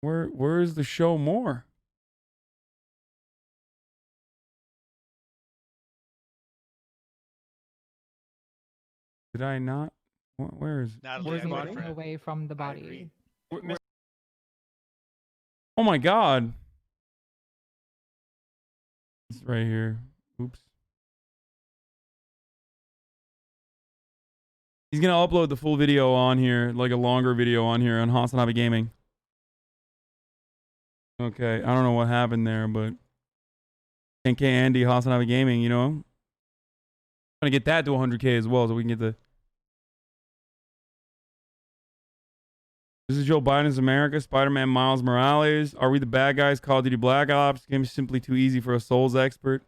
Where is the show more? Did I not? Where is? Where's the body? Away from the body. Oh my god. It's right here. Oops. He's gonna upload the full video on here, like a longer video on here on HasanAbi Gaming. Okay, I don't know what happened there, but 10K Andy, HasanAbi Gaming, you know? Trying to get that to 100K as well so we can get the... This is Joe Biden's America, Spider-Man Miles Morales. Are we the bad guys? Call of Duty Black Ops. Game is simply too easy for a Souls expert.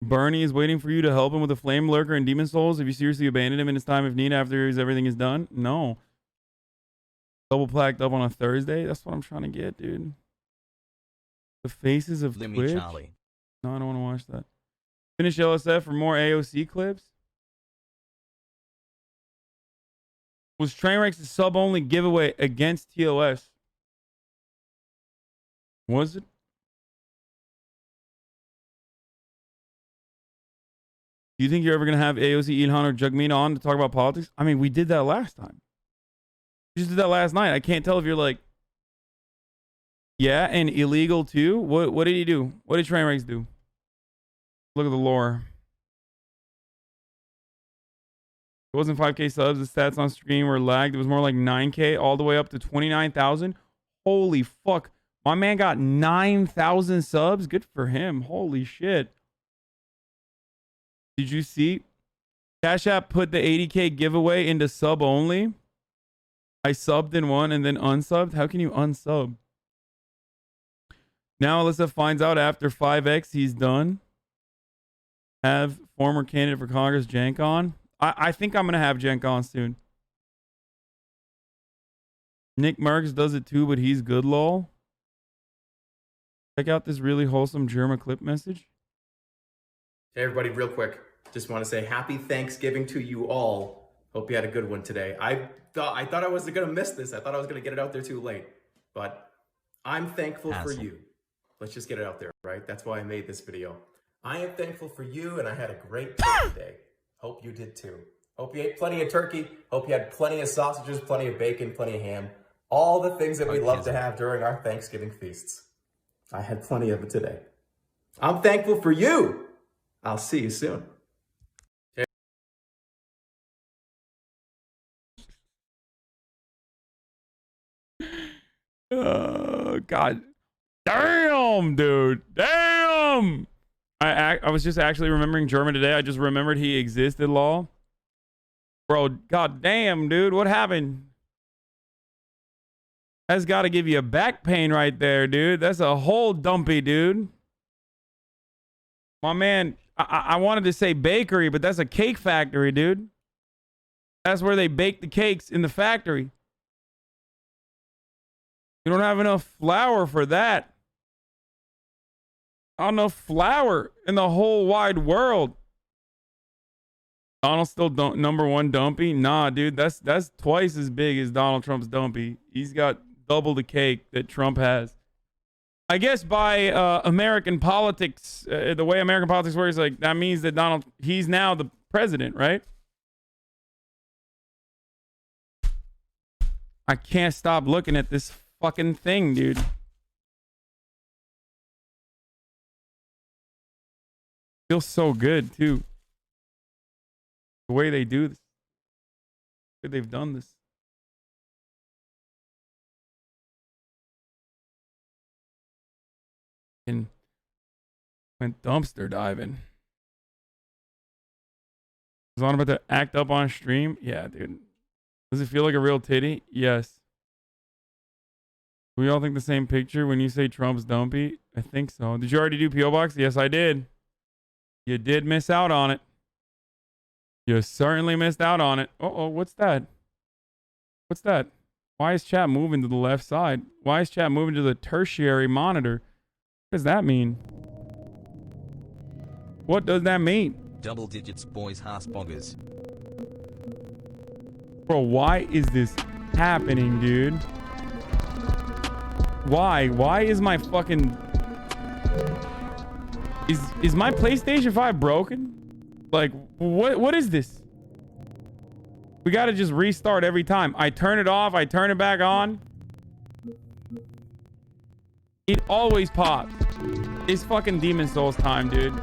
Bernie is waiting for you to help him with the Flame Lurker and Demon Souls. Have you seriously abandoned him in his time of need after everything is done? No. Double plaqued up on a Thursday? That's what I'm trying to get, dude. The faces of Limmy Twitch? Charlie. No, I don't want to watch that. Finish LSF for more AOC clips? Was Trainwreck's sub-only giveaway against TOS? Was it? Do you think you're ever going to have AOC, Ilhan, or Jugmeet on to talk about politics? I mean, we did that last time. We just did that last night. I can't tell if you're like, yeah, and illegal too. What did he do? What did Trainwrecks do? Look at the lore. It wasn't 5K subs. The stats on stream were lagged. It was more like 9K all the way up to 29,000. Holy fuck. My man got 9,000 subs. Good for him. Holy shit. Did you see? Cash App put the 80K giveaway into sub only. I subbed in one and then unsubbed. How can you unsub? Now Alyssa finds out after 5X he's done. Have former candidate for Congress Jank on. I think I'm going to have Jank on soon. Nick Marks does it too, but he's good, lol. Check out this really wholesome Germa clip message. Hey everybody, real quick. Just want to say happy Thanksgiving to you all. Hope you had a good one today. I thought I was going to miss this. I thought I was going to get it out there too late. But I'm thankful for you. Let's just get it out there, right? That's why I made this video. I am thankful for you, and I had a great day. Hope you did too. Hope you ate plenty of turkey. Hope you had plenty of sausages, plenty of bacon, plenty of ham. All the things that we love to have during our Thanksgiving feasts. I had plenty of it today. I'm thankful for you. I'll see you soon. God. Damn, dude. Damn. I was just actually remembering German today. I just remembered he existed, lol. Bro, god damn, dude. What happened? That's got to give you a back pain right there, dude. That's a whole dumpy, dude. My man, I wanted to say bakery, but that's a cake factory, dude. That's where they bake the cakes in the factory. You don't have enough flour for that. Not enough flour in the whole wide world. Donald's still number one dumpy? Nah, dude, that's twice as big as Donald Trump's dumpy. He's got double the cake that Trump has. I guess by American politics, the way American politics works, like that means that he's now the president, right? I can't stop looking at this fucking thing, dude. Feels so good too. The way they do this. The way they've done this. And went dumpster diving. Was on about to act up on stream? Yeah, dude. Does it feel like a real titty? Yes. Do we all think the same picture when you say Trump's dumpy? I think so. Did you already do POBOX? Yes, I did. You did miss out on it. You certainly missed out on it. Uh-oh, what's that? What's that? Why is chat moving to the left side? Why is chat moving to the tertiary monitor? What does that mean? What does that mean? Double digits, boys, Haasboggers. Bro, why is this happening, dude? Why? Why is my fucking... Is my PlayStation 5 broken? Like, what is this? We gotta just restart every time. I turn it off, I turn it back on. It always pops. It's fucking Demon Souls time, dude.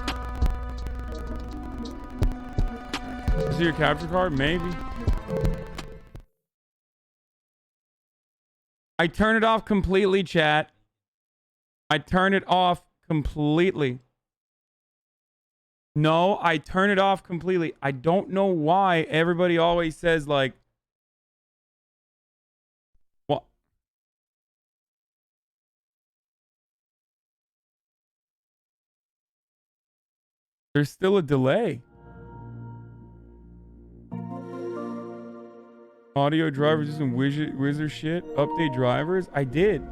Is your capture card? Maybe. I turn it off completely, chat. I turn it off completely. No, I turn it off completely. I don't know why everybody always says like, what? There's still a delay. Audio drivers and wizard shit. Update drivers. I did.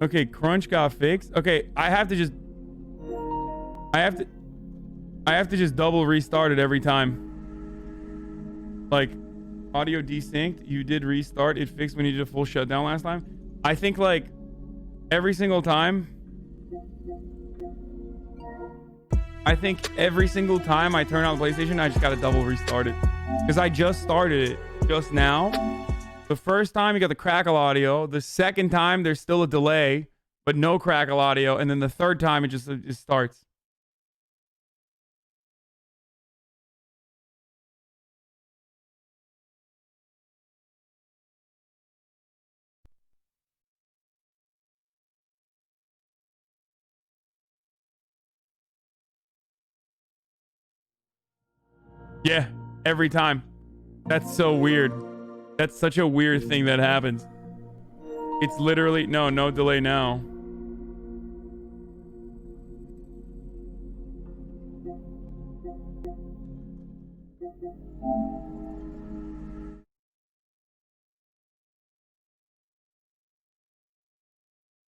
Okay, crunch got fixed. Okay, I have to just double restart it every time. like audio desynced. You did restart. It fixed when you did a full shutdown last time. I think like every single time. I think every single time I turn on the PlayStation, I just got to double restart it. Because I just started it just now. The first time you got the crackle audio. The second time there's still a delay, but no crackle audio. And then the third time it just starts. Yeah, every time. That's so weird. That's such a weird thing that happens. It's literally no delay now.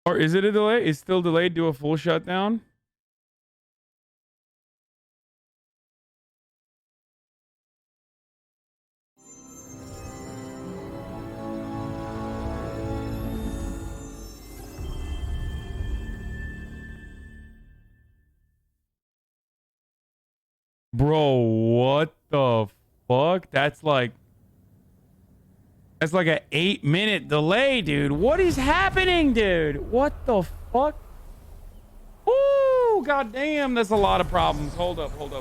Or is it a delay? It's still delayed. Do a full shutdown. Bro, what the fuck? That's like an 8-minute delay, dude. What is happening, dude? What the fuck? Ooh, goddamn, that's a lot of problems. Hold up. Hold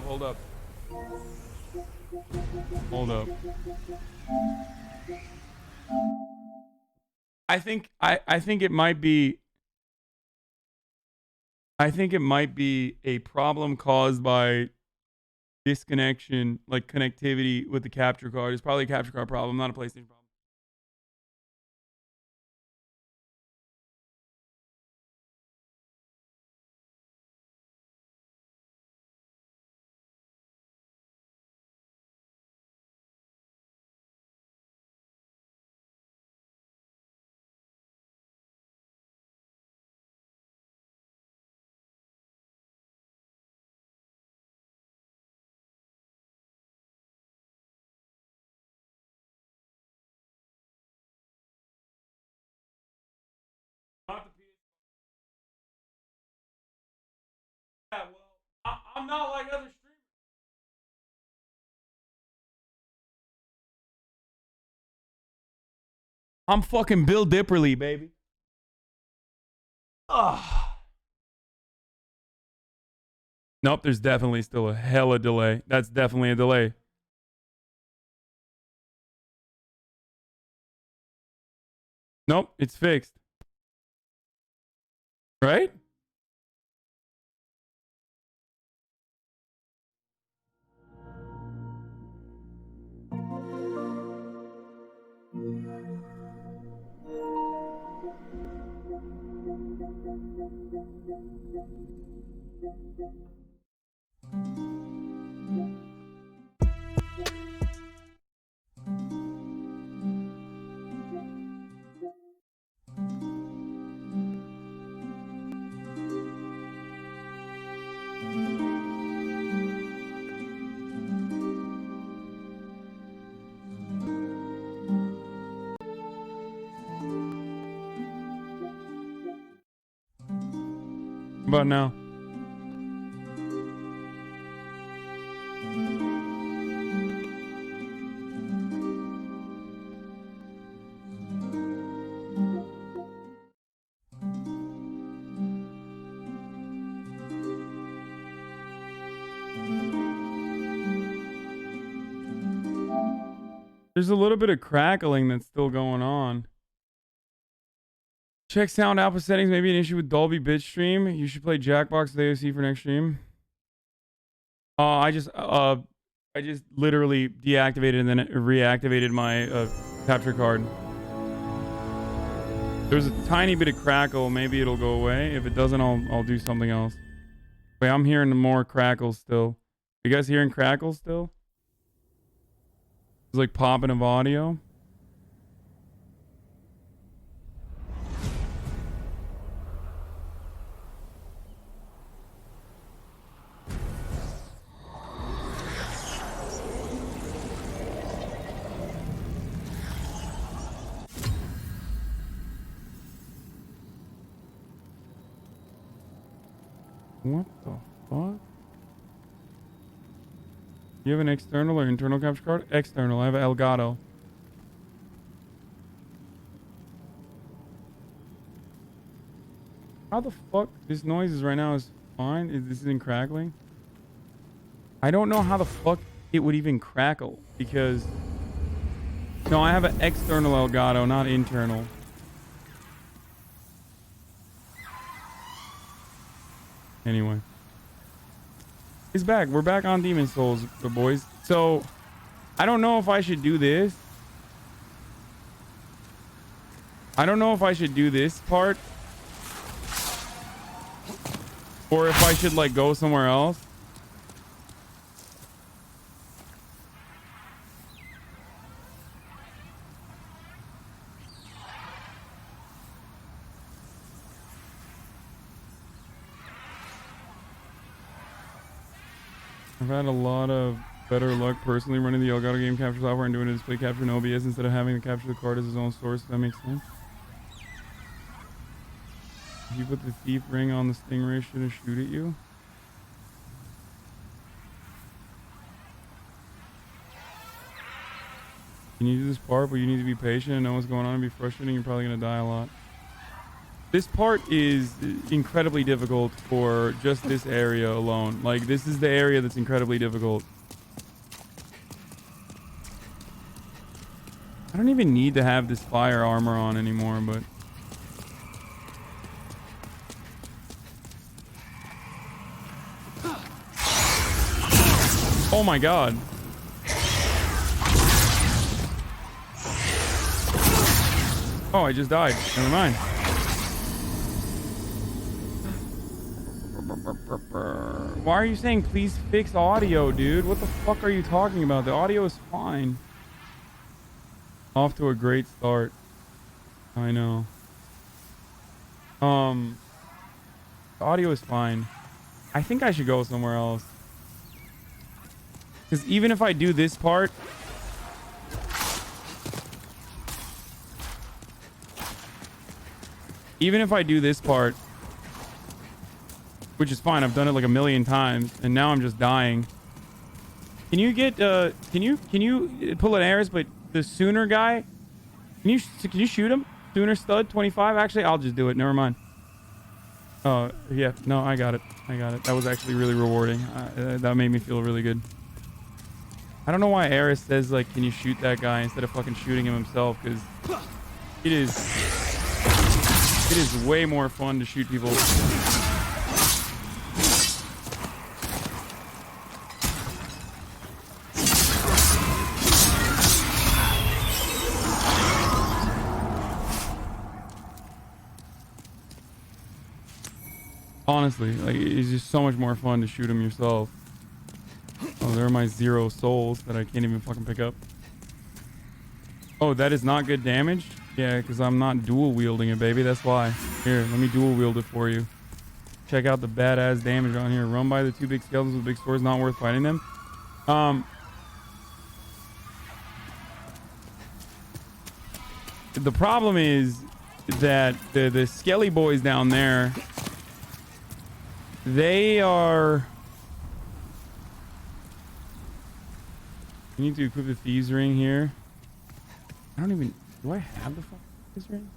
up. I think it might be a problem caused by disconnection, like connectivity with the capture card. It's probably a capture card problem, not a PlayStation problem. Yeah, well, I'm not like other streamers. I'm fucking Bill Dipperly, baby. Ugh. Nope, there's definitely still a hella delay. That's definitely a delay. Nope, it's fixed. Right? How about now? There's a little bit of crackling that's still going on. Check sound output settings. Maybe an issue with Dolby Bitstream. You should play Jackbox with AOC for next stream. I just literally deactivated and then reactivated my capture card. There's a tiny bit of crackle. Maybe it'll go away. If it doesn't, I'll do something else. Wait, I'm hearing more crackles still. You guys hearing crackles still? It's like popping of audio. What the fuck? You have an external or internal capture card? External. I have an Elgato. How the fuck? This noise is right now is fine. This isn't crackling. I don't know how the fuck it would even crackle because no, I have an external Elgato, not internal. Anyway, he's back. We're back on Demon Souls, the boys. So I don't know if I should do this. I don't know if I should do this part or if I should like go somewhere else. I've had a lot of better luck personally running the Elgato game capture software and doing a display capture in OBS instead of having to capture the card as his own source, if that makes sense. If you put the thief ring on the stingray, should it shoot at you? You need to do this part, but you need to be patient and know what's going on and be frustrating. You're probably going to die a lot. This part is incredibly difficult for just this area alone. Like, this is the area that's incredibly difficult. I don't even need to have this fire armor on anymore, but... Oh my god. Oh, I just died. Never mind. Why are you saying please fix audio, dude? What the fuck are you talking about? The audio is fine. Off to a great start. I know. The audio is fine. I think I should go somewhere else. Because even if I do this part... Even if I do this part... Which is fine. I've done it like a million times. And now I'm just dying. Can you get... Can you pull an airs, but the Sooner guy... Can you shoot him? Sooner stud 25? Actually, I'll just do it. Never mind. Oh, yeah. No, I got it. I got it. That was actually really rewarding. That made me feel really good. I don't know why Eris says, like, can you shoot that guy instead of fucking shooting him himself, because it is way more fun to shoot people. Honestly, like, it's just so much more fun to shoot him yourself. Oh, there are my 0 souls that I can't even fucking pick up. Oh, that is not good damage? Yeah, because I'm not dual wielding it, baby. That's why. Here, let me dual wield it for you. Check out the badass damage on here. Run by the 2 big skeletons with big swords. Not worth fighting them. The problem is that the skelly boys down there, they are... You need to equip the thieves ring here. I don't even... Do I have the fucking thieves ring?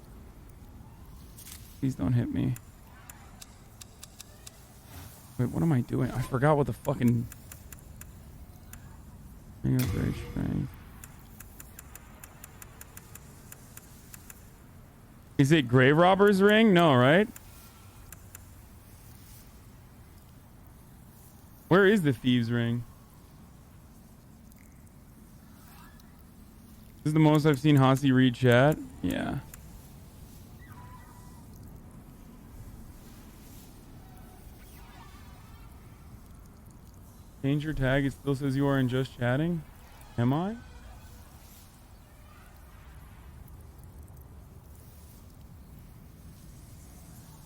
Please don't hit me. Wait, what am I doing? I forgot what the fucking... Ring of great strength. Is it Grave Robber's ring? No, right? Where is the thieves ring? This is the most I've seen Hasi read chat. Yeah. Change your tag. It still says you are in just chatting. Am I?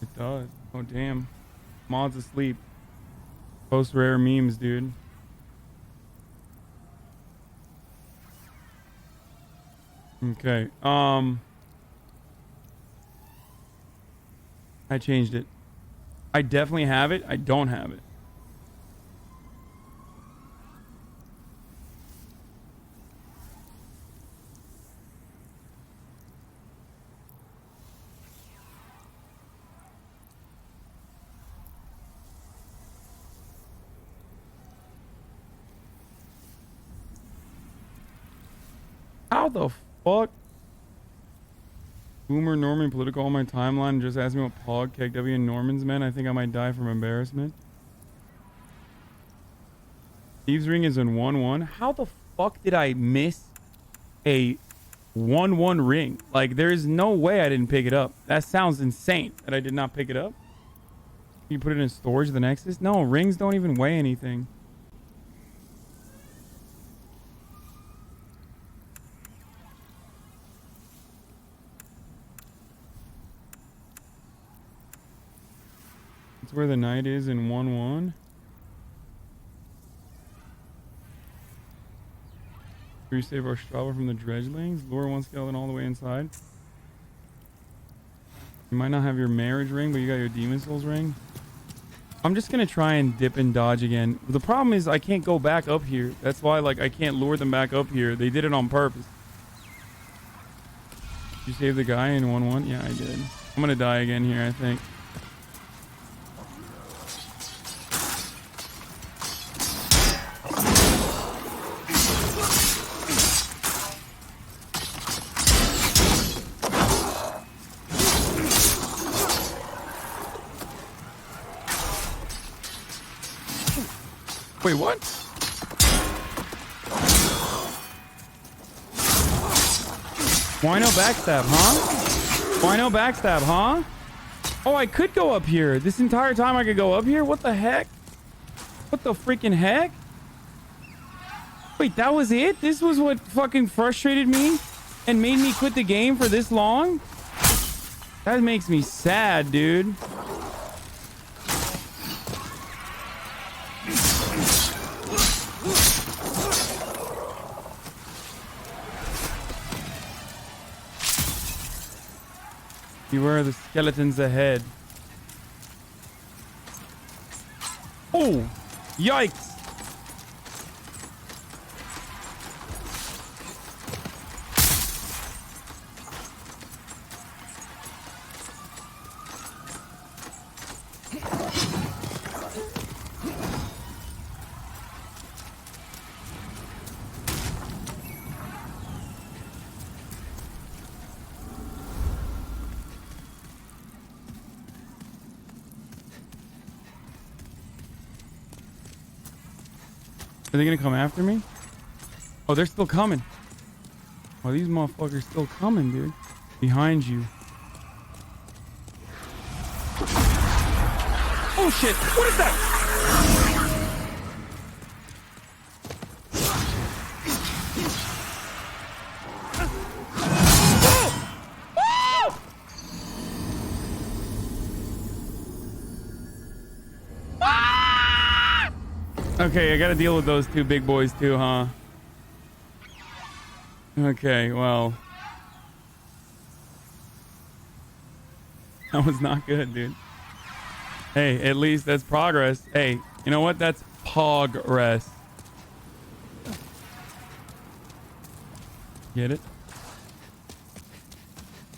It does. Oh, damn. Mod's asleep. Post rare memes, dude. Okay. I changed it. I definitely have it. I don't have it. How the fuck? Boomer Norman political on my timeline just asked me what Pog, KW, and Norman's meant. I think I might die from embarrassment. Thieves Ring is in 1-1. How the fuck did I miss a 1-1 ring? Like, there is no way I didn't pick it up. That sounds insane that I did not pick it up. You put it in storage, the Nexus? No, rings don't even weigh anything. That's where the knight is in 1-1. We save our Strava from the dredgelings. Lure one skeleton all the way inside. You might not have your marriage ring, but you got your demon souls ring. I'm just gonna try and dip and dodge again. The problem is I can't go back up here. That's why, like, I can't lure them back up here. They did it on purpose. Did you save the guy in 1-1? Yeah, I did. I'm gonna die again here, I think. Wait, what? Why no backstab, huh? Why no backstab, huh? Oh, I could go up here. This entire time I could go up here? What the heck? What the freaking heck? Wait, that was it? This was what fucking frustrated me and made me quit the game for this long? That makes me sad, dude. Beware the skeletons ahead. Oh, yikes. Are they gonna come after me? Oh, they're still coming. Oh, these motherfuckers still coming, dude. Behind you. Oh shit! What is that? Okay, I gotta deal with those two big boys too, huh? Okay, well. That was not good, dude. Hey, at least that's progress. Hey, you know what? That's progress. Get it?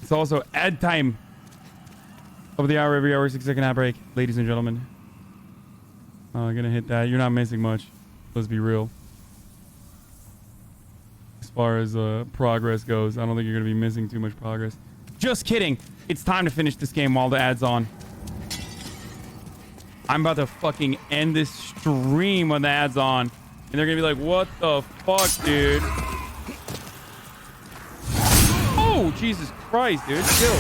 It's also ad time. Over the hour, every hour, 6-second ad break. Ladies and gentlemen. Oh, I'm gonna hit that. You're not missing much. Let's be real. As far as progress goes, I don't think you're gonna be missing too much progress. Just kidding. It's time to finish this game while the ad's on. I'm about to fucking end this stream when the ad's on. And they're gonna be like, what the fuck, dude? Oh, Jesus Christ, dude. Chill.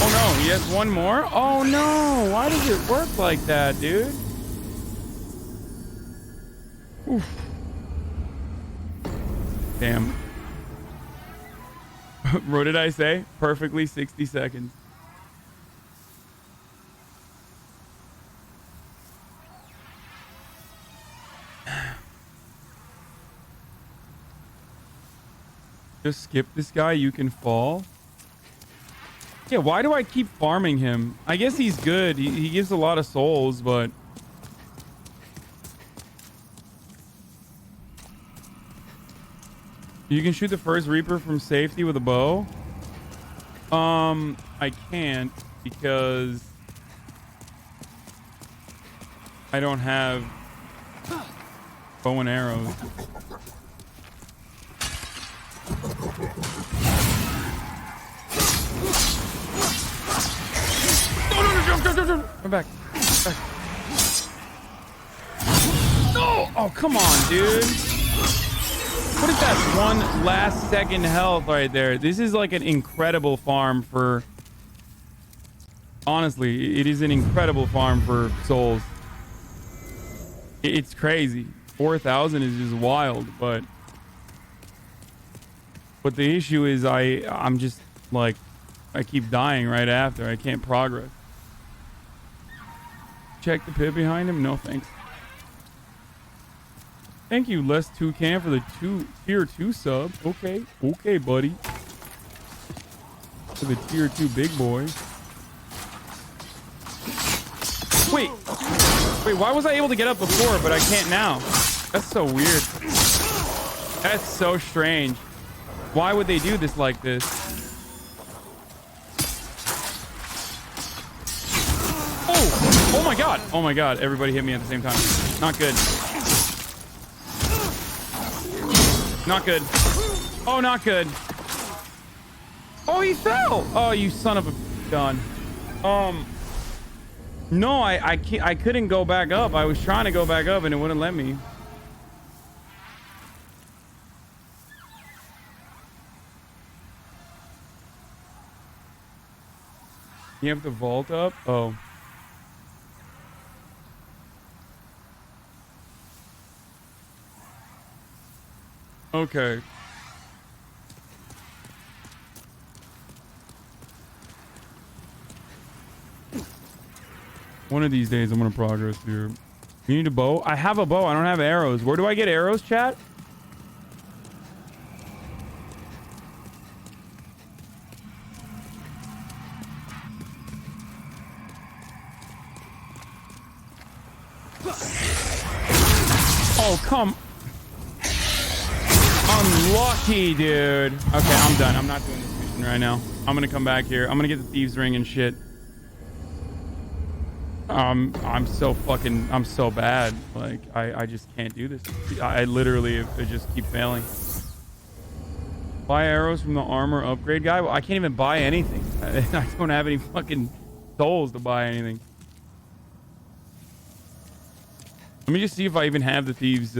Oh no, he has one more? Oh no, why does it work like that, dude? Oof. Damn. What did I say? Perfectly 60 seconds. Just skip this guy, you can fall. Yeah, why do I keep farming him? I guess he's good. He gives a lot of souls, but... You can shoot the first Reaper from safety with a bow? I can't because... I don't have bow and arrows. No, I'm back. No! Oh, come on, dude. What is that one last second health right there? This is like an incredible farm for... Honestly, it is an incredible farm for souls. It's crazy. 4,000 is just wild, but the issue is I'm just like, I keep dying right after. I can't progress. Check the pit behind him. No thanks. Thank you, Les Toucan, for the tier 2 sub. Okay, buddy. For the tier 2 big boy. Wait, why was I able to get up before, but I can't now? That's so weird. That's so strange. Why would they do this like this? Oh my god. Oh my god. Everybody hit me at the same time. Not good. Not good. Oh, not good. Oh, he fell. Oh, you son of a gun. No, I couldn't go back up. I was trying to go back up and it wouldn't let me. You have to vault up? Oh. Okay. One of these days I'm gonna progress here. You need a bow? I have a bow. I don't have arrows. Where do I get arrows, chat? Oh, come. Unlucky, dude. Okay, I'm done. I'm not doing this mission right now. I'm gonna come back here. I'm gonna get the thieves ring and shit. I'm so bad. Like, I just can't do this. I literally just keep failing. Buy arrows from the armor upgrade guy? Well, I can't even buy anything. I don't have any fucking souls to buy anything. Let me just see if I even have the thieves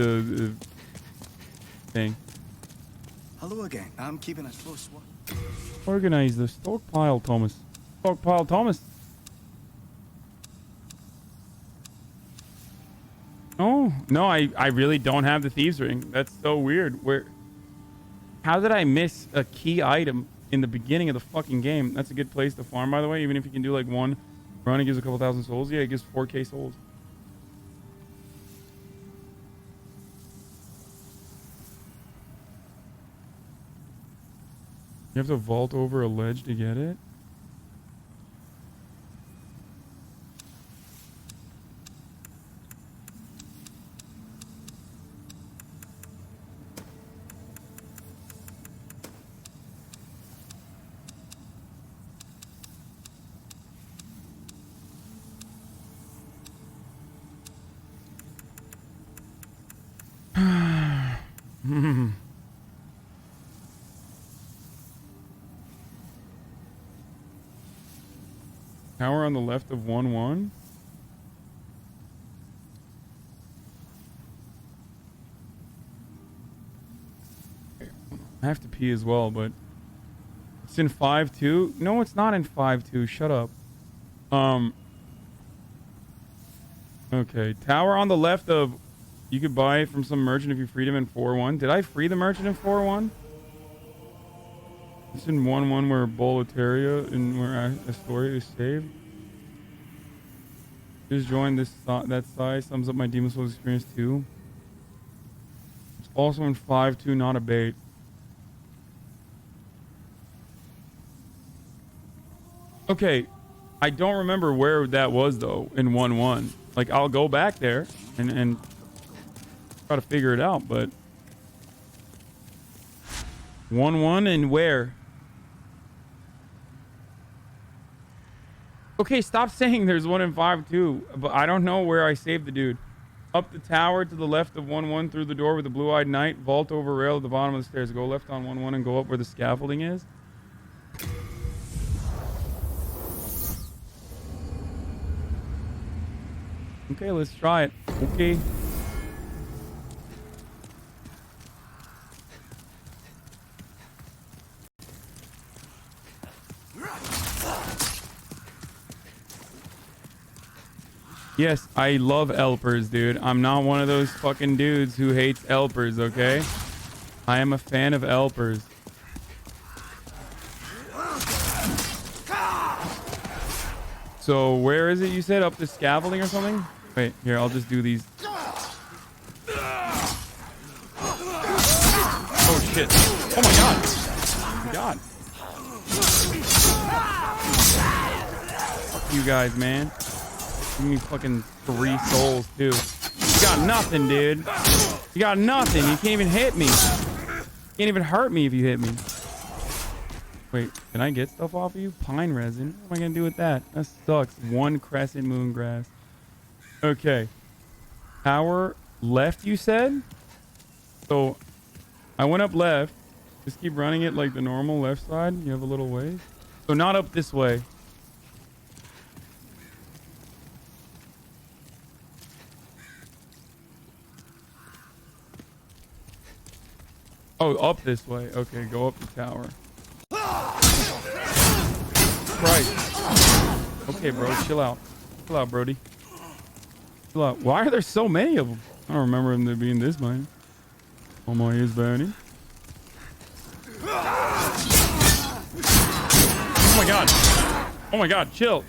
thing. Hello again. I'm keeping a close watch. Organize the stockpile, Thomas. Stockpile, Thomas. Oh, no, I really don't have the thieves ring. That's so weird. How did I miss a key item in the beginning of the fucking game? That's a good place to farm, by the way. Even if you can do like one run, it gives a couple thousand souls. Yeah, it gives 4k souls. You have to vault over a ledge to get it? Tower on the left of 1-1. I have to pee as well, but it's in 5-2. No, it's not in 5-2. Shut up. Okay, tower on the left of. You could buy it from some merchant if you freed him in 4-1. Did I free the merchant in 4-1? It's in 1-1 where Boletaria and where Astoria is saved. Just join this that size. Sums up my Demon Souls experience too. It's also in 5-2, not a bait. Okay, I don't remember where that was though in 1-1. Like I'll go back there and try to figure it out, but 1-1 and where? Okay, stop saying there's 1 in 5 too, but I don't know where I saved the dude. Up the tower to the left of 1-1 through the door with the blue-eyed knight, vault over rail at the bottom of the stairs. Go left on 1-1 and go up where the scaffolding is. Okay, let's try it. Okay. Yes, I love Elpers, dude. I'm not one of those fucking dudes who hates Elpers, okay? I am a fan of Elpers. So where is it you said? Up the scaffolding or something? Wait, here, I'll just do these. Oh shit. Oh my god. Oh my god. Fuck you guys, man. Give me fucking 3 souls too. You got nothing, dude. You got nothing. You can't even hit me. You can't even hurt me if you hit me. Wait, can I get stuff off of you? Pine resin. What am I gonna do with that? That sucks. 1 crescent moon grass. Okay. Tower left, you said? So I went up left. Just keep running it like the normal left side. You have a little ways. So not up this way. Oh, up this way. Okay, go up the tower. Right. Okay, bro, chill out. Chill out, Brody. Chill out. Why are there so many of them? I don't remember them there being this many. Oh my, is Bernie. Oh my god. Oh my god, chill.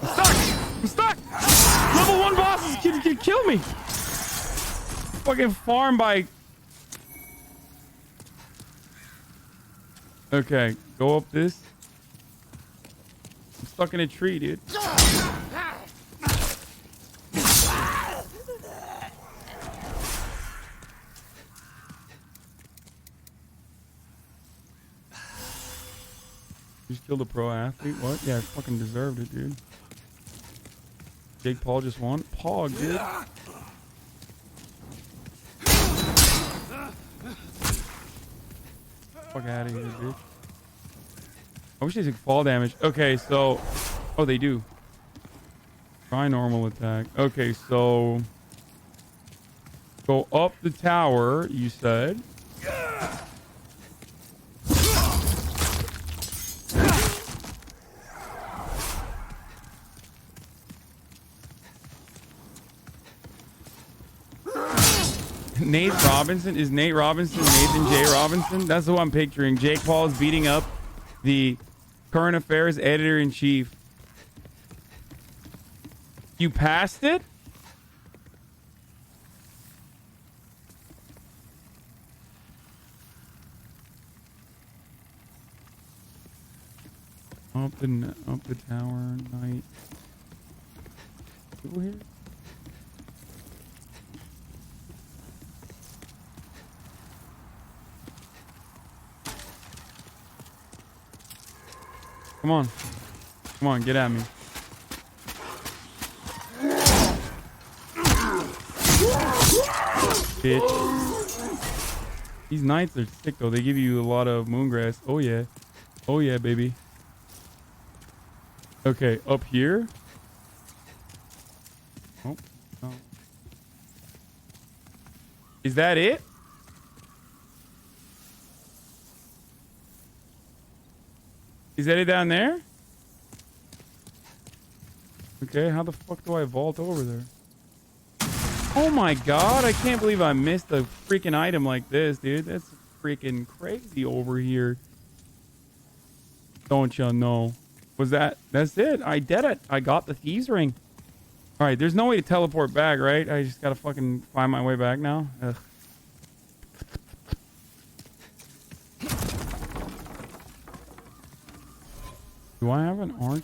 I'm stuck. I'm stuck. Level 1 bosses can kill me. Fucking farm by... Okay, go up this. I'm stuck in a tree, dude. Just killed a pro athlete? What? Yeah, I fucking deserved it, dude. Jake Paul just won? Pog, dude. Fuck out of here, bitch. I wish they took fall damage. Okay, so... Oh, they do. Try normal attack. Okay, so... Go up the tower, you said. Nate Robinson? Is Nate Robinson Nathan J. Robinson? That's who I'm picturing. Jake Paul is beating up the current affairs editor-in-chief. You passed it? Up the tower, night. People here? Come on. Come on, get at me. Bitch. These knights are sick though. They give you a lot of moongrass. Oh yeah. Oh yeah, baby. Okay, up here. Oh, no. Is that it? Is that it down there? Okay, how the fuck do I vault over there? Oh my god, I can't believe I missed a freaking item like this, dude. That's freaking crazy over here. Don't you know? Was that... That's it. I did it. I got the thieves ring. Alright, there's no way to teleport back, right? I just gotta fucking find my way back now. Ugh. Do I have an orange?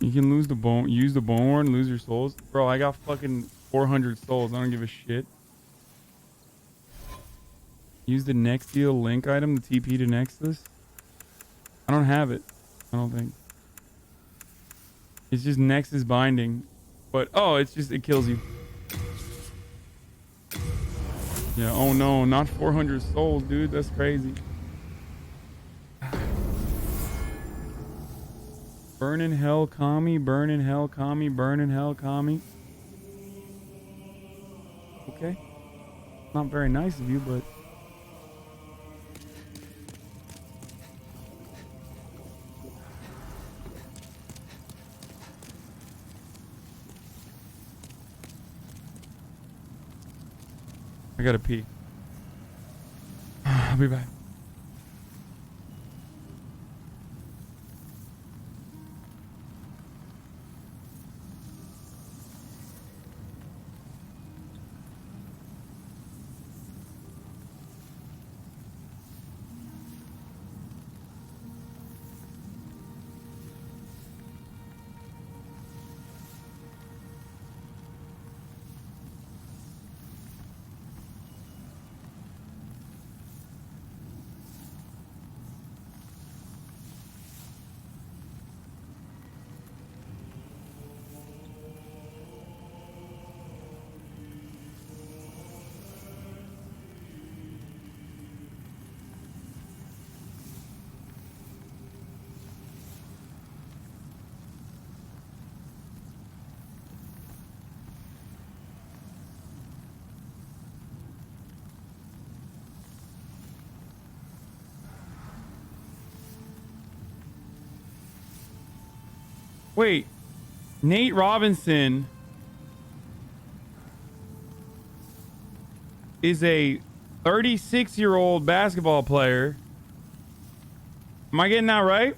You can lose the bone, use the bone ward and lose your souls. Bro, I got fucking 400 souls. I don't give a shit. Use the next deal link item, the TP to Nexus. I don't have it. I don't think. It's just Nexus binding. But, oh, it's just, it kills you. Yeah, oh no, not 400 souls, dude. That's crazy. Burn in hell, commie. Burn in hell, commie. Burn in hell, commie. Okay. Not very nice of you, but... I gotta pee. I'll be back. Wait, Nate Robinson is a 36-year-old basketball player. Am I getting that right?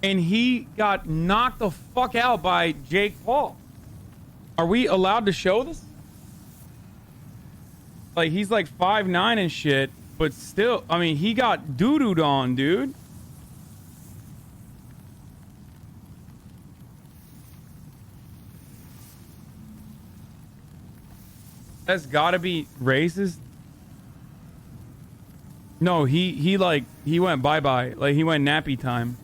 And he got knocked the fuck out by Jake Paul. Are we allowed to show this? Like, he's like 5'9" and shit, but still, I mean, he got doo-dooed on, dude. That's gotta be racist. No, he went bye-bye. Like, he went nappy time.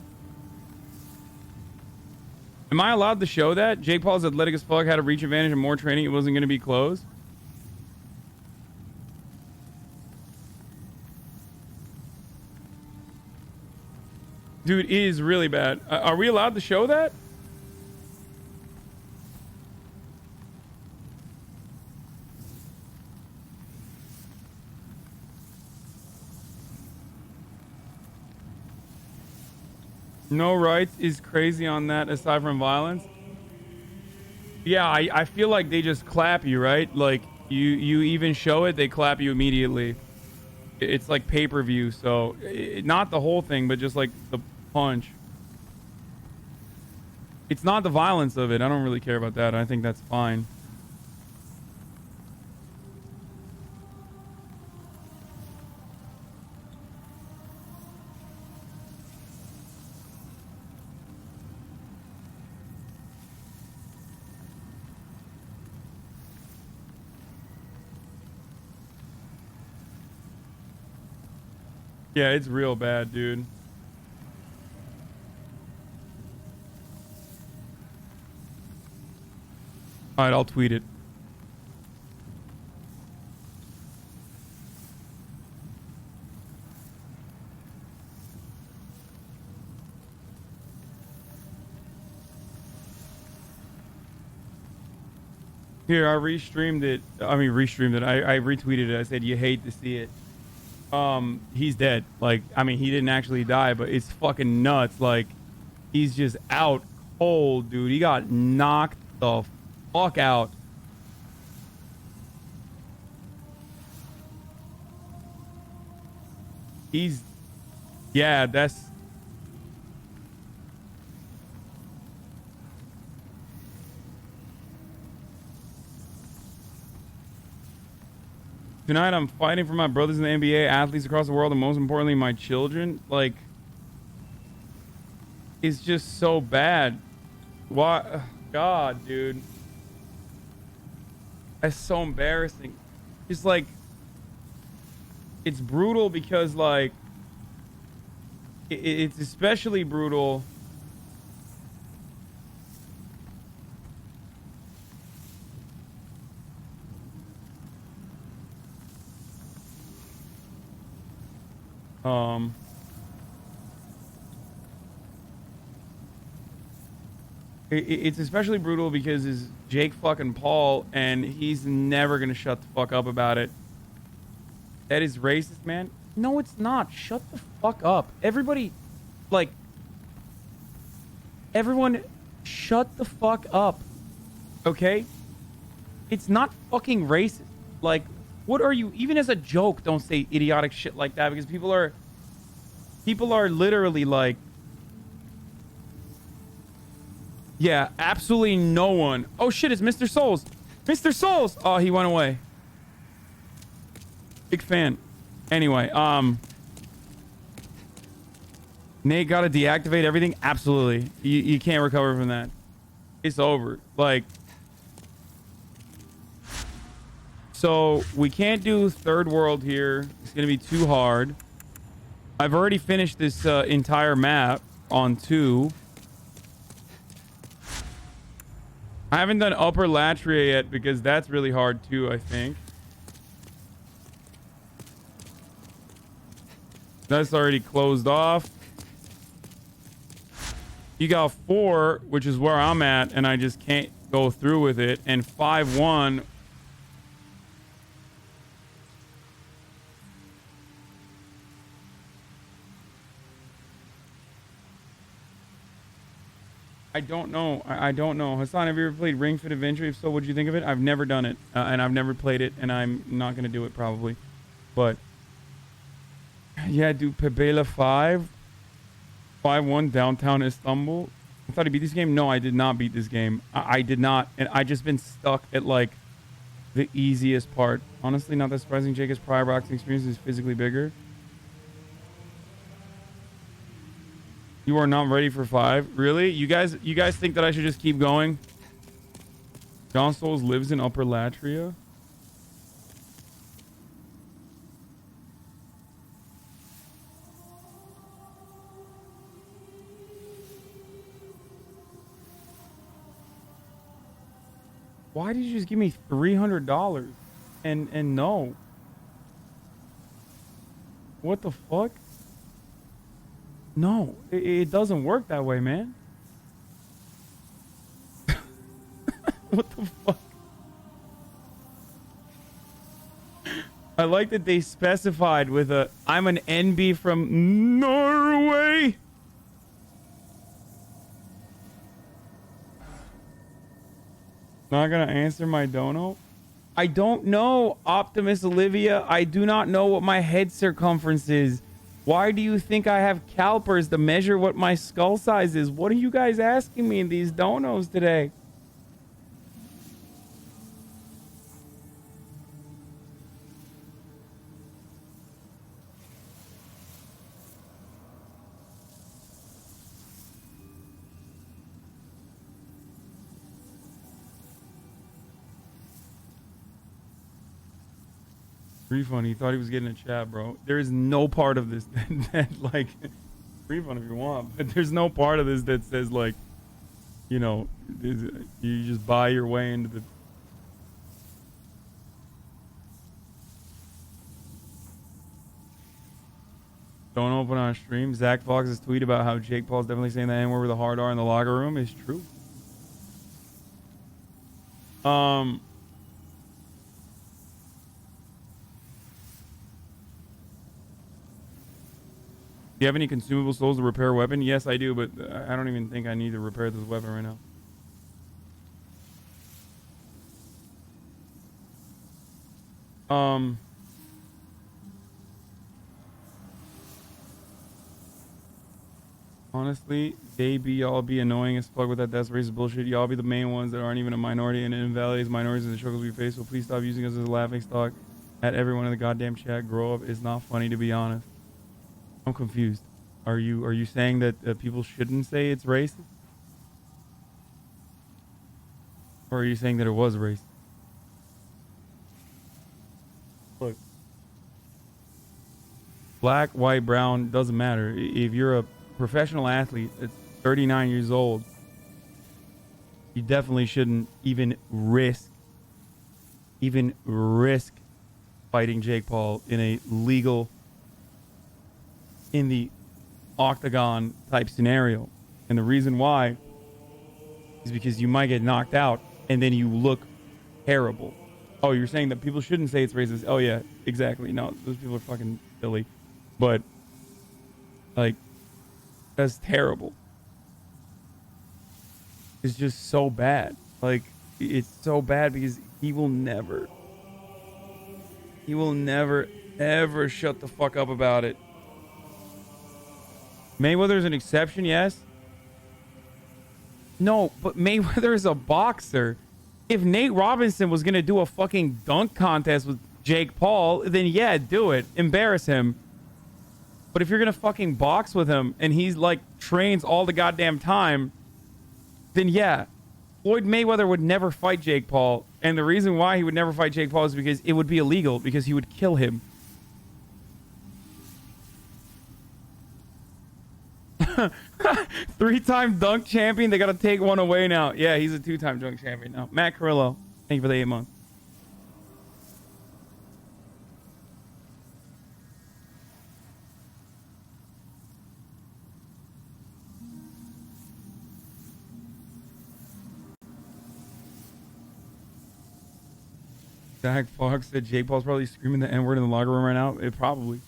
Am I allowed to show that? Jake Paul's athletic as fuck, had a reach advantage and more training. It wasn't gonna be closed. Dude, it is really bad. Are we allowed to show that? No rights is crazy on that aside from violence. Yeah, I feel like they just clap you, right? Like, you even show it, they clap you immediately. It's like pay-per-view, so not the whole thing, but just like the punch. It's not the violence of it. I don't really care about that. I think that's fine. Yeah, it's real bad, dude. All right, I'll tweet it. Here, I restreamed it. I mean, restreamed it. I retweeted it. I said, you hate to see it. He's dead. Like, I mean, he didn't actually die, but it's fucking nuts. Like, he's just out cold, dude. He got knocked the fuck out. Yeah, that's... Tonight I'm fighting for my brothers in the NBA, athletes across the world, and most importantly, my children. Like, it's just so bad. Why? God, dude. That's so embarrassing. It's like, it's brutal because, like, it's especially brutal. It's especially brutal because it's Jake fucking Paul, and he's never gonna shut the fuck up about it. That is racist, man. No, it's not. Shut the fuck up. Everybody, like, everyone, shut the fuck up. Okay? It's not fucking racist. Like, what are you? Even as a joke, don't say idiotic shit like that, because people are literally like, yeah, absolutely no one. Oh shit, it's Mr. Souls. Mr. Souls. Oh, he went away. Big fan. Anyway, Nate gotta deactivate everything. Absolutely. You can't recover from that. It's over. Like, so we can't do third world here. It's gonna be too hard. I've already finished this entire map on 2. I haven't done Upper Latria yet because that's really hard too, I think. That's already closed off. You got 4, which is where I'm at, and I just can't go through with it. And 5-1. I don't know. I don't know. Hasan, have you ever played Ring Fit Adventure? If so, what'd you think of it? I've never done it, and I've never played it, and I'm not going to do it probably. But yeah, do Pebela 5-1 downtown Istanbul. I thought he beat this game. No, I did not beat this game. I did not, and I just been stuck at like the easiest part. Honestly, not that surprising. Jacob's prior boxing experience is physically bigger. You are not ready for 5? Really? You guys think that I should just keep going? John Souls lives in Upper Latria? Why did you just give me $300? And no. What the fuck? No, it doesn't work that way, man. What the fuck? I like that they specified with a, I'm an NB from Norway. Not gonna answer my dono. I don't know, Optimus Olivia. I do not know what my head circumference is. Why do you think I have calipers to measure what my skull size is? What are you guys asking me in these donos today? Refund. He thought he was getting a chat, bro. There is no part of this that like, refund if you want, but there's no part of this that says like, you know, you just buy your way into the. Don't open on stream. Zach Fox's tweet about how Jake Paul's definitely saying the N-word with a hard R in the locker room is true. Do you have any consumable souls to repair a weapon? Yes, I do, but I don't even think I need to repair this weapon right now. Honestly, y'all be annoying as fuck with that death racist bullshit. Y'all be the main ones that aren't even a minority and invalidates minorities and the struggles we face, so please stop using us as a laughing stock. at everyone in the goddamn chat. Grow up is not funny, to be honest. I'm confused. Are you saying that people shouldn't say it's racist? Or are you saying that it was racist? Look. Black, white, brown, doesn't matter. If you're a professional athlete that's 39 years old, you definitely shouldn't even risk fighting Jake Paul in a legal, in the octagon type scenario. And the reason why is because you might get knocked out and then you look terrible. Oh, you're saying that people shouldn't say it's racist? Oh yeah, exactly. No, those people are fucking silly. But like, that's terrible. It's just so bad. Like, it's so bad because he will never ever shut the fuck up about it. Mayweather's an exception, yes. No, but Mayweather is a boxer. If Nate Robinson was gonna do a fucking dunk contest with Jake Paul, then yeah, do it. Embarrass him. But if you're gonna fucking box with him and he's like trains all the goddamn time, then yeah, Floyd Mayweather would never fight Jake Paul. And the reason why he would never fight Jake Paul is because it would be illegal, because he would kill him. Three-time dunk champion. They gotta take one away now. Yeah, he's a two-time dunk champion now. Matt Carrillo, thank you for the 8 months. Zach Fox said Jake Paul's probably screaming the N-word in the locker room right now. It probably.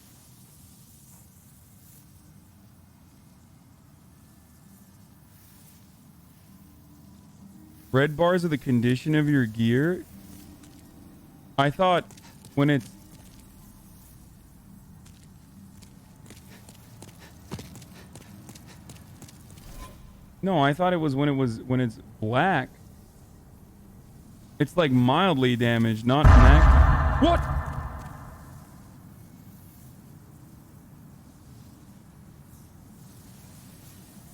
Red bars are the condition of your gear. I thought when it's... No, I thought it was when it's black. It's like mildly damaged, not neck. What?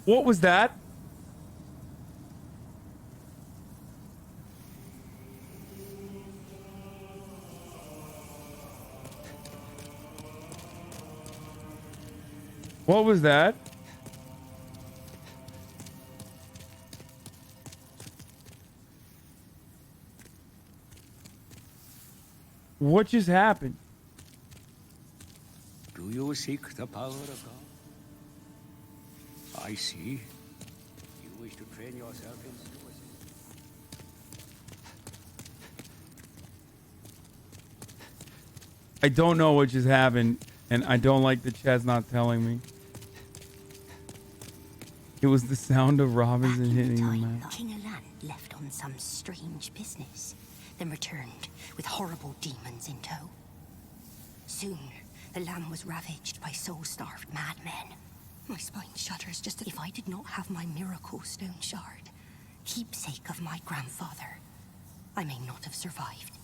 What was that? What was that? What just happened? Do you seek the power of God? I see. You wish to train yourself in suicide. I don't know what just happened, and I don't like the chat's not telling me. It was the sound of Robinson hitting the mat. King Alan left on some strange business, then returned with horrible demons in tow. Soon, the land was ravaged by soul-starved madmen. My spine shudders just as if I did not have my miracle stone shard, keepsake of my grandfather, I may not have survived.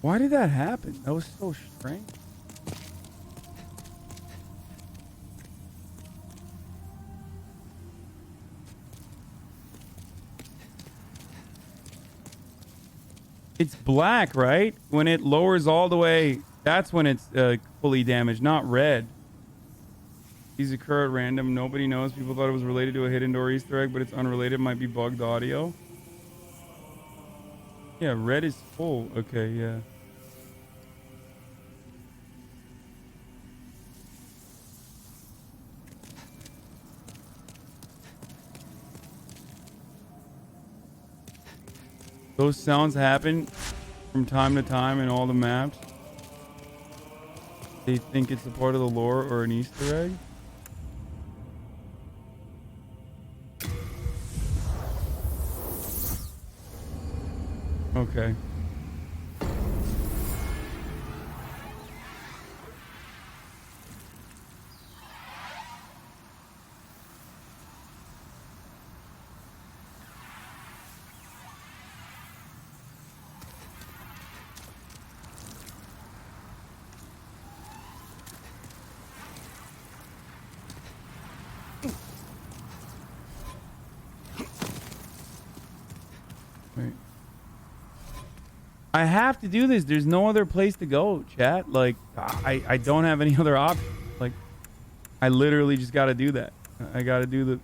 Why did that happen? That was so strange. It's black, right? When it lowers all the way, that's when it's fully damaged, not red. These occur at random. Nobody knows. People thought it was related to a hidden door Easter egg, but it's unrelated. Might be bugged audio. Yeah, red is full. Okay, yeah. Those sounds happen from time to time in all the maps. They think it's a part of the lore or an Easter egg. Okay. I have to do this. There's no other place to go, chat. Like, I don't have any other option. Like, I literally just got to do that. I got to do the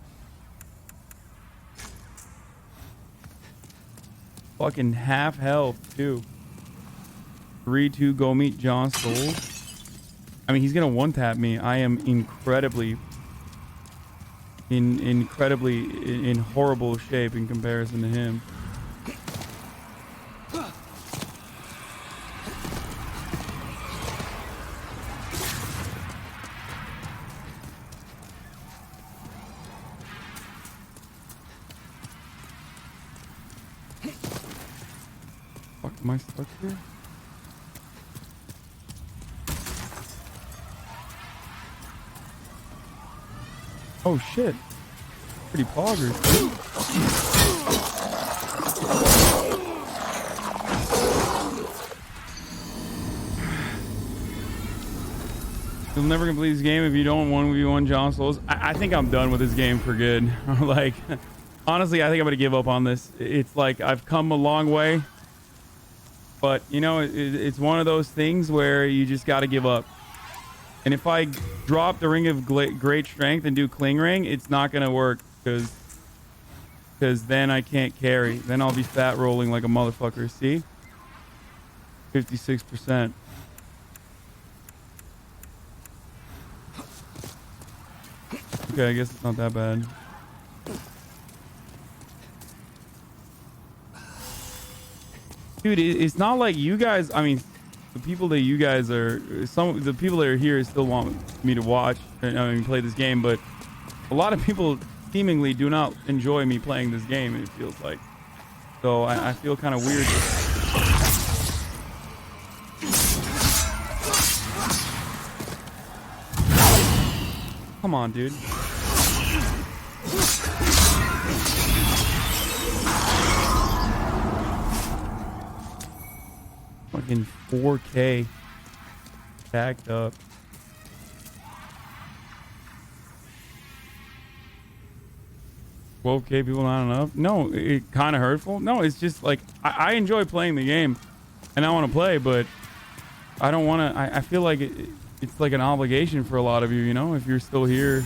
fucking half health too. 3-2, go meet John Souls. I mean, he's gonna one tap me. I am incredibly in horrible shape in comparison to him. Fuck, am I stuck here? Oh shit. Pretty poggers. You'll never complete this game if you don't 1v1 John Souls. I think I'm done with this game for good. Like, honestly, I think I'm gonna give up on this. It's like I've come a long way, but you know, it's one of those things where you just gotta give up. And if I drop the Ring of Great Strength and do Cling Ring, it's not gonna work because then I can't carry. Then I'll be fat rolling like a motherfucker. See? 56%. Okay, I guess it's not that bad. Dude, it's not like you guys, I mean, the people that you guys are, some of the people that are here still want me to watch, I mean, play this game, but a lot of people seemingly do not enjoy me playing this game, it feels like. So I feel kind of weird. Come on, dude. Fucking 4K stacked up. $12K people not enough? No, it kind of hurtful. No, it's just like I enjoy playing the game, and I want to play, but I don't want to. I feel like it's like an obligation for a lot of you, you know, if you're still here.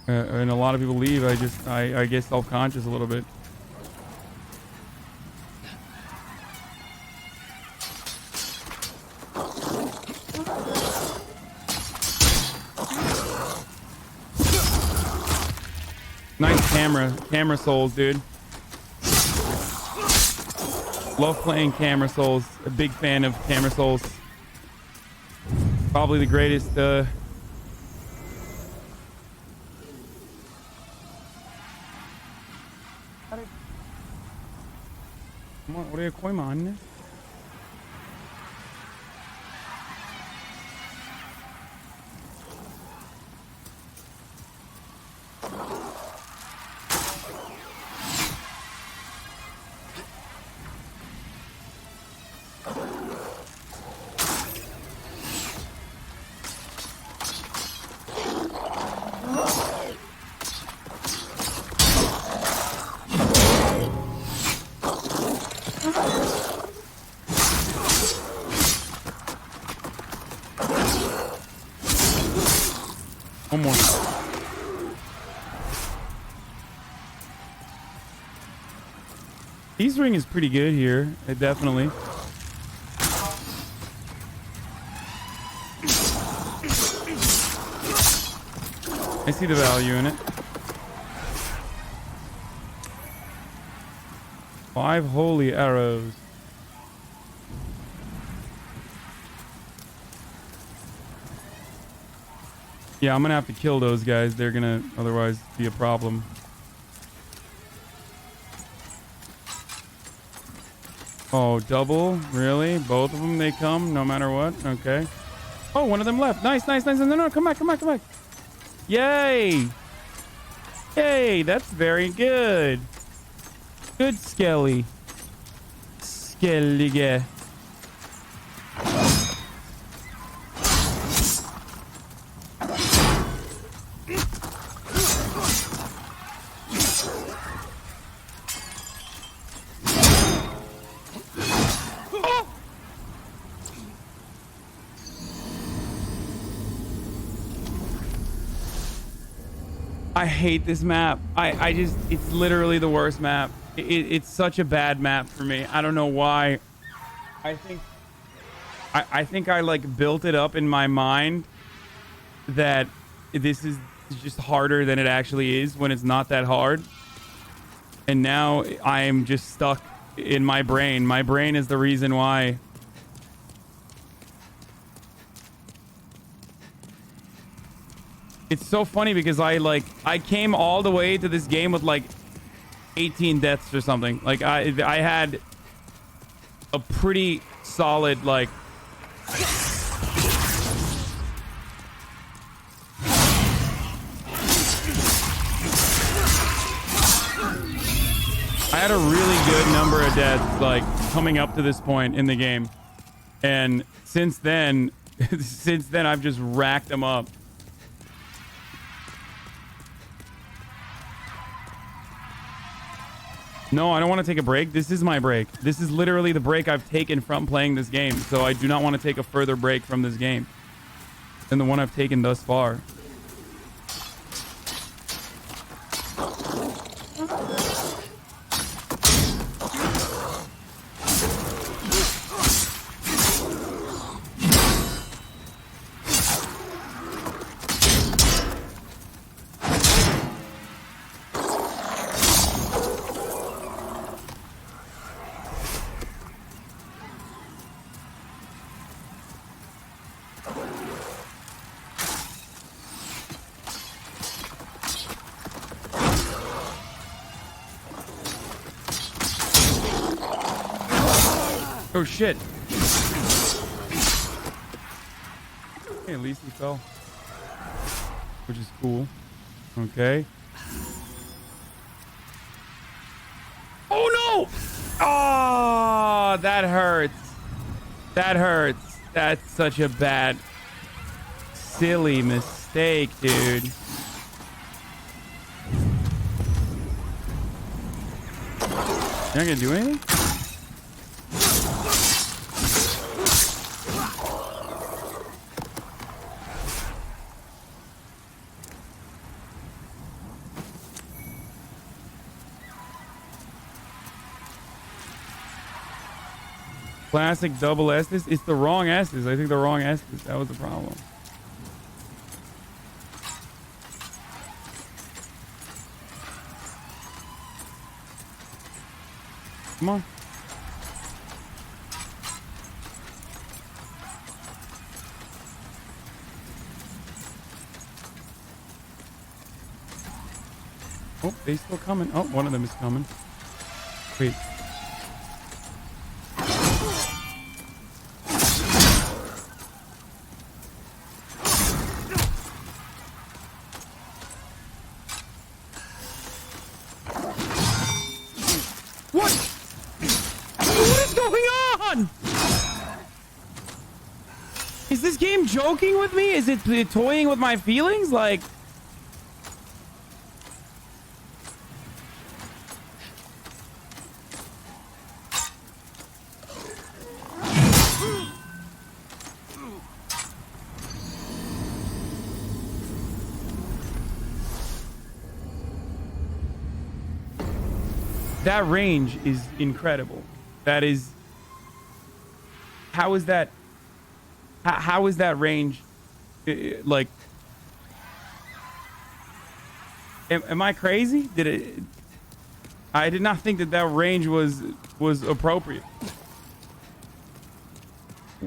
And a lot of people leave. I get self-conscious a little bit. Nice camera souls, dude. Love playing camera souls. A big fan of camera souls. Probably the greatest. Come on, what are you going on? One more. Ease ring is pretty good here. Definitely. I see the value in it. 5 holy arrows. Yeah, I'm gonna have to kill those guys. They're gonna otherwise be a problem. Oh, double? Really? Both of them, they come no matter what? Okay. Oh, one of them left. Nice, nice, nice. No, come back, come back, come back. Yay! Yay, that's very good. Good, Skelly. Skelly guy. I hate this map. I just, it's literally the worst map. It's such a bad map for me. I don't know why. I think I like built it up in my mind that this is just harder than it actually is when it's not that hard. And now I am just stuck in my brain. My brain is the reason why. It's so funny because I came all the way to this game with like 18 deaths or something. Like I had a pretty solid like I had a really good number of deaths like coming up to this point in the game. And since then I've just racked them up. No, I don't want to take a break. This is my break. This is literally the break I've taken from playing this game. So I do not want to take a further break from this game than the one I've taken thus far. Oh shit. Okay, at least he fell. Which is cool. Okay. Oh no! Oh, that hurts. That hurts. That's such a bad, silly mistake, dude. You're not gonna do anything? Classic double Estes. It's the wrong Estes. I think the wrong Estes. That was the problem. Come on. Oh, they still coming. Oh, one of them is coming. Wait. Joking with me? Is it toying with my feelings? Like, that range is incredible. That is, how is that? How is that range? Like, am I crazy? I did not think that range was appropriate.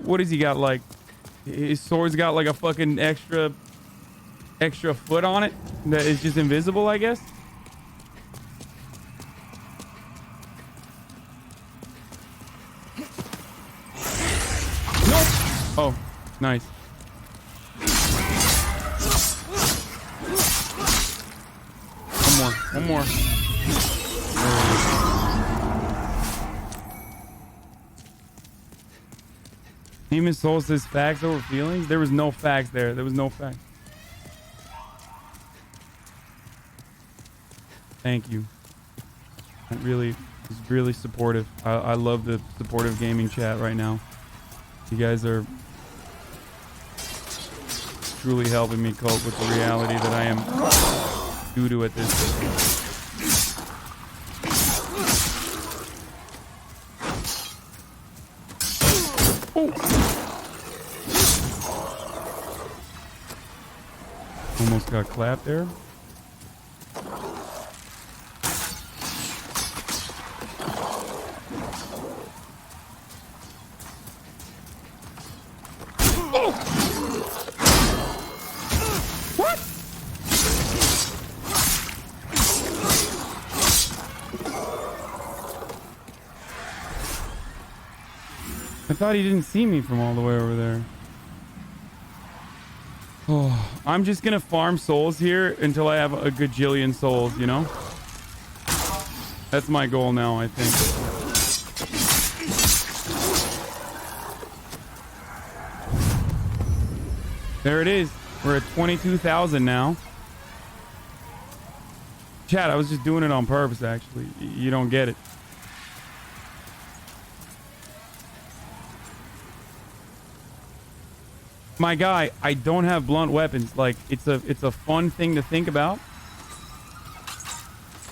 What has he got? Like, his sword's got like a fucking extra foot on it that is just invisible, I guess. Oh, nice. One more. Demon Soul says facts over feelings. There was no facts there. There was no facts. Thank you. That really is really supportive. I love the supportive gaming chat right now. You guys are truly helping me cope with the reality that I am doo-doo at this. Oh. Almost got clapped there. What? I thought he didn't see me from all the way over there. Oh, I'm just gonna farm souls here until I have a gajillion souls, you know? That's my goal now, I think. There it is. We're at 22,000 now. Chat, I was just doing it on purpose, actually. You don't get it. My guy, I don't have blunt weapons. Like, it's a fun thing to think about,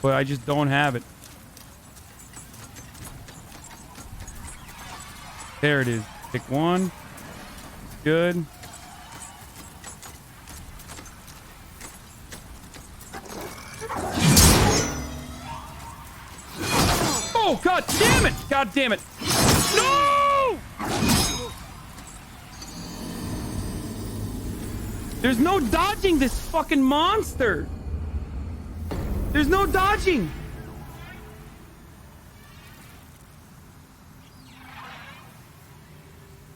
but I just don't have it. There it is. Pick one. Good. Oh, god damn it! God damn it! No! There's no dodging this fucking monster. There's no dodging.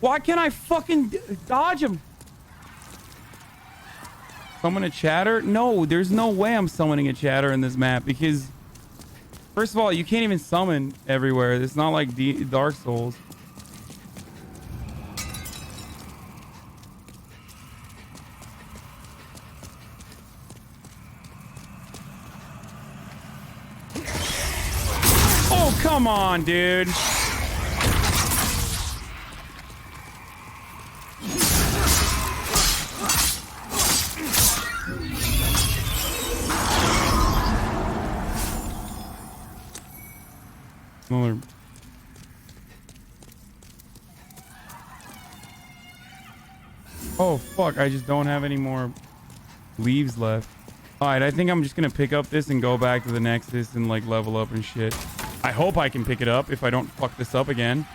Why can't I fucking dodge him? Summon a chatter? No, there's no way I'm summoning a chatter in this map because, first of all, you can't even summon everywhere. It's not like Dark Souls. Oh, come on, dude. Smaller. Oh, fuck. I just don't have any more leaves left. Alright, I think I'm just gonna pick up this and go back to the Nexus and, like, level up and shit. I hope I can pick it up if I don't fuck this up again.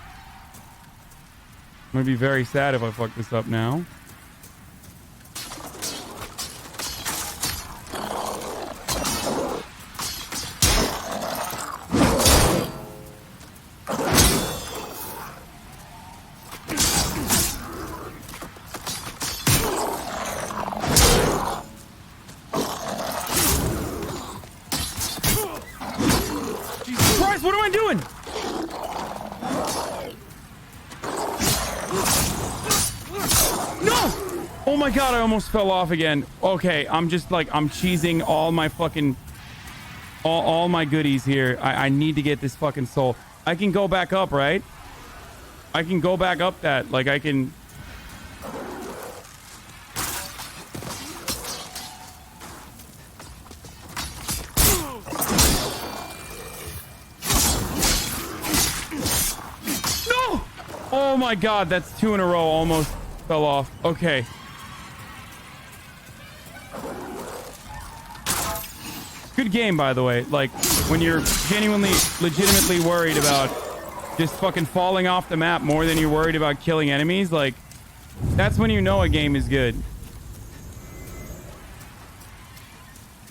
I'm gonna be very sad if I fuck this up now. What am I doing? No! Oh my god, I almost fell off again. Okay, I'm just like, I'm cheesing all my fucking... All my goodies here. I need to get this fucking soul. I can go back up, right? I can go back up that. Like, I can... Oh my god, that's 2 in a row. Almost fell off. Okay. Good game, by the way. Like, when you're genuinely, legitimately worried about just fucking falling off the map more than you're worried about killing enemies, like, that's when you know a game is good.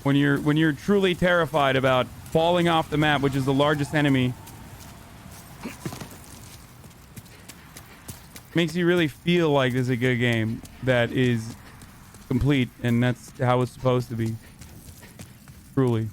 When you're truly terrified about falling off the map, which is the largest enemy. Makes you really feel like this is a good game that is complete, and that's how it's supposed to be. Truly.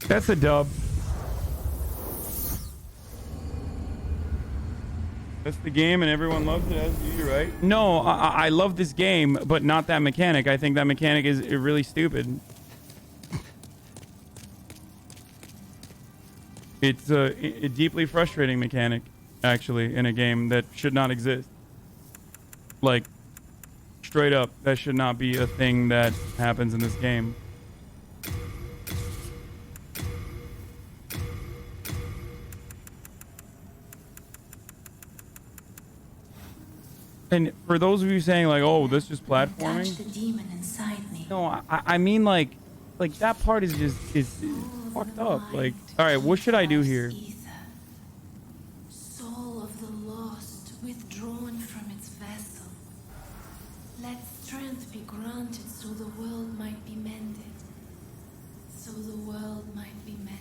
That's a dub. That's the game and everyone loves it, as do you, right? No, I love this game, but not that mechanic. I think that mechanic is really stupid. It's a deeply frustrating mechanic, actually, in a game that should not exist. Like, straight up, that should not be a thing that happens in this game. And for those of you saying like, "Oh, this is platforming," The demon inside me. no, I mean like that part is just fucked up. Like, all right, what should I do here? Soul of the lost, withdrawn from its vessel. Let strength be granted so the world might be mended. So the world might be mended.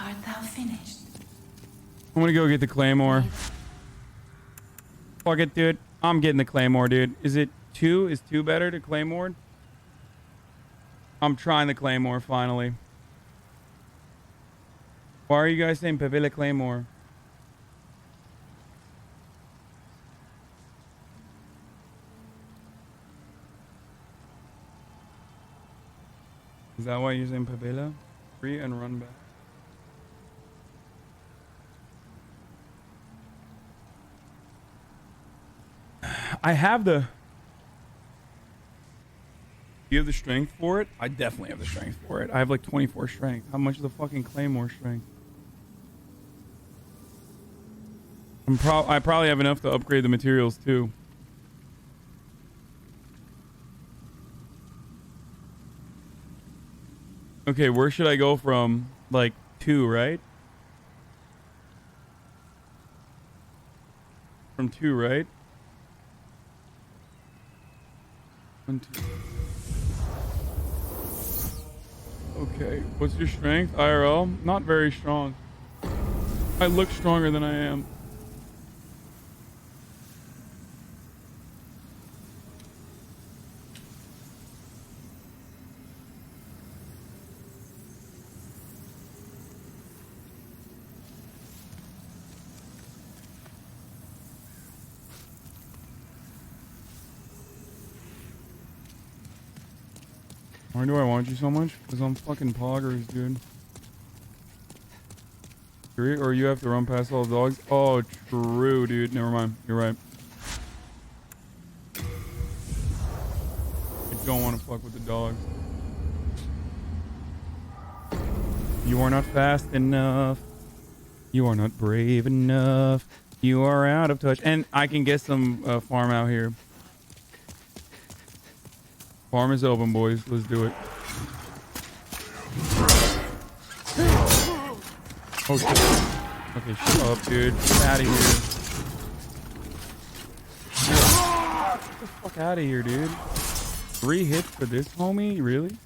Art thou finished? I'm gonna go get the claymore. Fuck it, dude. I'm getting the claymore, dude. Is it 2? Is 2 better to claymore? I'm trying the claymore finally. Why are you guys saying Pepe le Claymore? Is that why you're saying Pepe le? Free and run back. I have the... You have the strength for it? I definitely have the strength for it. I have like 24 strength. How much is the fucking claymore strength? I probably have enough to upgrade the materials too. Okay, where should I go from? Like 2, right? From 2, right? 1, 2. Okay, what's your strength? IRL? Not very strong. I look stronger than I am. Why do I want you so much? Because I'm fucking poggers, dude. Or you have to run past all the dogs? Oh, true, dude. Never mind. You're right. I don't want to fuck with the dogs. You are not fast enough. You are not brave enough. You are out of touch. And I can get some farm out here. Farm is open, boys. Let's do it. Oh, shit. Okay, shut up, dude. Get out of here. Get the fuck out of here, dude. 3 hits for this homie? Really?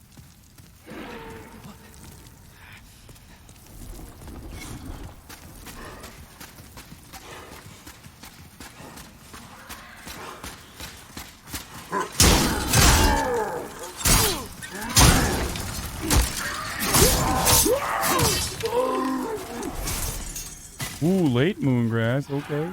Ooh, late moongrass. Okay.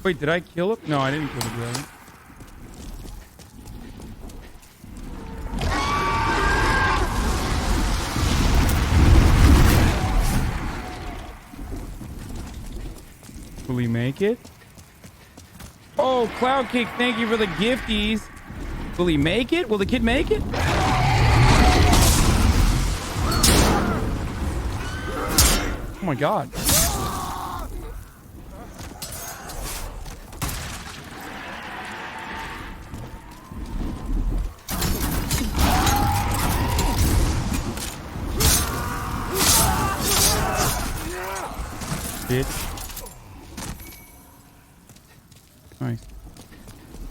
Wait, did I kill him? No, I didn't kill the dragon. Will he make it? Oh, Cloud Kick, thank you for the gifties. Will he make it? Will the kid make it? Oh my god. Bitch. Nice.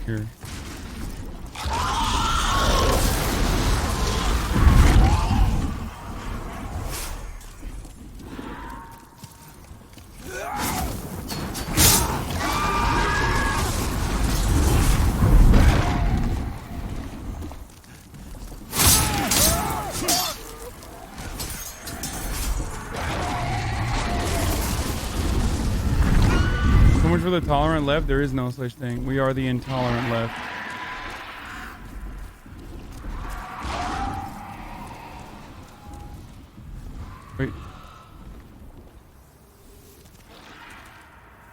Here. For the tolerant left, there is no such thing. We are the intolerant left. Wait.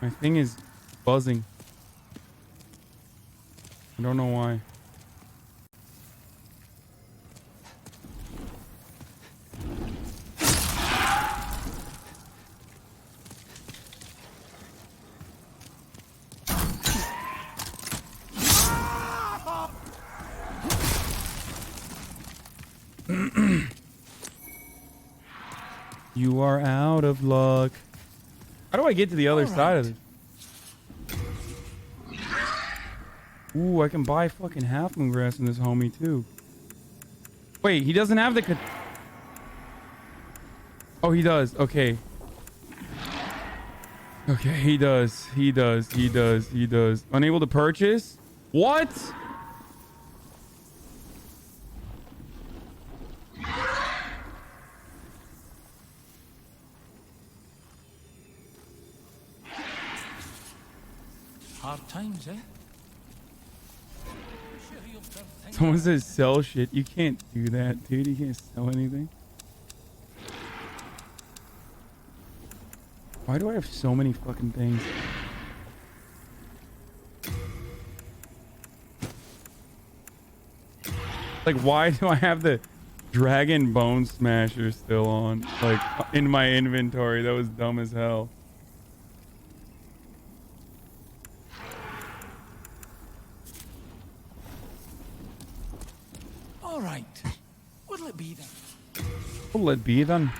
My thing is buzzing. I don't know why. You are out of luck. How do I get to the other side of it? Ooh, I can buy fucking half moon grass in this homie too. Wait, he doesn't have the... Oh, he does. Okay. Okay, he does. He does. He does. He does. Unable to purchase? What? Hard times, eh? Someone says sell shit. You can't do that, dude. You can't sell anything. Why do I have so many fucking things? Like, why do I have the Dragon Bone Smasher still on? Like, in my inventory? That was dumb as hell. All right. What'll it be then? What'll it be then?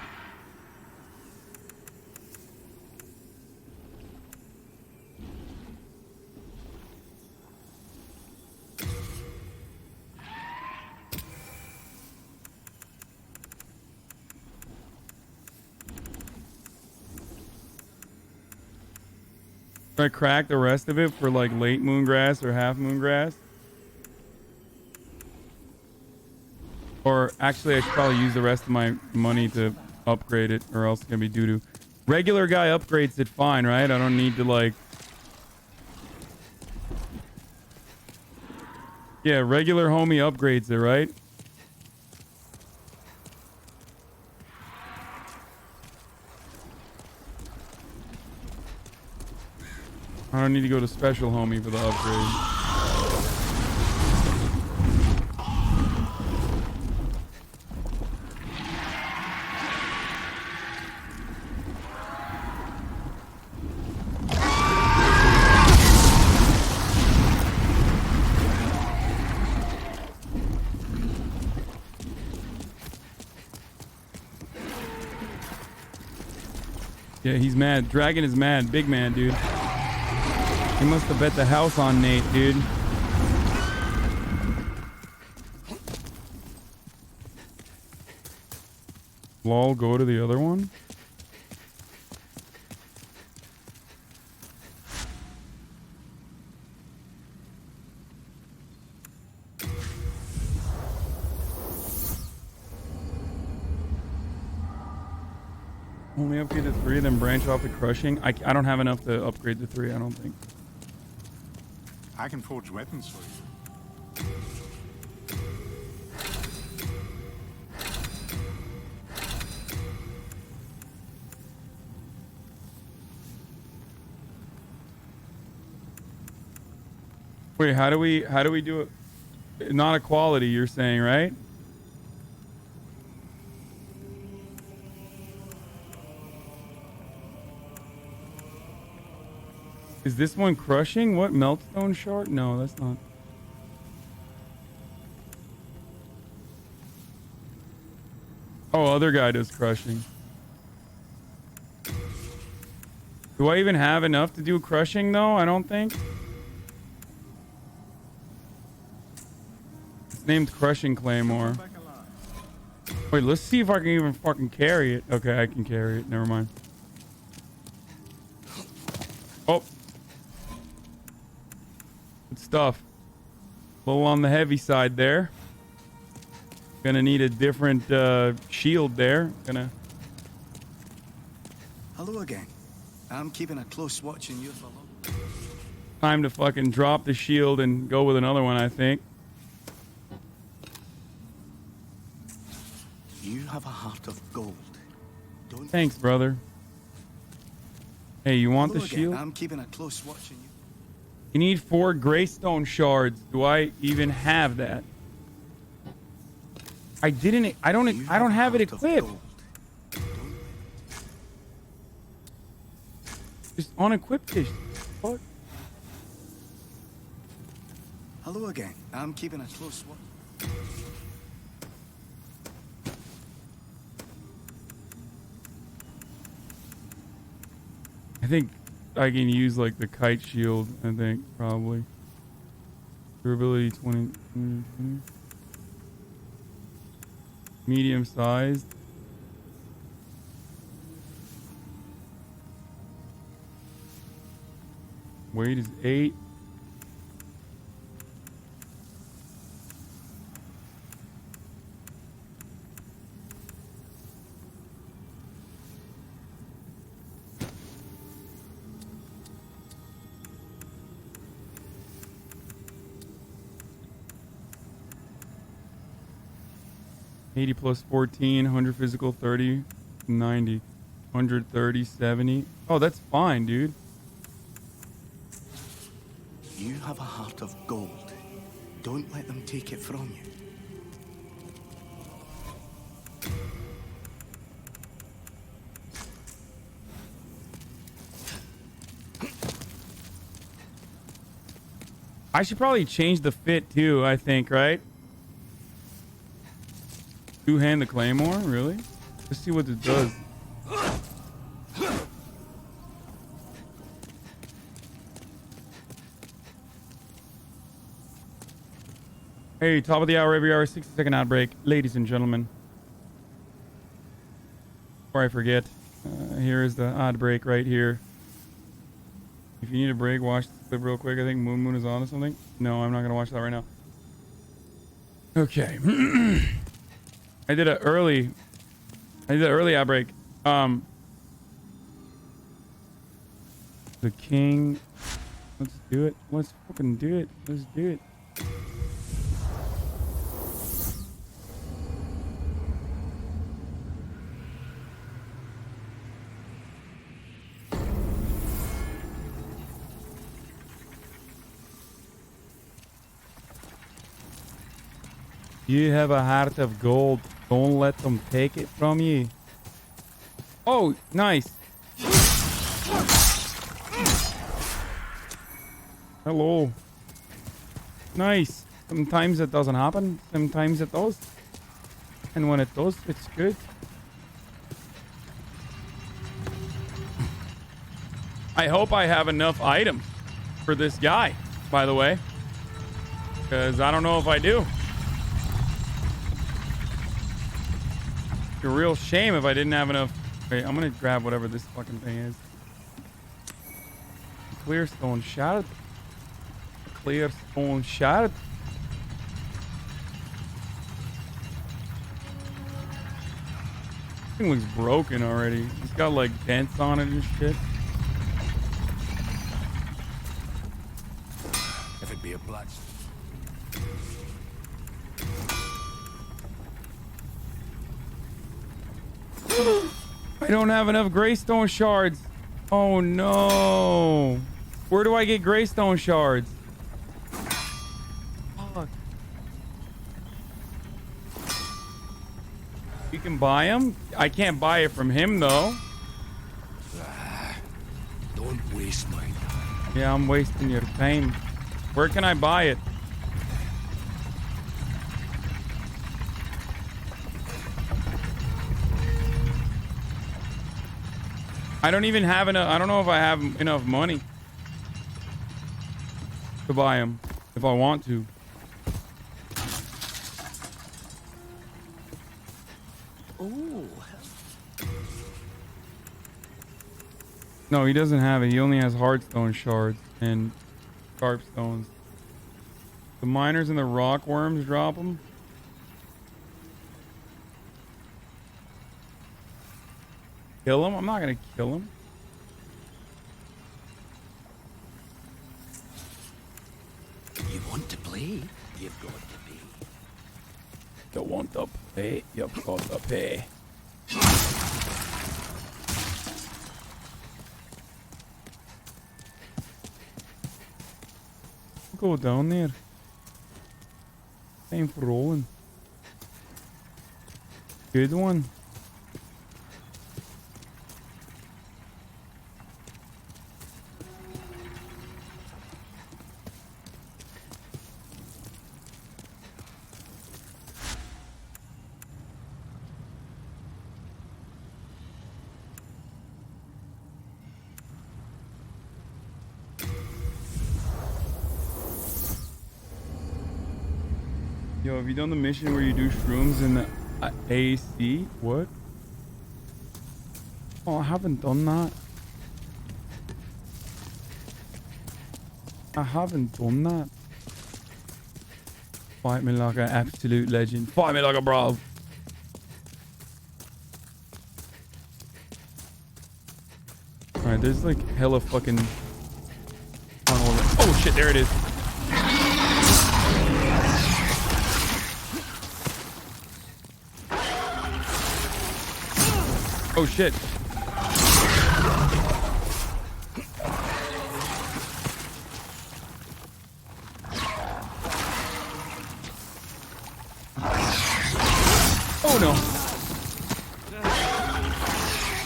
Should I crack the rest of it for like late moon grass or half moon grass? Or actually I should probably use the rest of my money to upgrade it, or else it's gonna be doo-doo. Regular guy upgrades it fine, right? I don't need to like... Yeah, regular homie upgrades it, right? I don't need to go to special homie for the upgrade. Yeah, he's mad. Dragon is mad. Big man, dude. He must have bet the house on Nate, dude. Lol, go to the other one? Only upgrade the 3, then branch off the crushing. I don't have enough to upgrade the 3, I don't think. I can forge weapons for you. Wait, how do we do it? Not equality, you're saying, right? Is this one crushing? What, meltstone shard? No, that's not. Oh, other guy does crushing. Do I even have enough to do crushing though? I don't think. It's named Crushing Claymore. Wait, let's see if I can even fucking carry it. Okay, I can carry it. Never mind. Oh. Good stuff. A little on the heavy side there. Gonna need a different shield there. Gonna. Hello again. I'm keeping a close watch on you for long. Time to fucking drop the shield and go with another one, I think. You have a heart of gold. Don't. Thanks, brother. Hey, you want Hello the again. shield? I'm keeping a close watch on you. You need 4 greystone shards. Do I even have that? I don't have it equipped. Just unequipped this. Fuck. Hello again. I'm keeping a close watch. I think I can use like the kite shield. I think probably. Durability 20. Medium sized. Weight is 8. $80 plus 14, 100 physical, 30, 90, 130, 70. Oh, that's fine, dude. You have a heart of gold. Don't let them take it from you. I should probably change the fit too, I think, right? Two-hand the claymore? Really? Let's see what it does. Hey, top of the hour, every hour, 60-second ad break. Ladies and gentlemen. Before I forget, here is the ad break right here. If you need a break, watch this clip real quick. I think Moon is on or something. No, I'm not going to watch that right now. Okay. I did an early ad break. The king. Let's do it. Let's fucking do it. Let's do it. You have a heart of gold. Don't let them take it from you. Oh, nice. Hello. Nice. Sometimes it doesn't happen. Sometimes it does. And when it does, it's good. I hope I have enough items for this guy, by the way. Because I don't know if I do. It's a real shame if I didn't have enough. Wait, I'm gonna grab whatever this fucking thing is. Clear stone shard. Clear stone shard. This thing looks broken already. It's got like dents on it and shit. If it be a blood. I don't have enough greystone shards. Oh no. Where do I get greystone shards? You can buy him? I can't buy it from him though. Don't waste my time. Yeah, I'm wasting your time. Where can I buy it? I don't even have enough. I don't know if I have enough money to buy him if I want to. Oh. No, he doesn't have it. He only has hardstone shards and sharp stones. The miners and the rock worms drop them. Kill him? I'm not gonna kill him. You want to play? You've got to pay. You want to pay? You've got to pay. Go down there. Time for rolling. Good one. Yo, have you done the mission where you do shrooms in the AC? What? Oh, I haven't done that. I haven't done that. Fight me like an absolute legend. Fight me like a bro. Alright, there's like hella fucking... Oh shit, there it is. Oh shit. Oh no.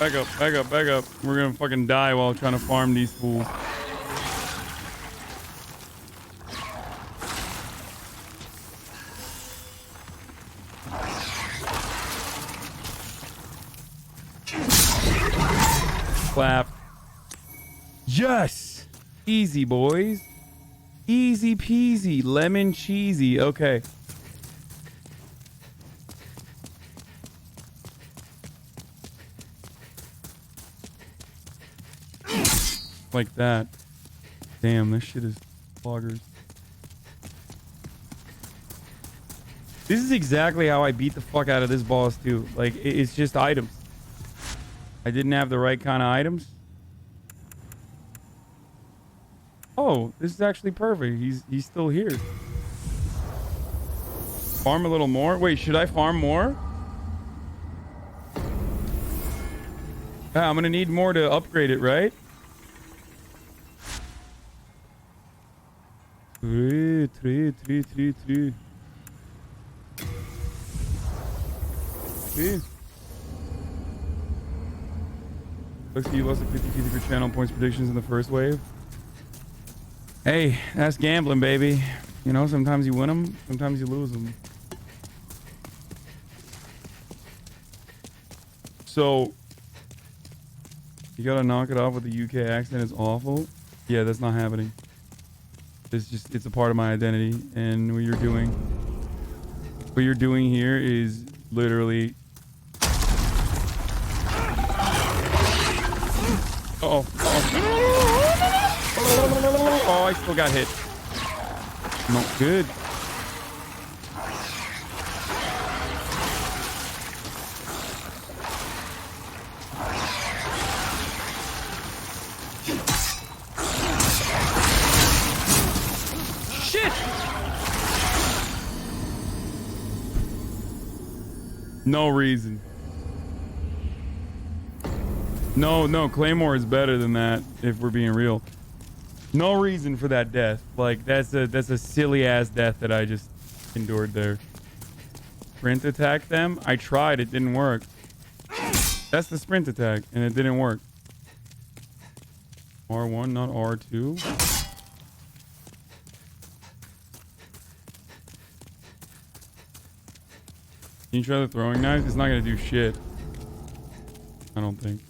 Back up, back up, back up. We're gonna fucking die while trying to farm these fools. Clap. Yes! Easy, boys. Easy peasy. Lemon cheesy. Okay. Like that. Damn, this shit is cloggers. This is exactly how I beat the fuck out of this boss too. Like, it's just items. I didn't have the right kind of items. Oh, this is actually perfect. He's still here. Farm a little more. Wait, should I farm more? Yeah, I'm gonna need more to upgrade it, right? Three. Looks like you lost like 50 of your channel points predictions in the first wave. Hey, that's gambling, baby. You know, sometimes you win them, sometimes you lose them. So, you gotta knock it off with the UK accent. It's awful. Yeah, that's not happening. It's a part of my identity, and what you're doing here is literally... Uh-oh. Oh, I still got hit. Not good. Shit! No reason. No, Claymore is better than that, if we're being real. No reason for that death. Like, that's a silly ass death that I just endured there. sprint attack them. I tried. It didn't work. That's the sprint attack, and it didn't work. R1, not R2. Can you try the throwing knives? It's not going to do shit. I don't think.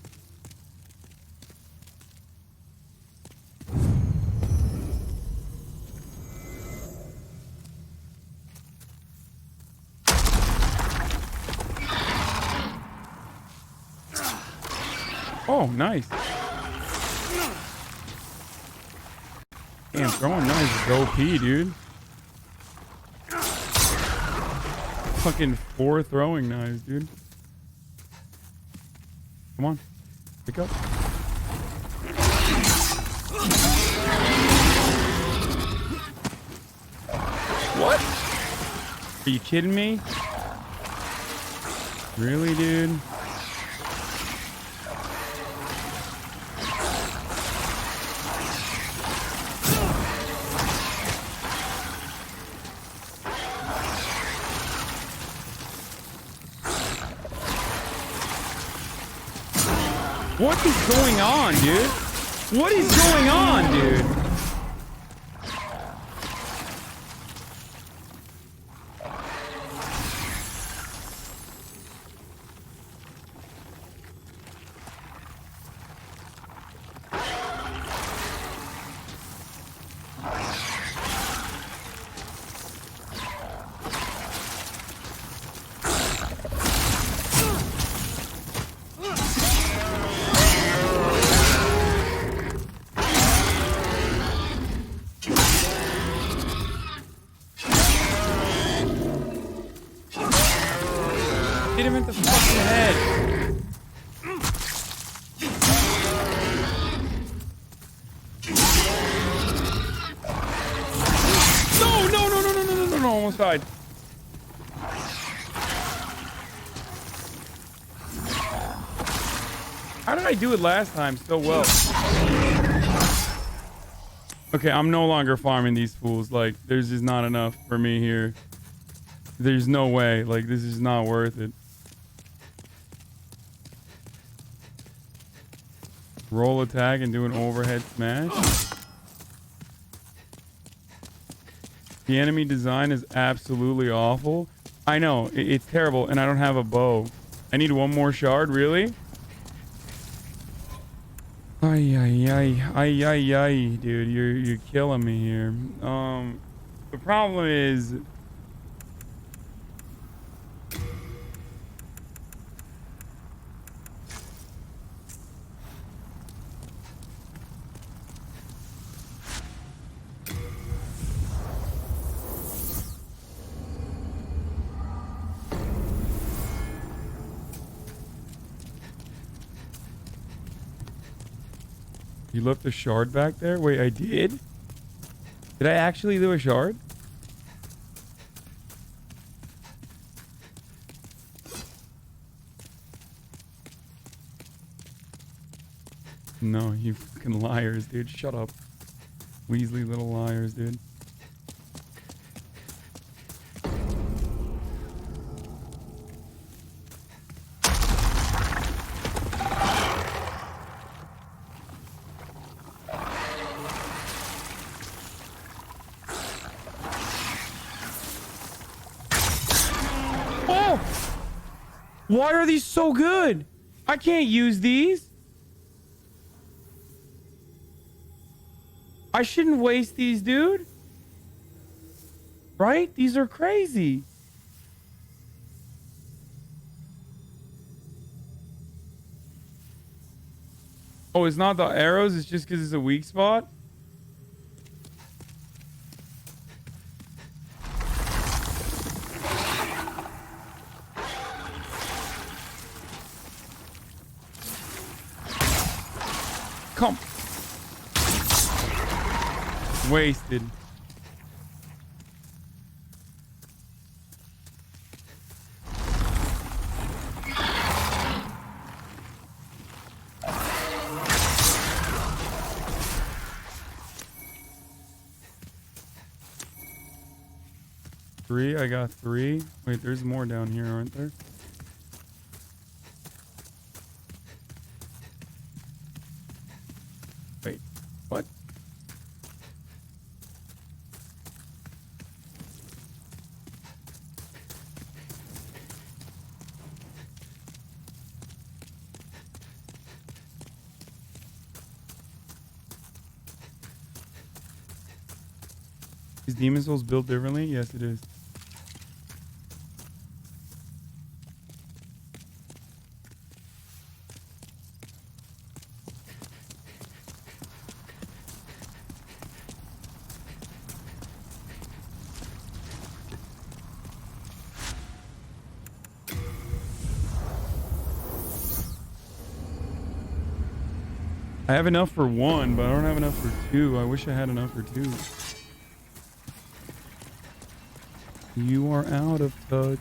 Oh, nice. Damn, throwing knives is OP, dude. Fucking 4 throwing knives, dude. Come on. Pick up. What? Are you kidding me? Really, dude? What is going on, dude? What is going on, dude? Hit him in the fucking head. No, almost died. How did I do it last time so well? Okay, I'm no longer farming these fools. Like, there's just not enough for me here. There's no way. Like, this is not worth it. Roll attack and do an overhead smash. The enemy design is absolutely awful. I know, it's terrible, and I don't have a bow. I need one more shard, really? Ay, ay, ay, ay, ay, ay, dude, you're killing me here. The problem is... You left a shard back there? Wait, I did? Did I actually do a shard? No, you fucking liars, dude. Shut up. Weasley little liars, dude. Why are these so good? I can't use these. I shouldn't waste these, dude. Right? These are crazy. Oh, it's not the arrows. It's just because it's a weak spot. Come. Wasted. 3. I got 3. Wait, there's more down here, aren't there? Wait, what? Is Demon Souls built differently? Yes, it is. I have enough for 1, but I don't have enough for 2. I wish I had enough for 2. You are out of touch.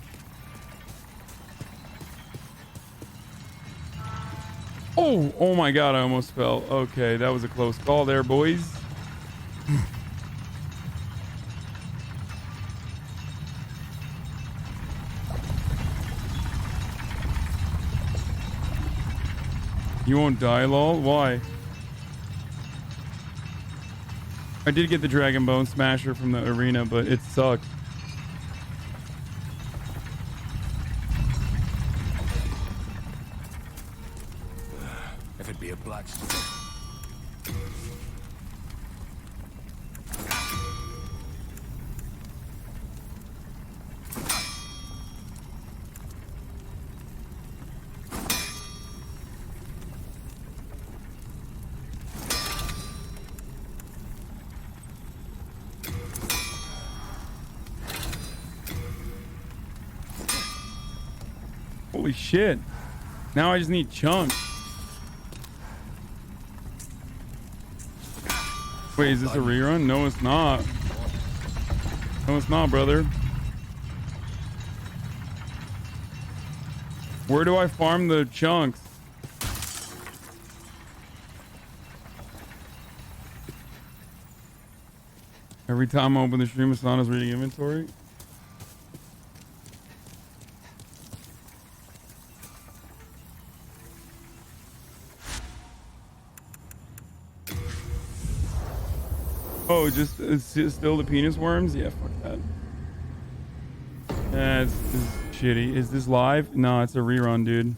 Oh my god, I almost fell. Okay, that was a close call there, boys. You won't die, lol? Why? I did get the Dragon Bone Smasher from the arena, but it sucked. If it be a blacksmith. Holy shit. Now I just need chunks. Wait, is this a rerun? No, it's not. No, it's not, brother. Where do I farm the chunks? Every time I open the stream, Asana's reading inventory. Oh, just it's still the penis worms? Yeah, fuck that. It's shitty. Is this live? No, it's a rerun, dude.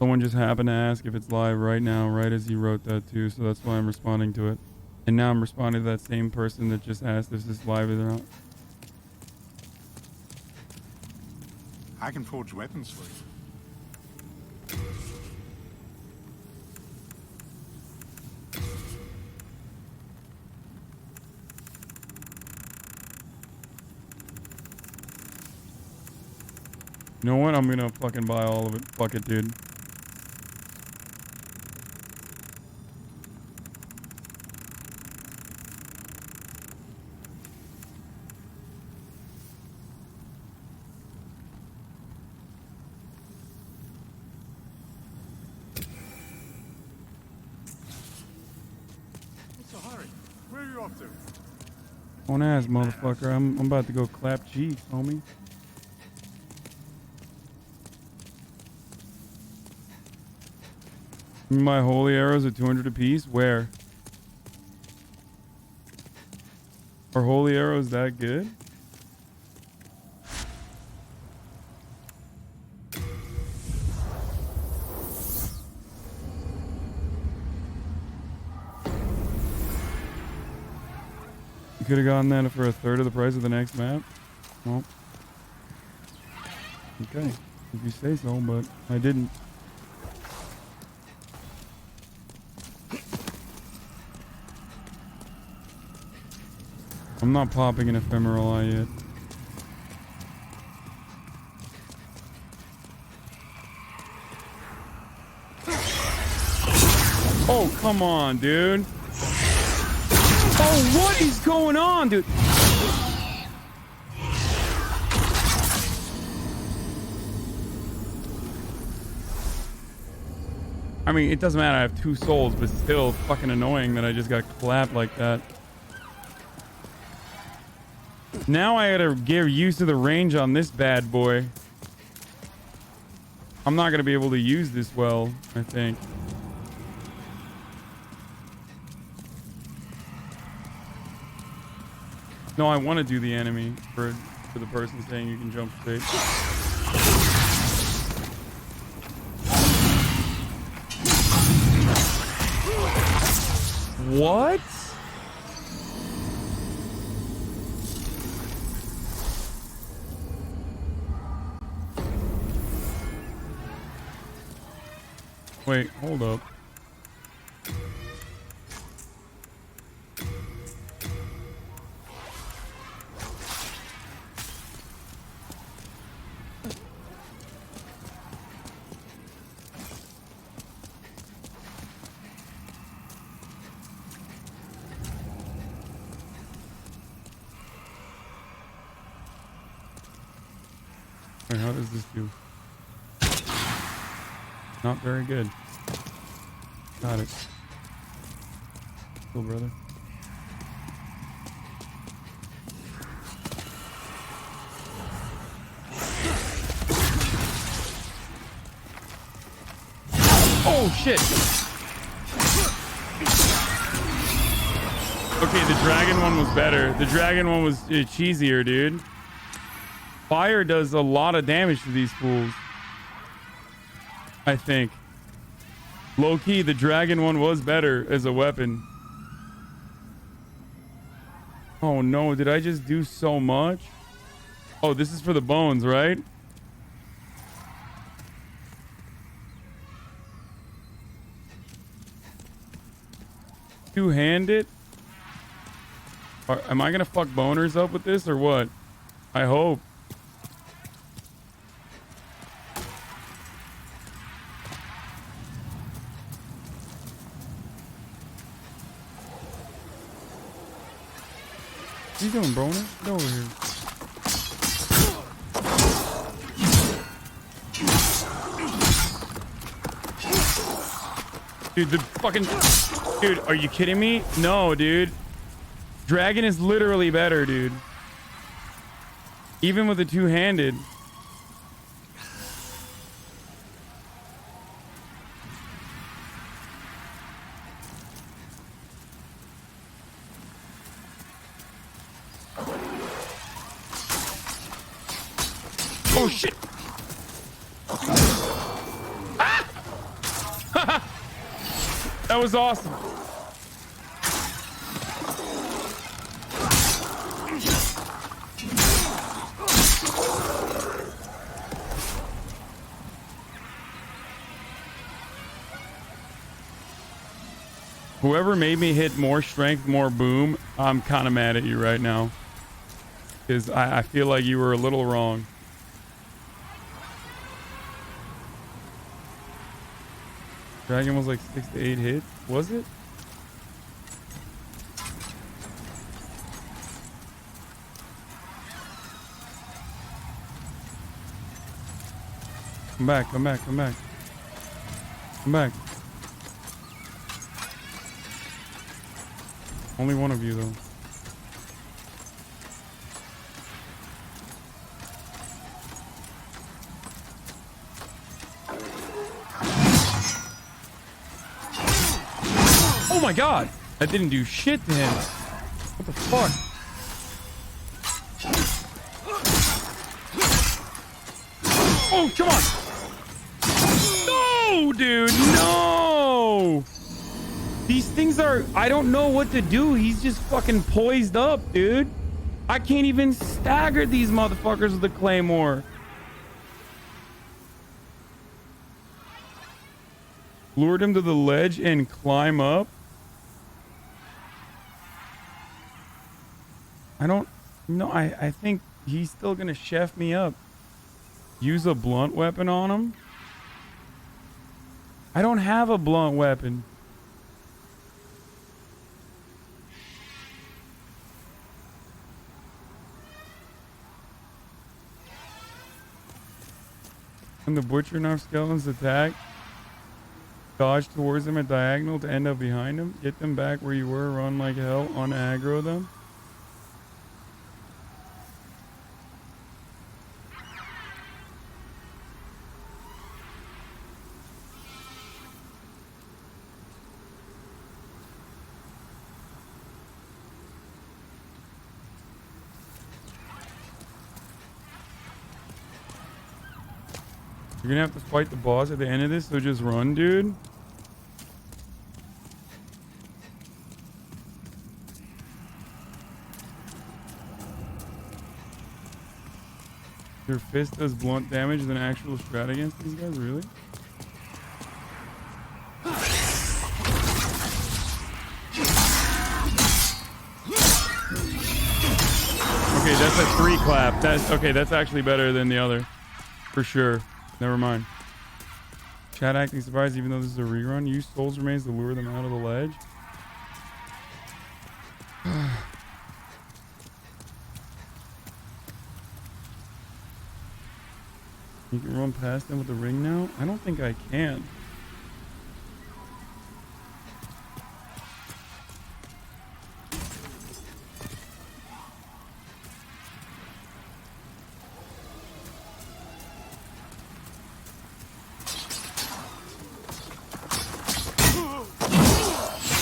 Someone just happened to ask if it's live right now, right as he wrote that too, so that's why I'm responding to it. And now I'm responding to that same person that just asked if this live or not. I can forge weapons for you. You know what? I'm gonna fucking buy all of it. Fuck it, dude. What's the hurry? Where are you off to? Don't ask, motherfucker. I'm about to go clap cheeks, homie. My holy arrows are 200 apiece? Where? Are holy arrows that good? You could have gotten that for a third of the price of the next map. Well, okay, if you say so, but I didn't. I'm not popping an ephemeral eye yet. Oh, come on, dude. Oh, what is going on, dude? I mean, it doesn't matter. I have 2 souls, but still fucking annoying that I just got clapped like that. Now I gotta get used to the range on this bad boy. I'm not gonna be able to use this well, I think. No, I want to do the enemy for the person saying you can jump straight. What? Wait, hold up. Wait, how does this do? Not very good. Got it. Cool, brother. Oh, shit! Okay, the dragon one was better. The dragon one was cheesier, dude. Fire does a lot of damage to these fools, I think. Low-key, the dragon one was better as a weapon. Oh no, did I just do so much? Oh, this is for the bones, right? Two-handed? Am I gonna fuck boners up with this or what? I hope. What are you doing, Broner? Get over here. Dude, the fucking... Dude, are you kidding me? No, dude. Dragon is literally better, dude. Even with the two-handed. Oh shit! Ah! That was awesome. Whoever made me hit more strength, more boom, I'm kind of mad at you right now. Because I feel like you were a little wrong. Dragon was like 6 to 8 hits. Was it? Come back, come back, come back. Come back. Only one of you though. Oh my god! That didn't do shit to him. What the fuck? Oh, come on! No, dude, no! These things are... I don't know what to do. He's just fucking poised up, dude. I can't even stagger these motherfuckers with the claymore. Lured him to the ledge and climb up. I don't... No, I think he's still gonna chef me up. Use a blunt weapon on him? I don't have a blunt weapon. When the butcher enough skeletons attack, dodge towards them at diagonal to end up behind them. Get them back where you were. Run like hell. On aggro them. You're gonna have to fight the boss at the end of this, so just run, dude. Your fist does blunt damage than actual strat against these guys, really? Okay, that's a 3 clap. That's okay, that's actually better than the other. For sure. Never mind. Chat acting surprised even though this is a rerun. Use Soul's Remains to lure them out of the ledge. You can run past them with the ring now? I don't think I can.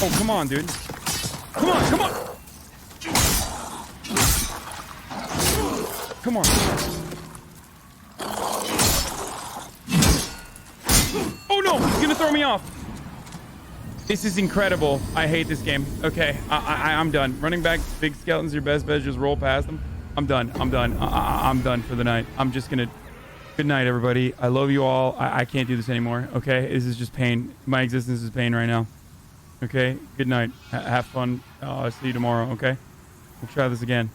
Oh, come on, dude. Come on, come on! Come on. Oh no, he's gonna throw me off. This is incredible. I hate this game. Okay, I'm done. Running back, big skeletons, your best bet. Just roll past them. I'm done. I'm done. I'm done for the night. I'm just gonna... Good night, everybody. I love you all. I can't do this anymore. Okay, this is just pain. My existence is pain right now. Okay, good night. Have fun. I'll see you tomorrow, okay? We'll try this again.